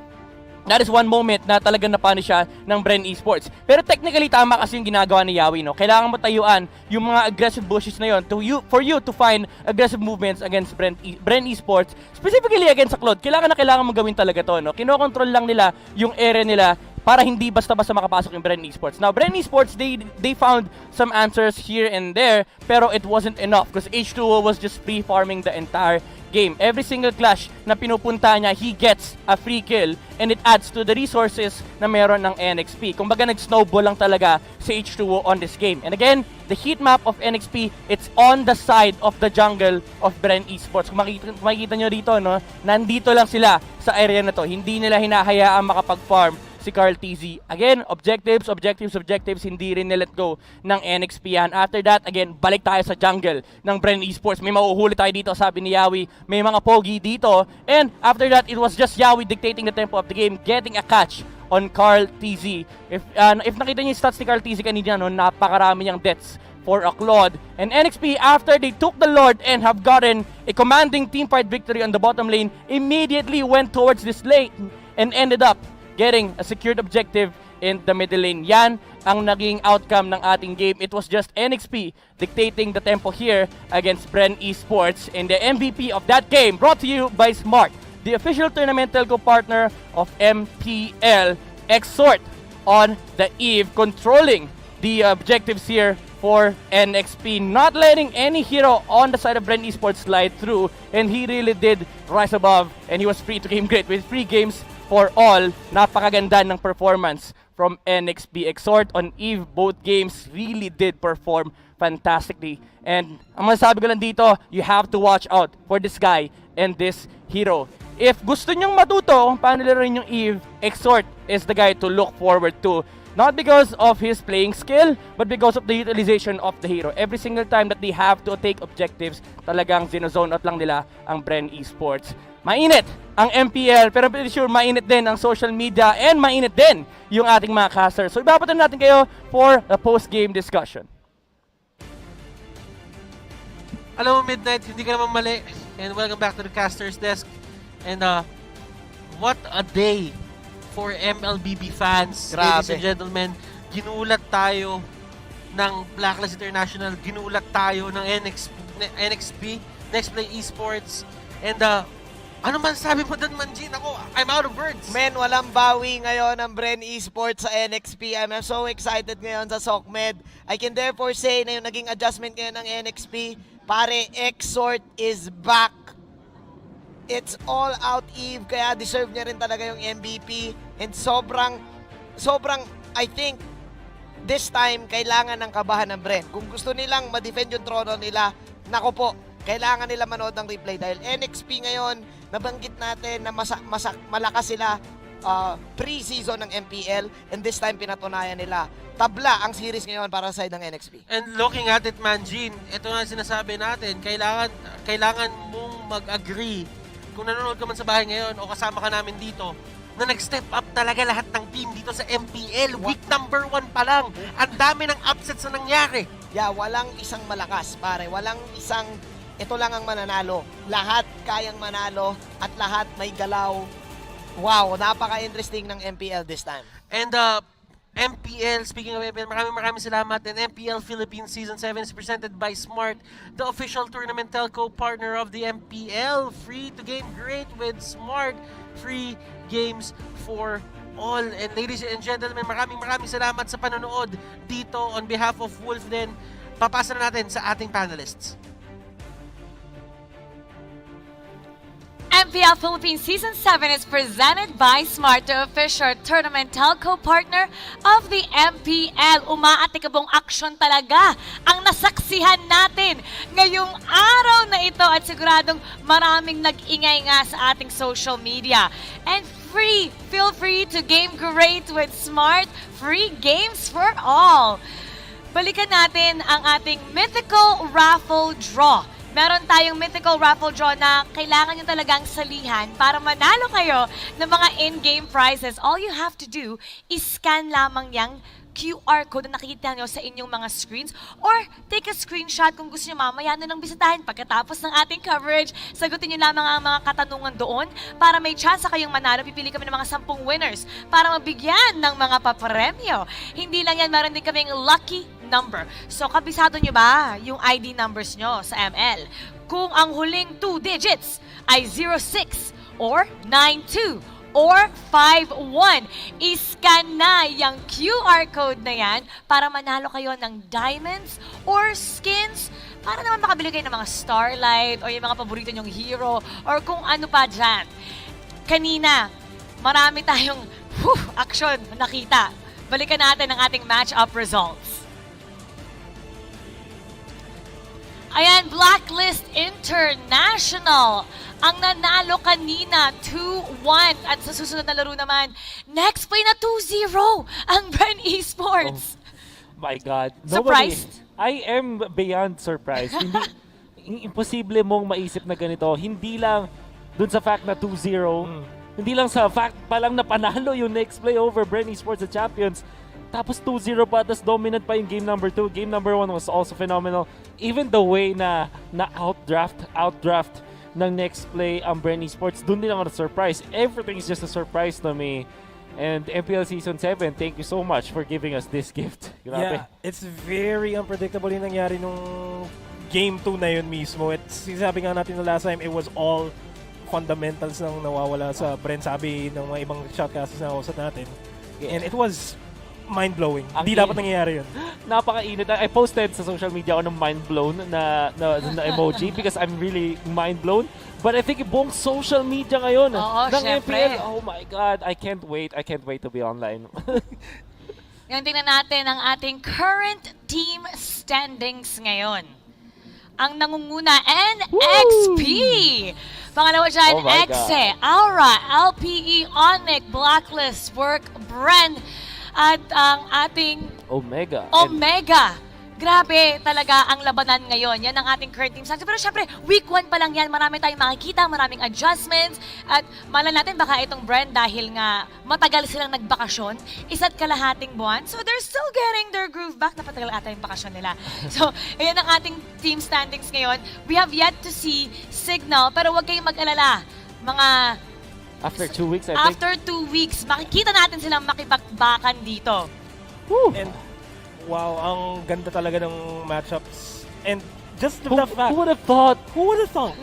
Speaker 8: that is one moment na talagang napano siya ng Bren Esports. Pero technically, tama kasi yung ginagawa ni Yawi, no? Kailangan mo tayuan yung mga aggressive bushes na yon for you to find aggressive movements against Bren Esports, specifically against sa Claude. Kailangan mo gawin talaga to, no? Kinokontrol lang nila yung area nila para hindi basta-basta makapasok yung Bren Esports. Now, Bren Esports, they found some answers here and there, pero it wasn't enough because H2O was just free-farming the entire game. Every single clash na pinupunta niya, he gets a free kill and it adds to the resources na meron ng NXP. Kumbaga nag-snowball lang talaga si H2O on this game. And again, the heat map of NXP, it's on the side of the jungle of Bren Esports. Kung makikita nyo dito, no, nandito lang sila sa area na to. Hindi nila hinahayaan makapag-farm si Carl TZ. Again, objectives, hindi rin nilet go ng NXP yan. After that, again, balik tayo sa jungle ng Bren Esports. May mahuhuli tayo dito, sabi ni Yawi. May mga pogi dito. And after that, it was just Yawi dictating the tempo of the game, getting a catch on Carl TZ. If nakita niyo yung stats ni Carl TZ kanina, no, napakarami niyang deaths for a Claude. And NXP, after they took the Lord and have gotten a commanding teamfight victory on the bottom lane, immediately went towards this lane and ended up getting a secured objective in the middle lane. Yan ang naging outcome ng ating game. It was just NXP dictating the tempo here against Bren Esports. And the MVP of that game brought to you by Smart, the official tournament telco partner of MPL. Exhort on the eve, controlling the objectives here for NXP, not letting any hero on the side of Bren Esports slide through, and he really did rise above, and he was free to game great with free games for all. Napakaganda ng performance from NXP. Exhort on Eve, both games really did perform fantastically. And ang masasabi ko lang dito, you have to watch out for this guy and this hero. If gusto nyong matuto kung paano laruin yung Eve, Exhort is the guy to look forward to. Not because of his playing skill, but because of the utilization of the hero. Every single time that they have to take objectives, talagang zinozone out lang nila ang Bren Esports. Mainit ang MPL, pero pretty sure mainit din ang social media and mainit din yung ating mga casters. So ibabatan natin kayo for a post-game discussion.
Speaker 2: Alam mo, Midnight, hindi ka naman mali. And welcome back to the Caster's Desk. And what a day for MLBB fans, ladies and gentlemen. Ginulat tayo ng Blacklist International, ginulat tayo ng NXP, Next Play Esports, and Ano man sabi mo doon, Manjin? Ako, I'm out of words.
Speaker 1: Men, walang bawi ngayon ang Bren Esports sa NXP. I'm so excited ngayon sa SOCMED. I can therefore say na yung naging adjustment ngayon ng NXP, pare, Exort is back. It's all out Eve, kaya deserve niya rin talaga yung MVP. And sobrang, I think, this time, kailangan ng kabahan ng Bren. Kung gusto nilang ma-defend yung trono nila, nako po, kailangan nila manood ng replay dahil NXP ngayon, nabanggit natin na malakas sila pre-season ng MPL and this time pinatunayan nila. Tabla ang series ngayon para sa side ng NXP.
Speaker 2: And looking at it, Manjin, ito nga sinasabi natin, kailangan mong mag-agree kung nanonood ka man sa bahay ngayon o kasama ka namin dito, na nag-step up talaga lahat ng team dito sa MPL. Week number 1 pa lang. Ang dami ng upsets na nangyari.
Speaker 1: Yeah, walang isang malakas, pare. Walang isang ito lang ang mananalo. Lahat kayang manalo at lahat may galaw. Wow, napaka-interesting ng MPL this time.
Speaker 2: And MPL, speaking of MPL, maraming salamat. And MPL Philippines Season 7 is presented by Smart, the official tournament telco partner of the MPL. Free to game great with Smart. Free games for all. And ladies and gentlemen, maraming salamat sa panonood dito on behalf of Wolf. Then, papasa na natin sa ating panelists.
Speaker 3: MPL Philippines Season 7 is presented by Smart, the official tournament telco partner of the MPL. Umaatikabong aksyon talaga ang nasaksihan natin ngayong araw na ito at siguradong maraming nag-ingay nga sa ating social media. And feel free to game great with Smart, free games for all. Balikan natin ang ating mythical raffle draw. Meron tayong mythical raffle draw na kailangan nyo talagang salihan para manalo kayo ng mga in-game prizes. All you have to do is scan lamang yung QR code na nakikita nyo sa inyong mga screens or take a screenshot kung gusto nyo mamaya na lang bisitahin pagkatapos ng ating coverage. Sagutin nyo lamang ang mga katanungan doon para may chance kayong manalo. Pipili kami ng mga 10 winners para mabigyan ng mga papremyo. Hindi lang yan, meron din kaming lucky number. So, kabisado nyo ba yung ID numbers nyo sa ML? Kung ang huling 2 digits ay 06 or 92 or 51, iscan na yung QR code na yan para manalo kayo ng diamonds or skins para naman makabili kayo ng mga Starlight o yung mga paborito nyong hero or kung ano pa dyan. Kanina, marami tayong action nakita. Balikan natin ang ating match-up results. Ayan, Blacklist International. Ang nanalo kanina, 2-1. At sa susunod na laro naman, next play na 2-0 ang Bren Esports.
Speaker 11: Oh my God.
Speaker 3: Surprised?
Speaker 11: I am beyond surprised. Imposible mong maisip na ganito. Hindi lang dun sa fact na 2-0. Hindi lang sa fact pa lang na panalo yung next play over Bren Esports the champions. Tapos 2-0 pa, tapos dominant pa yung game number 2. Game number 1 was also phenomenal. Even the way na outdraft ng next play ang Bren Esports, dun din ako na-surprise. Everything is just a surprise to me. And MPL Season 7, thank you so much for giving us this gift. Grabe.
Speaker 6: Yeah, it's very unpredictable yung nangyari nung Game 2 na yun mismo. At sinasabi nga natin na last time, it was all fundamentals nang nawawala sa Bren. Sabi ng mga ibang shotcasters na kausap natin. And it was mind-blowing. Hindi dapat nangyayari yun.
Speaker 11: Napakainit. I posted sa social media ako ng mind-blown na emoji because I'm really mind-blown. But I think buong social media ngayon ng MPL, oh my God, I can't wait. I can't wait to be online.
Speaker 3: Ngayon, tingnan natin ang ating current team standings ngayon. Ang nangunguna, NXP! Pangalawa dyan, Exe, Aura, LPE, Onyx, Blacklist, Work, Bren, at ang ating
Speaker 11: Omega.
Speaker 3: Grabe talaga ang labanan ngayon. Yan ang ating current team. Pero syempre, week 1 pa lang yan. Marami tayong makikita, maraming adjustments. At malala natin baka itong Bren dahil nga matagal silang nagbakasyon, 1.5 buwan. So they're still getting their groove back. Napatagal ata yung bakasyon nila. So, ayan ang ating team standings ngayon. We have yet to see Signal, pero huwag kayong mag-alala.
Speaker 11: After 2 weeks, I think.
Speaker 3: After 2 weeks, makikita natin silang makipagbakan dito.
Speaker 6: And wow, ang ganda talaga ng matchups And just the
Speaker 11: Who
Speaker 6: fact...
Speaker 11: would have thought?
Speaker 6: Who would have thought?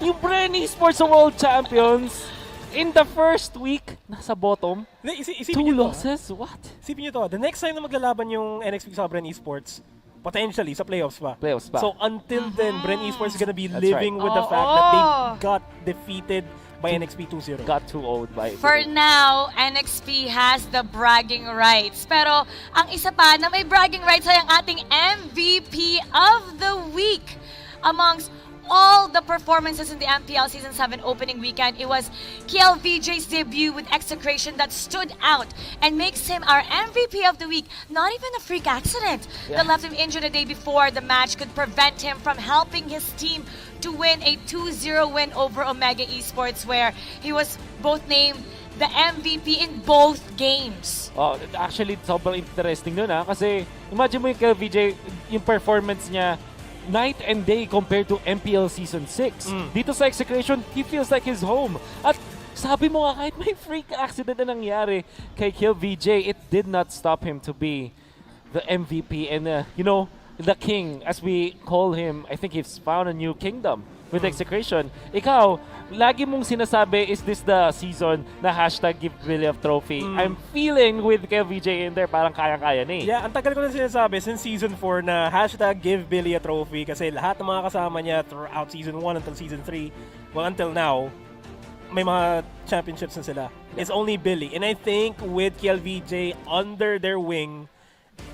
Speaker 11: Yung Bren Esports World Champions, in the first week, nasa bottom. Two losses? What?
Speaker 6: Isipin nyo to, the next time na maglalaban yung NXP sa Bren Esports, potentially, sa playoffs pa.
Speaker 11: Playoffs pa.
Speaker 6: So until then, Bren Esports is gonna be
Speaker 11: That's
Speaker 6: living
Speaker 11: right.
Speaker 6: with the fact that they got defeated by NXP 2-0.
Speaker 11: Got 2-0 by...
Speaker 3: For now, NXP has the bragging rights. Pero ang isa pa na may bragging rights ay ang ating MVP of the week. Amongst all the performances in the MPL Season 7 opening weekend, it was KLVJ's debut with execration that stood out and makes him our MVP of the week. Not even a freak accident that left him injured a day before the match could prevent him from helping his team to win a 2-0 win over Omega Esports, where he was both named the MVP in both games.
Speaker 11: Oh, actually, sobrang interesting nun kasi imagine mo yung KLVJ, yung performance niya night and day compared to MPL Season 6. Dito sa execution, he feels like his home. At sabi mo nga, kahit may freak accident na nangyari kay KLVJ, it did not stop him to be the MVP and, the king, as we call him. I think he's found a new kingdom with execution. Ikaw, lagi mong sinasabi, is this the season na hashtag give Billy of trophy? I'm feeling with KLVJ in there, parang kaya-kaya na eh.
Speaker 6: Yeah, ang tagal ko na sinasabi since Season 4 na hashtag give Billy a trophy kasi lahat ng mga kasama niya throughout Season 1 until Season 3, well, until now, may mga championships na sila. It's only Billy. And I think with KLVJ under their wing,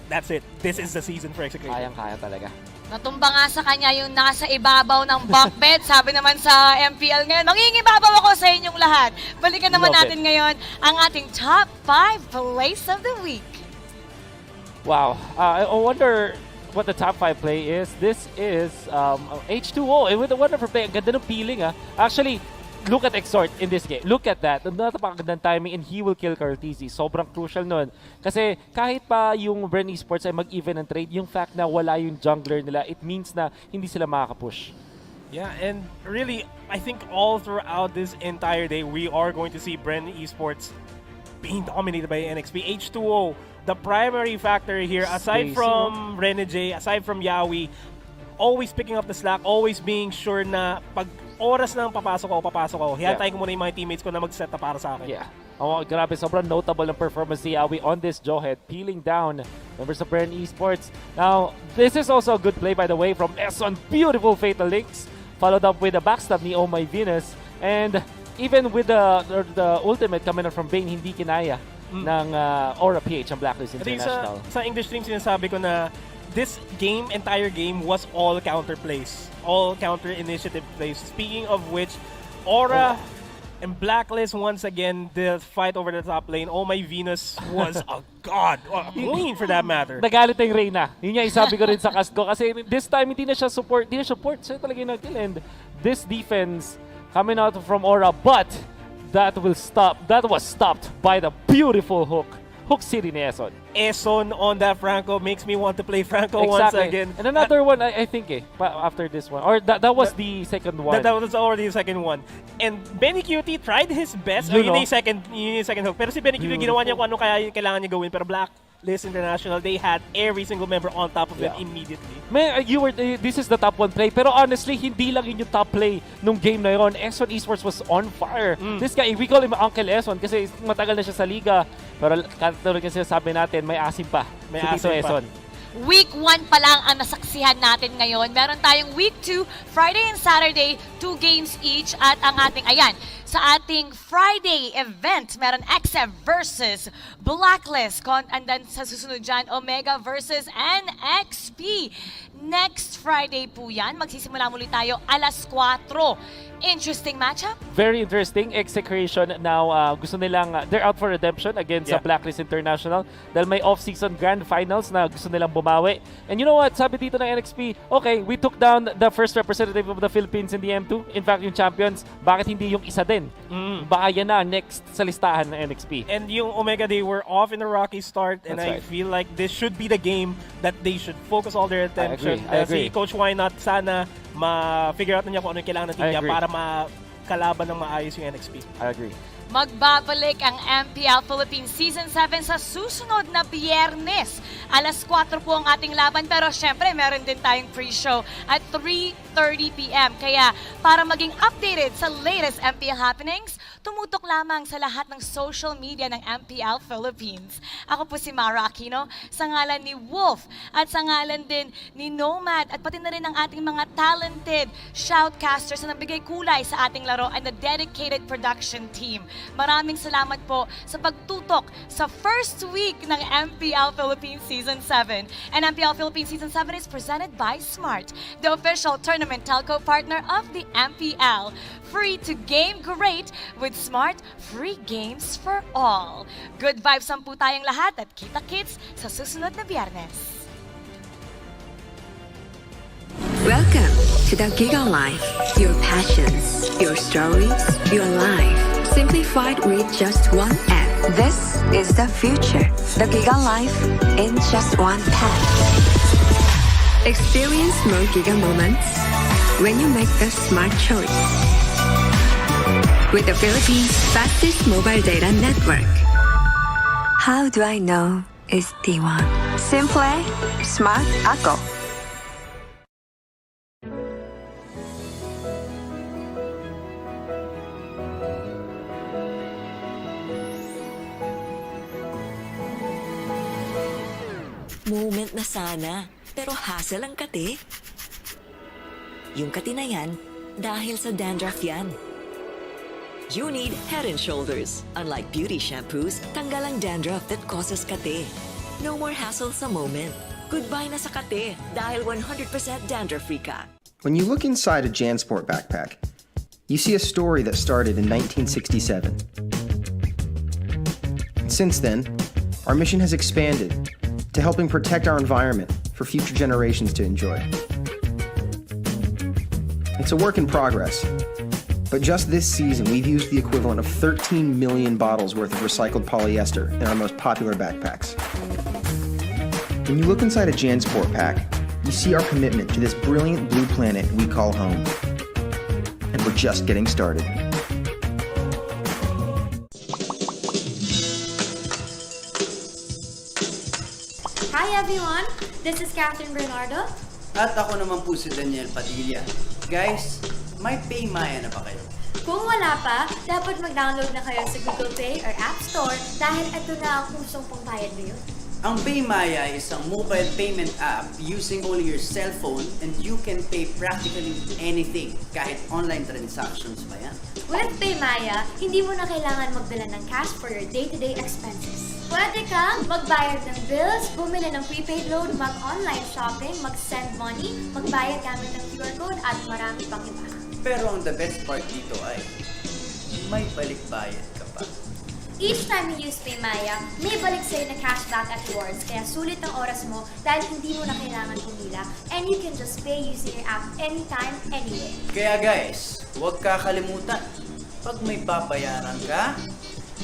Speaker 6: that's it. This is the season for execution.
Speaker 11: Kayang-kaya talaga.
Speaker 3: Natumba nga sa kanya yung nasa ibabaw ng bunk bed. Sabi naman sa MPL ngayon, mangingibabaw ako sa inyong lahat. Balikan naman natin ngayon ang ating top 5 place of the week.
Speaker 11: Wow. I wonder what the top 5 play is. This is H2O. And with a wonderful play, ang ganda ng feeling. Actually, look at Exhort in this game. Look at that. Napakagandang timing and he will kill Cartesi. Sobrang crucial nun. Kasi kahit pa yung Bren Esports ay mag-even ang trade, yung fact na wala yung jungler nila, it means na hindi sila makakapush.
Speaker 6: Yeah, and really, I think all throughout this entire day, we are going to see Bren Esports being dominated by NXP. H2O, the primary factor here, aside from Renegade, aside from Yawi, always picking up the slack, always being sure na pag oras na papasok ako. Hihantayin ko muna yung mga teammates ko na mag-set na para sa akin.
Speaker 11: Yeah. Oh, grabe, sobrang notable ng performance ni Yawi on this Jawhead, peeling down members of Bren Esports. Now, this is also a good play, by the way, from S10. Beautiful Fatal Links, followed up with a backstab ni Oh My Venus. And even with the ultimate coming out from Bane, hindi kinaya ng Aura PH ang Blacklist International.
Speaker 6: Sa English stream, sinasabi ko na this entire game was all counter plays. All counter initiative plays. Speaking of which, Aura and Blacklist once again, the fight over the top lane. Oh My Venus was a god. A queen for that matter.
Speaker 11: Nagalit yung Reyna. Yun yung isabi ko rin sa cast ko. Kasi this time, hindi na siya support. Siya talaga yung nag-kill. And this defense coming out from Aura. But that was stopped by the beautiful Hook City ni Eson.
Speaker 6: Eson on that Franco makes me want to play Franco once again.
Speaker 11: And another one, I think after this one. Or that was the second one.
Speaker 6: That was already the second one. And Benny Cutie tried his best. Yun yung second hook. Pero si Benny Cutie, ginawa niya kung ano kaya kailangan niya gawin. Pero Blacklist International, they had every single member on top of it immediately.
Speaker 11: Man, this is the top 1 play. Pero honestly, hindi lang yun yung top play nung game na yun. S10 Esports was on fire. This guy, we call him Uncle S10 kasi matagal na siya sa liga. Pero katulad kasi sabi natin, may asim pa.
Speaker 6: May asim pa.
Speaker 3: Week 1 pa lang ang nasaksihan natin ngayon. Meron tayong Week 2, Friday and Saturday, 2 games each. At ang ating, sa ating Friday event, meron XF versus Blacklist. And then sa susunod dyan, Omega versus NXP. Next Friday po yan. Magsisimula muli tayo alas 4. Interesting matchup.
Speaker 11: Very interesting. Execration now, gusto nilang, they're out for redemption against sa Blacklist International dahil may off-season grand finals na gusto nilang bumawi. And you know what? Sabi dito ng NXP, okay, we took down the first representative of the Philippines in the M2. In fact, yung champions, bakit hindi yung isa din? Baka yan na next sa listahan ng NXP.
Speaker 6: And yung Omega, they were off in a rocky start and I feel like this should be the game that they should focus all their attention.
Speaker 11: I agree.
Speaker 6: Si Coach Why Not, sana ma-figure out na niya kung ano yung kailangan ng team niya para makalaban ng maayos yung NXP.
Speaker 11: I agree.
Speaker 3: Magbabalik ang MPL Philippines Season 7 sa susunod na Biyernes. Alas 4 po ang ating laban, pero syempre meron din tayong pre-show at 3:30 p.m. Kaya para maging updated sa latest MPL happenings, tumutok lamang sa lahat ng social media ng MPL Philippines. Ako po si Mara Aquino, sa ngalan ni Wolf at sa ngalan din ni Nomad at pati na rin ang ating mga talented shoutcasters na nagbigay kulay sa ating laro and the dedicated production team. Maraming salamat po sa pagtutok sa first week ng MPL Philippines Season 7. And MPL Philippines Season 7 is presented by Smart, the official tournament telco partner of the MPL. Free to game great with Smart, free games for all. Good vibes ang po tayong lahat at kita-kits sa susunod na Biyernes.
Speaker 12: Welcome to the Giga Life. Your passions, your stories, your life. Simplified with just one app. This is the future. The Giga Life in just one tap. Experience more Giga moments when you make the smart choice. With the Philippines' fastest mobile data network. How do I know it's T1? Simple, smart, ako.
Speaker 23: Moment na sana, pero hassle ang kate. Yung kate na yan, dahil sa dandruff yan. You need Head and Shoulders. Unlike beauty shampoos, tanggal ang dandruff that causes kate. No more hassle sa moment. Goodbye na sa kate, dahil 100% dandruff-free ka.
Speaker 14: When you look inside a JanSport backpack, you see a story that started in 1967. Since then, our mission has expanded to helping protect our environment for future generations to enjoy. It's a work in progress, but just this season we've used the equivalent of 13 million bottles worth of recycled polyester in our most popular backpacks. When you look inside a JanSport pack, you see our commitment to this brilliant blue planet we call home. And we're just getting started.
Speaker 4: Hi everyone, this is Catherine Bernardo.
Speaker 9: At ako naman po si Daniel Padilla. Guys, may Paymaya na ba kayo?
Speaker 4: Kung wala pa, dapat mag-download na kayo sa Google Play or App Store dahil ito na ang usong pangbayad ngayon.
Speaker 9: Ang Paymaya is isang mobile payment app using only your cell phone and you can pay practically anything, kahit online transactions pa yan.
Speaker 4: With Paymaya, hindi mo na kailangan magdala ng cash for your day-to-day expenses. Pwede kang magbayad ng bills, bumili ng prepaid load, mag-online shopping, mag-send money, magbayad gamit ng QR code at marami pang iba.
Speaker 9: Pero ang the best part dito ay may balik-bayad ka pa.
Speaker 4: Each time you use Paymaya, may balik sa'yo na cashback at rewards, kaya sulit ang oras mo dahil hindi mo na kailangan pumila and you can just pay using your app anytime, anywhere.
Speaker 9: Kaya guys, huwag kakalimutan, pag may babayaran ka,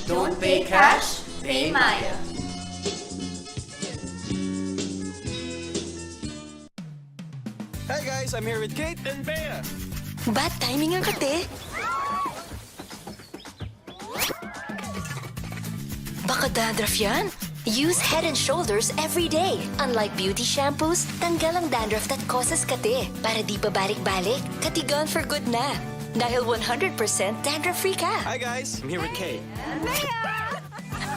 Speaker 9: don't pay cash, pay Maya.
Speaker 7: Hey guys, I'm here with Kate and Bea.
Speaker 23: Bad timing ang kate. Baka dandruff yan? Use Head and Shoulders every day. Unlike beauty shampoos, tanggal ang dandruff that causes kate. Para di pa balik-balik, kati gone for good na. Dahil 100% dandruff-free ka.
Speaker 7: Hi guys, I'm here with Kate.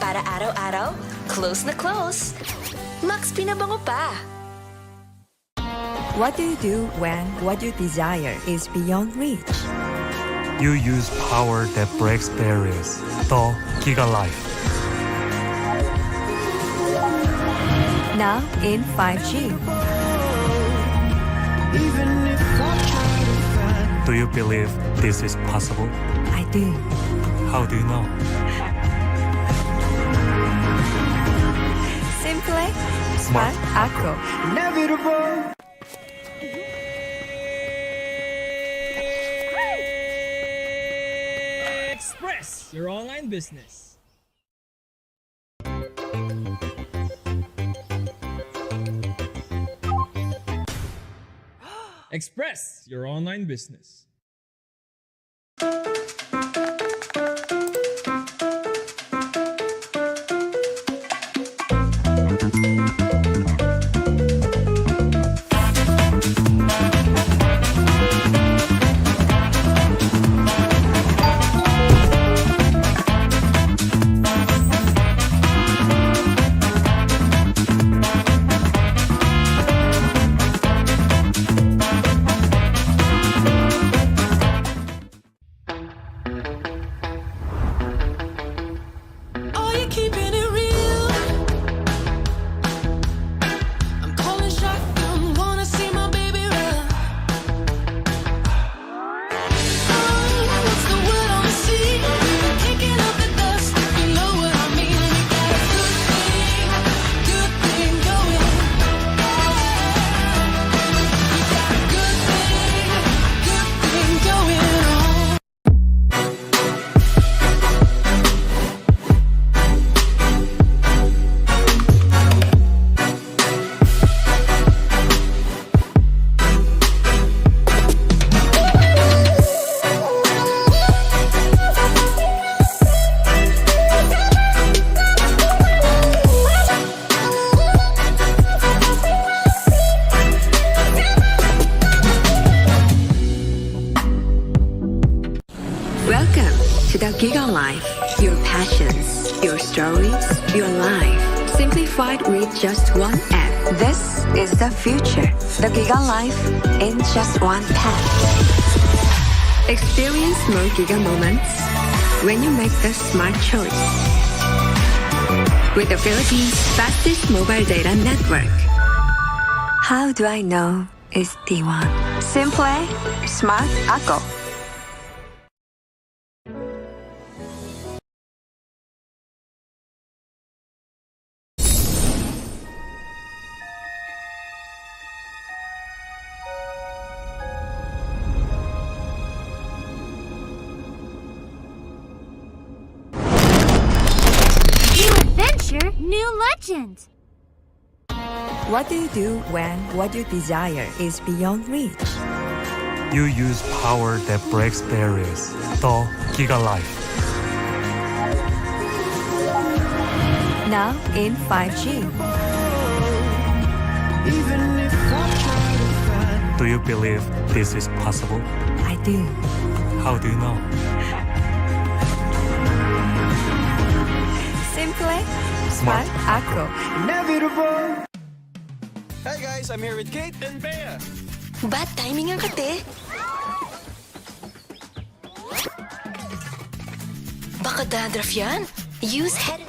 Speaker 23: Para araw-araw, close na close. Max pinabango pa.
Speaker 13: What do you do when what you desire is beyond reach?
Speaker 15: You use power that breaks barriers. The Giga Life.
Speaker 13: Now in 5G.
Speaker 15: Do you believe this is possible?
Speaker 13: I do.
Speaker 15: How do you know?
Speaker 13: Simple, smart, ako.
Speaker 7: Inevitable.
Speaker 19: Express your online business. Express your online business.
Speaker 12: Giga Life. Your passions, your stories, your life. Simplified with just one app. This is the future. The Giga Life in just one tap. Experience more Giga moments when you make the smart choice. With the Philippines' fastest mobile data network. How do I know it's T1? Simple, smart ako.
Speaker 5: New adventure, new legend.
Speaker 13: What do you do when what you desire is beyond reach?
Speaker 15: You use power that breaks barriers. The Giga Life.
Speaker 13: Now in 5G.
Speaker 15: Do you believe this is possible?
Speaker 13: I do.
Speaker 15: How do you know?
Speaker 13: Simple, smart ako.
Speaker 7: Inevitable. Hey guys, I'm here with Kate and Bea.
Speaker 23: Bad timing ang kate. Baka dandruff yan? Use head...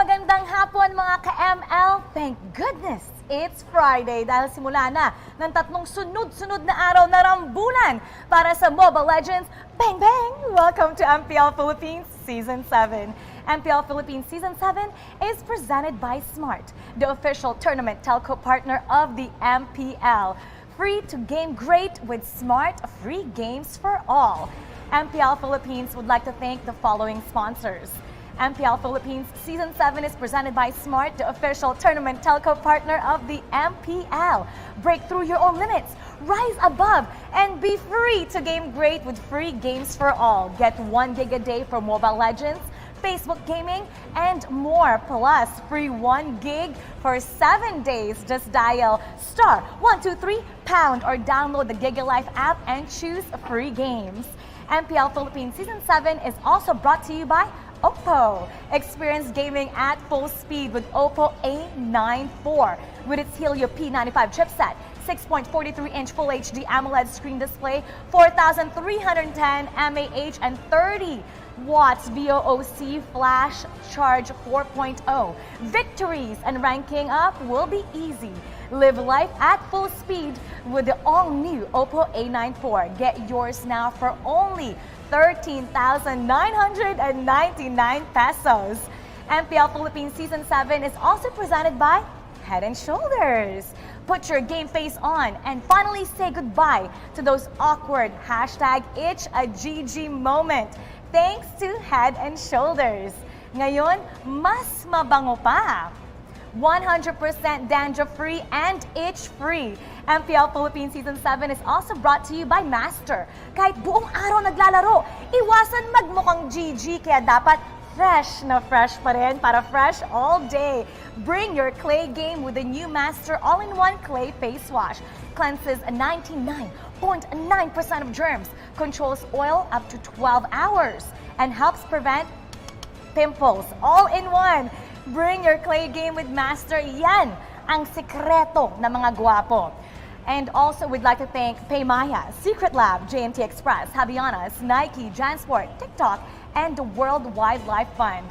Speaker 17: Magandang hapon mga ka-ML. Thank goodness it's Friday dahil simula na ng 3 sunod-sunod na araw na rambulan para sa Mobile Legends. Bang bang! Welcome to MPL Philippines Season 7. MPL Philippines Season 7 is presented by Smart, the official tournament telco partner of the MPL. Free to game great with Smart, free games for all. MPL Philippines would like to thank the following sponsors. MPL Philippines Season 7 is presented by Smart, the official tournament telco partner of the MPL. Break through your own limits, rise above, and be free to game great with free games for all. Get 1 gig a day for Mobile Legends, Facebook gaming, and more. Plus, free 1 gig for 7 days. Just dial *123# or download the GigaLife app and choose free games. MPL Philippines Season 7 is also brought to you by Oppo. Experience gaming at full speed with Oppo A94. With its Helio P95 chipset, 6.43-inch Full HD AMOLED screen display, 4,310 mAh and 30 watts VOOC flash charge 4.0. Victories and ranking up will be easy. Live life at full speed with the all-new Oppo A94. Get yours now for only 13,999 pesos. MPL Philippines Season 7 is also presented by Head & Shoulders. Put your game face on and finally say goodbye to those awkward #ItchAGG moment. Thanks to Head & Shoulders. Ngayon, mas mabango pa. 100% dandruff-free and itch-free. MPL Philippines Season 7 is also brought to you by Master. Kahit buong araw naglalaro, iwasan magmukhang GG kaya dapat fresh na fresh pa rin para fresh all day. Bring your clay game with the new Master All-in-One Clay Face Wash. Cleanses 99.9% of germs, controls oil up to 12 hours, and helps prevent pimples all in one. Bring your clay game with Master. Yan ang sikreto ng mga gwapo. And also, we'd like to thank Paymaya, Secret Lab, JNT Express, Habianas, Nike, Jansport, TikTok, and the World Wildlife Fund.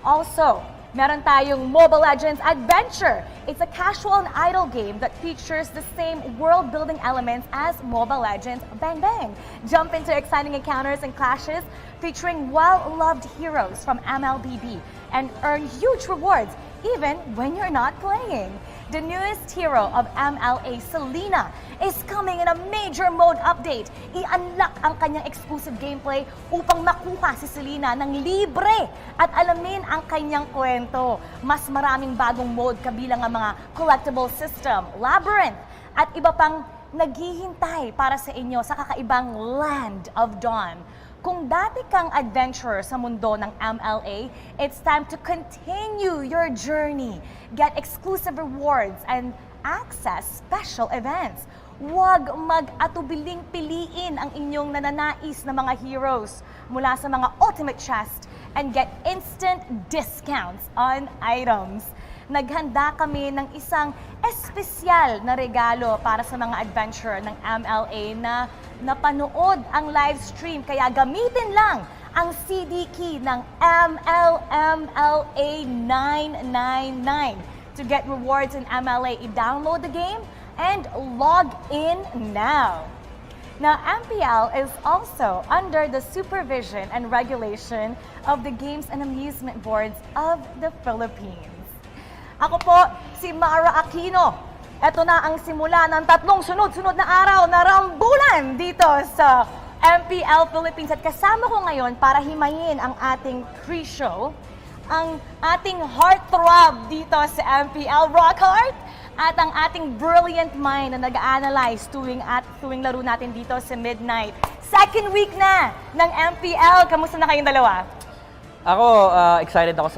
Speaker 17: Also, meron tayong Mobile Legends Adventure. It's a casual and idle game that features the same world-building elements as Mobile Legends Bang Bang. Jump into exciting encounters and clashes featuring well-loved heroes from MLBB and earn huge rewards even when you're not playing. The newest hero of MLA, Selena, is coming in a major mode update. I-unlock ang kanyang exclusive gameplay upang makuha si Selena ng libre at alamin ang kanyang kwento. Mas maraming bagong mode kabilang ang mga collectible system, labyrinth, at iba pang naghihintay para sa inyo sa kakaibang Land of Dawn. Kung dati kang adventurer sa mundo ng MLA, it's time to continue your journey. Get exclusive rewards and access special events.
Speaker 3: huwag mag-atubiling piliin ang inyong nananais na mga heroes mula sa mga Ultimate Chest and get instant discounts on items. Naghanda kami ng isang espesyal na regalo para sa mga adventurer ng MLA na napanood ang live stream. Kaya gamitin lang ang CD key ng MLMLA 999 to get rewards in MLA. I-download the game and log in now. Now, MPL is also under the supervision and regulation of the Games and Amusement Boards of the Philippines. Ako po, si Mara Aquino. Ito na ang simula ng 3 sunod-sunod na araw na rambulan dito sa MPL Philippines. At kasama ko ngayon para himayin ang ating pre-show, ang ating heartthrob dito sa MPL, Rockhart, at ang ating brilliant mind na nag-analyze tuwing laro natin dito sa Midnight. Second week na ng MPL. Kamusta na kayong dalawa?
Speaker 8: Ako, excited ako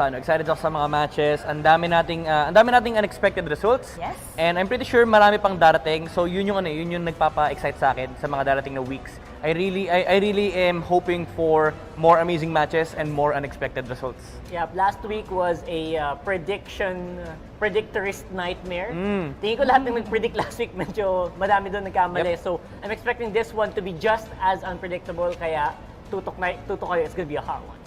Speaker 8: sa mga matches. Ang dami nating unexpected results.
Speaker 3: Yes.
Speaker 8: And I'm pretty sure marami pang darating. So yun yung nagpapa-excite sa akin sa mga darating na weeks. I really am hoping for more amazing matches and more unexpected results.
Speaker 10: Yeah, last week was a predictorist nightmare. Tingin ko lahat ng nag-predict last week medyo madami doon nagkamali.
Speaker 8: Yep.
Speaker 10: So I'm expecting this one to be just as unpredictable, kaya tutok kayo, it's gonna be a hot one.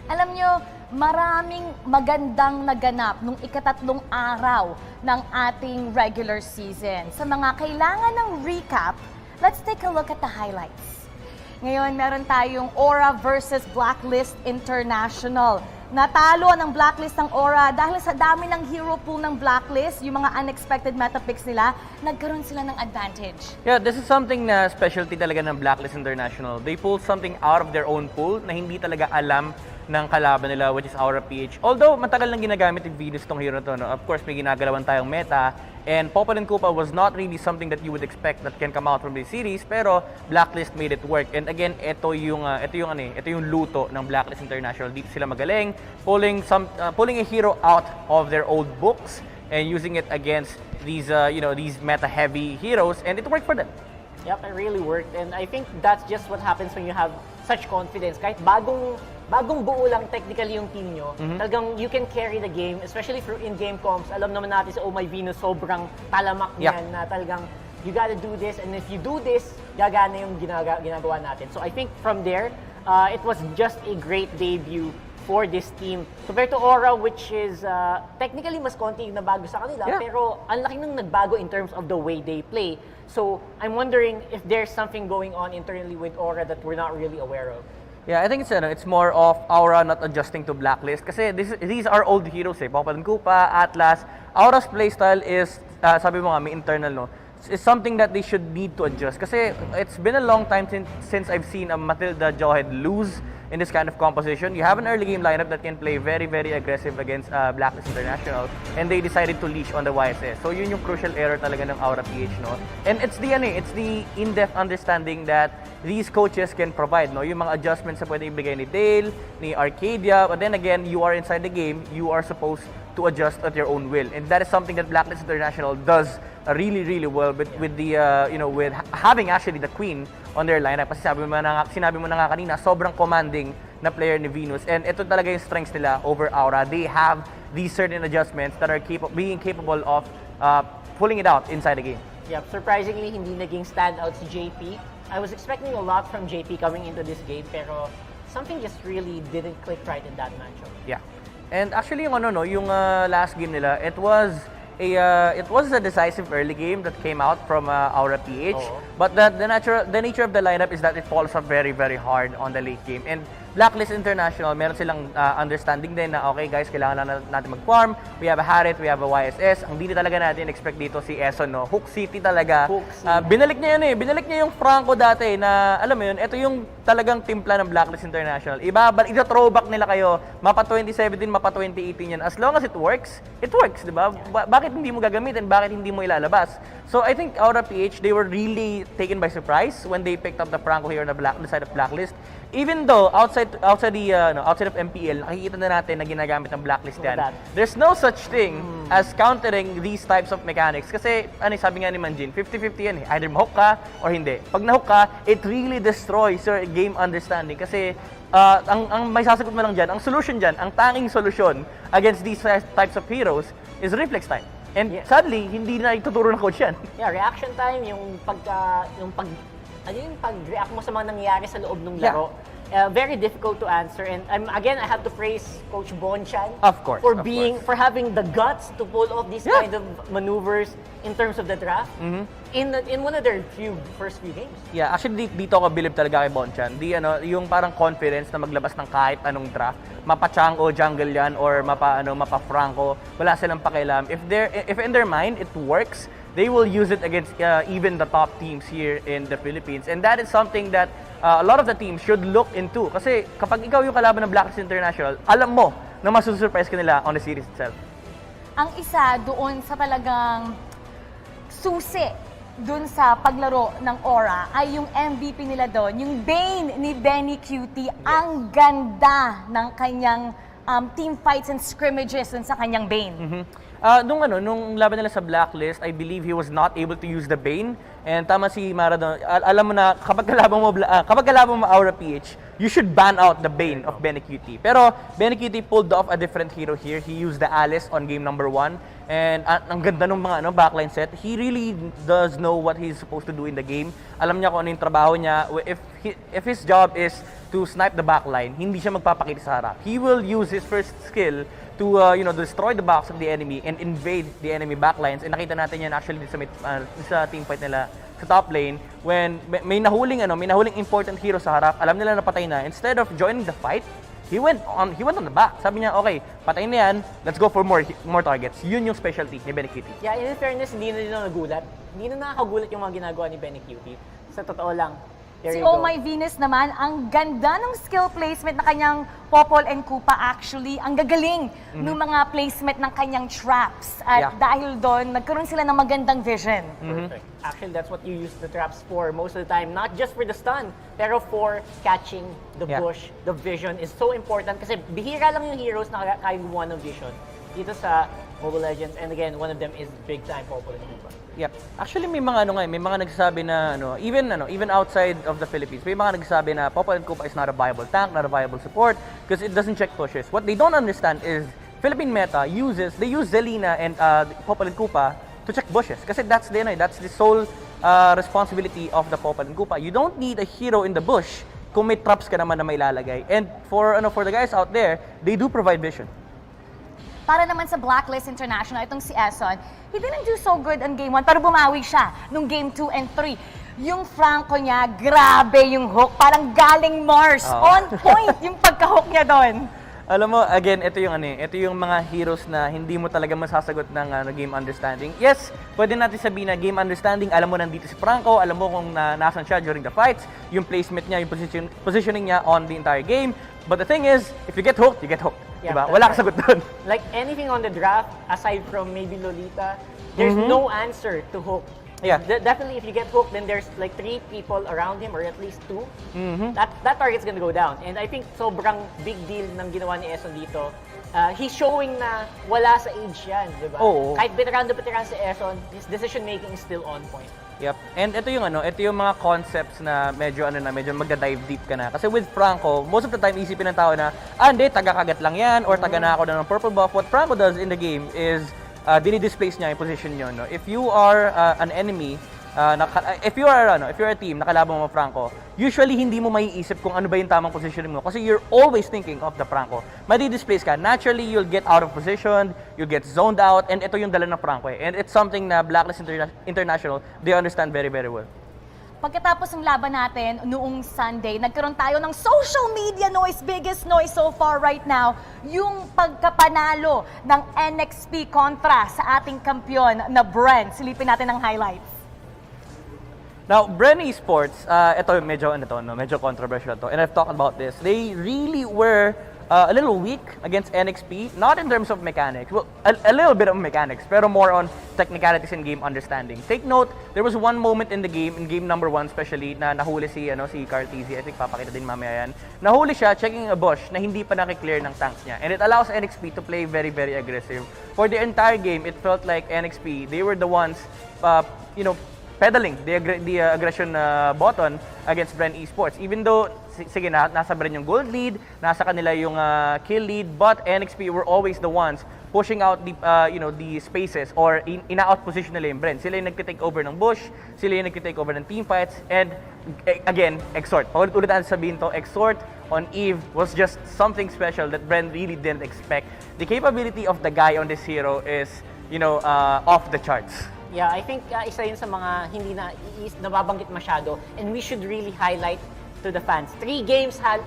Speaker 3: Alam nyo, maraming magandang naganap nung ika-3 araw ng ating regular season. Sa mga kailangan ng recap, let's take a look at the highlights. Ngayon, meron tayong Aura versus Blacklist International. Natalo ng Blacklist ng Aura dahil sa dami ng hero pool ng Blacklist, yung mga unexpected meta picks nila, nagkaroon sila ng advantage.
Speaker 8: Yeah, this is something na specialty talaga ng Blacklist International. They pulled something out of their own pool na hindi talaga alam ng kalaban nila, which is Aura PH. Although, matagal nang ginagamit ng Venus tong hero to, no? Of course, may ginagalawan tayong meta. And Popa and Koopa was not really something that you would expect that can come out from this series, pero Blacklist made it work. And again, ito yung luto ng Blacklist International. Dito sila magaling, pulling a hero out of their old books and using it against these meta-heavy heroes, and it worked for them.
Speaker 10: Yep, it really worked. And I think that's just what happens when you have such confidence. Kahit bagong buo lang technically yung team nyo, talagang you can carry the game, especially through in-game comps. Alam naman natin sa Oh My Venus, sobrang talamak niyan na talagang you gotta do this, and if you do this, gagana yung ginagawa natin. So I think from there, it was just a great debut for this team. Compared to Aura, which is technically mas konti yung nabago sa kanila, pero ang laki nang nagbago in terms of the way they play. So I'm wondering if there's something going on internally with Aura that we're not really aware of.
Speaker 8: Yeah, I think it's more of Aura not adjusting to Blacklist. Kasi these are old heroes eh. Popa and Koopa, Atlas. Aura's playstyle is, sabi mo nga, may internal, no? It's something that they should need to adjust. Kasi it's been a long time since I've seen a Matilda Jawhead lose in this kind of composition. You have an early game lineup that can play very, very aggressive against Blacklist International, and they decided to leash on the YSS. So yun yung crucial error talaga ng Aura PH, no? And it's the in-depth understanding that these coaches can provide, no? Yung mga adjustments na pwede ibigay ni Dale, ni Arcadia, but then again, you are inside the game, you are supposed to adjust at your own will. And that is something that Blacklist International does really, really well with having actually the Queen on their lineup. Kasi sinabi mo na nga kanina, sobrang commanding na player ni Venus. And ito talaga yung strengths nila over Aura. They have these certain adjustments that are being capable of pulling it out inside the game.
Speaker 10: Yep, surprisingly, hindi naging standout si JP. I was expecting a lot from JP coming into this game, pero something just really didn't click right in that matchup.
Speaker 8: Yeah. And actually yung last game nila, it was a decisive early game that came out from Aura PH. But the nature of the lineup is that it falls up very, very hard on the late game. And Blacklist International, meron silang understanding din na okay guys, kailangan na natin mag-farm. We have a Harriet, we have a YSS. Ang hindi talaga natin expect dito si Eson, no? Hook City talaga. Binalik niya Binalik niya yung Franco dati na, alam mo yun, ito yung talagang timpla ng Blacklist International. Ito-throwback nila kayo, mapa 2017, mapa 2018 yan. As long as it works, di ba? Bakit hindi mo gagamitin? Bakit hindi mo ilalabas? So I think Aura PH, they were really taken by surprise when they picked up the Franco here on the side of Blacklist. Even though outside of MPL, nakikita na natin na ginagamit ng blacklist yan. There's no such thing as countering these types of mechanics. Kasi, sabi nga ni Manjin, 50-50 yan eh. Either mahook ka or hindi. Pag nahook ka, it really destroys your game understanding. Kasi, ang may sasagot mo lang dyan, ang solution dyan, ang tanging solusyon against these types of heroes is reflex time. And sadly, hindi na ituturo ng coach yan.
Speaker 10: Yeah, reaction time, yung pag-react mo sa mga nangyayari sa loob ng laro. Very difficult to answer, and again I have to praise Coach Bonchan for having the guts to pull off these kind of maneuvers in terms of the draft in one of their first few games.
Speaker 8: Yeah, actually dito ako bilib talaga kay Bonchan. Yung parang confidence na maglabas ng kahit anong draft, mapa-Chang o jungle yan or mapa-Franco, wala silang pakialam. If in their mind it works, they will use it against even the top teams here in the Philippines. And that is something that a lot of the teams should look into. Kasi kapag ikaw yung kalaban ng Blacklist International, alam mo na masusurprise ka nila on the series itself.
Speaker 3: Ang isa doon sa talagang susi doon sa paglaro ng Aura ay yung MVP nila doon, yung Bane ni Benny Cutie. Ang ganda ng kanyang team fights and scrimmages dun sa kanyang Bane.
Speaker 8: Nung laban nila sa Blacklist, I believe he was not able to use the Bane. And tama si Maradona, alam mo na kapag kalaban mo Aura PH, you should ban out the Bane of Benny Cutie. Pero Benny Cutie pulled off a different hero here. He used the Alice on game number 1. And ang ganda ng mga backline set. He really does know what he's supposed to do in the game. Alam niya kung ano yung trabaho niya. If his job is to snipe the backline, hindi siya magpapakita sa harap. He will use his first skill to destroy the box of the enemy and invade the enemy backlines. And nakita natin yan actually sa team fight nila sa top lane when may nahuling important hero sa harap. Alam nila na patay na. Instead of joining the fight, he went on the back. Sabi niya, okay, patayin na yan, let's go for more targets. Yun yung specialty ni Benny Cutie.
Speaker 10: Yeah, in fairness, hindi na nagulat. Hindi na nakakagulat yung mga ginagawa ni Benny Cutie. Sa totoo lang.
Speaker 3: Si Oh My Venus naman, ang ganda ng skill placement na kanyang Popol and Kupa actually. Ang gagaling ng mga placement ng kanyang traps. At dahil doon, nagkaroon sila ng magandang vision.
Speaker 10: Perfect. Actually, that's what you use the traps for most of the time. Not just for the stun, pero for catching the bush. The vision is so important kasi bihira lang yung heroes na kaya gumawa ng vision dito sa Mobile Legends. And again, one of them is big time Popol and Kupa.
Speaker 8: Yep. Actually may mga nagsasabi na even outside of the Philippines, may mga nagsasabi na Popol and Kupa is not a viable tank, not a viable support because it doesn't check pushes. What they don't understand is Philippine meta they use Zelina and Popol and Kupa to check bushes kasi that's the sole responsibility of the Popol and Kupa. You don't need a hero in the bush kung may traps ka naman na may lalagay. And for the guys out there, they do provide vision.
Speaker 3: Para naman sa Blacklist International, itong si S10, he didn't do so good on game 1, pero bumawi siya nung game 2 and 3. Yung Franco niya, grabe yung hook, parang galing Mars. On point yung pagka-hook niya doon.
Speaker 8: Alam mo, again, ito yung mga heroes na hindi mo talaga masasagot ng game understanding. Yes, pwede natin sabihin na game understanding, alam mo nandito si Franco, alam mo kung nasan siya during the fights, yung placement niya, yung positioning niya on the entire game. But the thing is, if you get hooked, you get hooked.
Speaker 10: Yeah,
Speaker 8: diba? Wala ka sagot doon.
Speaker 10: Like anything on the draft, aside from maybe Lolita, there's no answer to hook.
Speaker 8: Yeah.
Speaker 10: Definitely, if you get hooked, then there's like 3 people around him, or at least 2. That target's gonna go down. And I think sobrang big deal ng ginawa ni Eson dito. He's showing na wala sa age yan, di ba? Kahit veteran si Eson, his decision making is still on point.
Speaker 8: Yep. And ito yung mga concepts na medyo magda-dive deep ka na. Kasi with Franco, most of the time isipin ng tao na, hindi, taga-kagat lang yan, or taga-nako na ng purple buff. What Franco does in the game is, dinidisplace niya yung position niyo. No? If you are an enemy, if you are a team, nakalaban mo Franco, usually hindi mo maiisip kung ano ba yung tamang positioning mo kasi you're always thinking of the Franco. Madi-displace ka. Naturally, you'll get out of position, you'll get zoned out, and ito yung dala ng Franco eh. And it's something na Blacklist International, they understand very, very well.
Speaker 3: Pagkatapos ng laban natin noong Sunday, nagkaroon tayo ng social media noise, biggest noise so far right now, yung pagkapanalo ng NXP kontra sa ating kampyon na Brent. Silipin natin ang highlights.
Speaker 8: Now, Bren Esports, ito medyo controversial to, and I've talked about this. They really were a little weak against NXP, not in terms of mechanics. Well, a little bit of mechanics, pero more on technicalities and game understanding. Take note, there was one moment in the game, in game number 1 especially, na nahuli si Carl TZ. I think papakita din mamaya yan. Nahuli siya checking a bush na hindi pa nakiklear ng tanks niya. And it allows NXP to play very, very aggressive. For the entire game, it felt like NXP, they were the ones, pedaling the aggression button against Bren Esports. Even though, sige, nasa Bren yung gold lead, nasa kanila yung kill lead, but NXP were always the ones pushing out the spaces or ina-out position nila yung Bren. Sila yung nagtitake over ng bush, sila yung nagtitake over ng team fights, and again, Exhort. Paulit-ulit natin sabihin to, Exhort on Eve was just something special that Bren really didn't expect. The capability of the guy on this hero is, off the charts.
Speaker 10: Yeah, I think isa yun sa mga hindi nababanggit masyado, and we should really highlight to the fans. 3 games yan,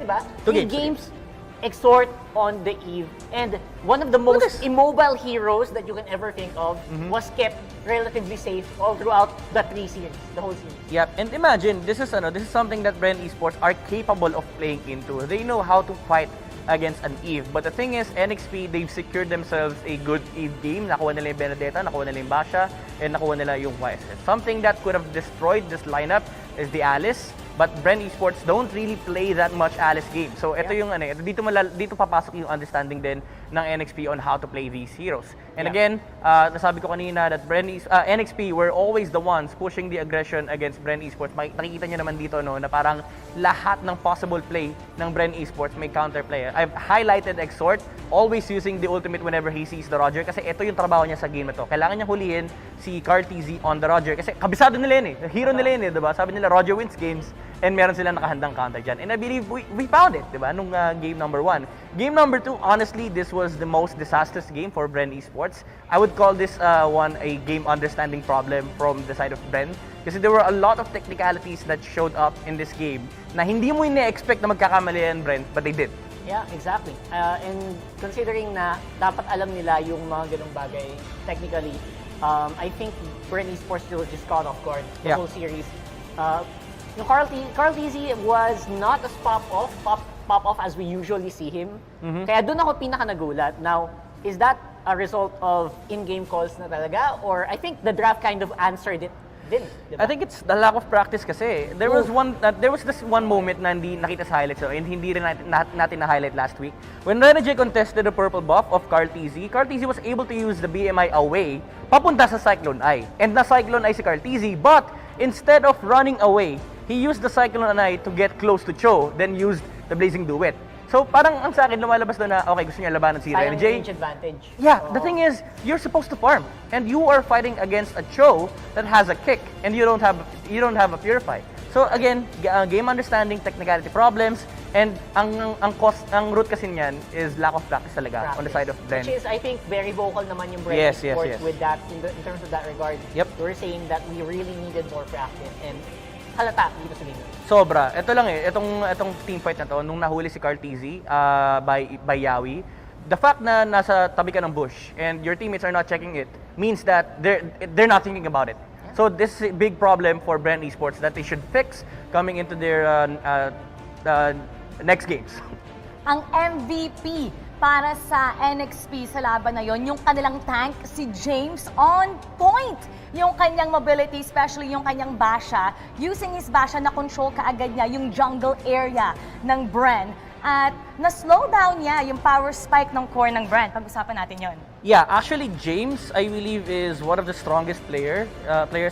Speaker 10: di ba? 3 games Exhort on the Eve, and one of the most immobile heroes that you can ever think of was kept relatively safe all throughout the 3 series, the whole series.
Speaker 8: Yep, and imagine, this is something that Bren Esports are capable of playing into. They know how to fight against an Eve. But the thing is, NXP, they've secured themselves a good Eve game. Nakuha nila yung Benedetta, nakuha nila yung Basha, and nakuha nila yung YSS. Something that could have destroyed this lineup is the Alice. But Bren Esports don't really play that much Alice game. So ito yung dito papasok yung understanding din ng NXP on how to play these heroes. And again, nasabi ko kanina that NXP were always the ones pushing the aggression against Bren Esports. Nakikita niyo naman dito na parang lahat ng possible play ng Bren Esports may counterplay. I've highlighted Exhort, always using the ultimate whenever he sees the Roger kasi ito yung trabaho niya sa game na to. Kailangan niya hulihin si Carl TZ on the Roger kasi kabisado nila yun hero nila yun diba? Sabi nila Roger wins games. And meron silang nakahandang counter dyan. And I believe we found it, di ba? Nung game number 1. Game number 2, honestly, this was the most disastrous game for Bren Esports. I would call this one a game understanding problem from the side of Bren. Kasi there were a lot of technicalities that showed up in this game na hindi mo ina-expect na magkakamali yan, Bren, but they did.
Speaker 10: Yeah, exactly. And considering na dapat alam nila yung mga ganong bagay technically, I think Bren Esports was just caught off guard the whole series. Carl TZ was not as pop-off as we usually see him. Kaya doon ako pinaka nagulat. Now, is that a result of in-game calls na talaga? Or I think the draft kind of answered it din, diba?
Speaker 8: I think it's the lack of practice kasi. There was this one moment na hindi nakita sa highlights and hindi rin natin na-highlight last week. When Renegade contested the purple buff of Carl TZ was able to use the BMI away papunta sa Cyclone Eye. And na Cyclone Eye si Carl TZ, but instead of running away, he used the Cyclone Eye to get close to Cho, then used the Blazing Duet. So parang ang sa akin lumalabas doon na okay, gusto niya labanan si
Speaker 10: Sayang
Speaker 8: Renegade.
Speaker 10: range advantage.
Speaker 8: Yeah, the thing is, you're supposed to farm and you are fighting against a Cho that has a kick and you don't have a Purify. So again, game understanding, technicality problems, and ang root kasi niyan is lack of practice talaga on the side of Bren.
Speaker 10: Which is, I think, very vocal naman yung Bren Esports with that in terms of that regard.
Speaker 8: Yep.
Speaker 10: We're saying that we really needed more practice and halata dito sa game.
Speaker 8: Sobra. Ito lang itong team fight na to, nung nahuli si Carl TZ by Yawi, the fact na nasa tabi ka ng bush and your teammates are not checking it means that they're not thinking about it. So this is a big problem for Bren Esports that they should fix coming into their next games.
Speaker 3: Ang MVP para sa NXP sa laban na yon, yung kanilang tank, si James on point. Yung kanyang mobility, especially yung kanyang Basha, using his Basha na control kaagad niya yung jungle area ng Bren. At na-slow down niya yung power spike ng core ng Bren. Pag-usapan natin yon.
Speaker 8: Yeah, actually James, I believe, is one of the strongest players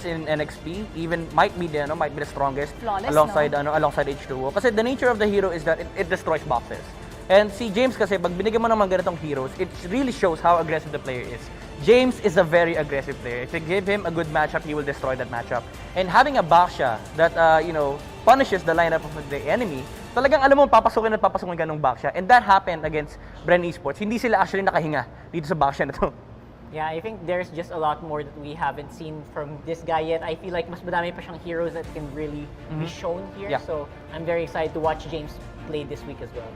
Speaker 8: in NXP. Even might be the strongest.
Speaker 3: Flawless,
Speaker 8: alongside H2O. Kasi the nature of the hero is that it destroys boxes. And si James kasi, pag binigyan mo naman ganitong heroes, it really shows how aggressive the player is. James is a very aggressive player. If you give him a good matchup, he will destroy that matchup. And having a Baksha that, punishes the lineup of the enemy, talagang alam mo, papasukin ka ng Baksha. And that happened against Bren Esports. Hindi sila actually nakahinga dito sa Baksha na to.
Speaker 10: Yeah, I think there's just a lot more that we haven't seen from this guy yet. I feel like mas madami pa siyang heroes that can really be shown here.
Speaker 8: Yeah.
Speaker 10: So I'm very excited to watch James play this week as well.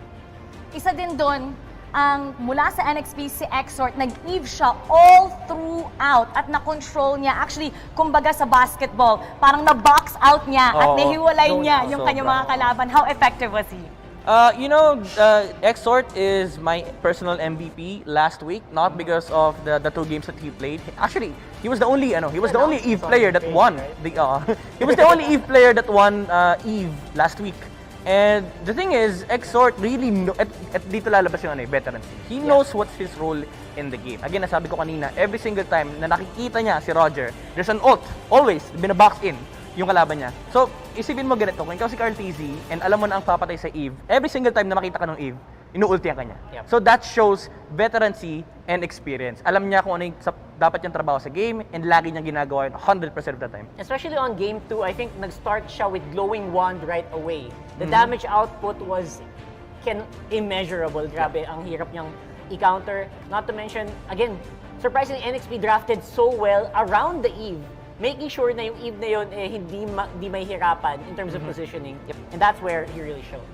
Speaker 3: Isa din doon, ang mula sa NXP si Exhort, nag-eve siya all throughout at na-control niya. Actually, kumbaga sa basketball, parang na-box out niya at nahiwalay niya yung kanyang mga kalaban. How effective was he?
Speaker 8: Exort is my personal MVP last week, not because of the 2 games that he played. Actually, he was the only Eve player that won he was the only Eve player that won Eve last week. And the thing is, Exort really at dito lalabas yung veteran. He knows what's his role in the game. Again, nasabi ko kanina, every single time na nakikita niya si Roger, there's an ult, always binabox in yung kalaban niya. So, isipin mo ganito, kung ikaw si Carl TZ and alam mo na ang papatay sa Eve, every single time na makita ka ng Eve, inuultihan ka niya. So that shows veterancy and experience. Alam niya kung ano yung dapat niyang trabaho sa game and lagi niyang ginagawa yun 100% of the time.
Speaker 10: Especially on game 2, I think nag-start siya with glowing wand right away. The damage output was immeasurable. Grabe, ang hirap niyang i-counter. Not to mention, again, surprisingly, NXP drafted so well around the Eve, making sure na yung Eve na yun hindi mahihirapan in terms of positioning. And that's where he really showed.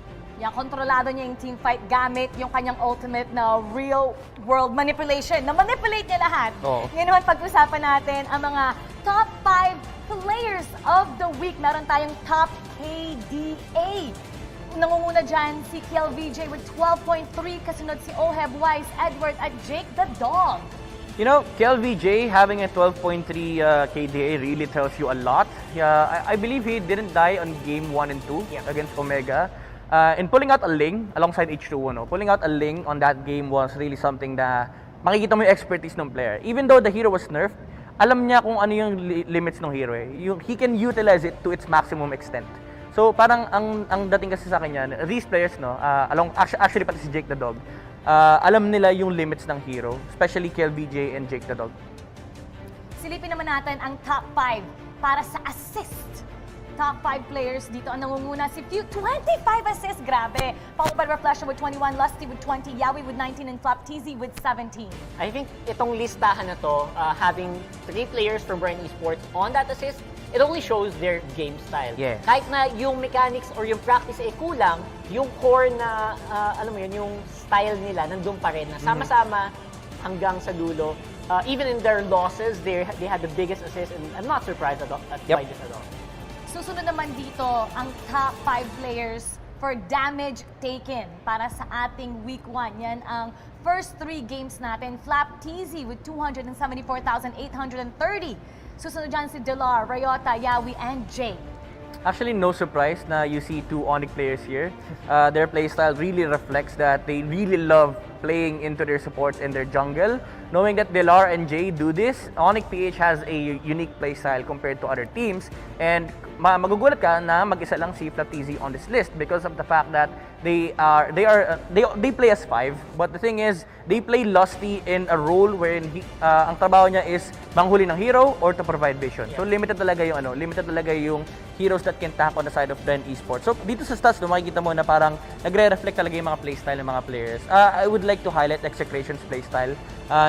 Speaker 3: Yan, kontrolado niya yung team fight gamit yung kanyang ultimate na real world manipulation. Na-manipulate niya lahat. Ngayon naman pag-usapan natin ang mga top 5 players of the week. Meron tayong top KDA. Nangunguna dyan si KLVJ with 12.3, kasunod si Oheb, Wise, Edward at Jake the Dog.
Speaker 8: KLVJ having a 12.3 KDA really tells you a lot. I believe he didn't die on game 1 and 2 against Omega. And pulling out a Ling alongside H2O, pulling out a Ling on that game was really something na makikita mo yung expertise ng player. Even though the hero was nerfed, alam niya kung ano yung limits ng hero. He can utilize it to its maximum extent. So parang ang dating kasi sa kanya, these players, actually pati si Jake the Dog, alam nila yung limits ng hero, especially KLVJ and Jake the Dog.
Speaker 3: Silipin naman natin ang top 5 para sa assist. Top 5 players dito ang nangunguna si Few. 25 assists, grabe. Followed by Reflection with 21, Lusty with 20, Yawi with 19, and Flap TZ with 17.
Speaker 10: I think itong listahan na to, having 3 players from Brand Esports on that assist, it only shows their game style.
Speaker 8: Yeah.
Speaker 10: Kahit na yung mechanics or yung practice ay kulang, yung core na, alam mo yun, yung style nila, nandun pa rin. Sama-sama hanggang sa dulo. Even in their losses, they had the biggest assist, and I'm not surprised by this at all.
Speaker 3: Susunod naman dito ang top 5 players for damage taken para sa ating week 1. Yan ang first 3 games natin. Flap TZ with 274,830. Susunod dyan si Delar, Rayota, Yawi, and Jay.
Speaker 8: Actually, no surprise na you see 2 Onyx players here. Their playstyle really reflects that they really love playing into their supports in their jungle. Knowing that Delar and Jay do this, Onyx PH has a unique playstyle compared to other teams. And magugulat ka na mag-isa lang si Flap TZ on this list because of the fact that they play as 5, but the thing is they play Lusty in a role wherein ang trabaho niya is manghuli ng hero or to provide vision. So limited talaga yung heroes that can tank on the side of Brand Esports. So dito sa stats, makikita mo na parang nagre-reflect talaga yung mga playstyle ng mga players. I would like to highlight Execration's playstyle,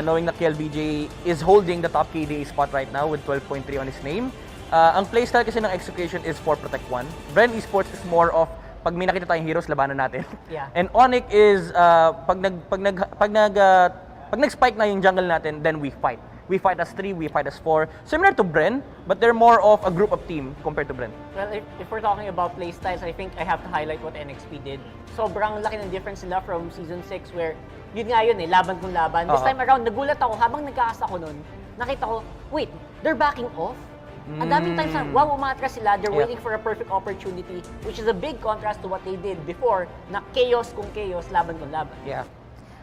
Speaker 8: knowing that KLBJ is holding the top KDA spot right now with 12.3 on his name. Ang playstyle kasi ng Execution is 4 Protect 1. Brand Esports is more of pag may nakita tayong heroes, labanan natin.
Speaker 10: Yeah.
Speaker 8: And Onyx is pag nag-spike na yung jungle natin, then we fight. We fight as 3, we fight as 4. Similar to Bren, but they're more of a group of team compared to Bren.
Speaker 10: Well, if we're talking about playstyles, I think I have to highlight what NXP did. Sobrang laki ng difference nila from Season 6 where yun nga yun laban kung laban. This time around, nagulat ako habang nagkakas ako nun, nakita ko, wait, they're backing off? Ang daming times na, wow, umatras sila, they're waiting for a perfect opportunity, which is a big contrast to what they did before, na chaos kung chaos, laban kung laban.
Speaker 8: Yeah.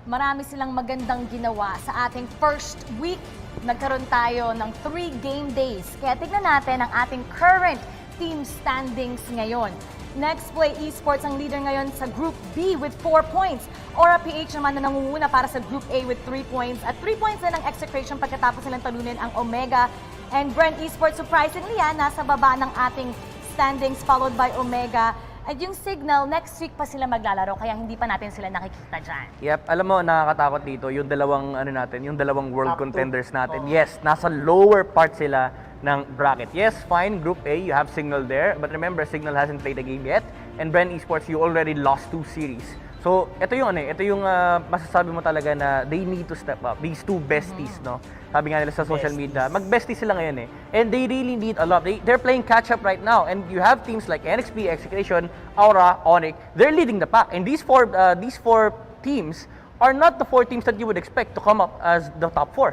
Speaker 3: Marami silang magandang ginawa sa ating first week. Nagkaroon tayo ng 3 game days. Kaya tignan natin ang ating current team standings ngayon. Next Play Esports ang leader ngayon sa Group B with 4 points. Aura PH naman na nangunguna para sa Group A with 3 points. At 3 points na ng Execration pagkatapos nilang talunin ang Omega. And Brent Esports, surprisingly, nasa baba ng ating standings followed by Omega. At yung Signal, next week pa sila maglalaro kaya hindi pa natin sila nakikita dyan.
Speaker 8: Yep, alam mo, nakakatakot dito yung dalawang world contenders natin. Yes, nasa lower part sila ng bracket. Yes, fine, Group A, you have Signal there. But remember, Signal hasn't played a game yet. And Brent Esports, you already lost 2 series. So, ito yung masasabi mo talaga na they need to step up. These two besties, no? Sabi nga nila sa social media, mag-besties sila ngayon eh. And they really need a lot. They're playing catch-up right now. And you have teams like NXP, Execution, Aura, Onyx. They're leading the pack. And these four teams are not the 4 teams that you would expect to come up as the top 4.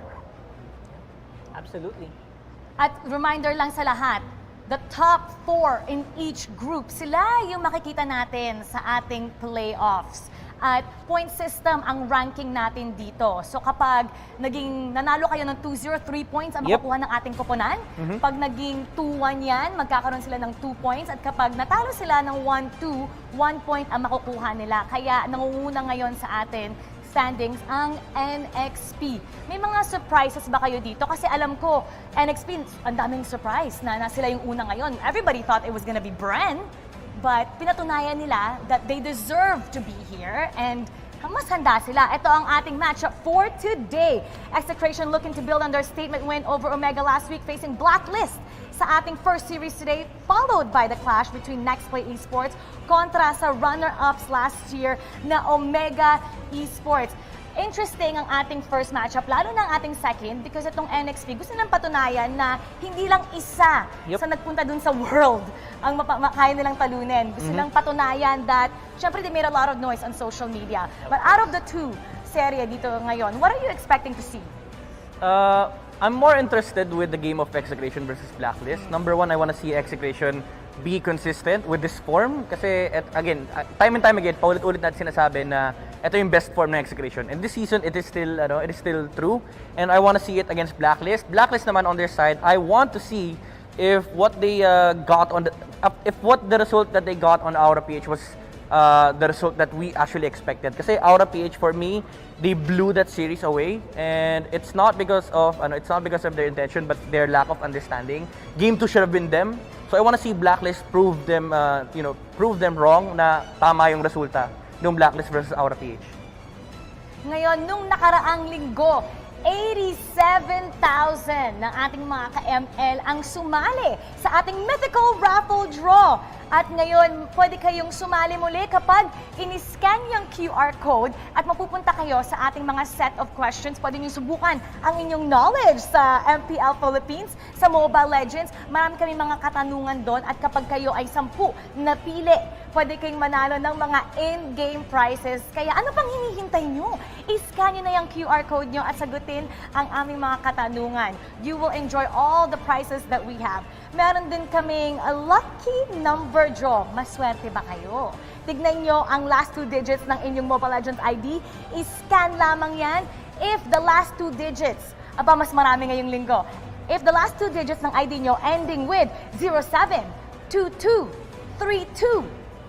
Speaker 10: Absolutely.
Speaker 3: At reminder lang sa lahat, the top 4 in each group, sila yung makikita natin sa ating playoffs. At point system ang ranking natin dito. So kapag nanalo kayo ng 2-0, 3 points ang makukuha ng ating koponan. Pag naging 2-1 yan, magkakaroon sila ng 2 points. At kapag natalo sila ng 1-2, 1 point ang makukuha nila. Kaya nangunguna ngayon sa atin standings ang NXP. May mga surprises ba kayo dito? Kasi alam ko, NXP, ang daming surprise na sila yung una ngayon. Everybody thought it was gonna be Bren, but pinatunayan nila that they deserve to be here and mas handa sila. Ito ang ating matchup for today. Execration looking to build on their statement win over Omega last week, facing Blacklist sa ating first series today, followed by the clash between Next Play Esports kontra sa runner-ups last year na Omega Esports. Interesting ang ating first matchup, lalo na ang ating second, because itong NXP gusto nilang patunayan na hindi lang isa sa nagpunta dun sa world ang kaya nilang talunin. Gusto nilang patunayan that, syempre they made a lot of noise on social media. But out of the two serye dito ngayon, what are you expecting to see?
Speaker 8: I'm more interested with the game of Execration versus Blacklist. Number 1, I want to see Execration be consistent with this form. Kasi, again, time and time again, paulit-ulit natin sinasabi na ito yung best form ng Execration. And this season, it is still true. And I want to see it against Blacklist. Blacklist naman on their side, I want to see if what they got on what the result that they got on Aura PH was the result that we actually expected. Kasi Aura PH, for me, they blew that series away, and it's not because of their intention, but their lack of understanding. Game 2 should have been them. So I want to see Blacklist prove them wrong na tama yung resulta ng Blacklist versus Aura PH.
Speaker 3: Ngayon, nung nakaraang linggo, 87,000 ng ating mga ka-ML ang sumali sa ating mythical raffle draw. At ngayon, pwede kayong sumali muli kapag in-scan yung QR code at mapupunta kayo sa ating mga set of questions. Pwede nyo subukan ang inyong knowledge sa MPL Philippines, sa Mobile Legends. Marami kami mga katanungan doon at kapag kayo ay 10 napili, pwede kayong manalo ng mga in-game prizes. Kaya ano pang hinihintay nyo? I-scan nyo na yung QR code nyo at sagutin ang aming mga katanungan. You will enjoy all the prizes that we have. Meron din kaming a lucky number draw. Maswerte ba kayo? Tignan nyo ang last 2 digits ng inyong Mobile Legends ID. I-scan lamang yan. If the last 2 digits, mas marami ngayong linggo. If the last 2 digits ng ID nyo ending with 07, 22, 32,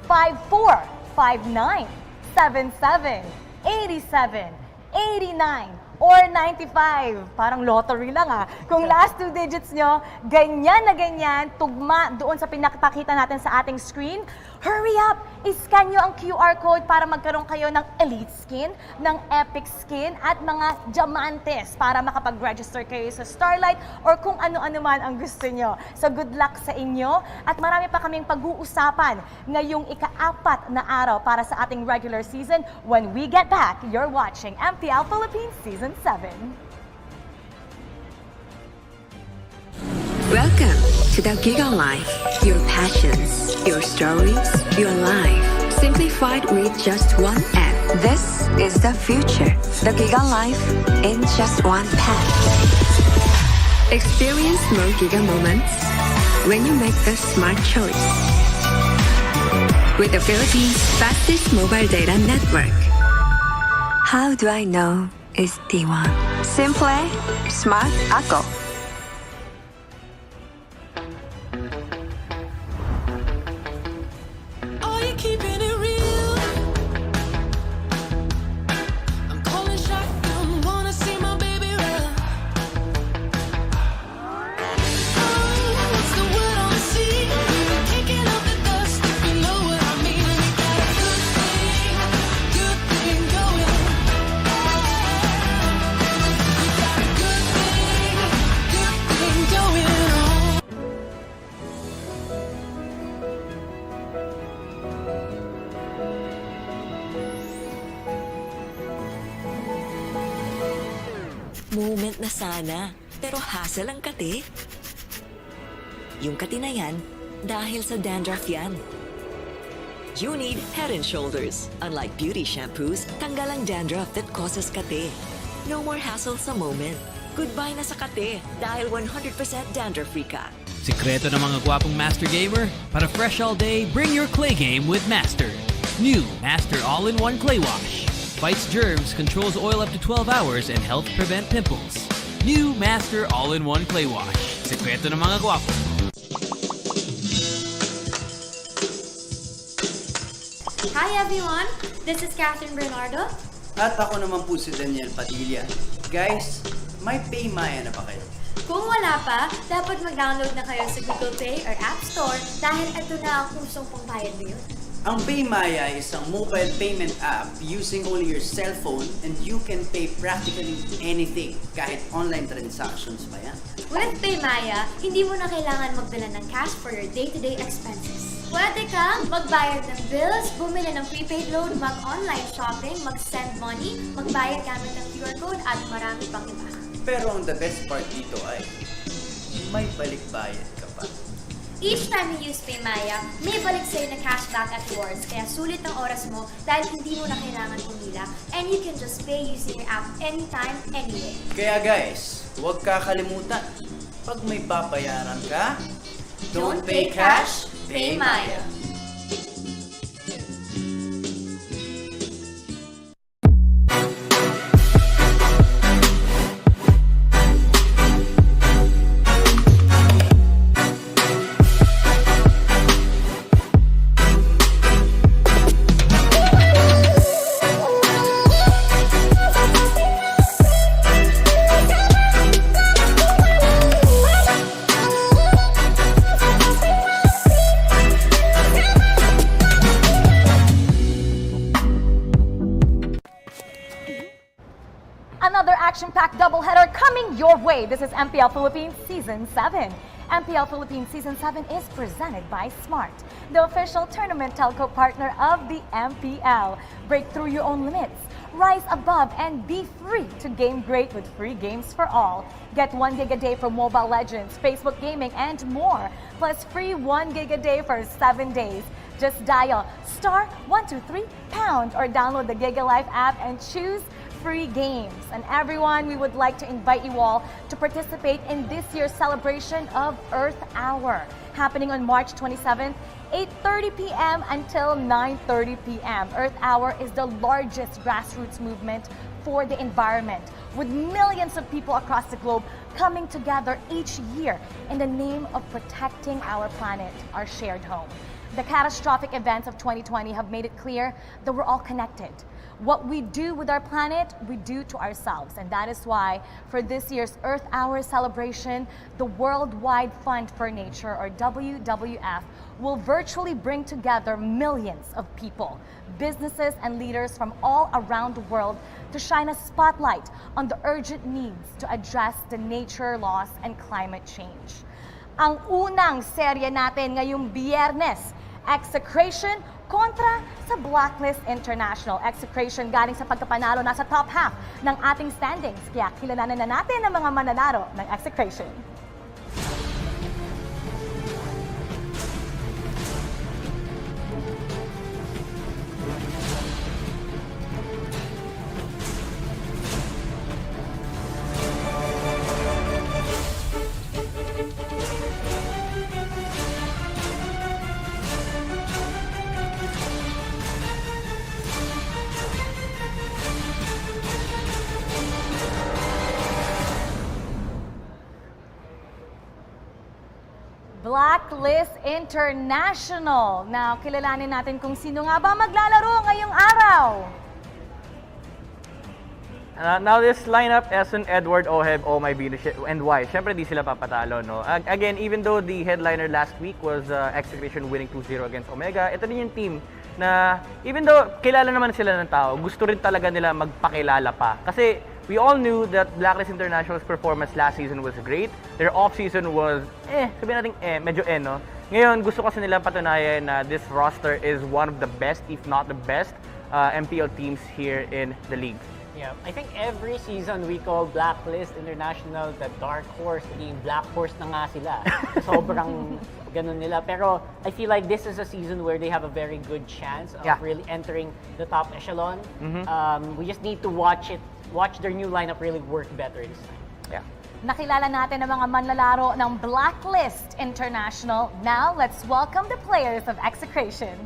Speaker 3: 54, 59, 77, 87, 89, or 95. Parang lottery lang Kung last 2 digits nyo, ganyan na ganyan, tugma doon sa pinakapakita natin sa ating screen, hurry up! I-scan nyo ang QR code para magkaroon kayo ng Elite Skin, ng Epic Skin, at mga Diamantes para makapag-register kayo sa Starlight or kung ano-ano man ang gusto nyo. So good luck sa inyo at marami pa kaming pag-uusapan ngayong ika-4 na araw para sa ating regular season. When we get back, you're watching MPL Philippines Season 7.
Speaker 12: Welcome to the Giga Life. Your passions, your stories, your life. Simplified with just one app. This is the future. The Giga Life in just one path. Experience more Giga moments when you make the smart choice. With the Philippines' fastest mobile data network. How do I know it's T1? Simple, smart ako.
Speaker 23: moment na sana, pero hassle ang kate. Yung kati na yan, dahil sa dandruff yan. You need Head and Shoulders. Unlike beauty shampoos, tanggal ang dandruff that causes kate. No more hassle sa moment. Goodbye na sa kate dahil 100% dandruff-free ka.
Speaker 18: Sikreto ng mga gwapong Master Gamer? Para fresh all day, bring your clay game with Master. New Master All-in-One Clay Wash. Fights germs, controls oil up to 12 hours, and helps prevent pimples. New Master All-in-One Clay Wash. Sikreto ng mga gwapo.
Speaker 4: Hi everyone, this is Catherine Bernardo.
Speaker 9: At ako naman po si Daniel Padilla. Guys, may PayMaya na ba kayo?
Speaker 4: Kung wala pa, dapat mag-download na kayo sa Google Play or App Store dahil ito na ang kusong pangbayad ngayon.
Speaker 9: Ang PayMaya is isang mobile payment app using only your cellphone and you can pay practically anything, kahit online transactions pa yan.
Speaker 4: With PayMaya, hindi mo na kailangan magdala ng cash for your day-to-day expenses. Pwede kang magbayad ng bills, bumili ng prepaid load, mag-online shopping, mag-send money, magbayad gamit ng QR code at marami pang iba.
Speaker 9: Pero ang the best part dito ay may balik-bayad ka pa.
Speaker 4: Each time you use PayMaya, may balik sa'yo na cashback at rewards, kaya sulit ang oras mo dahil hindi mo na kailangan pumila and you can just pay using your app anytime, anywhere.
Speaker 9: Kaya guys, huwag kakalimutan, pag may babayaran ka, don't pay cash, pay Maya.
Speaker 21: Another action-packed doubleheader coming your way. This is MPL Philippines Season 7. MPL Philippines Season 7 is presented by Smart, the official tournament telco partner of the MPL. Break through your own limits. Rise above and be free to game great with free games for all. Get 1 gig a day for Mobile Legends, Facebook Gaming, and more. Plus free 1 gig a day for 7 days. Just dial *123# or download the GigaLife app and choose free games. And everyone, we would like to invite you all to participate in this year's celebration of Earth Hour, happening on March 27th, 8:30 p.m. until 9:30 p.m. Earth Hour is the largest grassroots movement for the environment, with millions of people across the globe coming together each year in the name of protecting our planet, our shared home. The catastrophic events of 2020 have made it clear that we're all connected. What we do with our planet, we do to ourselves. And that is why, for this year's Earth Hour celebration, the Worldwide Fund for Nature, or WWF, will virtually bring together millions of people, businesses, and leaders from all around the world to shine a spotlight on the urgent needs to address the nature loss and climate change. Ang unang serye natin ngayong Biyernes, Execration kontra sa Blacklist International. Execration galing sa pagkapanalo nasa top half ng ating standings. Kaya kilalanin na natin ang mga mananalo ng Execration. Blacklist International. Now, kilalanin natin kung sino nga ba maglalaro ngayong araw.
Speaker 8: Now this lineup, Essen, Edward, Oheb, Oh My Venus, and Y. Siyempre di sila papatalo, no? Again, even though the headliner last week was Execration winning 2-0 against Omega, ito din yung team na even though kilala naman sila ng tao, gusto rin talaga nila magpakilala pa. Kasi we all knew that Blacklist International's performance last season was great. Their off-season was, sabihin natin medyo no? Ngayon, gusto kasi nila patunayan na this roster is one of the best, if not the best, MPL teams here in the league.
Speaker 10: Yeah, I think every season we call Blacklist International the dark horse. Naging black horse na nga sila. Sobrang ganun nila. Pero I feel like this is a season where they have a very good chance of really entering the top echelon. We just need to watch their new lineup really work better this time.
Speaker 8: Yeah.
Speaker 21: Nakilala natin ang mga manlalaro ng Blacklist International. Now, let's welcome the players of Execration.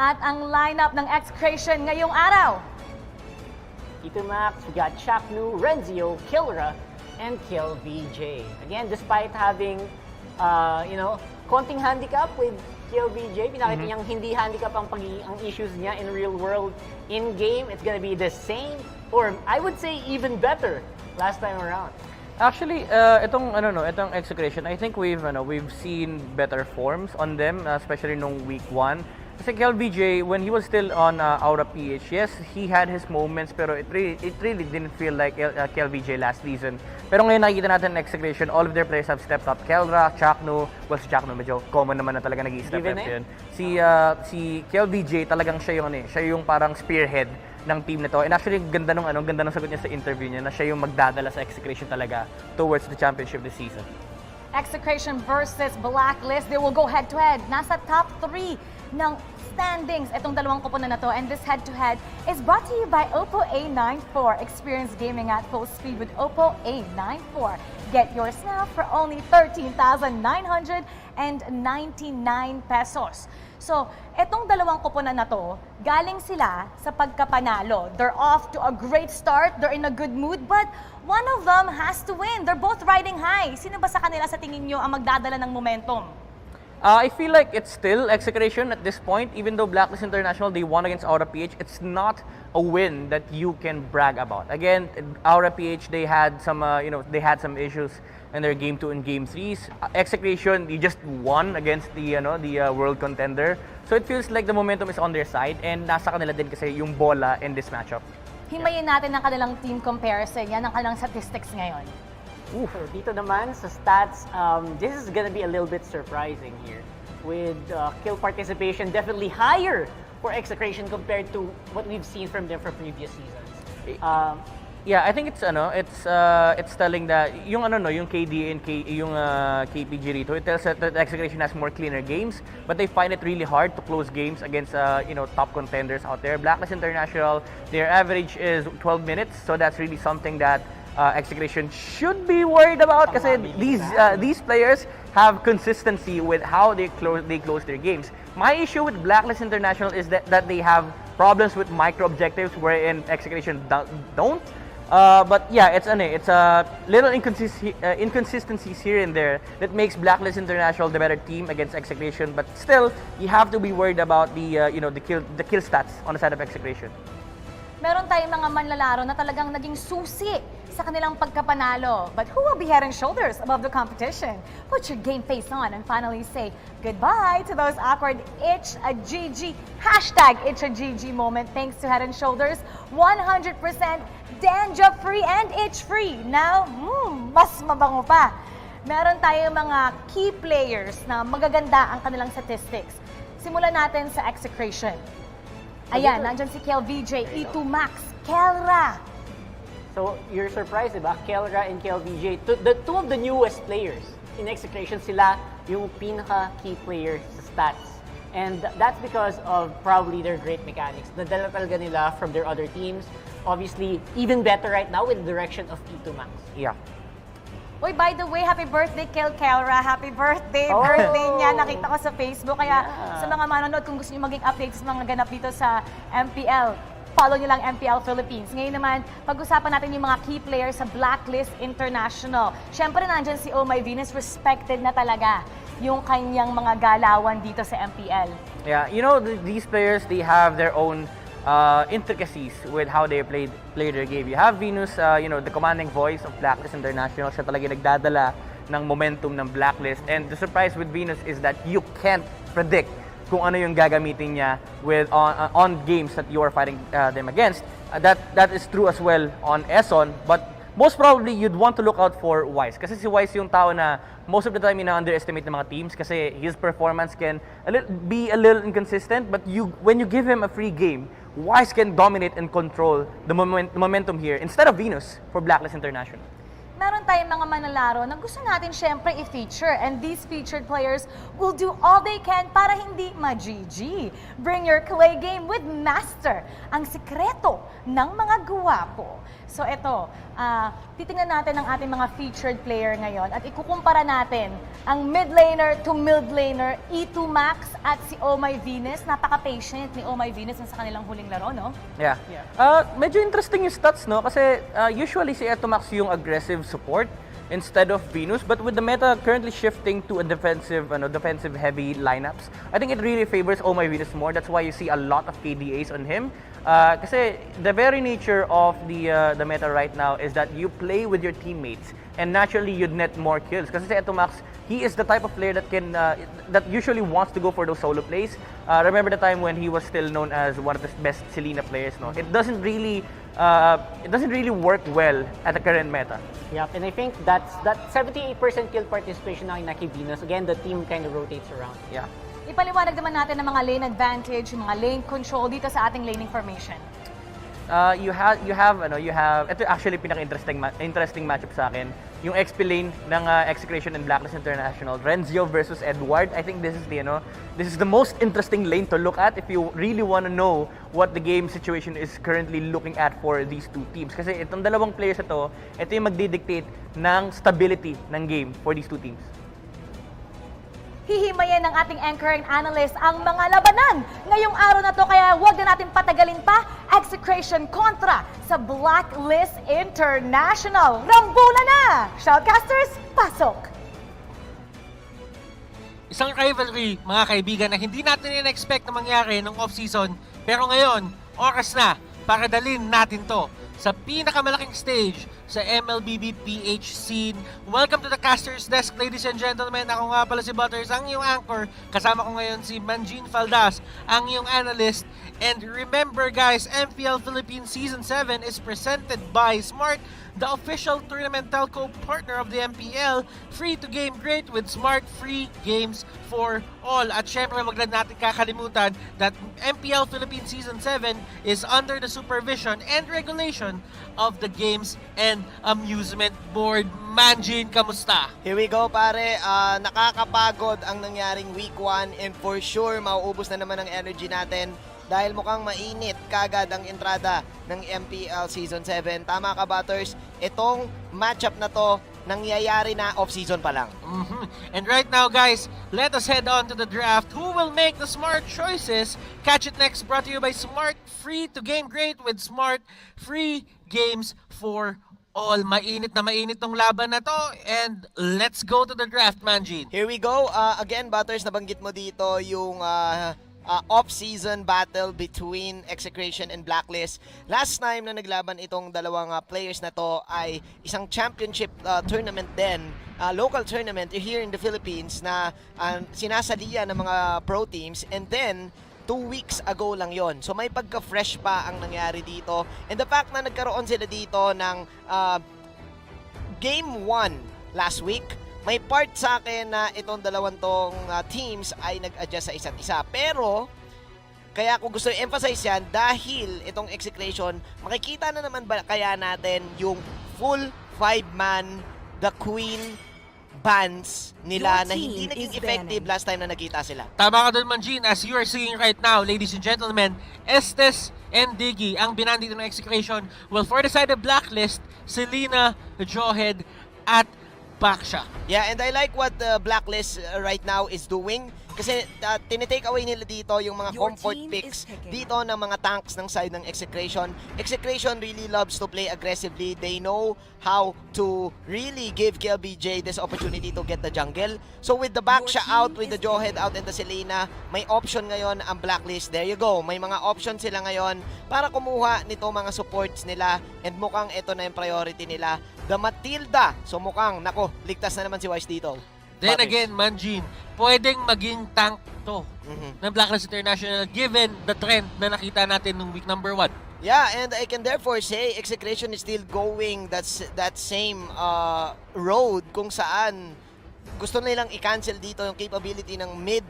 Speaker 21: At ang lineup ng Execration ngayong araw.
Speaker 10: Ito Max, we got Chaknu, Renzio, Kilra, and Kill VJ. Again, despite having, konting handicap with Kill VJ, pinakita niyang hindi handicap ang issues niya in real world. In game, it's gonna be the same, or I would say even better last time around.
Speaker 8: Actually, itong Execration, I think we've seen better forms on them, especially nung week 1. Kasi KLVJ, when he was still on Aura PH, yes, he had his moments, pero it really didn't feel like KLVJ last season. Pero ngayon nakikita natin Execration, all of their players have stepped up. Kelra, Chakno, si Chakno medyo common naman na talaga nag-i-step up yun. Si KLVJ talagang siya yung parang spearhead ng team nito. And actually, ganda nung sagot niya sa interview niya na siya yung magdadala sa Execration talaga towards the championship this season.
Speaker 21: Execration versus Blacklist. They will go head-to-head. Nasa top 3 ng standings itong dalawang koponan na to. And this head-to-head is brought to you by Oppo A94. Experience gaming at full speed with Oppo A94. Get yours now for only 13,999 pesos. So, itong dalawang koponan na to, galing sila sa pagkapanalo. They're off to a great start. They're in a good mood. But one of them has to win. They're both riding high. Sino ba sa kanila sa tingin nyo ang magdadala ng momentum?
Speaker 8: I feel like it's still Execration at this point. Even though Blacklist International, they won against Aura PH, it's not a win that you can brag about. Again, Aura PH, they had some issues in their Game 2 and Game 3s. Execration, they just won against the world contender. So it feels like the momentum is on their side, and nasa kanila din kasi yung bola in this matchup.
Speaker 21: Himayin natin ang kanilang team comparison. Yan ang kanilang statistics ngayon.
Speaker 10: So dito naman sa stats, this is gonna be a little bit surprising here. With kill participation definitely higher for Execration compared to what we've seen from them for previous seasons.
Speaker 8: Yeah, I think it's telling that yung KD and yung KPG rito, it tells that Execration has more cleaner games, but they find it really hard to close games against top contenders out there. Blacklist International, their average is 12 minutes, so that's really something that Execration should be worried about kasi these players have consistency with how they close their games. My issue with Blacklist International is that they have problems with micro objectives wherein Execration don't. But yeah, it's a little inconsistencies here and there that makes Blacklist International the better team against Execration. But still, you have to be worried about the kill stats on the side of Execration.
Speaker 21: Meron tayong mga manlalaro na talagang naging susi sa kanilang pagkapanalo. But who will be head and shoulders above the competition? Put your game face on and finally say goodbye to those awkward Itch a GG, #Itch a GG moment thanks to Head and Shoulders. 100% danger-free and itch-free. Now, mas mabango pa. Meron tayong mga key players na magaganda ang kanilang statistics. Simulan natin sa Execration. Ayan, nandyan si KLVJ, E2 Max, Kelra.
Speaker 10: So, you're surprised, diba? Kelra and KLVJ, the two of the newest players in Execration, sila yung pinaka-key players sa stats. And that's because of probably their great mechanics. Nadala talaga nila from their other teams. Obviously, even better right now with the direction of E2 Max.
Speaker 8: Yeah.
Speaker 21: Uy, by the way, happy birthday, Kelra. Happy birthday, birthday niya. Nakita ko sa Facebook. Kaya sa mga manonood, kung gusto niyo maging update sa mga ganap dito sa MPL, follow niyo lang MPL Philippines. Ngayon naman, pag-usapan natin yung mga key players sa Blacklist International. Siyempre, nandyan si Oh My Venus, respected na talaga yung kanyang mga galawan dito sa MPL.
Speaker 8: Yeah, these players, they have their own intricacies with how they play their game. You have Venus, the commanding voice of Blacklist International. Siya talaga yung nagdadala ng momentum ng Blacklist. And the surprise with Venus is that you can't predict kung ano yung gagamitin niya with on games that you are fighting them against. That is true as well on S10, but most probably you'd want to look out for Wise. Kasi si Wise yung tao na most of the time ina-underestimate ng mga teams kasi his performance can be a little inconsistent, but when you give him a free game, Wise can dominate and control the momentum here instead of Venus for Blacklist International.
Speaker 21: Meron tayong mga manlalaro na gusto natin syempre i-feature, and these featured players will do all they can para hindi ma-GG. Bring your clay game with Master, ang sikreto ng mga guwapo. So ito, titingnan natin ang ating mga featured player ngayon at ikukumpara natin ang mid laner to mid laner, E2 Max at si Oh My Venus. Napaka-patient ni Oh My Venus sa kanilang huling laro, no?
Speaker 8: Yeah. Medyo interesting yung stats, no? Kasi usually si E2 Max yung aggressive support instead of Venus, but with the meta currently shifting to a defensive heavy lineups, I think it really favors Oh My Venus more. That's why you see a lot of KDAs on him. Kasi the very nature of the meta right now is that you play with your teammates and naturally you'd net more kills. Kasi si E2 Max, he is the type of player that that usually wants to go for those solo plays. Remember the time when he was still known as one of the best Selena players, no? It doesn't really work well at the current meta.
Speaker 10: Yep, and I think that 78% kill participation ng Inaki Venus. Again, the team kind of rotates around.
Speaker 8: Yeah.
Speaker 21: Ipaliwanag naman natin ang mga lane advantage, yung mga lane control dito sa ating laning formation.
Speaker 8: You have ito actually interesting matchup sa akin, yung XP lane ng Execration and Blacklist International, Renzio versus Edward. I think this is the most interesting lane to look at if you really want to know what the game situation is currently looking at for these two teams. Kasi itong dalawang players ito yung magdidictate ng stability ng game for these two teams.
Speaker 21: Hihimayin ng ating anchor and analyst ang mga labanan ngayong araw na to, kaya huwag na natin patagalin pa. Execration kontra sa Blacklist International. Rambula na! Shoutcasters, pasok!
Speaker 2: Isang rivalry, mga kaibigan, na hindi natin in-expect na mangyari nung off-season. Pero ngayon, oras na para dalhin natin to sa pinakamalaking stage sa MLBB PH scene. Welcome to the Caster's Desk, ladies and gentlemen. Ako nga pala si Butters, ang iyong anchor. Kasama ko ngayon si Manjin Faldas, ang iyong analyst. And remember guys, MPL Philippines Season 7 is presented by Smart, the official tournament telco partner of the MPL. Free to game great with Smart, free games for all. At syempre, wag lang natin kakalimutan that MPL Philippines Season 7 is under the supervision and regulation of the Games and Amusement Board. Manjin, kamusta?
Speaker 1: Here we go, pare. Nakakapagod ang nangyaring week 1 and for sure mauubos na naman ang energy natin dahil mukhang mainit kagad ang entrada ng MPL Season 7. Tama ka, Butters? Itong matchup na to nangyayari na off-season pa lang.
Speaker 2: And right now, guys, let us head on to the draft. Who will make the smart choices? Catch it next, brought to you by Smart. Free to game great with Smart. Free games for all. Mainit na mainit tong laban na to. And let's go to the draft, Manjin.
Speaker 1: Here we go. Again, Butters, nabanggit mo dito yung off-season battle between Execration and Blacklist. Last time na naglaban itong dalawang players na to ay isang championship tournament din, local tournament here in the Philippines na sinasaliya ng mga pro teams, and then 2 weeks ago lang yon. So may pagka-fresh pa ang nangyari dito, and the fact na nagkaroon sila dito ng Game 1 last week, may part sa akin na itong dalawang tong teams ay nag-adjust sa isa't isa. Pero, kaya ko gusto i-emphasize yan dahil itong Execration, makikita na naman ba kaya natin yung full 5-man, the Queen bans nila na hindi naging effective last time na nakita sila.
Speaker 2: Tama ka doon, Manjin. As you are seeing right now, ladies and gentlemen, S10 and Diggy, ang binandi ng Execration. Well, for the side of Blacklist, Selena, Johead, at Baksha.
Speaker 1: Yeah, and I like what the Blacklist right now is doing. Kasi tinitake away nila dito yung mga
Speaker 23: Your
Speaker 1: comfort
Speaker 23: team
Speaker 1: picks
Speaker 23: is picking.
Speaker 1: dito ng mga tanks ng side ng Execration. Execration really loves to play aggressively. They know how to really give KLBJ this opportunity to get the jungle. So with the Baksha out, with the Jawhead out, and the Selena, may option ngayon ang Blacklist. There you go. May mga option sila ngayon para kumuha nito mga supports nila, and mukhang ito na yung priority nila. The Matilda. So mukhang, nako, ligtas na naman si Wise dito.
Speaker 2: Then
Speaker 1: Butters.
Speaker 2: again, Manjin, pwedeng maging tank to ng Blacklist International given the trend na nakita natin nung week number 1.
Speaker 1: Yeah, and I can therefore say Execration is still going that same road kung saan gusto nilang i-cancel dito yung capability ng mid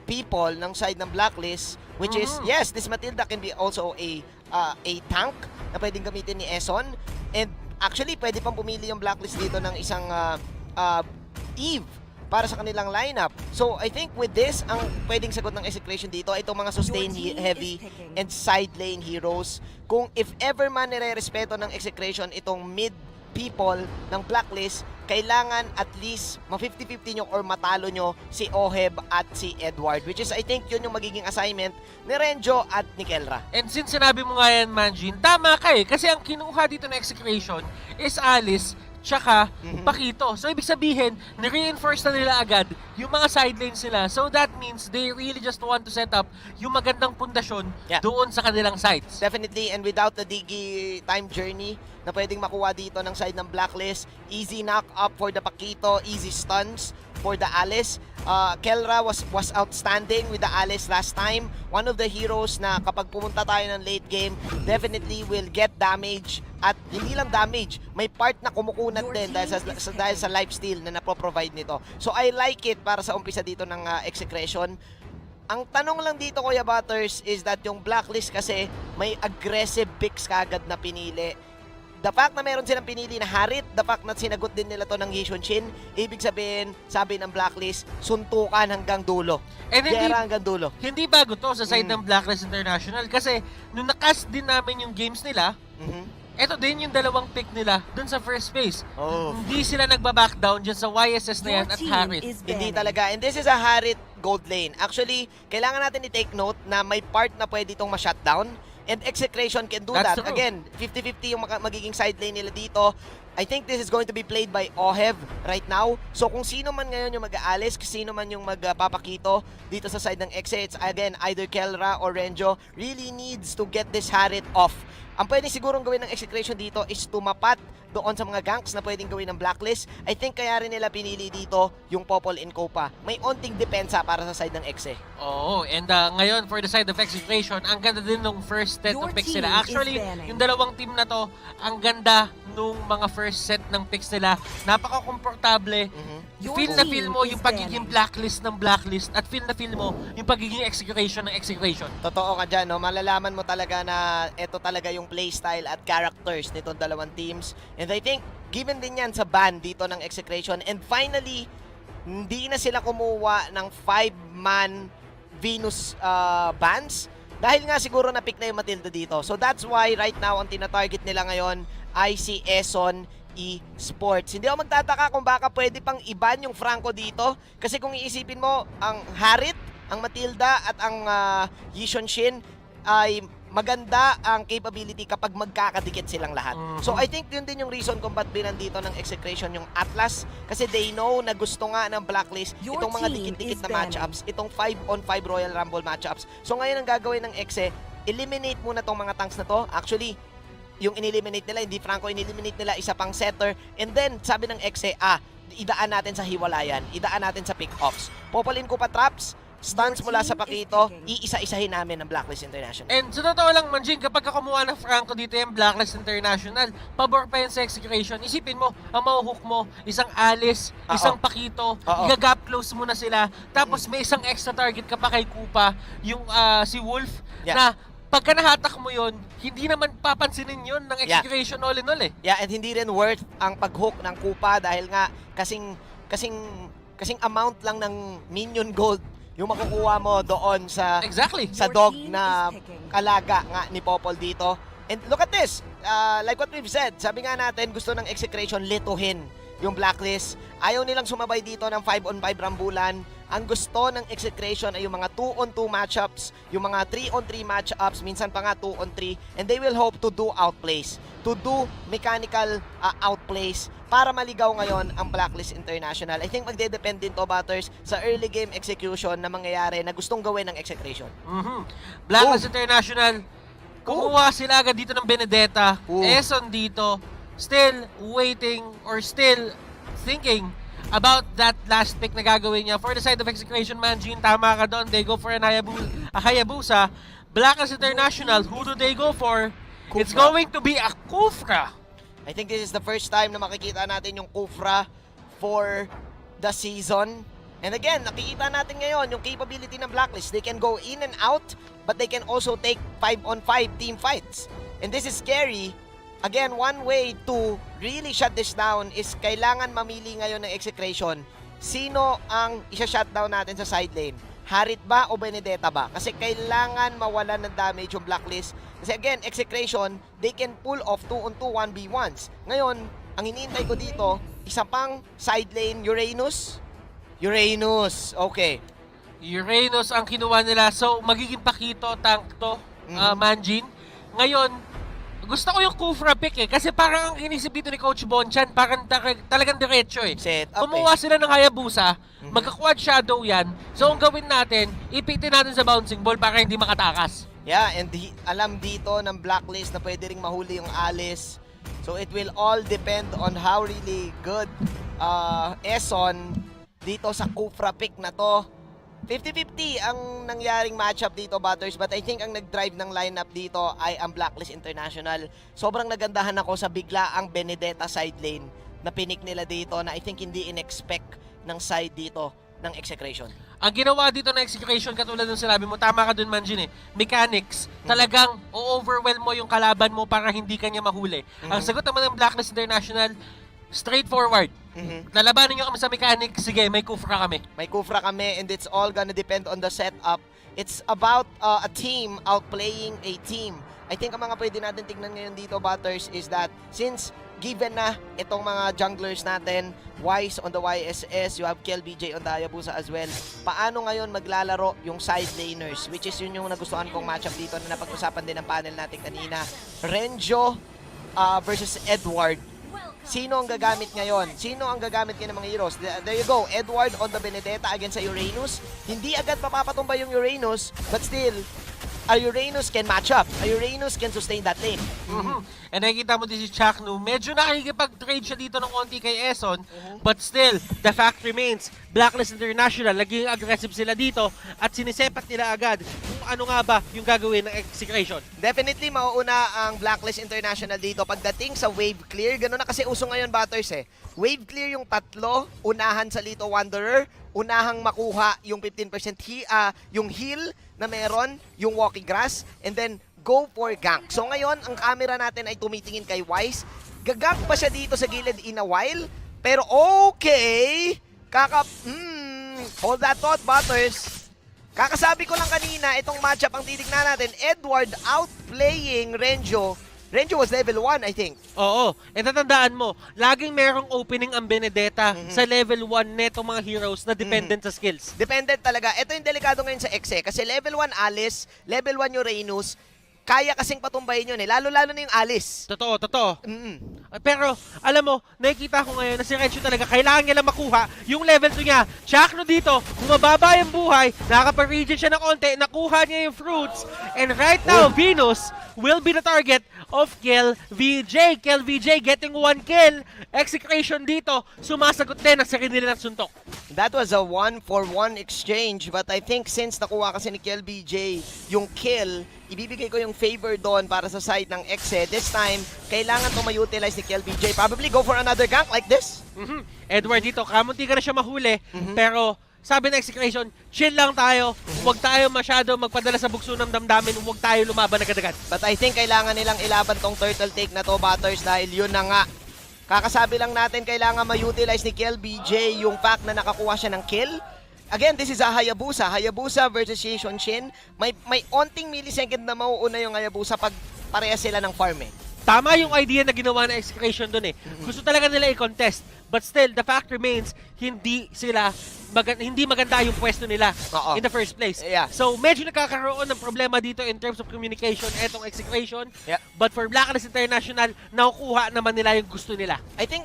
Speaker 1: people ng side ng Blacklist, which is, yes, this Matilda can be also a tank na pwedeng gamitin ni Eson, and actually pwede pang pumili yung Blacklist dito ng isang Eve para sa kanilang lineup. So I think with this, ang pwedeng sagot ng Execration dito ay itong mga sustain heavy and side lane heroes. Kung if ever man nire-respeto ng Execration itong mid people ng Blacklist, kailangan at least ma-50-50 nyo or matalo nyo si Oheb at si Edward, which is I think yun yung magiging assignment ni Renjo at ni Kelra.
Speaker 2: And since sinabi mo nga yan, Manjin, tama ka eh. Kasi ang kinuha dito ng Execration is Alice tsaka Pakito. So ibig sabihin, ni-reinforce na nila agad yung mga side lanes nila. So that means they really just want to set up yung magandang pundasyon doon sa kanilang sides.
Speaker 1: Definitely, and without the Digi time journey na pwedeng makuha dito ng side ng Blacklist, easy knock up for the Pakito, easy stuns for the Alice. Kelra was outstanding with the Alice last time. One of the heroes na kapag pumunta tayo ng late game, definitely will get damage. At hindi lang damage, may part na kumukunat din dahil sa lifesteal na napro-provide nito. So I like it para sa umpisa dito ng Execration. Ang tanong lang dito, Kuya Butters, is that yung Blacklist kasi may aggressive picks kagad na pinili. The fact na meron silang pinili na Harit, the fact na sinagot din nila to ng Yishun-Shin, ibig sabihin, sabi ng Blacklist, suntukan hanggang dulo.
Speaker 2: And
Speaker 1: Gera hanggang dulo.
Speaker 2: Hindi bago to sa side ng Blacklist International kasi nung nakast din namin yung games nila, eto din yung dalawang pick nila dun sa first phase. Hindi sila nagbaback down dyan sa YSS na yan at Harit.
Speaker 1: Hindi talaga. And this is a Harit gold lane. Actually, kailangan natin i-take note na may part na pwede itong ma-shutdown. And Execration can do
Speaker 2: That's
Speaker 1: that.
Speaker 2: true.
Speaker 1: Again, 50-50 yung magiging side lane nila dito. I think this is going to be played by Ohev right now. So kung sino man ngayon yung mag-aalis, kung sino man yung magpapakito dito sa side ng Exe, it's again either Kelra or Renjo, really needs to get this Harit off. Ang pwede sigurong gawin ng Execration dito is tumapat doon sa mga ganks na pwedeng gawin ng Blacklist. I think kaya rin nila pinili dito yung Popol and Copa. May onting depensa para sa side ng Exe.
Speaker 2: Oo, and ngayon for the side of Execration, ang ganda din nung first set ng picks nila. Actually, yung dalawang team na to, ang ganda nung mga first set ng picks nila. Napaka-komportable. Feel na feel mo yung pagiging Blacklist ng Blacklist at feel na feel mo yung pagiging Execration ng Execration.
Speaker 1: Totoo ka dyan, no? Malalaman mo talaga na ito talaga yung playstyle at characters nitong dalawang teams. And I think, given din yan sa ban dito ng Execration. And finally, hindi na sila kumuha ng 5-man Venus bans. Dahil nga siguro na-pick na yung Matilda dito. So that's why right now, ang tina-target nila ngayon ay si Eson Esports. Hindi ako magtataka kung baka pwede pang iban yung Franco dito. Kasi kung iisipin mo, ang Harit, ang Matilda at ang Yishun-Shin ay maganda ang capability kapag magkakadikit silang lahat. So I think yun din yung reason kung ba't binandito ng Execration yung Atlas, kasi they know na gusto nga ng Blacklist itong mga dikit-dikit na matchups, itong 5-on-5 Royal Rumble matchups. So ngayon ang gagawin ng Exe, eliminate muna tong mga tanks na to. Actually, yung in-eliminate nila, hindi Franco, in-eliminate nila isa pang setter, and then sabi ng Exe, idaan natin sa hiwalayan, idaan natin sa pick-offs. Popolin ko pa traps, stuns mula sa Pakito, iisa-isahin namin ng Blacklist International.
Speaker 2: And sa totoo lang, Manjin, kapag kumuha ng Franco dito yung Blacklist International, pabor pa yan sa Execration. Isipin mo, ang mahuhook mo, isang Alice, isang Pakito, i-gap close mo na sila, tapos may isang extra target ka pa kay Kupa, yung si Wolf, na pagka nahatak mo yon, hindi naman papansinin yon ng Execration all in all eh.
Speaker 1: Yeah, and hindi rin worth ang pag-hook ng Kupa dahil nga kasing amount lang ng minion gold yung makukuha mo doon sa dog na kalaga nga ni Popol dito. And look at this, like what we've said, sabi nga natin gusto ng Execration lituhin yung Blacklist. Ayaw nilang sumabay dito ng 5-on-5 rambulan. Ang gusto ng Execration ay yung mga 2-on-2 matchups, yung mga 3-on-3 matchups, minsan pa nga 2-on-3, and they will hope to do outplays, to do mechanical outplays para maligaw ngayon ang Blacklist International. I think magde-depend din to, Butters, sa early game execution na mangyayari na gustong gawin ng Execration.
Speaker 2: Blacklist International, kumuha sila agad dito ng Benedetta. S10 dito, still waiting or still thinking about that last pick na gagawin niya. For the side of Execration, Manjin, tama ka doon. They go for a Hayabusa. Blacklist International, who do they go for?
Speaker 1: Kufra.
Speaker 2: It's going to be a Kufra.
Speaker 1: I think this is the first time na makikita natin yung Kufra for the season. And again, nakikita natin ngayon yung capability ng Blacklist. They can go in and out, but they can also take 5-on-5 team fights. And this is scary. Again, one way to really shut this down is kailangan mamili ngayon ng Execration. Sino ang isa-shutdown natin sa side lane? Harit ba o Benedetta ba? Kasi kailangan mawalan ng damage yung Blacklist. Kasi again, Execration, they can pull off 2-on-2 1v1s. Ngayon, ang hinihintay ko dito, isa pang side lane, Uranus. Okay.
Speaker 2: Uranus ang kinuha nila. So, magiging pakito tank to, Manjin. Ngayon, gusto ko yung Kufra pick kasi parang ang inisip dito ni Coach Bonchan, parang talagang diretso Kumuha sila ng Hayabusa, magka-quad shadow yan. So ang gawin natin, ipitin natin sa bouncing ball para hindi makatakas.
Speaker 1: Yeah, and alam dito ng Blacklist na pwede ring mahuli yung Alice. So it will all depend on how really good S10 dito sa Kufra pick na to. 50-50 ang nangyaring matchup dito, Butters, but I think ang nag-drive ng lineup dito ay ang Blacklist International. Sobrang nagandahan ako sa bigla ang Benedetta side lane na pinik nila dito na I think hindi in-expect ng side dito ng Execration.
Speaker 2: Ang ginawa dito ng Execration, katulad ng sinabi mo, tama ka dun, Manjin Mechanics, talagang o-overwhelm mo yung kalaban mo para hindi kanya mahuli. Ang sagot naman ng Blacklist International, straightforward. Lalabanan nyo kami sa mechanics, sige, may Kufra kami.
Speaker 1: May Kufra kami, and it's all gonna depend on the setup. It's about a team outplaying a team. I think ang mga pwede natin tignan ngayon dito, Butters, is that since given na itong mga junglers natin, Wise on the YSS, you have KLBJ on the Hayabusa as well, paano ngayon maglalaro yung side laners, which is yun yung nagustuhan kong matchup dito na napag-usapan din ng panel natin kanina. Renjo versus Edward. Sino ang gagamit ngayon? Sino ang gagamit ngayon ng mga heroes? There you go. Edward on the Benedetta against sa Uranus. Hindi agad mapapatumba yung Uranus, but still, a Uranus can match up. A Uranus can sustain that lane.
Speaker 2: And nakikita mo din si Chaknu, medyo nakikipag-trade siya dito ng konti kay S10, but still, the fact remains, Blacklist International, naging aggressive sila dito at sinisepat nila agad kung ano nga ba yung gagawin ng Execration.
Speaker 1: Definitely, mauuna ang Blacklist International dito. Pagdating sa wave clear, gano'n na kasi uso ngayon, Butters Wave clear yung tatlo, unahan sa Lito Wanderer, unahang makuha yung 15% yung heal na meron, yung walking grass, and then go for gank. So ngayon, ang camera natin ay tumitingin kay Wise. Gagank pa siya dito sa gilid in a while, pero okay, hold that thought, Butters. Kakasabi ko lang kanina, itong matchup ang titignan natin, Edward outplaying Renjo. Renjo was level 1, I think.
Speaker 2: Oo. E tatandaan mo, laging merong opening ang Benedetta sa level 1 netong mga heroes na dependent sa skills.
Speaker 1: Dependent talaga. Ito yung delikado ngayon sa Exe. Kasi level 1 Alice, level 1 Uranus, kaya kasing patumbayin yun Lalo-lalo na yung Alice.
Speaker 2: Totoo. Pero, alam mo, nakikita ko ngayon na si Renjo talaga, kailangan niya lang makuha yung level 2 niya. Chakno dito, kung mababa yung buhay, nakakapag-regen siya ng konti, nakuha niya yung fruits, and right now, Venus will be the target of KLVJ. KLVJ getting 1 kill. Execration dito, sumasagot din ang sarili nilang suntok.
Speaker 1: That was a 1-for-1 exchange, but I think since nakuha kasi ni KLBJ yung kill, ibibigay ko yung favor doon para sa side ng Exe. This time, kailangan to ma-utilize ni KLBJ. Probably go for another gank like this.
Speaker 2: Edward dito, kamunti ka na siya mahuli, pero sabi ng Execration, chill lang tayo, huwag tayo masyado magpadala sa bugso ng damdamin, huwag tayo lumaban agad-agad.
Speaker 1: But I think kailangan nilang ilaban tong turtle take na to, Butters, dahil yun na nga. Kakasabi lang natin, kailangan ma-utilize ni KLBJ yung fact na nakakuha siya ng kill. Again, this is a Hayabusa. Hayabusa versus Shin. May onting millisecond na mauuna yung Hayabusa pag pareha sila ng farm
Speaker 2: tama yung idea na ginawa na execution dun eh. Gusto talaga nila i-contest. But still, the fact remains, hindi maganda yung pwesto nila in the first place. So, medyo nakakaroon ng problema dito in terms of communication etong execution. But for Blacklist International, nakukuha naman nila yung gusto nila.
Speaker 1: I think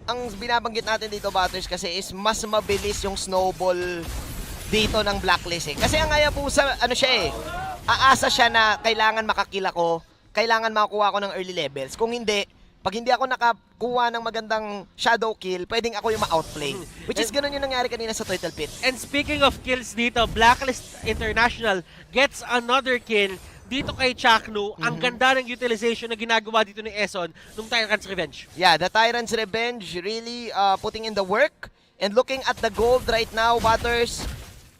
Speaker 1: ang binabanggit natin dito, Butters, kasi is mas mabilis yung snowball dito ng Blacklist eh. Kasi ang Hayabusa, aasa siya na kailangan makakila ko, kailangan makakuha ko ng early levels. Kung hindi, pag hindi ako nakakuha ng magandang shadow kill, pwedeng ako yung ma-outplay. Which is ganun yung nangyari kanina sa Turtle Pit.
Speaker 2: And speaking of kills dito, Blacklist International gets another kill dito kay Chakno. Ang ganda ng utilization na ginagawa dito ni Eson nung Tyrant's Revenge.
Speaker 1: Yeah, the Tyrant's Revenge really putting in the work. And looking at the gold right now, Butters,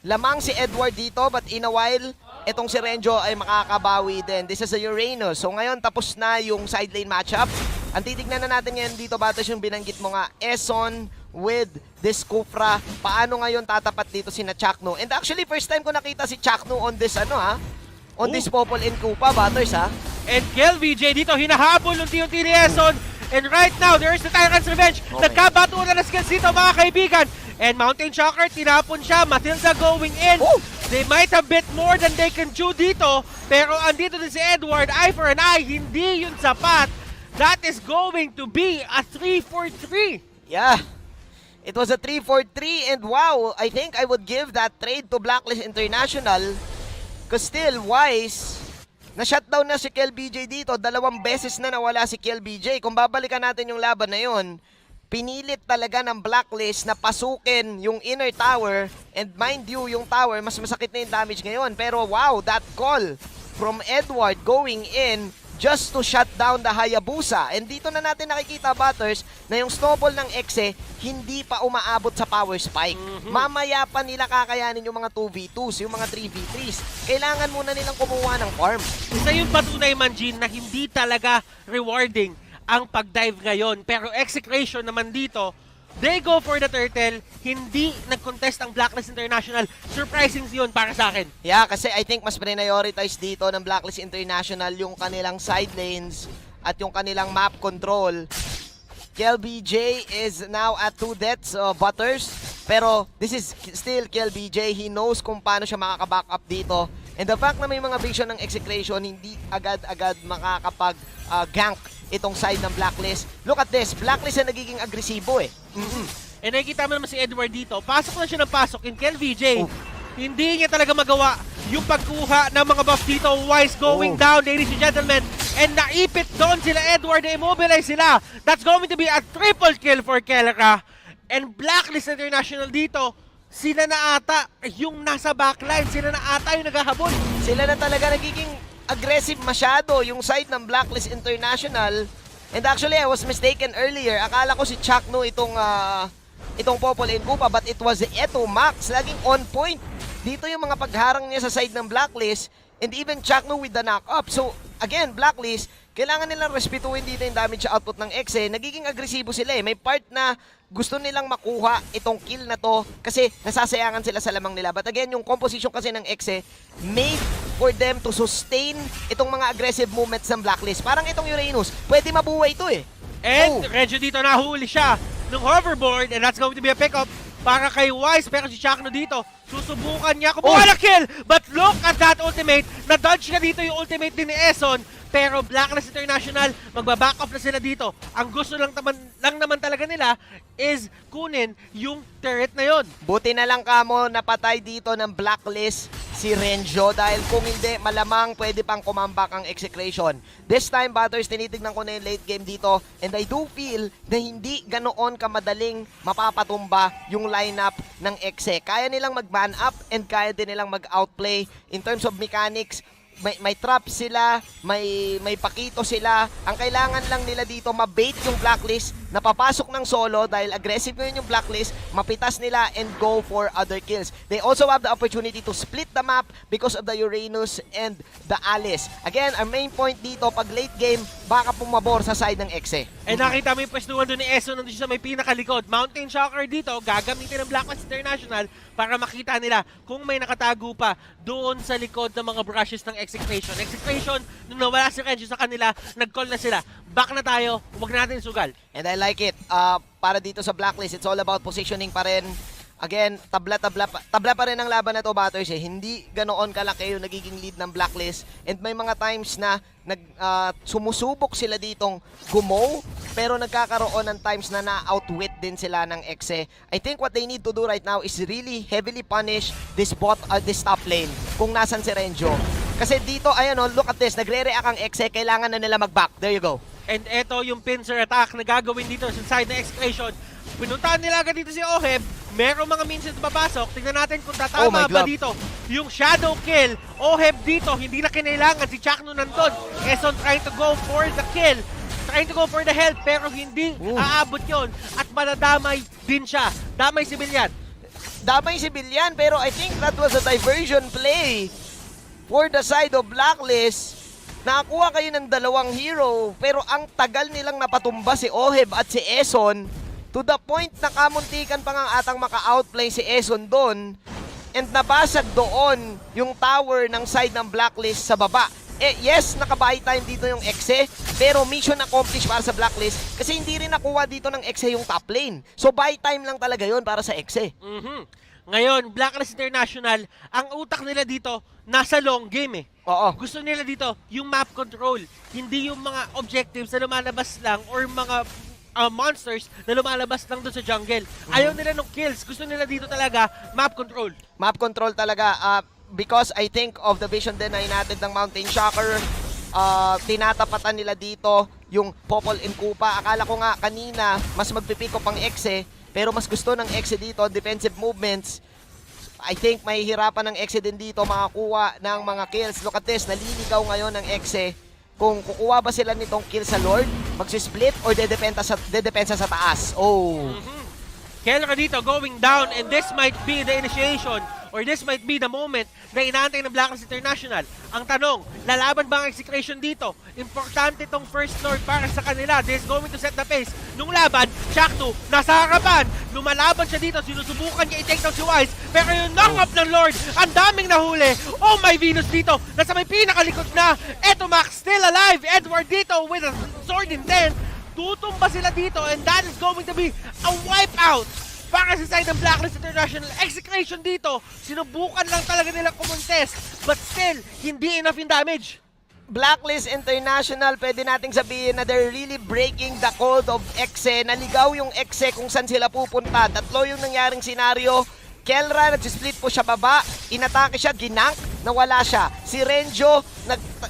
Speaker 1: lamang si Edward dito, but in a while, itong si Renjo ay makakabawi din. This is a Uranus. So ngayon, tapos na yung side lane matchup. Ang titignan na natin ngayon dito, Butters, yung binanggit mo nga, Eson with this Kufra. Paano ngayon tatapat dito si Chakno? And actually, first time ko nakita si Chakno on this, on this Popol and Kupa, Butters,
Speaker 2: And KelVJ dito, hinahabol unti-unti ni Eson. And right now, there is the Tyrant's Revenge. Nagkabatuan na skills dito, mga kaibigan. And Mountain Shocker, tinapon siya. Matilda going in. They might have bit more than they can chew dito. Pero andito din si Edward. Eye for an eye. Hindi yun sapat. That is going to be a 3-4-3.
Speaker 1: Yeah. It was a 3-4-3. And wow, I think I would give that trade to Blacklist International. Because still, Wise, na-shutdown na si KelBJ dito. 2 beses na nawala si KelBJ. Kung babalikan natin yung laban na yun, pinilit talaga ng Blacklist na pasukin yung inner tower. And mind you, yung tower, mas masakit na yung damage ngayon. Pero wow, that call from Edward going in just to shut down the Hayabusa. And dito na natin nakikita, Butters, na yung snowball ng Exe hindi pa umaabot sa power spike. Mamaya pa nila kakayanin yung mga 2v2s, yung mga 3v3s. Kailangan muna nilang kumuha ng farm.
Speaker 2: Isa yung patunay, Manjin, na hindi talaga rewarding ang pag-dive ngayon. Pero execution naman dito, they go for the turtle. Hindi nag-contest ang Blacklist International. Surprising yun para sa akin.
Speaker 1: Yeah, kasi I think mas prioritize dito ng Blacklist International yung kanilang side lanes at yung kanilang map control. KelBJ is now at 2 deaths, Butters. Pero this is still KelBJ. He knows kung paano siya makaka-back up dito. And the fact na may mga vision ng execution, hindi agad-agad makakapag-gank itong side ng Blacklist. Look at this, Blacklist na nagiging agresibo eh.
Speaker 2: And nakikita mo naman si Edward dito, pasok na siya ng pasok in KelVJ. Hindi niya talaga magawa yung pagkuha ng mga buff dito. Wise going down, ladies and gentlemen. And naipit doon sila Edward, na-immobilize sila. That's going to be a triple kill for Kelra. And Blacklist International dito, sila na ata yung nasa backline, sila na ata yung naghahabol.
Speaker 1: Sila na talaga nagiging aggressive masyado yung side ng Blacklist International. And actually, I was mistaken earlier. Akala ko si Chakno itong Popol and Kupa, but it was Eto Max. Laging on point. Dito yung mga pagharang niya sa side ng Blacklist, and even Chakno with the knock-up. So, again, Blacklist, kailangan nilang respetuhin dito yung damage output ng Exe. Nagiging agresibo sila eh. May part na gusto nilang makuha itong kill na to kasi nasasayangan sila sa lamang nila. But again, yung composition kasi ng Exe made for them to sustain itong mga aggressive movements ng Blacklist. Parang itong Uranus, pwede mabuhay ito eh.
Speaker 2: And Regio dito nahuli siya ng hoverboard, and that's going to be a pickup para kay Wise. Pero si Chakno dito, susubukan niya kumuha ng kill. But look at that ultimate. Na-dodge na dito yung ultimate din ni Eson. Pero Blacklist International, magbaback off na sila dito. Ang gusto lang naman talaga nila is kunin yung turret na yon.
Speaker 1: Buti na lang kamo napatay dito ng Blacklist si Renjo dahil kung hindi, malamang pwede pang kumambak ang execution. This time, Butters, tinitignan ko na yung late game dito, and I do feel na hindi ganoon kamadaling mapapatumba yung lineup ng Exe. Kaya nilang mag-man up and kaya din nilang mag-outplay in terms of mechanics. May trap sila, may pakito sila. Ang kailangan lang nila dito, mabait yung Blacklist na napapasok ng solo dahil aggressive ngayon yung Blacklist, mapitas nila and go for other kills. They also have the opportunity to split the map because of the Uranus and the Alice. Again, our main point dito, pag late game, baka pumabor sa side ng Exe.
Speaker 2: And nakita mo yung pwestuhan doon ni Eso nandun siya sa may pinakalikod. Mountain Shocker dito, gagamitin ng Blacklist International para makita nila kung may nakatago pa doon sa likod ng mga brushes ng Execration. Execration, nung nawala si Renji sa kanila, nag-call na sila. Back na tayo, huwag natin sugal.
Speaker 1: And I like it. Para dito sa Blacklist, it's all about positioning pa rin. Again, tabla pa rin ang laban na to, Batters. Hindi ganoon kalaki yung nagiging lead ng Blacklist. And may mga times na sumusubok sila ditong gumow, pero nagkakaroon ng times na na-outwit din sila ng Exe. I think what they need to do right now is really heavily punish this top lane kung nasan si Renjo. Kasi dito, ayan o, look at this, nagre-react ang Exe, kailangan na nila mag-back. There you go.
Speaker 2: And eto yung pincer attack na gagawin dito sa side ng Execration. Pinuntahan nila agad dito si Oheb. Merong mga means na papasok. Tingnan natin kung tatama ba dito. Yung shadow kill. Oheb dito, hindi na kinailangan. Si Chakno nandun. Eson trying to go for the kill. Trying to go for the help, pero hindi aabot yon. At madadamay din siya. Damay si Bilyan.
Speaker 1: Damay si Bilyan, pero I think that was a diversion play for the side of Blacklist. Nakakuha kayo ng dalawang hero, pero ang tagal nilang napatumba si Oheb at si Eson to the point na kamuntikan pa nga atang maka-outplay si Eson doon and nabasag doon yung tower ng side ng Blacklist sa baba. Yes, nakabuy time dito yung Exe, pero mission accomplished para sa Blacklist kasi hindi rin nakuha dito ng Exe yung top lane. So buy time lang talaga yon para sa Exe.
Speaker 2: Ngayon, Blacklist International, ang utak nila dito, nasa long game eh.
Speaker 1: Oo.
Speaker 2: Gusto nila dito yung map control, hindi yung mga objectives na lumalabas lang or mga monsters na lumalabas lang doon sa jungle. Ayaw nila ng kills. Gusto nila dito talaga map control.
Speaker 1: Map control talaga. Because I think of the vision din na inatid ng Mountain Shocker, tinatapatan nila dito yung Popol and Kupa. Akala ko nga kanina mas magpipick up ang Exe, pero mas gusto ng Exe dito, defensive movements. I think mahihirapan ng Exe din dito makakuha ng mga kills. Look at this, naliligaw ngayon ng Exe kung kukuha ba sila nitong kill sa Lord, magsisplit or dedepensa sa taas.
Speaker 2: Kelra dito going down, and this might be the initiation or this might be the moment na inaantay ng Blacklist International. Ang tanong, lalaban ba ang Execration dito? Importante itong first Lord para sa kanila. This is going to set the pace. Nung laban, Chakno nasa harapan. Lumalaban siya dito, sinusubukan niya i-take down si Wise, pero yung knock-up ng Lord, ang daming nahuli. Oh my Venus dito, nasa may pinakalikod na. Eto Max, still alive. Edward dito with a sword in 10. Tutumba sila dito, and that is going to be a wipeout para sa side ng Blacklist International. Execration dito, sinubukan lang talaga nila kumontes, but still, hindi enough in damage.
Speaker 1: Blacklist International, pwede nating sabihin na they're really breaking the code of Exe. Naligaw yung Exe kung saan sila pupunta. Tatlo yung nangyaring senaryo. Kelra, nag-split po siya baba, inatake siya, ginank, nawala siya. Si Renjo,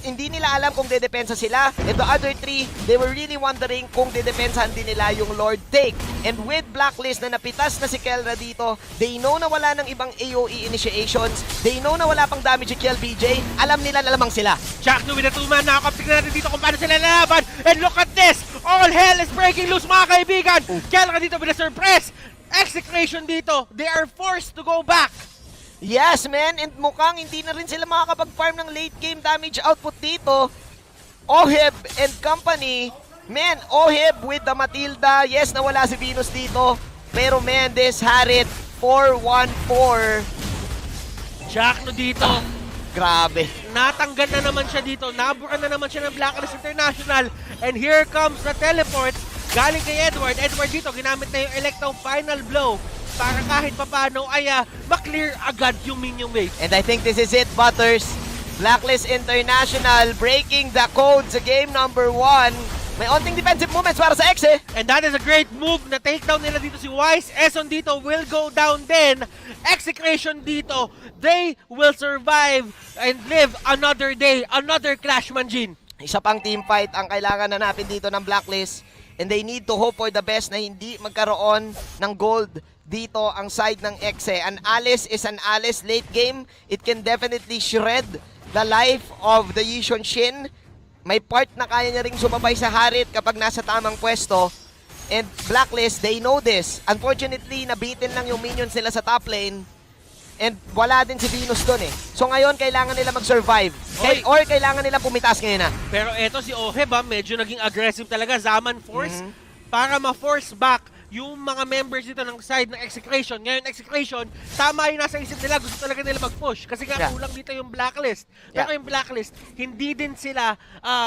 Speaker 1: hindi nila alam kung dedepensa sila. And the other three, they were really wondering kung dedepensahan din nila yung Lord take. And with Blacklist na napitas na si Kelra dito, they know na wala ng ibang AoE initiations, they know na wala pang damage si Kill BJ, alam nila na lamang sila.
Speaker 2: Chakno with a two-man knock-up, tignan natin dito kung paano sila lalaban. And look at this, all hell is breaking loose mga kaibigan. Kelra dito with a surprise. Execration dito, they are forced to go back.
Speaker 1: Yes, man, and mukhang hindi na rin sila makakapag-farm ng late game damage output dito. Oheb and company, man, Oheb with the Matilda. Yes, nawala si Venus dito, pero man, this Harit 4-1-4.
Speaker 2: Chakno dito,
Speaker 1: grabe.
Speaker 2: Natanggal na naman siya dito, nabukan na naman siya ng Blacklist International, and here comes the teleport. Galing kay Edward. Edward dito, ginamit na yung Electro Final Blow para kahit papano ay maklear agad yung minion wave.
Speaker 1: And I think this is it, Butters. Blacklist International breaking the code sa game number 1. May onting defensive movements para sa Exe.
Speaker 2: And that is a great move na takedown nila dito si Wise. Eson dito will go down din. Execration dito, they will survive and live another day, another Clash Manjin.
Speaker 1: Isa pang team fight ang kailangan hanapin dito ng Blacklist. And they need to hope for the best na hindi magkaroon ng gold dito ang side ng Exe. An Alice is an Alice. Late game, it can definitely shred the life of the Yishun Shin. May part na kaya niya ring sumabay sa Harit kapag nasa tamang pwesto. And Blacklist, they know this. Unfortunately, nabitin lang yung minions nila sa top lane. And wala din si Venus doon eh. So ngayon, kailangan nila mag-survive. Or kailangan nila pumitas ngayon na.
Speaker 2: Pero eto si Oheb medyo naging aggressive talaga. Zaman force para ma-force back yung mga members dito ng side ng Execration. Ngayon, Execration, tama yung nasa isip nila. Gusto talaga nila mag-push. Kasi nga kulang dito yung Blacklist. Pero yung Blacklist, hindi din sila,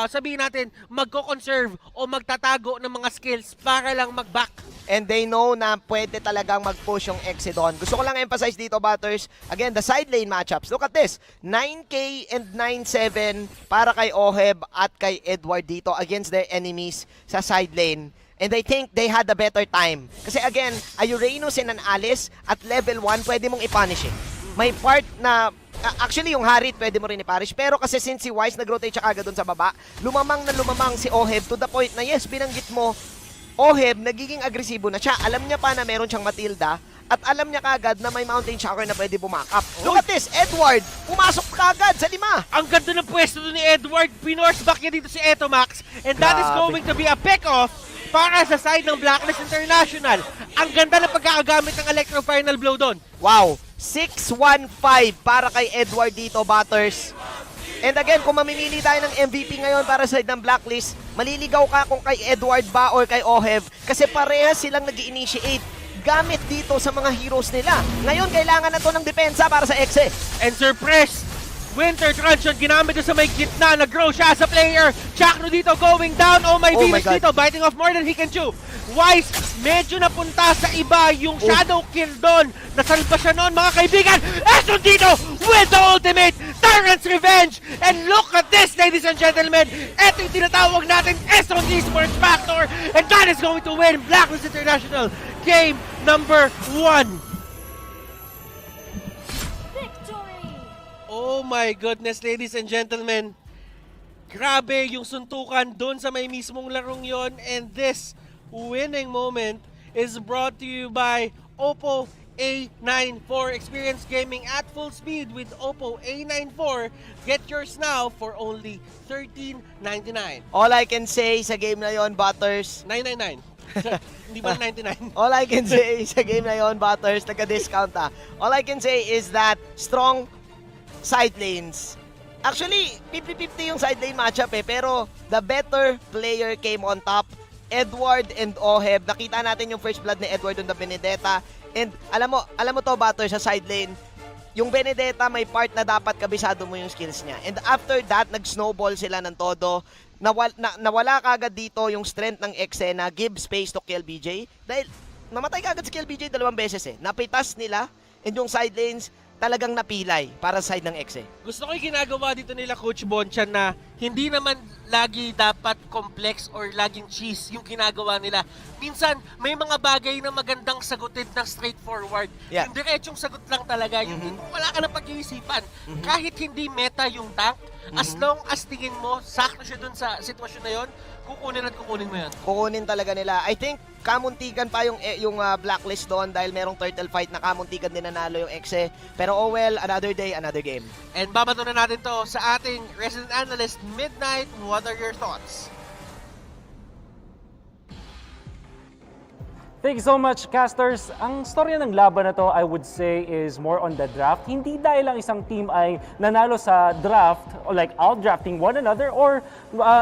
Speaker 2: sabihin natin, magko-conserve o magtatago ng mga skills para lang mag-back.
Speaker 1: And they know na pwede talagang mag-push yung Exodon. Gusto ko lang emphasize dito, Butters. Again, the side lane matchups. Look at this. 9K and 9-7 para kay Oheb at kay Edward dito against their enemies sa side lane. And I think they had a better time. Kasi again, a Uranus and an Alice at level 1, pwede mong i-punish eh. May part na, actually yung Harit pwede mo rin i-punish. Pero kasi since si Wise nag-rotate siya kagad dun sa baba, lumamang na lumamang si Oheb to the point na yes, binanggit mo, Oheb, nagiging agresibo na siya. Alam niya pa na meron siyang Matilda at alam niya kagad na may Mountain Chakra na pwede bumakap. Look at this, Edward, pumasok kagad sa 5.
Speaker 2: Ang ganda ng pwesto ni Edward. Pinorse back niya dito si Etomax. And that is going to be a pick-off para sa side ng Blacklist International. Ang ganda ng pagkakagamit ng Electro Final Blow doon.
Speaker 1: Wow, 6-1-5 para kay Edward dito, Butters. And again, kung mamimili tayo ng MVP ngayon para sa side ng Blacklist, maliligaw ka kung kay Edward ba or kay Oheb kasi parehas silang nag-initiate gamit dito sa mga heroes nila. Ngayon, kailangan na to ng depensa para sa Exe.
Speaker 2: And surprise! Winter Truncheon, ginamit doon sa may gitna, nag-grow siya as a player. Chakno dito going down. Oh my Venus dito, biting off more than he can chew. Wise, medyo napunta sa iba yung shadow kill doon. Nasalba siya noon, mga kaibigan. S10 dito with the ultimate Tyrant's Revenge. And look at this, ladies and gentlemen. Ito yung tinatawag natin S10 Esports Factor. And that is going to win Blacklist International game number 1. Oh my goodness, ladies and gentlemen. Grabe yung suntukan doon sa may mismong larong yon. And this winning moment is brought to you by Oppo A94. Experience gaming at full speed with Oppo A94. Get yours now for only $13.99.
Speaker 1: All I can say sa game na yon, Butters.
Speaker 2: $9.99. Hindi ba 99?
Speaker 1: All I can say sa game na yon, Butters, nagka-discount All I can say is that strong side lanes. Actually, 50-50 yung side lane matchup pero the better player came on top. Edward and Oheb. Nakita natin yung first blood ni Edward on the Benedetta. And alam mo to, Butter, sa side lane, yung Benedetta may part na dapat kabisado mo yung skills niya. And after that, nag-snowball sila ng todo. Nawala kagad dito yung strength ng Exe na give space to kill BJ. Dahil namatay kagad si kill BJ 2 beses eh. Napitas nila and yung side lanes talagang napilay para sa side ng Exe.
Speaker 2: Gusto ko yung ginagawa dito nila Coach Bonchan na hindi naman lagi dapat complex or laging cheese yung ginagawa nila. Minsan, may mga bagay na magandang sagutin ng straightforward.
Speaker 1: Yeah.
Speaker 2: Yung diretsong sagot lang talaga, yung wala ka na pag-iisipan. Kahit hindi meta yung tank, as long as tingin mo, sakto siya dun sa sitwasyon na yon, kukunin mo yan.
Speaker 1: Kukunin talaga nila. I think kamuntikan pa yung Blacklist doon dahil merong turtle fight na kamuntikan din nanalo yung Exe. Pero oh well, another day, another game.
Speaker 2: And babato na natin to sa ating resident analyst, Midnight. What are your thoughts?
Speaker 11: Thank you so much, casters. Ang storya ng laban na to, I would say, is more on the draft. Hindi dahil lang isang team ay nanalo sa draft, or like out-drafting one another, or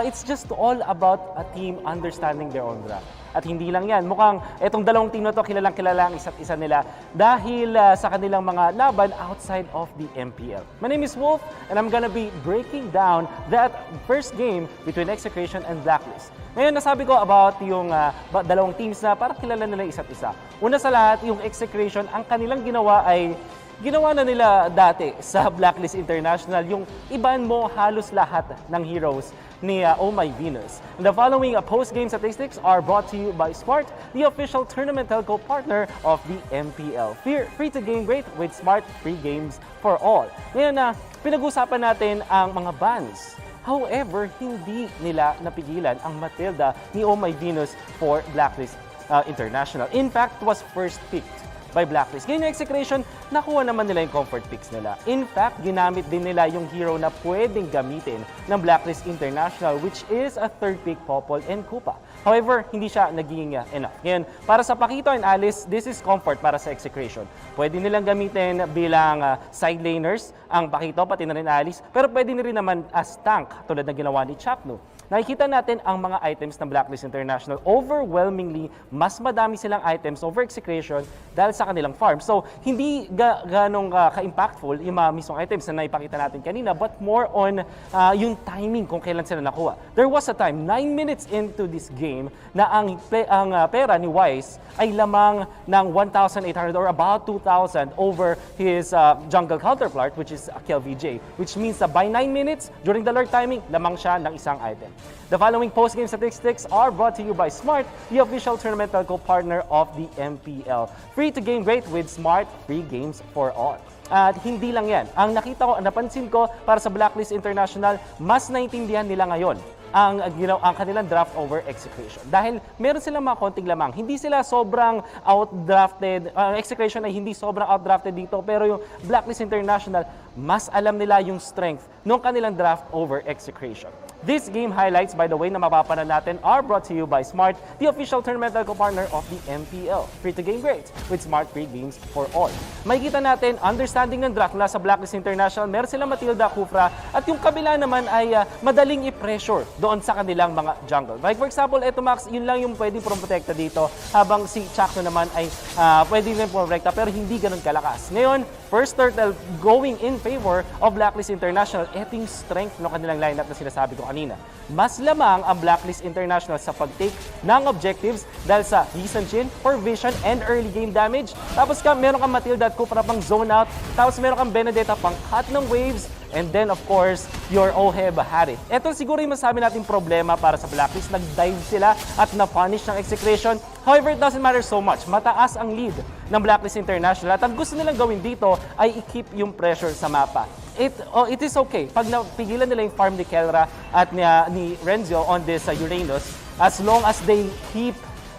Speaker 11: it's just all about a team understanding their own draft. At hindi lang yan. Mukhang itong dalawang team na to, kilalang-kilala ang isa't isa nila dahil sa kanilang mga laban outside of the MPL. My name is Wolf, and I'm gonna be breaking down that first game between Execration and Blacklist. Ngayon, nasabi ko about yung dalawang teams na parang kilala nila isa't isa. Una sa lahat, yung Execration, ang kanilang ginawa ay ginawa na nila dati sa Blacklist International, yung iban mo halos lahat ng heroes ni Oh My Venus. And the following post-game statistics are brought to you by Smart, the official tournament telco partner of the MPL. Free to game great with Smart free games for all. Ngayon na, pinag-usapan natin ang mga bans. However, hindi nila napigilan ang Matilda ni Oh My Venus for Blacklist International. In fact, it was first picked by Blacklist. Ngayon yung Execration, nakuha naman nila yung comfort picks nila. In fact, ginamit din nila yung hero na pwedeng gamitin ng Blacklist International, which is a third pick, Popol and Koopa. However, hindi siya naging enough. Ngayon, para sa Pakito and Alice, this is comfort para sa Execration. Pwede nilang gamitin bilang side laners ang Pakito, pati na rin Alice, pero pwede na rin naman as tank, tulad ng ginawa ni Chapno. Nakikita natin ang mga items ng Blacklist International. Overwhelmingly, mas madami silang items over Execration dahil sa kanilang farm. So, hindi ganong ka-impactful yung mga mismong items na naipakita natin kanina, but more on yung timing kung kailan sila nakuha. There was a time, 9 minutes into this game, na ang pera ni Wise ay lamang ng 1,800 or about 2,000 over his jungle counterpart, which is Kel VJ, which means that by 9 minutes, during the Lord timing, lamang siya ng isang item. The following post-game statistics are brought to you by Smart, the official tournament telco partner of the MPL. Free to game great with Smart, free games for all. At hindi lang yan. Ang nakita ko, napansin ko para sa Blacklist International, mas naintindihan nila ngayon ang kanilang draft over Execration. Dahil meron silang mga konting lamang. Hindi sila sobrang outdrafted. Execration ay hindi sobrang outdrafted dito. Pero yung Blacklist International, mas alam nila yung strength ng kanilang draft over Execration. These game highlights, by the way, na mapapanood natin are brought to you by Smart, the official tournament telco partner of the MPL. Free to game great with Smart free games for all. Makikita natin, understanding ng draft mula sa Blacklist International, meron silang Matilda, Kufra, at yung kabila naman ay madaling i-pressure doon sa kanilang mga jungle. Like for example, eto Max, yun lang yung pwedeng protekta dito, habang si Chakno naman ay pwede rin protekta pero hindi ganun kalakas. Ngayon, first turtle going in favor of Blacklist International, eto yung strength ng kanilang lineup na sinasabi ko kanina. Mas lamang ang Blacklist International sa pag-take ng objectives dahil sa Decent Chin for vision and early game damage. Tapos meron kang Matilda at Kufra pang zone out. Tapos meron kang Benedetta pang cut ng waves. And then, of course, your Ohe Bahari. Ito siguro yung masabi natin problema para sa Blacklist. Nag-dive sila at na-punish ng Execration. However, it doesn't matter so much. Mataas ang lead ng Blacklist International. At ang gusto nilang gawin dito ay i-keep yung pressure sa mapa. It is okay. Pag napigilan nila yung farm ni Kelra at ni Renzo on this Uranus, as long as they keep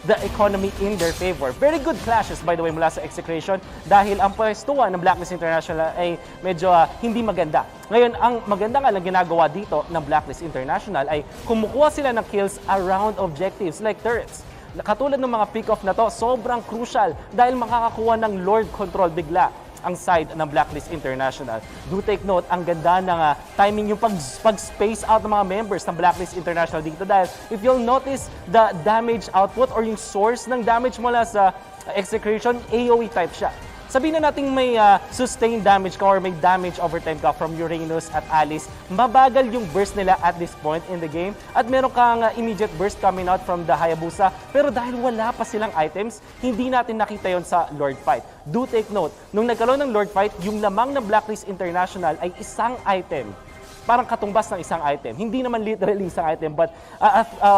Speaker 11: the economy in their favor. Very good clashes, by the way, mula sa Execration dahil ang pwestuhan ng Blacklist International ay medyo hindi maganda. Ngayon, ang maganda nga lang ginagawa dito ng Blacklist International ay kumukuha sila ng kills around objectives like turrets. Katulad ng mga pick-off na to, sobrang crucial dahil makakakuha ng Lord Control bigla ang side ng Blacklist International. Do take note, ang ganda ng timing yung pag-space out ng mga members ng Blacklist International dito dahil if you'll notice the damage output or yung source ng damage mula sa Execration, AoE type siya. Sabihin na natin may sustained damage ka or may damage over time ka from Uranus at Alice, mabagal yung burst nila at this point in the game at meron kang immediate burst coming out from the Hayabusa pero dahil wala pa silang items, hindi natin nakita yon sa Lord Fight. Do take note, nung nagkaroon ng Lord Fight, yung lamang ng Blacklist International ay isang item. Parang katumbas ng isang item. Hindi naman literally isang item, but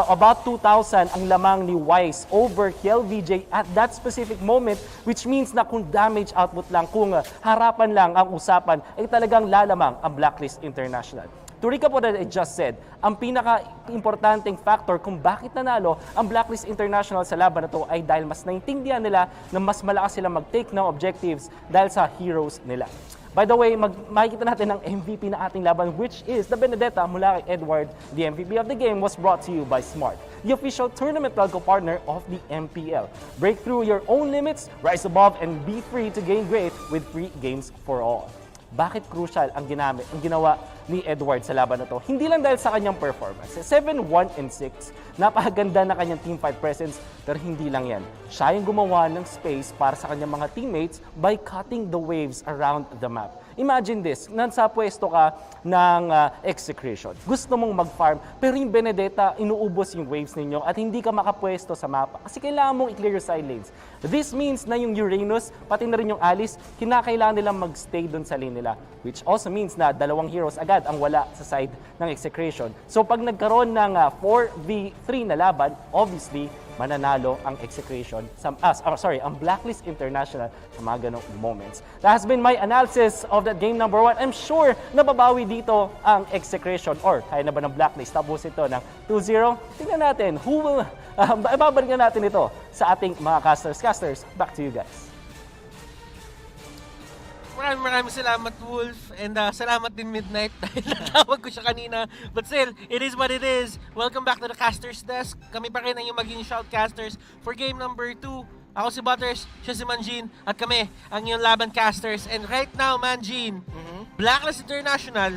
Speaker 11: about 2,000 ang lamang ni Wise over Kel VJ at that specific moment, which means na kung damage output lang, kung harapan lang ang usapan, ay talagang lalamang ang Blacklist International. To recap what I just said, ang pinaka-importanting factor kung bakit nanalo ang Blacklist International sa laban na to ay dahil mas naintindihan nila na mas malakas sila mag-take ng objectives dahil sa heroes nila. By the way, makikita natin ang MVP na ating laban, which is the Benedetta mula kay Edward. The MVP of the game was brought to you by Smart, the official tournament telco partner of the MPL. Break through your own limits, rise above, and be free to gain great with free games for all. Bakit crucial ang ginawa ni Edward sa laban na to? Hindi lang dahil sa kanyang performance. 7-1-6, napakaganda na kanyang teamfight presence, pero hindi lang yan. Siya yung gumawa ng space para sa kanyang mga teammates by cutting the waves around the map. Imagine this, nasa pwesto ka ng Execration. Gusto mong mag-farm, pero yung Benedetta, inuubos yung waves ninyo at hindi ka makapwesto sa mapa kasi kailangan mong i-clear your side lanes. This means na yung Uranus, pati na rin yung Alice, kinakailangan nilang mag-stay dun sa lane nila. Which also means na dalawang heroes agad ang wala sa side ng Execration. So pag nagkaroon ng 4v3 na laban, obviously, mananalo ang Execration, ang Blacklist International sa mga ganong moments. That has been my analysis of that game number 1. I'm sure nababawi dito ang Execration or kaya na ba ng Blacklist. Tapos ito ng 2-0. Tingnan natin, who will, ibabalik na natin ito sa ating mga casters. Back to you guys.
Speaker 2: Maraming salamat, Wolf. And salamat din, Midnight, dahil natawag ko siya kanina. But still, it is what it is. Welcome back to the Casters Desk. Kami pa rin ang yung maging shoutcasters for game number 2. Ako si Butters, siya si Manjin, at kami ang yung laban casters. And right now, Manjin, Blacklist International,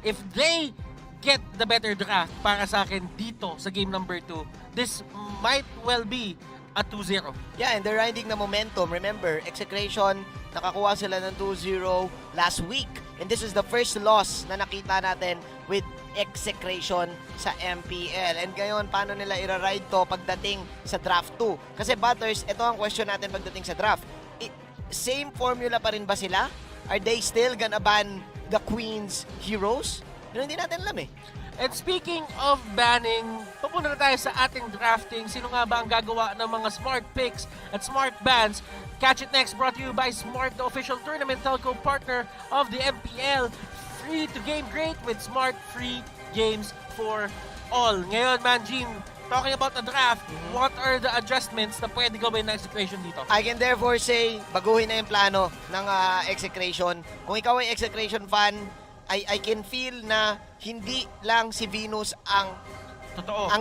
Speaker 2: if they get the better draft para sa akin dito sa game number 2, this might well be a 2-0.
Speaker 1: Yeah, and they're riding the momentum. Remember, Execration, nakakuha sila ng 2-0 last week. And this is the first loss na nakita natin with Execration sa MPL. And ngayon, paano nila ira-ride to pagdating sa draft 2? Kasi Butters, ito ang question natin pagdating sa draft. Same formula pa rin ba sila? Are they still gonna ban the Queen's heroes? Pero hindi natin alam eh.
Speaker 2: And speaking of banning, papunta na tayo sa ating drafting. Sino nga ba ang gagawa ng mga smart picks at smart bans? Catch it next, brought to you by Smart, the official tournament telco partner of the MPL. Free to game great with smart free games for all. Ngayon, Manjin, talking about the draft, what are the adjustments na pwede gawin ng Execration dito?
Speaker 1: I can therefore say, baguhin na yung plano ng Execration. Kung ikaw ay Execration fan, I can feel na hindi lang si Venus ang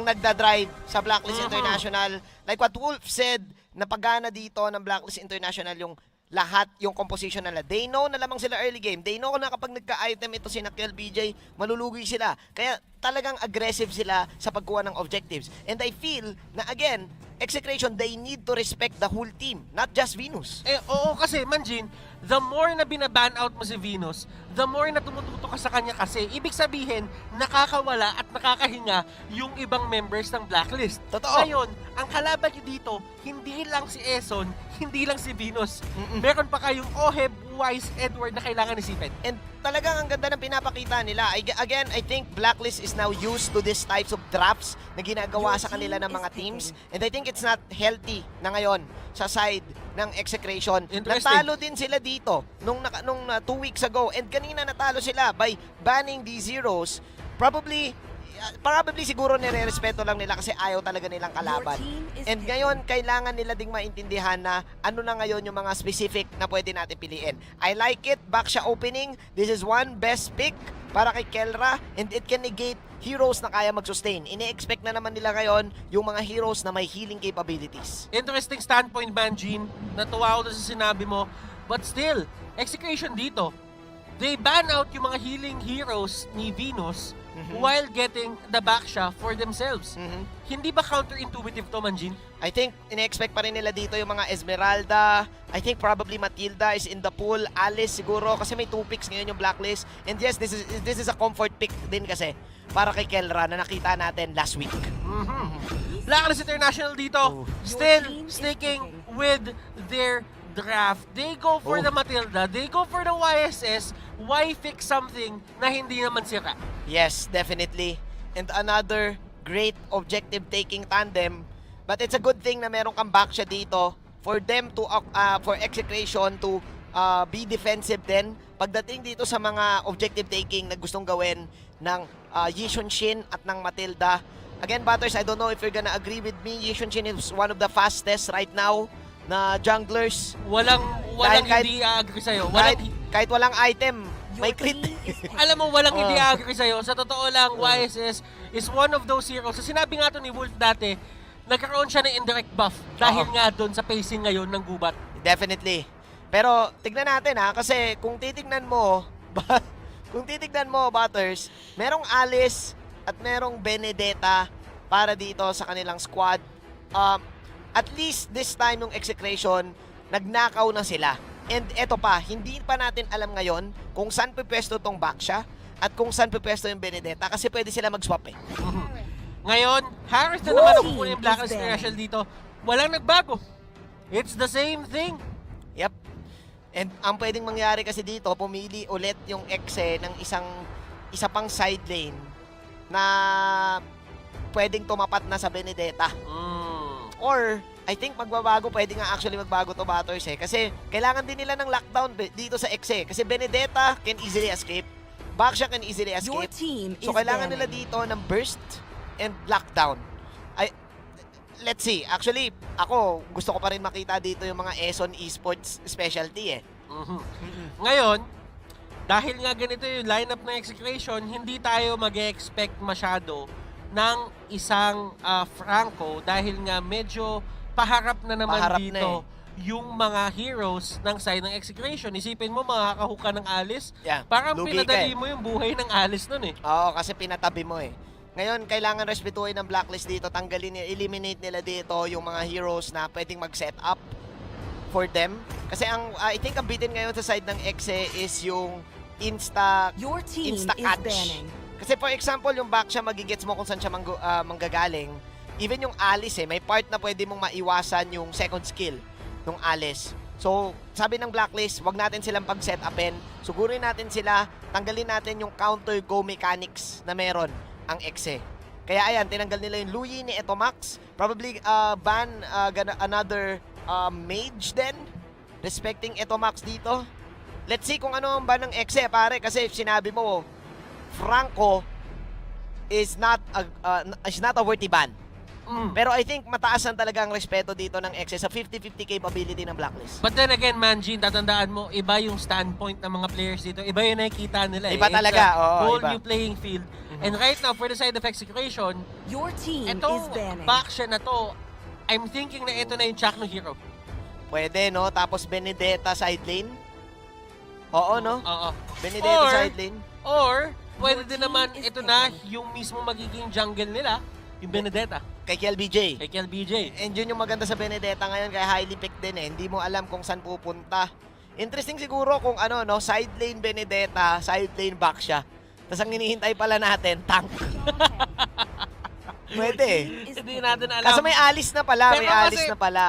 Speaker 1: nagda-drive sa Blacklist International. Like what Wolf said, napagana dito ng Blacklist International yung lahat, yung composition nila. They know na lamang sila early game. They know na kapag nagka-item ito si Nakel BJ, malulugi sila. Kaya talagang aggressive sila sa pagkuha ng objectives. And I feel na again, Execration, they need to respect the whole team, not just Venus.
Speaker 2: Oo, kasi Manjin, the more na binaban out mo si Venus, the more na tumututo ka sa kanya kasi ibig sabihin, nakakawala at nakakahinga yung ibang members ng Blacklist.
Speaker 1: Totoo.
Speaker 2: Ngayon, ang kalaban nyo dito, hindi lang si Eson, hindi lang si Venus. Meron pa kayong Oheb, Wise, Edward na kailangan isipin.
Speaker 1: And talagang ang ganda ng pinapakita nila. Again, I think Blacklist is now used to these types of drafts na ginagawa sa kanila ng mga teams. And I think it's not healthy na ngayon sa side ng Execration. Natalo din sila dito nung 2 weeks ago. And kanina natalo sila by banning the zeros. Probably siguro nire-respeto lang nila kasi ayaw talaga nilang kalaban. And ngayon, kailangan nila ding maintindihan na ano na ngayon yung mga specific na pwede natin piliin. I like it. Back siya opening. This is one best pick para kay Kelra and it can negate heroes na kaya mag-sustain. Ini-expect na naman nila ngayon yung mga heroes na may healing capabilities.
Speaker 2: Interesting standpoint, Manjin. Natuwa ako sa sinabi mo. But still, Execration dito, they ban out yung mga healing heroes ni Venus while getting the backsha for themselves. Hindi ba counterintuitive to, Manjin?
Speaker 1: I think ine-expect pa rin nila dito yung mga Esmeralda. I think probably Matilda is in the pool. Alice siguro kasi may 2 picks ngayon yung Blacklist. And yes, this is a comfort pick din kasi para kay Kelra na nakita natin last week.
Speaker 2: Blacklist International dito, still sticking with their draft. They go for the Matilda, they go for the YSS. Why fix something na hindi naman sira?
Speaker 1: Yes, definitely. And another great objective-taking tandem. But it's a good thing na meron kang back siya dito for them to, for Execration to be defensive din. Pagdating dito sa mga objective-taking na gustong gawin ng Yishun Shin at ng Matilda. Again, Butters, I don't know if you're gonna agree with me. Yishun Shin is one of the fastest right now na junglers.
Speaker 2: Walang hindi agree sa'yo.
Speaker 1: Kahit walang item, may crit.
Speaker 2: Alam mo, walang hindi agree sa'yo. Sa totoo lang, YSS is one of those heroes. So, sinabi nga to ni Wolf dati, nagkaroon siya ng indirect buff dahil nga doon sa pacing ngayon ng gubat.
Speaker 1: Definitely. Pero tignan natin kasi kung titignan mo, Butters, merong Alice at merong Benedetta para dito sa kanilang squad. At least this time yung Execration, nagnakaw na sila. And eto pa, hindi pa natin alam ngayon kung saan pwesto tong Baksha at kung saan pwesto yung Benedetta kasi pwede sila mag-swap eh.
Speaker 2: Ngayon, Harris na naman ang kukunin yung Blacklist International dito. Walang nagbago. It's the same thing.
Speaker 1: Yep. And ang pwedeng mangyari kasi dito, pumili ulit yung Exe ng isa pang side lane na pwedeng tumapat na sa Benedetta. Or I think magbabago, pwede nga actually magbago to Butters kasi kailangan din nila ng lockdown dito sa Exe kasi Benedetta can easily escape, Baksha can easily escape, so kailangan nila dito ng burst and lockdown. Let's see, actually ako gusto ko pa rin makita dito yung mga Eson Esports specialty
Speaker 2: Ngayon, dahil nga ganito yung lineup ng execution, hindi tayo mag-expect masyado ng isang Franco dahil nga medyo paharap na naman
Speaker 1: Paharap na
Speaker 2: dito yung mga heroes ng side ng execution. Isipin mo, makakahuka ng Alice.
Speaker 1: Yeah,
Speaker 2: Parang
Speaker 1: lugi
Speaker 2: pinadali
Speaker 1: ka
Speaker 2: mo yung buhay ng Alice nun eh.
Speaker 1: Oo, kasi pinatabi mo eh. Ngayon, kailangan respetuhin ng blacklist dito, eliminate nila dito yung mga heroes na pwedeng mag-set up for them. Kasi I think ang bitin ngayon sa side ng Exe is yung insta catch. Kasi for example, yung back siya, magigets mo kung saan siya manggagaling. Even yung Alice may part na pwede mong maiwasan yung second skill ng Alice. So, sabi ng blacklist, wag natin silang pag-set upin. Sugurin natin sila, tanggalin natin yung counter go mechanics na meron ang Exe. Kaya ayan, tinanggal nila yung Luyi ni Etomax. Probably ban another mage then, respecting Etomax dito. Let's see kung ano ang ban ng Exe, pare. Kasi sinabi mo, Franco is not a worthy ban. Pero I think mataasan talaga ang respeto dito ng Exe sa 50-50 capability ng blacklist.
Speaker 2: But then again, Manjin, tatandaan mo, iba yung standpoint ng mga players dito. Iba yung nakikita nila.
Speaker 1: Iba talaga,
Speaker 2: whole
Speaker 1: iba.
Speaker 2: new playing field. And right now, for the side of execution, itong backsha na to, I'm thinking na ito na yung Chakno hero.
Speaker 1: Pwede, no? Tapos Benedetta side lane. Oo, no?
Speaker 2: Oo.
Speaker 1: Benedetta side lane.
Speaker 2: Or, pwede din naman ito na yung mismo magiging jungle nila, yung Benedetta.
Speaker 1: Kay KLBJ.
Speaker 2: Kay KLBJ.
Speaker 1: And yun yung maganda sa Benedetta ngayon, kaya highly picked din eh. Hindi mo alam kung saan pupunta. Interesting siguro kung ano, no? Side lane Benedetta, side lane back siya. Tapos ang hinihintay pala natin, tank. Pwede eh.
Speaker 2: Hindi natin alam.
Speaker 1: Kaso may Alice na pala,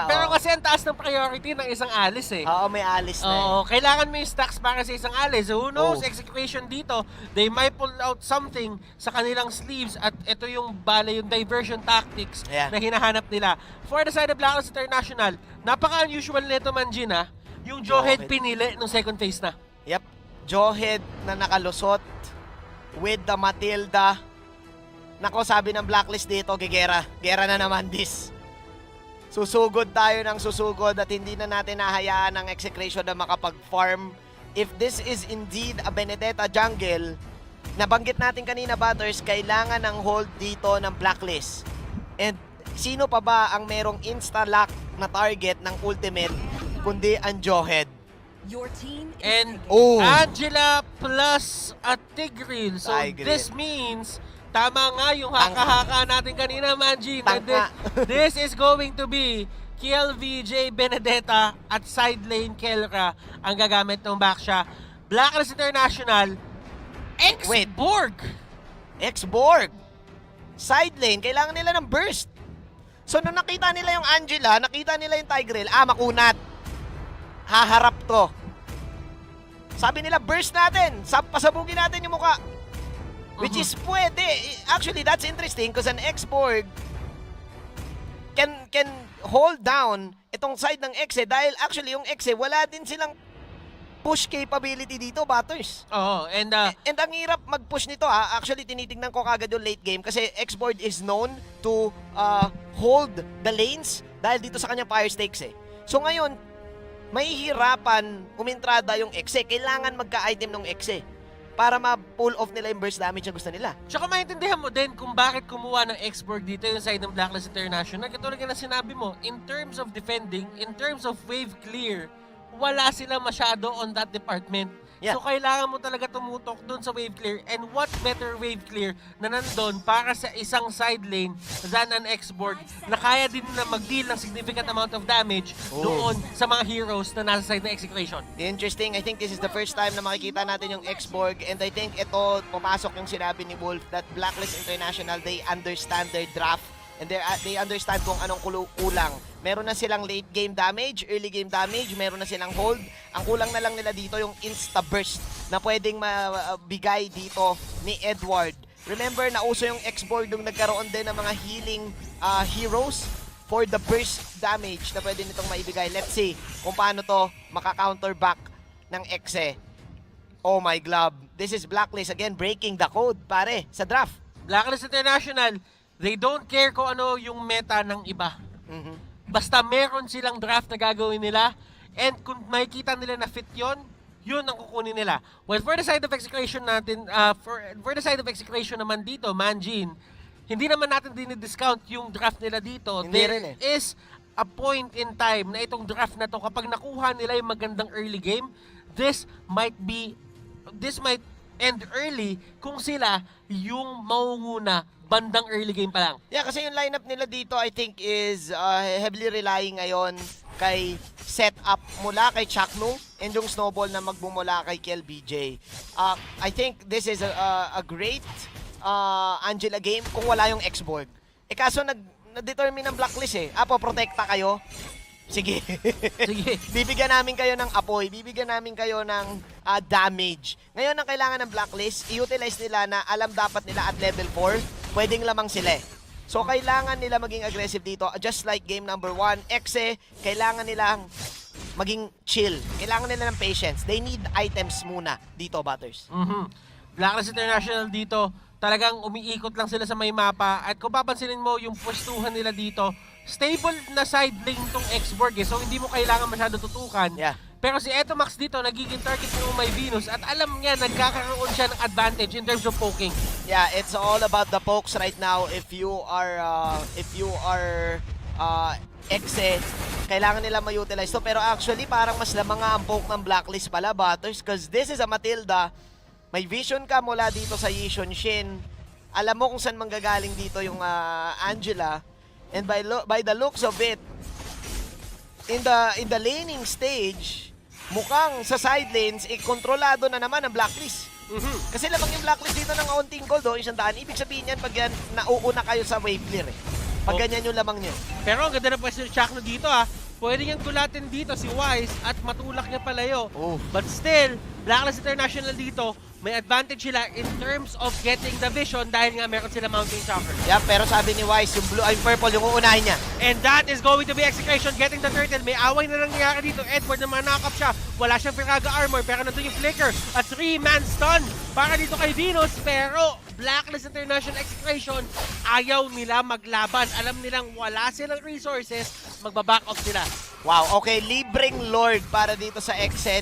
Speaker 2: Pero kasi ang taas ng priority ng isang Alice eh.
Speaker 1: Oo, may Alice na
Speaker 2: Oo, kailangan mo yung stacks para sa isang Alice. Who knows, execution dito, they might pull out something sa kanilang sleeves at ito yung yung diversion tactics na hinahanap nila. For the side of Blacklist International, napaka-unusual nito, Manjin ha. Yung Jawhead pinili nung second phase na.
Speaker 1: Yep. Jawhead na nakalusot with the Matilda. Nako, sabi ng blacklist dito, Gera na naman this. Susugod tayo ng susugod at hindi na natin nahayaan ang execration na makapag-farm. If this is indeed a Benedetta jungle, nabanggit natin kanina, Butters, kailangan ng hold dito ng blacklist. And sino pa ba ang merong insta-lock na target ng ultimate kundi ang Jawhead?
Speaker 2: And Angela plus a Tigreal. So this means tama nga yung haka-haka natin kanina, Manjin. This is going to be KLVJ, Benedetta at side lane Kelra ang gagamit ng backsha. Blacklist International, X-Borg.
Speaker 1: X-Borg. Side lane, kailangan nila ng burst. So nung nakita nila yung Angela, nakita nila yung Tigreal, makunat. Haharap to. Sabi nila, burst natin. Pasabugin natin yung muka. Which is pwede. Actually, that's interesting because an X-Borg can hold down itong side ng Exe dahil actually yung Exe, wala din silang push capability dito, Butters.
Speaker 2: Oo, and
Speaker 1: ang hirap mag-push nito Actually, tinitingnan ko kagad yung late game kasi X-Borg is known to hold the lanes dahil dito sa kanyang fire stakes eh. So ngayon, mahihirapan umintrada yung Exe. Kailangan magka-item ng Exe para ma-pull off nila yung burst damage na gusto nila.
Speaker 2: Tsaka maintindihan mo din kung bakit kumuha ng X-Borg dito yung side ng Blacklist International. Katulad na sinabi mo, in terms of defending, in terms of wave clear, wala sila masyado on that department.
Speaker 1: Yeah.
Speaker 2: So kailangan mo talaga tumutok dun sa wave clear. And what better wave clear na nandun para sa isang side lane than an X-Borg na kaya din na mag-deal ng significant amount of damage doon sa mga heroes na nasa side ng execution.
Speaker 1: Interesting. I think this is the first time na makikita natin yung X-Borg and I think ito, pumasok yung sinabi ni Wolf that Blacklist International, they understand their draft and they understand kung anong kulang. Meron na silang late game damage, early game damage, meron na silang hold. Ang kulang na lang nila dito yung insta-burst na pwedeng mabigay dito ni Edward. Remember, nauso yung X-Borg nung nagkaroon din ng mga healing heroes for the burst damage na pwede nitong maibigay. Let's see kung paano to maka-counter back ng Exe. Oh my glove. This is Blacklist again breaking the code, pare, sa draft.
Speaker 2: Blacklist International, they don't care kung ano yung meta ng iba. Basta meron silang draft na gagawin nila, And kung makikita nila na fit yun ang kukunin nila. Well, for the side of execution natin, for the side of execution naman dito, Manjin, hindi naman natin dinidiscount yung draft nila dito.
Speaker 1: Hindi
Speaker 2: There
Speaker 1: rin eh.
Speaker 2: is a point in time na itong draft na to, kapag nakuha nila yung magandang early game, this might end early kung sila yung maunguna bandang early game pa lang.
Speaker 1: Yeah, kasi yung lineup nila dito I think is heavily relying ngayon kay setup mula kay Chaknu and yung snowball na magbumula kay KLBJ. I think this is a great Angela game kung wala yung X-Borg. Kaso nag-determine ng blacklist eh. Protekta kayo. Sige.
Speaker 2: Sige.
Speaker 1: Bibigyan namin kayo ng apoy, bibigyan namin kayo ng damage. Ngayon ang kailangan ng blacklist, i-utilize nila na alam dapat nila at level 4, pwedeng lamang sila eh. So kailangan nila maging aggressive dito, just like game number 1. Exe, kailangan nilang maging chill. Kailangan nila ng patience. They need items muna dito, Butters.
Speaker 2: Blacklist International dito, talagang umiikot lang sila sa may mapa. At kung papansinin mo yung pwestuhan nila dito, stable na side lane tong X-Borg eh. So hindi mo kailangan masyado tutukan.
Speaker 1: Yeah.
Speaker 2: Pero si Etomax dito, nagiging target ng may Venus at alam niya, nagkakaroon siya ng advantage in terms of poking.
Speaker 1: Yeah, it's all about the pokes right now. If you are Exe, kailangan nila ma-utilize to. Pero actually, parang mas lamang nga ang poke ng blacklist pala, Butters, because this is a Matilda. May vision ka mula dito sa Yishun Shin. Alam mo kung saan manggagaling dito yung Angela. And by the looks of it, in the laning stage, mukhang sa side lanes, kontrolado na naman ang blacklist. Kasi lamang yung blacklist dito ng kaunting gold, 100. Ibig sabihin yan pag yan, nauuna kayo sa wave clear eh. Pag ganyan yung lamang nyo.
Speaker 2: Pero ang ganda na pwesto ni Chakno dito pwede niyang gulatin dito si Wise at matulak niya palayo. But still, Blacklist International dito, may advantage sila in terms of getting the vision dahil nga meron sila mounting chopper.
Speaker 1: Yeah, pero sabi ni Wise, yung blue ay purple yung uunahin niya.
Speaker 2: And that is going to be execution, getting the turtle. May away na nangyayari dito. Edward na manakap siya. Wala siyang Piraga armor, pero nandun yung flicker. A 3-man stun para dito kay Venus. Pero Blacklist International execution, ayaw nila maglaban. Alam nilang wala silang resources, magbaback off sila.
Speaker 1: Wow, okay, libreng Lord para dito sa Exe.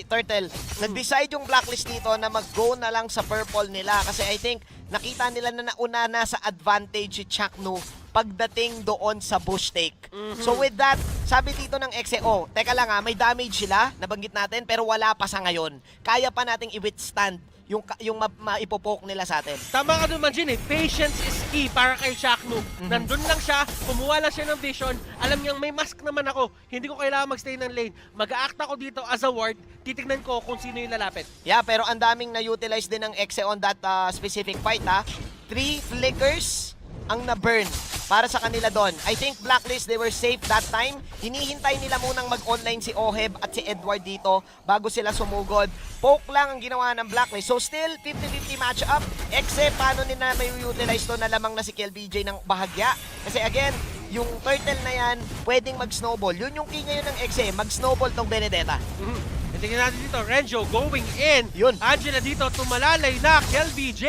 Speaker 2: Turtle.
Speaker 1: Nag-decide yung blacklist dito na mag-go na lang sa purple nila kasi I think nakita nila na nauna na sa advantage si Chaknu pagdating doon sa bush take. So with that, sabi dito ng Exe, teka lang may damage sila, nabanggit natin, pero wala pa sa ngayon. Kaya pa nating i-withstand yung maipopoke nila sa atin.
Speaker 2: Tama ka naman, Jin. Patience is key para kay Chaknu. Nandun lang siya, kumuha lang siya ng vision. Alam niyang may mask naman ako. Hindi ko kailangan magstay ng lane. Mag-a-act ako dito as a ward. Titignan ko kung sino yung lalapit.
Speaker 1: Yeah, pero ang daming na-utilize din ng Exe on that specific fight 3 flickers ang na-burn para sa kanila doon. I think Blacklist, they were safe that time. Hinihintay nila munang mag-online si Oheb at si Edward dito bago sila sumugod. Poke lang ang ginawa ng Blacklist. So still, 50-50 matchup. Exe, paano nila may utilize to na lamang na si KLBJ ng bahagya? Kasi again, yung turtle na yan, pwedeng mag-snowball. Yun yung key ngayon ng Exe, mag-snowball tong Benedetta.
Speaker 2: Tingnan natin dito, Renjo going in.
Speaker 1: Yun.
Speaker 2: Angela dito, tumalalay na. KLBJ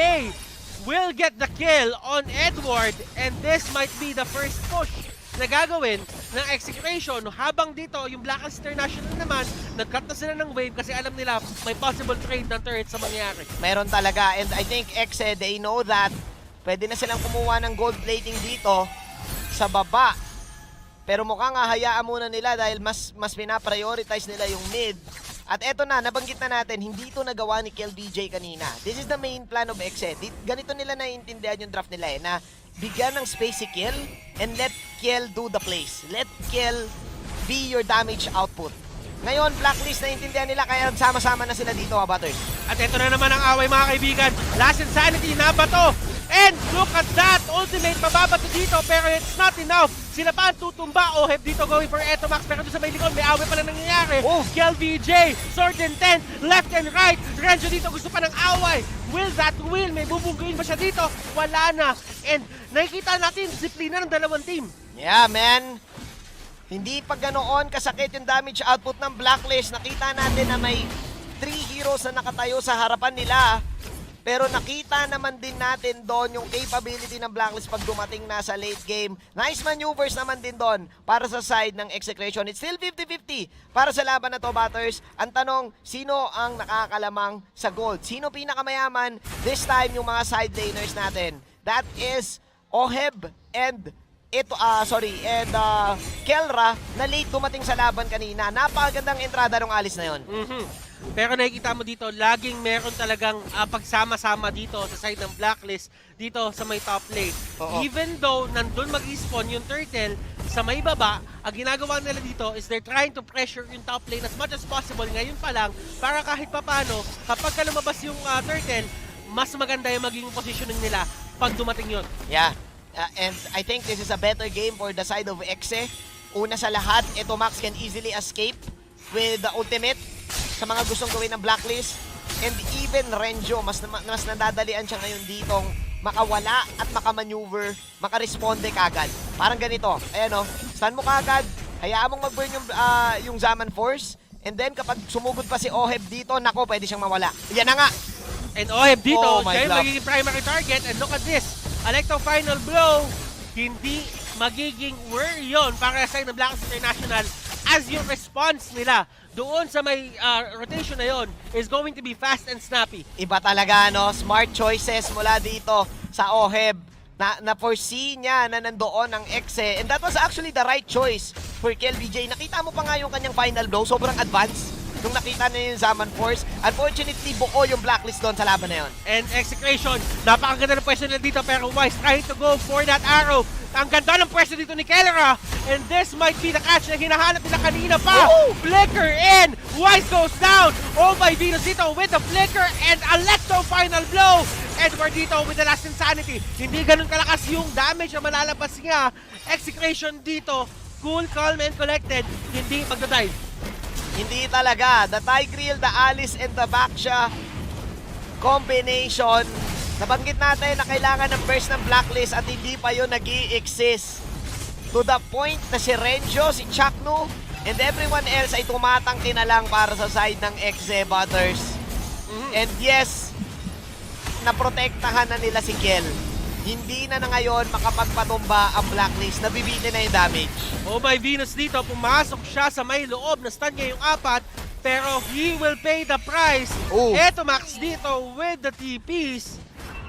Speaker 2: will get the kill on Edward, and this might be the first push na gagawin ng execution. Habang dito, yung Blacklist International naman, nag-cut na sila ng wave kasi alam nila may possible trade ng turret sa mangyayari.
Speaker 1: Meron talaga, and I think Exe, they know that pwede na silang kumuha ng gold plating dito sa baba. Pero mukhang hayaan muna nila dahil mas pinaprioritize nila yung mid. At eto na, nabanggit na natin, hindi ito nagawa ni KLBJ kanina. This is the main plan of Exe. Ganito nila naiintindihan yung draft nila na bigyan ng space si Kill and let Kill do the plays. Let Kill be your damage output. Ngayon, Blacklist naiintindihan nila kaya sama-sama na sila dito, Butters.
Speaker 2: At eto na naman ang away, mga kaibigan. Last Insanity na ba to? And look at that! Ultimate mababato dito pero it's not enough. Sila pa ang tutumba. Oheb dito going for Etomax pero doon sa may likod may away pala nangyayari. KLBJ, sword and 10, left and right. Renjo dito gusto pa ng away. Will that will? May bubungguin ba siya dito? Wala na. And nakikita natin disiplina ng dalawang team.
Speaker 1: Yeah, man. Hindi pa ganoon kasakit yung damage output ng Blacklist. Nakita natin na may 3 heroes na nakatayo sa harapan nila. pero nakita naman din natin doon yung capability ng Blacklist pag dumating na sa late game. Nice maneuvers naman din doon para sa side ng Execration. It's still 50-50 para sa laban na to, Batters. Ang tanong, sino ang nakakalamang sa gold? Sino pinakamayaman? This time, yung mga side laners natin. That is Oheb and Kelra na late dumating sa laban kanina. Napakagandang entrada ng alis na yon.
Speaker 2: Pero nakikita mo dito, laging meron talagang pagsama-sama dito sa side ng Blacklist, dito sa may top lane. Even though nandun mag-respawn yung turtle, sa may baba, ang ginagawa nila dito is they're trying to pressure yung top lane as much as possible ngayon pa lang, para kahit papano, kapag lumabas yung turtle, mas maganda yung maging positioning nila pag dumating yun.
Speaker 1: Yeah. And I think this is a better game for the side of Exe. Una sa lahat, ito Max can easily escape with the ultimate sa mga gustong gawin ng Blacklist. And even Renjo, mas nadadalian siya ngayon ditong makawala at makamaneuver, makaresponde kagad. Parang ganito, ayan o, stun mo kagad, hayaan mong mag-burn yung Zaman Force, and then kapag sumugod pa si Oheb dito, nako, pwede siyang mawala. Yan na nga!
Speaker 2: And Oheb dito, siya yung
Speaker 1: God.
Speaker 2: magiging primary target, and look at this, Electro Final Blow, hindi magiging worry yun para sa ng Blacklist International as yung response nila doon sa may rotation na yon is going to be fast and snappy.
Speaker 1: Iba talaga, no? Smart choices mula dito sa Oheb na foresee niya na nandoon ang Exe. And that was actually the right choice for KLBJ. Nakita mo pa nga yung kanyang final blow, sobrang advanced. Nung nakita na yung Zaman Force, unfortunately, buo yung Blacklist doon sa laban na yun.
Speaker 2: And Execration, napakaganda ng pwesto nila dito, pero Wise trying to go for that arrow. Ang ganda ng pwesto dito ni Kellera, and this might be the catch na hinahanap nila kanina pa. Flicker in, Wise goes down. Oh my Venus dito with the flicker and Electro Final Blow. Edward dito with the last insanity. Hindi ganun kalakas yung damage na malalabas niya. Execration dito, cool, calm, and collected. Hindi magdadive.
Speaker 1: Hindi talaga. The Tigreal, the Alice, and the Baksha combination. Nabanggit natin na kailangan ng burst ng Blacklist at hindi pa yun nag-i-exist. To the point na si Renjo, si Chakno, and everyone else ay tumatangki na lang para sa side ng Exe Butters. And yes, naprotektahan na nila si Kel. Hindi na ngayon makapagpatumba ang Blacklist. Nabibitin na yung damage.
Speaker 2: Oh my Venus dito, pumasok siya sa may loob. Na-stun niya yung 4, pero he will pay the price. Eto Max dito with the TPs.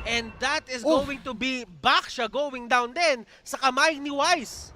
Speaker 2: And that is going to be Baksha going down din sa kamay ni Wise.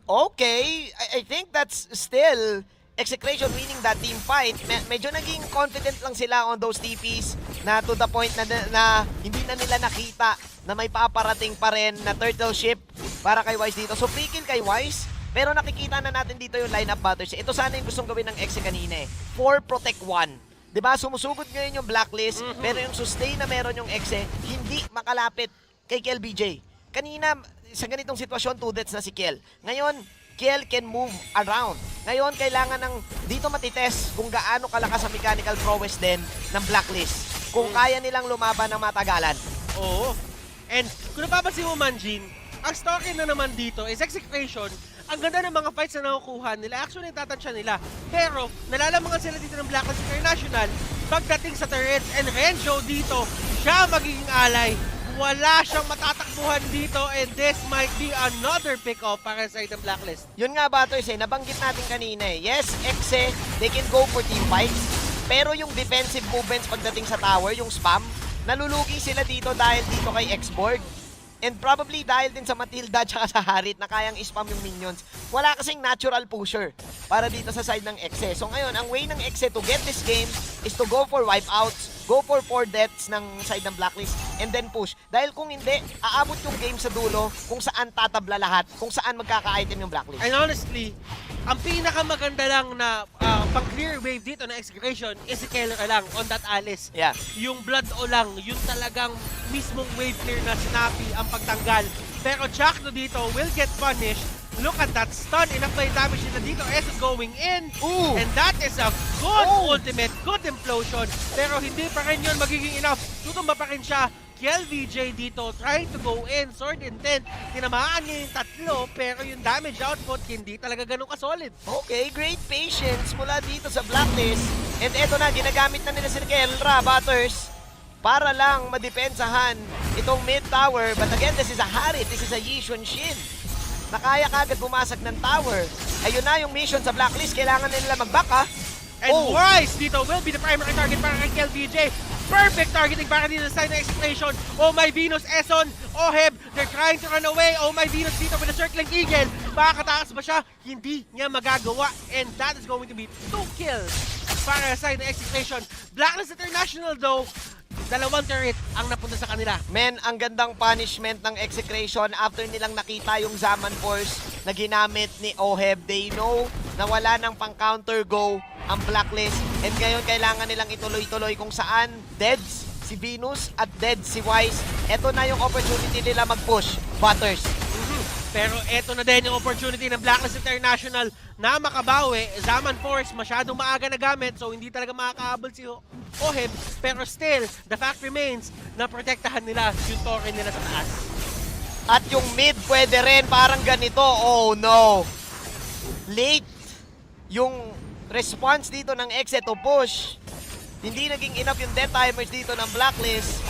Speaker 1: Okay, I think that's still Execration winning that team fight. Medyo naging confident lang sila on those TPs na to the point na hindi na nila nakita na may paparating pa rin na turtle ship para kay Wise dito. So free kill kay Wise, pero nakikita na natin dito yung lineup Butters. Ito sana yung gustong gawin ng Exe kanina eh. 4 protect 1. Diba, sumusugod ngayon yung Blacklist, pero yung sustain na meron yung Exe, hindi makalapit kay KLBJ. Kanina, sa ganitong sitwasyon, 2 deaths na si Kel. Ngayon, Kel can move around. Ngayon, kailangan ng dito matitest kung gaano kalakas ang mechanical prowess din ng Blacklist. Kung kaya nilang lumaban ng matagalan.
Speaker 2: Oo. And kung napapansin mo, Manjin, ang story na naman dito is Execration. Ang ganda ng mga fights na nakukuha nila. Actually, natatansya nila. Pero, nalalamangan sila dito ng Blacklist International pagdating sa turrets. And Renjo dito, siya magiging alay. Wala siyang matatakbuhan dito, and this might be another pick-off para sa itong Blacklist.
Speaker 1: Yun nga, Batters, nabanggit natin kanina eh. Yes, Exe, they can go for team fights, pero yung defensive movements pagdating sa tower, yung spam, nalulugi sila dito dahil dito kay Xborg. And probably dahil din sa Matilda at sa Harit na kayang spam yung minions. Wala kasing natural pusher para dito sa side ng Exe. So ngayon, ang way ng Exe to get this game is to go for wipeouts, go for 4 deaths ng side ng Blacklist, and then push. Dahil kung hindi, aabot yung game sa dulo kung saan tatabla lahat, kung saan magkaka-item yung Blacklist.
Speaker 2: And honestly, ang pinakamaganda lang na pang-clear wave dito na Execration is si Kellera lang on that Alice.
Speaker 1: Yeah.
Speaker 2: Yung Blood O lang, yung talagang mismong wave clear na snappy ang pagtanggal. Pero Chakno dito will get punished. Look at that stun. Enough na yung damage nila dito. Esso going in. And that is a good ultimate, good implosion. Pero hindi pa rin yun magiging enough. Tutumba pa rin siya. KLVJ dito trying to go in. Sword intent. Tinamaan niya yung 3, pero yung damage output hindi talaga ganun ka-solid.
Speaker 1: Okay, great patience mula dito sa Blacklist. And eto na, ginagamit na nila si Kellera, Butters. para lang madepensahan itong mid tower. But again, this is a Harit, this is a Yishun Shin na kaya kagad bumasag ng tower. Ayun na yung mission sa Blacklist, kailangan nila mag-back ha.
Speaker 2: And Wise dito will be the primary target para kay KLBJ. Perfect targeting para dito sa side ng exploration. Oh my Venus, Eson, Oheb, they're trying to run away. Oh my Venus dito with the circling eagle. Makakatakas ba siya? Hindi niya magagawa. And that is going to be 2 kills para sa side ng exploration. Blacklist International though, dalawang turret ang napunta sa kanila.
Speaker 1: Men, ang gandang punishment ng execration after nilang nakita yung Zaman Force na ginamit ni Oheb. They know na wala ng pang-counter go ang Blacklist. And ngayon kailangan nilang ituloy-tuloy kung saan Deads si Venus at Deads si Wise. Ito na yung opportunity nila mag-push. Butters.
Speaker 2: Pero eto na din yung opportunity ng Blacklist International na makabawi. Zaman Force masyadong maaga na gamit, so hindi talaga makakahabol si Oheb. Pero still, the fact remains na protektahan nila yung torre nila sa taas.
Speaker 1: At yung mid pwede rin parang ganito. Oh no. Late yung response dito ng exit to push. Hindi naging enough yung death timers dito ng Blacklist.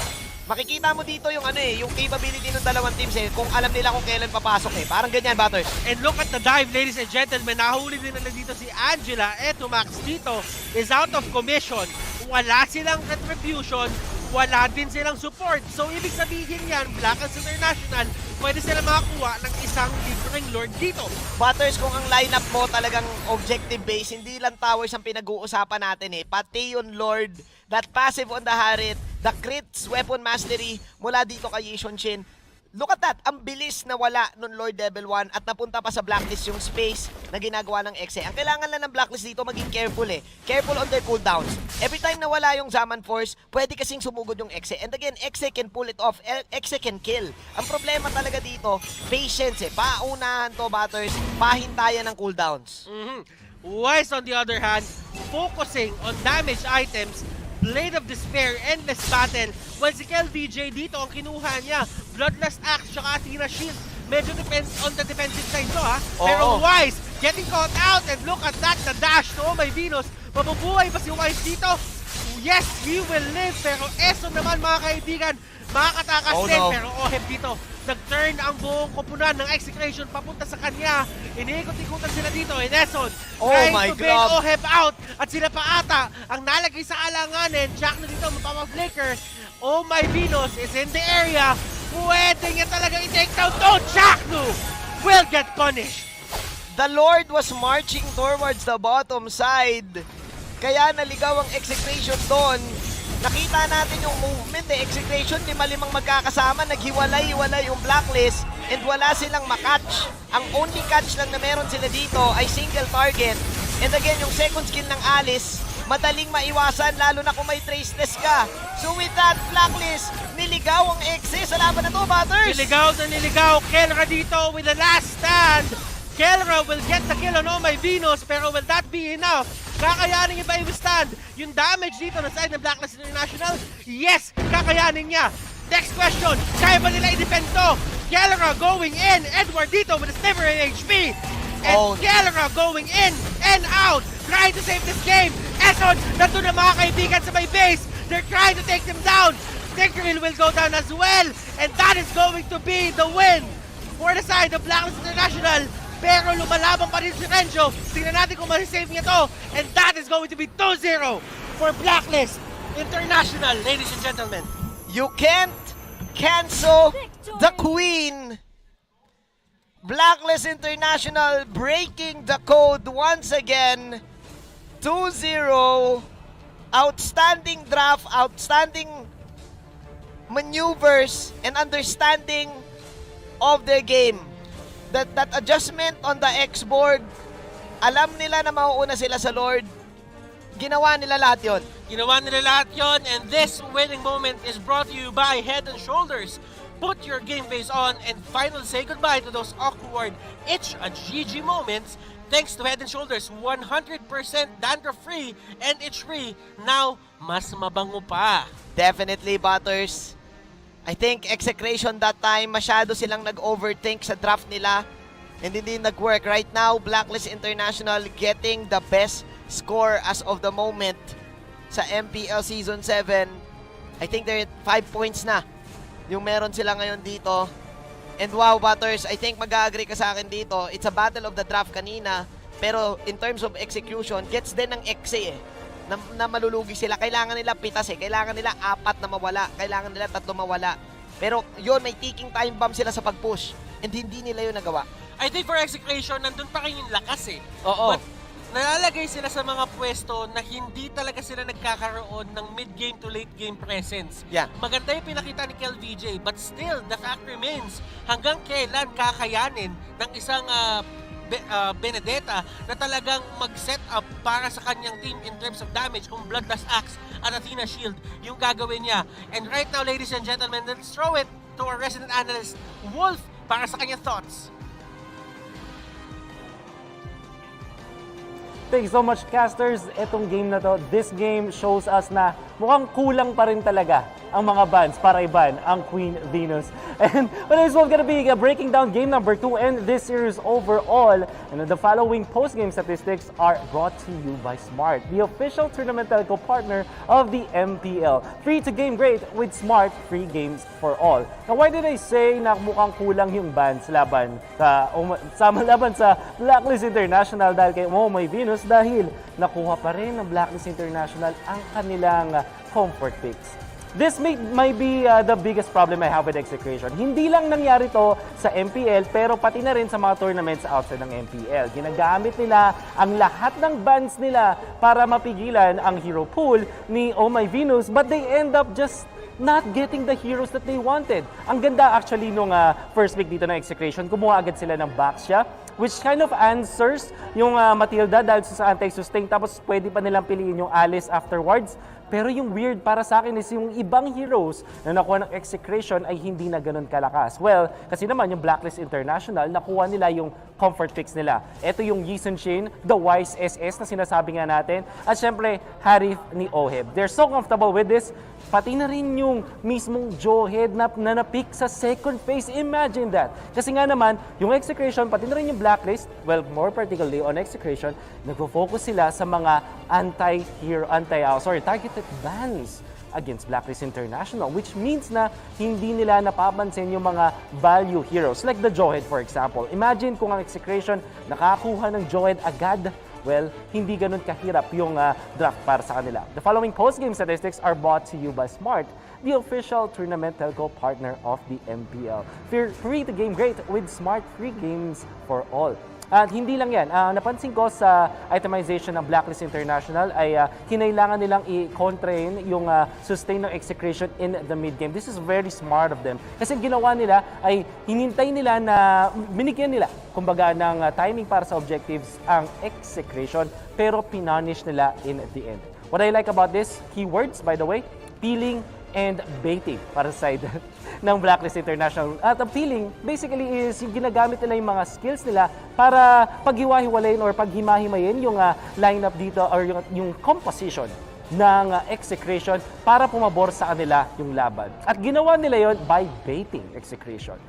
Speaker 1: Makikita mo dito yung yung capability ng dalawang teams kung alam nila kung kailan papasok Parang ganyan, Butters.
Speaker 2: And look at the dive, ladies and gentlemen. Nahuli din nila dito si Angela. Eto, Max dito is out of commission. Wala silang retribution. Wala din silang support. So, ibig sabihin yan, Blacklist International, pwede sila makakuha ng isang libreng Lord dito.
Speaker 1: Butters, kung ang lineup mo talagang objective base, hindi lang towers ang pinag-uusapan natin pati yung Lord, that passive on the Harit, the crits, weapon mastery, mula dito kay Yishun Shin. Look at that, ang bilis na wala nun Lord level 1 at napunta pa sa Blacklist yung space na ginagawa ng Exe. Ang kailangan lang ng Blacklist dito maging careful Careful on their cooldowns. Every time na wala yung Zaman Force, pwede kasing sumugod yung Exe. And again, Exe can pull it off. Exe can kill. Ang problema talaga dito, patience Paunahan to, Butters. Pahintayan ng cooldowns.
Speaker 2: Wise on the other hand, focusing on damage items, Blade of Despair, Endless Battle. Well, si KLBJ dito ang kinuha niya. Bloodlust Axe, tsaka Athena Shield. Medyo depends on the defensive side to Pero Wise, getting caught out, and look at that, the dash to Oh my Venus. Mabubuhay ba si Wise dito? Yes, he will live. Pero Eson naman, mga kaibigan, makakatakas din.
Speaker 1: No.
Speaker 2: Pero Oheb dito, nag-turn ang buong koponan ng execution papunta sa kanya. Iniikot-ikutan sila dito. And Eson, trying to bail Oheb out. At sila pa ata ang nalagay sa alanganin. Jack na dito, mapapaflicker. Oh my Venus is in the area. Pwede niya talaga i-take down to. Jacknu will get punished.
Speaker 1: The Lord was marching towards the bottom side. Kaya naligaw ang execution doon. Nakita natin yung movement execution, 5 magkakasama, naghiwalay-hiwalay yung Blacklist and wala silang makatch. Ang only catch lang na meron sila dito ay single target. And again, yung second skill ng Alice, madaling maiwasan lalo na kung may traceless ka. So with that, Blacklist, niligaw ang Exe sa laban na to, Butters!
Speaker 2: Niligaw na niligaw. Kelra dito with the last stand. Kelra will get the kill on Oh my Venus, pero will that be enough? Kakayanin niya ba i-withstand yung damage dito na side ng Blacklist International? Yes, kakayanin niya. Next question, kaya ba nila i-defend to? Kelra going in, Edward dito with a sliver in HP. And Kelra going in and out, trying to save this game. Eson, nandun na mga kaibigan sa may base. They're trying to take them down. Tinkeril will go down as well. And that is going to be the win for the side of Blacklist International. Pero lumalaban pa rin si Renjo. Tingnan natin kung masisave niya to. And that is going to be 2-0 for Blacklist International, ladies and gentlemen.
Speaker 1: You can't cancel the Queen. Blacklist International breaking the code once again. 2-0. Outstanding draft, outstanding maneuvers, and understanding of their game. That adjustment on the X-board, alam nila na mauuna sila sa Lord. Ginawa nila lahat yon.
Speaker 2: Ginawa nila lahat yon, and this winning moment is brought to you by Head and Shoulders. Put your game face on and finally say goodbye to those awkward itch and GG moments. Thanks to Head and Shoulders, 100% dandruff-free and itch-free. Now, mas mabango pa.
Speaker 1: Definitely, Butters. I think execration that time, masyado silang nag-overthink sa draft nila and hindi nag-work. Right now, Blacklist International getting the best score as of the moment sa MPL Season 7. I think they're 5 points na yung meron sila ngayon dito. And wow, Butters, I think mag-agree ka sa akin dito. It's a battle of the draft kanina. Pero in terms of execution, gets din ng XA eh. Na malulugi sila. Kailangan nila pitas eh. Kailangan nila 4 na mawala. Kailangan nila 3 mawala. Pero yun, may ticking time bomb sila sa pag-push. And hindi nila yun nagawa.
Speaker 2: I think for execution, nandun pa rin yung lakas eh.
Speaker 1: Oo.
Speaker 2: But nalalagay sila sa mga pwesto na hindi talaga sila nagkakaroon ng mid-game to late-game presence.
Speaker 1: Yeah.
Speaker 2: Maganda yung pinakita ni Kel VJ, but still, the fact remains, hanggang kailan kakayanin ng isang Benedetta na talagang mag-set up para sa kanyang team in terms of damage kung Bloodlust Axe at Athena Shield yung gagawin niya. And right now, ladies and gentlemen, let's throw it to our resident analyst, Wolf, para sa kanyang thoughts.
Speaker 11: Thank you so much, casters. Itong game na to, this game shows us na mukhang kulang pa rin talaga ang mga bans para iban ang Queen Venus. And well, this is gonna be breaking down game number 2 and this series overall. And the following post-game statistics are brought to you by Smart, the official tournament telco partner of the MPL. Free to game great with Smart, free games for all. Now, why did I say na mukhang kulang yung bans laban sa Blacklist International dahil kay My Venus? Dahil nakuha pa rin ng Blacklist International ang kanilang comfort picks. This might be the biggest problem I have with execution. Hindi lang nangyari to sa MPL, pero pati na rin sa mga tournaments outside ng MPL. Ginagamit nila ang lahat ng bans nila para mapigilan ang hero pool ni Oh My Venus, but they end up just not getting the heroes that they wanted. Ang ganda actually nung first pick dito ng execution, kumuha agad sila ng Baxia, which kind of answers yung Matilda dahil sa anti-sustain, tapos pwede pa nilang piliin yung Alice afterwards. Pero yung weird para sa akin is yung ibang heroes na nakuha ng execration ay hindi na ganun kalakas. Well, kasi naman yung Blacklist International, nakuha nila yung comfort picks nila. Ito yung Yisun Shin, the Wise SS na sinasabi nga natin, at syempre, Harith ni Oheb. They're so comfortable with this, pati na rin yung mismong Johead na na-pick sa second phase. Imagine that. Kasi nga naman, yung execration, pati na rin yung Blacklist, well, more particularly on execration, nagfo-focus sila sa mga targeted bans against Blacklist International, which means na hindi nila napapansin yung mga value heroes, like the Johead for example. Imagine kung ang execration nakakuha ng Johead agad, well, hindi ganun kahirap yung draft para sa kanila. The following post-game statistics are brought to you by Smart, the official tournament telco partner of the MPL. Free to game great with Smart, free games for all. At hindi lang yan, napansin ko sa itemization ng Blacklist International ay kinailangan nilang i-contrain yung sustain ng execution in the mid-game. This is very smart of them. Kasi ginawa nila ay hinintay nila na binigyan nila kumbaga ng timing para sa objectives ang execution, pero pinunish nila in the end. What I like about this, keywords by the way, peeling and baiting para sa side ng Blacklist International. At ang peeling, basically is yung ginagamit nila yung mga skills nila para paghiwa-hiwalayin or paghimahimayin yung lineup dito or yung composition ng execution para pumabor sa kanila yung laban. At ginawa nila yon by baiting execution.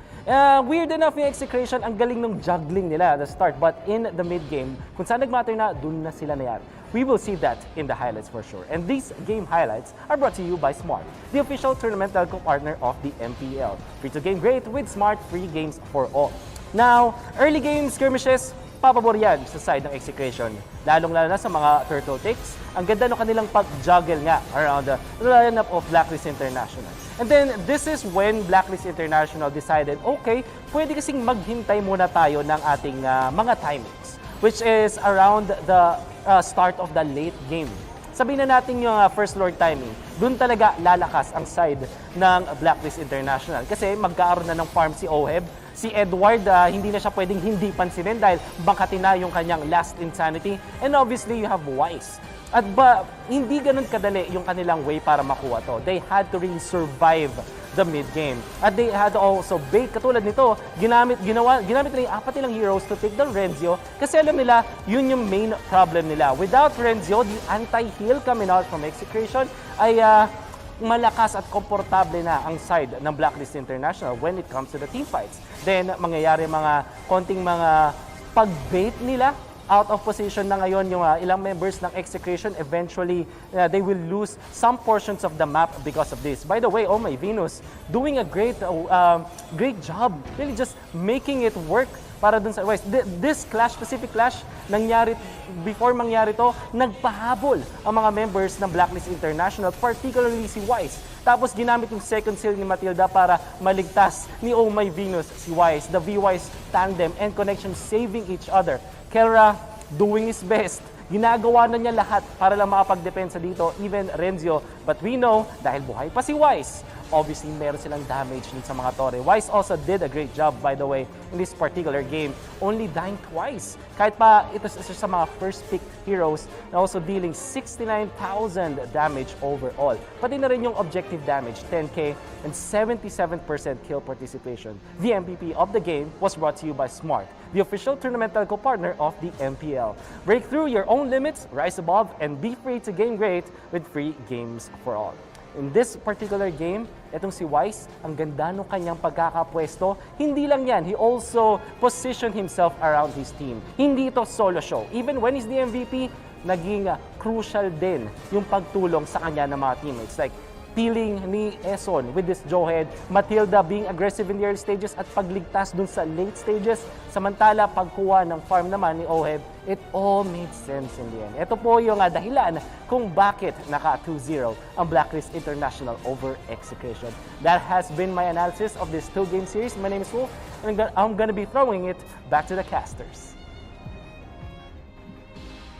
Speaker 11: Weird enough yung execution, ang galing ng juggling nila at the start, but in the mid-game, kung saan nag-matter na, dun na sila nayari. We will see that in the highlights for sure. And these game highlights are brought to you by Smart, the official tournament telco partner of the MPL. Free to game great with Smart, free games for all. Now, early game skirmishes, papabor yan sa side ng execution. Lalong-lalo na sa mga turtle takes. Ang ganda ng kanilang pag-juggle nga around the lineup of Blacklist International. And then, this is when Blacklist International decided, okay, pwede kasing maghintay muna tayo ng ating mga timings, which is around the start of the late game. Sabihin na natin yung first lord timing, dun talaga lalakas ang side ng Blacklist International. Kasi magkaaroon na ng farm si Oheb, si Edward, hindi na siya pwedeng hindi pansinin dahil bangkatin na yung kanyang last insanity. And obviously, you have Wise. At hindi ganun kadali yung kanilang way para makuha to. They had to really survive the mid-game. At they had to also bait. Katulad nito, ginamit nila yung 4 nilang heroes to take the Renzio kasi alam nila, yun yung main problem nila. Without Renzio, the anti-heal coming out from execution ay malakas at komportable na ang side ng Blacklist International when it comes to the team fights. Then, mangyayari mga konting mga pag-bait nila out of position na ngayon yung ilang members ng Execration. Eventually, they will lose some portions of the map because of this. By the way, Oh My Venus, doing a great job, really just making it work para dun sa West. This clash, specific clash, before mangyari to, nagpahabol ang mga members ng Blacklist International, particularly si Wise. Tapos ginamit yung second seal ni Matilda para maligtas ni Oh My Venus si Wise. The V-Wise tandem and connection saving each other. Kelra doing his best. Ginagawa na niya lahat para lang makapagdepensa dito, even Renzio. But we know, dahil buhay pa si Wise, obviously meron silang damage din sa mga tore. Wise also did a great job, by the way, in this particular game, only dying twice. Kahit pa ito sa mga first pick heroes na also dealing 69,000 damage overall. Pati na rin yung objective damage, 10k and 77% kill participation. The MVP of the game was brought to you by Smart, the official tournament telco partner of the MPL. Break through your own limits, rise above, and be free to game great with free games for all. In this particular game, itong si Wise, ang ganda nung kanyang pagkakapwesto. Hindi lang yan, he also positioned himself around his team. Hindi ito solo show. Even when he's the MVP, naging crucial din yung pagtulong sa kanya ng mga teammates. Like, peeling ni Eson with this Jawhead, Matilda being aggressive in the early stages at pagligtas dun sa late stages. Samantala, pagkuha ng farm naman ni Oheb, it all made sense in the end. Ito po yung dahilan kung bakit naka 2-0 ang Blacklist International over Execution. That has been my analysis of this 2-game series. My name is Wolf, and I'm gonna be throwing it back to the casters.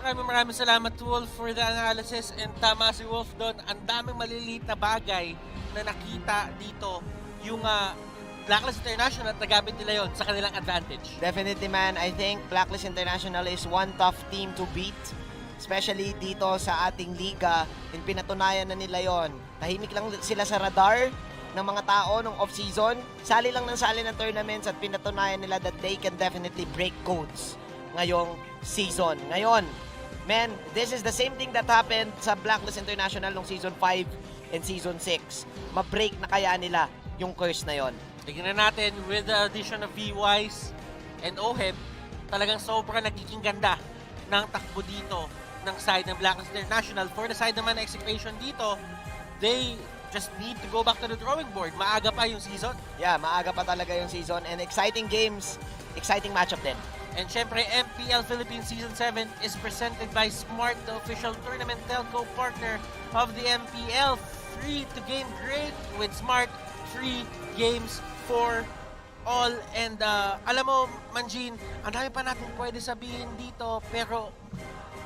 Speaker 2: Maraming salamat, Wolf, for the analysis. And tama si Wolf doon. Ang daming maliliit na bagay na nakita dito yung Blacklist International at nagamit nila yon sa kanilang advantage.
Speaker 1: Definitely, man. I think Blacklist International is one tough team to beat. Especially dito sa ating liga. And pinatunayan na nila yon. Tahimik lang sila sa radar ng mga tao nung off-season. Sali lang ng sali ng tournaments at pinatunayan nila that they can definitely break codes ngayong season. Ngayon, man, this is the same thing that happened sa Blacklist International nung Season 5 and Season 6. Ma-break na kaya nila yung curse na yon.
Speaker 2: Tignan natin, with the addition of V-Wise and Oheb, talagang sobrang nagiging ganda ng takbo dito ng side ng Blacklist International. For the side naman ng Execution dito, they just need to go back to the drawing board. Maaga pa yung season.
Speaker 1: Yeah, maaga pa talaga yung season. And exciting games, exciting matchup din.
Speaker 2: And syempre, MPL Philippines Season 7 is presented by Smart, the official tournament telco partner of the MPL. Free to game great with Smart. 3 games for all. And alam mo, Manjin, ang dami pa natin pwede sabihin dito. Pero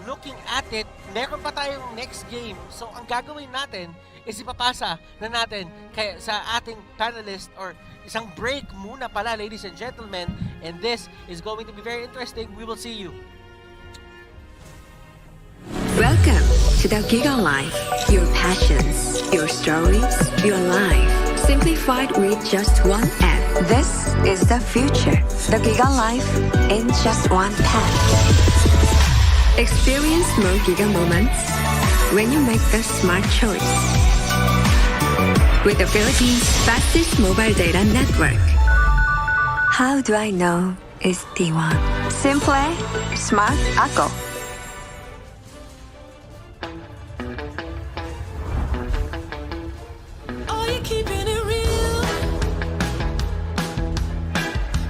Speaker 2: looking at it, meron pa tayong next game. So ang gagawin natin is ipapasa na natin sa ating panelist or isang break muna pala, ladies and gentlemen. And this is going to be very interesting. We will see you.
Speaker 12: Welcome to the Giga Life. Your passions, your stories, your life. Simplified with just one app. This is the future. The Giga Life in just one tap. Experience more Giga moments when you make the smart choice. With the Philippines' fastest mobile data network. How do I know it's T1? Simple, smart ako.
Speaker 16: Oh, you're keeping it real.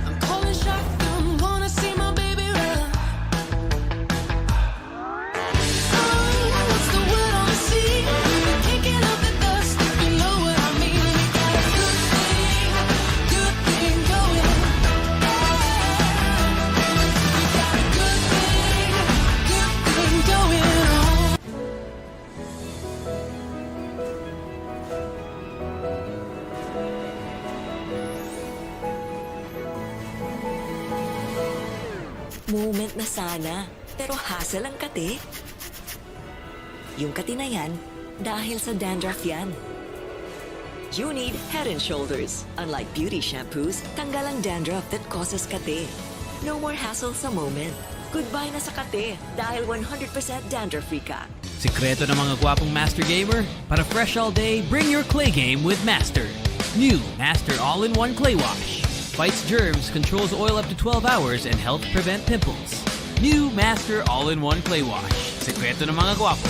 Speaker 16: I'm calling shotgun, wanna see my baby run. Oh, what's the word on the sea? We've been kicking up the dust, you know what I mean. We got a good thing going. We got a good thing going on.
Speaker 23: Moment na sana, pero hassle ang kate. Yung kati na yan, dahil sa dandruff yan. You need Head and Shoulders. Unlike beauty shampoos, tanggal ang dandruff that causes kate. No more hassle sa moment. Goodbye na sa kate dahil 100% dandruff-free ka.
Speaker 18: Sikreto ng mga gwapong Master Gamer? Para fresh all day, bring your clay game with Master. New Master All-in-One Clay Wash. Fights germs, controls oil up to 12 hours, and helps prevent pimples. New Master All-in-One Clay Wash. Sekreto ng mga gwapo.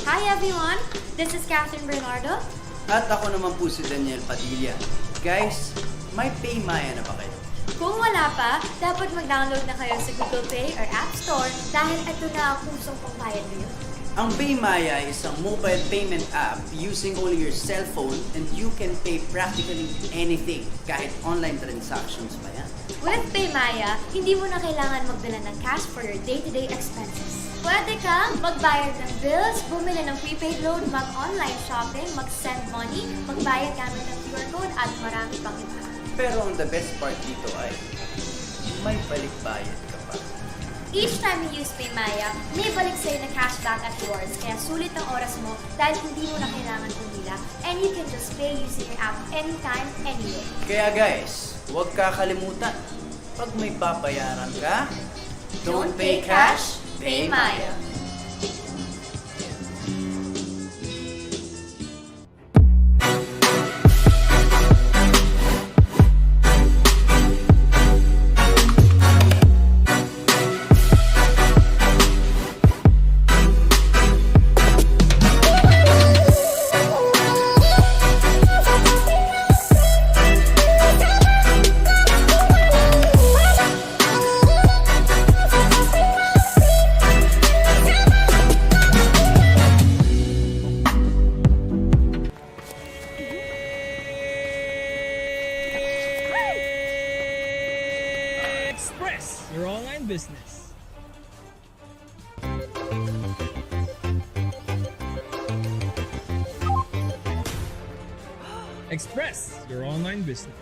Speaker 4: Hi everyone, this is Catherine Bernardo.
Speaker 9: At ako naman po si Daniel Padilla. Guys, may Paymaya na ba kayo?
Speaker 4: Kung wala pa, dapat mag-download na kayo sa Google Play or App Store dahil ito na ang pusong pangbayad ngayon.
Speaker 9: Ang Paymaya is isang mobile payment app using only your cellphone and you can pay practically anything, kahit online transactions pa yan.
Speaker 4: With Paymaya, hindi mo na kailangan magdala ng cash for your day-to-day expenses. Pwede kang magbayad ng bills, bumili ng prepaid load, mag-online shopping, mag-send money, magbayad gamit ng QR code at marami pang iba.
Speaker 9: Pero ang the best part dito ay may balik-bayad ka pa.
Speaker 4: Each time you use Paymaya, may balik sa'yo na cashback at rewards, kaya sulit ang oras mo dahil hindi mo na kailangan pumila and you can just pay using your app anytime, anywhere.
Speaker 9: Kaya guys, huwag kakalimutan, pag may babayaran ka, don't pay cash, pay Maya.
Speaker 19: Express, your online business. Express, your online business.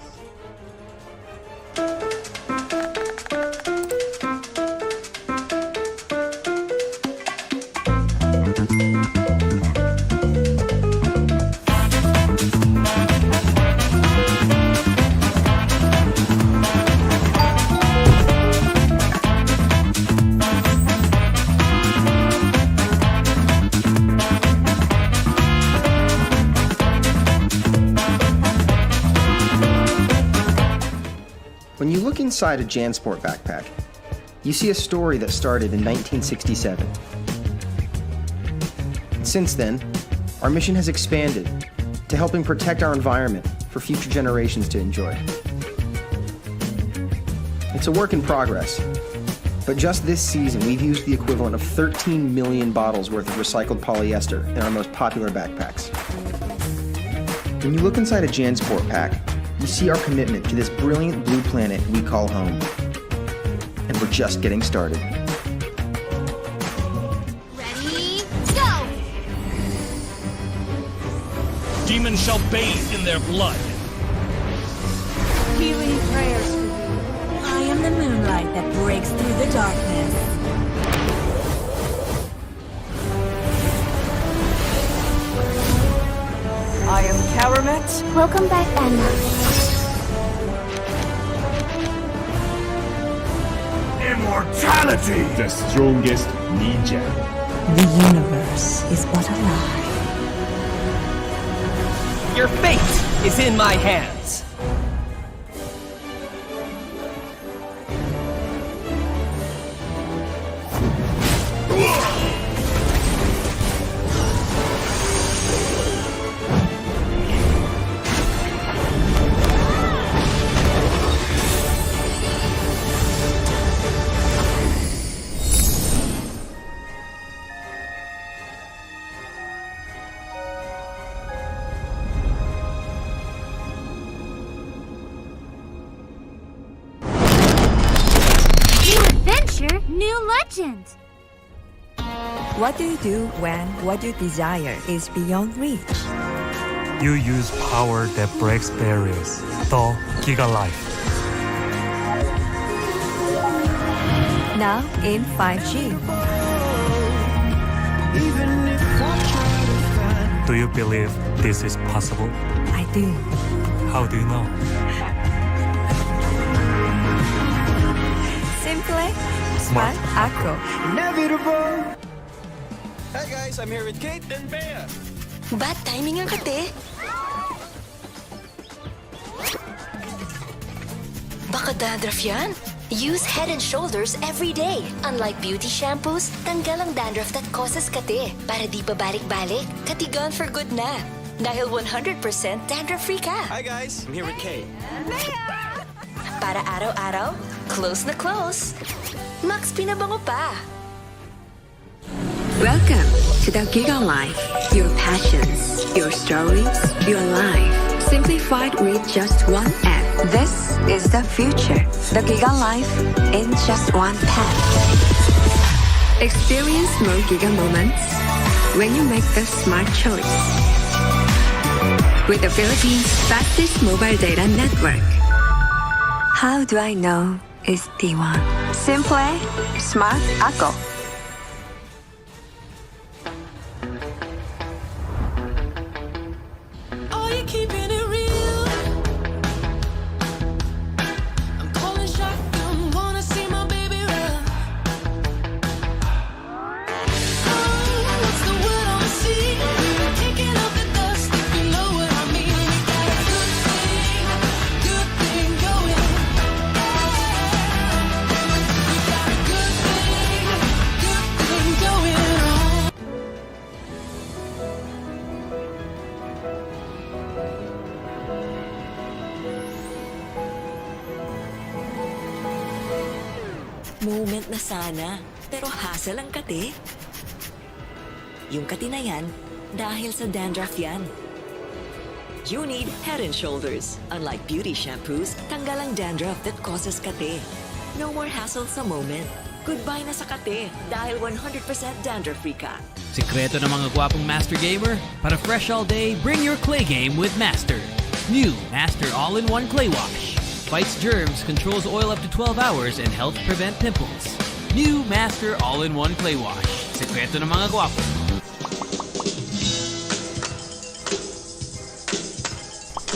Speaker 14: When you look inside a JanSport backpack, you see a story that started in 1967. Since then, our mission has expanded to helping protect our environment for future generations to enjoy. It's a work in progress, but just this season we've used the equivalent of 13 million bottles worth of recycled polyester in our most popular backpacks. When you look inside a JanSport pack, you see our commitment to this brilliant blue planet we call home. And we're just getting started.
Speaker 4: Ready, go!
Speaker 19: Demons shall bathe in their blood.
Speaker 13: Healing prayers for you. I am the moonlight that breaks through the darkness.
Speaker 6: I am Karamet.
Speaker 5: Welcome back, Anna.
Speaker 19: Immortality! The strongest ninja.
Speaker 13: The universe is but a lie.
Speaker 6: Your fate is in my hands.
Speaker 5: New legend!
Speaker 13: What do you do when what you desire is beyond reach?
Speaker 15: You use power that breaks barriers. The Giga Life.
Speaker 13: Now in 5G.
Speaker 15: Do you believe this is possible?
Speaker 13: I do.
Speaker 15: How do you know?
Speaker 13: Simple, smart, acro.
Speaker 7: Inevitable. Hey guys, I'm here with Kate and Bea.
Speaker 12: Bad timing ang kate.
Speaker 17: Baka dandruff yan? Use Head and Shoulders every day. Unlike beauty shampoos, tanggal ang dandruff that causes kate. Para di pa balik-balik, katigan for good na. Dahil 100% dandruff-free ka.
Speaker 7: Hi guys, I'm here with Kate.
Speaker 17: Para araw-araw, close na close. Max pinabango pa.
Speaker 12: Welcome to the Giga Life. Your passions, your stories, your life. Simplified with just one app. This is the future. The Giga Life in just one tap. Experience more Giga moments when you make the smart choice. With the Philippines' fastest mobile data network. How do I know is T1? Simple, smart ako.
Speaker 16: Are you keeping it real? I'm calling shotgun, wanna see my baby run. Oh, what's the word on the sea? Kicking up the dust, if you know what I mean. We got a good thing going. We got a good thing going on.
Speaker 23: Moment na sana, pero hassle ang kate. Yung kati na yan, dahil sa dandruff yan. You need Head and Shoulders. Unlike beauty shampoos, tanggal ang dandruff that causes kate. No more hassle sa moment. Goodbye na sa kate dahil 100% dandruff-free ka.
Speaker 18: Sikreto ng mga gwapong Master Gamer? Para fresh all day, bring your clay game with Master. New Master All-in-One Clay Wash. Fights germs, controls oil up to 12 hours, and helps prevent pimples. New Master All-in-One Clay Wash. Sikreto ng mga gwapo.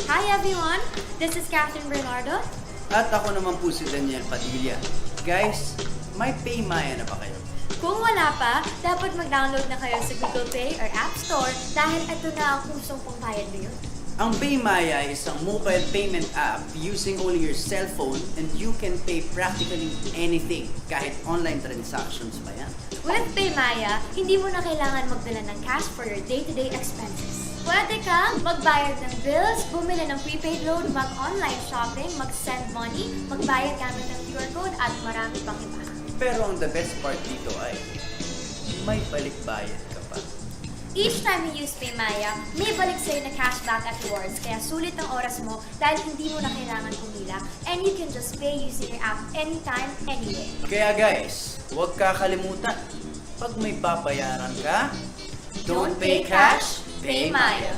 Speaker 4: Hi everyone, this is Catherine Bernardo.
Speaker 9: At ako naman po si Daniel Padilla. Guys, may Paymaya na ba kayo?
Speaker 4: Kung wala pa, dapat mag-download na kayo sa Google Play or App Store dahil ito na ang kusong pangbayad ngayon.
Speaker 9: Ang Paymaya is isang mobile payment app using only your cell phone and you can pay practically anything, kahit online transactions pa yan.
Speaker 4: With Paymaya, hindi mo na kailangan magdala ng cash for your day-to-day expenses. Pwede kang magbayad ng bills, bumili ng prepaid load, mag-online shopping, mag-send money, magbayad gamit ng QR code at marami pang iba.
Speaker 9: Pero ang the best part dito ay may balik-bayad ka pa.
Speaker 4: Each time you use Paymaya, may balik sa'yo na cashback at rewards, kaya sulit ang oras mo dahil hindi mo na kailangan pumila and you can just pay using your app anytime, anywhere.
Speaker 9: Kaya guys, huwag kakalimutan, pag may babayaran ka, don't pay cash, pay Maya.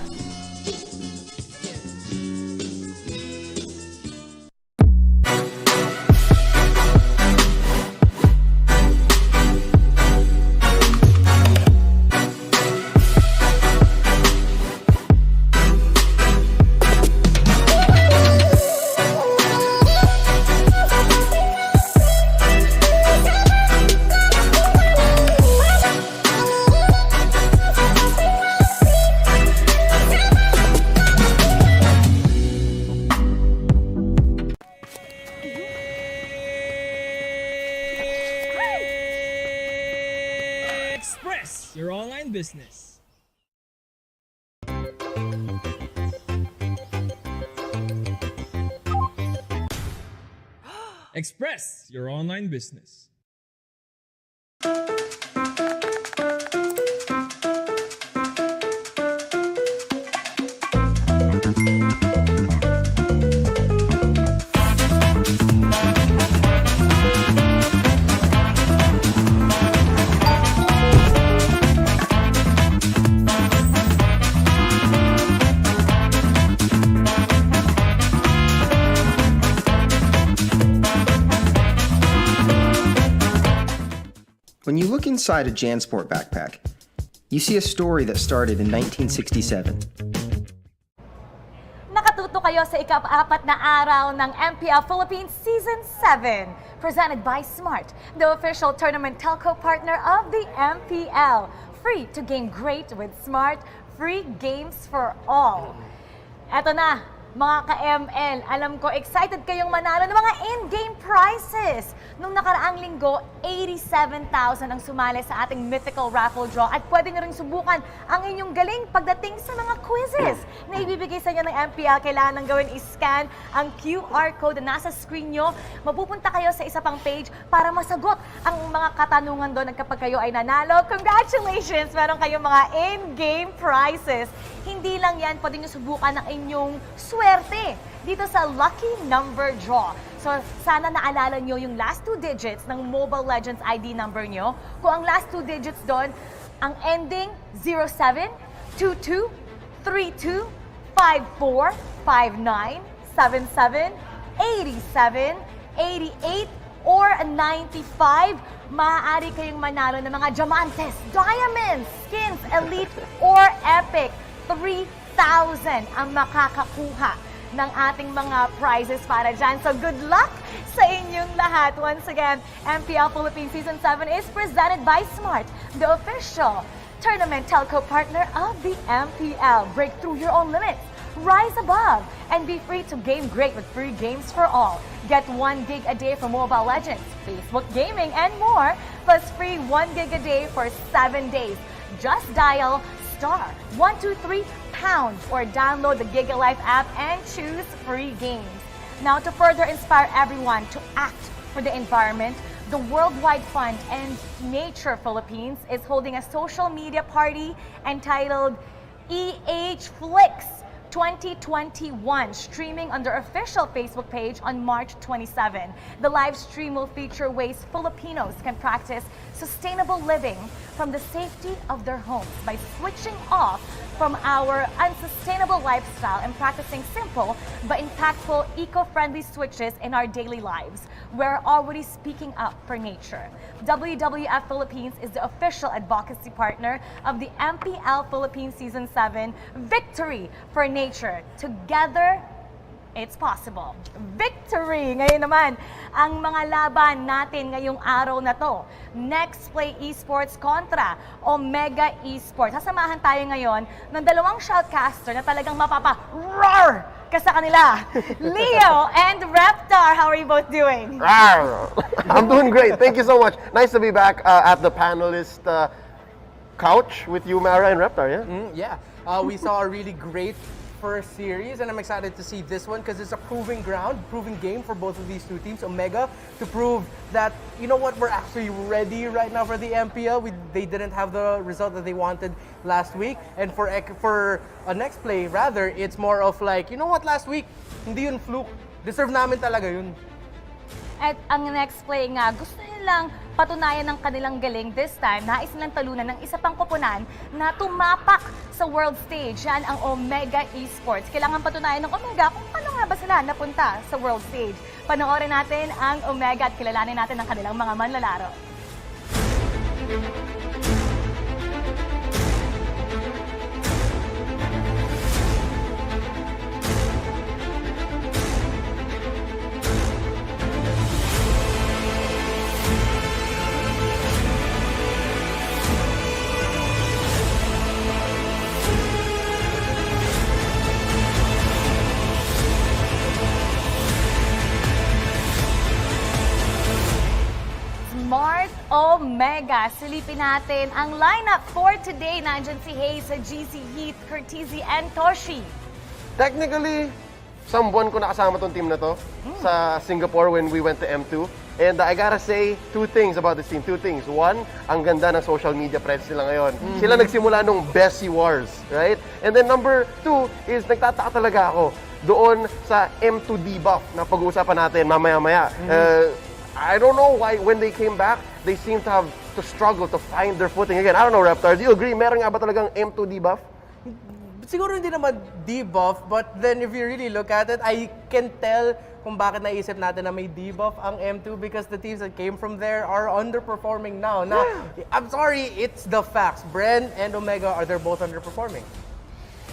Speaker 20: Express your online business. Express your online business.
Speaker 14: When you look inside a JanSport backpack, you see a story that started in 1967.
Speaker 21: Nakatuto kayo sa ika-4 na araw ng MPL Philippines Season 7, presented by Smart, the official tournament telco partner of the MPL. Free to game great with Smart, free games for all. Eto na, Mga ka-ML, alam ko, excited kayong manalo ng mga in-game prizes. Nung nakaraang linggo, 87,000 ang sumali sa ating mythical raffle draw at pwede nyo rin subukan ang inyong galing pagdating sa mga quizzes na ibibigay sa inyo ng MPL. Kailangan nang gawin is-scan ang QR code na nasa screen nyo. Mapupunta kayo sa isa pang page para masagot ang mga katanungan doon at kapag kayo ay nanalo, congratulations! Meron kayong mga in-game prizes. Hindi lang yan, pwede nyo subukan ang inyong swerte dito sa Lucky Number Draw. So, sana naalala nyo yung last 2 digits ng Mobile Legends ID number nyo. Kung ang last 2 digits doon, ang ending 07, 22, 32, 54, 59, 77, 87, 88, or 95, maaari kayong manalo ng mga diamantes, diamonds, skins, elite, or epic. 3,000 ang makakakuha ng ating mga prizes para dyan. So good luck sa inyong lahat. Once again, MPL Philippines Season 7 is presented by Smart, the official tournament telco partner of the MPL. Break through your own limits. Rise above and be free to game great with free games for all. Get 1 gig a day for Mobile Legends, Facebook Gaming, and more, plus free 1 gig a day for 7 days. Just dial *123# or download the GigaLife app and choose free games. Now, to further inspire everyone to act for the environment, the Worldwide Fund and Nature Philippines is holding a social media party entitled Flix 2021, streaming on their official Facebook page on March 27. The live stream will feature ways Filipinos can practice sustainable living from the safety of their homes by switching off from our unsustainable lifestyle and practicing simple but impactful eco-friendly switches in our daily lives. We're already speaking up for nature. WWF Philippines is the official advocacy partner of the MPL Philippines Season 7 Victory for Nature. Together, it's possible. Victory! Ngayon naman, ang mga laban natin ngayong araw na to. Next Play Esports kontra Omega Esports. Sasamahan tayo ngayon ng dalawang shoutcaster na talagang mapapa-roar ka sa kanila. Leo and Reptar, how are you both doing?
Speaker 3: I'm doing great. Thank you so much. Nice to be back at the panelist couch with you, Mara and Reptar, yeah?
Speaker 10: We saw a really great first series, and I'm excited to see this one because it's a proving game for both of these two teams. Omega to prove that, you know what, we're actually ready right now for the MPL. They didn't have the result that they wanted last week, and for a next play, rather, it's more of like, you know what, last week, hindi yun fluke. Deserve namin talaga yun.
Speaker 21: At ang next play nga, gusto nilang patunayan ng kanilang galing this time. Nais nilang talunan ng isa pang koponan na tumapak sa world stage. Yan ang Omega Esports. Kailangan patunayan ng Omega kung paano nga ba sila napunta sa world stage. Panoorin natin ang Omega at kilalanin natin ang kanilang mga manlalaro. Smart Omega. Silipin natin ang lineup for today. Nandyan si Hayes, GC Heat, Curtizi, and Toshi.
Speaker 3: Technically, isang buwan ko nakasama tong team na to sa Singapore when we went to M2. And I gotta say 2 things about this team. 2 things. 1, ang ganda ng social media presence nila ngayon. Sila nagsimula nung Bessie Wars, right? And then number 2 is nagtataka talaga ako doon sa M2 debuff na pag-uusapan natin mamaya-maya. I don't know why when they came back, they seem to have to struggle to find their footing again. I don't know, Reptar, do you agree? Meron nga ba talagang M2 debuff?
Speaker 10: Siguro hindi naman debuff, but then if you really look at it, I can tell kung bakit naisip natin na may debuff ang M2 because the teams that came from there are underperforming now. Now, I'm sorry, it's the facts. Bren and Omega they're both underperforming.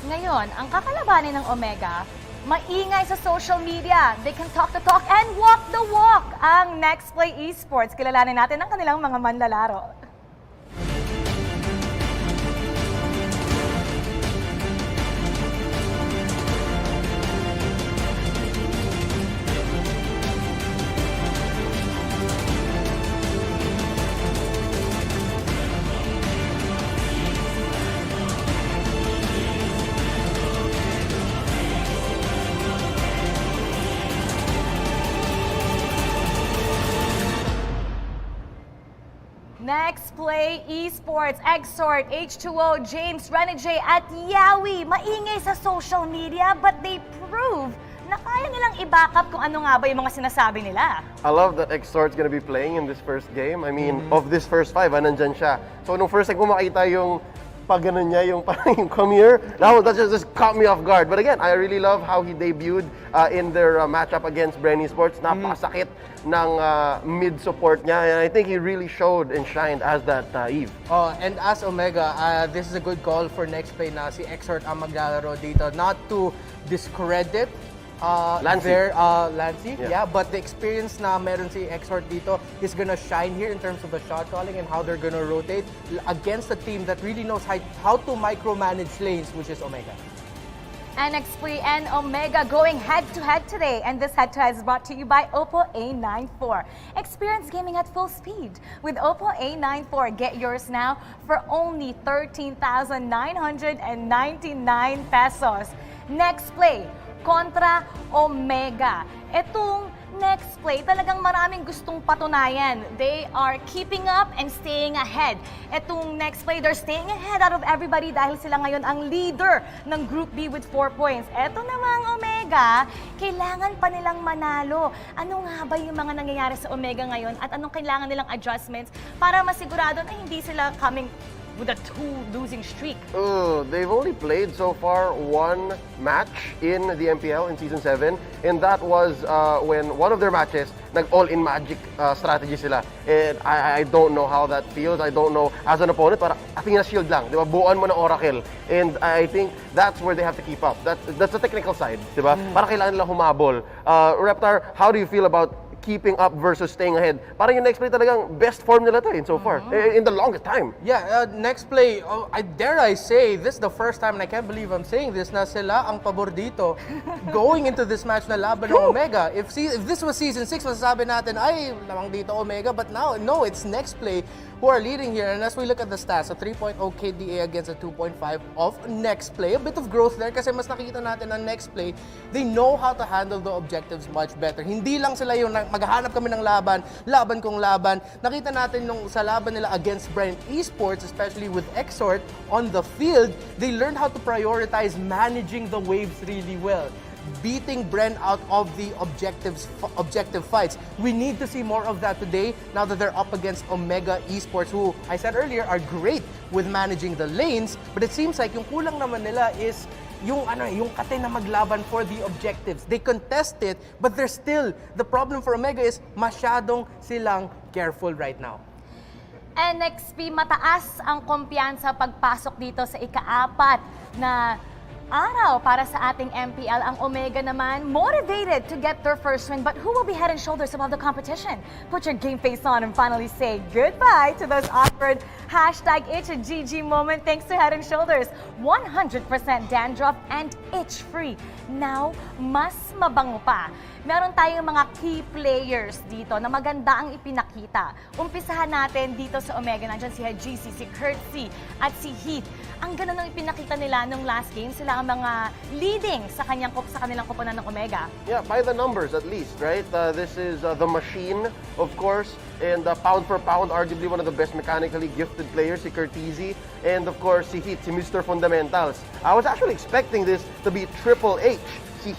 Speaker 21: Ngayon, ang kakalabanin ng Omega, maingay sa social media. They can talk the talk and walk the walk. Ang Next Play Esports, kilalanin natin ang kanilang mga manlalaro. Next play, Esports, Exort, H2O, James, Renny J, at Yawi. Maingay sa social media but they prove na kaya nilang i-backup kung ano nga ba yung mga sinasabi nila.
Speaker 3: I love that Exort's gonna be playing in this first game. I mean, of this first 5, nandyan siya. So, nung first time ko makita yung pag ganun niya, yung parang yung come here, that just caught me off guard. But again, I really love how he debuted in their matchup against Brenny Sports. Napakasakit ng mid-support niya. And I think he really showed and shined as that Eve.
Speaker 10: And as Omega, this is a good call for next play na si Exort ang maglalaro dito. Not to discredit
Speaker 3: Lancey.
Speaker 10: Lancey, yeah, but the experience na meron si Exort dito is gonna shine here in terms of the shot calling and how they're gonna rotate against a team that really knows how to micromanage lanes, which is Omega.
Speaker 21: NXP and Omega going head-to-head today. And this head-to-head is brought to you by Oppo A94. Experience gaming at full speed with Oppo A94. Get yours now for only 13,999 pesos. Next play, kontra Omega. Itong next play, talagang maraming gustong patunayan. They are keeping up and staying ahead. Itong next play, they're staying ahead out of everybody dahil sila ngayon ang leader ng Group B with 4 points. Ito namang Omega, kailangan pa nilang manalo. Ano nga ba yung mga nangyayari sa Omega ngayon at anong kailangan nilang adjustments para masigurado na hindi sila coming with a 2 losing streak?
Speaker 3: They've only played so far 1 match in the MPL in Season 7, and that was when one of their matches, nag-all-in magic strategy sila. And I don't know how that feels. I don't know, as an opponent, para Athena Shield lang, di ba? Buuan mo ng Oracle. And I think that's where they have to keep up. That's the technical side, di ba? Para kailangan nila humabol. Reptar, how do you feel about keeping up versus staying ahead? Parang yung next play talagang best form nila to so far, in the longest time.
Speaker 10: Yeah, next play, dare I say, this is the first time, and I can't believe I'm saying this, na sila ang pabor dito going into this match na laban ng Omega. If this was Season 6, masasabi natin, ay, lamang dito Omega, but now, no, it's next play who are leading here. And as we look at the stats, a 3.0 KDA against a 2.5 of next play. A bit of growth there kasi mas nakita natin ang next play, they know how to handle the objectives much better. Hindi lang sila yung maghahanap kami ng laban kong laban. Nakita natin nung sa laban nila against Brent Esports, especially with Exort on the field, they learned how to prioritize managing the waves really well, beating Bren out of the objective fights. We need to see more of that today now that they're up against Omega Esports, who I said earlier are great with managing the lanes, but it seems like yung kulang naman nila is yung kate na maglaban for the objectives. They contest it, but there's still, the problem for Omega is masyadong silang careful right now.
Speaker 21: NXP, mataas ang kumpiyansa pagpasok dito sa ika-4 na araw para sa ating MPL. Ang Omega naman, motivated to get their first win, but who will be head and shoulders above the competition? Put your game face on and finally say goodbye to those awkward #itchagg moment. Thanks to Head and Shoulders, 100% dandruff and itch-free. Now, mas mabango pa. Meron tayong mga key players dito na maganda ang ipinakita. Umpisahan natin dito sa Omega. Nandiyan si GC, si Curtsy, at si Heat. Ang ganda ng ipinakita nila nung last game. Sila ang mga leading sa kanilang koponan ng Omega.
Speaker 3: Yeah, by the numbers at least, right? This is the Machine, of course, and pound for pound, arguably one of the best mechanically gifted players, si Curtizi, and of course, si Heat, si Mr. Fundamentals. I was actually expecting this to be Triple H. Si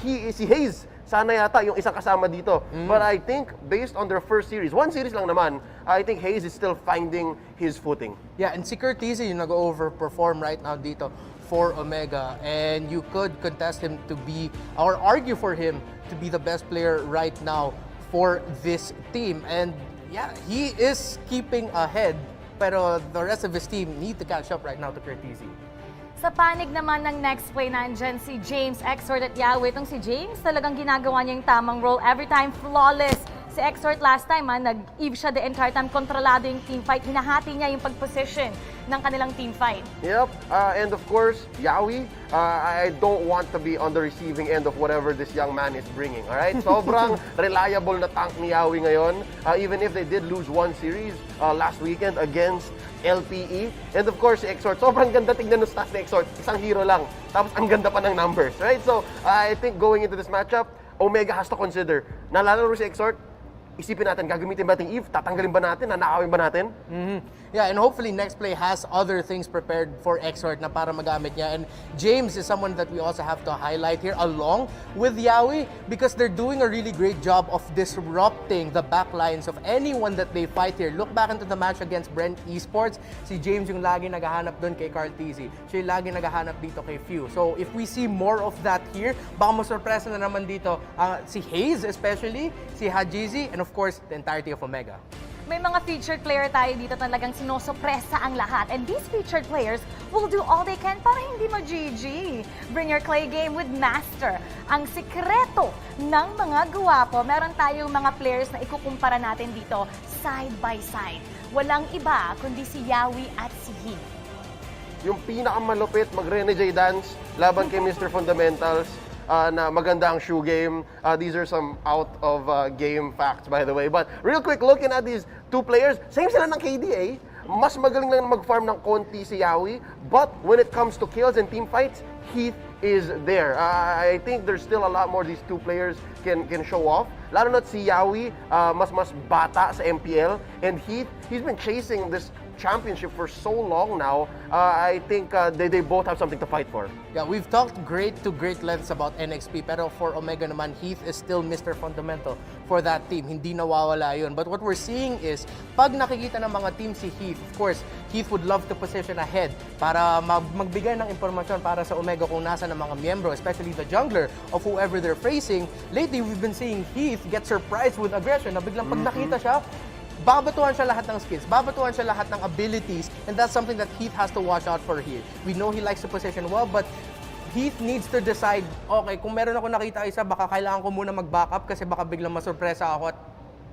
Speaker 3: Hayes, sana yata yung isang kasama dito. But I think based on their first series, 1 series lang naman, I think Hayes is still finding his footing.
Speaker 10: Yeah, and si Curtizi yung nag-overperform right now dito for Omega, and you could contest him to be, or argue for him to be the best player right now for this team. And yeah, he is keeping ahead, pero the rest of his team need to catch up right now to Curtizi.
Speaker 21: Sa panig naman ng next play, nandyan si James, Exort at Yahweh. Itong si James, talagang ginagawa niya yung tamang role. Every time, flawless. Si Exort last time, nag-eve siya the entire time. Kontrolado yung team fight. Hinahati niya yung pag-position ng kanilang team fight.
Speaker 3: Yep, and of course, Yawi, I don't want to be on the receiving end of whatever this young man is bringing, all right? Sobrang reliable na tank ni Yawi ngayon, even if they did lose 1 series last weekend against LPE. And of course, si Exort, sobrang ganda tignan ng stats ni Exort. Isang hero lang, tapos ang ganda pa ng numbers, right? So, I think going into this matchup, Omega has to consider, nalalaro si Exort, isipin natin, gagamitin ba natin Eve? Tatanggalin ba natin? Nanakawin ba natin?
Speaker 10: Yeah, and hopefully next play has other things prepared for Exort na para magamit niya. And James is someone that we also have to highlight here along with Yawi because they're doing a really great job of disrupting the backlines of anyone that they fight here. Look back into the match against Brent Esports. Si James yung lagi naghahanap dun kay Carl Tizzy. Siya yung lagi naghahanap dito kay Few. So if we see more of that here, baka masurpresa na naman dito si Hayes especially, si Hajizi, and of course, the entirety of Omega.
Speaker 21: May mga featured player tayo dito talagang sinosopresa ang lahat. And these featured players will do all they can para hindi ma-GG. Bring your clay game with Master. Ang sikreto ng mga guwapo, meron tayong mga players na ikukumpara natin dito side by side. Walang iba kundi si Yawi at si Heath.
Speaker 3: Yung pinakamalupit mag-Renegade dance laban kay Mr. Fundamentals. Na maganda ang shoe game. These are some out of game facts, by the way. But real quick, looking at these two players, same sila ng KDA. Mas magaling lang mag-farm ng konti si Yawi. But when it comes to kills and team fights, Heath is there. I think there's still a lot more these two players can show off. Lalo na si Yawi, mas bata sa MPL. And Heath, he's been chasing this championship for so long now. I think they both have something to fight for.
Speaker 10: Yeah, we've talked great lengths about NXP, pero for Omega naman, Heath is still Mr. Fundamental for that team. Hindi nawawala yun. But what we're seeing is, pag nakikita ng mga team si Heath, of course, Heath would love to position ahead para magbigay ng impormasyon para sa Omega kung nasa ng mga miyembro, especially the jungler of whoever they're facing. Lately, we've been seeing Heath get surprised with aggression na biglang pag nakita siya, babatuhan siya lahat ng skills, babatuhan siya lahat ng abilities, and that's something that Heath has to watch out for here. We know he likes to position well, but Heath needs to decide, okay, kung meron ako nakita isa, baka kailangan ko muna mag-backup kasi baka biglang masurpresa ako at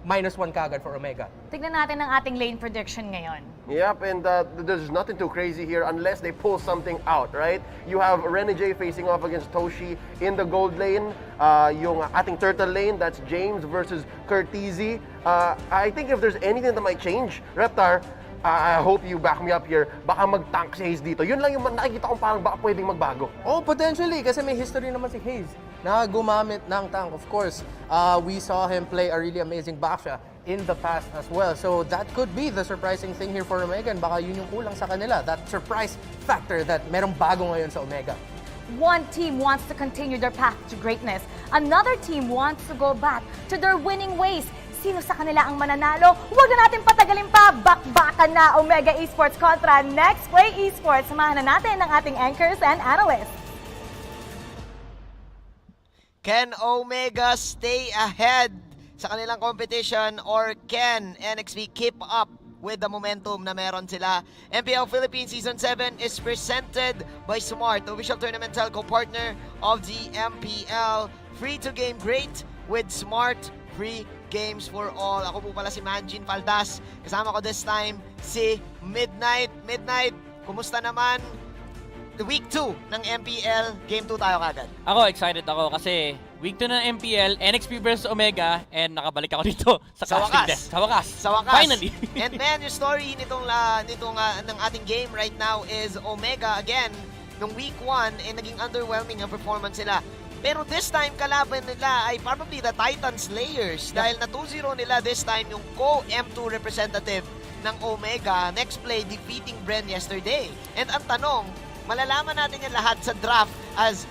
Speaker 10: -1 kagad for Omega.
Speaker 21: Tignan natin ang ating lane prediction ngayon.
Speaker 3: Yep, and there's nothing too crazy here unless they pull something out, right? You have Renegade facing off against Toshi in the gold lane. Yung ating turtle lane, that's James versus Curtizi. I think if there's anything that might change, Reptar, I hope you back me up here. Baka mag-tank si Hayes dito. Yun lang yung nakikita kong parang baka pwedeng magbago.
Speaker 10: Oh, potentially. Kasi may history naman si Hayes na gumamit ng tank. Of course, we saw him play a really amazing Baksha in the past as well. So that could be the surprising thing here for Omega. And baka yun yung kulang sa kanila. That surprise factor that merong bago ngayon sa Omega.
Speaker 21: One team wants to continue their path to greatness. Another team wants to go back to their winning ways. Sino sa kanila ang mananalo? Huwag na natin patagalin pa. Bakbakan na Omega Esports kontra Next Play Esports. Samahan na natin ang ating anchors and analysts.
Speaker 1: Can Omega stay ahead sa kanilang competition or can NXP keep up with the momentum na meron sila? MPL Philippines Season 7 is presented by Smart, official tournament telco partner of the MPL. Free to game great with Smart. Free games for all. Ako po pala si Manjin Faldas. Kasama ko this time si Midnight. Midnight, kumusta naman? Week 2 ng MPL. Game 2 tayo kagad.
Speaker 8: Ako, excited ako kasi week 2 ng MPL, NXP versus Omega, and nakabalik ako dito sa
Speaker 1: wakas.
Speaker 8: Sa wakas.
Speaker 1: Sa wakas.
Speaker 8: Finally.
Speaker 1: And man, yung story nitong ng ating game right now is Omega again. Nung week 1, naging underwhelming ang performance nila. Pero this time, kalaban nila ay probably the Titan Slayers. Dahil na 2-0 nila this time yung co-M2 representative ng Omega. Next play, defeating Bren yesterday. And ang tanong, malalaman natin yan lahat sa draft as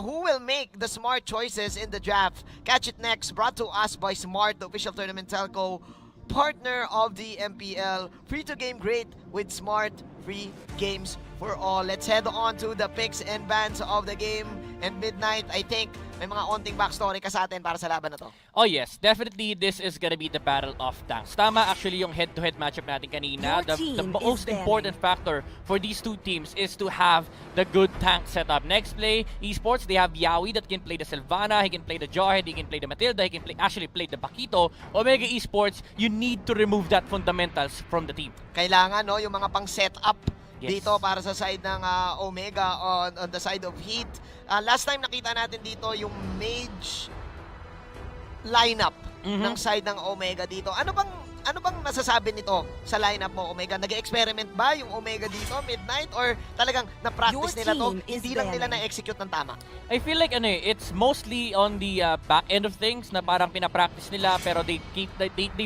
Speaker 1: who will make the smart choices in the draft. Catch it next, brought to us by Smart, the official tournament telco, partner of the MPL. Free to game great with Smart. Free games for all. Let's head on to the picks and bans of the game. And Midnight, I think may mga onting backstory ka sa atin para sa laban na to.
Speaker 8: Oh yes, definitely this is gonna be the battle of tanks. Tama actually yung head-to-head matchup natin kanina. The most important factor for these two teams is to have the good tank setup. Next play, Esports, they have Yawi that can play the Sylvana, he can play the Jarhead, he can play the Matilda, he can actually play the Bakito. Omega Esports, you need to remove that fundamentals from the team.
Speaker 1: Kailangan, no, yung mga pang-setup dito
Speaker 8: Yes.
Speaker 1: para sa side ng Omega on the side of Heat. Last time nakita natin dito yung mage lineup ng side ng Omega dito. Ano bang ano bang nasasabi nito sa lineup mo, Omega? Nag-experiment ba yung Omega dito, Midnight? Or talagang na-practice nila to, hindi lang nila na-execute ng tama?
Speaker 8: I feel like it's mostly on the back end of things na parang pinapractice nila pero they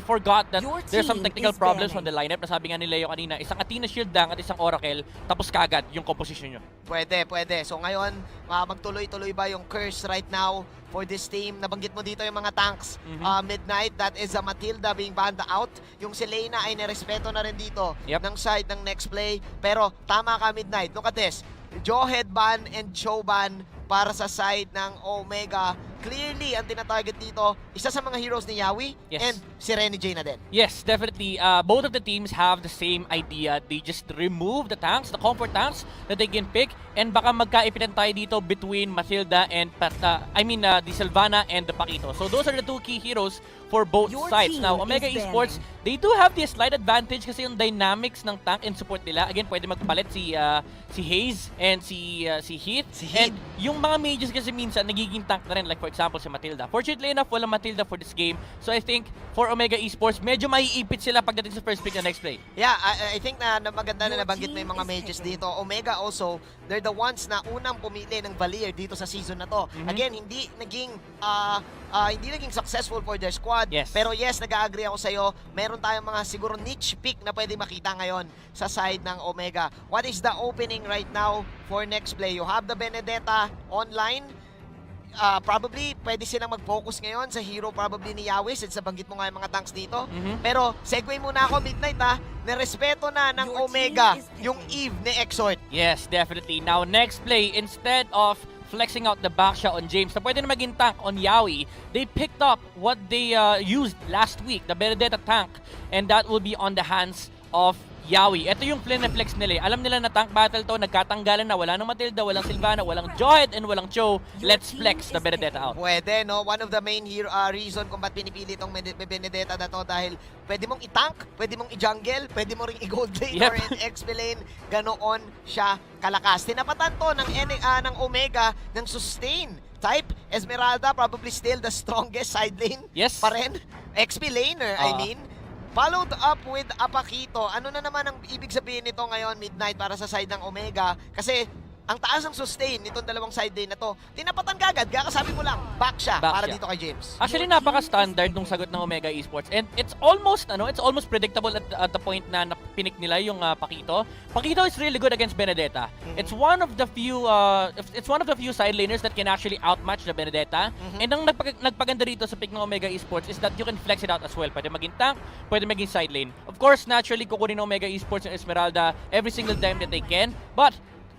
Speaker 8: forgot that there's some technical problems on the lineup. Nasabi nga ni Leo kanina, isang Athena Shield lang at isang Oracle, tapos kagad yung composition nyo.
Speaker 1: Pwede. So ngayon, magtuloy-tuloy ba yung curse right now for this team? Nabanggit mo dito yung mga tanks. Midnight, that is a Matilda being banned out. Yung si Leyna ay nirespeto na rin dito ng side ng next play. Pero tama ka, Midnight. Look at this. Jawhead ban and Cho ban para sa side ng Omega. Clearly, ang tinatarget dito, isa sa mga heroes ni Yawi and si Renny J na din.
Speaker 8: Yes, definitely. Both of the teams have the same idea. They just remove the tanks, the comfort tanks that they can pick, and baka magkaipitan tayo dito between Matilda and the Sylvana and the Paquito. So those are the two key heroes for both sides. Now, Omega Esports, they do have this slight advantage kasi yung dynamics ng tank and support nila. Again, pwede magpalit si Hayes and si Heath. And yung mga mages kasi minsan nagiging tank na rin, like for example si Matilda. Fortunately enough, walang Matilda for this game. So I think for Omega Esports, medyo maiipit sila pagdating sa first pick na next play.
Speaker 1: Yeah, I think na maganda na nabanggit mo yung mga mages dito. Omega also, they're the ones na unang pumili ng Valier dito sa season na to. Again, hindi naging successful for their squad. Pero yes, nag-agree ako sa'yo. Meron tayong mga siguro niche pick na pwede makita ngayon sa side ng Omega. What is the opening right now for next play? You have the Benedetta online. Probably, pwede silang mag-focus ngayon sa hero probably ni Yawi since nabanggit mo nga yung mga tanks dito. Pero, segue muna ako, Midnight Nirespeto na ng Omega yung Eve ni Exort.
Speaker 8: Yes, definitely. Now, next play, instead of flexing out the backshot on James na pwede na maging tank on Yawi, they picked up what they used last week, the Benedetta tank, and that will be on the hands of Yawi. Ito yung flex nila. Alam nila na tank battle to, nagkatanggalan na, wala nang Matilda, walang Sylvana, walang Jawhead, and walang Cho. Let's flex the Benedetta out.
Speaker 1: Pwede, no? One of the main reason kung ba't pinipili itong Benedetta na to dahil pwede mong i-tank, pwede mong i-jungle, pwede mong ring i-gold lane or in XP lane. Ganoon siya kalakas. Tinapatan to ng Omega ng sustain type. Esmeralda probably still the strongest side lane pa rin. XP laner, I mean. Followed up with Paquito. Ano na naman ang ibig sabihin nito ngayon, Midnight, para sa side ng Omega? Kasi ang taas ng sustain nitong dalawang side lane na to, tinapatan kagad, kakasabi mo lang, back siya para dito kay James.
Speaker 8: Actually, napaka-standard nung sagot ng Omega Esports. And it's almost predictable at the point na napinik nila yung Paquito. Paquito is really good against Benedetta. It's one of the few side laners that can actually outmatch the Benedetta. And ang nagpaganda rito sa pick ng Omega Esports is that you can flex it out as well. Pwede maging tank, pwede maging side lane. Of course, naturally, kukunin ng Omega Esports yung Esmeralda every single time that they can. But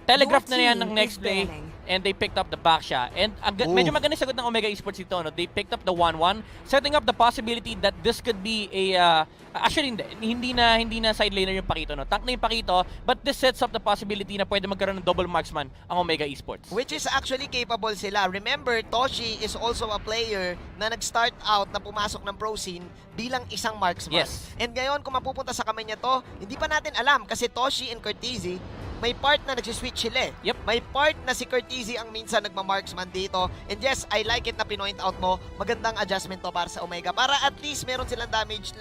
Speaker 8: telegraph na yan ng next play and they picked up the backshot. And medyo maganda sagot ng Omega Esports dito. No? They picked up the 1-1, setting up the possibility that this could be a... actually, hindi na side laner yung Paquito. No? Tank na yung Paquito, but this sets up the possibility na pwede magkaroon ng double marksman ang Omega Esports.
Speaker 1: Which is actually capable sila. Remember, Toshi is also a player na nag-start out na pumasok ng pro scene bilang isang marksman. And ngayon, kung mapupunta sa kamay niya to, hindi pa natin alam kasi Toshi and Cortese, may part na nagsiswitch sila May part na si Cortese ang minsan nagma-marksman dito. And yes, I like it na pinoint out mo. Magandang adjustment to para sa Omega. Para at least meron silang damage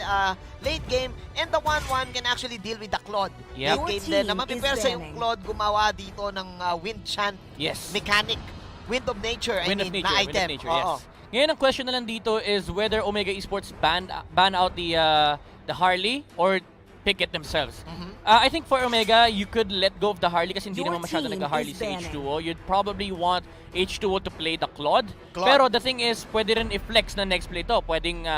Speaker 1: late game. And the 1-1 can actually deal with the Claude. Late game din. Na mapipersa yung Claude gumawa dito ng wind chant mechanic. Wind of Nature, na item.
Speaker 8: Ngayon, ang question na lang dito is whether Omega Esports ban out the Harley or pick it themselves. I think for Omega, you could let go of the Harley kasi hindi naman masyado nag-Harley sa H2O. You'd probably want H2O to play the Claude. Pero the thing is, pwede rin i-flex na next play to. Pwedeng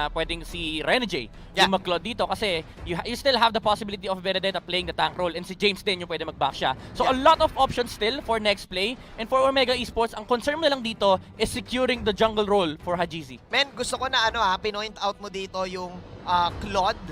Speaker 8: si Renny J yung mag-Claude dito kasi you still have the possibility of Benedetta playing the tank role and si James din yung pwede mag-back siya. So a lot of options still for next play. And for Omega Esports, ang concern mo na lang dito is securing the jungle role for Hajizi.
Speaker 1: Men, gusto ko na pinoint out mo dito yung Claude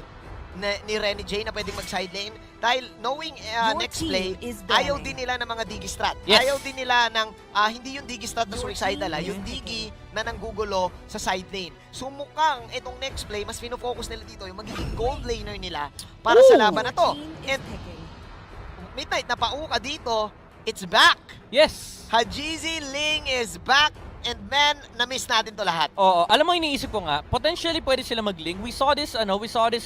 Speaker 1: ni Renny J na pwedeng mag-side lane. Dahil knowing next play, ayaw din nila ng mga Digi-strat. Ayaw din nila ng, hindi yung Digi-strat na suicidal, yung Digi na nanggugulo sa side lane. So mukhang itong next play, mas pinofocus nila dito yung magiging gold laner nila para sa laban na to. And Midnight, napauka dito, it's back!
Speaker 8: Yes!
Speaker 1: Hajizi Ling is back And man, na-miss natin to lahat.
Speaker 8: Oo, alam mo iniisip ko nga, potentially pwede sila mag-Ling. We saw this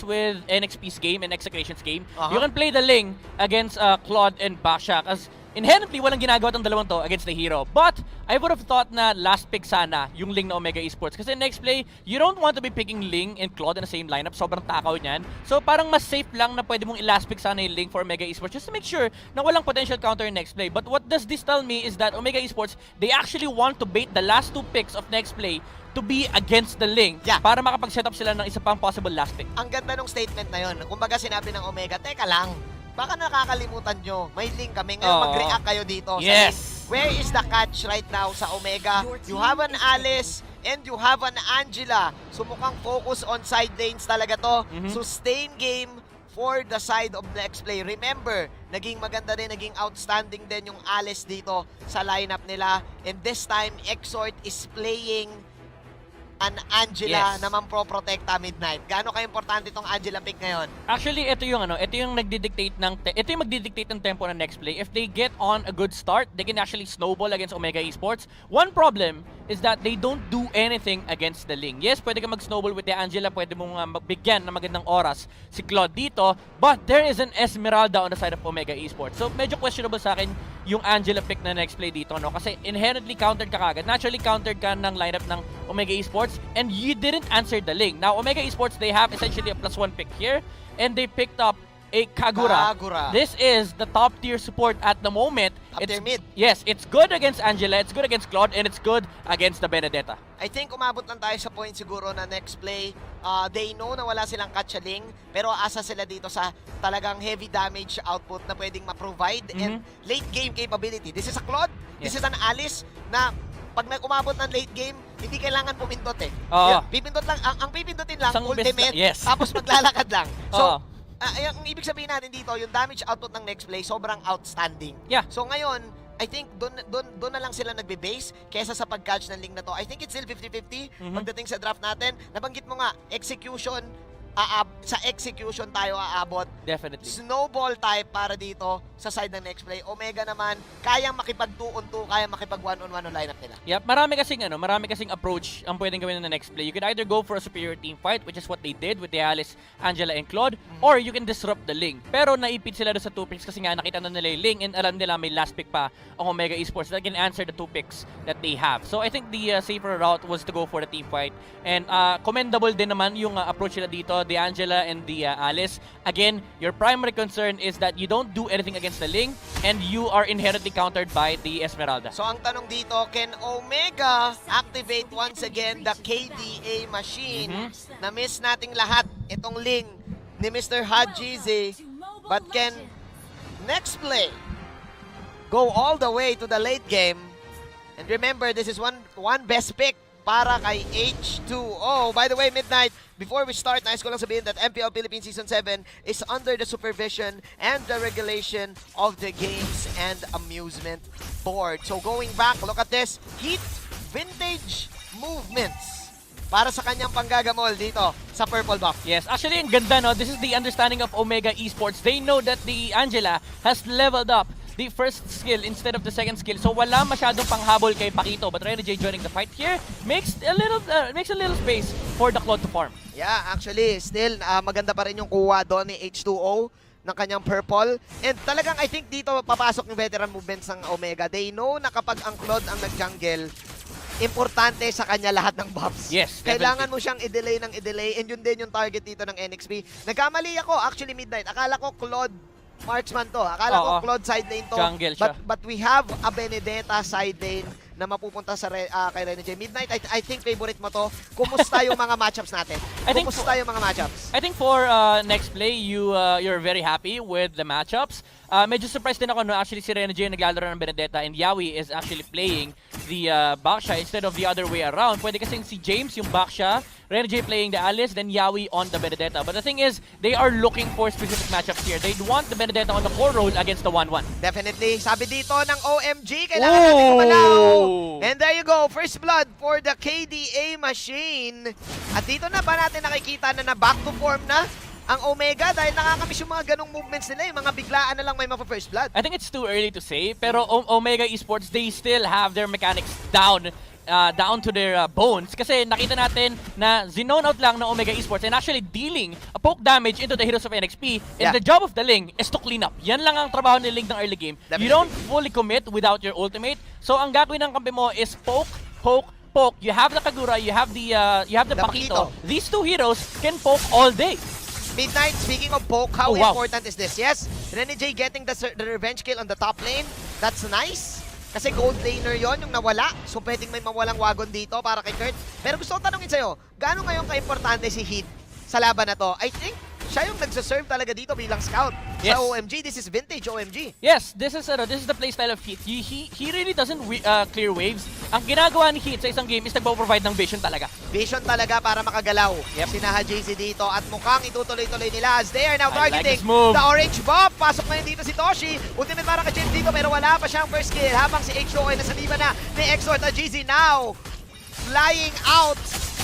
Speaker 8: with NXP's game and Execration's game. You can play the Ling against Claude and Basha as inherently walang ginagawa tong dalawang to against the hero. But I would have thought na last pick sana yung Ling na Omega Esports. Kasi next play, you don't want to be picking Ling and Claude in the same lineup. Sobrang takaw niyan. So parang mas safe lang na pwede mong i-last pick sana yung Ling for Omega Esports just to make sure na walang potential counter in next play. But what does this tell me is that Omega Esports, they actually want to bait the last 2 picks of next play to be against the Ling para makapag-set up sila ng isa pang possible last pick.
Speaker 1: Ang ganda ng statement na yun. Kumbaga sinabi ng Omega, teka lang, baka nakakalimutan nyo, may Ling kami. Ngayon mag-react kayo dito.
Speaker 8: Yes!
Speaker 1: Where is the catch right now sa Omega? You have an Alice and you have an Angela. So mukhang focus on side lanes talaga to. Sustain game for the side of next play. Remember, naging maganda rin, naging outstanding din yung Alice dito sa lineup nila. And this time, Exort is playing an Angela na mamproprotekta Midnight. Gaano ka-importante itong Angela pick ngayon?
Speaker 8: Actually, ito yung magdidictate ng tempo ng next play. If they get on a good start, they can actually snowball against Omega Esports. One problem is that they don't do anything against the Ling. Yes, pwede ka mag-snowball with the Angela, pwede mong magbigyan ng magandang oras si Claude dito, but there is an Esmeralda on the side of Omega Esports. So medyo questionable sa akin yung Angela pick na next play dito, no? Kasi inherently countered ka kagad. Naturally countered ka ng lineup ng Omega Esports and you didn't answer the Ling. Now, Omega Esports, they have essentially a +1 pick here and they picked up a Kagura. This is the top tier support at the moment.
Speaker 1: Up there mid.
Speaker 8: Yes, it's good against Angela, it's good against Claude, and it's good against the Benedetta.
Speaker 1: I think umabot lang tayo sa point siguro na next play, they know na wala silang Ling, pero asa sila dito sa talagang heavy damage output na pwedeng ma-provide and late game capability. This is a Claude, this is an Alice na pag umabot ng late game, hindi kailangan pumindot eh. Pipindot lang, ang pipindutin lang, ultimate, tapos maglalakad lang. So, ang ibig sabihin natin dito, yung damage output ng next play, sobrang outstanding. So ngayon, I think doon na lang sila nagbe-base kesa sa pag-catch ng Ling na to. I think it's still 50-50 pagdating sa draft natin. Nabanggit mo nga, execution, sa execution tayo aabot.
Speaker 8: Definitely.
Speaker 1: Snowball type para dito sa side ng next play. Omega naman, kayang makipag 2-on-2, kayang makipag 1-on-1 on lineup nila.
Speaker 8: Yep, marami kasing approach ang pwedeng gawin na next play. You can either go for a superior team fight, which is what they did with the Alice, Angela, and Claude, or you can disrupt the Ling. Pero naipit sila doon sa 2 picks kasi nga nakita na nila yung Ling and alam nila may last pick pa ang Omega Esports that can answer the 2 picks that they have. So I think the safer route was to go for the team fight. And commendable din naman yung approach nila dito, the Angela and the Alice. Again, your primary concern is that you don't do anything against the Ling and you are inherently countered by the Esmeralda.
Speaker 1: So ang tanong dito, can Omega activate once again the KDA machine? Na-miss nating lahat itong Ling ni Mr. Hajizi. But can next play go all the way to the late game? And remember, this is one best pick para kay H2O. By the way, Midnight, before we start, nais ko lang sabihin that MPL Philippines Season 7 is under the supervision and the regulation of the Games and Amusement Board. So going back, look at this. Heat vintage movements para sa kanyang panggagamol dito sa Purple Buff.
Speaker 8: Yes, actually, ang ganda, no? This is the understanding of Omega Esports. They know that the Angela has leveled up the first skill instead of the second skill. So wala masyadong panghabol kay Paquito. But Rene J joining the fight here makes a little space for the Claude to farm.
Speaker 1: Yeah, actually, still maganda pa rin yung kuha doon ni H2O ng kanyang purple. And talagang I think dito papasok yung veteran movements ng Omega. They know na kapag ang Claude ang nag-jungle, importante sa kanya lahat ng buffs.
Speaker 8: Yes,
Speaker 1: kailangan mo siyang i-delay ng i-delay. And yun din yung target dito ng NXP. Nagkamali ako, actually Midnight. Akala ko Claude marksman to. Akala ko Claude side lane to.
Speaker 8: Jungle siya.
Speaker 1: But we have a Benedetta side lane na mapupunta sa kay Rene J. Midnight, I think favorite mo to. Kumusta yung mga matchups natin? Kumusta yung mga matchups?
Speaker 8: I think for next play, you're very happy with the matchups. Medyo surprised din ako, no? Actually, si Rene J naglalaro ng Benedetta and Yawi is actually playing the Baksha instead of the other way around. Pwede kasing si James yung Baksha, Rene J playing the Alice, then Yawi on the Benedetta. But the thing is, they are looking for specific matchups here. They want the Benedetta on the core role against the 1-1.
Speaker 1: Definitely. Sabi dito ng OMG, kailangan natin kumalaw. And there you go, first blood for the KDA machine. At dito na ba natin nakikita na back to form na ang Omega dahil nakakamiss yung mga ganong movements nila, yung mga biglaan na lang may first blood.
Speaker 8: I think it's too early to say, pero Omega Esports, they still have their mechanics down down to their bones kasi nakita natin na zinone out lang ng Omega Esports and actually dealing a poke damage into the heroes of NXP, and the job of the Ling is to clean up. Yan lang ang trabaho ni Ling ng early game. You don't fully commit without your ultimate. So ang gagawin ng kampi mo is poke, poke, poke. You have the Kagura, you have the Pakito. These two heroes can poke all day.
Speaker 1: Midnight, speaking of poke, how important is this? Yes, Rene J getting the revenge kill on the top lane. That's nice. Kasi gold laner yon yung nawala. So pwedeng may mawalang wagon dito para kay Kurt. Pero gusto ko tanongin sa'yo, gaano ngayon ka-importante si Heat sa laban na to? I think siya yung nagsaserve talaga dito bilang scout. Sa OMG, this is vintage OMG.
Speaker 8: Yes, this is the playstyle of Heat. He really doesn't clear waves. Ang ginagawa ni Heat sa isang game is nagpo-provide ng vision talaga.
Speaker 1: Vision talaga para makagalaw. Sinaha JC dito at mukhang itutuloy-tuloy nila as they are now targeting the orange buff. Pasok na yun dito si Toshi. Ultimate para ka-James dito pero wala pa siyang first kill habang si H2O ay nasa liba na ni Exort at GZ now flying out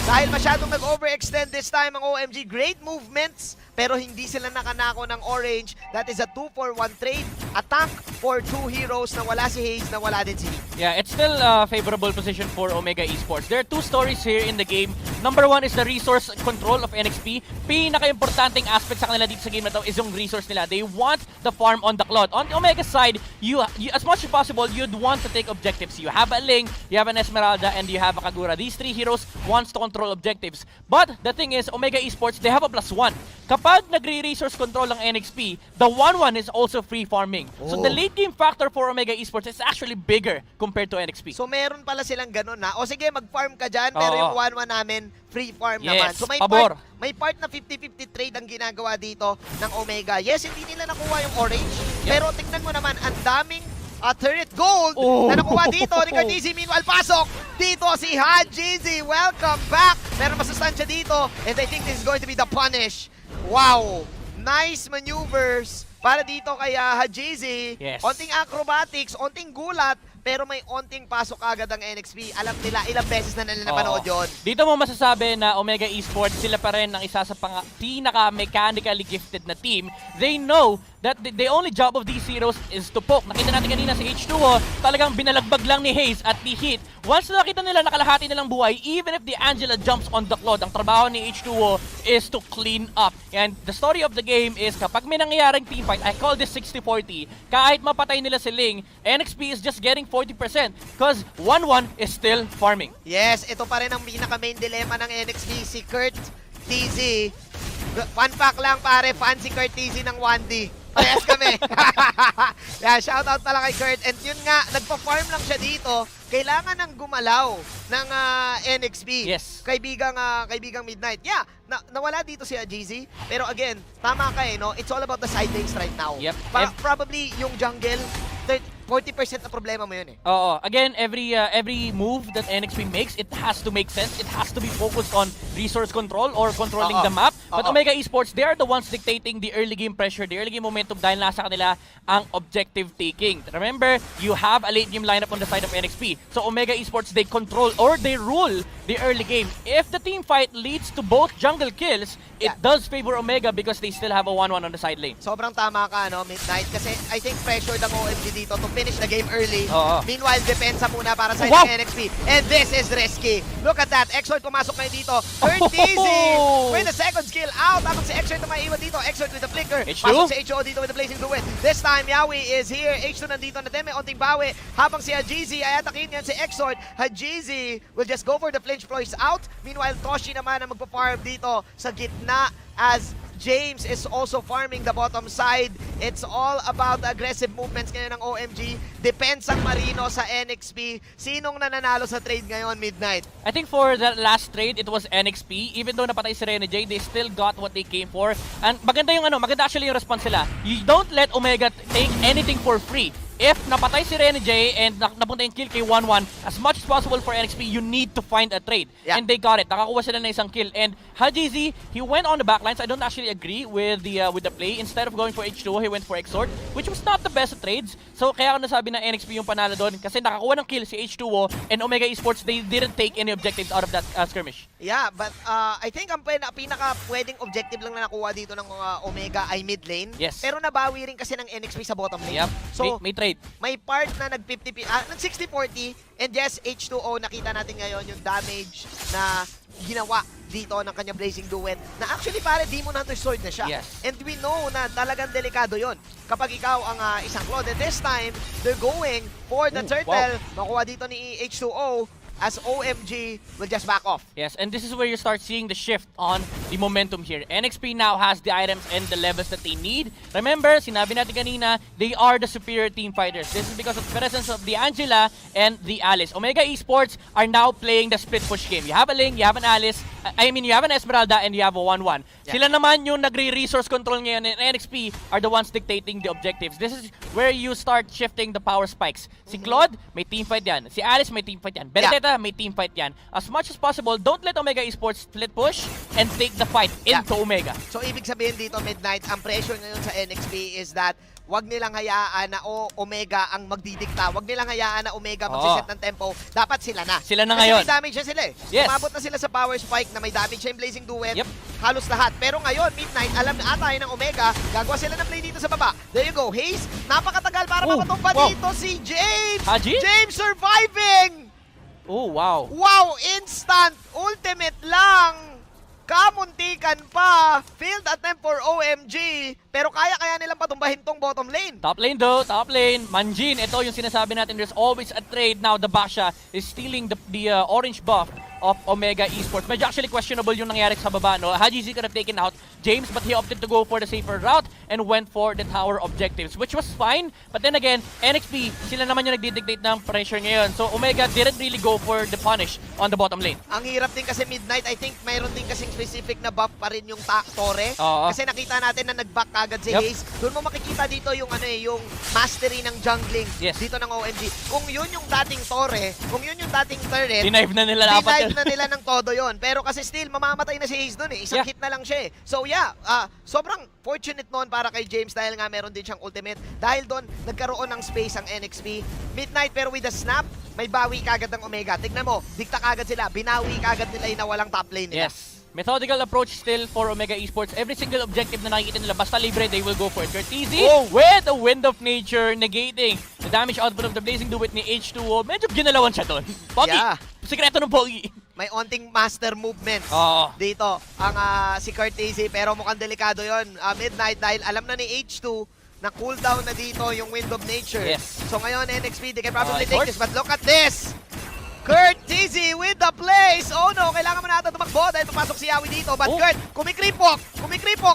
Speaker 1: dahil masyadong nag-overextend this time ang OMG. Great movements pero hindi sila nakanako ng orange. That is a 2-for-1 trade. A tank for two heroes na wala si Hayes, na wala din si Heat.
Speaker 8: Yeah, it's still a favorable position for Omega Esports. There are two stories here in the game. Number one is the resource control of NXP. Pinaka-importanting aspect sa kanila dito sa game na to is yung resource nila. They want the farm on the cloud. On the Omega side, you as much as possible, you'd want to take objectives. You have a Ling, you have an Esmeralda, and you have a Kagura. These three heroes wants to control objectives. But the thing is, Omega Esports, they have a +1. Kapag nagre-resource control ang NXP, the 1-1 is also free farming. So the late game factor for Omega Esports is actually bigger compared to NXP.
Speaker 1: So meron pala silang ganun na, o sige mag-farm ka dyan, pero yung 1-1 namin, free farm naman. So may part na 50-50 trade ang ginagawa dito ng Omega. Yes, hindi nila nakuha yung orange, pero tignan mo naman, ang daming turret gold na nakuha dito ni Cartesi. Meanwhile, pasok dito si Hajizi. Welcome back. Pero masustansya dito, and I think this is going to be the punish. Wow! Nice maneuvers para dito kay Hajizi. Onting acrobatics, onting gulat, pero may onting pasok agad ang NXP. Alam nila, ilang beses na nila napanood yun.
Speaker 8: Dito mo masasabi na Omega Esports, sila pa rin ang isa sa pinaka-mechanically gifted na team. They know that the only job of these heroes is to poke. Nakita natin kanina si H2O, talagang binalagbag lang ni Hayes at ni Heat. Once nakita nila nakalahati nilang buhay, even if the Angela jumps on the cloud, ang trabaho ni H2O is to clean up. And the story of the game is kapag may nangyayaring teamfight, I call this 60-40, kahit mapatay nila si Ling, NXP is just getting 40% because 1-1 is still farming.
Speaker 1: Yes, ito pa rin ang pinaka-main dilemma ng NXP, si Kurt TZ. Fun fact lang pare, fan si Kurt TZ ng 1D. Parehas kami. Yeah, shoutout pala kay Kurt. And yun nga, nagpa-farm lang siya dito. Kailangan ng gumalaw ng NXP.
Speaker 8: Yes.
Speaker 1: Kaibigang Midnight. Yeah, nawala dito si GZ. Pero again, tama ka no? It's all about the side lanes right now.
Speaker 8: Yep.
Speaker 1: Probably yung jungle, 40% na problema mo yun eh.
Speaker 8: Oo. Again, every move that NXP makes, it has to make sense. It has to be focused on resource control or controlling the map. But Omega Esports, they are the ones dictating the early game pressure, the early game momentum dahil nasa kanila ang objective taking. Remember, you have a late game lineup on the side of NXP. So Omega Esports, they control or they rule the early game. If the team fight leads to both jungle kills, it does favor Omega because they still have a 1-1 on the side lane.
Speaker 1: Sobrang tama ka, no, Midnight. Kasi I think pressure ng OMG dito to finish the game early. Meanwhile, depensa muna para sa ng NXP. And this is risky. Look at that. Exort pumasok na dito. Third easy with the second skill out. Habang si Exort na maiwan dito. Exort with the flicker. Pasok si H2O dito with the blazing fluid. This time, Yawi is here. H2 nandito na din. May onting bawi. Habang si Hajizi ay atakin yan si Exort. Hajizi will just go for the flinch ploys out. Meanwhile, Toshi naman ang magpa-farm dito sa gitna as James is also farming the bottom side. It's all about aggressive movements ngayon ng OMG. Depensang Marino sa NXP. Sinong nananalo sa trade ngayon, Midnight?
Speaker 8: I think for that last trade, it was NXP. Even though napatay si Rene J, they still got what they came for. And maganda actually yung response nila. You don't let Omega take anything for free. If napatay si Rene J and napunta yung kill kay 1-1, as much as possible for NXP, you need to find a trade. And they got it. Nakakuha sila ng isang kill. And Hajizi, he went on the backlines. I don't actually agree with the play. Instead of going for H2O, he went for Exort, which was not the best of trades. So kaya ako nasabi na NXP yung panalo doon kasi nakakuha ng kill si H2O and Omega Esports, they didn't take any objectives out of that skirmish.
Speaker 1: Yeah, but I think ang pinaka pwedeng objective lang na nakuha dito ng Omega ay mid lane.
Speaker 8: Yes.
Speaker 1: Pero nabawi rin kasi ng NXP sa bottom lane.
Speaker 8: Yep.
Speaker 1: So,
Speaker 8: may trade. Right.
Speaker 1: May part na nag 60-40, and yes, H2O, nakita natin ngayon yung damage na ginawa dito ng kanya Blazing Duet na actually pare Demon Hunter Sword na siya.
Speaker 8: Yes.
Speaker 1: And we know na talagang delikado yon kapag ikaw ang isang Claude. And this time, they're going for the turtle. Makuha dito ni H2O as OMG will just back off.
Speaker 8: Yes, and this is where you start seeing the shift on the momentum here. NXP now has the items and the levels that they need. Remember, sinabi natin kanina, they are the superior team fighters. This is because of the presence of the Angela and the Alice. Omega Esports are now playing the split push game. You have a Ling, you have an Alice, you have an Esmeralda, and you have a 1-1. Yeah. Sila naman yung nagre-resource control ngayon, and NXP are the ones dictating the objectives. This is where you start shifting the power spikes. Si Claude, may teamfight yan. Si Alice, may teamfight yan. Benedetta, may teamfight yan. As much as possible, don't let Omega Esports split push and take the fight into Omega.
Speaker 1: So, ibig sabihin dito, Midnight, ang pressure ngayon sa NXP is that wag nilang hayaan na Omega ang magdidikta. Wag nilang hayaan na Omega magsiset ng tempo. Dapat sila na.
Speaker 8: Sila na ngayon.
Speaker 1: Kasi may damage na sila eh.
Speaker 8: Yes.
Speaker 1: Umabot na sila sa power spike na may damage siya yung Blazing Duet. Halos lahat. Pero ngayon, Midnight, alam na atay ng Omega. Gagawa sila ng play dito sa baba. There you go. Haze, napakatagal para mapatumpa dito si James.
Speaker 8: Haji?
Speaker 1: James surviving!
Speaker 8: Oh, wow.
Speaker 1: Wow! Instant! Ultimate lang! Kamuntikan pa! Field attempt for OMG! Pero kaya nilang patumbahin tong bottom lane.
Speaker 8: Top lane though, top lane. Manjin, ito yung sinasabi natin. There's always a trade. Now the Basha is stealing the orange buff of Omega Esports. Medyo actually questionable yung nangyari sa baba, no? Haji Z could have taken out James, but he opted to go for the safer route and went for the tower objectives, which was fine. But then again, NXP, sila naman yung nagdidictate ng pressure ngayon. So Omega didn't really go for the punish on the bottom lane.
Speaker 1: Ang hirap din kasi Midnight, I think mayroon din kasing specific na buff pa rin yung Torre. Kasi nakita natin na nag-back agad si Haze. Doon mo makikita dito yung yung mastery ng jungling dito ng OMG. Kung yun yung dating Torre, kung yun yung dating turret,
Speaker 8: denive na nila dapat.
Speaker 1: Na nila ng todo yon. Pero kasi still, mamamatay na si Haze doon eh. Isang hit na lang siya eh. So yeah, sobrang fortunate noon para kay James dahil nga meron din siyang ultimate. Dahil doon, nagkaroon ng space ang NXP. Midnight, pero with a snap, may bawi kagad ng Omega. Tignan mo, dikta kagad sila. Binawi kagad nila yung nawalang top lane nila.
Speaker 8: Yes. Methodical approach still for Omega Esports. Every single objective na nakikita nila, basta libre, they will go for it. Curtizy with a Wind of Nature negating the damage output of the Blazing Duet ni H2O. Medyo ginalawan siya doon. Pogi! Sikreto ng Pogi!
Speaker 1: May onting master movements dito ang si Curtizy, pero mukhang delikado yon Midnight, dahil alam na ni H2 na cooldown na dito yung Wind of Nature.
Speaker 8: Yes.
Speaker 1: So ngayon, NXP, they can probably take this, but look at this! Curtizy with the place! Oh no, kailangan mo na ata tumakbo dahil papasok si Yawi dito. But Kurt, kumikripok!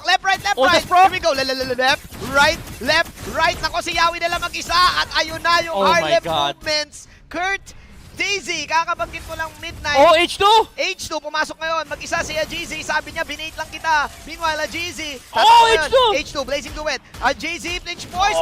Speaker 1: Left, right, left, right! Here we go! Left, right! Nako, si Yawi na lang mag-isa at ayun na yung Harlem movements. Kurt Daisy, kakabanggit ko lang Midnight.
Speaker 8: H2!
Speaker 1: H2, pumasok ngayon. Mag-isa si Jeezy. Sabi niya, binate lang kita. Meanwhile, Jeezy.
Speaker 8: H2!
Speaker 1: H2, Blazing Duet. Jeezy, flinch force.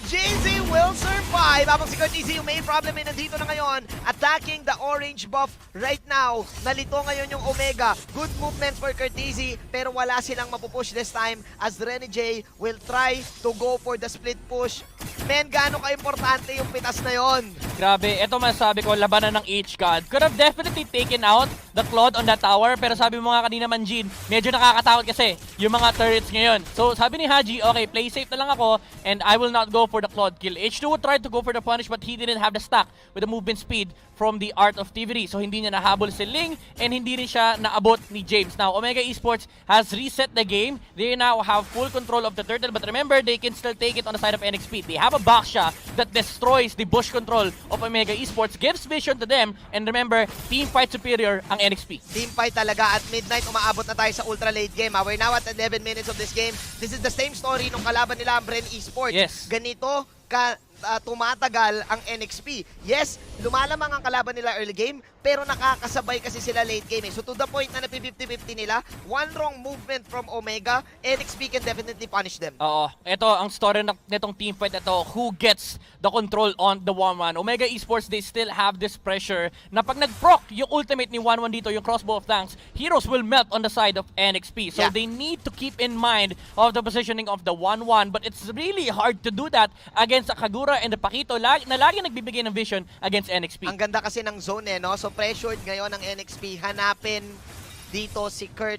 Speaker 1: Jeezy will survive. Habang si Curtizy, yung main problem ay nandito na ngayon. Attacking the orange buff right now. Nalito ngayon yung Omega. Good movements for Curtizy, pero wala silang mapupush this time as Rene J will try to go for the split push. Men, gaano ka-importante yung pitas na yon?
Speaker 8: Grabe, ito masasabi ko, labanan ng H-God. Could have definitely taken out the Claude on that tower, pero sabi mo nga kanina Manjin, medyo nakakatakot kasi yung mga turrets ngayon. So sabi ni Haji, okay, play safe na lang ako and I will not go for the Claude kill. H2 tried to go for the punish but he didn't have the stack with the movement speed from the Art of Thievery. So hindi niya nahabol si Ling and hindi rin siya naabot ni James. Now, Omega Esports has reset the game. They now have full control of the turtle, but remember, they can still take it on the side of NXP. They have a Baksha that destroys the bush control of Omega Esports, gives vision to them, and remember, team fight superior ang NXP.
Speaker 1: Team fight talaga at Midnight, umaabot na tayo sa ultra late game. We're now at 11 minutes of this game. This is the same story nung kalaban nila ang Bren Esports.
Speaker 8: Yes.
Speaker 1: Ganito tumatagal ang NXP. Yes, lumalamang ang kalaban nila early game, pero nakakasabay kasi sila late game eh. So to the point na napi-50-50 nila, one wrong movement from Omega, NXP can definitely punish them.
Speaker 8: Oo, ito ang story nitong team fight ito, who gets the control on the 1-1. Omega Esports, they still have this pressure na pag nag-proc yung ultimate ni 1-1 dito, yung crossbow of tanks, heroes will melt on the side of NXP. So they need to keep in mind of the positioning of the 1-1, but it's really hard to do that against a Kagura and the Pakito na lagi nagbibigay ng vision against NXP.
Speaker 1: Ang ganda kasi ng zone eh, no? So pressured ngayon ng NXP, hanapin dito si Kurt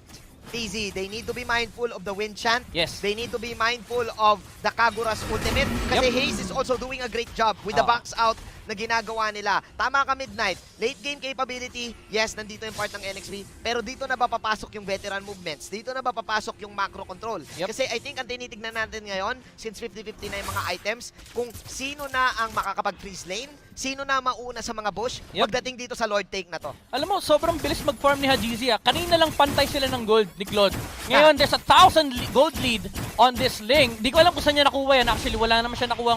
Speaker 1: TZ, they need to be mindful of the wind chant.
Speaker 8: Yes.
Speaker 1: They need to be mindful of the Kagura's ultimate. Kasi Haze is also doing a great job with the box out na ginagawa nila. Tama ka, Midnight. Late game capability, yes, nandito yung part ng NXP. Pero dito na ba papasok yung veteran movements? Dito na ba papasok yung macro control? Kasi I think ang tinitignan natin ngayon, since 50-50 na yung mga items, kung sino na ang makakapag-freeze lane, sino na mauna sa mga bush, pagdating dito sa Lord Take na to.
Speaker 8: Alam mo, sobrang bilis mag-farm ni Hajizi. Kanina lang pantay sila ng gold ni Claude. Ngayon, there's 1,000 gold lead on this lane. Di ko alam kung saan niya nakuha yan. Actually, wala naman siya nakuha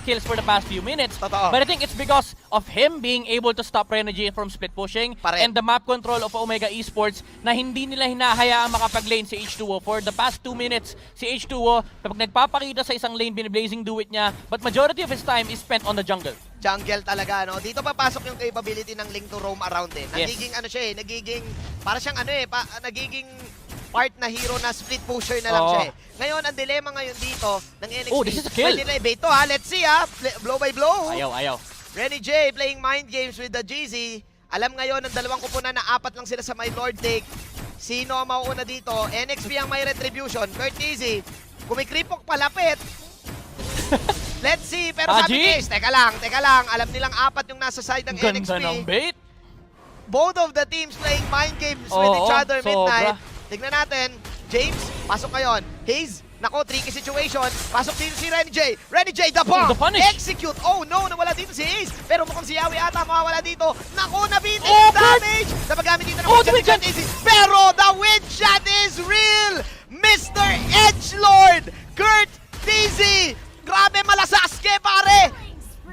Speaker 8: kills for the past few minutes. But I think it's because of him being able to stop Renergy from split pushing and the map control of Omega Esports na hindi nila hinahayaang makapag-lane si H2O. For the past 2 minutes, si H2O, kapag nagpapakita sa isang lane, biniblazing do it niya, but majority of his time is spent on the jungle.
Speaker 1: Jungle talaga, no? Dito papasok yung capability ng Link to roam around eh. Nagiging ano siya eh, nagiging, para siyang ano eh, nagiging part na hero na split pusher na lang siya eh. Ngayon, ang dilema ngayon dito ng NXT.
Speaker 8: Oh, this is a kill.
Speaker 1: Pwede nila i-bait to ha. Let's see ha. Blow by blow.
Speaker 8: Ayaw.
Speaker 1: Renny J playing mind games with the GZ. Alam ngayon ng dalawang kupunan na 4 lang sila sa my Lord Take. Sino ang mauuna dito? NXP ang may retribution. Kurt Easy. Kumikripok palapit. Let's see. Pero sabi guys, teka lang. Alam nilang 4 yung nasa side ng NXP.
Speaker 8: Ganda ng bait.
Speaker 1: Both of the teams playing mind games with each other midnight. Tignan natin. James, pasok ngayon. Haze, nako, tricky situation. Pasok dito si Renny J. Renny J, the bomb! Execute! Oh no, nawala dito si Haze. Pero mukhang si Yawi ata mawawala dito. Nako, nabitin! Damage! Sa paggamit dito ng wind shot easy. Pero the wind shot is real! Mr. Edgelord! Kurt Dizzy! Grabe, malasaske, pare!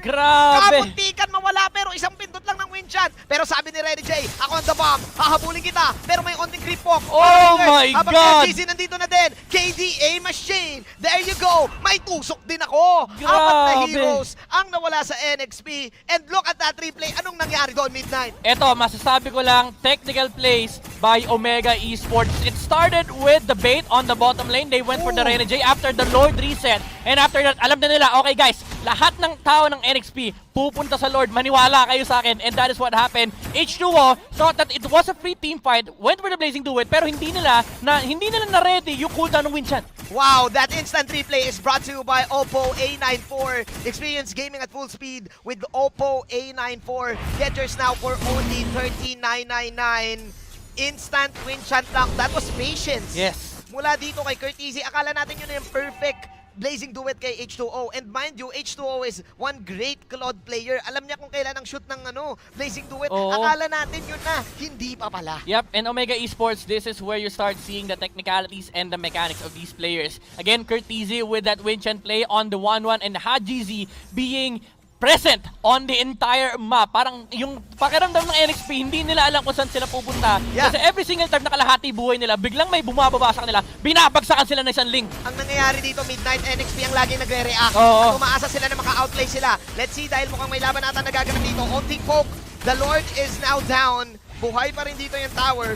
Speaker 8: Grabe!
Speaker 1: Kamuntikan mawala pero isang pindot lang ng wind shot. Pero sabi ni Renny J, ako on the bomb, hahabulin kita. Pero may onting creep walk.
Speaker 8: Oh my God!
Speaker 1: Habang KDC nandito na din. KDA machine. There you go. May tusok din ako.
Speaker 8: Grabe!
Speaker 1: 4 na heroes ang nawala sa NXP. And look at that replay. Anong nangyari doon, Midnight?
Speaker 8: Eto, masasabi ko lang, technical plays by Omega Esports. It started with the bait on the bottom lane. They went for the Renny J after the Lord reset. And after that, alam na nila, okay guys, lahat ng tao ng NXP pupunta sa Lord. Maniwala kayo sa akin. And that is what happened. H2O thought that it was a free team fight, went for the Blazing Do It, pero hindi nila na-ready yung cooldown ng Winchan.
Speaker 1: Wow, that instant replay is brought to you by Oppo A94. Experience gaming at full speed with Oppo A94. Get yours now for only $13,999. Instant Winchan lock. That was patience.
Speaker 8: Yes.
Speaker 1: Mula dito kay Kurt Easy, akala natin yun na yung perfect Blazing Do It kay H2O. And mind you, H2O is one great Claude player. Alam niya kung kailan ang shoot ng Blazing Do It. Akala natin yun na. Hindi pa pala.
Speaker 8: Yep, and Omega Esports, this is where you start seeing the technicalities and the mechanics of these players. Again, Kurt Easy with that Winchan play on the 1-1 and Hajizi being present on the entire map. Parang yung pakiramdam ng NXP, hindi nila alam kung saan sila pupunta. Kasi every single time na kalahati buhay nila, biglang may bumababa sa kanila, binabagsakan sila ng isang link.
Speaker 1: Ang nangyayari dito, Midnight, NXP ang laging nagre-react. Tumaasa sila na maka-outplay sila. Let's see, dahil mukhang may laban ata nagaganap dito. Onting poke, the Lord is now down. Buhay pa rin dito yung tower.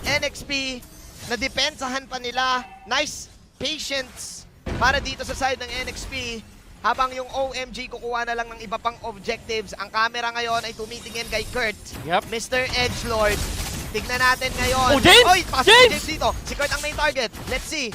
Speaker 1: NXP, nadepensahan pa nila. Nice patience para dito sa side ng NXP. Habang yung OMG kukuha na lang ng iba pang objectives. Ang camera ngayon ay tumitingin kay Kurt. Mr. Edgelord. Tignan natin ngayon.
Speaker 8: Oh, James!
Speaker 1: Oy, pasok si James dito. Si Kurt ang main target. Let's see.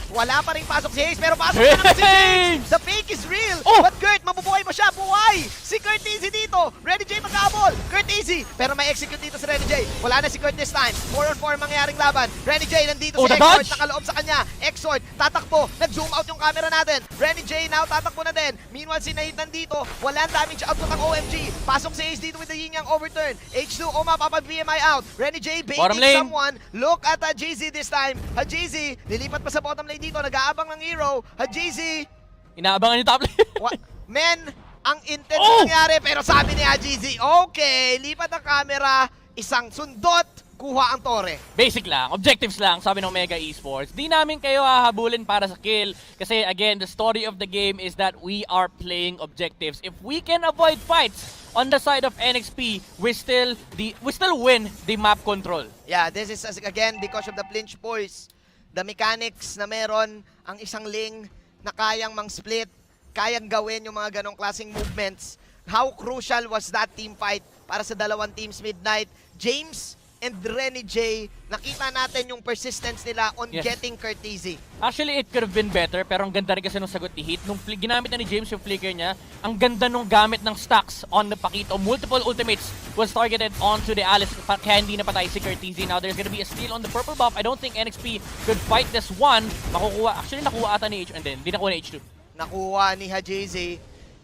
Speaker 1: Wala pa rin pasok si Haze, pero pasok na naman si James! The fake is real! But Kurt, mabubuhay ba siya? Buhay! Si Kurt Easy dito! Renny J magkabol! Kurt Easy! Pero may execute dito si Renny J. Wala na si Kurt this time. 4-on-4 mangyaring laban. Renny J nandito si Exort, nakaloob sa kanya. Exort, tatakbo. Nag-zoom out yung camera natin. Renny J now tatakbo na din. Meanwhile, si Nahid nandito. Walang damage output ng OMG. Pasok si Haze dito with the yin-yang overturn. H2, mapapag-BMI out. Renny J baiting someone. Look at Hajizi this time. Hajizi, lilipat pa sa bottom lane dito, nag-aabang ng hero. Hajizi.
Speaker 8: Inaabangan yung top lane.
Speaker 1: Men, ang intense nangyari, pero sabi ni Hajizi, okay, lipat ang camera, isang sundot, kuha ang tore.
Speaker 8: Basic lang, objectives lang, sabi ng Omega Esports. Di namin kayo hahabulin para sa kill. Kasi again, the story of the game is that we are playing objectives. If we can avoid fights on the side of NXP, we still win the map control.
Speaker 1: Yeah, this is again because of the flinch boys. The mechanics na meron ang isang ling na kayang mang-split, kayang gawin yung mga ganong klaseng movements. How crucial was that team fight para sa dalawang teams, Midnight? James, and Renny J, nakita natin yung persistence nila on
Speaker 8: Yes.
Speaker 1: getting Curtizy.
Speaker 8: Actually, it could have been better, pero ang ganda rin kasi nung sagot ni Heat. Nung ginamit na ni James yung flicker niya, ang ganda nung gamit ng stacks on the Pakito. Multiple ultimates was targeted onto the Alice, kaya hindi napatay si Curtizy. Now, there's gonna be a steal on the purple buff. I don't think NXP could fight this one. Actually, nakuha ata ni H, and then, hindi nakuha ni H2.
Speaker 1: Nakuha ni Hajizi.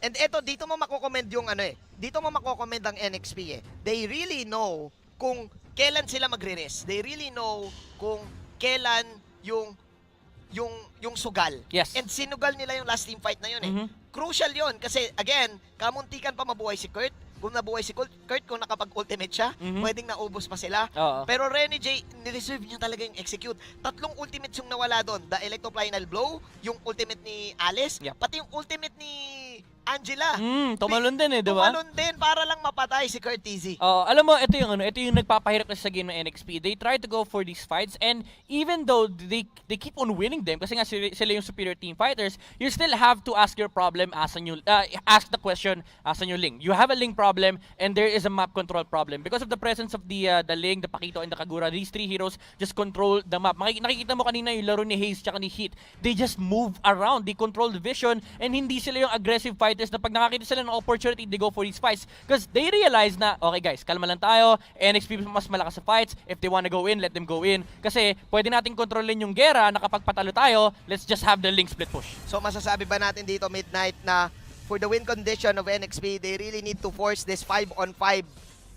Speaker 1: And eto, dito mo makokomment yung dito mo makokomment ang NXP They really know kung kailan sila magre-rest. They really know kung kailan yung sugal.
Speaker 8: Yes.
Speaker 1: And sinugal nila yung last team fight na yun Crucial yun kasi again, kamuntikan pa mabuhay si Kurt. Kung nabuhay si Kurt, kung nakapag-ultimate siya, pwedeng naubos pa sila. Pero Renny J, nireserve niya talaga yung execute. 3 ultimates yung nawala doon. The Electroplinal Blow, yung ultimate ni Alice, pati yung ultimate ni Angela.
Speaker 8: Tumalon din di ba?
Speaker 1: Tumalon din para lang mapatay si Curtizy.
Speaker 8: Alam mo, ito yung nagpapahirap kasi sa game ng NXP. They try to go for these fights, and even though they keep on winning them, kasi nga sila yung superior team fighters, you still have to ask your problem as a new, ask the question as a new Ling. You have a Ling problem, and there is a map control problem. Because of the presence of the Ling, the Pakito, and the Kagura, these 3 heroes just control the map. Nakikita mo kanina yung laro ni Hayes tsaka ni Heat. They just move around, they control the vision, and hindi sila yung aggressive fighters na pag nakakita sila ng opportunity, they go for these fights. Because they realize na, okay guys, kalma lang tayo, NXP mas malakas sa fights, if they wanna go in, let them go in. Kasi pwede nating kontrolin yung gera na kapag patalo tayo, let's just have the Ling split push.
Speaker 1: So masasabi ba natin dito, Midnight, na for the win condition of NXP, they really need to force this 5-on-5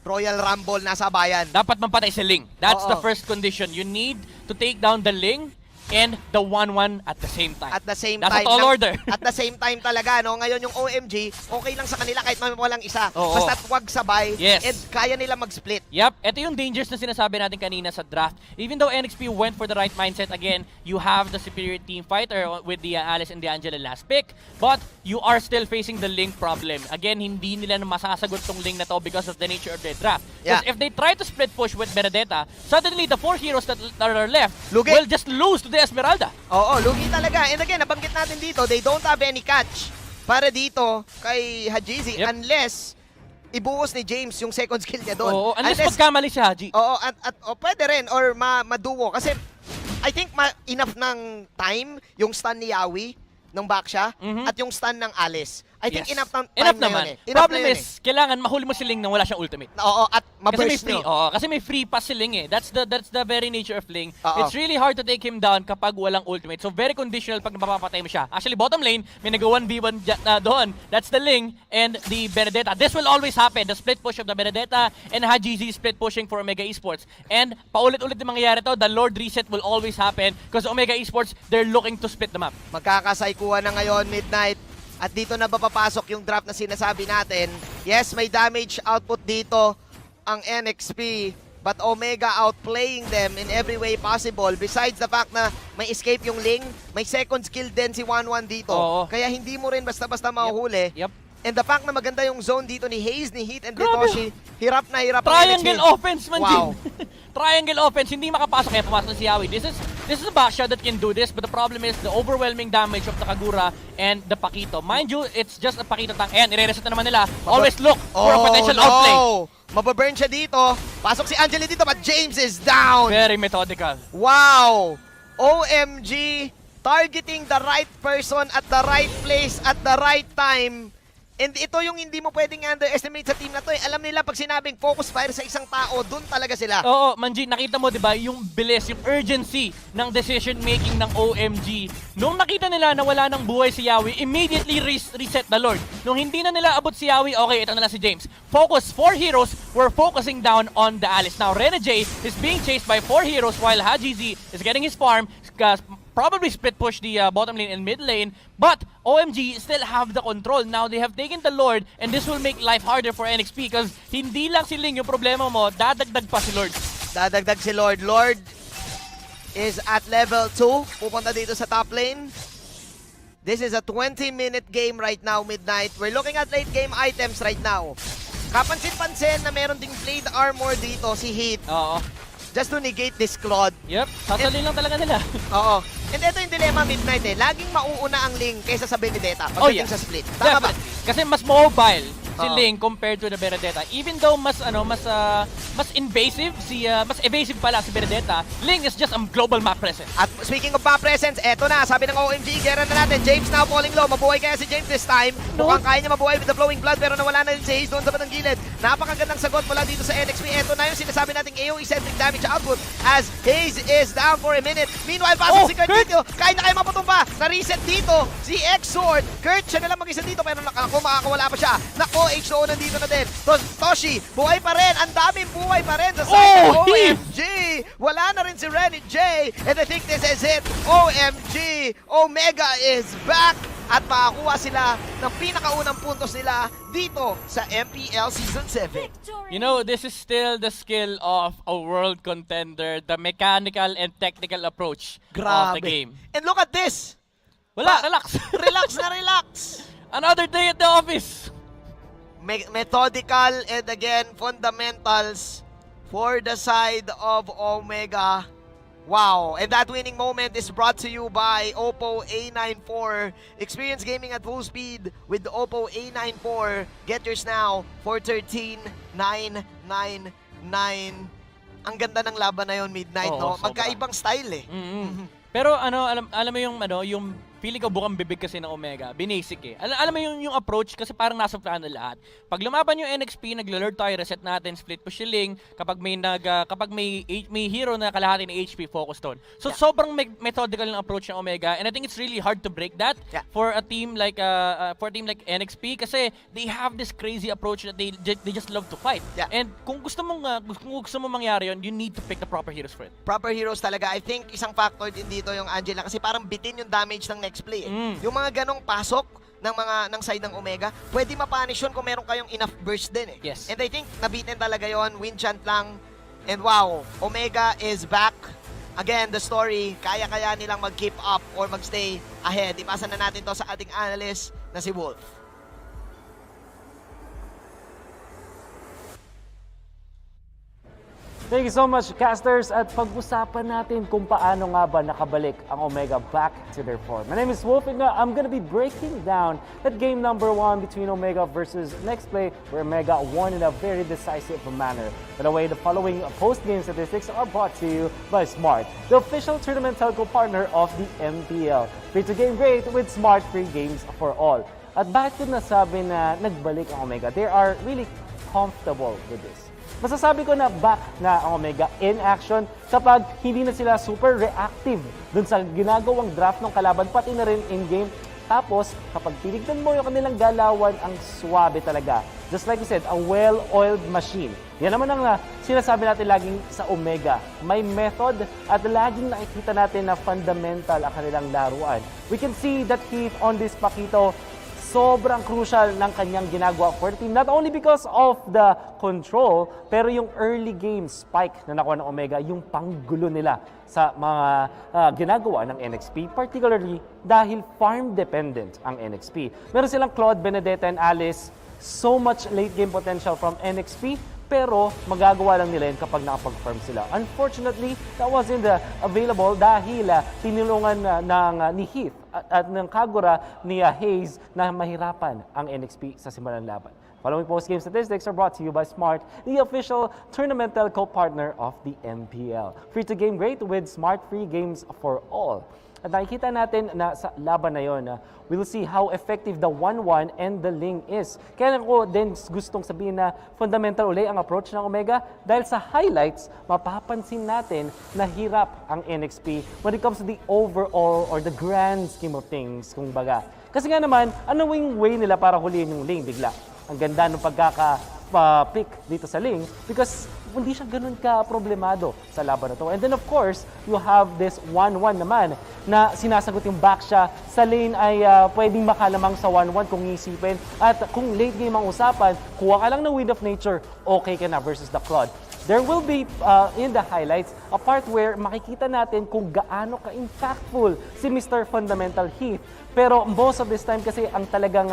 Speaker 1: Royal Rumble nasa bayan.
Speaker 8: Dapat mampatay si Ling. That's the first condition. You need to take down the Ling and the 1-1 at the same time.
Speaker 1: At the same
Speaker 8: That's
Speaker 1: time.
Speaker 8: a tall order.
Speaker 1: At the same time talaga, no? Ngayon yung OMG, okay lang sa kanila kahit walang isa.
Speaker 8: Oo.
Speaker 1: Basta wag sabay,
Speaker 8: Yes.
Speaker 1: and kaya nila mag-split.
Speaker 8: Yep, ito yung dangers na sinasabi natin kanina sa draft. Even though NXP went for the right mindset, again, you have the superior team fighter with the Alice and the Angela last pick, but you are still facing the Ling problem. Again, hindi nila na masasagot tong Ling na to because of the nature of their draft. Because if they try to split push with Benedetta, suddenly the 4 heroes that are left will just lose to the Esmeralda.
Speaker 1: Oo, lugi talaga. And again, nabanggit natin dito, they don't have any catch para dito kay Hajizi unless ibuhos ni James yung second skill niya doon.
Speaker 8: Oo, unless magkamali si Haji.
Speaker 1: Oo, at pwede rin or maduwo. Kasi I think enough ng time yung stun ni Yawi nung back siya at yung stun ng Alice. I think enough ng time na
Speaker 8: naman.
Speaker 1: yun eh.
Speaker 8: Problem is, kailangan mahuli mo si Ling nang wala siyang ultimate.
Speaker 1: Oo, at maburst
Speaker 8: kasi may free, kasi may free pass si Ling eh. That's the very nature of Ling. It's really hard to take him down kapag walang ultimate. So very conditional pag napapatay mo siya. Actually, bottom lane, may nag-1v1 doon. That's the Ling and the Benedetta. This will always happen. The split push of the Benedetta and Hajizi split pushing for Omega Esports. And paulit-ulit yung mangyayari to, the Lord Reset will always happen because Omega Esports, they're looking to split the map.
Speaker 1: Magkakasaikuan na ngayon, Midnight. At dito na papapasok yung draft na sinasabi natin. Yes, may damage output dito ang NXP, but Omega outplaying them in every way possible. Besides the fact na may escape yung Ling, may second skill din si 1-1 dito. Kaya hindi mo rin basta-basta mahuhuli. And the fact na maganda yung zone dito ni Hayes, ni Heat, and Ritoshi, hirap na hirap ang
Speaker 8: Triangle
Speaker 1: NXP.
Speaker 8: offense man,
Speaker 1: Wow.
Speaker 8: Triangle offense, hindi makapasok kaya pumasok na si Yawi. This is a Basha that can do this, but the problem is the overwhelming damage of the Kagura and the Pakito. Mind you, it's just a Pakito tank. Ayan, ire-reset na naman nila. Always look for a potential outplay.
Speaker 1: Mababurn siya dito. Pasok si Angela dito, but James is down.
Speaker 8: Very methodical.
Speaker 1: Wow! OMG! Targeting the right person at the right place at the right time. And ito yung hindi mo pwedeng underestimate sa team na to eh. Alam nila pag sinabing focus fire sa isang tao, dun talaga sila.
Speaker 8: Oo, Manji, nakita mo 'di ba yung bilis, yung urgency ng decision making ng OMG. Nung nakita nila na wala nang buhay si Yawi, immediately reset the Lord. Nung hindi na nila abot si Yawi, okay, ito na lang si James. Focus, 4 heroes were focusing down on the Alice. Now, Rene J is being chased by 4 heroes while Hajizi is getting his farm. Probably split push the bottom lane and mid lane, but OMG still have the control. Now they have taken the Lord, and this will make life harder for NXP because hindi lang si Ling yung problema mo, dadagdag pa si Lord.
Speaker 1: Dadagdag si Lord. Lord is at level 2. Pupunta dito sa top lane. This is a 20-minute game right now, Midnight. We're looking at late game items right now. Kapansin-pansin na meron ding blade armor dito si Heat.
Speaker 8: Oo.
Speaker 1: Just to negate this Claude.
Speaker 8: Yep, sasalin lang talaga nila.
Speaker 1: Oo. And ito yung dilemma, Midnight eh. Laging mauuna ang Ling kaysa sa Benedetta pagdating sa split. Tama ba?
Speaker 8: Kasi mas mobile si Ling compared to the Benedetta. Even though mas invasive mas evasive pala si Benedetta, Ling is just a global map presence.
Speaker 1: At speaking of map presence, eto na, sabi ng OMG, gera na natin. James now falling low. Mabuhay kaya si James this time. Mukhang kaya niya mabuhay with the flowing blood, pero nawala na rin si Hayes doon sa batang gilid. Napakagandang sagot mula dito sa NXP. Eto na yung sinasabi nating AOE-centric damage output as Hayes is down for a minute. Meanwhile, pasok si Kurt dito. Kaya na kayo maputumba. Na-reset dito si X-Sword. Kurt, siya na lang mag-isa dito, pero ako makakawala pa siya. Nako, H2O nandito na din. Toshi, buhay pa rin. Ang daming buhay pa rin sa side ng OMG. Wala na rin si Renny J. And I think this is it. OMG. Omega is back. At makakuha sila ng pinakaunang puntos nila dito sa MPL Season 7.
Speaker 8: You know, this is still the skill of a world contender, the mechanical and technical approach of the game.
Speaker 1: And look at this.
Speaker 8: Wala, relax.
Speaker 1: Relax na relax.
Speaker 8: Another day at the office.
Speaker 1: Methodical and again, fundamentals for the side of Omega. Wow, and that winning moment is brought to you by Oppo A94. Experience gaming at full speed with the Oppo A94. Get yours now for 13,999. Ang ganda ng laban na yon, Midnight, no? Magkaibang style eh.
Speaker 8: Pero alam mo yung feeling ko bukang bibig kasi ng Omega, binasic eh. Alam mo yung approach kasi parang nasa plano lahat. Pag lumaban yung NXP, naglo-lure tayo, reset natin, split push link, kapag may hero na kalahati ng HP, focus doon. So sobrang methodical ng approach ng Omega, and I think it's really hard to break that for a team like NXP kasi they have this crazy approach that they just love to fight. And kung gusto mong mangyari yun, you need to pick the proper heroes for it.
Speaker 1: Proper heroes talaga. I think isang factor din dito yung Angela kasi parang bitin yung damage ng next play. Yung mga ganong pasok ng side ng Omega, pwede ma-punish yun kung meron kayong enough burst din eh.
Speaker 8: Yes.
Speaker 1: And I think nabitin talaga yon, win chant lang. And wow, Omega is back. Again, the story, kaya-kaya nilang mag-keep up or mag-stay ahead. Ipasa na natin to sa ating analyst na si Wolf.
Speaker 2: Thank you so much, casters, at pag-usapan natin kung paano nga ba nakabalik ang Omega back to their form. My name is Wolf, and I'm gonna be breaking down that game number 1 between Omega versus Next Play, where Omega won in a very decisive manner. By the way, the following post-game statistics are brought to you by Smart, the official tournament telco partner of the MPL. Free to game great with Smart free games for all. At bakit ko nasabi na nagbalik ang Omega? They are really comfortable with this. Masasabi ko na back na ang Omega in action kapag hindi na sila super reactive dun sa ginagawang draft ng kalaban, pati na rin in-game. Tapos, kapag tinignan mo yung kanilang galawan, ang swabe talaga. Just like you said, a well-oiled machine. Yan naman ang sinasabi natin laging sa Omega. May method at laging nakikita natin na fundamental ang kanilang laruan. We can see that Heath on this Pakito, sobrang crucial ng kanyang ginagawa for the team. Not only because of the control, pero yung early game spike na nakuha ng Omega, yung panggulo nila sa mga ginagawa ng NXP, particularly dahil farm-dependent ang NXP. Meron silang Claude, Benedetta, and Alice. So much late game potential from NXP, pero magagawa lang nila yun kapag nakapag-farm sila. Unfortunately, that wasn't available dahil tinulungan ni Heath at ng Kagura ni Hayes na mahirapan ang NXP sa simulang laban. Following post-game statistics are brought to you by Smart, the official tournament telco partner of the MPL. Free to game great with Smart free games for all. At nakikita natin na sa laban na yon, we'll see how effective the 1-1 and the Ling is. Kaya ako din gustong sabihin na fundamental uli ang approach ng Omega dahil sa highlights, mapapansin natin na hirap ang NXP when it comes to the overall or the grand scheme of things, kung baga. Kasi nga naman, ano yung way nila para huliin yung Ling bigla? Ang ganda ng pagkaka-pick dito sa Ling because hindi siya ganun ka-problemado sa laban na to. And then of course, you have this 1-1 naman na sinasagot yung back siya. Sa lane ay pwedeng makalamang sa 1-1 kung isipin. At kung late game ang usapan, kuha ka lang ng Wind of Nature, okay ka na versus the Claude. There will be, in the highlights, a part where makikita natin kung gaano ka-impactful si Mr. Fundamental Heath. Pero most of this time kasi ang talagang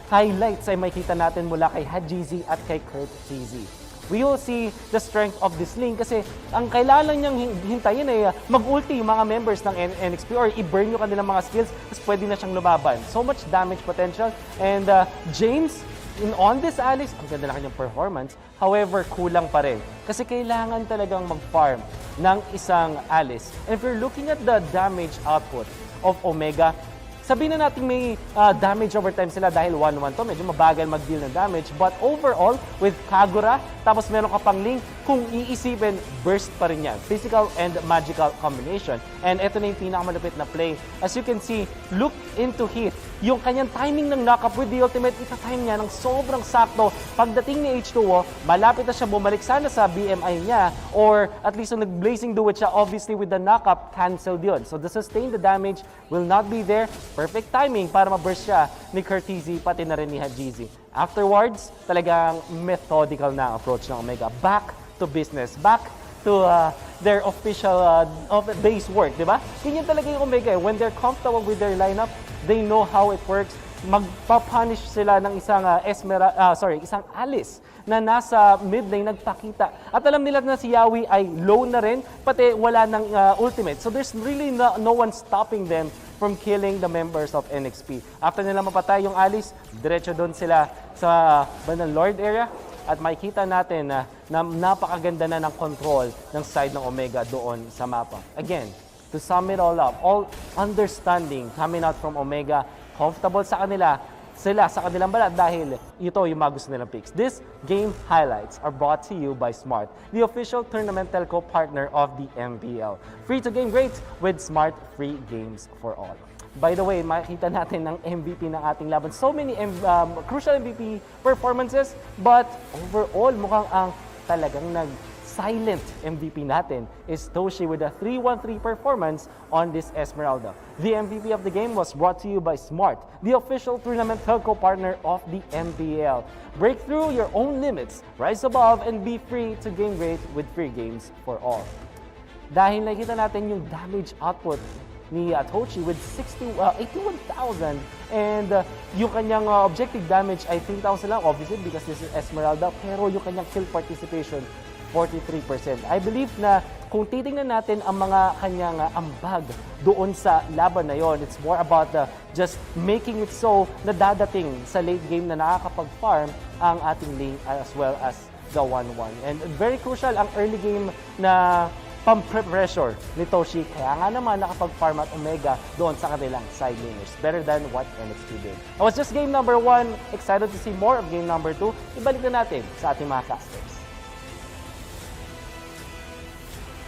Speaker 2: highlights ay makikita natin mula kay Hajizi at kay Kurt Cheesy. We will see the strength of this Ling kasi ang kailangan niyang hintayin ay mag-ulti yung mga members ng NXP or i-burn yung kanilang mga skills tapos pwede na siyang lumaban. So much damage potential and James, On this Alice, ang ganda na kanyang performance. However, kulang pa rin. Kasi kailangan talagang mag-farm ng isang Alice. And if you're looking at the damage output of Omega, sabihin na natin may damage over time sila dahil 1-1 to, medyo mabagal mag-deal ng damage. But overall, with Kagura, tapos meron ka pang Link, kung iisipin, burst pa rin yan. Physical and magical combination. And ito na yung pinakamalapit na play. As you can see, look into hit. Yung kanyang timing ng knock-up with the ultimate, itatime niya ng sobrang sakto. Pagdating ni H2O, malapit na siya bumalik sana sa BMI niya, or at least yung nag-blazing duet siya, obviously with the knock-up, cancelled yun. So the sustain, the damage will not be there. Perfect timing para ma-burst siya ni Curtizi, pati na rin ni Hajizi. Afterwards, talagang methodical na ang approach ng Omega. Back to business. Back to their official base work, di ba? Ganyan talaga yung Omega. When they're comfortable with their lineup, they know how it works. Magpapunish sila ng isang isang Alice na nasa mid lane nagpakita. At alam nila na si Yawi ay low na rin, pati wala ng ultimate. So there's really no one stopping them from killing the members of NXP. After nila mapatay yung Alice, diretso doon sila sa bandang Lord area. At makikita natin na napakaganda na ng control ng side ng Omega doon sa mapa. Again, to sum it all up, all understanding coming out from Omega, comfortable sa kanila, sila sa kanilang balat dahil ito yung mga gusto nilang picks. This game highlights are brought to you by Smart, the official tournament telco partner of the MPL. Free to game great with Smart free games for all. By the way, makikita natin ng MVP ng ating laban. So many crucial MVP performances, but overall mukhang ang talagang silent MVP natin is Toshi with a 3-1-3 performance on this Esmeralda. The MVP of the game was brought to you by Smart, the official tournament telco partner of the MPL. Break through your own limits, rise above, and be free to game great with free games for all. Dahil nakita natin yung damage output ni Toshi with 81,000 and yung kanyang objective damage ay 3,000 lang, obviously because this is Esmeralda, pero yung kanyang kill participation 43%. I believe na kung titingnan natin ang mga kanyang ambag doon sa laban na yon, it's more about just making it so na dadating sa late game na nakakapag-farm ang ating lane as well as the 1-1. And very crucial ang early game na pang-pressure ni Toshi. Kaya nga naman nakapag-farm at Omega doon sa kanilang side laners. Better than what NXT did. That was just game number 1. Excited to see more of game number 2. Ibalik na natin sa ating mga casters.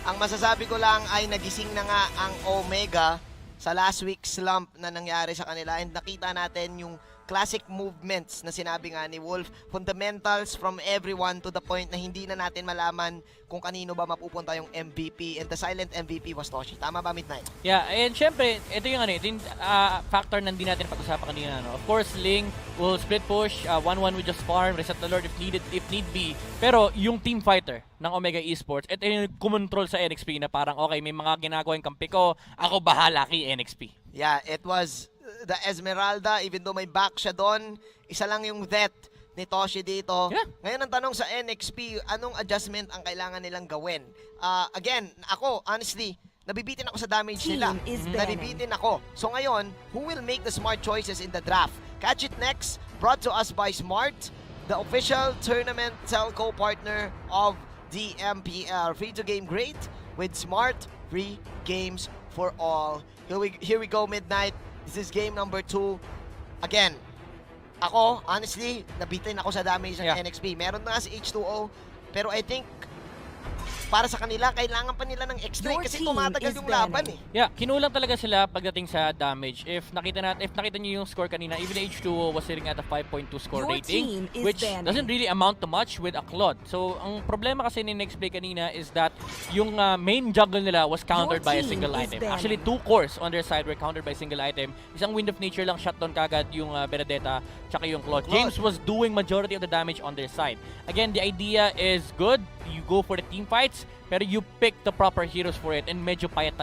Speaker 1: Ang masasabi ko lang ay nagising na nga ang Omega sa last week's slump na nangyari sa kanila, and nakita natin yung classic movements na sinabi nga ni Wolf, fundamentals from everyone to the point na hindi na natin malaman kung kanino ba mapupunta yung MVP, and the silent MVP was Toshi. Tama ba, Midnight?
Speaker 8: Yeah, and syempre, ito yung factor na hindi natin pag-usapan kanina. No? Of course, Ling will split push, 1-1 with just farm, reset the Lord if need be. Pero yung team fighter ng Omega Esports, ito yung kumontrol sa NXP na parang, okay, may mga ginagawang kampi ko, ako bahala kay NXP.
Speaker 1: Yeah, it was the Esmeralda, even though may back siya doon, isa lang yung death ni Toshi dito. Yeah. Ngayon ang tanong sa NXP, anong adjustment ang kailangan nilang gawin? Again, ako, honestly, nabibitin ako sa damage nila. Nabibitin ako. So ngayon, who will make the smart choices in the draft? Catch it next, brought to us by Smart, the official tournament telco partner of the MPL. Free to game great with Smart, free games for all. Here we go, Midnight. This is game number 2. Again, ako, honestly, nabitin ako sa damage ng NXP. Meron na nga si H2O, pero I think para sa kanila, kailangan pa nila ng extra kasi tumatagal yung laban eh.
Speaker 8: Yeah, kinulang talaga sila pagdating sa damage. If nakita niyo yung score kanina, even H2O was sitting at a 5.2 score rating, which doesn't really amount to much with a Claude. So, ang problema kasi ni next play kanina is that yung main jungle nila was countered by a single item. Actually, 2 cores on their side were countered by a single item. Isang Wind of Nature lang shutdown kagad yung Benedetta tsaka yung Claude. James was doing majority of the damage on their side. Again, the idea is good. You go for the team fights, pero you pick the proper heroes for it, and medyo payat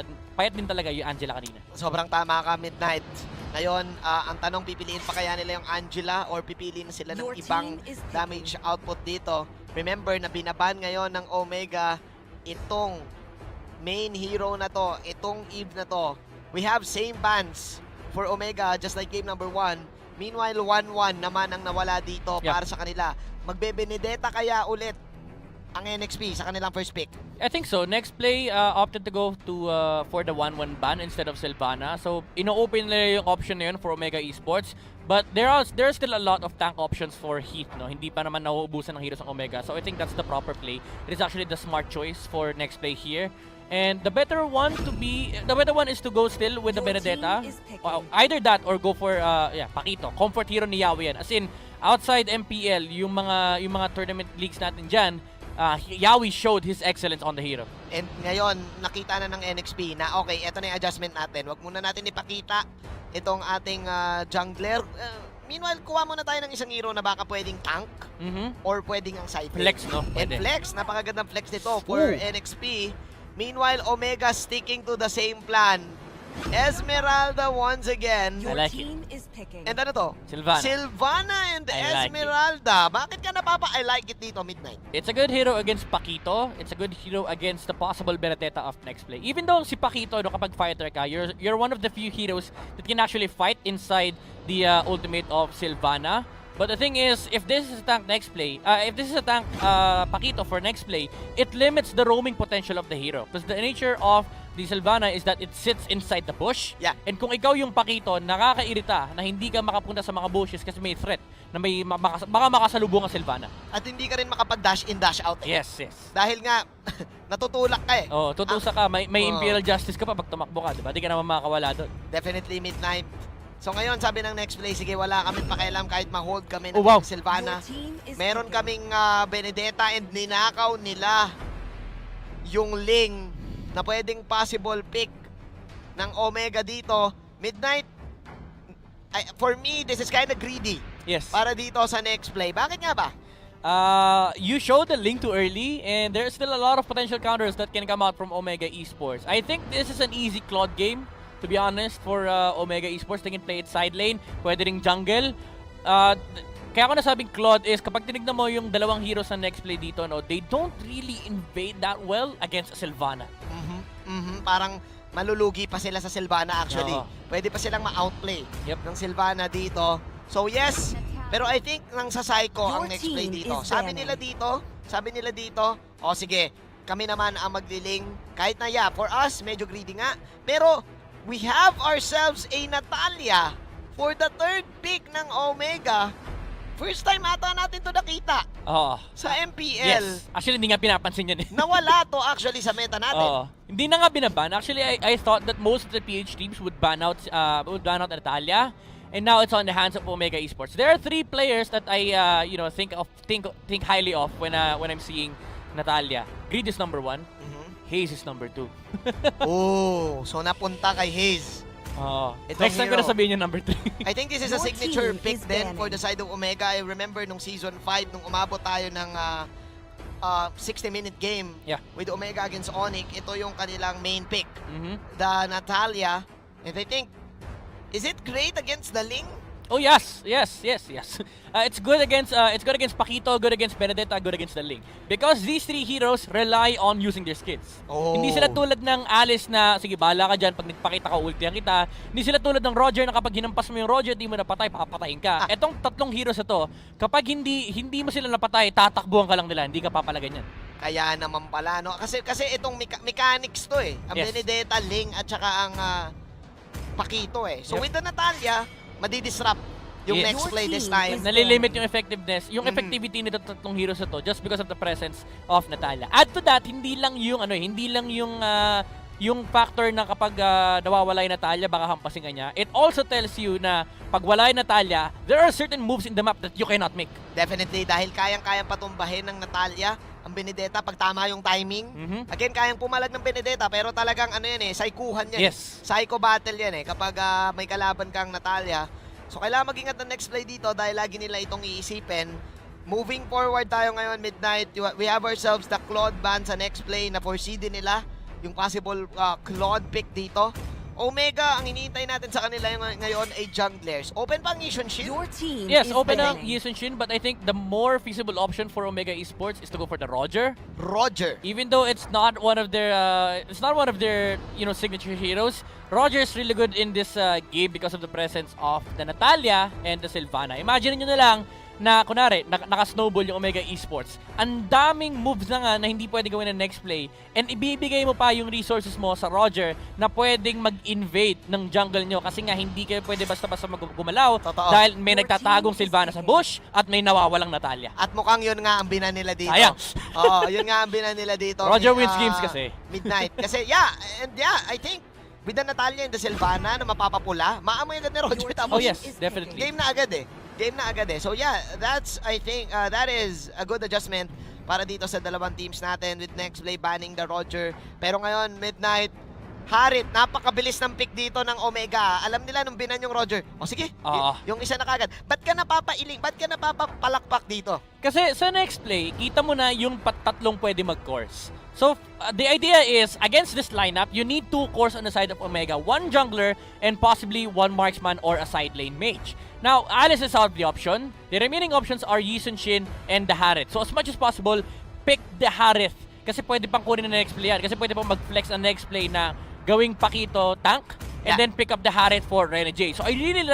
Speaker 8: din talaga yung Angela kanina.
Speaker 1: Sobrang tama ka, Midnight. Ngayon, ang tanong, pipiliin pa kaya nila yung Angela or pipiliin na sila ng ibang damage output dito? Remember na binaban ngayon ng Omega itong main hero na to, itong Eve na to. We have same bans for Omega just like game number 1. Meanwhile, 1-1 naman ang nawala dito para sa kanila. Magbe-Benedetta kaya ulit ang NXP sa kanilang first pick?
Speaker 8: I think so. Next play opted to go to for the 1-1 ban instead of Sylvana. So, ino-open nila yung option na yun for Omega Esports. But there's still a lot of tank options for Heath, no? Hindi pa naman nauubusan ng heroes ng Omega. So, I think that's the proper play. It is actually the smart choice for next play here. And the better one is to go still with the Benedetta. Either that or go for Pakito. Comfort hero ni Yawi yan. As in, outside MPL, yung mga tournament leagues natin dyan, Yawi showed his excellence on the hero.
Speaker 1: And ngayon, nakita na ng NXP na okay, eto na yung adjustment natin. Wag muna natin ipakita itong ating jungler. Meanwhile, kuha muna tayo ng isang hero na baka pwedeng tank or pwedeng ang side lane.
Speaker 8: Flex, no?
Speaker 1: And flex, napakagandang flex nito for NXP. Meanwhile, Omega sticking to the same plan. Esmeralda once again.
Speaker 8: I like it.
Speaker 1: And ano to? Sylvana and Esmeralda. Bakit ka I like it dito, Midnight?
Speaker 8: It's a good hero against Pakito. It's a good hero against the possible Benedetta of next play. Even though si Pakito, no, kapag fighter ka, you're one of the few heroes that can actually fight inside the ultimate of Sylvana. But the thing is, if this is a tank next play, if this is a tank Pakito for next play, it limits the roaming potential of the hero. Because the nature of the Sylvana is that it sits inside the bush.
Speaker 1: Yeah.
Speaker 8: And kung ikaw yung Pakito, nakakairita na hindi ka makapunta sa mga bushes kasi may threat na may baka makasalubong ang Sylvana.
Speaker 1: At hindi ka rin makapag-dash in, dash out.
Speaker 8: Yes.
Speaker 1: Dahil nga, natutulak ka eh.
Speaker 8: Oh, tutusa ka. May Imperial Justice ka pa pag tumakbo ka, diba? Di ka naman makakawala doon.
Speaker 1: Definitely Midnight. So ngayon, sabi ng next play, sige, wala kami pakialam kahit ma-hold kami ng Sylvana. Meron kaming Benedetta and ninakaw nila yung Ling na pwedeng possible pick ng Omega dito. Midnight, for me, this is kind of greedy.
Speaker 8: Yes.
Speaker 1: Para dito sa next play. Bakit nga ba?
Speaker 8: You showed the Link too early, and there's still a lot of potential counters that can come out from Omega Esports. I think this is an easy Claude game, to be honest, for Omega Esports. They can play it side lane, pwede ring jungle. Kaya ako nasabing Claude is, kapag tinignan mo yung dalawang heroes sa next play dito, no, they don't really invade that well against Sylvana.
Speaker 1: Parang malulugi pa sila sa Sylvana actually. Pwede pa silang ma-outplay ng Sylvana dito. So yes, pero I think nang sa Psycho ang next play dito. Sabi nila dito, o sige, kami naman ang magliling. Kahit na for us, medyo greedy nga. Pero we have ourselves a Natalia for the third pick ng Omega. First time ata natin to nakita sa MPL.
Speaker 8: Yes. Actually, hindi nga pinapansin yan eh.
Speaker 1: Nawala to actually sa meta natin.
Speaker 8: Hindi na nga binaban. Actually, I thought that most of the PH teams would ban out Natalia. And now it's on the hands of Omega Esports. There are 3 players that I think highly of when I'm seeing Natalia. Greed is number 1. Haze is number 2.
Speaker 1: Oh, so napunta kay Haze.
Speaker 8: Next time ko na sabihin yung number 3.
Speaker 1: I think this is a signature pick then for the side of Omega. I remember nung season 5 nung umabot tayo ng 60-minute game with Omega against Onyx, ito yung kanilang main pick. The Natalia. And I think, is it great against the Ling?
Speaker 8: Oh yes. It's good against Pakito, good against Benedetta, good against the Ling. Because these 3 heroes rely on using their skills. Hindi sila tulad ng Alice na, sige, bahala ka dyan, pag nagpakita ka, ultihan kita. Hindi sila tulad ng Roger na kapag hinampas mo yung Roger, di mo napatay, papatayin ka. Etong 3 heroes na to, kapag hindi mo sila napatay, tatakbuhan ka lang nila, hindi ka papalagan yan.
Speaker 1: Kaya naman pala, no? Kasi itong mechanics to eh. Ang Benedetta, Ling, at saka ang Pakito eh. So with the Natalia, madidisrupt yung next play this time.
Speaker 8: Nalilimit yung effectiveness, yung effectivity nito 3 heroes na to just because of the presence of Natalia. Add to that, hindi lang yung factor na kapag nawawala yung Natalia, baka hampasin ka niya. It also tells you na pag wala yung Natalia, there are certain moves in the map that you cannot make.
Speaker 1: Definitely, dahil kayang-kayang patumbahin ng Natalia ang Benedetta pag tama yung timing. Again, kayang pumalag ng Benedetta, pero talagang psykuhan yan.
Speaker 8: Yes.
Speaker 1: Psycho battle yan kapag may kalaban kang Natalia. So kailangan mag-ingat ng next play dito dahil lagi nila itong iisipin. Moving forward tayo ngayon, Midnight. We have ourselves the Claude ban sa next play na foresee din nila yung possible Claude pick dito. Omega, ang hinihintay natin sa kanila ngayon ay junglers. Open pa ang Yishun Shin?
Speaker 8: Yes, open ang Yishun Shin, but I think the more feasible option for Omega Esports is to go for the Roger.
Speaker 1: Roger.
Speaker 8: Even though it's not one of their signature heroes, Roger is really good in this game because of the presence of the Natalia and the Sylvana. Imagine nyo na lang na kunwari, naka-snowball yung Omega Esports. Ang daming moves na nga na hindi pwede gawin ng next play, and ibibigay mo pa yung resources mo sa Roger na pwedeng mag-invade ng jungle nyo kasi nga hindi kayo pwede basta-basta gumalaw dahil may nagtatagong Sylvana sa bush at may nawawalang Natalia.
Speaker 1: At mukhang yun nga ang binan nila dito.
Speaker 8: Sayang.
Speaker 1: Oo, yun nga ang binan nila dito.
Speaker 8: Roger wins games kasi.
Speaker 1: Midnight. Kasi I think with the Natalia and the Sylvana na mapapapula, maamoy agad ni Roger. Tapos,
Speaker 8: yes, definitely.
Speaker 1: Game na agad eh. So yeah, I think that is a good adjustment para dito sa dalawang teams natin with next play banning the Roger. Pero ngayon, Midnight, Harit, napakabilis ng pick dito ng Omega. Alam nila nung binan yung Roger. O sige, yung isa na kagad. Ba't ka napapailing? Ba't ka napapalakpak dito?
Speaker 8: Kasi sa next play, kita mo na yung tatlong pwede mag-course. So, the idea is, against this lineup, you need 2 cores on the side of Omega. 1 jungler and possibly 1 marksman or a side lane mage. Now, Alice is out of the option. The remaining options are Yishun Shin and the Harith. So, as much as possible, pick the Harith. Kasi pwede pang kunin na next play yan. Kasi pwede pang mag-flex ang next play na gawing Pakito tank and then pick up the Harith for Renegade. So I really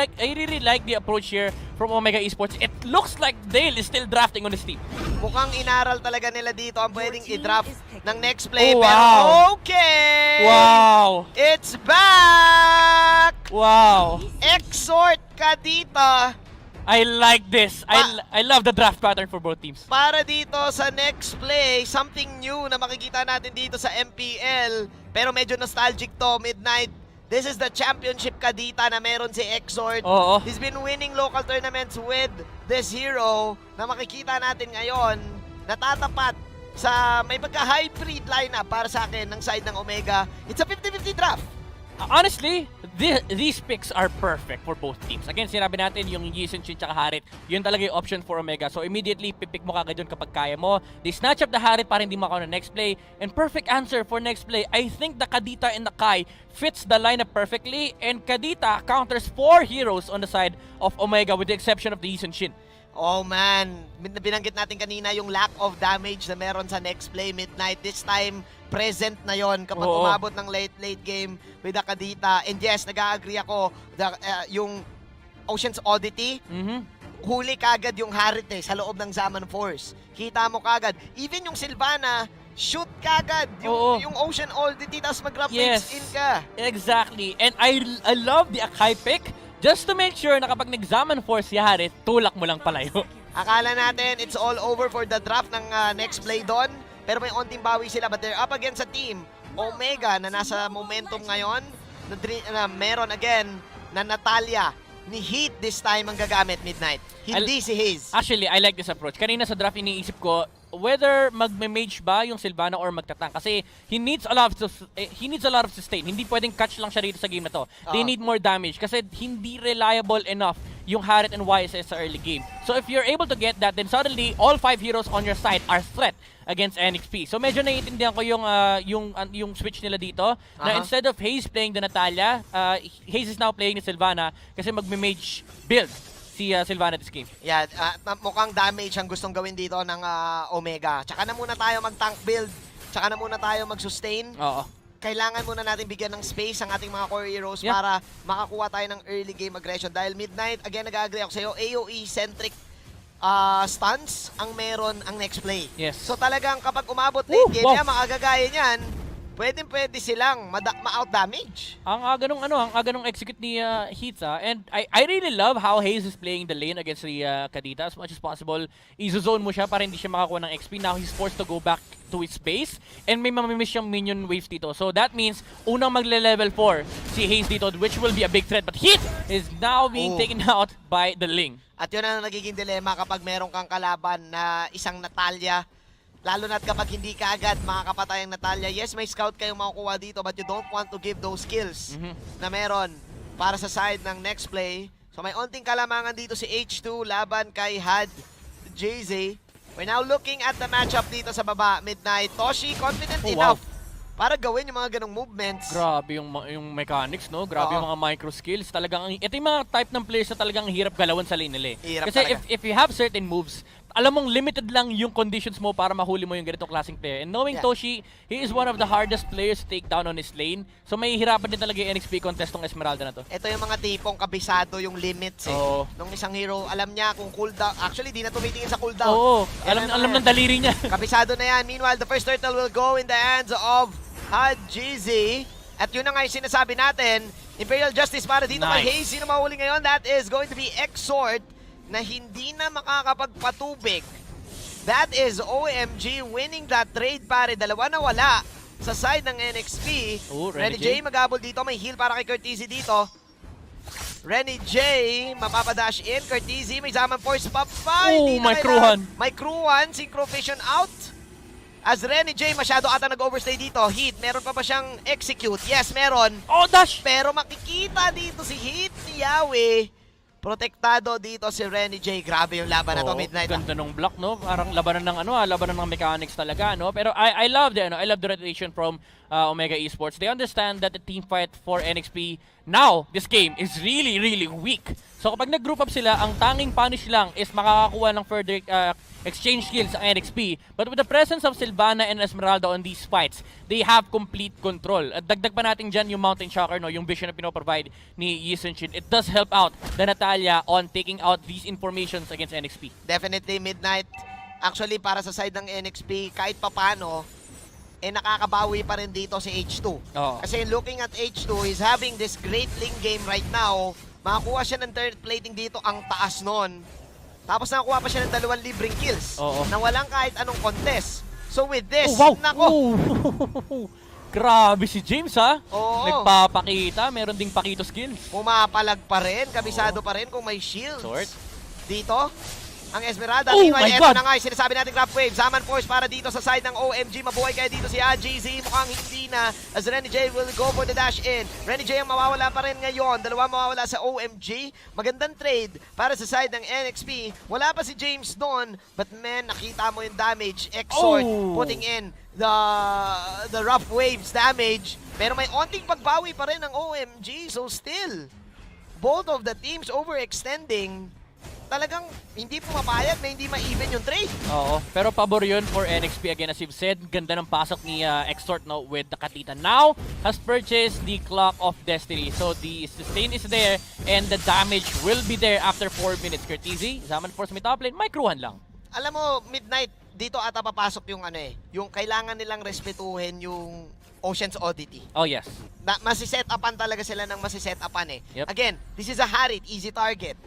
Speaker 8: like the approach here from Omega Esports. It looks like Dale is still drafting on his team.
Speaker 1: Mukhang inaral talaga nila dito ang pwedeng i-draft ng next play.
Speaker 8: Oh, wow.
Speaker 1: Pero okay!
Speaker 8: Wow!
Speaker 1: It's back!
Speaker 8: Wow!
Speaker 1: Exhort ka dito.
Speaker 8: I like this. I love the draft pattern for both teams.
Speaker 1: Para dito sa next play, something new na makikita natin dito sa MPL. Pero medyo nostalgic to, Midnight. This is the championship kadita na meron si Exhort.
Speaker 8: Oo.
Speaker 1: He's been winning local tournaments with this hero na makikita natin ngayon. Natatapat sa may pagka-hybrid lineup para sa akin ng side ng Omega. It's a 50-50 draft.
Speaker 8: Honestly, these picks are perfect for both teams. Again, sinabi natin yung Yishun Shin tsaka Harith, yun talaga yung option for Omega. So immediately, pipick mo kagad yun kapag kaya mo. They snatch up the Harith para hindi makaw na next play. And perfect answer for next play. I think the Kadita and the Kai fits the lineup perfectly. And Kadita counters 4 heroes on the side of Omega with the exception of the Yishun Shin.
Speaker 1: Oh man, binanggit natin kanina yung lack of damage na meron sa next play, Midnight. This time, present na yon kapag umabot ng late game with the Kadita. And yes, nag-agree ako, yung Ocean's Oddity, huli kagad yung Harith sa loob ng Zaman Force. Kita mo kagad. Even yung Sylvana, shoot kagad yung Ocean Oddity, tapos mag-rampage in ka.
Speaker 8: Exactly. And I love the Akai pick. Just to make sure na kapag nag-Zaman Force si Harith, tulak mo lang palayo.
Speaker 1: Akala natin it's all over for the draft ng next play doon. Pero may onting bawi sila. But they're up against a team, Omega, na nasa momentum ngayon. Na meron again na Natalia ni Heat this time ang gagamit, Midnight. Hindi si Haze.
Speaker 8: Actually, I like this approach. Kanina sa draft, iniisip ko, whether mag-mage ba yung Sylvana or magtatang. Kasi he needs a lot of sustain. Hindi pwedeng catch lang siya rito sa game na to. They need more damage kasi hindi reliable enough yung Harith and YSS sa early game. So if you're able to get that, then suddenly all 5 heroes on your side are threat against NXP. So medyo naiintindihan ko yung switch nila dito na instead of Haze playing the Natalia, Haze is now playing the Sylvana kasi mag-mage build si Sylvana this game.
Speaker 1: Yeah, mukhang damage ang gustong gawin dito ng Omega. Tsaka na muna tayo mag-tank build. Tsaka na muna tayo mag-sustain. Kailangan muna natin bigyan ng space ang ating mga core heroes para makakuha tayo ng early game aggression. Dahil Midnight, again, nag-agree ako sa'yo, AoE-centric stunts ang meron ang next play.
Speaker 8: Yes.
Speaker 1: So talagang kapag umabot late game, makagagaya niyan, pwede silang ma-out damage.
Speaker 8: Ang ganong execute ni Heat, and I really love how Haze is playing the lane against the Kadita. As much as possible, iso-zone mo siya para hindi siya makakuha ng XP. Now he's forced to go back to his base, and may mamimiss siyang minion waves dito. So that means, unang magle-level 4 si Haze dito, which will be a big threat. But Heat is now being taken out by the Ling.
Speaker 1: At yun ang nagiging dilema kapag meron kang kalaban na isang Natalia. Lalo na't kapag hindi ka agad makakapatay ang Natalia. Yes, may scout kayong makukuha dito, but you don't want to give those skills na meron para sa side ng next play. So may onting kalamangan dito si H2 laban kay Had JZ. We're now looking at the matchup dito sa baba. Midnight. Toshi, confident enough para gawin yung mga ganong movements.
Speaker 8: Grabe yung mechanics, no? Grabe yung mga micro skills. Talagang, ito yung mga type ng players na talagang hirap galawan sa lane nila.
Speaker 1: Hirap
Speaker 8: Kasi
Speaker 1: talaga.
Speaker 8: if you have certain moves, alam mong limited lang yung conditions mo para mahuli mo yung ganitong klaseng player. And knowing Toshi, he is one of the hardest players to take down on his lane. So may hirapan din talaga yung NXP contest tong Esmeralda na to.
Speaker 1: Ito yung mga tipong kabisado yung limits eh. Nung isang hero, alam niya kung cooldown. Actually, di na tumitingin sa cooldown.
Speaker 8: Oo, alam ng daliri niya.
Speaker 1: Kabisado na yan. Meanwhile, the first turtle will go in the hands of GZ. At yun na nga yung sinasabi natin. Imperial Justice para dito kay Hayes. Sino mahuli ngayon? That is going to be Exort na hindi na makakapagpatubig. That is OMG winning that trade pare. Dalawa na wala sa side ng NXP. Renny J magabol dito. May heal para kay Curtizy dito. Renny J mapapadash in. Curtizy may zaman force pa pa.
Speaker 8: May Kruhan.
Speaker 1: May Kruhan. Synchro Vision out. As Renny J masyado ata nag-overstay dito. Hit. Meron pa ba siyang execute? Yes, meron.
Speaker 8: Dash!
Speaker 1: Pero makikita dito si Hit ni Yawi. Protektado dito si Renny J. Grabe yung laban na to, Midnight.
Speaker 8: Ganda ng block, no? Parang labanan ng labanan ng mechanics talaga, no? Pero I love the rotation from Omega Esports. They understand that the team fight for NXP now, this game is really, really weak. So kapag nag-group up sila, ang tanging punish lang is makakakuha ng further exchange skills ang NXP. But with the presence of Sylvana and Esmeralda on these fights, they have complete control. At dagdag pa natin dyan yung Mountain Shocker, no? Yung vision na pinoprovide ni Yi Sun-shin. It does help out the Natalia on taking out these informations against NXP.
Speaker 1: Definitely, Midnight. Actually, para sa side ng NXP, kahit papano, nakakabawi pa rin dito si H2. Kasi looking at H2, he's having this great link game right now. Makakuha siya ng third plating dito, ang taas nun. Tapos nakakuha pa siya ng 2 libreng kills na walang kahit anong contest. So with this, nako!
Speaker 8: Grabe si James, ha?
Speaker 1: Oo.
Speaker 8: Nagpapakita, meron ding pakito skills.
Speaker 1: Pumapalag pa rin, kabisado pa rin kung may shields. Dito, ang Esmeralda.
Speaker 8: Oh
Speaker 1: Meanwhile,
Speaker 8: my
Speaker 1: eto
Speaker 8: God!
Speaker 1: na nga, sinasabi natin Grab Wave. Zaman Force para dito sa side ng OMG. Mabuhay kaya dito si GZ. Mukhang hindi na. As Renny J will go for the dash in. Renny J ang mawawala pa rin ngayon. Dalawa mawawala sa OMG. Magandang trade para sa side ng NXP. Wala pa si James doon. But man, nakita mo yung damage. Exort putting in the rough waves damage. Pero may onting pagbawi pa rin ng OMG. So still, both of the teams overextending. Talagang hindi pumapayag na hindi ma-even yung trade.
Speaker 8: Oo, pero pabor yun for NXP again as you've said. Ganda ng pasok ni Extort, no, with the Katita. Now has purchased the Clock of Destiny. So the sustain is there and the damage will be there after 4 minutes. Curtizy, Zaman Force may top lane, may Kruhan lang.
Speaker 1: Alam mo, Midnight, dito ata papasok yung yung kailangan nilang respetuhin yung Ocean's Oddity.
Speaker 8: Oh yes.
Speaker 1: Masiset upan talaga sila ng masiset upan
Speaker 8: Yep.
Speaker 1: Again, this is a Harit, easy target.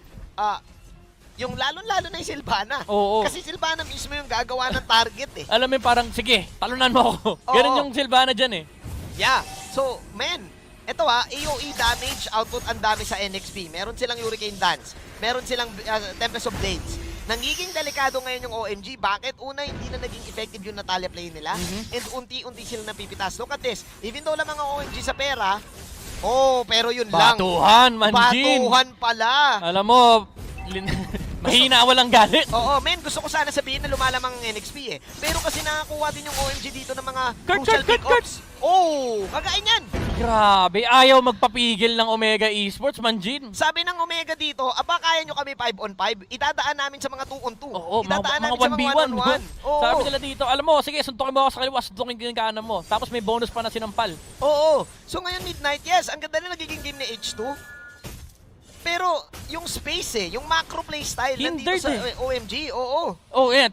Speaker 1: Yung lalo-lalo na yung Sylvana. Kasi Sylvana mismo yung gagawa ng target
Speaker 8: Alam mo parang, sige, talunan mo ako. Ganun yung Sylvana dyan
Speaker 1: Yeah. So, man, ito AOE damage output ang dami sa NXP. Meron silang Hurricane Dance. Meron silang Tempest of Blades. Nangiging delikado ngayon yung OMG. Bakit? Una, hindi na naging effective yung Natalia play nila. And unti-unti sila napipitas. Look at this. Even though lang mga OMG sa pera, pero yun lang.
Speaker 8: Batuhan, Manjin.
Speaker 1: Batuhan pala.
Speaker 8: Alam mo, mahina, walang galit.
Speaker 1: Oo, men, gusto ko sana sabihin na lumalamang ang NXP Pero kasi nakakuha din yung OMG dito ng mga crucial pick-ups. Kagain yan.
Speaker 8: Grabe, ayaw magpapigil ng Omega Esports, Manjin.
Speaker 1: Sabi ng Omega dito, kaya nyo kami 5-on-5, idadaan namin sa mga 2-on-2. Idadaan
Speaker 8: mga
Speaker 1: namin sa mga 1-on-1.
Speaker 8: Sabi nila dito, alam mo, sige, suntukin mo ako sa kaliwa, suntukin yung kanan mo. Tapos may bonus pa na sinampal.
Speaker 1: So ngayon Midnight, yes, ang ganda na nagiging game ni H2. Pero yung space yung macro play style nandito sa OMG,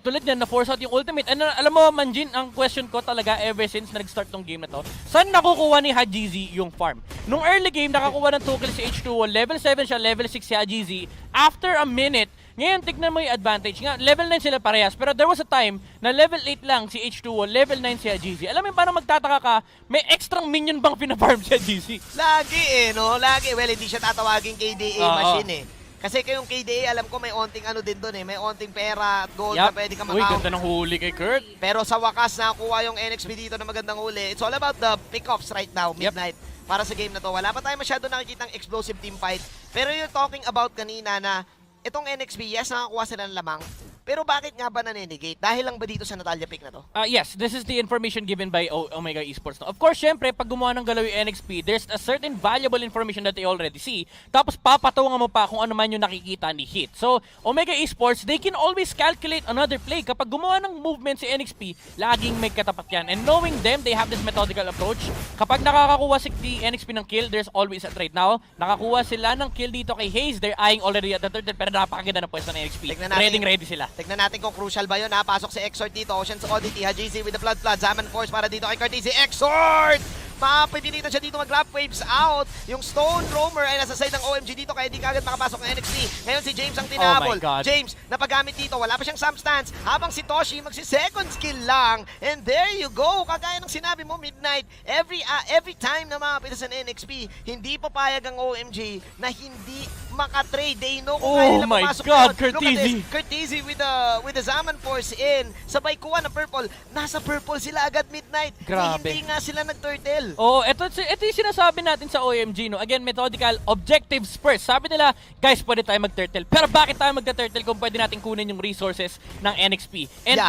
Speaker 8: tulad yan, na-force out yung ultimate. And alam mo, Manjin, ang question ko talaga ever since na nag-start tong game na to, saan nakukuha ni GZ yung farm? Nung early game, nakakuha ng 2 kills si H2O, level 7 siya, level 6 si GZ. After a minute, ngayon, tignan mo yung advantage nga. Level 9 sila parehas. Pero there was a time na level 8 lang si H2O, level 9 si GZ. Alam mo yung parang magtataka ka, may extrang minion bang pinafarm si GZ?
Speaker 1: Lagi no? Lagi. Well, hindi siya tatawagin KDA machine Kasi kayong KDA, alam ko may onting din doon May onting pera at gold na pwede ka
Speaker 8: Uy,
Speaker 1: makount.
Speaker 8: ganda ng huli kay Kurt.
Speaker 1: Pero sa wakas, nakuha yung NXP dito na magandang huli. It's all about the pick-offs right now, Midnight. Para sa game na to. Wala pa tayo masyado nakikitang explosive team fight. Pero you're talking about kanina na itong NXP, yes, nakakuha sila ng lamang. Pero bakit nga ba naninegate? Dahil lang ba dito sa Natalia pick na to?
Speaker 8: Yes, this is the information given by Omega Esports. Of course, syempre, pag gumawa ng galaw yung NXP, there's a certain valuable information that they already see. Tapos papatungan mo pa kung ano man yung nakikita ni Hit. So, Omega Esports, they can always calculate another play. Kapag gumawa ng movement si NXP, laging may katapat yan. And knowing them, they have this methodical approach. Kapag nakakakuha si NXP ng kill, there's always a trade. Now, nakakuha sila ng kill dito kay Hayes. They're eyeing already at the third, pero napakaganda ng pwesto ng NXP. Ready sila.
Speaker 1: Tignan natin kung crucial ba yun. Pasok si Exort dito. Ocean's Oddity, Hajizi with the Blood Flood. Zaman Force para dito kay Cartesi. Exort! Mapipilitan siya dito mag-grab waves out. Yung Stone Roamer ay nasa side ng OMG dito kaya di kagad makapasok ng NXT. Ngayon si James ang tinahabol. James, napagamit dito. Wala pa siyang Sam stance. Habang si Toshi magsi-second skill lang. And there you go. Kagaya ng sinabi mo, Midnight. Every time na makapita sa NXP, hindi papayag ang OMG na hindi makatrade. They know kung kaya nila pumasok ngayon. Look at this. Curtisi with the Zaman Force in. Sabay kuha ng purple. Nasa purple sila agad, Midnight. Hindi nga sila nag-turtle.
Speaker 8: Ito yung sinasabi natin sa OMG, no? Again, methodical, objectives first. Sabi nila, guys, pwede tayo mag-turtle. Pero bakit tayo mag-turtle kung pwede natin kunin yung resources ng NXP? And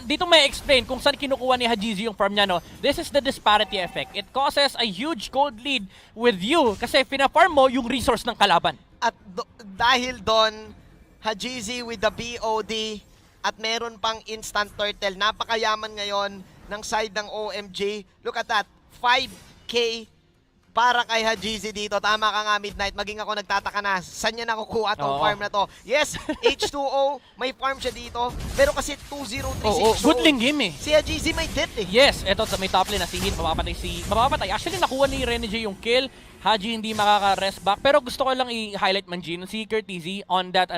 Speaker 8: dito may explain kung saan kinukuha ni Hajizi yung farm niya, no? This is the disparity effect. It causes a huge gold lead with you kasi pina-farm mo yung resource ng kalaban.
Speaker 1: At dahil doon, Hajizi with the BOD at meron pang instant turtle. Napakayaman ngayon ng side ng OMG. Look at that. 5K para kay Hajizi dito. Tama ka nga, Midnight. Maging ako nagtataka na, saan niya nakukuha itong farm na to? Yes, H2O, may farm siya dito. Pero kasi 2-0-3-6.
Speaker 8: Good lane game eh.
Speaker 1: Si Hajizi may death eh.
Speaker 8: Yes, eto sa may top lane na si Hit, mapapatay. Actually, nakuha ni Renegade yung kill. Haji hindi makaka-rest back. Pero gusto ko lang i-highlight man, Gene, si Curtisi on that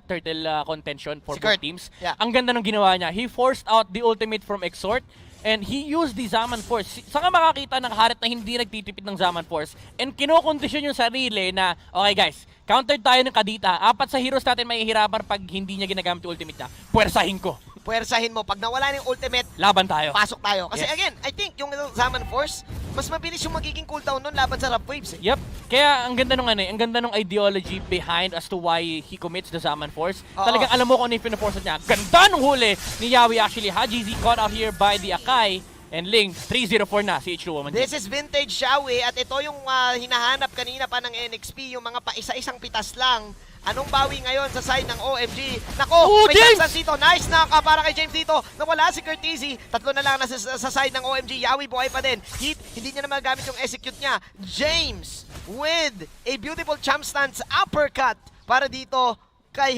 Speaker 8: turtle contention for both teams.
Speaker 1: Yeah.
Speaker 8: Ang ganda ng ginawa niya. He forced out the ultimate from Exort. And he used the Zaman Force. Saka makakita ng Harit na hindi nagtitipid ng Zaman Force. And kinokondisyon yung sarili na, okay guys, countered tayo ng Kadita. 4 sa heroes natin mahihirapan pag hindi niya ginagamit yung ultimate niya. Puwersahin ko.
Speaker 1: Puwersahin mo. Pag nawala ng ultimate,
Speaker 8: laban tayo.
Speaker 1: Pasok tayo. Kasi again, I think yung Zaman Force, mas mabilis yung magiging cooldown nun laban sa Rough Waves eh.
Speaker 8: Yep. Kaya ang ganda nung ideology behind as to why he commits the Zaman Force. Talagang alam mo kung ano yung pinaforce niya. Ganda nung huli ni Yawi actually. Hajizi caught out here by the Akai. And Ling, 3-0-4 na si H2O.
Speaker 1: This is vintage Xiaowi at ito yung hinahanap kanina pa ng NXP, yung mga pa-isa-isang pitas lang. Anong bawi ngayon sa side ng OMG? Nako, may chance dito. Nice knock para kay James dito. Nawala si Curtisi. 3 na lang na sa side ng OMG. Yawi buhay pa din. Hit, hindi niya na magamit yung execute niya. James with a beautiful champ stance uppercut para dito kay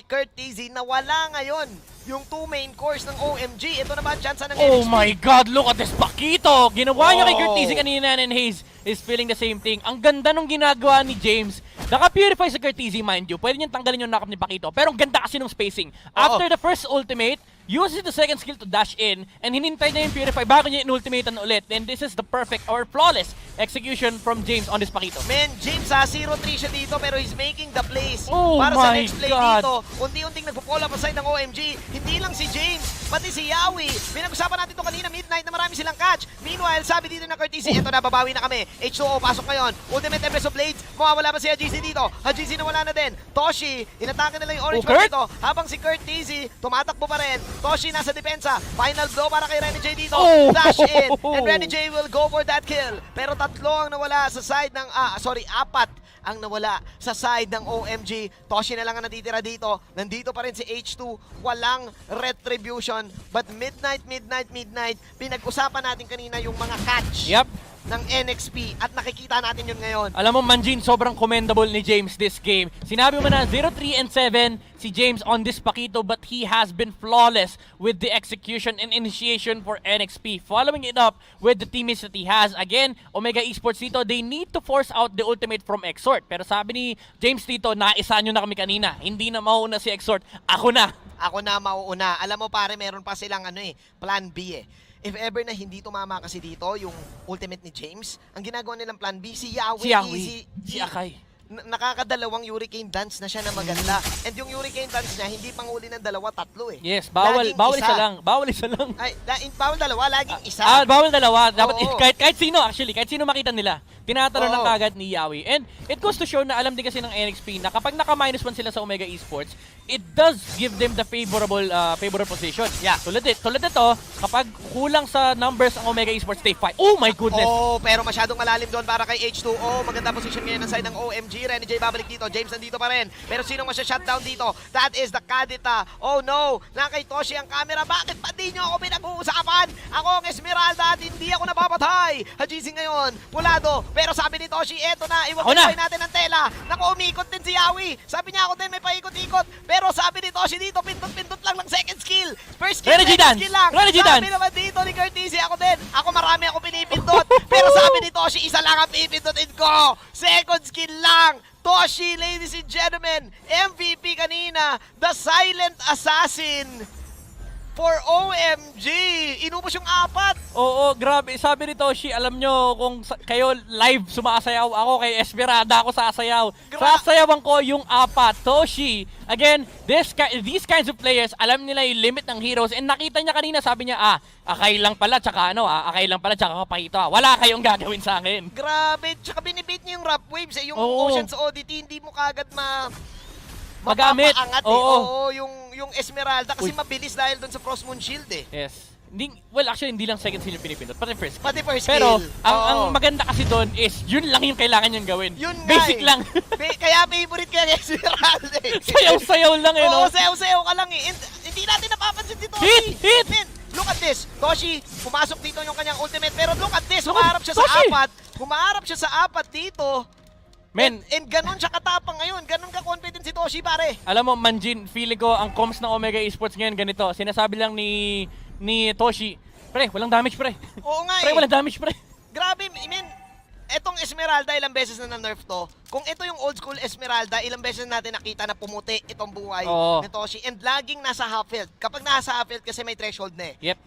Speaker 1: Curtisi. Nawala ngayon yung 2 main cores ng OMG. Ito na ba ang chance ng NXP?
Speaker 8: Oh my God, look at this Pakito! Ginawa niya kay Curtisi kanina, and Hayes is feeling the same thing. Ang ganda nung ginagawa ni James. Naka-purify sa Curtisi, mind you. Pwede niyang tanggalin yung knock-up ni Pakito. Pero ang ganda kasi nung spacing. After the first ultimate, uses the second skill to dash in, and hinintay niya yung purify bago niya in-ultimate ulit. And this is the perfect or flawless execution from James on this Pakito.
Speaker 1: Man, James 0-3 siya dito pero he's making the plays
Speaker 8: my
Speaker 1: para sa next play
Speaker 8: God.
Speaker 1: dito. Unti-unting nagpo-pull up ang side ng OMG. Hindi lang si James, pati si Yawi. Pinag-usapan natin ito kanina, Midnight, na marami silang catch. Meanwhile, sabi dito ng Curtisi, ito na, babawi na kami. H2O, pasok ngayon. Ultimate Empress of Blades. Mawawala ba si Hajizi dito? Hajizi na wala na din. Toshi, inatake nila yung orange dito. Habang si Curtisi, tumatakbo pa rin. Toshi nasa depensa. Final blow para kay Renegade dito. Dash in. And Renegade will go for that kill. Pero 3 ang nawala sa side ng, 4 ang nawala sa side ng OMG. Toshi na lang ang natitira dito. Nandito pa rin si H2. Walang retribution. But Midnight, pinag-usapan natin kanina yung mga catch.
Speaker 8: Yep.
Speaker 1: Ng NXP at nakikita natin yun ngayon.
Speaker 8: Alam mo, Manjin, sobrang commendable ni James this game. Sinabi mo na 0-3-7 si James on this Pakito, but he has been flawless with the execution and initiation for NXP. Following it up with the teammates that he has. Again, Omega Esports dito, they need to force out the ultimate from Exort. Pero sabi ni James dito, naisa nyo na kami kanina. Hindi na mauna si Exort. Ako na mauuna. Alam mo pare, meron pa silang plan B eh. If ever na hindi tumama kasi dito yung ultimate ni James, ang ginagawa nilang plan B, si Yawi. Si Akai.
Speaker 1: Nakakadalawang Hurricane Dance na siya na maganda. And yung Hurricane Dance niya, hindi panguli ng 2, 3 eh.
Speaker 8: Yes, bawal isa lang. Bawal
Speaker 1: Bawal 2, laging isa.
Speaker 8: Bawal 2. Dapat kahit sino actually, kahit sino makita nila. Tinatalon ng kagad ni Yawi. And it goes to show na alam din kasi ng NXP na kapag naka--1 sila sa Omega Esports, it does give them the favorable position. Yeah. Tulad nito, kapag kulang sa numbers ang Omega Esports, they fight. Oh my goodness!
Speaker 1: Oh, pero masyadong malalim doon para kay H2O. Maganda position ngayon ng side ng OMG. Renny J babalik dito. James nandito pa rin. Pero sino masya-shutdown dito? That is the Kadita. Oh no! Na kay Toshi ang camera. Bakit pa di nyo ako pinag-uusapan? Ako ang Esmeralda at hindi ako napapatay. Hajisi ngayon. Pulado. Pero sabi ni Toshi, eto na. Iwag natin ang tela. Naku, umikot din si Yawi. Sabi niya ako din may paikot-ikot. Pero sabi ni Toshi dito, pindot-pindot lang ng second skill. First skill, second skill lang. Sabi naman dito ni Curtisi, ako din. Ako marami ako pinipindot. Pero sabi ni Toshi, isa lang ang pipindutin ko. Second skill lang. Toshi, ladies and gentlemen, MVP kanina, the silent assassin for OMG. Inubos yung 4.
Speaker 8: Oo, grabe. Sabi ni Toshi, alam nyo, kung kayo live sumasayaw, ako kay Esmeralda ako sasayaw. Sasayawan ko yung 4. Toshi, again, these kinds of players, alam nila yung limit ng heroes. And nakita niya kanina, sabi niya, akay lang pala, tsaka kapahito. Wala kayong gagawin sa akin.
Speaker 1: Grabe, tsaka binibit niya yung Rap Waves. Yung Ocean's Oddity, hindi mo kagad
Speaker 8: magamit.
Speaker 1: Mapapaangat Oo, yung Esmeralda kasi mabilis dahil doon sa Frost Moon Shield eh.
Speaker 8: Yes. Well, actually, hindi lang second skill yung pinipindot, pati first skill.
Speaker 1: Pati first
Speaker 8: Pero,
Speaker 1: skill.
Speaker 8: ang maganda kasi doon is, yun lang yung kailangan niyang gawin.
Speaker 1: Yun
Speaker 8: Basic lang.
Speaker 1: Kaya favorite ka kay Esmeralda eh.
Speaker 8: Sayaw-sayaw lang eh, no?
Speaker 1: Oo, sayaw-sayaw ka lang eh. Hindi natin napapansin si Toshi.
Speaker 8: Hit!
Speaker 1: Look at this. Toshi, pumasok dito yung kanyang ultimate. Pero look at this, humaharap siya sa 4. Humaharap siya sa 4 dito.
Speaker 8: Men,
Speaker 1: and ganun siya katapang ngayon. Ganun ka-confident si Toshi, pare.
Speaker 8: Alam mo, Manjin, feeling ko ang comms ng Omega Esports ngayon ganito. Sinasabi lang ni Toshi, pre, walang damage, pre.
Speaker 1: Oo nga
Speaker 8: Pre, walang damage, pre.
Speaker 1: Grabe, I mean, etong Esmeralda, ilang beses na nerf to. Kung ito yung old school Esmeralda, ilang beses natin nakita na pumuti itong buhay ni Toshi. And laging nasa half health. Kapag nasa half health kasi may threshold na eh.
Speaker 8: Yep.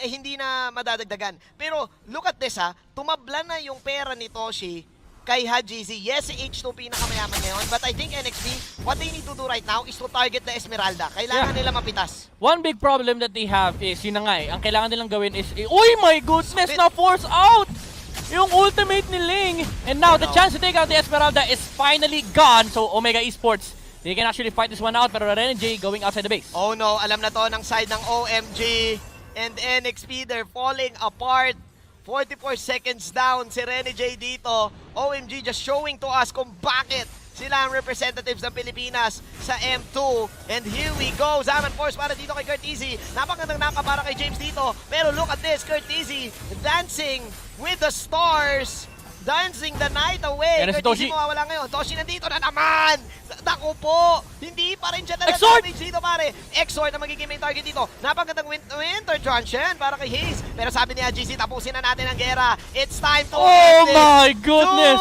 Speaker 1: Hindi na madadagdagan. Pero look at this tumabla na yung pera ni Toshi kay Hajizi. Yes, si H2 pinakamayaman ngayon. But I think NXP, what they need to do right now is to target the Esmeralda. Kailangan nila mapitas.
Speaker 8: One big problem that they have is, yun na nga ang kailangan nilang gawin is, oh my goodness, na-force out! Yung ultimate ni Ling. And now, the chance to take out the Esmeralda is finally gone. So, Omega Esports, they can actually fight this one out. Pero Ren and Jay going outside the base.
Speaker 1: Oh no, alam na to ng side ng OMG. And NXP, they're falling apart. 44 seconds down si Renny J dito. OMG just showing to us kung bakit sila ang representatives ng Pilipinas sa M2. And here we go. Zaman Force para dito kay Curtisi. Napakagandang naka para kay James dito. Pero look at this, Curtisi dancing with the stars. Dancing the night away.
Speaker 8: Yan si
Speaker 1: Curtisi
Speaker 8: Toshi.
Speaker 1: mawawala ngayon. Toshi nandito na naman. Naku po. Hindi pa rin siya damage dito pare. Exort na magiging main target dito. Napagandang Winter Junction para kay Hayes. Pero sabi ni GC, tapusin na natin ang gera. It's time to
Speaker 8: Oh my goodness.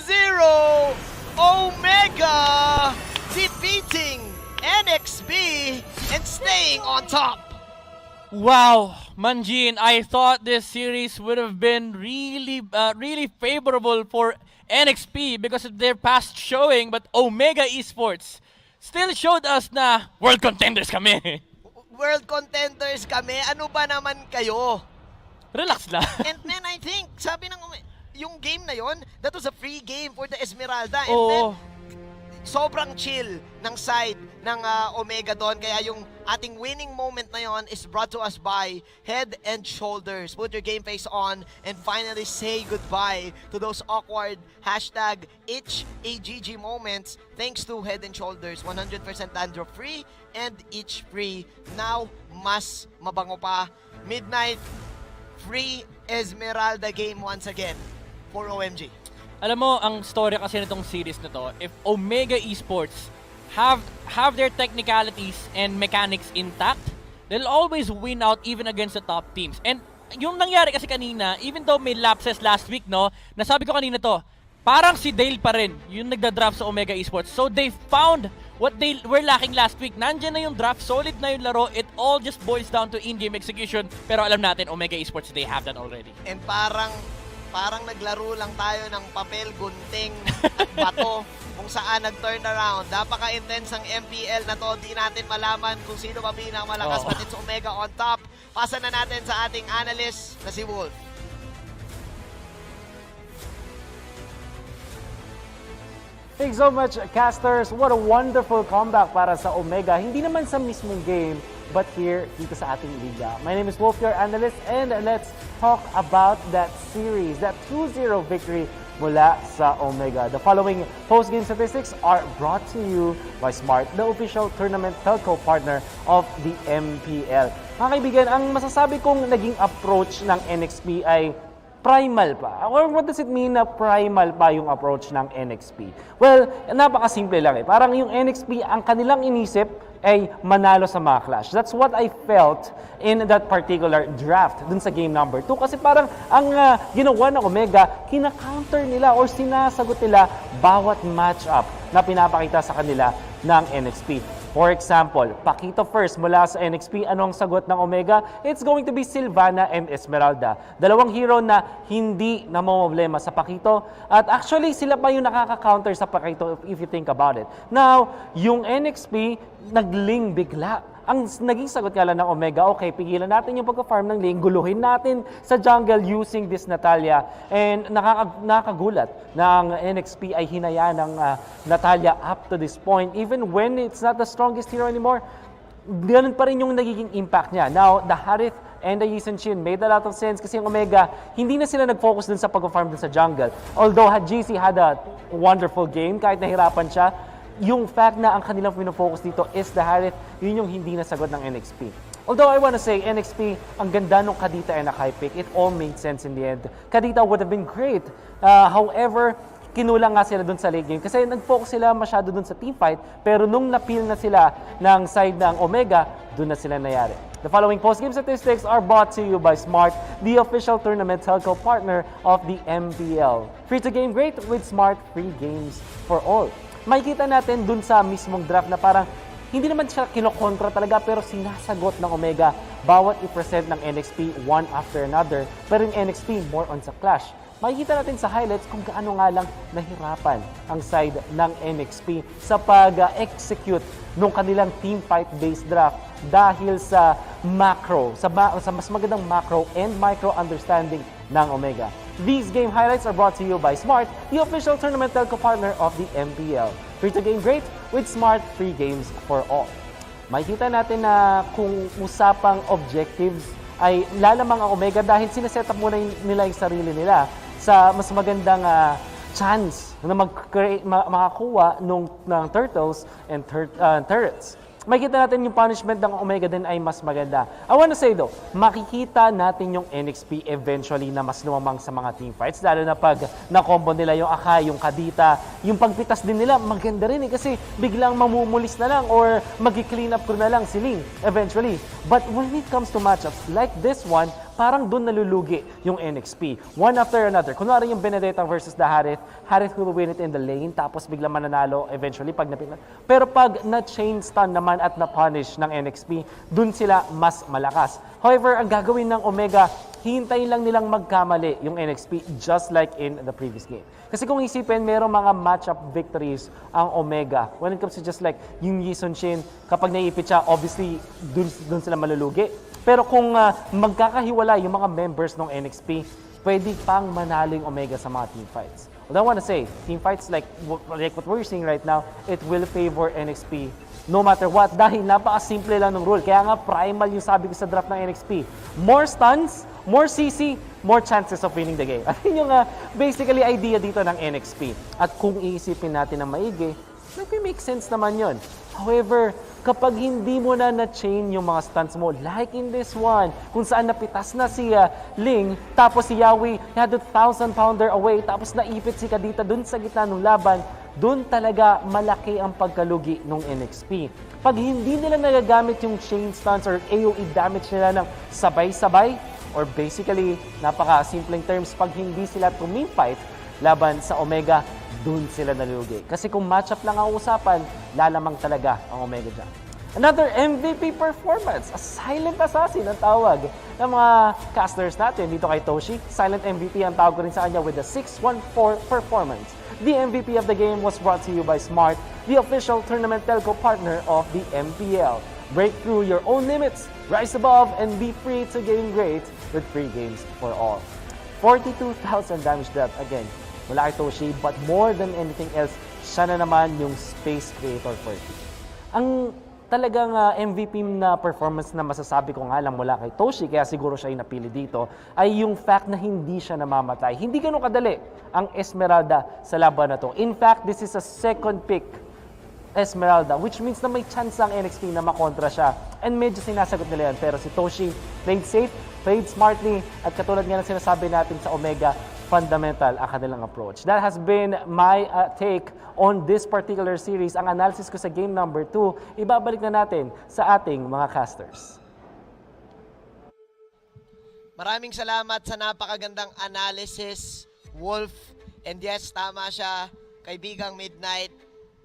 Speaker 1: 2-0. Omega defeating NXP and staying on top.
Speaker 8: Wow, Manjin, I thought this series would have been really favorable for NXP because of their past showing, but Omega Esports still showed us na world contenders kami.
Speaker 1: World contenders kami? Ano ba naman kayo?
Speaker 8: Relax lang.
Speaker 1: And then I think, sabi ng yung game na yon, that was a free game for the Esmeralda. And then, sobrang chill ng side ng Omega doon. Kaya yung ating winning moment na yon is brought to us by Head and Shoulders. Put your game face on and finally say goodbye to those awkward #itchagg moments thanks to Head and Shoulders. 100% dandruff free and itch free. Now, mas mabango pa. Midnight free Esmeralda game once again for OMG.
Speaker 8: Alam mo, ang story kasi nitong series na to, if Omega Esports have their technicalities and mechanics intact, they'll always win out even against the top teams. And yung nangyari kasi kanina, even though may lapses last week, no, nasabi ko kanina to, parang si Dale pa rin yung nagda-draft sa Omega Esports. So they found what they were lacking last week. Nandyan na yung draft, solid na yung laro. It all just boils down to in-game execution. Pero alam natin, Omega Esports, they have that already.
Speaker 1: And parang naglaro lang tayo ng papel, gunting at bato kung saan nag-turn around. Napaka-intense ng MPL na to. Di natin malaman kung sino ba pinakamalakas. But it's Omega on top. Pasa na natin sa ating analyst na si Wolf.
Speaker 2: Thanks so much, casters. What a wonderful comeback para sa Omega. Hindi naman sa mismong game, but here, dito sa ating liga. My name is Wolf, your analyst, and let's talk about that series, that 2-0 victory mula sa Omega. The following post-game statistics are brought to you by Smart, the official tournament telco partner of the MPL. Mga kaibigan, ang masasabi kong naging approach ng NXP ay primal pa. Or what does it mean na primal pa yung approach ng NXP? Well, napakasimple lang eh. Parang yung NXP, ang kanilang inisip ay manalo sa mga clash. That's what I felt in that particular draft dun sa game number 2. Kasi parang ang ginawa ng Omega, kina-counter nila or sinasagot nila bawat matchup na pinapakita sa kanila ng NXP. For example, Pakito first mula sa NXP. Anong sagot ng Omega? It's going to be Sylvana and Esmeralda. Dalawang hero na hindi namomblema sa Pakito. At actually, sila pa yung nakaka-counter sa Pakito if you think about it. Now, yung NXP, nag-ling bigla. Ang naging sagot nga lang ng Omega, okay, pigilan natin yung pagka-farm ng lane, guluhin natin sa jungle using this Natalia. And nakakagulat ng NXP ay hinaya ng Natalia up to this point. Even when it's not the strongest hero anymore, ganun pa rin yung nagiging impact niya. Now, the Harith and the Yisun Shin made a lot of sense kasi yung Omega, hindi na sila nag-focus dun sa pag-farm dun sa jungle. Although GC had a wonderful game, kahit nahirapan siya, yung fact na ang kanilang pinofocus dito is the Harith, yun yung hindi nasagot ng NXP. Although I wanna say, NXP, ang ganda nung Kadita and a high pick. It all made sense in the end. Kadita would have been great. However, kinulang nga sila dun sa late game kasi nag-focus sila masyado dun sa team fight, pero nung napil na sila ng side ng Omega, dun na sila nayari. The following post-game statistics are brought to you by Smart, the official tournament telco partner of the MPL. Free to game great with Smart, free games for all. Makikita natin dun sa mismong draft na parang hindi naman siya kinokontra talaga pero sinasagot ng Omega bawat i-present ng NXP one after another. Pero yung NXP more on sa clash. Makikita natin sa highlights kung gaano nga lang nahirapan ang side ng NXP sa pag-execute nung kanilang team fight-based draft dahil sa macro, sa mas magandang macro and micro understanding ng Omega. These game highlights are brought to you by Smart, the official tournament telco partner of the MPL. Free to game great with Smart, free games for all. Makikita natin na kung usapang objectives ay lalamang ang Omega dahil sineset up muna nila yung sarili nila sa mas magandang chance na makakuha ng turtles and turrets. Makikita natin yung punishment ng Omega din ay mas maganda. I wanna say though, makikita natin yung NXP eventually na mas lumamang sa mga team fights. Lalo na pag na-combo nila yung Akai, yung Kadita, yung pagpitas din nila, maganda rin eh. Kasi biglang mamumulis na lang or mag-clean up ko na lang si Ling eventually. But when it comes to matchups like this one, parang doon nalulugi yung NXP. One after another. Kunwari yung Benedetta versus the Harith, Harith will win it in the lane, tapos biglang mananalo eventually pag napinat. Pero pag na-chain stun naman at na-punish ng NXP, doon sila mas malakas. However, ang gagawin ng Omega, hintayin lang nilang magkamali yung NXP just like in the previous game. Kasi kung isipin, merong mga matchup victories ang Omega. When it comes to just like yung Yisun Shin, kapag naiipit siya, obviously, doon sila malulugi. Pero kung magkakahiwala yung mga members ng NXP, pwede pang manalo yung Omega sa mga team fights. What I want to say, team fights like what we're seeing right now, it will favor NXP no matter what. Dahil napaka-simple lang ng rule. Kaya nga primal yung sabi ko sa draft ng NXP. More stuns, more CC, more chances of winning the game. At yun yung basically idea dito ng NXP. At kung iisipin natin ng maigi, nag-make sense naman yun. However, kapag hindi mo na na-chain yung mga stunts mo, like in this one, kung saan napitas na si Ling, tapos si Yawi had a 1,000-pounder away, tapos naipit si Kadita dun sa gitna ng laban, dun talaga malaki ang pagkalugi ng NXP. Pag hindi nila nagagamit yung chain stunts or AoE damage nila ng sabay-sabay, or basically, napaka-simpleng terms, pag hindi sila tumim-fight laban sa Omega, dun sila nalugi. Kasi kung matchup lang ang usapan, lalamang talaga ang Omega dyan. Another MVP performance, a silent assassin ang tawag ng mga casters natin dito kay Toshi. Silent MVP ang tawag ko rin sa kanya with a 6-1-4 performance. The MVP of the game was brought to you by Smart, the official tournament telco partner of the MPL. Break through your own limits, rise above, and be free to game great with free games for all. 42,000 damage dealt again mula kay Toshi, but more than anything else, siya na naman yung space creator for it. Ang talagang MVP na performance na masasabi ko nga lang mula kay Toshi, kaya siguro siya yung napili dito, ay yung fact na hindi siya namamatay. Hindi ganun kadali ang Esmeralda sa laban na to. In fact, this is a second pick Esmeralda, which means na may chance ang NXT na makontra siya. And medyo sinasagot nila yan. Pero si Toshi played safe, played smartly, at katulad nga ng sinasabi natin sa Omega, fundamental ang kanilang approach. That has been my take on this particular series. Ang analysis ko sa game number 2, ibabalik na natin sa ating mga casters.
Speaker 1: Maraming salamat sa napakagandang analysis, Wolf. And yes, tama siya, kaibigang Midnight.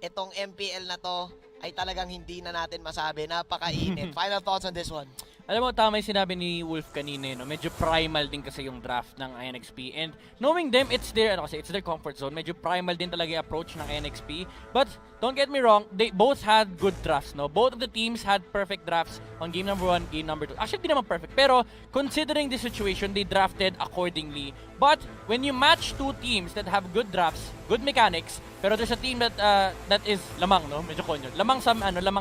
Speaker 1: Itong MPL na to ay talagang hindi na natin masabi. Napakainit. Final thoughts on this one?
Speaker 8: Alam mo, tama yung sinabi ni Wolf kanina, no? Medyo primal din kasi yung draft ng NXP. And knowing them, it's their comfort zone. Medyo primal din talaga yung approach ng NXP. But don't get me wrong, they both had good drafts, no? Both of the teams had perfect drafts on game number 1, game number 2. Actually, di naman perfect. Pero considering the situation, they drafted accordingly. But when you match two teams that have good drafts, good mechanics, pero there's a team that is lamang, no? Medyo konyo. Lamang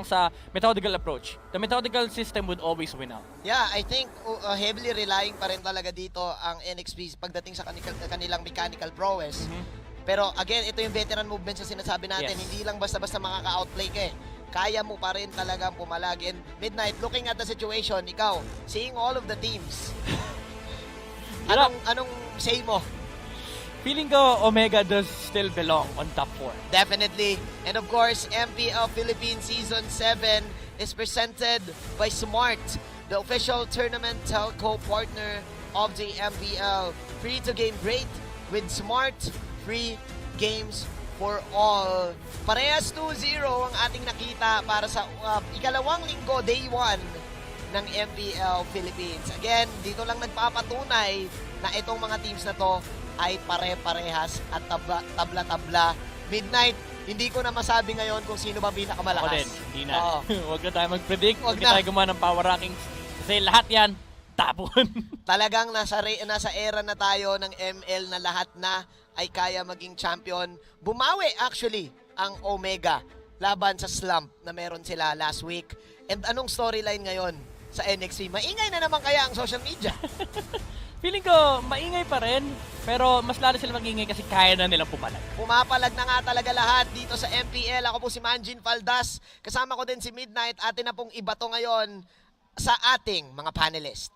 Speaker 8: sa methodical approach. The methodical system would always win out.
Speaker 1: Yeah, I think heavily relying pa rin talaga dito ang NXP pagdating sa kanilang mechanical prowess. Pero again, ito yung veteran movements na sinasabi natin.
Speaker 8: Yes.
Speaker 1: Hindi lang basta-basta makaka-outplay ka eh. Kaya mo pa rin talagang pumalag. And Midnight, looking at the situation, ikaw, seeing all of the teams, anong say mo?
Speaker 8: Feeling ko Omega does still belong on top 4.
Speaker 1: Definitely. And of course, MPL Philippines Season 7 is presented by Smart, the official tournament telco partner of the MPL. Free to game great with Smart, free games for all. Parehas 2-0 ang ating nakita para sa ikalawang linggo, day 1 ng MPL Philippines. Again, dito lang nagpapatunay na itong mga teams na to ay pare-parehas at tabla-tabla. Midnight, hindi ko na masabi ngayon kung sino ba pinakamalakas.
Speaker 8: Ako din, hindi na. Huwag na tayo mag-predict, huwag na tayo gumawa ng power rankings. Kasi lahat yan, tapon.
Speaker 1: Talagang nasa era na tayo ng ML na lahat na ay kaya maging champion. Bumawi actually ang Omega laban sa slump na meron sila last week. And anong storyline ngayon sa NXT? Maingay na naman kaya ang social media?
Speaker 8: Feeling ko, maingay pa rin, pero mas lalo sila magingay kasi kaya na nilang pumalag.
Speaker 1: Pumapalag na nga talaga lahat dito sa MPL. Ako po si Manjin Faldas. Kasama ko din si Midnight. Atin na pong ibato ngayon sa ating mga panelist.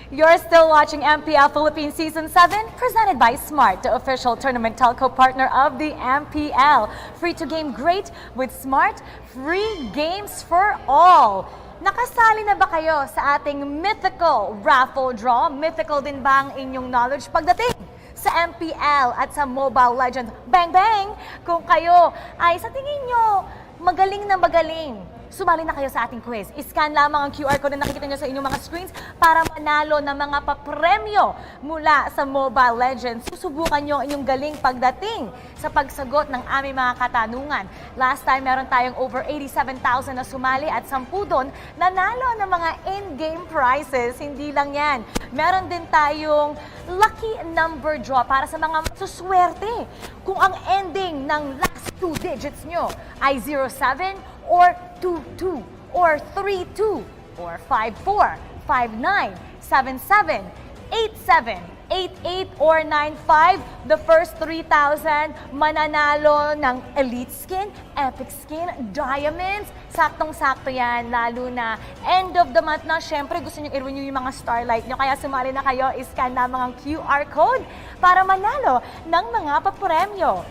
Speaker 21: You're still watching MPL Philippines Season 7, presented by Smart, the official tournament telco partner of the MPL. Free to game great with Smart, free games for all. Nakasali na ba kayo sa ating mythical raffle draw? Mythical din ba ang inyong knowledge pagdating sa MPL at sa Mobile Legends? Bang bang! Kung kayo ay sa tingin nyo magaling na magaling, sumali na kayo sa ating quiz. I-scan lamang ang QR code na nakikita nyo sa inyong mga screens para manalo ng mga papremyo mula sa Mobile Legends. Susubukan nyo ang inyong galing pagdating sa pagsagot ng aming mga katanungan. Last time, meron tayong over 87,000 na sumali at 10 doon nanalo ng mga in-game prizes. Hindi lang yan. Meron din tayong lucky number draw para sa mga suswerte. Kung ang ending ng last 2 digits nyo ay 07 or 22 or 32 or 54, 59, 77, 87, 88 or 95, the first 3,000 mananalo ng Elite Skin, Epic Skin, Diamonds. Saktong-sakto yan, lalo na end of the month na. Syempre, gusto nyo i-renew yung mga Starlight nyo. Kaya sumali na kayo, iscan lamang ang QR code para manalo ng mga papremyo.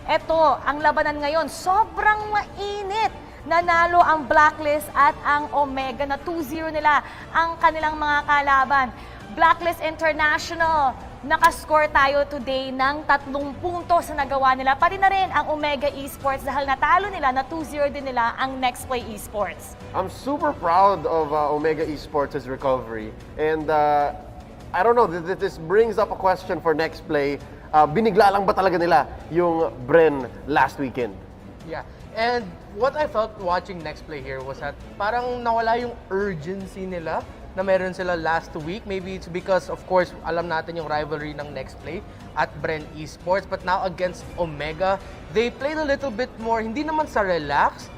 Speaker 21: Ito, ang labanan ngayon, sobrang mainit. Nanalo ang Blacklist at ang Omega na 2-0 nila ang kanilang mga kalaban. Blacklist International, nakascore tayo today ng 3 puntos na nagawa nila. Pati na rin ang Omega Esports dahil natalo nila na 2-0 din nila ang Next Play Esports.
Speaker 3: I'm super proud of Omega Esports' recovery. And I don't know, this brings up a question for Next Play. Binigla lang ba talaga nila yung Bren last weekend?
Speaker 10: Yeah. And what I felt watching Next Play here was that parang nawala yung urgency nila na meron sila last week. Maybe it's because, of course, alam natin yung rivalry ng Next Play at Bren Esports. But now against Omega, they played a little bit more, hindi naman sa relax,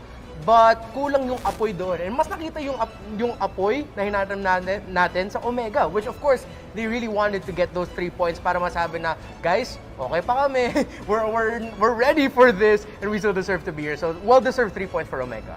Speaker 10: but kulang yung apoy doon. And mas nakita yung apoy na hinatam natin sa Omega, which of course, they really wanted to get those 3 points para masabi na, guys, okay pa kami. We're ready for this and we still deserve to be here. So, well-deserved 3 points for Omega.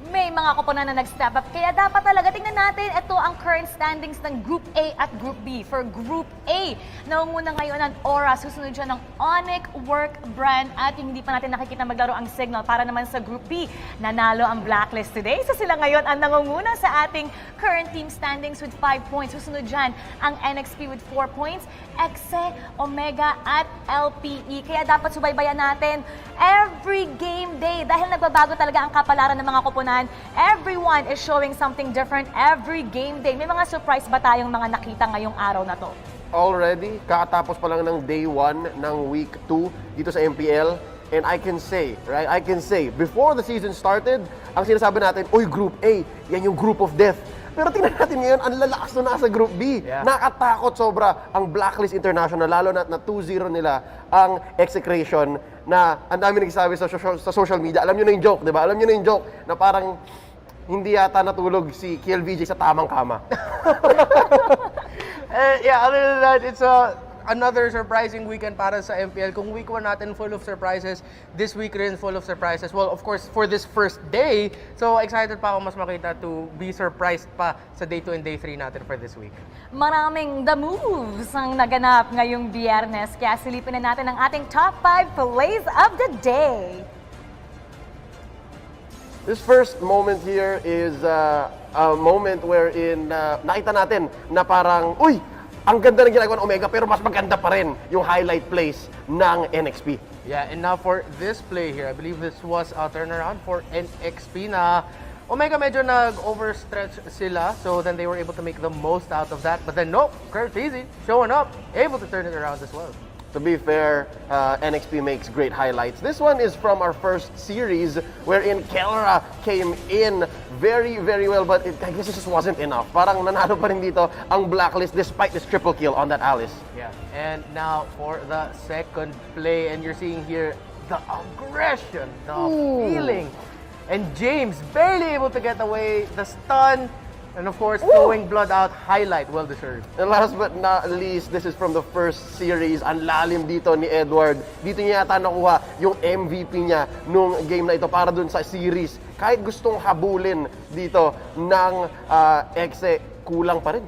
Speaker 21: May mga koponan na nag-step up. Kaya dapat talaga tingnan natin ito ang current standings ng Group A at Group B. For Group A, naunguna ngayon ang Aura, susunod siya ng Onyx, Work, Brand, at yung hindi pa natin nakikita maglaro ang Signal. Para naman sa Group B, nanalo ang Blacklist today. So sila ngayon ang nangunguna sa ating current team standings with 5 points. Susunod dyan ang NXP with 4 points, Exe, Omega, at LPE. Kaya dapat subaybayan natin every game day dahil nagbabago talaga ang kapalaran ng mga koponan. Everyone is showing something different every game day. May mga surprise ba tayong mga nakita ngayong araw na to?
Speaker 3: Already, kakatapos pa lang ng day 1 ng week 2 dito sa MPL. And I can say, before the season started, ang sinasabi natin, uy, Group A, yan yung group of death. Pero tingnan natin ngayon, ang lalakas na nasa Group B. Yeah. Nakatakot sobra ang Blacklist International, lalo na 2-0 nila ang execration na ang dami nagsasabi sa social media. Alam nyo na yung joke, di ba? Alam nyo na yung joke na parang hindi yata natulog si KLVJ sa tamang kama.
Speaker 10: Yeah, other than that, it's another surprising weekend para sa MPL. Kung week 1 natin full of surprises, this week rin full of surprises. Well, of course, for this first day, so excited pa ako mas makita to be surprised pa sa day 2 and day 3 natin for this week.
Speaker 21: Maraming the moves ang naganap ngayong Biyernes. Kaya silipin na natin ang ating top 5 plays of the day.
Speaker 3: This first moment here is a moment wherein nakita natin na parang, uy, ang ganda ng ginagawa ng Omega pero mas maganda pa rin yung highlight plays ng NXP.
Speaker 10: Yeah, and now for this play here, I believe this was a turnaround for NXP na Omega medyo nag-overstretch sila, so then they were able to make the most out of that. But then no, Kurt Easy showing up, able to turn it around as well.
Speaker 3: To be fair, NXP makes great highlights. This one is from our first series wherein Kelra came in very, very well, but I guess it just wasn't enough. Parang nanalo pa rin dito ang Blacklist despite this triple kill on that Alice.
Speaker 10: Yeah, and now for the second play, and you're seeing here the aggression, the feeling. And James barely able to get away, the stun, and of course, throwing blood out, highlight, well-deserved.
Speaker 3: And last but not least, this is from the first series. Ang lalim dito ni Edward. Dito niya yata nakuha yung MVP niya nung game na ito para dun sa series. Kahit gustong habulin dito ng Exe, kulang pa rin.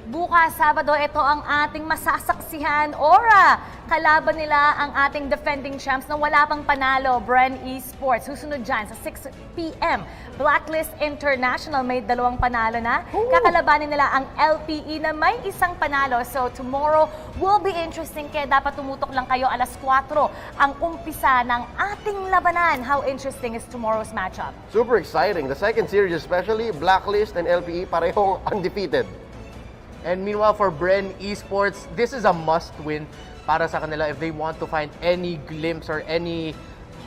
Speaker 21: Bukas, Sabado, ito ang ating masasaksihan. Aura, kalaban nila ang ating defending champs na wala pang panalo, Bren Esports. Susunod dyan sa 6 p.m. Blacklist International may 2 panalo na. Kakalabanin nila ang LPE na may 1 panalo. So tomorrow will be interesting, kaya dapat tumutok lang kayo 4:00 ang umpisa ng ating labanan. How interesting is tomorrow's matchup?
Speaker 3: Super exciting. The second series especially, Blacklist and LPE parehong undefeated.
Speaker 10: And meanwhile, for Bren Esports, this is a must-win para sa kanila if they want to find any glimpse or any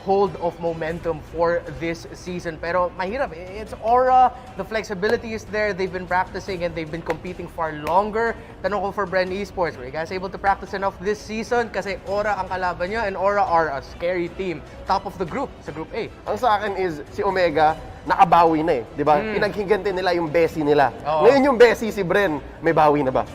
Speaker 10: hold of momentum for this season. Pero mahirap. It's Aura. The flexibility is there. They've been practicing and they've been competing far longer. Tanong ko for Bren Esports, were you guys able to practice enough this season? Kasi Aura ang kalaban nyo and Aura are a scary team. Top of the group, sa Group A.
Speaker 3: Ang sa akin is, si Omega, nakabawi na eh. Di ba? Pinaghiganti nila yung Bessie nila. Ngayon yung Bessie, si Bren, may bawi na ba?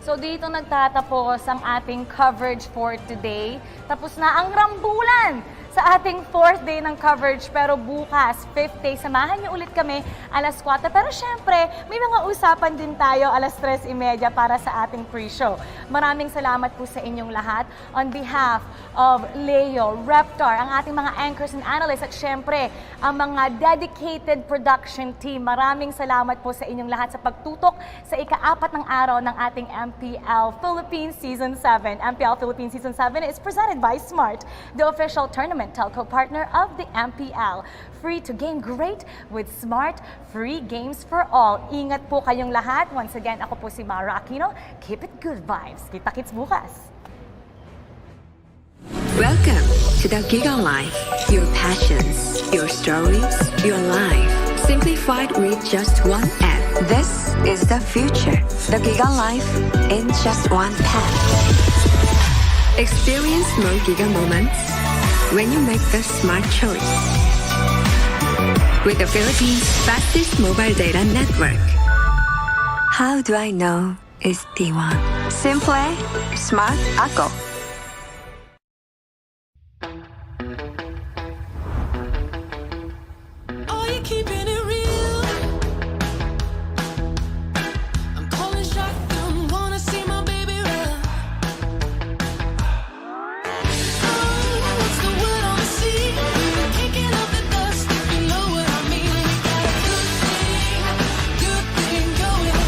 Speaker 21: So dito nagtatapos ang ating coverage for today. Tapos na ang rambulan sa ating 4th day ng coverage. Pero bukas, 5th day, samahan niyo ulit kami 4:00. Pero syempre, may mga usapan din tayo 3:30 para sa ating pre-show. Maraming salamat po sa inyong lahat. On behalf of Leo, Reptar, ang ating mga anchors and analysts, at syempre, ang mga dedicated production team. Maraming salamat po sa inyong lahat sa pagtutok sa ika-4 ng araw ng ating MPL Philippines Season 7. MPL Philippines Season 7 is presented by Smart, the official tournament telco partner of the MPL. Free to game great with Smart, free games for all. Ingat po kayong lahat. Once again, ako po si Mara Aquino. Keep it good vibes. Kita-kits bukas.
Speaker 12: Welcome to the Giga Life. Your passions, your stories, your life. Simplified with just one app.
Speaker 13: This is the future. The Giga Life in just one pack. Experience more Giga moments when you make the smart choice. With the Philippines' fastest mobile data network. How do I know it's T1? Simple, smart, ako.
Speaker 16: Are you keeping it real? I'm calling shotgun, wanna see my baby run. Oh, what's the word on the sea? Kicking up the dust, you know what I mean. We got a good thing going.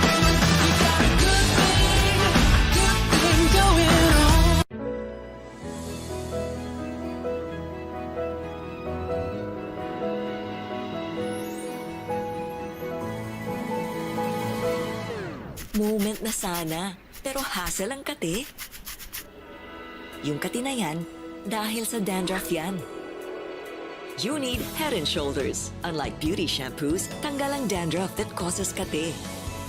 Speaker 16: We got a good thing going on.
Speaker 23: Moment na sana, pero hassle ang kate. Yung kati na yan, dahil sa dandruff yan. You need Head and Shoulders. Unlike beauty shampoos, tanggal ang dandruff that causes kate.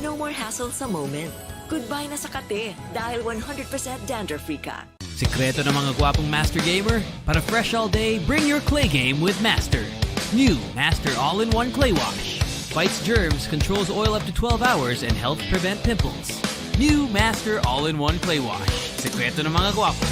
Speaker 23: No more hassle sa moment. Goodbye na sa kate dahil 100% dandruff-free ka.
Speaker 18: Sikreto ng mga gwapong Master Gamer, para fresh all day, bring your clay game with Master. New Master All-in-One Clay Wash. Fights germs, controls oil up to 12 hours, and helps prevent pimples. New Master All-in-One Clay Wash. Sikreto ng mga gwapo.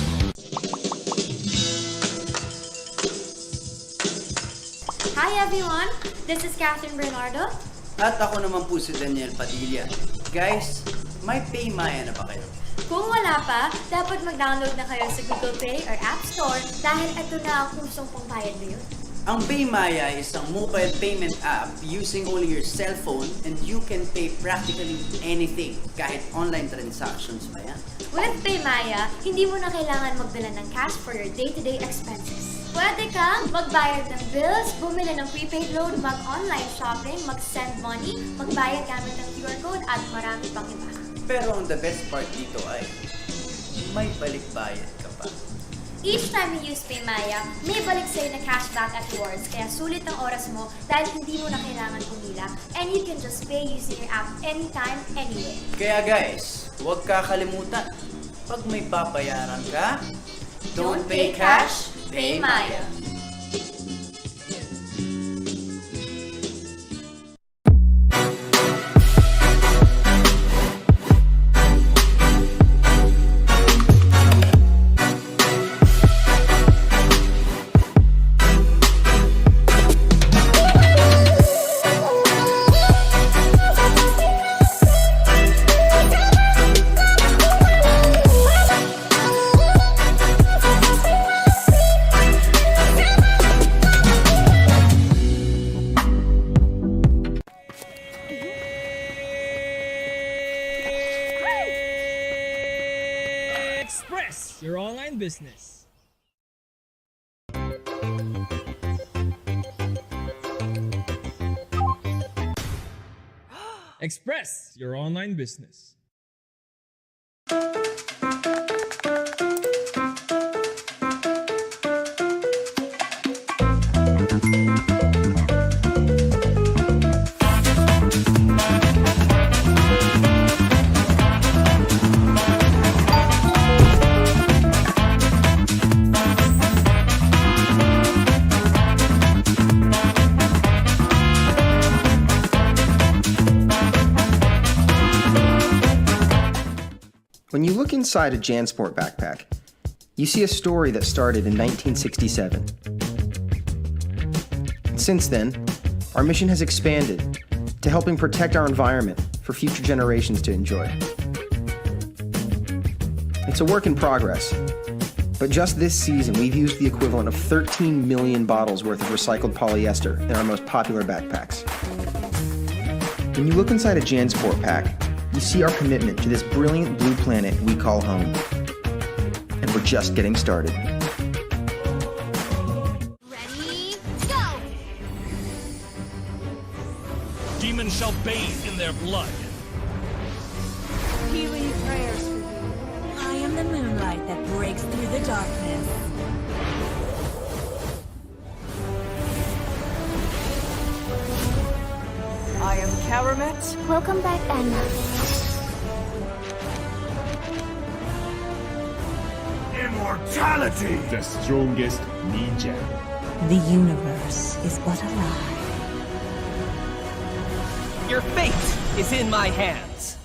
Speaker 4: Hi everyone! This is Catherine Bernardo.
Speaker 9: At ako naman po si Daniel Padilla. Guys, may PayMaya na ba kayo?
Speaker 4: Kung wala pa, dapat mag-download na kayo sa Google Play or App Store dahil ito na ang kusong pangbayad ngayon.
Speaker 9: Ang PayMaya is isang mobile payment app using only your cell phone and you can pay practically anything, kahit online transactions pa yan.
Speaker 4: With PayMaya, hindi mo na kailangan magdala ng cash for your day-to-day expenses. Pwede kang magbayad ng bills, bumili ng prepaid load, mag-online shopping, mag-send money, magbayad gamit ng QR code at marami pang iba.
Speaker 9: Pero ang the best part dito ay may balik-bayad ka pa.
Speaker 4: Each time you use PayMaya, may balik sa'yo na cashback at rewards, kaya sulit ang oras mo dahil hindi mo na kailangan pumila and you can just pay using your app anytime, anywhere.
Speaker 9: Kaya guys, huwag kakalimutan, pag may babayaran ka, don't pay cash, pay Maya.
Speaker 20: Express your online business. Express your online business.
Speaker 14: When you look inside a JanSport backpack, you see a story that started in 1967. Since then, our mission has expanded to helping protect our environment for future generations to enjoy. It's a work in progress, but just this season we've used the equivalent of 13 million bottles worth of recycled polyester in our most popular backpacks. When you look inside a JanSport pack, you see our commitment to this brilliant blue planet we call home. And we're just getting started.
Speaker 4: Ready, go!
Speaker 15: Demons shall bathe in their blood.
Speaker 11: Healing prayers for you. I am the moonlight that breaks through the darkness. formats?
Speaker 5: Welcome back, Anna.
Speaker 15: Immortality! The strongest ninja.
Speaker 11: The universe is but a lie.
Speaker 7: Your fate is in my hands.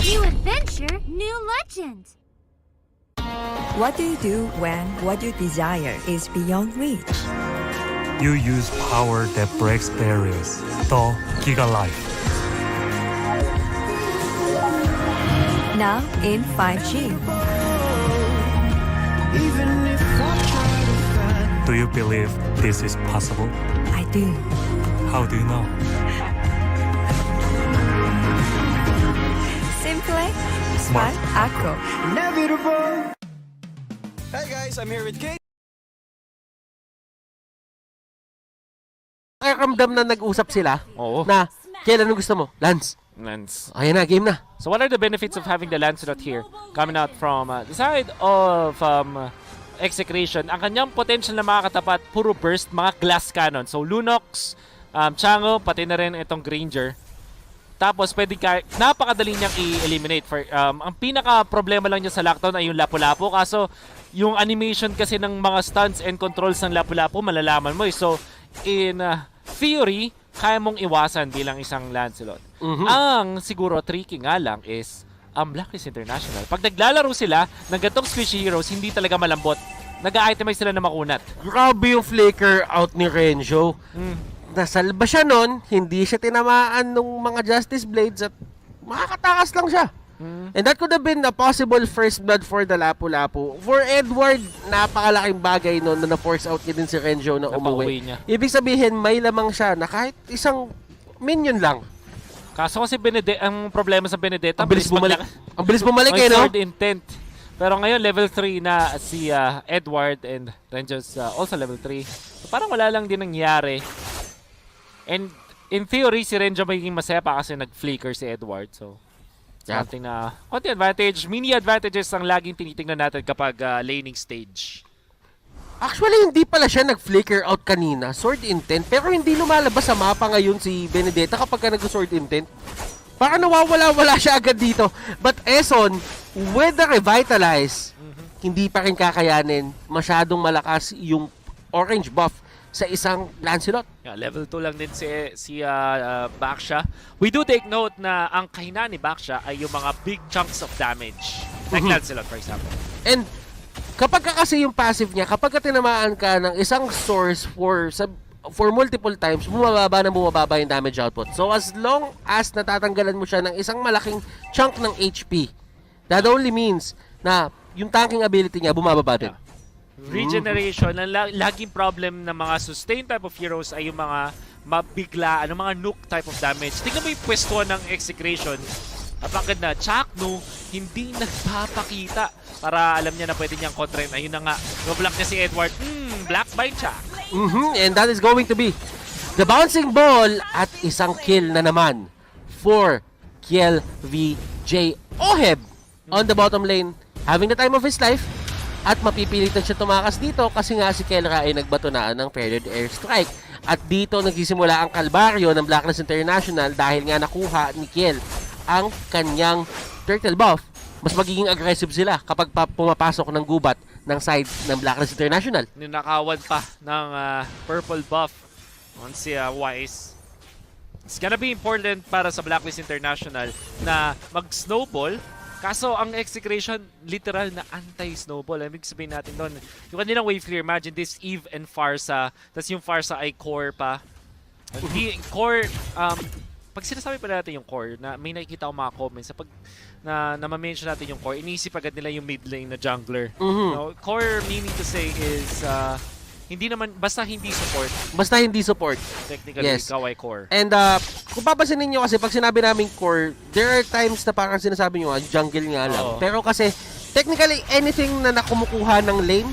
Speaker 5: New adventure, new legend.
Speaker 13: What do you do when what you desire is beyond reach?
Speaker 15: You use power that breaks barriers. The Giga Life.
Speaker 13: Now in 5G.
Speaker 15: Do you believe this is possible?
Speaker 13: I do.
Speaker 15: How do you know?
Speaker 13: Simple, smart, ako.
Speaker 7: Inevitable. Hey guys, I'm here with Kate.
Speaker 3: Nakakamdam na nag-usap sila na kailan ang gusto mo? Lance.
Speaker 2: Lance.
Speaker 3: Ayan na, game na.
Speaker 2: So what are the benefits of having the Lancelot here? Coming out from the side of Execration. Ang kanyang potential na makakatapat, puro burst, mga glass cannon. So Lunox, Chango, pati na rin itong Granger. Tapos pwede napakadali niyang i-eliminate. Ang pinaka-problema lang niya sa Lockdown ay yung Lapu-Lapu. Kaso yung animation kasi ng mga stunts and controls ng Lapu-Lapu, malalaman mo. So in theory, kaya mong iwasan bilang isang Lancelot. Ang siguro tricky nga lang is ang Blacklist International. Pag naglalaro sila ng gantong squishy heroes, hindi talaga malambot. Nag-itemize sila na makunat.
Speaker 3: Grabe yung flicker out ni Renjo. Nasalba siya nun, hindi siya tinamaan ng mga Justice Blades at makakatakas lang siya. And that could have been a possible first blood for the Lapu-Lapu. For Edward, napakalaking bagay nun na na-force out niya din si Renjo na umuwi. Ibig sabihin, may lamang siya na kahit isang minion lang.
Speaker 2: Kaso kasi ang problema sa Benedetta,
Speaker 3: ang bilis bumalik. Ang bilis bumalik eh, no?
Speaker 2: Sword intent. Pero ngayon, level 3 na si Edward and Renjo's also level 3. So, parang wala lang din nangyari. And in theory, si Renjo magiging masaya pa kasi nag-flicker si Edward. So, something na konti advantage. Mini advantages ang laging tinitingnan natin kapag laning stage.
Speaker 3: Actually, hindi pala siya nag-flicker out kanina. Sword intent. Pero hindi lumalabas sa mapa ngayon si Benedetta kapag nag-sword intent. Baka nawawala-wala siya agad dito. But Eson, with the Revitalize, hindi pa rin kakayanin. Masyadong malakas yung orange buff sa isang Lancelot.
Speaker 2: Yeah, level 2 lang din si Baksha. We do take note na ang kahinaan ni Baksha ay yung mga big chunks of damage. Like Lancelot, for example.
Speaker 3: And kapag kasi yung passive niya, kapag tinamaan ka ng isang source for multiple times, bumababa yung damage output. So as long as natatanggalan mo siya ng isang malaking chunk ng HP, that only means na yung tanking ability niya bumababa din.
Speaker 2: Regeneration, ang laging problem ng mga sustain type of heroes ay yung mga mabigla, mga nuke type of damage. Tingnan mo yung pwesto ng Execration. Bakit na Chakno hindi nagpapakita para alam niya na pwede niyang kontrain. Ayun na nga, no-block niya si Edward. Black by Chak.
Speaker 3: And that is going to be the bouncing ball at isang kill na naman for Kiel VJ Oheb on the bottom lane, having the time of his life. At mapipilitan siya tumakas dito kasi nga si Kelra ay nagbatunaan ng Feathered Airstrike. At dito nagsisimula ang kalbaryo ng Blacklist International dahil nga nakuha ni Kiel ang kanyang turtle buff. Mas magiging aggressive sila kapag pumapasok ng gubat ng side ng Blacklist International.
Speaker 2: Ninakawan pa ng purple buff on si Wise. It's gonna be important para sa Blacklist International na mag-snowball. Kaso ang Execration, literal na anti-snowball. Ibig sabihin natin doon, yung kanilang wave clear, imagine this Eve and Farsa, tapos yung Farsa ay core pa. Core, pag sinasabi pa natin yung core, na may nakikita ko mga comments, pag na-mention natin yung core, iniisip agad nila yung mid lane na jungler. No, core meaning to say is,
Speaker 6: Hindi naman, basta hindi support.
Speaker 3: Basta hindi support.
Speaker 6: Technically,
Speaker 3: Yes.
Speaker 6: ikaw ay core.
Speaker 3: And kung papansin ninyo kasi pag sinabi namin core, there are times na parang sinasabi nyo, jungle nga lang.
Speaker 6: Oo.
Speaker 3: Pero kasi, technically, anything na nakumukuha ng lane,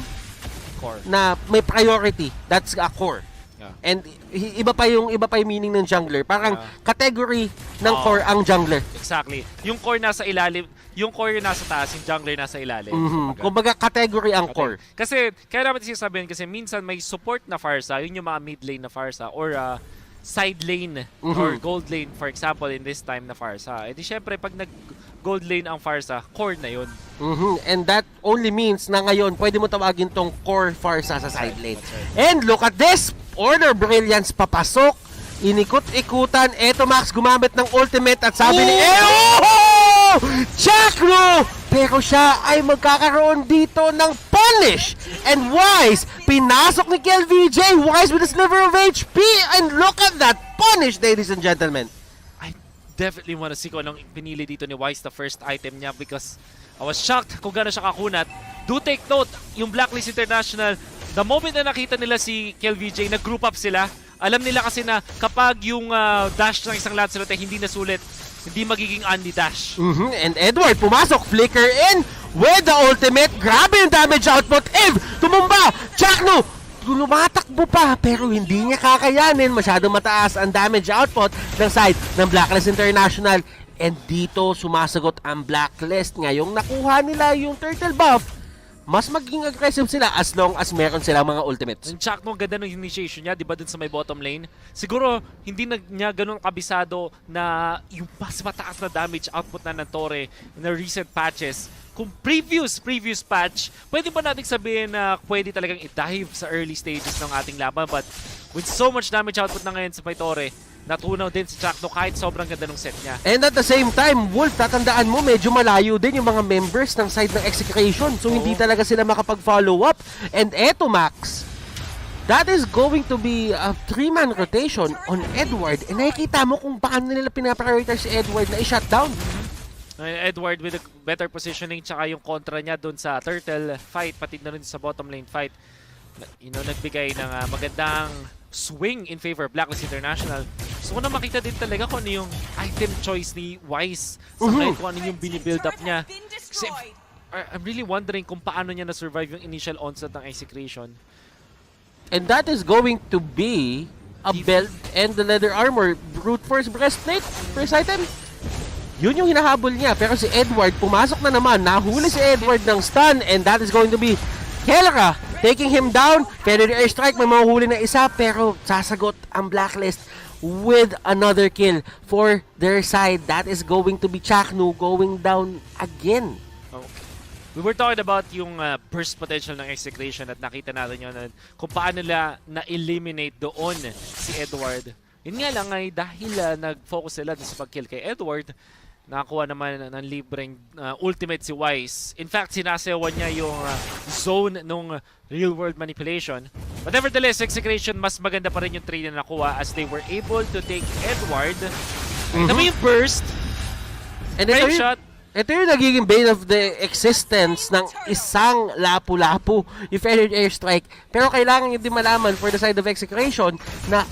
Speaker 6: Core.
Speaker 3: na may priority, that's a core.
Speaker 6: Yeah.
Speaker 3: And iba pa yung meaning ng jungler. Parang category ng core ang jungler.
Speaker 6: Exactly. Yung core nasa ilalim, yung core nasa taas, yung jungler nasa ilalim.
Speaker 3: Kumbaga category ang core.
Speaker 6: Kasi, kaya naman sinasabihin, kasi minsan may support na Pharsa, yun yung mga mid lane na Pharsa, or side lane, or gold lane, for example, in this time na Pharsa. E di syempre, pag nag-gold lane ang Pharsa, core na yun.
Speaker 3: And that only means na ngayon, pwede mo tawagin tong core Pharsa sa side lane. And look at this! Order Brilliance papasok, inikot-ikutan, eto Max gumamit ng ultimate at sabi ni Chakro! Pero siya ay magkakaroon dito ng punish. And Wise, pinasok ni KLVJ. Wise with a sliver of HP. And look at that punish, ladies and gentlemen.
Speaker 6: I definitely want to see kung anong pinili dito ni Wise, the first item niya, because I was shocked kung gano'n siya kakunat. Do take note, yung Blacklist International, the moment na nakita nila si KLVJ, nag-group up sila. Alam nila kasi na kapag yung dash ng isang Lancelot ay hindi nasulit, hindi magiging Andy dash.
Speaker 3: And Edward pumasok, flicker in with the ultimate. Grabe yung damage output. Eve, tumumba. Chakno, lumatakbo pa pero hindi niya kakayanin. Masyadong mataas ang damage output ng side ng Blacklist International. And dito sumasagot ang Blacklist. Ngayong nakuha nila yung turtle buff, mas maging aggressive sila as long as meron silang mga ultimates.
Speaker 6: Yung Chakno, ganda ng initiation niya, di ba, dun sa may bottom lane. Siguro, hindi niya ganun kabisado na yung mas mataas na damage output na ng Torre in the recent patches. Kung previous patch, pwede ba natin sabihin na pwede talagang i-dive sa early stages ng ating laban. But with so much damage output na ngayon sa may Torre, natunaw din si Chakno kahit sobrang ganda ng set niya.
Speaker 3: And at the same time, Wolf, tatandaan mo, medyo malayo din yung mga members ng side ng Execration. So hindi talaga sila makapag-follow up. And eto, Max, that is going to be a 3-man rotation on Edward. And nakikita mo kung paano nila pinaprioritize si Edward na i-shutdown.
Speaker 6: Edward with a better positioning, tsaka yung kontra niya dun sa turtle fight, pati na rin sa bottom lane fight. You know, nagbigay ng magandang swing in favor of Blacklist International. So kung na makita din talaga kung ano yung item choice ni Wise sa ngayon, kung ano yung binibuild up niya. Kasi I'm really wondering kung paano niya na-survive yung initial onset ng Execration.
Speaker 3: And that is going to be a belt and the leather armor. Brute force breastplate, first item. Yun yung hinahabol niya. Pero si Edward, pumasok na naman. Nahuli si Edward ng stun. And that is going to be Kelra taking him down. Pero the airstrike, may mahuhuli na isa. Pero sasagot ang Blacklist with another kill for their side. That is going to be Chaknu going down again.
Speaker 6: We were talking about yung burst potential ng Execration at nakita natin yun kung paano nila na-eliminate doon si Edward. Yun nga lang ay dahil nag-focus sila sa pag-kill kay Edward, nakakuha naman ng libreng ultimate si Wise. In fact, sinasayawan niya yung zone ng real-world manipulation. But nevertheless, Execration, mas maganda pa rin yung trade na nakuha as they were able to take Edward. Naman yung burst.
Speaker 3: And
Speaker 6: frame shot.
Speaker 3: Ito yung nagiging bane of the existence ng isang lapu-lapu, yung feathered airstrike. Pero kailangan nyo din malaman for the side of Execration na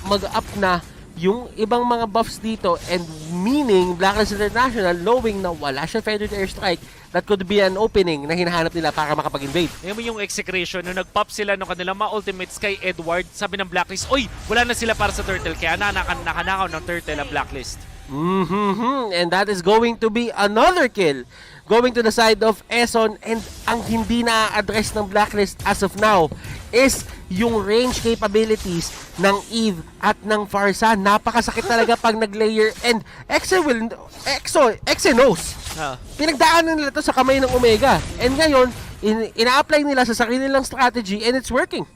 Speaker 3: mag-up na yung ibang mga buffs dito, and meaning Blacklist International knowing na wala siya feathered airstrike, that could be an opening na hinahanap nila para makapag-invade.
Speaker 6: Ngayon yung Execration, nung nag-pop sila ng kanilang mga ultimates kay Edward, sabi ng Blacklist, oy, wala na sila para sa Turtle, kaya nakanakaw ng Turtle ang Blacklist.
Speaker 3: And that is going to be another kill going to the side of S10, and ang hindi na-address ng Blacklist as of now is yung range capabilities ng Eve at ng Pharsa. Napakasakit talaga pag nag-layer, and Exe knows. Pinagdaanan nila to sa kamay ng Omega, and ngayon ina-apply nila sa sarili nilang strategy, and it's working.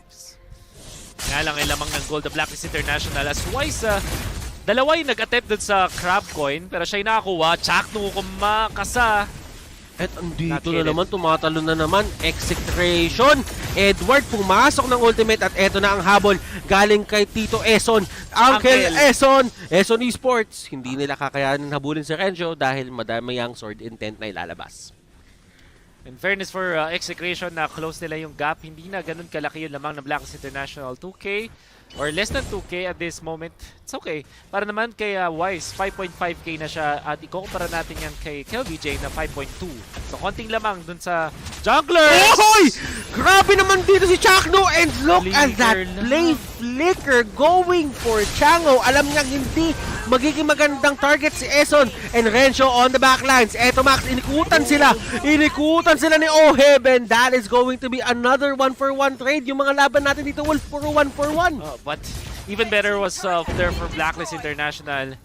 Speaker 6: Nga lang ay lamang ng gold the Blacklist International as Wise dalawa yung nag-attempt dun sa crab coin, pero siya yung nakakuha. Chakno kumakasa.
Speaker 3: At andito na naman, tumatalo na naman. Execration. Edward pumasok ng ultimate at eto na ang habol galing kay Tito Eson. Uncle Eson. Eson Esports. Hindi nila kakayanin habulin si Renjo dahil madami ang sword intent na ilalabas.
Speaker 6: In fairness for Execration na close nila yung gap, hindi na ganun kalaki yung lamang ng Blacklist International. 2K or less than 2K at this moment. It's okay. Para naman kay Wise, 5.5K na siya at ikukumpara natin yan kay KelVJ na 5.2. So konting lamang dun sa Junglers!
Speaker 17: Ohoy! Grabe naman dito si Chakno and look at that play flicker going for Chango. Alam niyang hindi magiging magandang target si Eson and Renzo on the backlines. Eto Max, inikutan sila. Inikutan sila ni Oheb, that is going to be another 1-for-1 trade. Yung mga laban natin dito, Wolf, puro 1-for-1.
Speaker 6: But even better was there for Blacklist International.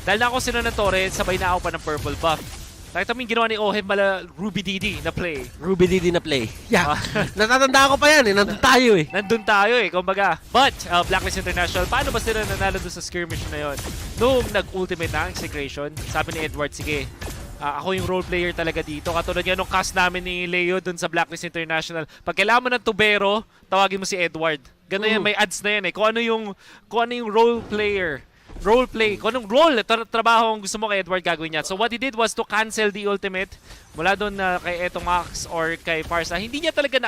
Speaker 6: Dahil na ako sila na Torre, sabay na ako pa ng purple buff. Nakita mo yung ginawa ni Oheb mala Ruby DD na play.
Speaker 17: Ruby DD na play. Yeah. Natatanda ko pa yan eh. Nandun tayo eh.
Speaker 6: Nandun tayo eh, kumbaga. But, Blacklist International, paano ba sila nanalo doon sa skirmish na yon? Noong nag-ultimate na ang Execration, sabi ni Edward, sige, ako yung role player talaga dito. Katulad yan nung cast namin ni Leo doon sa Blacklist International. Pag kailangan mo ng tubero, tawagin mo si Edward. Ganun yan, may ads na yan eh. Kung ano yung role player, role play, kung anong role, trabaho ang gusto mo kay Edward gagawin niya. So what he did was to cancel the ultimate mula doon kay Eto Max or kay Farsa. Hindi niya talaga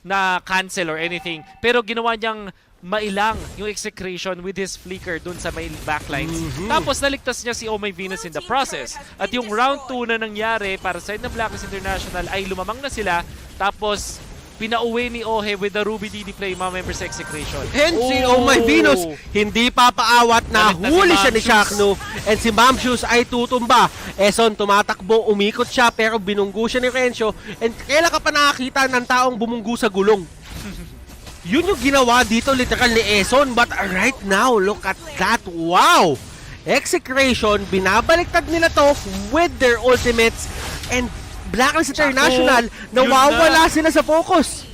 Speaker 6: na-cancel or anything. Pero ginawa niyang mailang yung Execration with his flicker doon sa may backlines. Tapos naligtas niya si Oh My Venus in the process. At yung round 2 na nangyari para sa side ng Blacklist International ay lumamang na sila. Tapos pinauwi ni Ohe with the Ruby DD play, mga members sa Execration.
Speaker 17: And si Oh My Venus, hindi papaawat na huli siya ni Shakno. And si Mamshoes ay tutumba. Eson tumatakbo, umikot siya pero binunggo siya ni Renzo. And kailan ka pa nakakita ng taong bumunggo sa gulong? Yun yung ginawa dito literal ni Eson. But right now, look at that. Wow! Execration, binabaliktad nila to with their ultimates. And Blacklist International, nawawala sila sa focus.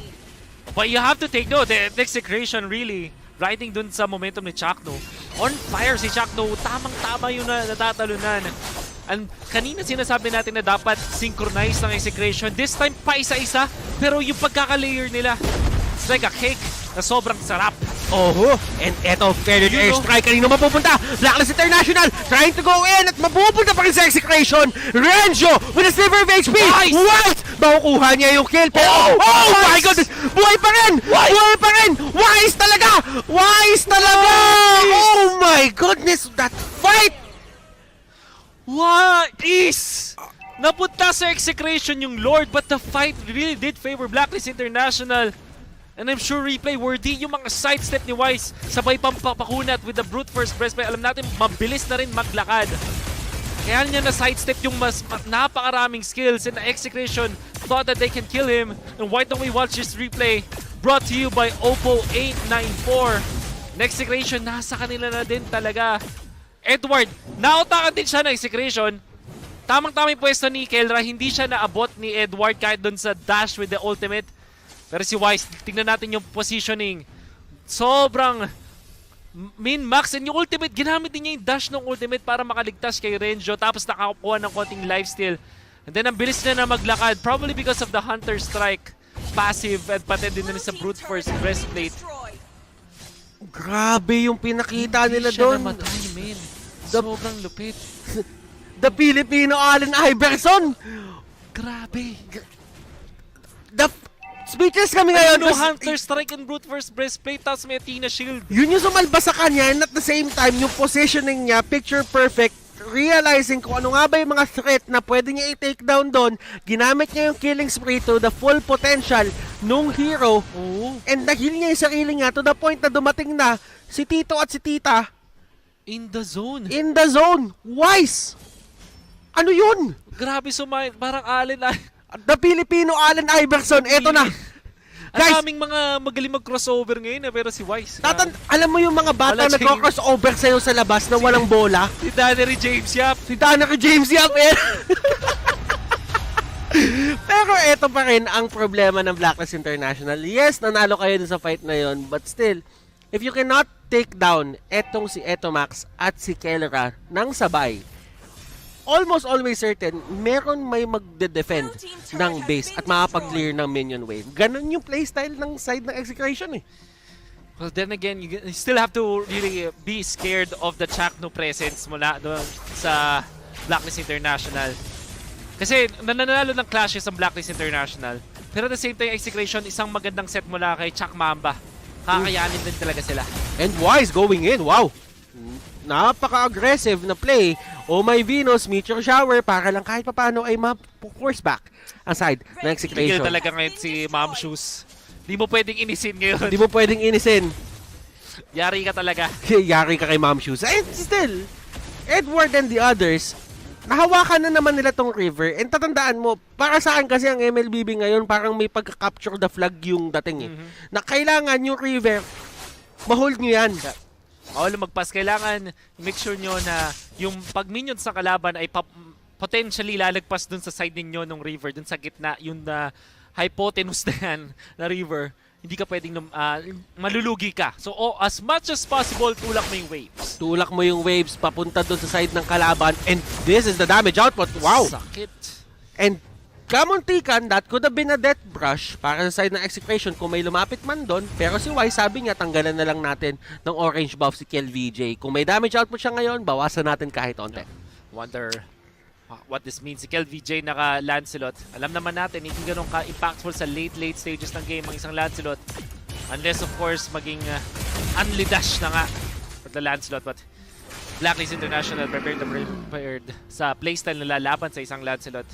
Speaker 6: But you have to take note, the Execration really riding dun sa momentum ni Chakno. On fire si Chakno, tamang-tama yung natatalunan. And kanina sinasabi natin na dapat synchronize ng Execration. This time pa isa-isa, pero yung pagkaka-layer nila, it's like a cake na sobrang sarap.
Speaker 17: Oho, and eto, fair airstrike, kanino mapupunta? Blacklist International trying to go in at mapupunta pa rin sa Execration. Renzo with a sliver of HP.
Speaker 6: Nice!
Speaker 17: What? Makukuha niya yung kill. Pero, oh my goodness! Buhay pa rin! Buhay pa rin! Wise talaga! Wise talaga! Oh my goodness! That fight!
Speaker 6: What is? Napunta sa Execration yung Lord, but the fight really did favor Blacklist International. And I'm sure replay worthy yung mga sidestep ni Wise. Sabay pampakunat with the brute force breastplate. Alam natin, mabilis na rin maglakad. Kaya niya na sidestep yung mas napakaraming skills, and the Execration thought that they can kill him. And why don't we watch this replay? Brought to you by Oppo 894. The Execration, nasa kanila na din talaga. Edward, nautakan din siya ng Execration. Tamang-tamang pwesto ni Kelra, hindi siya naabot ni Edward kahit dun sa dash with the ultimate. Pero si Wise, tingnan natin yung positioning. Sobrang min-max. And yung ultimate, ginamit din niya yung dash ng ultimate para makaligtas kay Renzo. Tapos nakakuha ng konting lifesteal. And then ang bilis niya na maglakad. Probably because of the Hunter Strike passive at pati din na sa Brute Force breastplate.
Speaker 17: Grabe yung pinakita nila doon.
Speaker 6: Hindi siya namatay, men. Sobrang lupit.
Speaker 17: The Filipino Allen Iverson.
Speaker 6: Grabe.
Speaker 17: Speechless kami ngayon.
Speaker 6: No Hunter Strike and Brute Force breastplate, tapos may Athena Shield.
Speaker 17: Yun yung sumalba sa kanya, and at the same time, yung positioning niya, picture perfect, realizing kung ano nga ba yung mga threat na pwede niya i-take down doon, ginamit niya yung killing spree to the full potential nung hero, and nag-heal niya yung sarili niya to the point na dumating na si Tito at si Tita
Speaker 6: in the zone.
Speaker 17: In the zone. Wise! Ano yun?
Speaker 6: Grabe sumayin. Parang Allen.
Speaker 17: The Filipino Allen Iverson. Eto na.
Speaker 6: Guys, ang daming mga magaling mag-crossover ngayon pero si Wise.
Speaker 17: Alam mo yung mga bata na nag-crossover sa'yo sa labas na walang bola?
Speaker 6: Si Dannery James Yap.
Speaker 17: Si Dannery James Yap. Pero eto pa rin ang problema ng Blacklist International. Yes, nanalo kayo dun sa fight na yon, but still, if you cannot take down etong si Etomax at si Kelra ng sabay, almost always certain, meron may magde-defend ng base at makapag-clear ng minion wave. Ganon yung playstyle ng side ng Execration eh.
Speaker 6: Well, then again, you still have to really be scared of the Chakno presence mula doon sa Blacklist International. Kasi nananalo ng clashes ang Blacklist International. Pero at the same time, Execration, isang magandang set mula kay Chuck Mamba. Kakayanin din talaga sila.
Speaker 17: And Wise going in. Wow! Napaka-aggressive na play. Oh my Venus, Meteor Shower para lang kahit papaano ay ma-force back ang side ng Execration.
Speaker 6: Tigil talaga ngayon si Mom Shoes. Di mo pwedeng inisin ngayon.
Speaker 17: Di mo pwedeng inisin.
Speaker 6: Yari ka talaga.
Speaker 17: Yari ka kay Mom Shoes. And still, Edward and the others, nahawakan na naman nila tong river. And tatandaan mo, para saan kasi ang MLBB ngayon, parang may pagka-capture the flag yung dating eh. Na kailangan yung river, ma-hold nyo yan.
Speaker 6: Lumagpas. Kailangan make sure nyo na yung pag-minions sa kalaban ay potentially lalagpas dun sa side ninyo ng river, dun sa gitna, yung hypotenuse na yan na river. Hindi ka pwedeng malulugi ka. So as much as possible, tulak mo yung waves.
Speaker 17: Tulak mo yung waves papunta dun sa side ng kalaban. And this is the damage output. Wow!
Speaker 6: Sakit.
Speaker 17: And kamuntikan, that could have been a death brush para sa side ng Execration kung may lumapit man doon. Pero si Y sabi niya, tanggalan na lang natin ng orange buff si Kel VJ. Kung may damage output siya ngayon, bawasan natin kahit onte.
Speaker 6: Wonder what this means. Si Kel VJ naka-Lancelot. Alam naman natin, hindi ganun ka-impactful sa late stage ng game ang isang Lancelot. Unless of course, maging unli-dash na nga for the Lancelot. But Blacklist International prepared sa playstyle nila laban sa isang Lancelot.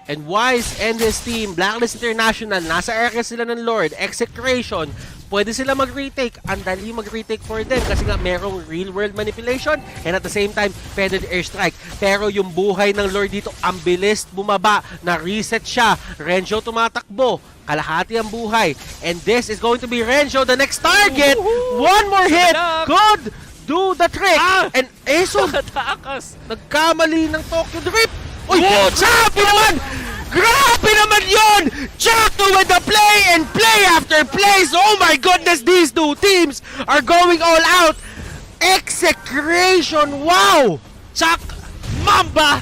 Speaker 17: And Wise and his team, Blacklist International, nasa area sila ng Lord, Execration, pwede sila mag-retake. Ang dali mag-retake for them kasi nga merong real-world manipulation and at the same time, feathered airstrike. Pero yung buhay ng Lord dito, ang bilis bumaba, na-reset siya. Renjo tumatakbo, kalahati ang buhay. And this is going to be Renjo, the next target. One more hit could do the trick. And Eso, nagkamali ng Tokyo Drip. Uy! Grabe naman! Grabe naman yun! Chato with the play and play after plays! Oh my goodness, these two teams are going all out! Execration! Wow!
Speaker 6: Chuck Mamba!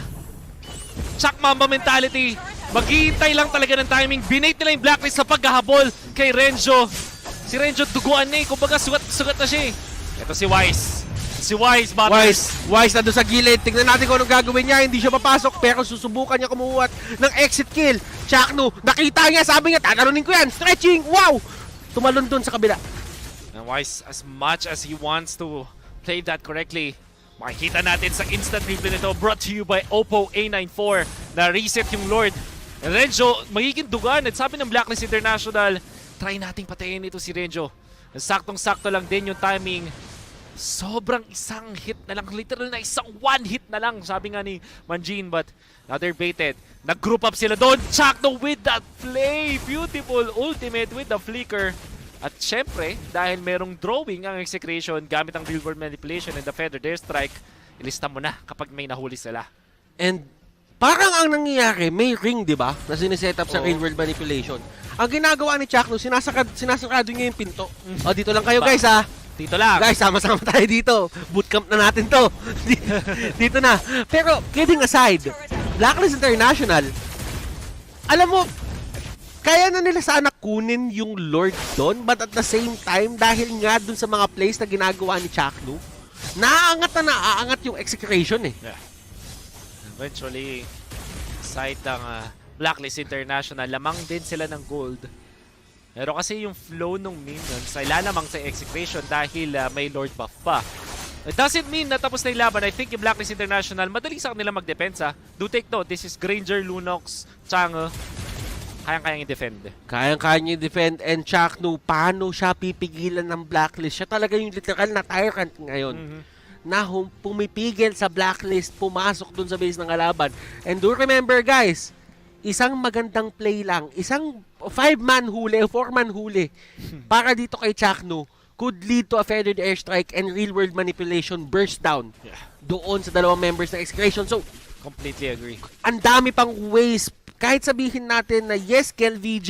Speaker 6: Chuck Mamba mentality. Maghihintay lang talaga ng timing. Binate nila yung Blacklist sa paghahabol kay Renjo. Si Renjo duguan na eh. Kumbaga sugat na siya eh. Ito si Wise. Si Wise,
Speaker 17: Wise na doon sa gilid. Tingnan natin kung anong gagawin niya. Hindi siya papasok pero susubukan niya kumuha ng exit kill. Chakno, nakita niya, sabi niya, tatalunin ko yan. Stretching, wow! Tumalon doon sa kabila.
Speaker 6: And Wise, as much as he wants to play that correctly, makikita natin sa instant replay nito, brought to you by Oppo A94, na reset yung Lord. And Renjo, magiging dugan. At sabi ng Blacklist International, try nating patayin ito si Renjo. Saktong-sakto lang din yung timing. Sobrang isang hit na lang, literal na isang one hit na lang, sabi nga ni Manjin, but another baited. Nag-group up sila doon, Chakno with that play, beautiful ultimate with the flicker. At syempre, dahil merong drawing ang Execration gamit ang real world manipulation and the feathered airstrike, ilista mo na kapag may nahuli sila.
Speaker 17: And parang ang nangyayari, may ring, di ba, na siniset up sa real world manipulation. Ang ginagawa ni Chakno, sinasarado niya yung pinto. O, dito lang kayo guys ha.
Speaker 6: Dito lang.
Speaker 17: Guys, sama-sama tayo dito. Bootcamp na natin to. Dito na. Pero, kidding aside, Blacklist International, alam mo, kaya na nila sana kunin yung Lord doon, but at the same time, dahil nga dun sa mga plays na ginagawa ni Chakno, naaangat yung Execration eh.
Speaker 6: Yeah. Eventually, side ng Blacklist International, lamang din sila ng gold. Pero kasi yung flow ng minions ay lalamang sa Execration dahil may Lord buff pa. It doesn't mean na tapos na yung laban. I think yung Blacklist International, madali sa kanila magdepensa. Do take note, this is Granger, Lunox, Chang'e. Kayang-kayang i-defend.
Speaker 17: Kayang-kayang i-defend. And Chakno, paano siya pipigilan ng Blacklist? Siya talaga yung literal na tyrant ngayon. Na pumipigil sa Blacklist, pumasok dun sa base ng kalaban. And do remember guys, isang magandang play lang, isang 5-man huli, 4-man huli para dito kay Chakno could lead to a feathered airstrike and real-world manipulation burst down doon sa dalawang members ng Execration. So,
Speaker 6: completely agree.
Speaker 17: Ang dami pang ways, kahit sabihin natin na yes, Kel VJ,